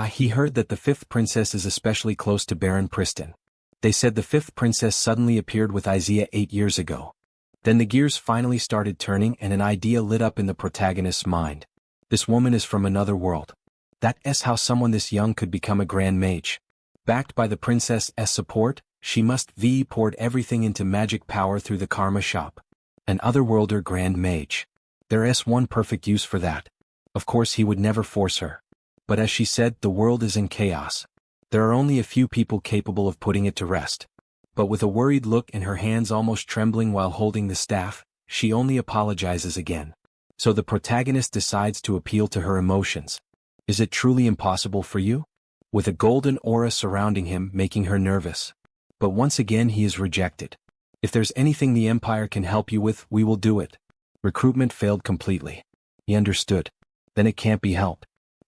He heard that the 5th princess is especially close to Baron Priston. They said the 5th princess suddenly appeared with Isaiah 8 years ago. Then the gears finally started turning and an idea lit up in the protagonist's mind. This woman is from another world. That's how someone this young could become a grand mage. Backed by the princess's support, she must poured everything into magic power through the karma shop. An otherworlder grand mage. There's one perfect use for that. Of course he would never force her. But as she said, the world is in chaos. There are only a few people capable of putting it to rest. But with a worried look and her hands almost trembling while holding the staff, she only apologizes again. So the protagonist decides to appeal to her emotions. Is it truly impossible for you? With a golden aura surrounding him, making her nervous. But once again he is rejected. If there's anything the Empire can help you with, we will do it. Recruitment failed completely. He understood. Then it can't be helped.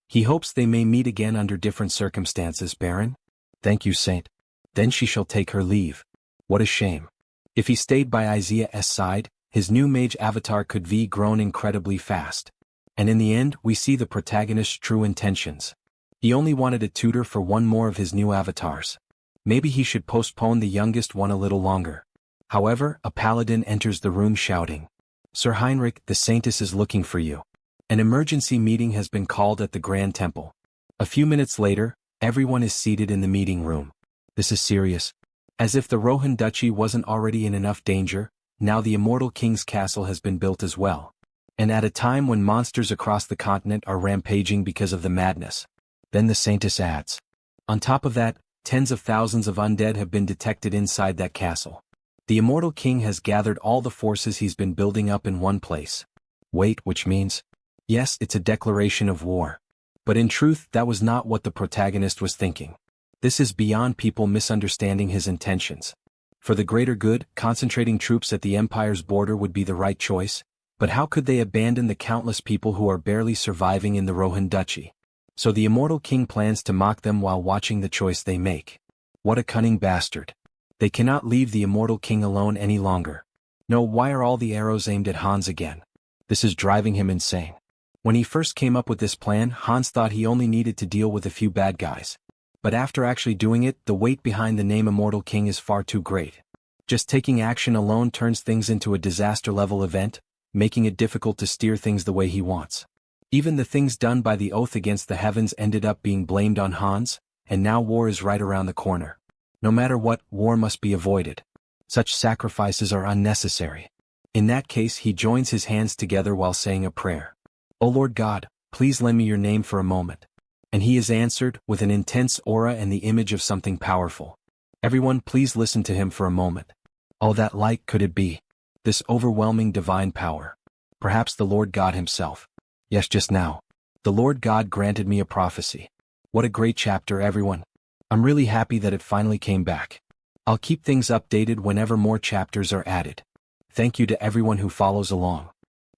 He hopes they may meet again under different circumstances. Baron? Thank you, Saint. Then she shall take her leave. What a shame. If he stayed by Isaiah's side, his new mage avatar could grown incredibly fast. And in the end, we see the protagonist's true intentions. He only wanted a tutor for one more of his new avatars. Maybe he should postpone the youngest one a little longer. However, a paladin enters the room shouting, "Sir Heinrich, the Saintess is looking for you. An emergency meeting has been called at the Grand Temple." A few minutes later, everyone is seated in the meeting room. This is serious. As if the Rohan Duchy wasn't already in enough danger, now the Immortal King's castle has been built as well. And at a time when monsters across the continent are rampaging because of the madness. Then the Saintess adds. On top of that, tens of thousands of undead have been detected inside that castle. The Immortal King has gathered all the forces he's been building up in one place. Wait, which means? Yes, it's a declaration of war. But in truth, that was not what the protagonist was thinking. This is beyond people misunderstanding his intentions. For the greater good, concentrating troops at the Empire's border would be the right choice, but how could they abandon the countless people who are barely surviving in the Rohan Duchy? So the Immortal King plans to mock them while watching the choice they make. What a cunning bastard. They cannot leave the Immortal King alone any longer. No, why are all the arrows aimed at Hans again? This is driving him insane. When he first came up with this plan, Hans thought he only needed to deal with a few bad guys. But after actually doing it, the weight behind the name Immortal King is far too great. Just taking action alone turns things into a disaster-level event, making it difficult to steer things the way he wants. Even the things done by the oath against the heavens ended up being blamed on Hans, and now war is right around the corner. No matter what, war must be avoided. Such sacrifices are unnecessary. In that case, he joins his hands together while saying a prayer. "O Lord God, please lend me your name for a moment." And he is answered, with an intense aura and the image of something powerful. Everyone, please listen to him for a moment. Oh, that light, could it be? This overwhelming divine power. Perhaps the Lord God himself. Yes, just now. The Lord God granted me a prophecy. What a great chapter, everyone. I'm really happy that it finally came back. I'll keep things updated whenever more chapters are added. Thank you to everyone who follows along.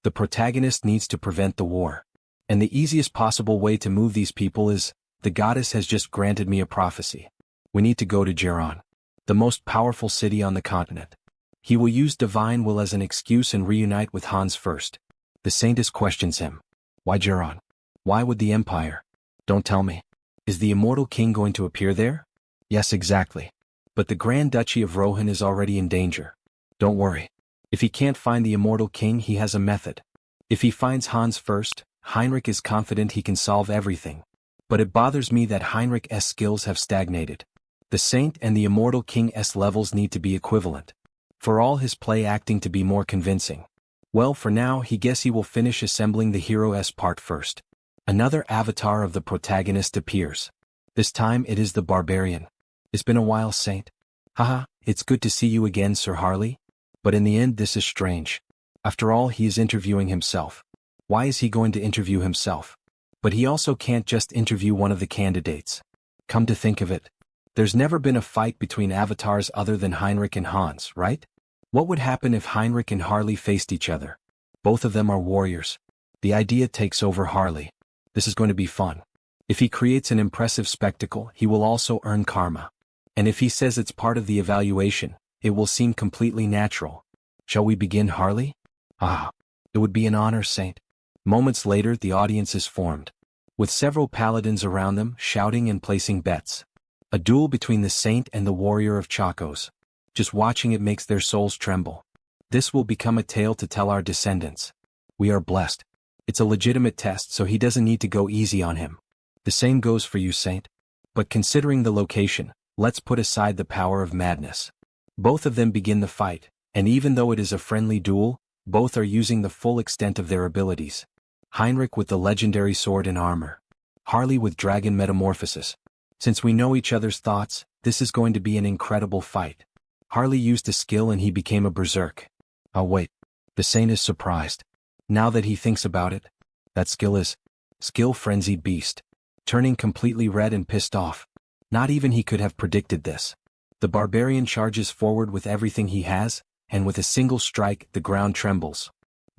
The protagonist needs to prevent the war. And the easiest possible way to move these people is, the goddess has just granted me a prophecy. We need to go to Geron, the most powerful city on the continent. He will use divine will as an excuse and reunite with Hans first. The Saintess questions him. Why Geron? Why would the Empire? Don't tell me. Is the Immortal King going to appear there? Yes, exactly. But the Grand Duchy of Rohan is already in danger. Don't worry. If he can't find the Immortal King, he has a method. If he finds Hans first, Heinrich is confident he can solve everything. But it bothers me that Heinrich's skills have stagnated. The Saint and the Immortal King's levels need to be equivalent. For all his play acting to be more convincing. Well, for now, he guess he will finish assembling the hero's part first. Another avatar of the protagonist appears. This time it is the barbarian. It's been a while, Saint. Haha, it's good to see you again, Sir Harley. But in the end, this is strange. After all, he is interviewing himself. Why is he going to interview himself? But he also can't just interview one of the candidates. Come to think of it, there's never been a fight between avatars other than Heinrich and Hans, right? What would happen if Heinrich and Harley faced each other? Both of them are warriors. The idea takes over Harley. This is going to be fun. If he creates an impressive spectacle, he will also earn karma. And if he says it's part of the evaluation, it will seem completely natural. Shall we begin, Harley? Ah, it would be an honor, Saint. Moments later, the audience is formed, with several paladins around them shouting and placing bets. A duel between the Saint and the warrior of Chacos. Just watching it makes their souls tremble. This will become a tale to tell our descendants. We are blessed. It's a legitimate test, so he doesn't need to go easy on him. The same goes for you, Saint. But considering the location, let's put aside the power of madness. Both of them begin the fight, and even though it is a friendly duel, both are using the full extent of their abilities. Heinrich with the legendary sword and armor. Harley with dragon metamorphosis. Since we know each other's thoughts, this is going to be an incredible fight. Harley used a skill and he became a berserk. Oh wait, the Saint is surprised. Now that he thinks about it, that skill is skill frenzied beast. Turning completely red and pissed off. Not even he could have predicted this. The barbarian charges forward with everything he has, and with a single strike, the ground trembles.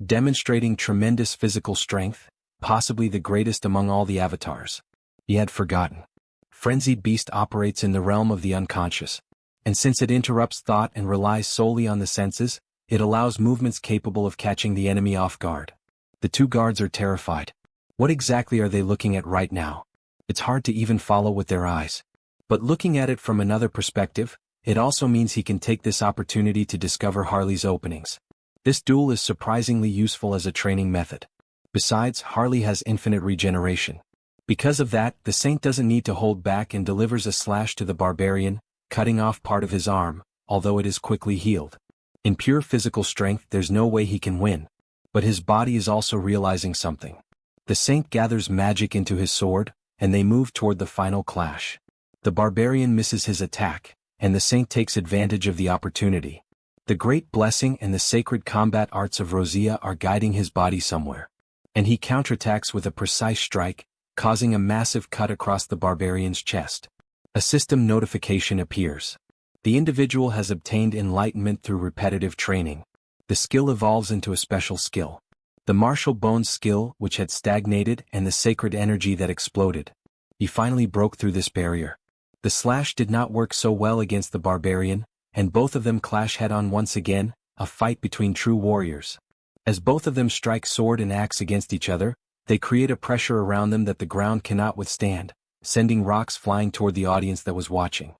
Demonstrating tremendous physical strength, possibly the greatest among all the avatars. He had forgotten. Frenzied Beast operates in the realm of the unconscious. And since it interrupts thought and relies solely on the senses, it allows movements capable of catching the enemy off guard. The two guards are terrified. What exactly are they looking at right now? It's hard to even follow with their eyes. But looking at it from another perspective, it also means he can take this opportunity to discover Harley's openings. This duel is surprisingly useful as a training method. Besides, Harley has infinite regeneration. Because of that, the Saint doesn't need to hold back and delivers a slash to the barbarian, cutting off part of his arm, although it is quickly healed. In pure physical strength, there's no way he can win. But his body is also realizing something. The Saint gathers magic into his sword, and they move toward the final clash. The barbarian misses his attack, and the Saint takes advantage of the opportunity. The great blessing and the sacred combat arts of Rosea are guiding his body somewhere. And he counterattacks with a precise strike, causing a massive cut across the barbarian's chest. A system notification appears. The individual has obtained enlightenment through repetitive training. The skill evolves into a special skill. The martial bones skill, which had stagnated, and the sacred energy that exploded. He finally broke through this barrier. The slash did not work so well against the barbarian, and both of them clash head-on once again, a fight between true warriors. As both of them strike sword and axe against each other, they create a pressure around them that the ground cannot withstand, sending rocks flying toward the audience that was watching.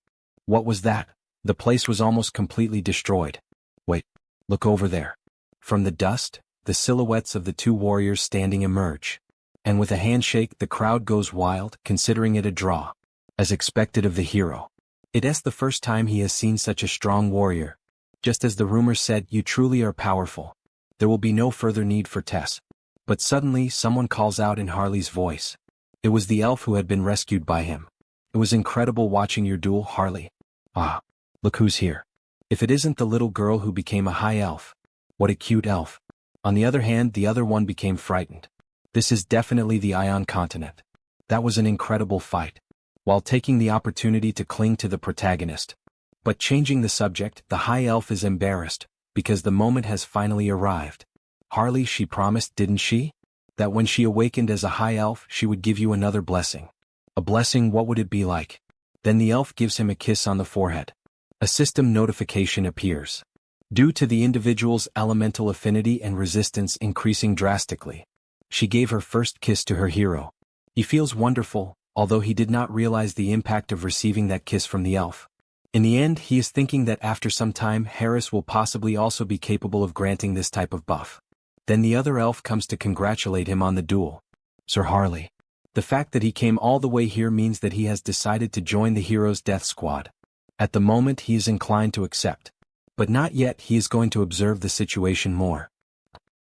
What was that? The place was almost completely destroyed. Wait, look over there. From the dust, the silhouettes of the two warriors standing emerge. And with a handshake, the crowd goes wild, considering it a draw. As expected of the hero. It's the first time he has seen such a strong warrior. Just as the rumor said, you truly are powerful. There will be no further need for tests. But suddenly someone calls out in Harley's voice. It was the elf who had been rescued by him. It was incredible watching your duel, Harley. Ah, look who's here. If it isn't the little girl who became a high elf. What a cute elf. On the other hand, the other one became frightened. This is definitely the Ion continent. That was an incredible fight. While taking the opportunity to cling to the protagonist. But changing the subject, the high elf is embarrassed, because the moment has finally arrived. Harley, she promised, didn't she? That when she awakened as a high elf, she would give you another blessing. A blessing, what would it be like? Then the elf gives him a kiss on the forehead. A system notification appears. Due to the individual's elemental affinity and resistance increasing drastically. She gave her first kiss to her hero. He feels wonderful, although he did not realize the impact of receiving that kiss from the elf. In the end, he is thinking that after some time, Harris will possibly also be capable of granting this type of buff. Then the other elf comes to congratulate him on the duel. Sir Harley. The fact that he came all the way here means that he has decided to join the hero's death squad. At the moment, he is inclined to accept. But not yet, he is going to observe the situation more.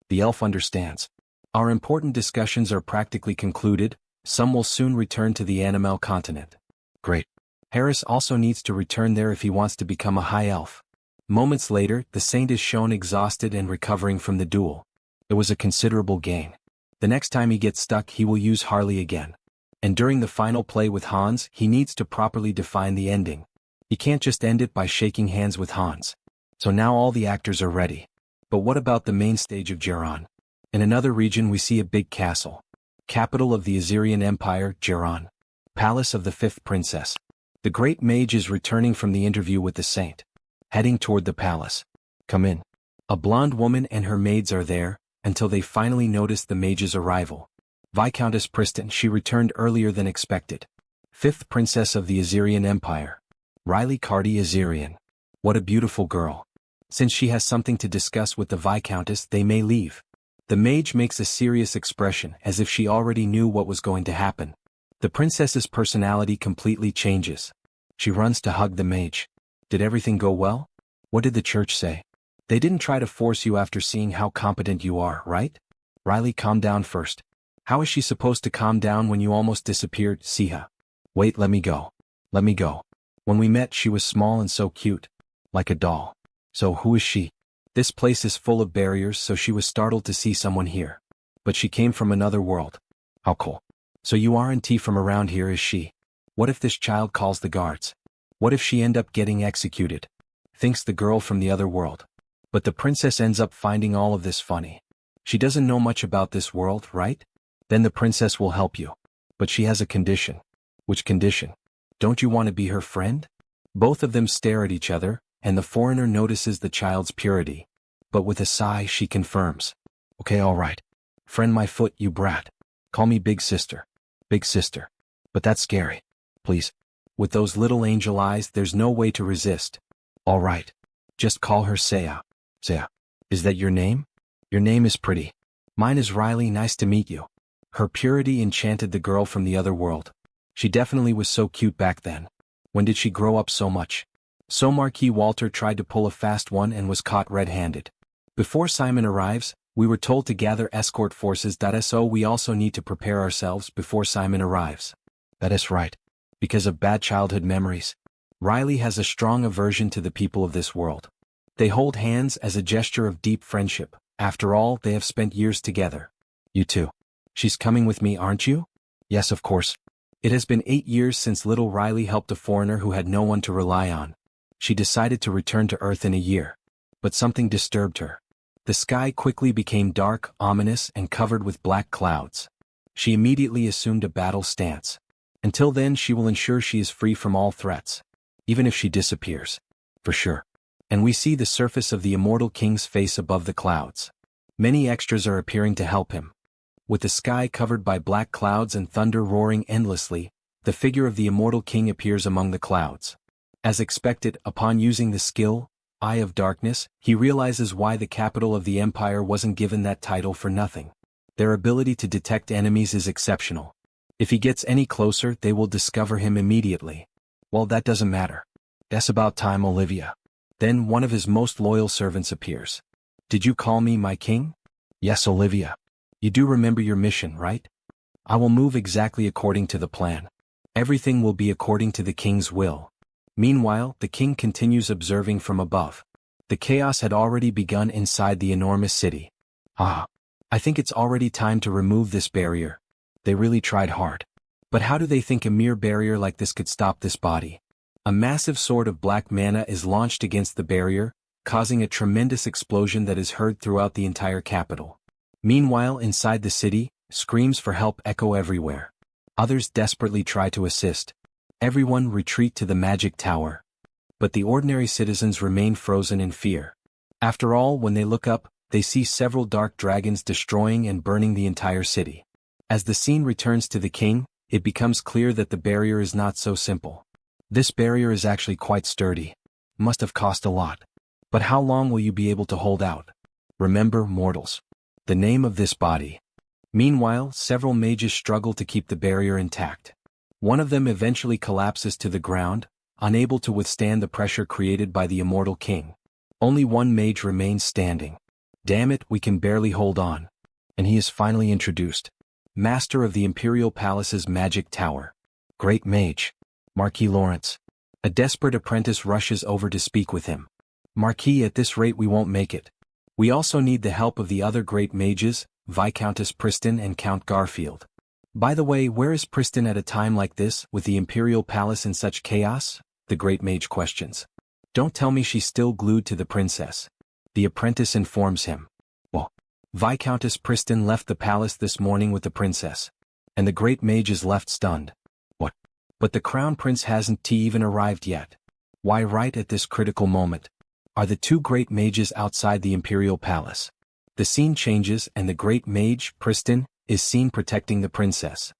The elf understands. Our important discussions are practically concluded. Some will soon return to the Animal continent. Great. Harris also needs to return there if he wants to become a high elf. Moments later, the Saint is shown exhausted and recovering from the duel. It was a considerable gain. The next time he gets stuck, he will use Harley again. And during the final play with Hans, he needs to properly define the ending. He can't just end it by shaking hands with Hans. So now all the actors are ready. But what about the main stage of Geron? In another region we see a big castle. Capital of the Assyrian Empire, Geron. Palace of the fifth princess. The great mage is returning from the interview with the saint. Heading toward the palace. Come in. A blonde woman and her maids are there, until they finally notice the mage's arrival. Viscountess Pristin, she returned earlier than expected. Fifth princess of the Assyrian Empire. Riley Cardi Assyrian. What a beautiful girl. Since she has something to discuss with the Viscountess, they may leave. The mage makes a serious expression as if she already knew what was going to happen. The princess's personality completely changes. She runs to hug the mage. Did everything go well? What did the church say? They didn't try to force you after seeing how competent you are, right? Riley, calm down first. How is she supposed to calm down when you almost disappeared, Siha? Wait, let me go. Let me go. When we met, she was small and so cute. Like a doll. So who is she? This place is full of barriers, so she was startled to see someone here. But she came from another world. How cool. So you aren't from around here, is she? What if this child calls the guards? What if she end up getting executed? Thinks the girl from the other world. But the princess ends up finding all of this funny. She doesn't know much about this world, right? Then the princess will help you. But she has a condition. Which condition? Don't you want to be her friend? Both of them stare at each other, and the foreigner notices the child's purity. But with a sigh she confirms. Okay, all right. Friend my foot, you brat. Call me big sister. Big sister. But that's scary. Please. With those little angel eyes, there's no way to resist. All right. Just call her Saya. Saya. Is that your name? Your name is pretty. Mine is Riley, nice to meet you. Her purity enchanted the girl from the other world. She definitely was so cute back then. When did she grow up so much? So Marquis Walter tried to pull a fast one and was caught red-handed. Before Simon arrives, we were told to gather escort forces. So we also need to prepare ourselves before Simon arrives. That is right. Because of bad childhood memories. Riley has a strong aversion to the people of this world. They hold hands as a gesture of deep friendship. After all, they have spent years together. You too. She's coming with me, aren't you? Yes, of course. It has been 8 years since little Riley helped a foreigner who had no one to rely on. She decided to return to Earth in a year. But something disturbed her. The sky quickly became dark, ominous, and covered with black clouds. She immediately assumed a battle stance. Until then, she will ensure she is free from all threats. Even if she disappears. For sure. And we see the surface of the immortal king's face above the clouds. Many extras are appearing to help him. With the sky covered by black clouds and thunder roaring endlessly, the figure of the immortal king appears among the clouds. As expected, upon using the skill, Eye of Darkness, he realizes why the capital of the empire wasn't given that title for nothing. Their ability to detect enemies is exceptional. If he gets any closer, they will discover him immediately. Well, that doesn't matter. That's about time, Olivia. Then one of his most loyal servants appears. Did you call me my king? Yes, Olivia. You do remember your mission, right? I will move exactly according to the plan. Everything will be according to the king's will. Meanwhile, the king continues observing from above. The chaos had already begun inside the enormous city. I think it's already time to remove this barrier. They really tried hard. But how do they think a mere barrier like this could stop this body? A massive sword of black mana is launched against the barrier, causing a tremendous explosion that is heard throughout the entire capital. Meanwhile, inside the city, screams for help echo everywhere. Others desperately try to assist. Everyone retreat to the magic tower. But the ordinary citizens remain frozen in fear. After all, when they look up, they see several dark dragons destroying and burning the entire city. As the scene returns to the king, it becomes clear that the barrier is not so simple. This barrier is actually quite sturdy. Must have cost a lot. But how long will you be able to hold out? Remember, mortals. The name of this body. Meanwhile, several mages struggle to keep the barrier intact. One of them eventually collapses to the ground, unable to withstand the pressure created by the immortal king. Only one mage remains standing. Damn it, we can barely hold on. And he is finally introduced. Master of the Imperial Palace's magic tower. Great mage. Marquis Lawrence. A desperate apprentice rushes over to speak with him. Marquis, at this rate we won't make it. We also need the help of the other great mages, Viscountess Preston and Count Garfield. By the way, where is Preston at a time like this, with the Imperial Palace in such chaos? The great mage questions. Don't tell me she's still glued to the princess. The apprentice informs him. Well, Viscountess Preston left the palace this morning with the princess. And the great mage is left stunned. What? But the crown prince hasn't even arrived yet. Why, right at this critical moment are the two great mages outside the Imperial Palace. The scene changes and the great mage, Preston, is seen protecting the princess.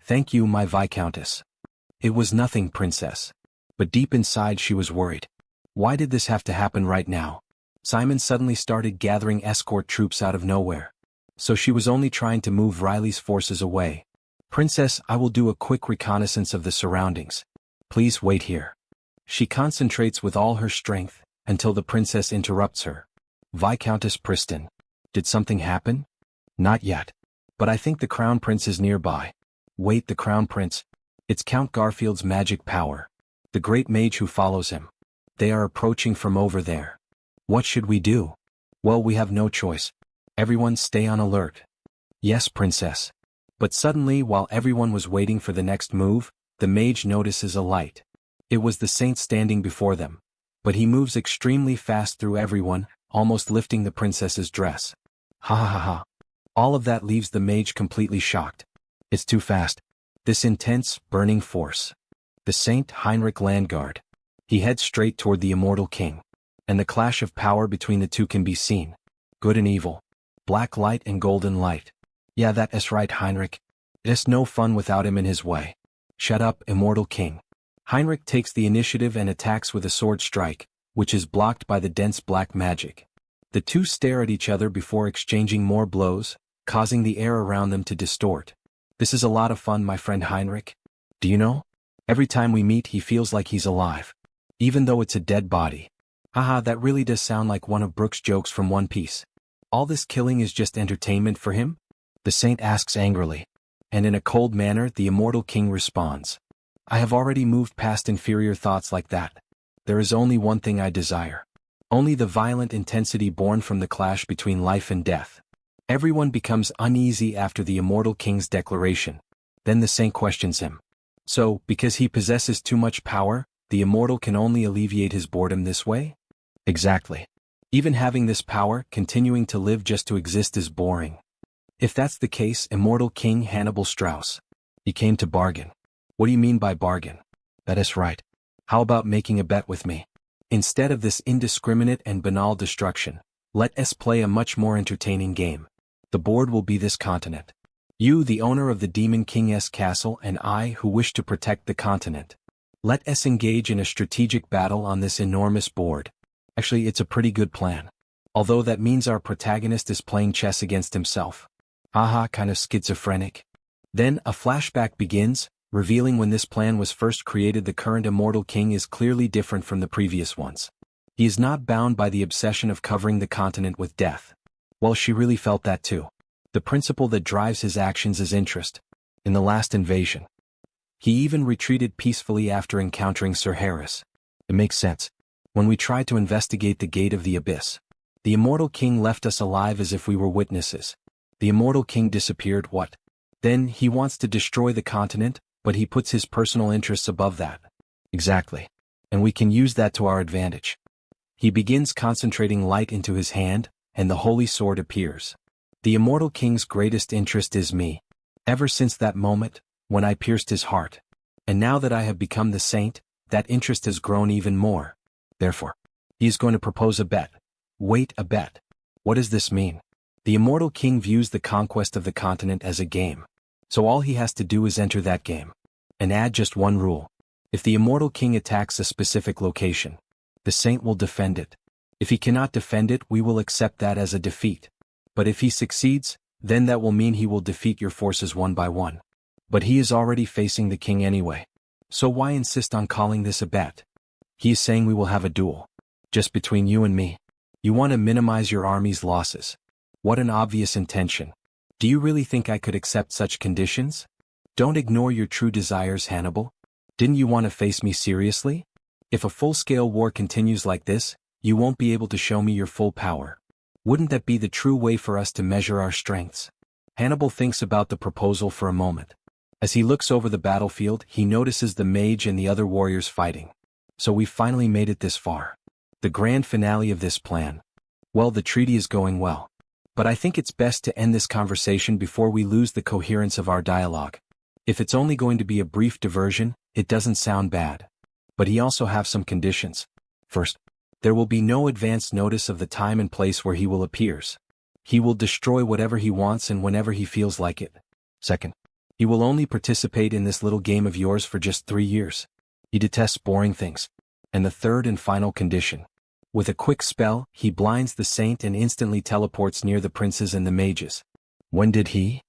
Thank you, my Viscountess. It was nothing, princess. But deep inside she was worried. Why did this have to happen right now? Simon suddenly started gathering escort troops out of nowhere. So she was only trying to move Riley's forces away. Princess, I will do a quick reconnaissance of the surroundings. Please wait here. She concentrates with all her strength, until the princess interrupts her. Viscountess Preston. Did something happen? Not yet. But I think the crown prince is nearby. Wait, the crown prince? It's Count Garfield's magic power. The great mage who follows him. They are approaching from over there. What should we do? Well, we have no choice. Everyone stay on alert. Yes, princess. But suddenly, while everyone was waiting for the next move, the mage notices a light. It was the saint standing before them. But he moves extremely fast through everyone, almost lifting the princess's dress. Ha ha ha ha. All of that leaves the mage completely shocked. It's too fast. This intense, burning force. The Saint Heinrich Landguard. He heads straight toward the immortal king. And the clash of power between the two can be seen. Good and evil. Black light and golden light. Yeah, that is right, Heinrich. It's no fun without him in his way. Shut up, immortal king. Heinrich takes the initiative and attacks with a sword strike, which is blocked by the dense black magic. The two stare at each other before exchanging more blows, causing the air around them to distort. This is a lot of fun, my friend Heinrich. Do you know? Every time we meet he feels like he's alive. Even though it's a dead body. Haha, that really does sound like one of Brooks' jokes from One Piece. All this killing is just entertainment for him? The saint asks angrily. And in a cold manner the immortal king responds. I have already moved past inferior thoughts like that. There is only one thing I desire. Only the violent intensity born from the clash between life and death. Everyone becomes uneasy after the immortal king's declaration. Then the saint questions him. So, because he possesses too much power, the immortal can only alleviate his boredom this way? Exactly. Even having this power, continuing to live just to exist is boring. If that's the case, immortal King Hannibal Strauss. He came to bargain. What do you mean by bargain? That is right. How about making a bet with me? Instead of this indiscriminate and banal destruction, let us play a much more entertaining game. The board will be this continent. You, the owner of the Demon King's castle, and I, who wish to protect the continent. Let us engage in a strategic battle on this enormous board. Actually, it's a pretty good plan. Although that means our protagonist is playing chess against himself. Haha, kind of schizophrenic. Then, a flashback begins, revealing when this plan was first created. The current immortal king is clearly different from the previous ones. He is not bound by the obsession of covering the continent with death. Well, she really felt that too. The principle that drives his actions is interest. In the last invasion, he even retreated peacefully after encountering Sir Harris. It makes sense. When we tried to investigate the Gate of the Abyss, the immortal king left us alive as if we were witnesses. The immortal king disappeared. What? Then he wants to destroy the continent, but he puts his personal interests above that. Exactly. And we can use that to our advantage. He begins concentrating light into his hand, and the holy sword appears. The immortal king's greatest interest is me. Ever since that moment, when I pierced his heart. And now that I have become the saint, that interest has grown even more. Therefore, he is going to propose a bet. Wait, a bet. What does this mean? The immortal king views the conquest of the continent as a game. So all he has to do is enter that game. And add just one rule. If the immortal king attacks a specific location, the saint will defend it. If he cannot defend it, we will accept that as a defeat. But if he succeeds, then that will mean he will defeat your forces one by one. But he is already facing the king anyway. So why insist on calling this a bet? He is saying we will have a duel. Just between you and me. You want to minimize your army's losses. What an obvious intention. Do you really think I could accept such conditions? Don't ignore your true desires, Hannibal. Didn't you want to face me seriously? If a full-scale war continues like this, you won't be able to show me your full power. Wouldn't that be the true way for us to measure our strengths? Hannibal thinks about the proposal for a moment. As he looks over the battlefield, he notices the mage and the other warriors fighting. So we've finally made it this far. The grand finale of this plan. Well, the treaty is going well. But I think it's best to end this conversation before we lose the coherence of our dialogue. If it's only going to be a brief diversion, it doesn't sound bad. But he also have some conditions. First, there will be no advance notice of the time and place where he will appears. He will destroy whatever he wants and whenever he feels like it. Second, he will only participate in this little game of yours for just 3 years. He detests boring things. And the third and final condition. With a quick spell, he blinds the saint and instantly teleports near the princes and the mages. When did he?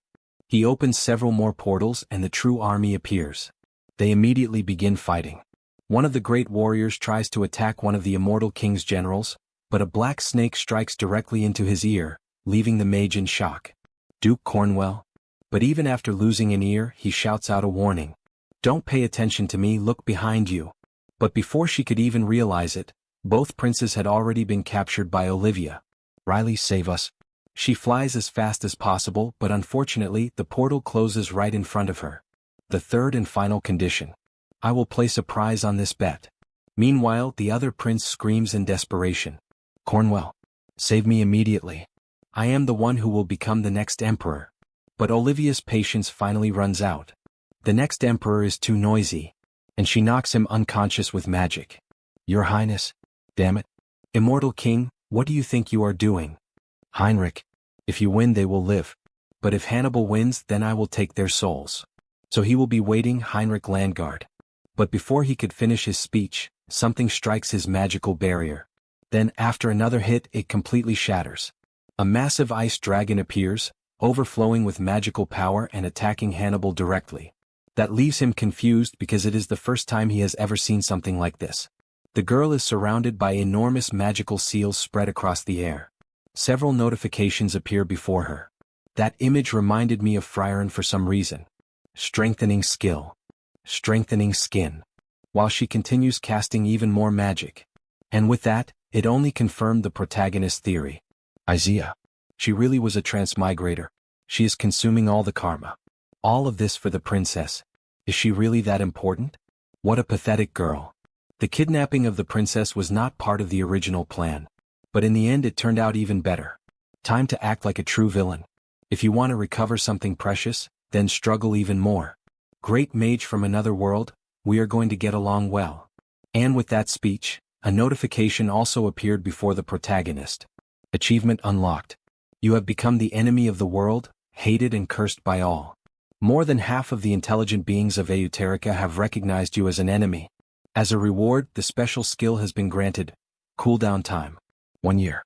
He opens several more portals and the true army appears. They immediately begin fighting. One of the great warriors tries to attack one of the immortal king's generals, but a black snake strikes directly into his ear, leaving the mage in shock. Duke Cornwell? But even after losing an ear, he shouts out a warning. Don't pay attention to me, look behind you. But before she could even realize it, both princes had already been captured by Olivia. Riley, save us. She flies as fast as possible, but unfortunately, the portal closes right in front of her. The third and final condition. I will place a prize on this bet. Meanwhile, the other prince screams in desperation. Cornwell, save me immediately. I am the one who will become the next emperor. But Olivia's patience finally runs out. The next emperor is too noisy. And she knocks him unconscious with magic. Your Highness. Damn it. Immortal King, what do you think you are doing? Heinrich. If you win they will live. But if Hannibal wins, then I will take their souls. So he will be waiting Heinrich Landgard. But before he could finish his speech, something strikes his magical barrier. Then after another hit it completely shatters. A massive ice dragon appears, overflowing with magical power and attacking Hannibal directly. That leaves him confused because it is the first time he has ever seen something like this. The girl is surrounded by enormous magical seals spread across the air. Several notifications appear before her. That image reminded me of Frieren for some reason. Strengthening skill. Strengthening skin. While she continues casting even more magic. And with that, it only confirmed the protagonist theory. Isaiah. She really was a transmigrator. She is consuming all the karma. All of this for the princess. Is she really that important? What a pathetic girl. The kidnapping of the princess was not part of the original plan. But in the end it turned out even better. Time to act like a true villain. If you want to recover something precious, then struggle even more. Great mage from another world, we are going to get along well. And with that speech, a notification also appeared before the protagonist. Achievement unlocked. You have become the enemy of the world, hated and cursed by all. More than half of the intelligent beings of Euterica have recognized you as an enemy. As a reward, the special skill has been granted. Cooldown time. 1 year.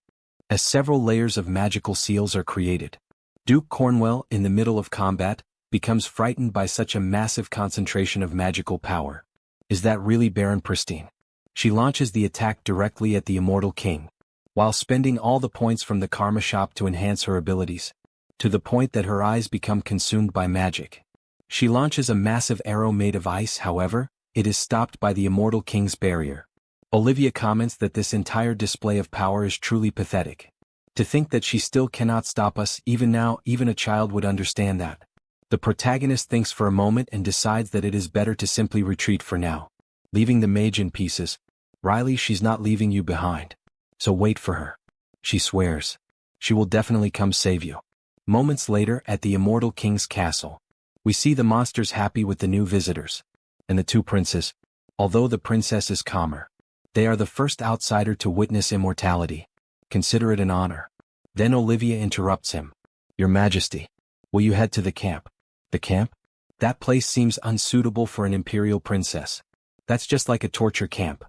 As several layers of magical seals are created. Duke Cornwell, in the middle of combat, becomes frightened by such a massive concentration of magical power. Is that really Baron Pristine? She launches the attack directly at the immortal king, while spending all the points from the karma shop to enhance her abilities, to the point that her eyes become consumed by magic. She launches a massive arrow made of ice, however, it is stopped by the immortal king's barrier. Olivia comments that this entire display of power is truly pathetic. To think that she still cannot stop us even now, even a child would understand that. The protagonist thinks for a moment and decides that it is better to simply retreat for now. Leaving the mage in pieces. Riley, she's not leaving you behind. So wait for her. She swears. She will definitely come save you. Moments later, at the immortal king's castle, we see the monsters happy with the new visitors. And the two princes. Although the princess is calmer. They are the first outsider to witness immortality. Consider it an honor. Then Olivia interrupts him. Your Majesty, will you head to the camp? The camp? That place seems unsuitable for an imperial princess. That's just like a torture camp.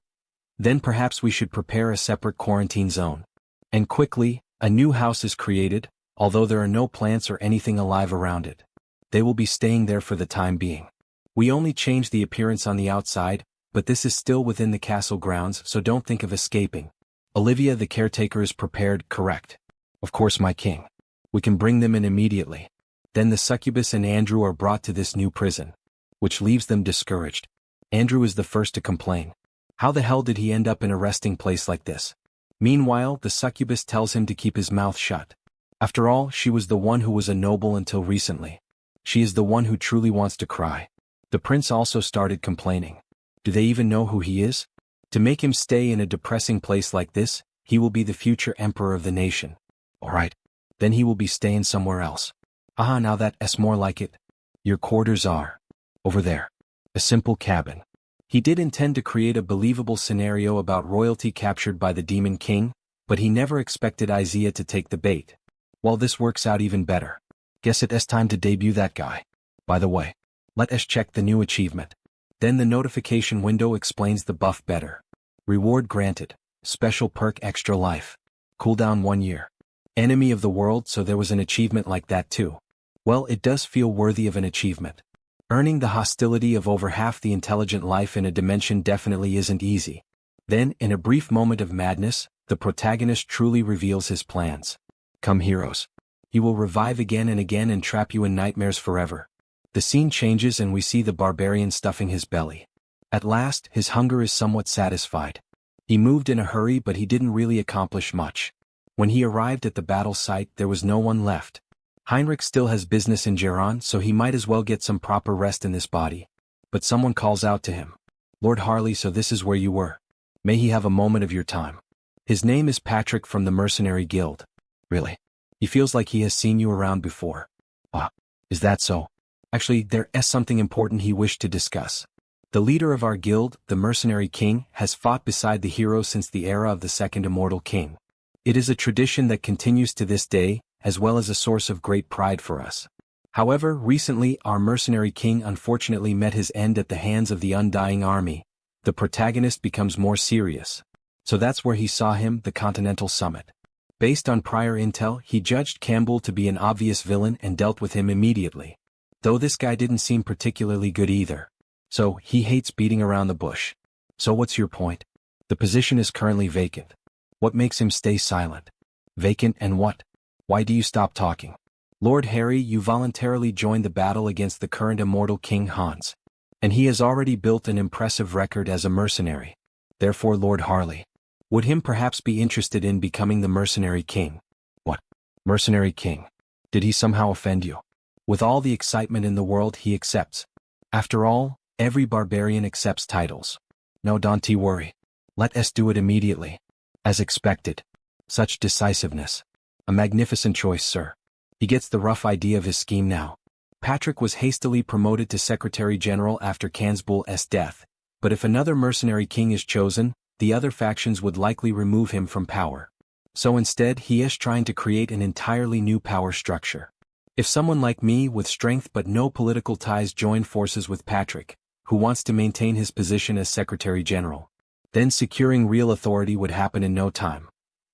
Then perhaps we should prepare a separate quarantine zone. And quickly, a new house is created, although there are no plants or anything alive around it. They will be staying there for the time being. We only change the appearance on the outside, but this is still within the castle grounds, so don't think of escaping. Olivia the caretaker is prepared, correct. Of course, my king. We can bring them in immediately. Then the succubus and Andrew are brought to this new prison, which leaves them discouraged. Andrew is the first to complain. How the hell did he end up in a resting place like this? Meanwhile, the succubus tells him to keep his mouth shut. After all, she was the one who was a noble until recently. She is the one who truly wants to cry. The prince also started complaining. Do they even know who he is? To make him stay in a depressing place like this, he will be the future emperor of the nation. Alright. Then he will be staying somewhere else. Aha, now that's more like it. Your quarters are over there. A simple cabin. He did intend to create a believable scenario about royalty captured by the Demon King, but he never expected Isaiah to take the bait. Well, this works out even better. Guess it's time to debut that guy. By the way, let us check the new achievement. Then the notification window explains the buff better. Reward granted. Special perk extra life. Cooldown 1 year. Enemy of the world, so there was an achievement like that too. Well, it does feel worthy of an achievement. Earning the hostility of over half the intelligent life in a dimension definitely isn't easy. Then, in a brief moment of madness, the protagonist truly reveals his plans. Come heroes. He will revive again and again and trap you in nightmares forever. The scene changes and we see the barbarian stuffing his belly. At last, his hunger is somewhat satisfied. He moved in a hurry, but he didn't really accomplish much. When he arrived at the battle site, there was no one left. Heinrich still has business in Geron, so he might as well get some proper rest in this body. But someone calls out to him. Lord Harley, so this is where you were. May he have a moment of your time. His name is Patrick from the Mercenary Guild. Really? He feels like he has seen you around before. Ah, is that so? Actually, there is something important he wished to discuss. The leader of our guild, the Mercenary King, has fought beside the hero since the era of the Second Immortal King. It is a tradition that continues to this day, as well as a source of great pride for us. However, recently our mercenary king unfortunately met his end at the hands of the undying army. The protagonist becomes more serious. So that's where he saw him, the Continental Summit. Based on prior intel, he judged Campbell to be an obvious villain and dealt with him immediately. Though this guy didn't seem particularly good either. So, he hates beating around the bush. So what's your point? The position is currently vacant. What makes him stay silent? Vacant and what? Why do you stop talking? Lord Harry, you voluntarily joined the battle against the current immortal King Hans. And he has already built an impressive record as a mercenary. Therefore Lord Harley. Would him perhaps be interested in becoming the mercenary king? What? Mercenary king? Did he somehow offend you? With all the excitement in the world he accepts. After all, every barbarian accepts titles. No, don't worry. Let us do it immediately. As expected. Such decisiveness. A magnificent choice, sir. He gets the rough idea of his scheme now. Patrick was hastily promoted to Secretary General after Cansbull's death, but if another mercenary king is chosen, the other factions would likely remove him from power. So instead he is trying to create an entirely new power structure. If someone like me with strength but no political ties joined forces with Patrick, who wants to maintain his position as Secretary General, then securing real authority would happen in no time.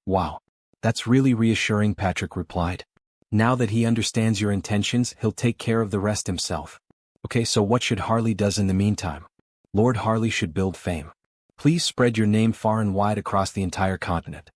Wow. That's really reassuring, Patrick replied. Now that he understands your intentions, he'll take care of the rest himself. Okay, so what should Harley does in the meantime? Lord Harley should build fame. Please spread your name far and wide across the entire continent.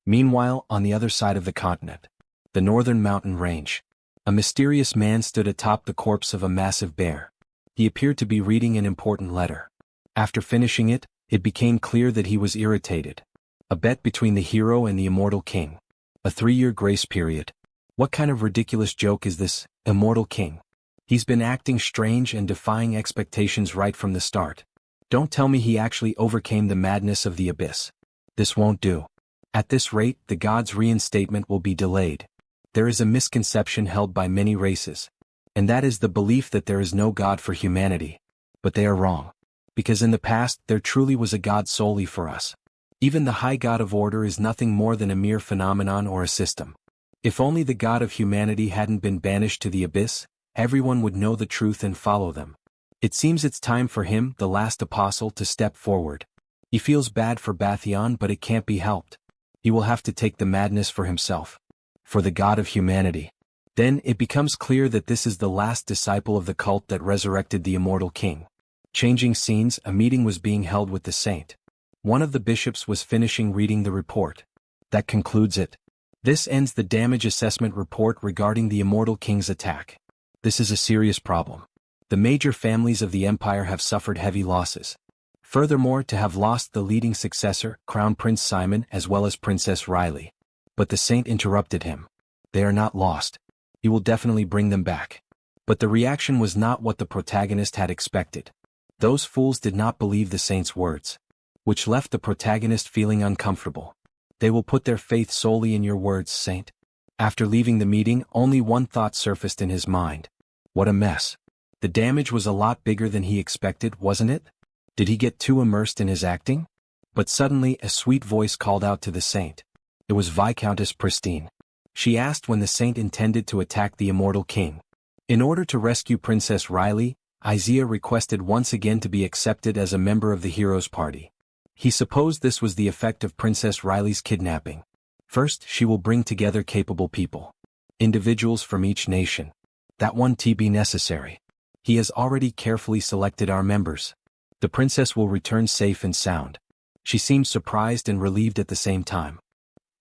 Meanwhile, on the other side of the continent, the northern mountain range, a mysterious man stood atop the corpse of a massive bear. He appeared to be reading an important letter. After finishing it, it became clear that he was irritated. A bet between the hero and the immortal king. A 3-year grace period. What kind of ridiculous joke is this, immortal king? He's been acting strange and defying expectations right from the start. Don't tell me he actually overcame the madness of the abyss. This won't do. At this rate, the god's reinstatement will be delayed. There is a misconception held by many races. And that is the belief that there is no god for humanity. But they are wrong. Because in the past, there truly was a god solely for us. Even the high god of order is nothing more than a mere phenomenon or a system. If only the god of humanity hadn't been banished to the abyss, everyone would know the truth and follow them. It seems it's time for him, the last apostle, to step forward. He feels bad for Bathion, but it can't be helped. He will have to take the madness for himself. For the god of humanity. Then it becomes clear that this is the last disciple of the cult that resurrected the immortal king. Changing scenes, a meeting was being held with the saint. One of the bishops was finishing reading the report. That concludes it. This ends the damage assessment report regarding the immortal king's attack. This is a serious problem. The major families of the empire have suffered heavy losses. Furthermore, to have lost the leading successor, Crown Prince Simon, as well as Princess Riley. But the saint interrupted him. They are not lost. He will definitely bring them back. But the reaction was not what the protagonist had expected. Those fools did not believe the saint's words, which left the protagonist feeling uncomfortable. They will put their faith solely in your words, Saint. After leaving the meeting, only one thought surfaced in his mind. What a mess. The damage was a lot bigger than he expected, wasn't it? Did he get too immersed in his acting? But suddenly a sweet voice called out to the saint. It was Viscountess Pristine. She asked when the saint intended to attack the immortal king. In order to rescue Princess Riley, Isaiah requested once again to be accepted as a member of the hero's party. He supposed this was the effect of Princess Riley's kidnapping. First, she will bring together capable people. Individuals from each nation. That won't be necessary. He has already carefully selected our members. The princess will return safe and sound. She seems surprised and relieved at the same time.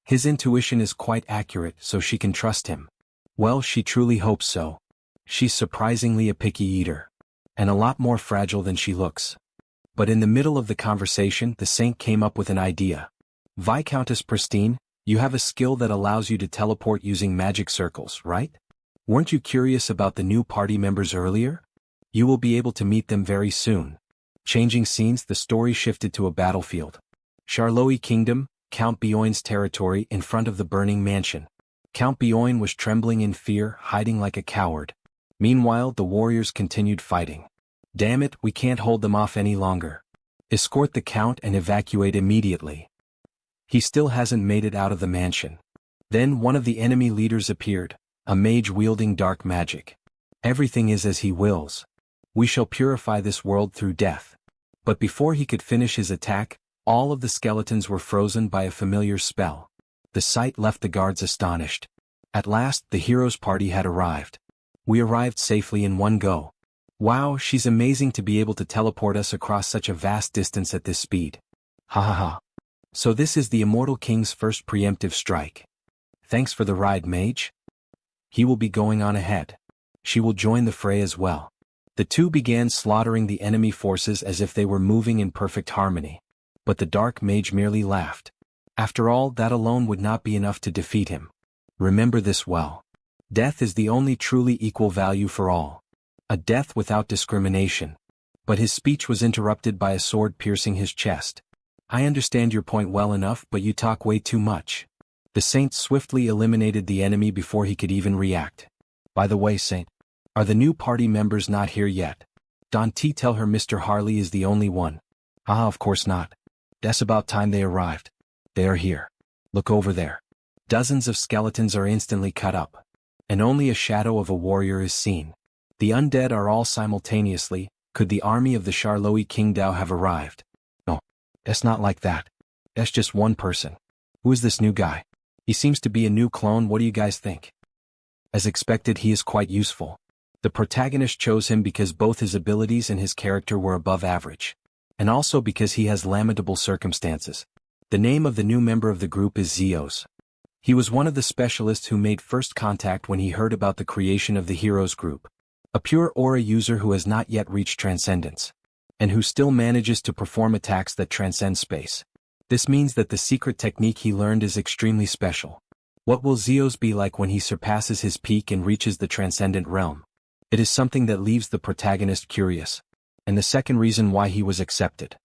His intuition is quite accurate, so she can trust him. Well, she truly hopes so. She's surprisingly a picky eater. And a lot more fragile than she looks. But in the middle of the conversation, the saint came up with an idea. Viscountess Pristine, you have a skill that allows you to teleport using magic circles, right? Weren't you curious about the new party members earlier? You will be able to meet them very soon. Changing scenes, the story shifted to a battlefield. Charlois Kingdom, Count Bioin's territory, in front of the burning mansion. Count Bioin was trembling in fear, hiding like a coward. Meanwhile, the warriors continued fighting. Damn it, we can't hold them off any longer. Escort the count and evacuate immediately. He still hasn't made it out of the mansion. Then one of the enemy leaders appeared, a mage wielding dark magic. Everything is as he wills. We shall purify this world through death. But before he could finish his attack, all of the skeletons were frozen by a familiar spell. The sight left the guards astonished. At last, the hero's party had arrived. We arrived safely in one go. Wow, she's amazing to be able to teleport us across such a vast distance at this speed. Ha ha ha. So this is the Immortal King's first preemptive strike. Thanks for the ride, mage. He will be going on ahead. She will join the fray as well. The two began slaughtering the enemy forces as if they were moving in perfect harmony. But the dark mage merely laughed. After all, that alone would not be enough to defeat him. Remember this well. Death is the only truly equal value for all. A death without discrimination. But his speech was interrupted by a sword piercing his chest. I understand your point well enough, but you talk way too much. The Saint swiftly eliminated the enemy before he could even react. By the way, Saint, are the new party members not here yet? Don't tell her Mr. Harley is the only one. Ah, of course not. That's about time they arrived. They are here. Look over there. Dozens of skeletons are instantly cut up. And only a shadow of a warrior is seen. The undead are all simultaneously. Could the army of the Charloi Qingdao have arrived? No, that's not like that. That's just one person. Who is this new guy? He seems to be a new clone. What do you guys think? As expected, he is quite useful. The protagonist chose him because both his abilities and his character were above average. And also because he has lamentable circumstances. The name of the new member of the group is Zeos. He was one of the specialists who made first contact when he heard about the creation of the Heroes group. A pure aura user who has not yet reached transcendence. And who still manages to perform attacks that transcend space. This means that the secret technique he learned is extremely special. What will Zeos be like when he surpasses his peak and reaches the transcendent realm? It is something that leaves the protagonist curious. And the second reason why he was accepted.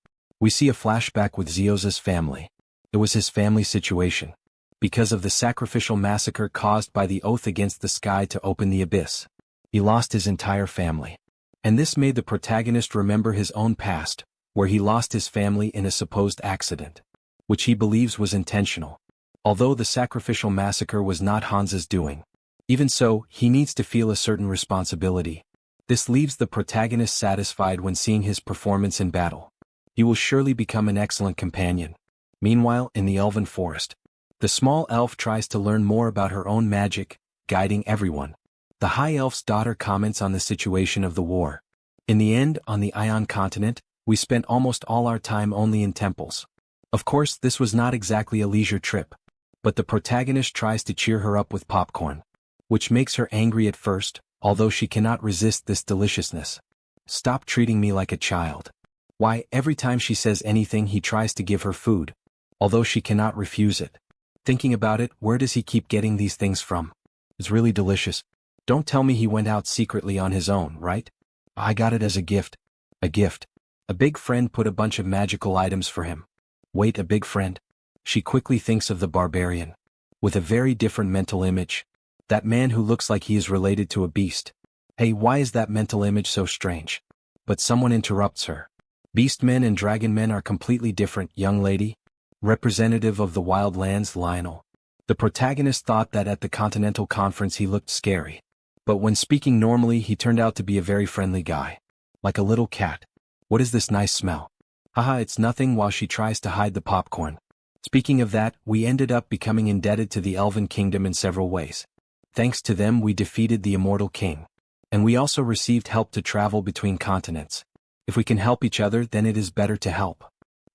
We see a flashback with Zeos' family. It was his family situation. Because of the sacrificial massacre caused by the oath against the sky to open the abyss. He lost his entire family. And this made the protagonist remember his own past, where he lost his family in a supposed accident. Which he believes was intentional. Although the sacrificial massacre was not Hansa's doing. Even so, he needs to feel a certain responsibility. This leaves the protagonist satisfied when seeing his performance in battle. He will surely become an excellent companion. Meanwhile, in the elven forest, the small elf tries to learn more about her own magic, guiding everyone. The high elf's daughter comments on the situation of the war. In the end, on the Ion continent, we spent almost all our time only in temples. Of course, this was not exactly a leisure trip. But the protagonist tries to cheer her up with popcorn. Which makes her angry at first, although she cannot resist this deliciousness. Stop treating me like a child. Why, every time she says anything he tries to give her food. Although she cannot refuse it. Thinking about it, where does he keep getting these things from? It's really delicious. Don't tell me he went out secretly on his own, right? I got it as a gift. A gift. A big friend put a bunch of magical items for him. Wait, a big friend? She quickly thinks of the barbarian. With a very different mental image. That man who looks like he is related to a beast. Hey, why is that mental image so strange? But someone interrupts her. Beastmen and dragonmen are completely different, young lady. Representative of the wild lands, Lionel. The protagonist thought that at the Continental Conference he looked scary. But when speaking normally he turned out to be a very friendly guy. Like a little cat. What is this nice smell? Haha, it's nothing, while she tries to hide the popcorn. Speaking of that, we ended up becoming indebted to the Elven Kingdom in several ways. Thanks to them we defeated the Immortal King. And we also received help to travel between continents. If we can help each other, then it is better to help.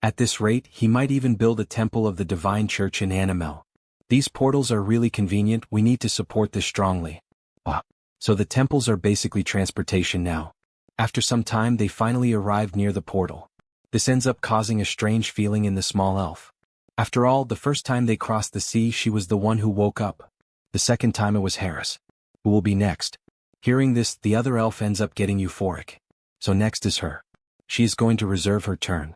At this rate, he might even build a temple of the Divine Church in Animel. These portals are really convenient, we need to support this strongly. So the temples are basically transportation now. After some time they finally arrived near the portal. This ends up causing a strange feeling in the small elf. After all, the first time they crossed the sea she was the one who woke up. The second time it was Harris. Who will be next? Hearing this, the other elf ends up getting euphoric. So next is her. She is going to reserve her turn.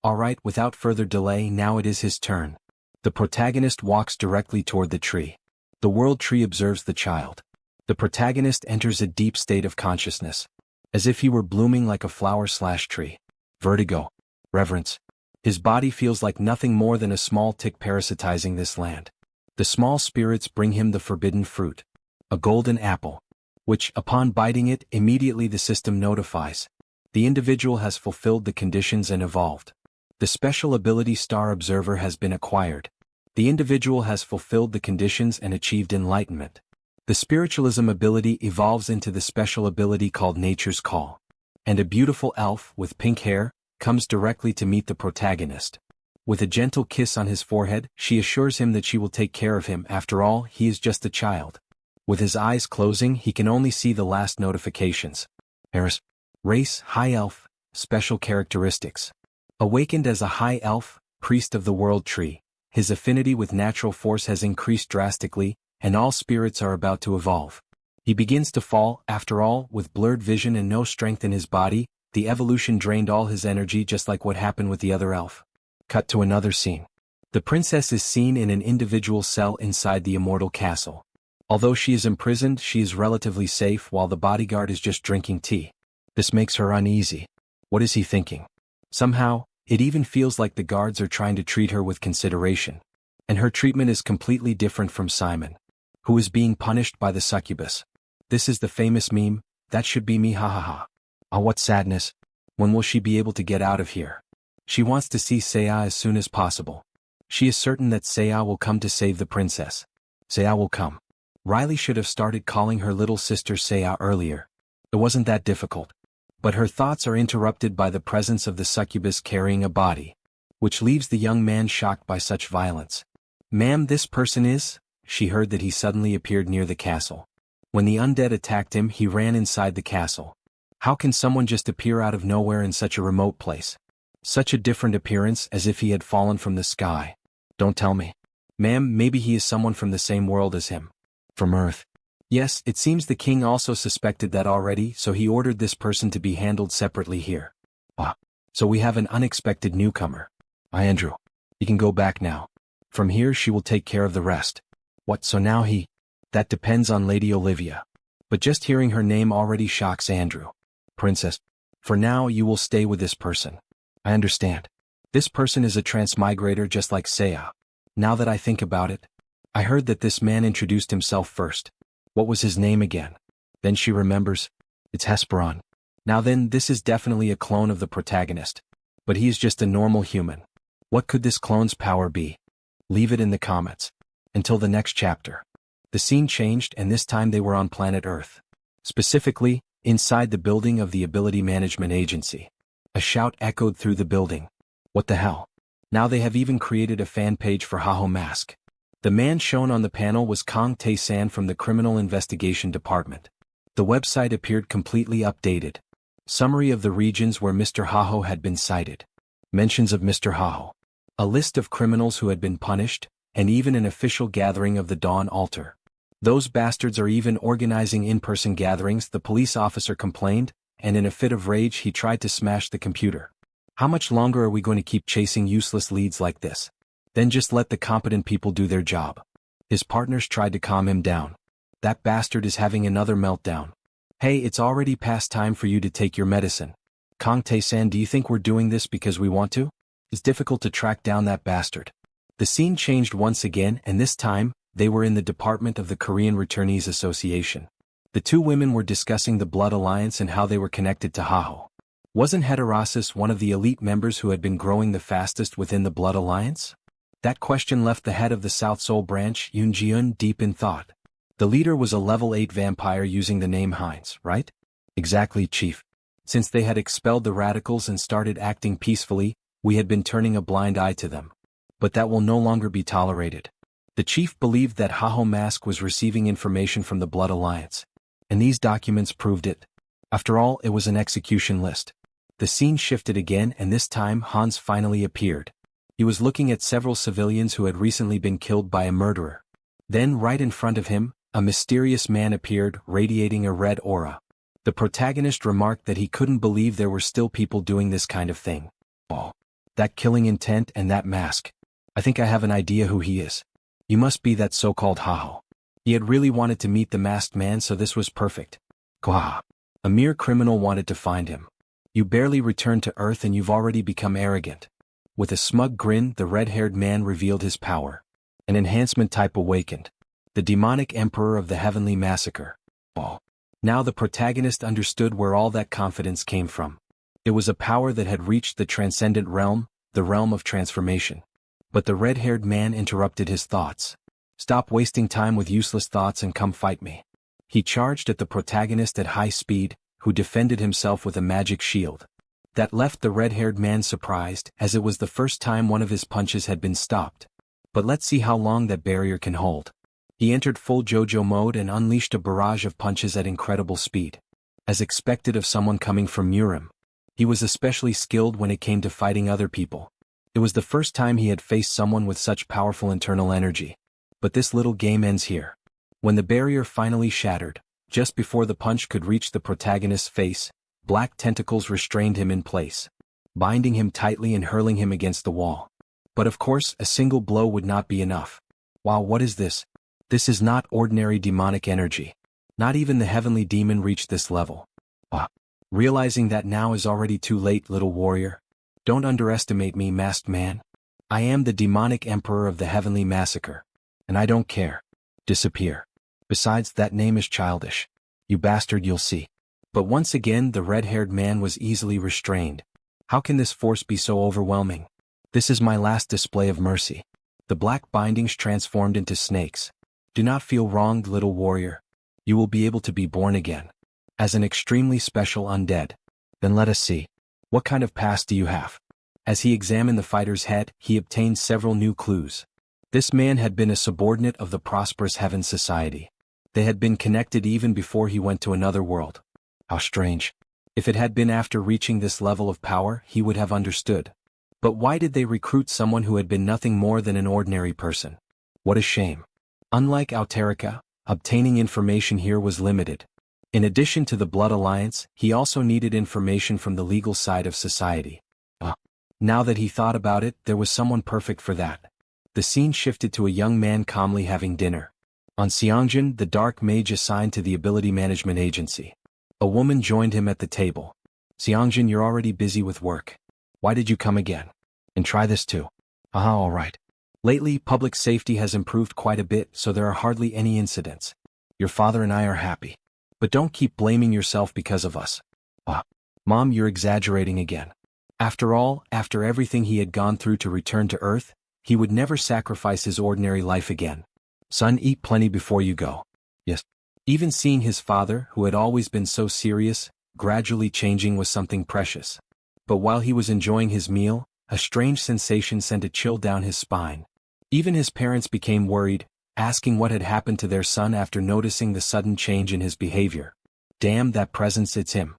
Alright, without further delay, now it is his turn. The protagonist walks directly toward the tree. The world tree observes the child. The protagonist enters a deep state of consciousness. As if he were blooming like a flower/tree. Vertigo. Reverence. His body feels like nothing more than a small tick parasitizing this land. The small spirits bring him the forbidden fruit. A golden apple. which, upon biting it, immediately the system notifies. The individual has fulfilled the conditions and evolved. The special ability Star Observer has been acquired. The individual has fulfilled the conditions and achieved enlightenment. The spiritualism ability evolves into the special ability called Nature's Call. And a beautiful elf with pink hair comes directly to meet the protagonist. With a gentle kiss on his forehead, she assures him that she will take care of him. After all, he is just a child. With his eyes closing, he can only see the last notifications. Eris. Race, High Elf, special characteristics. Awakened as a High Elf, priest of the World Tree, his affinity with natural force has increased drastically, and all spirits are about to evolve. He begins to fall, after all, with blurred vision and no strength in his body. The evolution drained all his energy, just like what happened with the other elf. Cut to another scene. The princess is seen in an individual cell inside the immortal castle. Although she is imprisoned, she is relatively safe while the bodyguard is just drinking tea. This makes her uneasy. What is he thinking? Somehow, it even feels like the guards are trying to treat her with consideration. And her treatment is completely different from Simon, who is being punished by the succubus. This is the famous meme, "That should be me, ha ha ha." Ah, what sadness. When will she be able to get out of here? She wants to see Seiya as soon as possible. She is certain that Seiya will come to save the princess. Seiya will come. Riley should have started calling her little sister Seiya earlier. It wasn't that difficult. But her thoughts are interrupted by the presence of the succubus carrying a body, which leaves the young man shocked by such violence. "Ma'am, this person is?" She heard that he suddenly appeared near the castle. When the undead attacked him, he ran inside the castle. How can someone just appear out of nowhere in such a remote place? Such a different appearance, as if he had fallen from the sky. Don't tell me. "Ma'am, maybe he is someone from the same world as him. From Earth." Yes, it seems the king also suspected that already, so he ordered this person to be handled separately here. Ah, so we have an unexpected newcomer. Andrew. You can go back now. From here she will take care of the rest. What, so now he? That depends on Lady Olivia. But just hearing her name already shocks Andrew. Princess. For now you will stay with this person. I understand. This person is a transmigrator just like Seiya. Now that I think about it, I heard that this man introduced himself first. What was his name again? Then she remembers. It's Hesperon. Now then, this is definitely a clone of the protagonist. But he is just a normal human. What could this clone's power be? Leave it in the comments. Until the next chapter. The scene changed, and this time they were on planet Earth. Specifically, inside the building of the Ability Management Agency. A shout echoed through the building. What the hell? Now they have even created a fan page for Haho Mask. The man shown on the panel was Kang Tae-san from the Criminal Investigation Department. The website appeared completely updated. Summary of the regions where Mr. Haho had been cited. Mentions of Mr. Haho. A list of criminals who had been punished, and even an official gathering of the Dawn Altar. Those bastards are even organizing in-person gatherings, the police officer complained, and in a fit of rage he tried to smash the computer. How much longer are we going to keep chasing useless leads like this? Then just let the competent people do their job. His partners tried to calm him down. That bastard is having another meltdown. Hey, it's already past time for you to take your medicine. Kang Tae-san, do you think we're doing this because we want to? It's difficult to track down that bastard. The scene changed once again, and this time, they were in the department of the Korean Returnees Association. The two women were discussing the Blood Alliance and how they were connected to Haho. Wasn't Heterosis one of the elite members who had been growing the fastest within the Blood Alliance? That question left the head of the South Seoul branch, Yoon Ji-eun, deep in thought. The leader was a level 8 vampire using the name Heinz, right? Exactly, Chief. Since they had expelled the radicals and started acting peacefully, we had been turning a blind eye to them. But that will no longer be tolerated. The chief believed that Haho Mask was receiving information from the Blood Alliance. And these documents proved it. After all, it was an execution list. The scene shifted again, and this time Hans finally appeared. He was looking at several civilians who had recently been killed by a murderer. Then right in front of him, a mysterious man appeared, radiating a red aura. The protagonist remarked that he couldn't believe there were still people doing this kind of thing. Oh, that killing intent and that mask. I think I have an idea who he is. You must be that so-called Haho. He had really wanted to meet the masked man, so this was perfect. Gah. A mere criminal wanted to find him. You barely returned to Earth and you've already become arrogant. With a smug grin, the red-haired man revealed his power. An enhancement type awakened. The demonic emperor of the heavenly massacre. Oh. Now the protagonist understood where all that confidence came from. It was a power that had reached the transcendent realm, the realm of transformation. But the red-haired man interrupted his thoughts. "Stop wasting time with useless thoughts and come fight me." He charged at the protagonist at high speed, who defended himself with a magic shield. That left the red-haired man surprised, as it was the first time one of his punches had been stopped. But let's see how long that barrier can hold. He entered full JoJo mode and unleashed a barrage of punches at incredible speed. As expected of someone coming from Harem, he was especially skilled when it came to fighting other people. It was the first time he had faced someone with such powerful internal energy. But this little game ends here. When the barrier finally shattered, just before the punch could reach the protagonist's face, black tentacles restrained him in place, binding him tightly and hurling him against the wall. But of course, a single blow would not be enough. Wow, what is this? This is not ordinary demonic energy. Not even the heavenly demon reached this level. Realizing that now is already too late, little warrior. Don't underestimate me, masked man. I am the demonic emperor of the heavenly massacre. And I don't care. Disappear. Besides, that name is childish. You bastard, you'll see. But once again the red-haired man was easily restrained. How can this force be so overwhelming? This is my last display of mercy. The black bindings transformed into snakes. Do not feel wronged, little warrior. You will be able to be born again. As an extremely special undead. Then let us see. What kind of past do you have? As he examined the fighter's head, he obtained several new clues. This man had been a subordinate of the prosperous Heaven Society. They had been connected even before he went to another world. How strange. If it had been after reaching this level of power, he would have understood. But why did they recruit someone who had been nothing more than an ordinary person? What a shame. Unlike Alterica, obtaining information here was limited. In addition to the Blood Alliance, he also needed information from the legal side of society. Now that he thought about it, there was someone perfect for that. The scene shifted to a young man calmly having dinner. On Sunghyun, the dark mage assigned to the Ability Management Agency. A woman joined him at the table. "Sunghyun, you're already busy with work. Why did you come again? And try this too." All right. Lately, public safety has improved quite a bit, so there are hardly any incidents. Your father and I are happy. But don't keep blaming yourself because of us. Mom, you're exaggerating again. After all, after everything he had gone through to return to Earth, he would never sacrifice his ordinary life again. Son, eat plenty before you go. Yes. Even seeing his father, who had always been so serious, gradually changing was something precious. But while he was enjoying his meal, a strange sensation sent a chill down his spine. Even his parents became worried, asking what had happened to their son after noticing the sudden change in his behavior. Damn, that presence, it's him.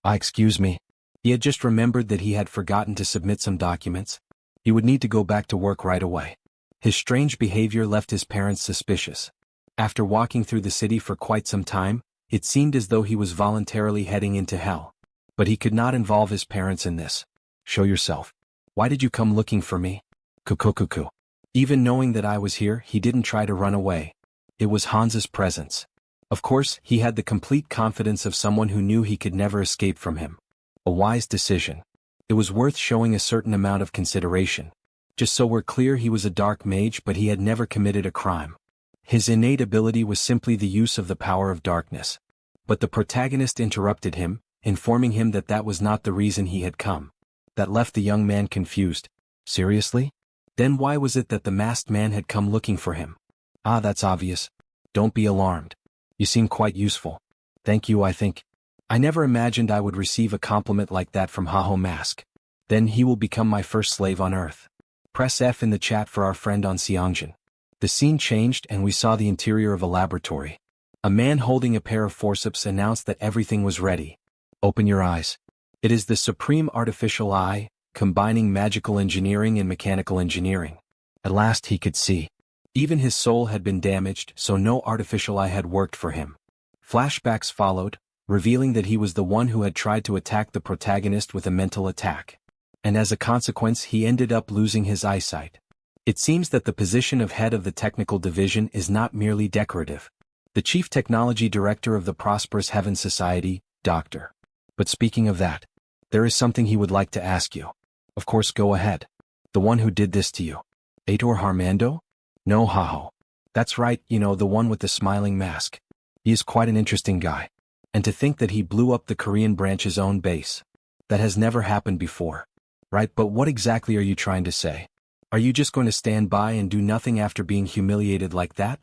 Excuse me. He had just remembered that he had forgotten to submit some documents. He would need to go back to work right away. His strange behavior left his parents suspicious. After walking through the city for quite some time, it seemed as though he was voluntarily heading into hell. But he could not involve his parents in this. Show yourself. Why did you come looking for me? Cuckoo. Even knowing that I was here, he didn't try to run away. It was Hans's presence. Of course, he had the complete confidence of someone who knew he could never escape from him. A wise decision. It was worth showing a certain amount of consideration. Just so we're clear, he was a dark mage, but he had never committed a crime. His innate ability was simply the use of the power of darkness. But the protagonist interrupted him, informing him that that was not the reason he had come. That left the young man confused. Seriously? Then why was it that the masked man had come looking for him? That's obvious. Don't be alarmed. You seem quite useful. Thank you, I think. I never imagined I would receive a compliment like that from Haho Mask. Then he will become my first slave on Earth. Press F in the chat for our friend on Sunghyun. The scene changed and we saw the interior of a laboratory. A man holding a pair of forceps announced that everything was ready. Open your eyes. It is the supreme artificial eye, combining magical engineering and mechanical engineering. At last he could see. Even his soul had been damaged, so no artificial eye had worked for him. Flashbacks followed, revealing that he was the one who had tried to attack the protagonist with a mental attack. And as a consequence, he ended up losing his eyesight. It seems that the position of head of the technical division is not merely decorative. The chief technology director of the prosperous Heaven Society, Dr. But speaking of that, there is something he would like to ask you. Of course, go ahead. The one who did this to you. Aitor Harmando? No, Haho. That's right, the one with the smiling mask. He is quite an interesting guy. And to think that he blew up the Korean branch's own base. That has never happened before. Right, but what exactly are you trying to say? Are you just going to stand by and do nothing after being humiliated like that?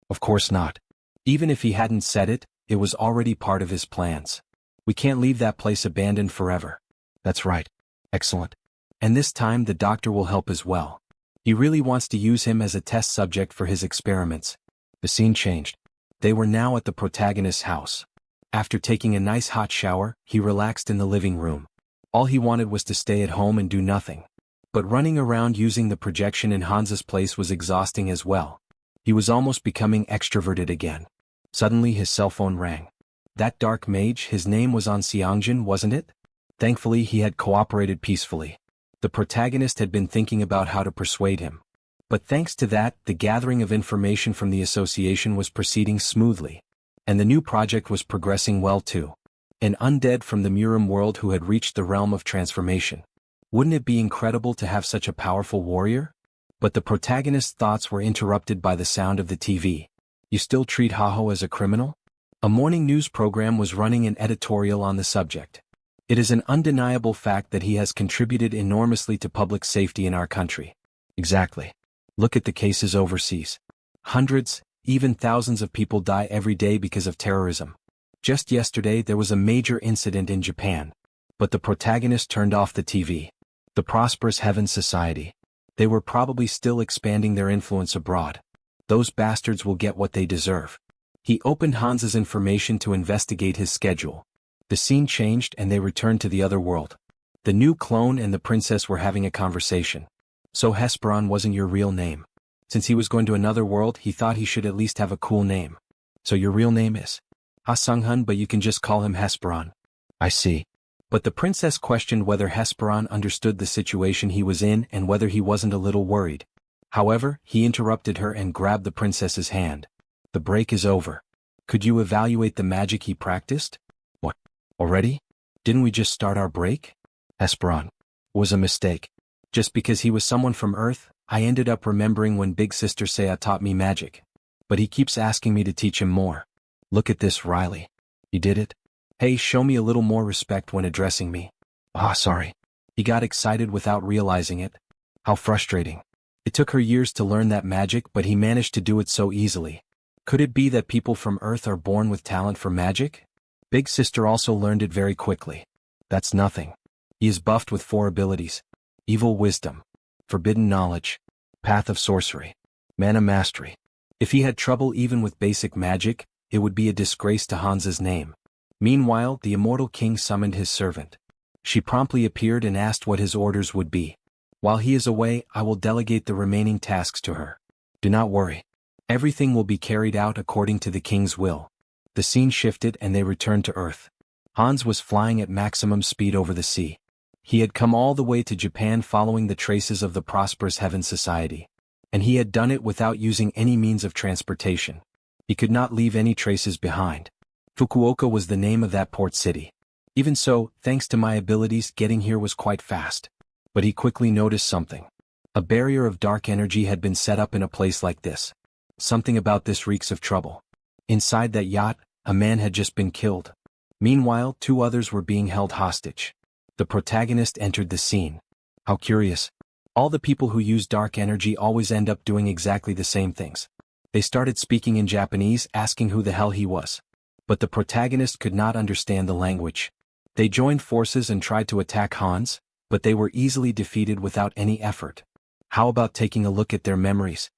Of course not. Even if he hadn't said it, it was already part of his plans. We can't leave that place abandoned forever. That's right. Excellent. And this time the doctor will help as well. He really wants to use him as a test subject for his experiments. The scene changed. They were now at the protagonist's house. After taking a nice hot shower, he relaxed in the living room. All he wanted was to stay at home and do nothing. But running around using the projection in Hansa's place was exhausting as well. He was almost becoming extroverted again. Suddenly his cell phone rang. That dark mage, his name was on Sunghyun, wasn't it? Thankfully he had cooperated peacefully. The protagonist had been thinking about how to persuade him. But thanks to that, the gathering of information from the association was proceeding smoothly. And the new project was progressing well too. An undead from the Murim world who had reached the realm of transformation. Wouldn't it be incredible to have such a powerful warrior? But the protagonist's thoughts were interrupted by the sound of the TV. You still treat Haho as a criminal? A morning news program was running an editorial on the subject. It is an undeniable fact that he has contributed enormously to public safety in our country. Exactly. Look at the cases overseas. Hundreds, even thousands of people die every day because of terrorism. Just yesterday there was a major incident in Japan. But the protagonist turned off the TV. The prosperous Heaven Society. They were probably still expanding their influence abroad. Those bastards will get what they deserve. He opened Hansa's information to investigate his schedule. The scene changed and they returned to the other world. The new clone and the princess were having a conversation. So Hesperon wasn't your real name. Since he was going to another world, he thought he should at least have a cool name. So your real name is Ha Sunghyun, but you can just call him Hesperon. I see. But the princess questioned whether Hesperon understood the situation he was in and whether he wasn't a little worried. However, he interrupted her and grabbed the princess's hand. The break is over. Could you evaluate the magic he practiced? What? Already? Didn't we just start our break? Hesperon. Was a mistake. Just because he was someone from Earth, I ended up remembering when Big Sister Saya taught me magic. But he keeps asking me to teach him more. Look at this, Riley. You did it? Hey, show me a little more respect when addressing me. Sorry. He got excited without realizing it. How frustrating. It took her years to learn that magic, but he managed to do it so easily. Could it be that people from Earth are born with talent for magic? Big Sister also learned it very quickly. That's nothing. He is buffed with 4 abilities. Evil Wisdom. Forbidden Knowledge. Path of Sorcery. Mana Mastery. If he had trouble even with basic magic, it would be a disgrace to Hansa's name. Meanwhile, the immortal king summoned his servant. She promptly appeared and asked what his orders would be. While he is away, I will delegate the remaining tasks to her. Do not worry. Everything will be carried out according to the king's will. The scene shifted and they returned to Earth. Hans was flying at maximum speed over the sea. He had come all the way to Japan following the traces of the prosperous Heaven Society. And he had done it without using any means of transportation. He could not leave any traces behind. Fukuoka was the name of that port city. Even so, thanks to my abilities, getting here was quite fast. But he quickly noticed something. A barrier of dark energy had been set up in a place like this. Something about this reeks of trouble. Inside that yacht, a man had just been killed. Meanwhile, 2 others were being held hostage. The protagonist entered the scene. How curious. All the people who use dark energy always end up doing exactly the same things. They started speaking in Japanese, asking who the hell he was. But the protagonist could not understand the language. They joined forces and tried to attack Hans, but they were easily defeated without any effort. How about taking a look at their memories?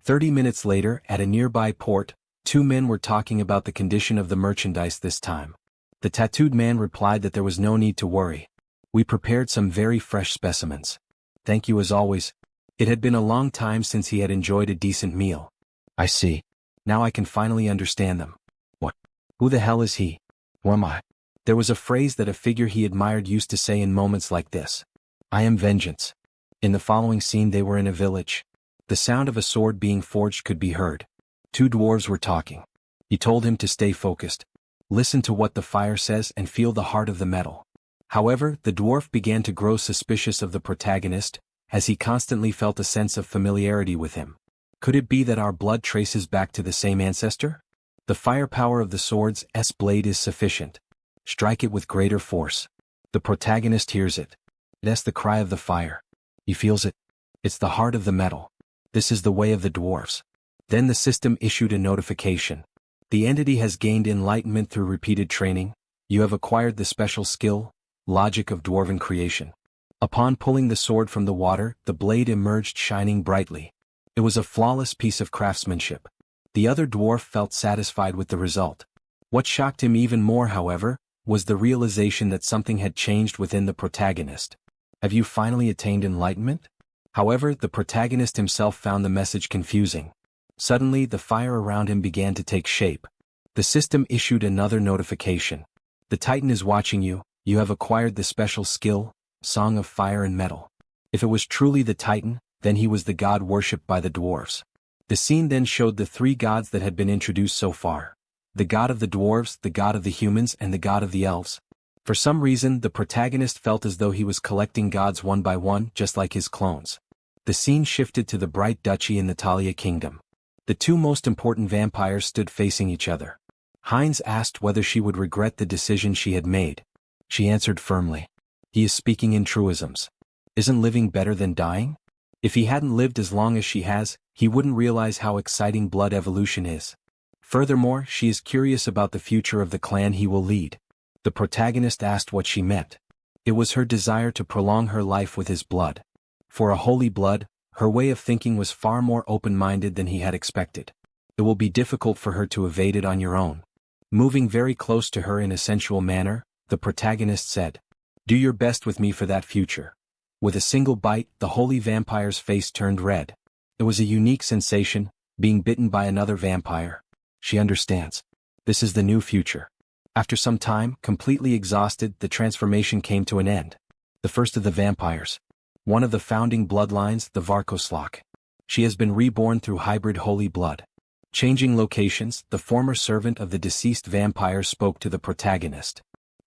30 minutes later, at a nearby port, 2 men were talking about the condition of the merchandise this time. The tattooed man replied that there was no need to worry. We prepared some very fresh specimens. Thank you as always. It had been a long time since he had enjoyed a decent meal. I see. Now I can finally understand them. What? Who the hell is he? Who am I? There was a phrase that a figure he admired used to say in moments like this. I am vengeance. In the following scene they were in a village. The sound of a sword being forged could be heard. 2 dwarves were talking. He told him to stay focused. Listen to what the fire says and feel the heart of the metal. However, the dwarf began to grow suspicious of the protagonist, as he constantly felt a sense of familiarity with him. Could it be that our blood traces back to the same ancestor? The firepower of the sword's blade is sufficient. Strike it with greater force. The protagonist hears it. That's the cry of the fire. He feels it. It's the heart of the metal. This is the way of the dwarfs. Then the system issued a notification. The entity has gained enlightenment through repeated training. You have acquired the special skill, logic of dwarven creation. Upon pulling the sword from the water, the blade emerged shining brightly. It was a flawless piece of craftsmanship. The other dwarf felt satisfied with the result. What shocked him even more, however, was the realization that something had changed within the protagonist. Have you finally attained enlightenment? However, the protagonist himself found the message confusing. Suddenly, the fire around him began to take shape. The system issued another notification. The Titan is watching you. You have acquired the special skill, Song of Fire and Metal. If it was truly the Titan, then he was the god worshipped by the dwarves. The scene then showed the three gods that had been introduced so far. The god of the dwarves, the god of the humans, and the god of the elves. For some reason, the protagonist felt as though he was collecting gods one by one, just like his clones. The scene shifted to the Bright Duchy in the Talia Kingdom. The two most important vampires stood facing each other. Heinz asked whether she would regret the decision she had made. She answered firmly. He is speaking in truisms. Isn't living better than dying? If he hadn't lived as long as she has, he wouldn't realize how exciting blood evolution is. Furthermore, she is curious about the future of the clan he will lead. The protagonist asked what she meant. It was her desire to prolong her life with his blood. For a holy blood, her way of thinking was far more open-minded than he had expected. It will be difficult for her to evade it on your own. Moving very close to her in a sensual manner, the protagonist said, "Do your best with me for that future." With a single bite, the holy vampire's face turned red. It was a unique sensation, being bitten by another vampire. She understands. This is the new future. After some time, completely exhausted, the transformation came to an end. The first of the vampires. One of the founding bloodlines, the Varkoslok. She has been reborn through hybrid holy blood. Changing locations, the former servant of the deceased vampire spoke to the protagonist.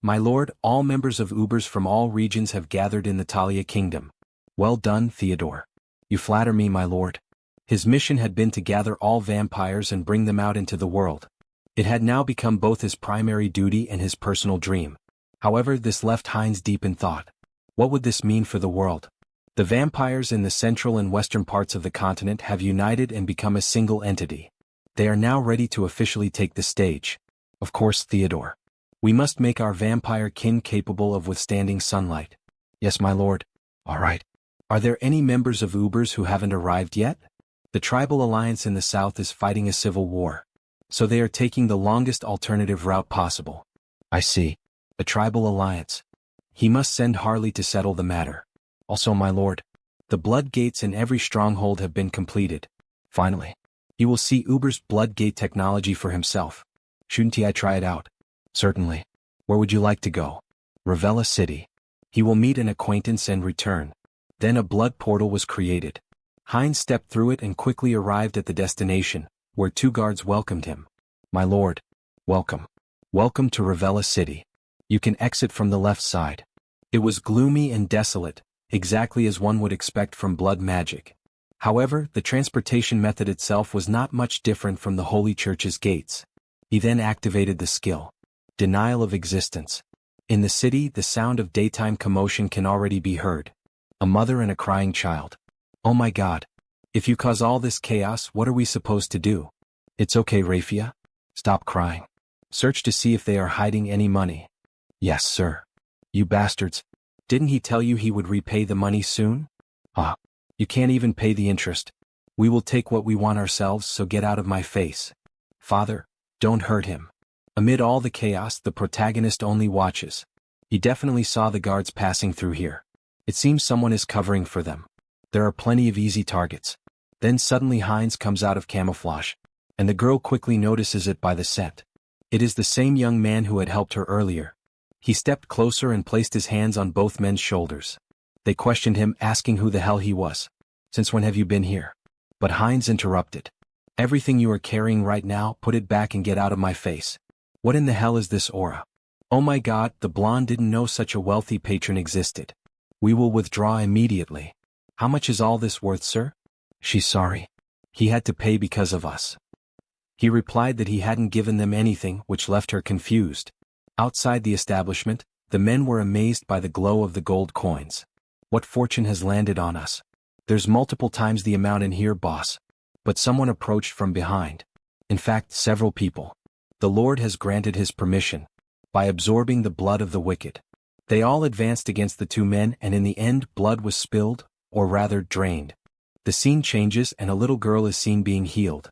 My lord, all members of Ubers from all regions have gathered in the Talia Kingdom. Well done, Theodore. You flatter me, my lord. His mission had been to gather all vampires and bring them out into the world. It had now become both his primary duty and his personal dream. However, this left Heinz deep in thought. What would this mean for the world? The vampires in the central and western parts of the continent have united and become a single entity. They are now ready to officially take the stage. Of course, Theodore. We must make our vampire kin capable of withstanding sunlight. Yes, my lord. All right. Are there any members of Ubers who haven't arrived yet? The tribal alliance in the south is fighting a civil war. So they are taking the longest alternative route possible. I see. A tribal alliance. He must send Harley to settle the matter. Also, my lord. The blood gates in every stronghold have been completed. Finally. He will see Uber's blood gate technology for himself. Shouldn't I try it out? Certainly. Where would you like to go? Ravella City. He will meet an acquaintance and return. Then a blood portal was created. Heinz stepped through it and quickly arrived at the destination, where two guards welcomed him. My lord. Welcome. Welcome to Ravella City. You can exit from the left side. It was gloomy and desolate, exactly as one would expect from blood magic. However, the transportation method itself was not much different from the Holy Church's gates. He then activated the skill. Denial of existence. In the city, the sound of daytime commotion can already be heard. A mother and a crying child. Oh my God. If you cause all this chaos, what are we supposed to do? It's okay, Rafia. Stop crying. Search to see if they are hiding any money. Yes, sir. You bastards. Didn't he tell you he would repay the money soon? Ah. You can't even pay the interest. We will take what we want ourselves, so get out of my face. Father, don't hurt him. Amid all the chaos, the protagonist only watches. He definitely saw the guards passing through here. It seems someone is covering for them. There are plenty of easy targets. Then suddenly Heinz comes out of camouflage, and the girl quickly notices it by the scent. It is the same young man who had helped her earlier. He stepped closer and placed his hands on both men's shoulders. They questioned him, asking who the hell he was. Since when have you been here? But Heinz interrupted. Everything you are carrying right now, put it back and get out of my face. What in the hell is this aura? Oh my God, the blonde didn't know such a wealthy patron existed. We will withdraw immediately. How much is all this worth, sir? She's sorry. He had to pay because of us. He replied that he hadn't given them anything, which left her confused. Outside the establishment, the men were amazed by the glow of the gold coins. What fortune has landed on us? There's multiple times the amount in here, boss. But someone approached from behind. In fact, several people. The Lord has granted his permission. By absorbing the blood of the wicked. They all advanced against the two men, and in the end blood was spilled, or rather drained. The scene changes and a little girl is seen being healed.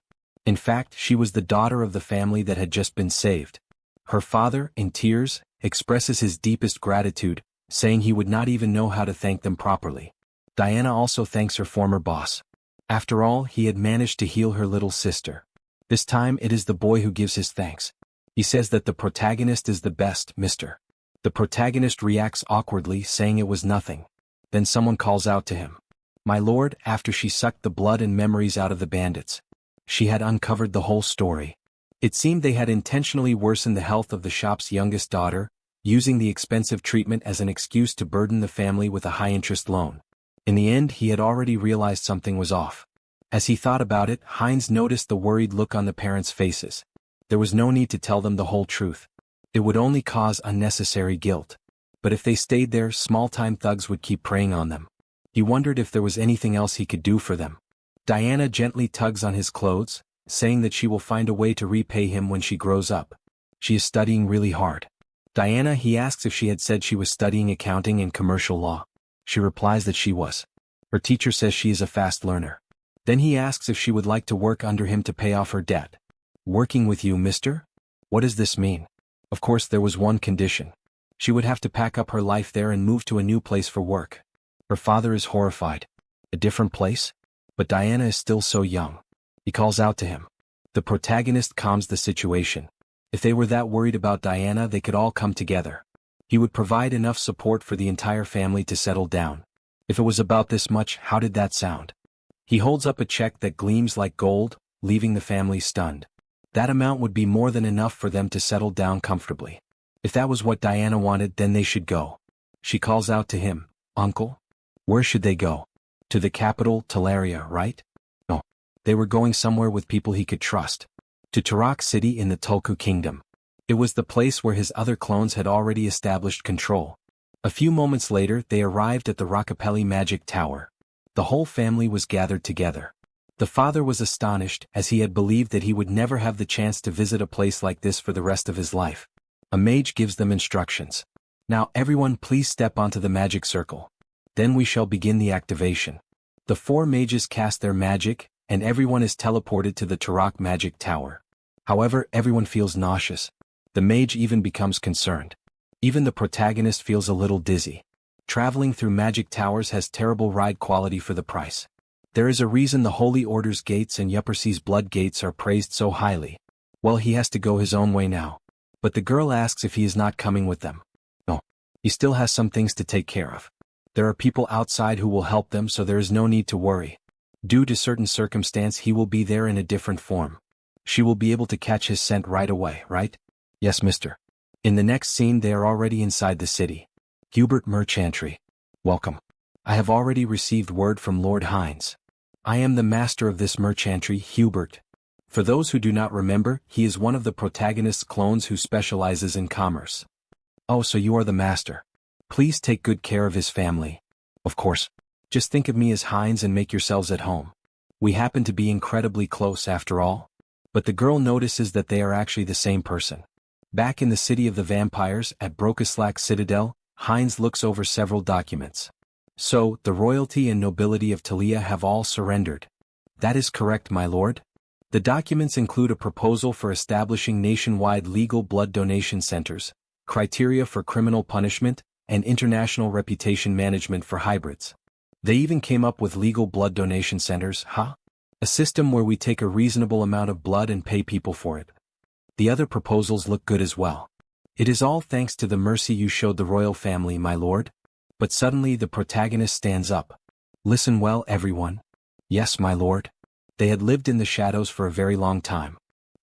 In fact, she was the daughter of the family that had just been saved. Her father, in tears, expresses his deepest gratitude, saying he would not even know how to thank them properly. Diana also thanks her former boss. After all, he had managed to heal her little sister. This time it is the boy who gives his thanks. He says that the protagonist is the best, mister. The protagonist reacts awkwardly, saying it was nothing. Then someone calls out to him. My lord, after she sucked the blood and memories out of the bandits. She had uncovered the whole story. It seemed they had intentionally worsened the health of the shop's youngest daughter, using the expensive treatment as an excuse to burden the family with a high-interest loan. In the end, he had already realized something was off. As he thought about it, Heinz noticed the worried look on the parents' faces. There was no need to tell them the whole truth. It would only cause unnecessary guilt. But if they stayed there, small-time thugs would keep preying on them. He wondered if there was anything else he could do for them. Diana gently tugs on his clothes, saying that she will find a way to repay him when she grows up. She is studying really hard. Diana, he asks if she had said she was studying accounting and commercial law. She replies that she was. Her teacher says she is a fast learner. Then he asks if she would like to work under him to pay off her debt. Working with you, mister? What does this mean? Of course, there was one condition. She would have to pack up her life there and move to a new place for work. Her father is horrified. A different place? But Diana is still so young. He calls out to him. The protagonist calms the situation. If they were that worried about Diana, they could all come together. He would provide enough support for the entire family to settle down. If it was about this much, how did that sound? He holds up a check that gleams like gold, leaving the family stunned. That amount would be more than enough for them to settle down comfortably. If that was what Diana wanted, then they should go. She calls out to him, Uncle? Where should they go? To the capital, Teleria, right? No. They were going somewhere with people he could trust. To Tarak City in the Tulku Kingdom. It was the place where his other clones had already established control. A few moments later, they arrived at the Rockapelli Magic Tower. The whole family was gathered together. The father was astonished, as he had believed that he would never have the chance to visit a place like this for the rest of his life. A mage gives them instructions. Now everyone please step onto the magic circle. Then we shall begin the activation. The four mages cast their magic, and everyone is teleported to the Tarak Magic Tower. However, everyone feels nauseous. The mage even becomes concerned. Even the protagonist feels a little dizzy. Traveling through magic towers has terrible ride quality for the price. There is a reason the Holy Order's gates and Yuppersea's blood gates are praised so highly. Well, he has to go his own way now. But the girl asks if he is not coming with them. No. He still has some things to take care of. There are people outside who will help them, so there is no need to worry. Due to certain circumstance, he will be there in a different form. She will be able to catch his scent right away, right? Yes, mister. In the next scene, they are already inside the city. Hubert Merchantry. Welcome. I have already received word from Lord Heinz. I am the master of this merchantry, Hubert. For those who do not remember, he is one of the protagonist's clones who specializes in commerce. Oh, so you are the master. Please take good care of his family. Of course. Just think of me as Heinz and make yourselves at home. We happen to be incredibly close after all. But the girl notices that they are actually the same person. Back in the city of the vampires, at Brokislack Citadel, Heinz looks over several documents. So, the royalty and nobility of Talia have all surrendered. That is correct, my lord. The documents include a proposal for establishing nationwide legal blood donation centers, criteria for criminal punishment, and international reputation management for hybrids. They even came up with legal blood donation centers, huh? A system where we take a reasonable amount of blood and pay people for it. The other proposals look good as well. It is all thanks to the mercy you showed the royal family, my lord. But suddenly the protagonist stands up. Listen well, everyone. Yes, my lord. They had lived in the shadows for a very long time.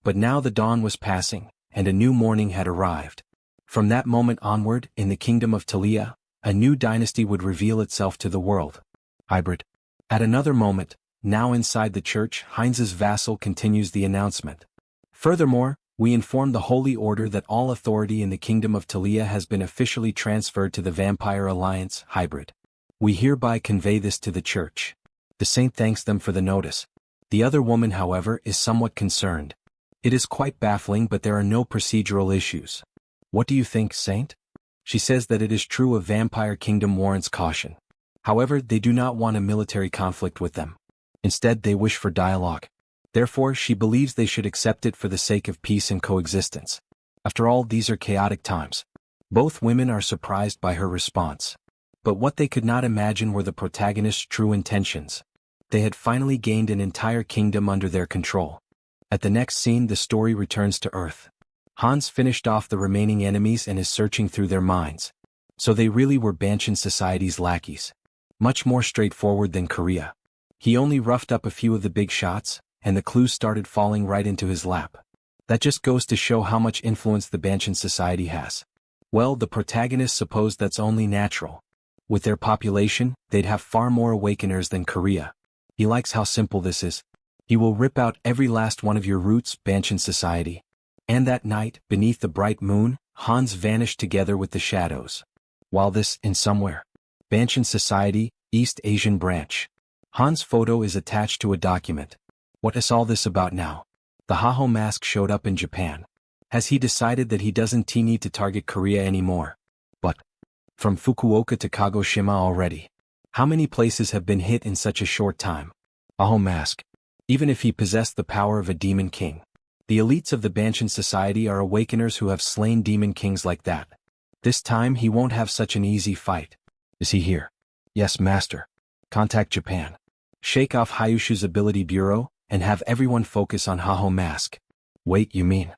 But now the dawn was passing, and a new morning had arrived. From that moment onward, in the kingdom of Talia, a new dynasty would reveal itself to the world. Hybrid. At another moment, now inside the church, Heinz's vassal continues the announcement. Furthermore, we inform the Holy Order that all authority in the Kingdom of Talia has been officially transferred to the Vampire Alliance hybrid. We hereby convey this to the Church. The saint thanks them for the notice. The other woman, however, is somewhat concerned. It is quite baffling, but there are no procedural issues. What do you think, Saint? She says that it is true a vampire kingdom warrants caution. However, they do not want a military conflict with them. Instead, they wish for dialogue. Therefore, she believes they should accept it for the sake of peace and coexistence. After all, these are chaotic times. Both women are surprised by her response. But what they could not imagine were the protagonist's true intentions. They had finally gained an entire kingdom under their control. At the next scene, the story returns to Earth. Hans finished off the remaining enemies and is searching through their minds. So they really were Banshin Society's lackeys. Much more straightforward than Korea. He only roughed up a few of the big shots, and the clues started falling right into his lap. That just goes to show how much influence the Banshin Society has. Well, the protagonist supposed that's only natural. With their population, they'd have far more awakeners than Korea. He likes how simple this is. He will rip out every last one of your roots, Banshin Society. And that night, beneath the bright moon, Hans vanished together with the shadows. While this, in somewhere. Banshin Society, East Asian Branch. Hans' photo is attached to a document. What is all this about now? The Haho mask showed up in Japan. Has he decided that he doesn't need to target Korea anymore? But from Fukuoka to Kagoshima already. How many places have been hit in such a short time? Haho mask. Even if he possessed the power of a demon king. The elites of the Banshin Society are awakeners who have slain demon kings like that. This time he won't have such an easy fight. Is he here? Yes, master. Contact Japan. Shake off Hayushu's ability bureau, and have everyone focus on Haho mask. Wait, you mean?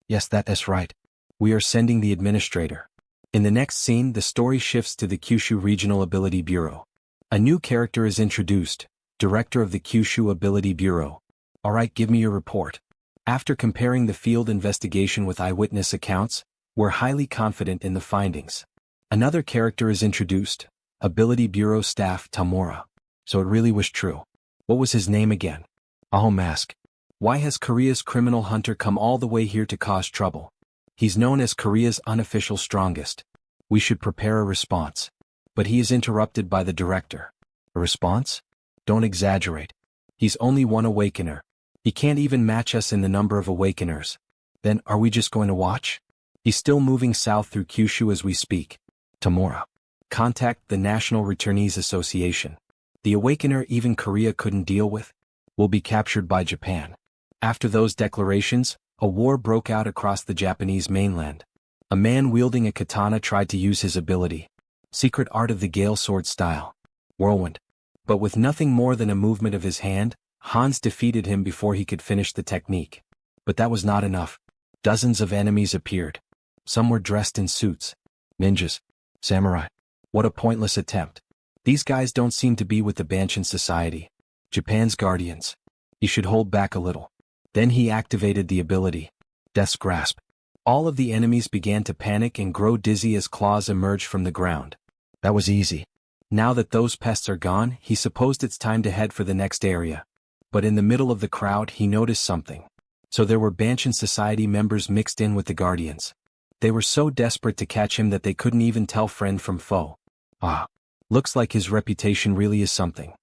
Yes, that is right. We are sending the administrator. In the next scene, the story shifts to the Kyushu Regional Ability Bureau. A new character is introduced, Director of the Kyushu Ability Bureau. Alright, give me your report. After comparing the field investigation with eyewitness accounts, we're highly confident in the findings. Another character is introduced, Ability Bureau Staff Tamura. So it really was true. What was his name again? Haho mask. Why has Korea's criminal hunter come all the way here to cause trouble? He's known as Korea's unofficial strongest. We should prepare a response. But he is interrupted by the director. A response? Don't exaggerate. He's only one awakener. He can't even match us in the number of awakeners. Then, are we just going to watch? He's still moving south through Kyushu as we speak. Tamura. Contact the National Returnees Association. The awakener even Korea couldn't deal with will be captured by Japan. After those declarations, a war broke out across the Japanese mainland. A man wielding a katana tried to use his ability. Secret art of the Gale sword style. Whirlwind. But with nothing more than a movement of his hand, Hans defeated him before he could finish the technique. But that was not enough. Dozens of enemies appeared. Some were dressed in suits. Ninjas. Samurai. What a pointless attempt. These guys don't seem to be with the Banshin Society. Japan's guardians. He should hold back a little. Then he activated the ability. Death's Grasp. All of the enemies began to panic and grow dizzy as claws emerged from the ground. That was easy. Now that those pests are gone, he supposed it's time to head for the next area. But in the middle of the crowd he noticed something. So there were Banshin Society members mixed in with the guardians. They were so desperate to catch him that they couldn't even tell friend from foe. Ah. Looks like his reputation really is something.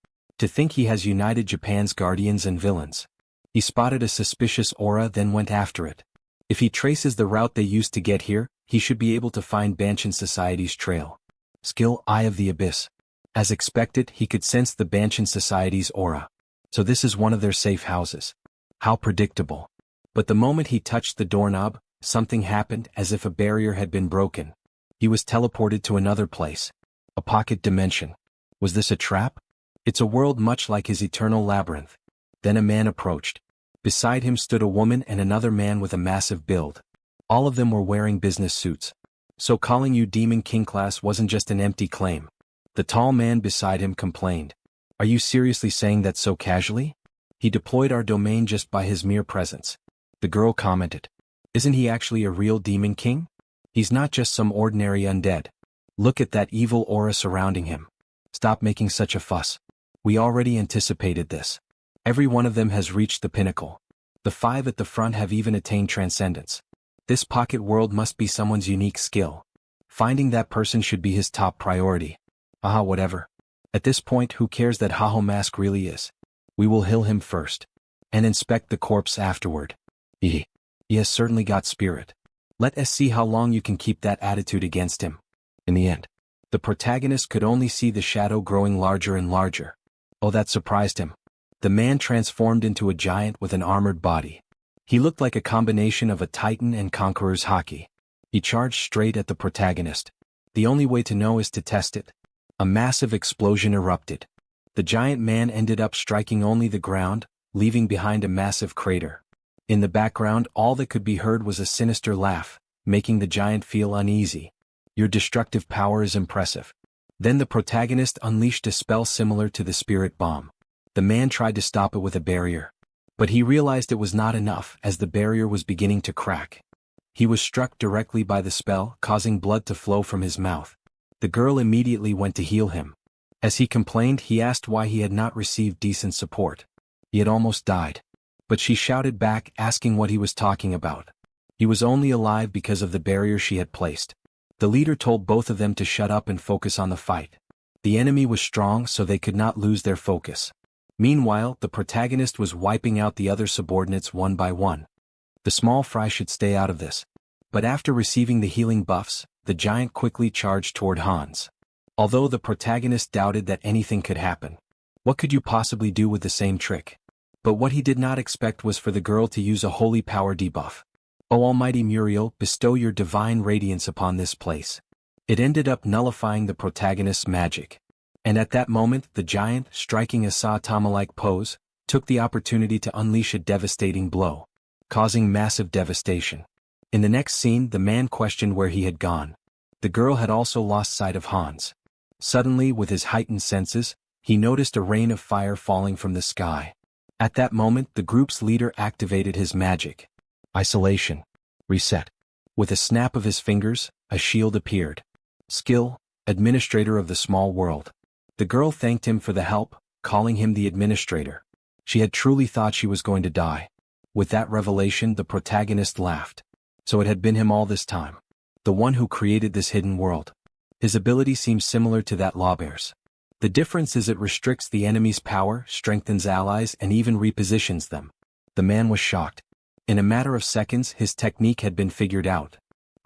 To think he has united Japan's guardians and villains. He spotted a suspicious aura, then went after it. If he traces the route they used to get here, he should be able to find Banshin Society's trail. Skill Eye of the Abyss. As expected, he could sense the Banshin Society's aura. So this is one of their safe houses. How predictable. But the moment he touched the doorknob, something happened as if a barrier had been broken. He was teleported to another place. A pocket dimension. Was this a trap? It's a world much like his eternal labyrinth. Then a man approached. Beside him stood a woman and another man with a massive build. All of them were wearing business suits. So calling you Demon King class wasn't just an empty claim. The tall man beside him complained. Are you seriously saying that so casually? He deployed our domain just by his mere presence. The girl commented. Isn't he actually a real Demon King? He's not just some ordinary undead. Look at that evil aura surrounding him. Stop making such a fuss. We already anticipated this. Every one of them has reached the pinnacle. The 5 at the front have even attained transcendence. This pocket world must be someone's unique skill. Finding that person should be his top priority. Whatever. At this point, who cares that Haho Mask really is? We will heal him first. And inspect the corpse afterward. He has certainly got spirit. Let us see how long you can keep that attitude against him. In the end, the protagonist could only see the shadow growing larger and larger. Oh, that surprised him. The man transformed into a giant with an armored body. He looked like a combination of a titan and conqueror's haki. He charged straight at the protagonist. The only way to know is to test it. A massive explosion erupted. The giant man ended up striking only the ground, leaving behind a massive crater. In the background, all that could be heard was a sinister laugh, making the giant feel uneasy. Your destructive power is impressive. Then the protagonist unleashed a spell similar to the spirit bomb. The man tried to stop it with a barrier. But he realized it was not enough as the barrier was beginning to crack. He was struck directly by the spell, causing blood to flow from his mouth. The girl immediately went to heal him. As he complained, he asked why he had not received decent support. He had almost died. But she shouted back, asking what he was talking about. He was only alive because of the barrier she had placed. The leader told both of them to shut up and focus on the fight. The enemy was strong, so they could not lose their focus. Meanwhile, the protagonist was wiping out the other subordinates one by one. The small fry should stay out of this. But after receiving the healing buffs, the giant quickly charged toward Hans. Although the protagonist doubted that anything could happen. What could you possibly do with the same trick? But what he did not expect was for the girl to use a holy power debuff. O Almighty Muriel, bestow your divine radiance upon this place. It ended up nullifying the protagonist's magic. And at that moment, the giant, striking a Saitama-like pose, took the opportunity to unleash a devastating blow, causing massive devastation. In the next scene, the man questioned where he had gone. The girl had also lost sight of Hans. Suddenly, with his heightened senses, he noticed a rain of fire falling from the sky. At that moment, the group's leader activated his magic. Isolation. Reset. With a snap of his fingers, a shield appeared. Skill, Administrator of the Small World. The girl thanked him for the help, calling him the Administrator. She had truly thought she was going to die. With that revelation, the protagonist laughed. So it had been him all this time. The one who created this hidden world. His ability seems similar to that Lawbear's. The difference is it restricts the enemy's power, strengthens allies, and even repositions them. The man was shocked. In a matter of seconds, his technique had been figured out.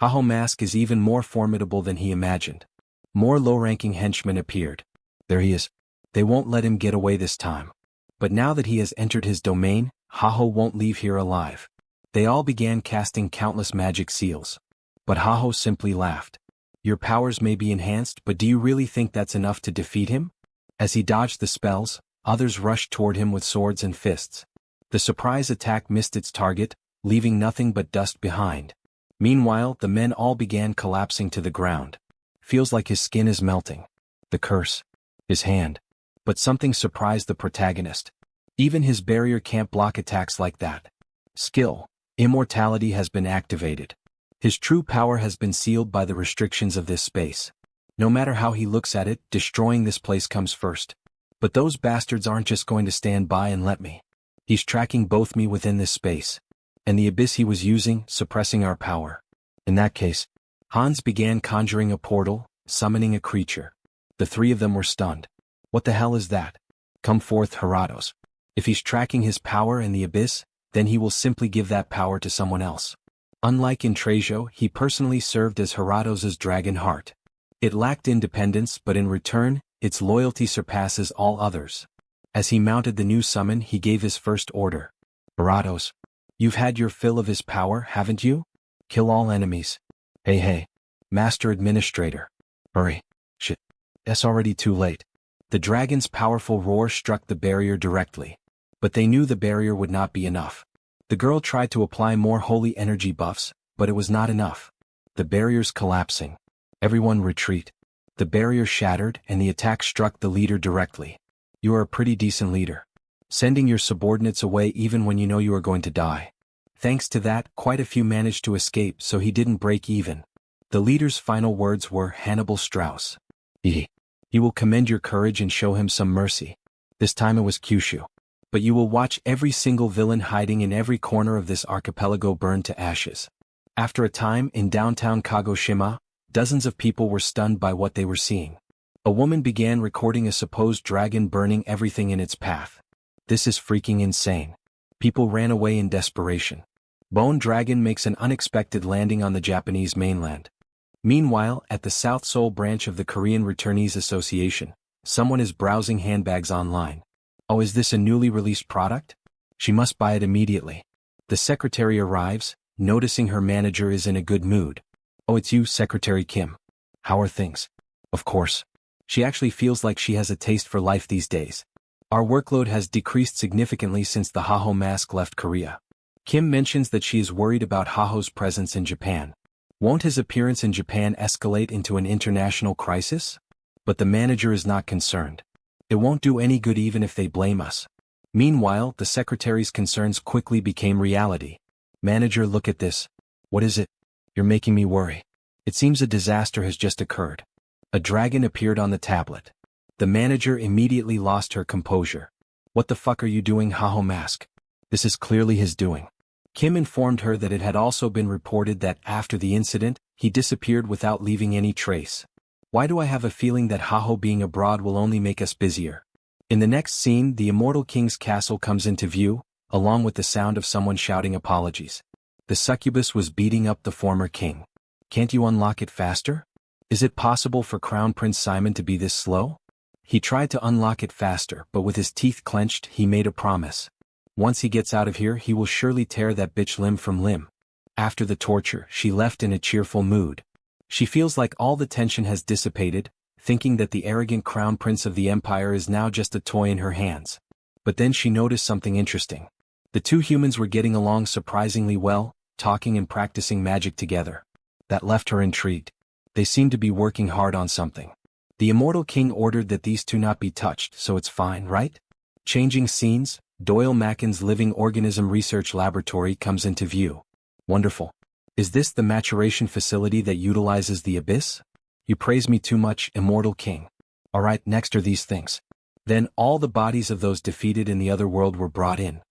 Haho Mask is even more formidable than he imagined. More low-ranking henchmen appeared. There he is. They won't let him get away this time. But now that he has entered his domain, Haho won't leave here alive. They all began casting countless magic seals. But Haho simply laughed. Your powers may be enhanced, but do you really think that's enough to defeat him? As he dodged the spells, others rushed toward him with swords and fists. The surprise attack missed its target, leaving nothing but dust behind. Meanwhile, the men all began collapsing to the ground. Feels like his skin is melting. The curse. His hand. But something surprised the protagonist. Even his barrier can't block attacks like that. Skill. Immortality has been activated. His true power has been sealed by the restrictions of this space. No matter how he looks at it, destroying this place comes first. But those bastards aren't just going to stand by and let me. He's tracking both me within this space. And the abyss he was using, suppressing our power. In that case, Hans began conjuring a portal, summoning a creature. The three of them were stunned. What the hell is that? Come forth, Heratos. If he's tracking his power in the abyss, then he will simply give that power to someone else. Unlike in Trejo, he personally served as Heratos's dragon heart. It lacked independence, but in return, its loyalty surpasses all others. As he mounted the new summon, he gave his first order. Heratos, you've had your fill of his power, haven't you? Kill all enemies. Hey, Master Administrator. Hurry. Shit. It's already too late. The dragon's powerful roar struck the barrier directly. But they knew the barrier would not be enough. The girl tried to apply more holy energy buffs, but it was not enough. The barrier's collapsing. Everyone retreat. The barrier shattered and the attack struck the leader directly. You are a pretty decent leader. Sending your subordinates away even when you know you are going to die. Thanks to that, quite a few managed to escape, so he didn't break even. The leader's final words were Hannibal Strauss. He will commend your courage and show him some mercy. This time it was Kyushu. but you will watch every single villain hiding in every corner of this archipelago burn to ashes. After a time, in downtown Kagoshima, dozens of people were stunned by what they were seeing. A woman began recording a supposed dragon burning everything in its path. This is freaking insane. People ran away in desperation. Bone Dragon makes an unexpected landing on the Japanese mainland. Meanwhile, at the South Seoul branch of the Korean Returnees Association, someone is browsing handbags online. Oh, is this a newly released product? She must buy it immediately. The secretary arrives, noticing her manager is in a good mood. Oh, it's you, Secretary Kim. How are things? Of course. She actually feels like she has a taste for life these days. Our workload has decreased significantly since the Haho mask left Korea. Kim mentions that she is worried about Haho's presence in Japan. Won't his appearance in Japan escalate into an international crisis? But the manager is not concerned. It won't do any good even if they blame us. Meanwhile, the secretary's concerns quickly became reality. Manager, look at this. What is it? You're making me worry. It seems a disaster has just occurred. A dragon appeared on the tablet. The manager immediately lost her composure. What the fuck are you doing, Haho Mask? This is clearly his doing. Kim informed her that it had also been reported that after the incident, he disappeared without leaving any trace. Why do I have a feeling that Haho being abroad will only make us busier? In the next scene, the Immortal King's castle comes into view, along with the sound of someone shouting apologies. The succubus was beating up the former king. Can't you unlock it faster? Is it possible for Crown Prince Simon to be this slow? He tried to unlock it faster, but with his teeth clenched, he made a promise. Once he gets out of here, he will surely tear that bitch limb from limb. After the torture, she left in a cheerful mood. She feels like all the tension has dissipated, thinking that the arrogant crown prince of the empire is now just a toy in her hands. But then she noticed something interesting. The two humans were getting along surprisingly well, talking and practicing magic together. That left her intrigued. They seemed to be working hard on something. The Immortal King ordered that these two not be touched, so it's fine, right? Changing scenes, Doyle Macken's Living Organism Research Laboratory comes into view. Wonderful. Is this the maturation facility that utilizes the abyss? You praise me too much, Immortal King. Alright, next are these things. Then all the bodies of those defeated in the other world were brought in.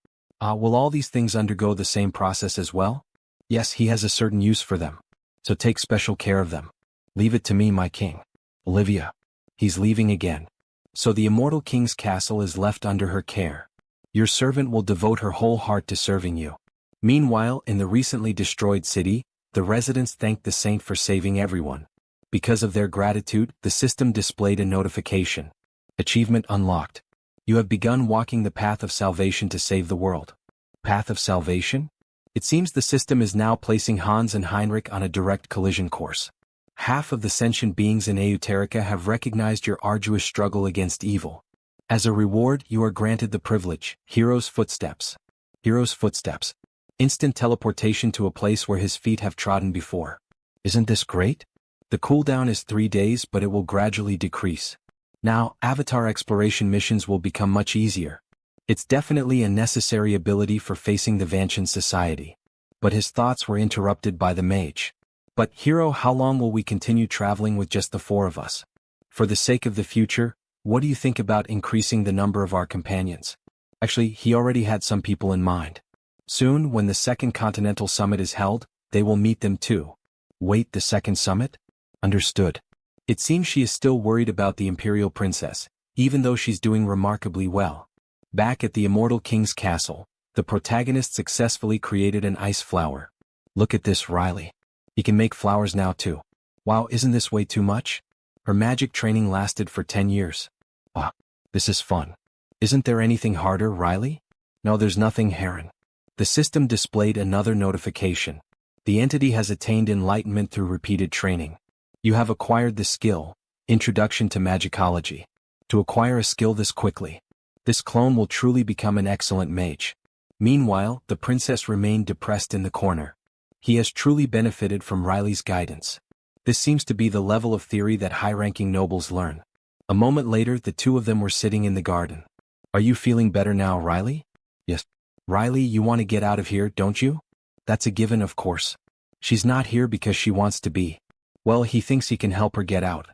Will all these things undergo the same process as well? Yes, he has a certain use for them. So take special care of them. Leave it to me, my king. Olivia. He's leaving again. So the Immortal King's castle is left under her care. Your servant will devote her whole heart to serving you. Meanwhile, in the recently destroyed city, the residents thanked the saint for saving everyone. Because of their gratitude, the system displayed a notification. Achievement unlocked. You have begun walking the path of salvation to save the world. Path of salvation? It seems the system is now placing Hans and Heinrich on a direct collision course. Half of the sentient beings in Euterica have recognized your arduous struggle against evil. As a reward, you are granted the privilege, Hero's Footsteps. Hero's Footsteps. Instant teleportation to a place where his feet have trodden before. Isn't this great? The cooldown is 3 days, but it will gradually decrease. Now, avatar exploration missions will become much easier. It's definitely a necessary ability for facing the Vanshan society. But his thoughts were interrupted by the mage. But, Hero, how long will we continue traveling with just the 4 of us? For the sake of the future, what do you think about increasing the number of our companions? Actually, he already had some people in mind. Soon, when the Second Continental Summit is held, they will meet them too. Wait, the Second Summit? Understood. It seems she is still worried about the Imperial Princess, even though she's doing remarkably well. Back at the Immortal King's castle, the protagonist successfully created an ice flower. Look at this, Riley. He can make flowers now too. Wow, isn't this way too much? Her magic training lasted for 10 years. Ah, this is fun. Isn't there anything harder, Riley? No, there's nothing, Harem. The system displayed another notification. The entity has attained enlightenment through repeated training. You have acquired the skill, Introduction to Magicology. To acquire a skill this quickly, this clone will truly become an excellent mage. Meanwhile, the princess remained depressed in the corner. He has truly benefited from Riley's guidance. This seems to be the level of theory that high-ranking nobles learn. A moment later, the two of them were sitting in the garden. Are you feeling better now, Riley? Yes. Riley, you want to get out of here, don't you? That's a given, of course. She's not here because she wants to be. Well, he thinks he can help her get out.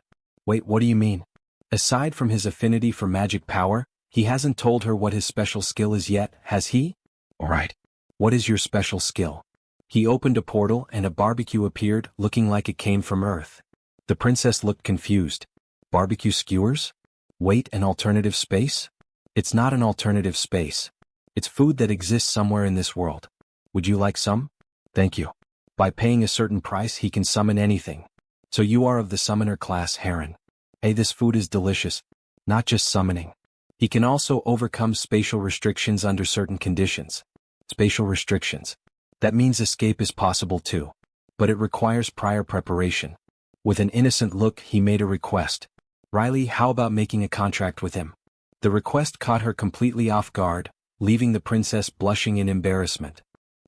Wait, what do you mean? Aside from his affinity for magic power, He hasn't told her what his special skill is yet, has he? Alright. What is your special skill? He opened a portal and a barbecue appeared, looking like it came from Earth. The princess looked confused. Barbecue skewers? Wait, an alternative space? It's not an alternative space. It's food that exists somewhere in this world. Would you like some? Thank you. By paying a certain price, he can summon anything. So you are of the summoner class, Harem. Hey, this food is delicious. Not just summoning. He can also overcome spatial restrictions under certain conditions. Spatial restrictions. That means escape is possible too. But it requires prior preparation. With an innocent look, he made a request. Riley, how about making a contract with him? The request caught her completely off guard, leaving the princess blushing in embarrassment.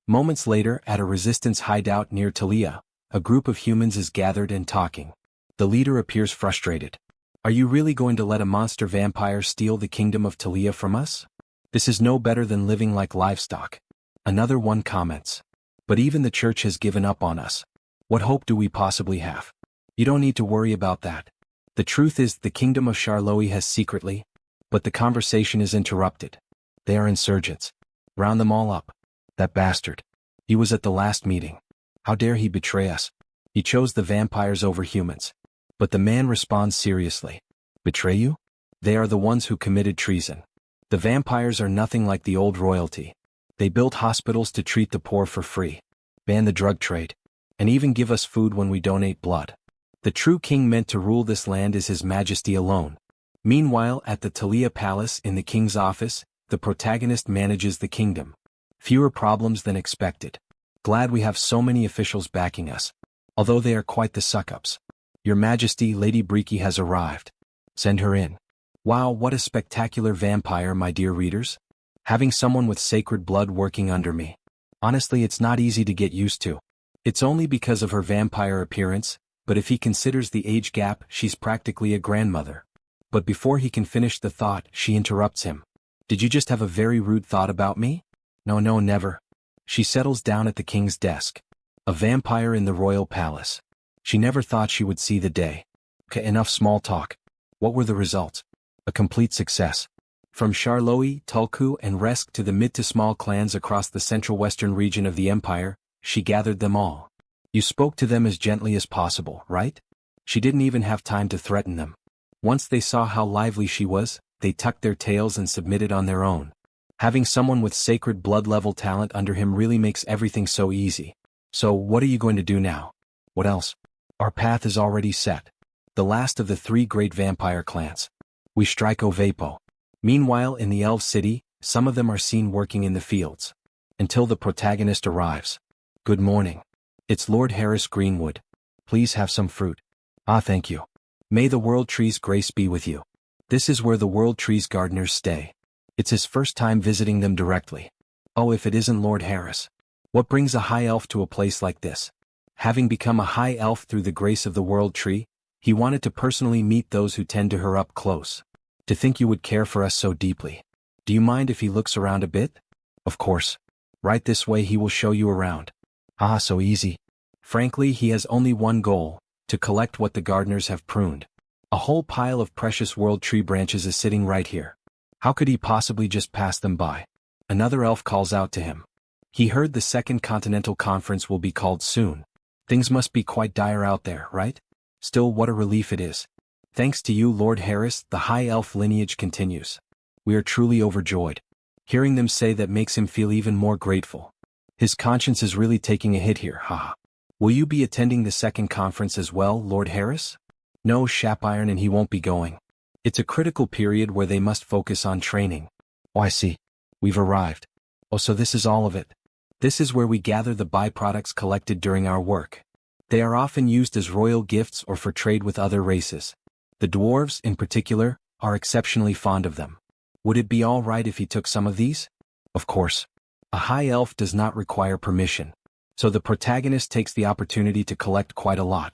Moments later, at a resistance hideout near Talia, a group of humans is gathered and talking. The leader appears frustrated. Are you really going to let a monster vampire steal the kingdom of Talia from us? This is no better than living like livestock. Another one comments. But even the church has given up on us. What hope do we possibly have? You don't need to worry about that. The truth is the kingdom of Charlotte has secretly, but the conversation is interrupted. They are insurgents. Round them all up. That bastard. He was at the last meeting. How dare he betray us? He chose the vampires over humans. But the man responds seriously. Betray you? They are the ones who committed treason. The vampires are nothing like the old royalty. They built hospitals to treat the poor for free, ban the drug trade, and even give us food when we donate blood. The true king meant to rule this land is His Majesty alone. Meanwhile, at the Talia Palace in the king's office, the protagonist manages the kingdom. Fewer problems than expected. Glad we have so many officials backing us. Although they are quite the suck-ups. Your Majesty, Lady Breaky has arrived. Send her in. Wow, what a spectacular vampire, my dear readers. Having someone with sacred blood working under me. Honestly, it's not easy to get used to. It's only because of her vampire appearance, but if he considers the age gap, she's practically a grandmother. But before he can finish the thought, she interrupts him. Did you just have a very rude thought about me? No, never. She settles down at the king's desk. A vampire in the royal palace. She never thought she would see the day. Okay, enough small talk. What were the results? A complete success. From Charlotte, Tulku, and Resk to the mid to small clans across the central western region of the empire, she gathered them all. You spoke to them as gently as possible, right? She didn't even have time to threaten them. Once they saw how lively she was, they tucked their tails and submitted on their own. Having someone with sacred blood-level talent under him really makes everything so easy. So, what are you going to do now? What else? Our path is already set. The last of the 3 great vampire clans. We strike Ovapo. Meanwhile, in the Elf City, some of them are seen working in the fields. Until the protagonist arrives. Good morning. It's Lord Harris Greenwood. Please have some fruit. Ah, thank you. May the World Tree's grace be with you. This is where the World Tree's gardeners stay. It's his first time visiting them directly. Oh, if it isn't Lord Harris. What brings a high elf to a place like this? Having become a high elf through the grace of the World Tree, he wanted to personally meet those who tend to her up close. To think you would care for us so deeply. Do you mind if he looks around a bit? Of course. Right this way, he will show you around. Ah, so easy. Frankly, he has only one goal, to collect what the gardeners have pruned. A whole pile of precious World Tree branches is sitting right here. How could he possibly just pass them by? Another elf calls out to him. He heard the Second Continental Conference will be called soon. Things must be quite dire out there, right? Still, what a relief it is. Thanks to you, Lord Harris, the high elf lineage continues. We are truly overjoyed. Hearing them say that makes him feel even more grateful. His conscience is really taking a hit here, haha. Will you be attending the second conference as well, Lord Harris? No, Shapiron, and he won't be going. It's a critical period where they must focus on training. Oh, I see. We've arrived. Oh, so this is all of it. This is where we gather the byproducts collected during our work. They are often used as royal gifts or for trade with other races. The dwarves, in particular, are exceptionally fond of them. Would it be all right if he took some of these? Of course. A high elf does not require permission. So the protagonist takes the opportunity to collect quite a lot.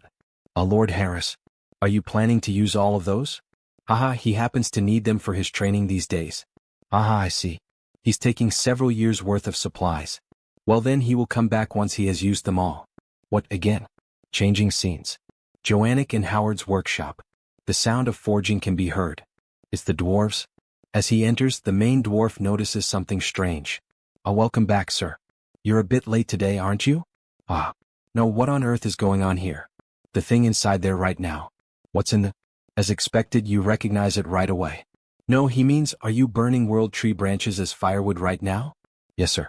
Lord Harris, are you planning to use all of those? Haha, he happens to need them for his training these days. Aha, I see. He's taking several years' worth of supplies. Well then he will come back once he has used them all. What again? Changing scenes. Joannick and Howard's workshop. The sound of forging can be heard. It's the dwarves. As he enters, the main dwarf notices something strange. Welcome back, sir. You're a bit late today, aren't you? No, what on earth is going on here? The thing inside there right now. What's in the... As expected, you recognize it right away. No, he means, are you burning world tree branches as firewood right now? Yes, sir.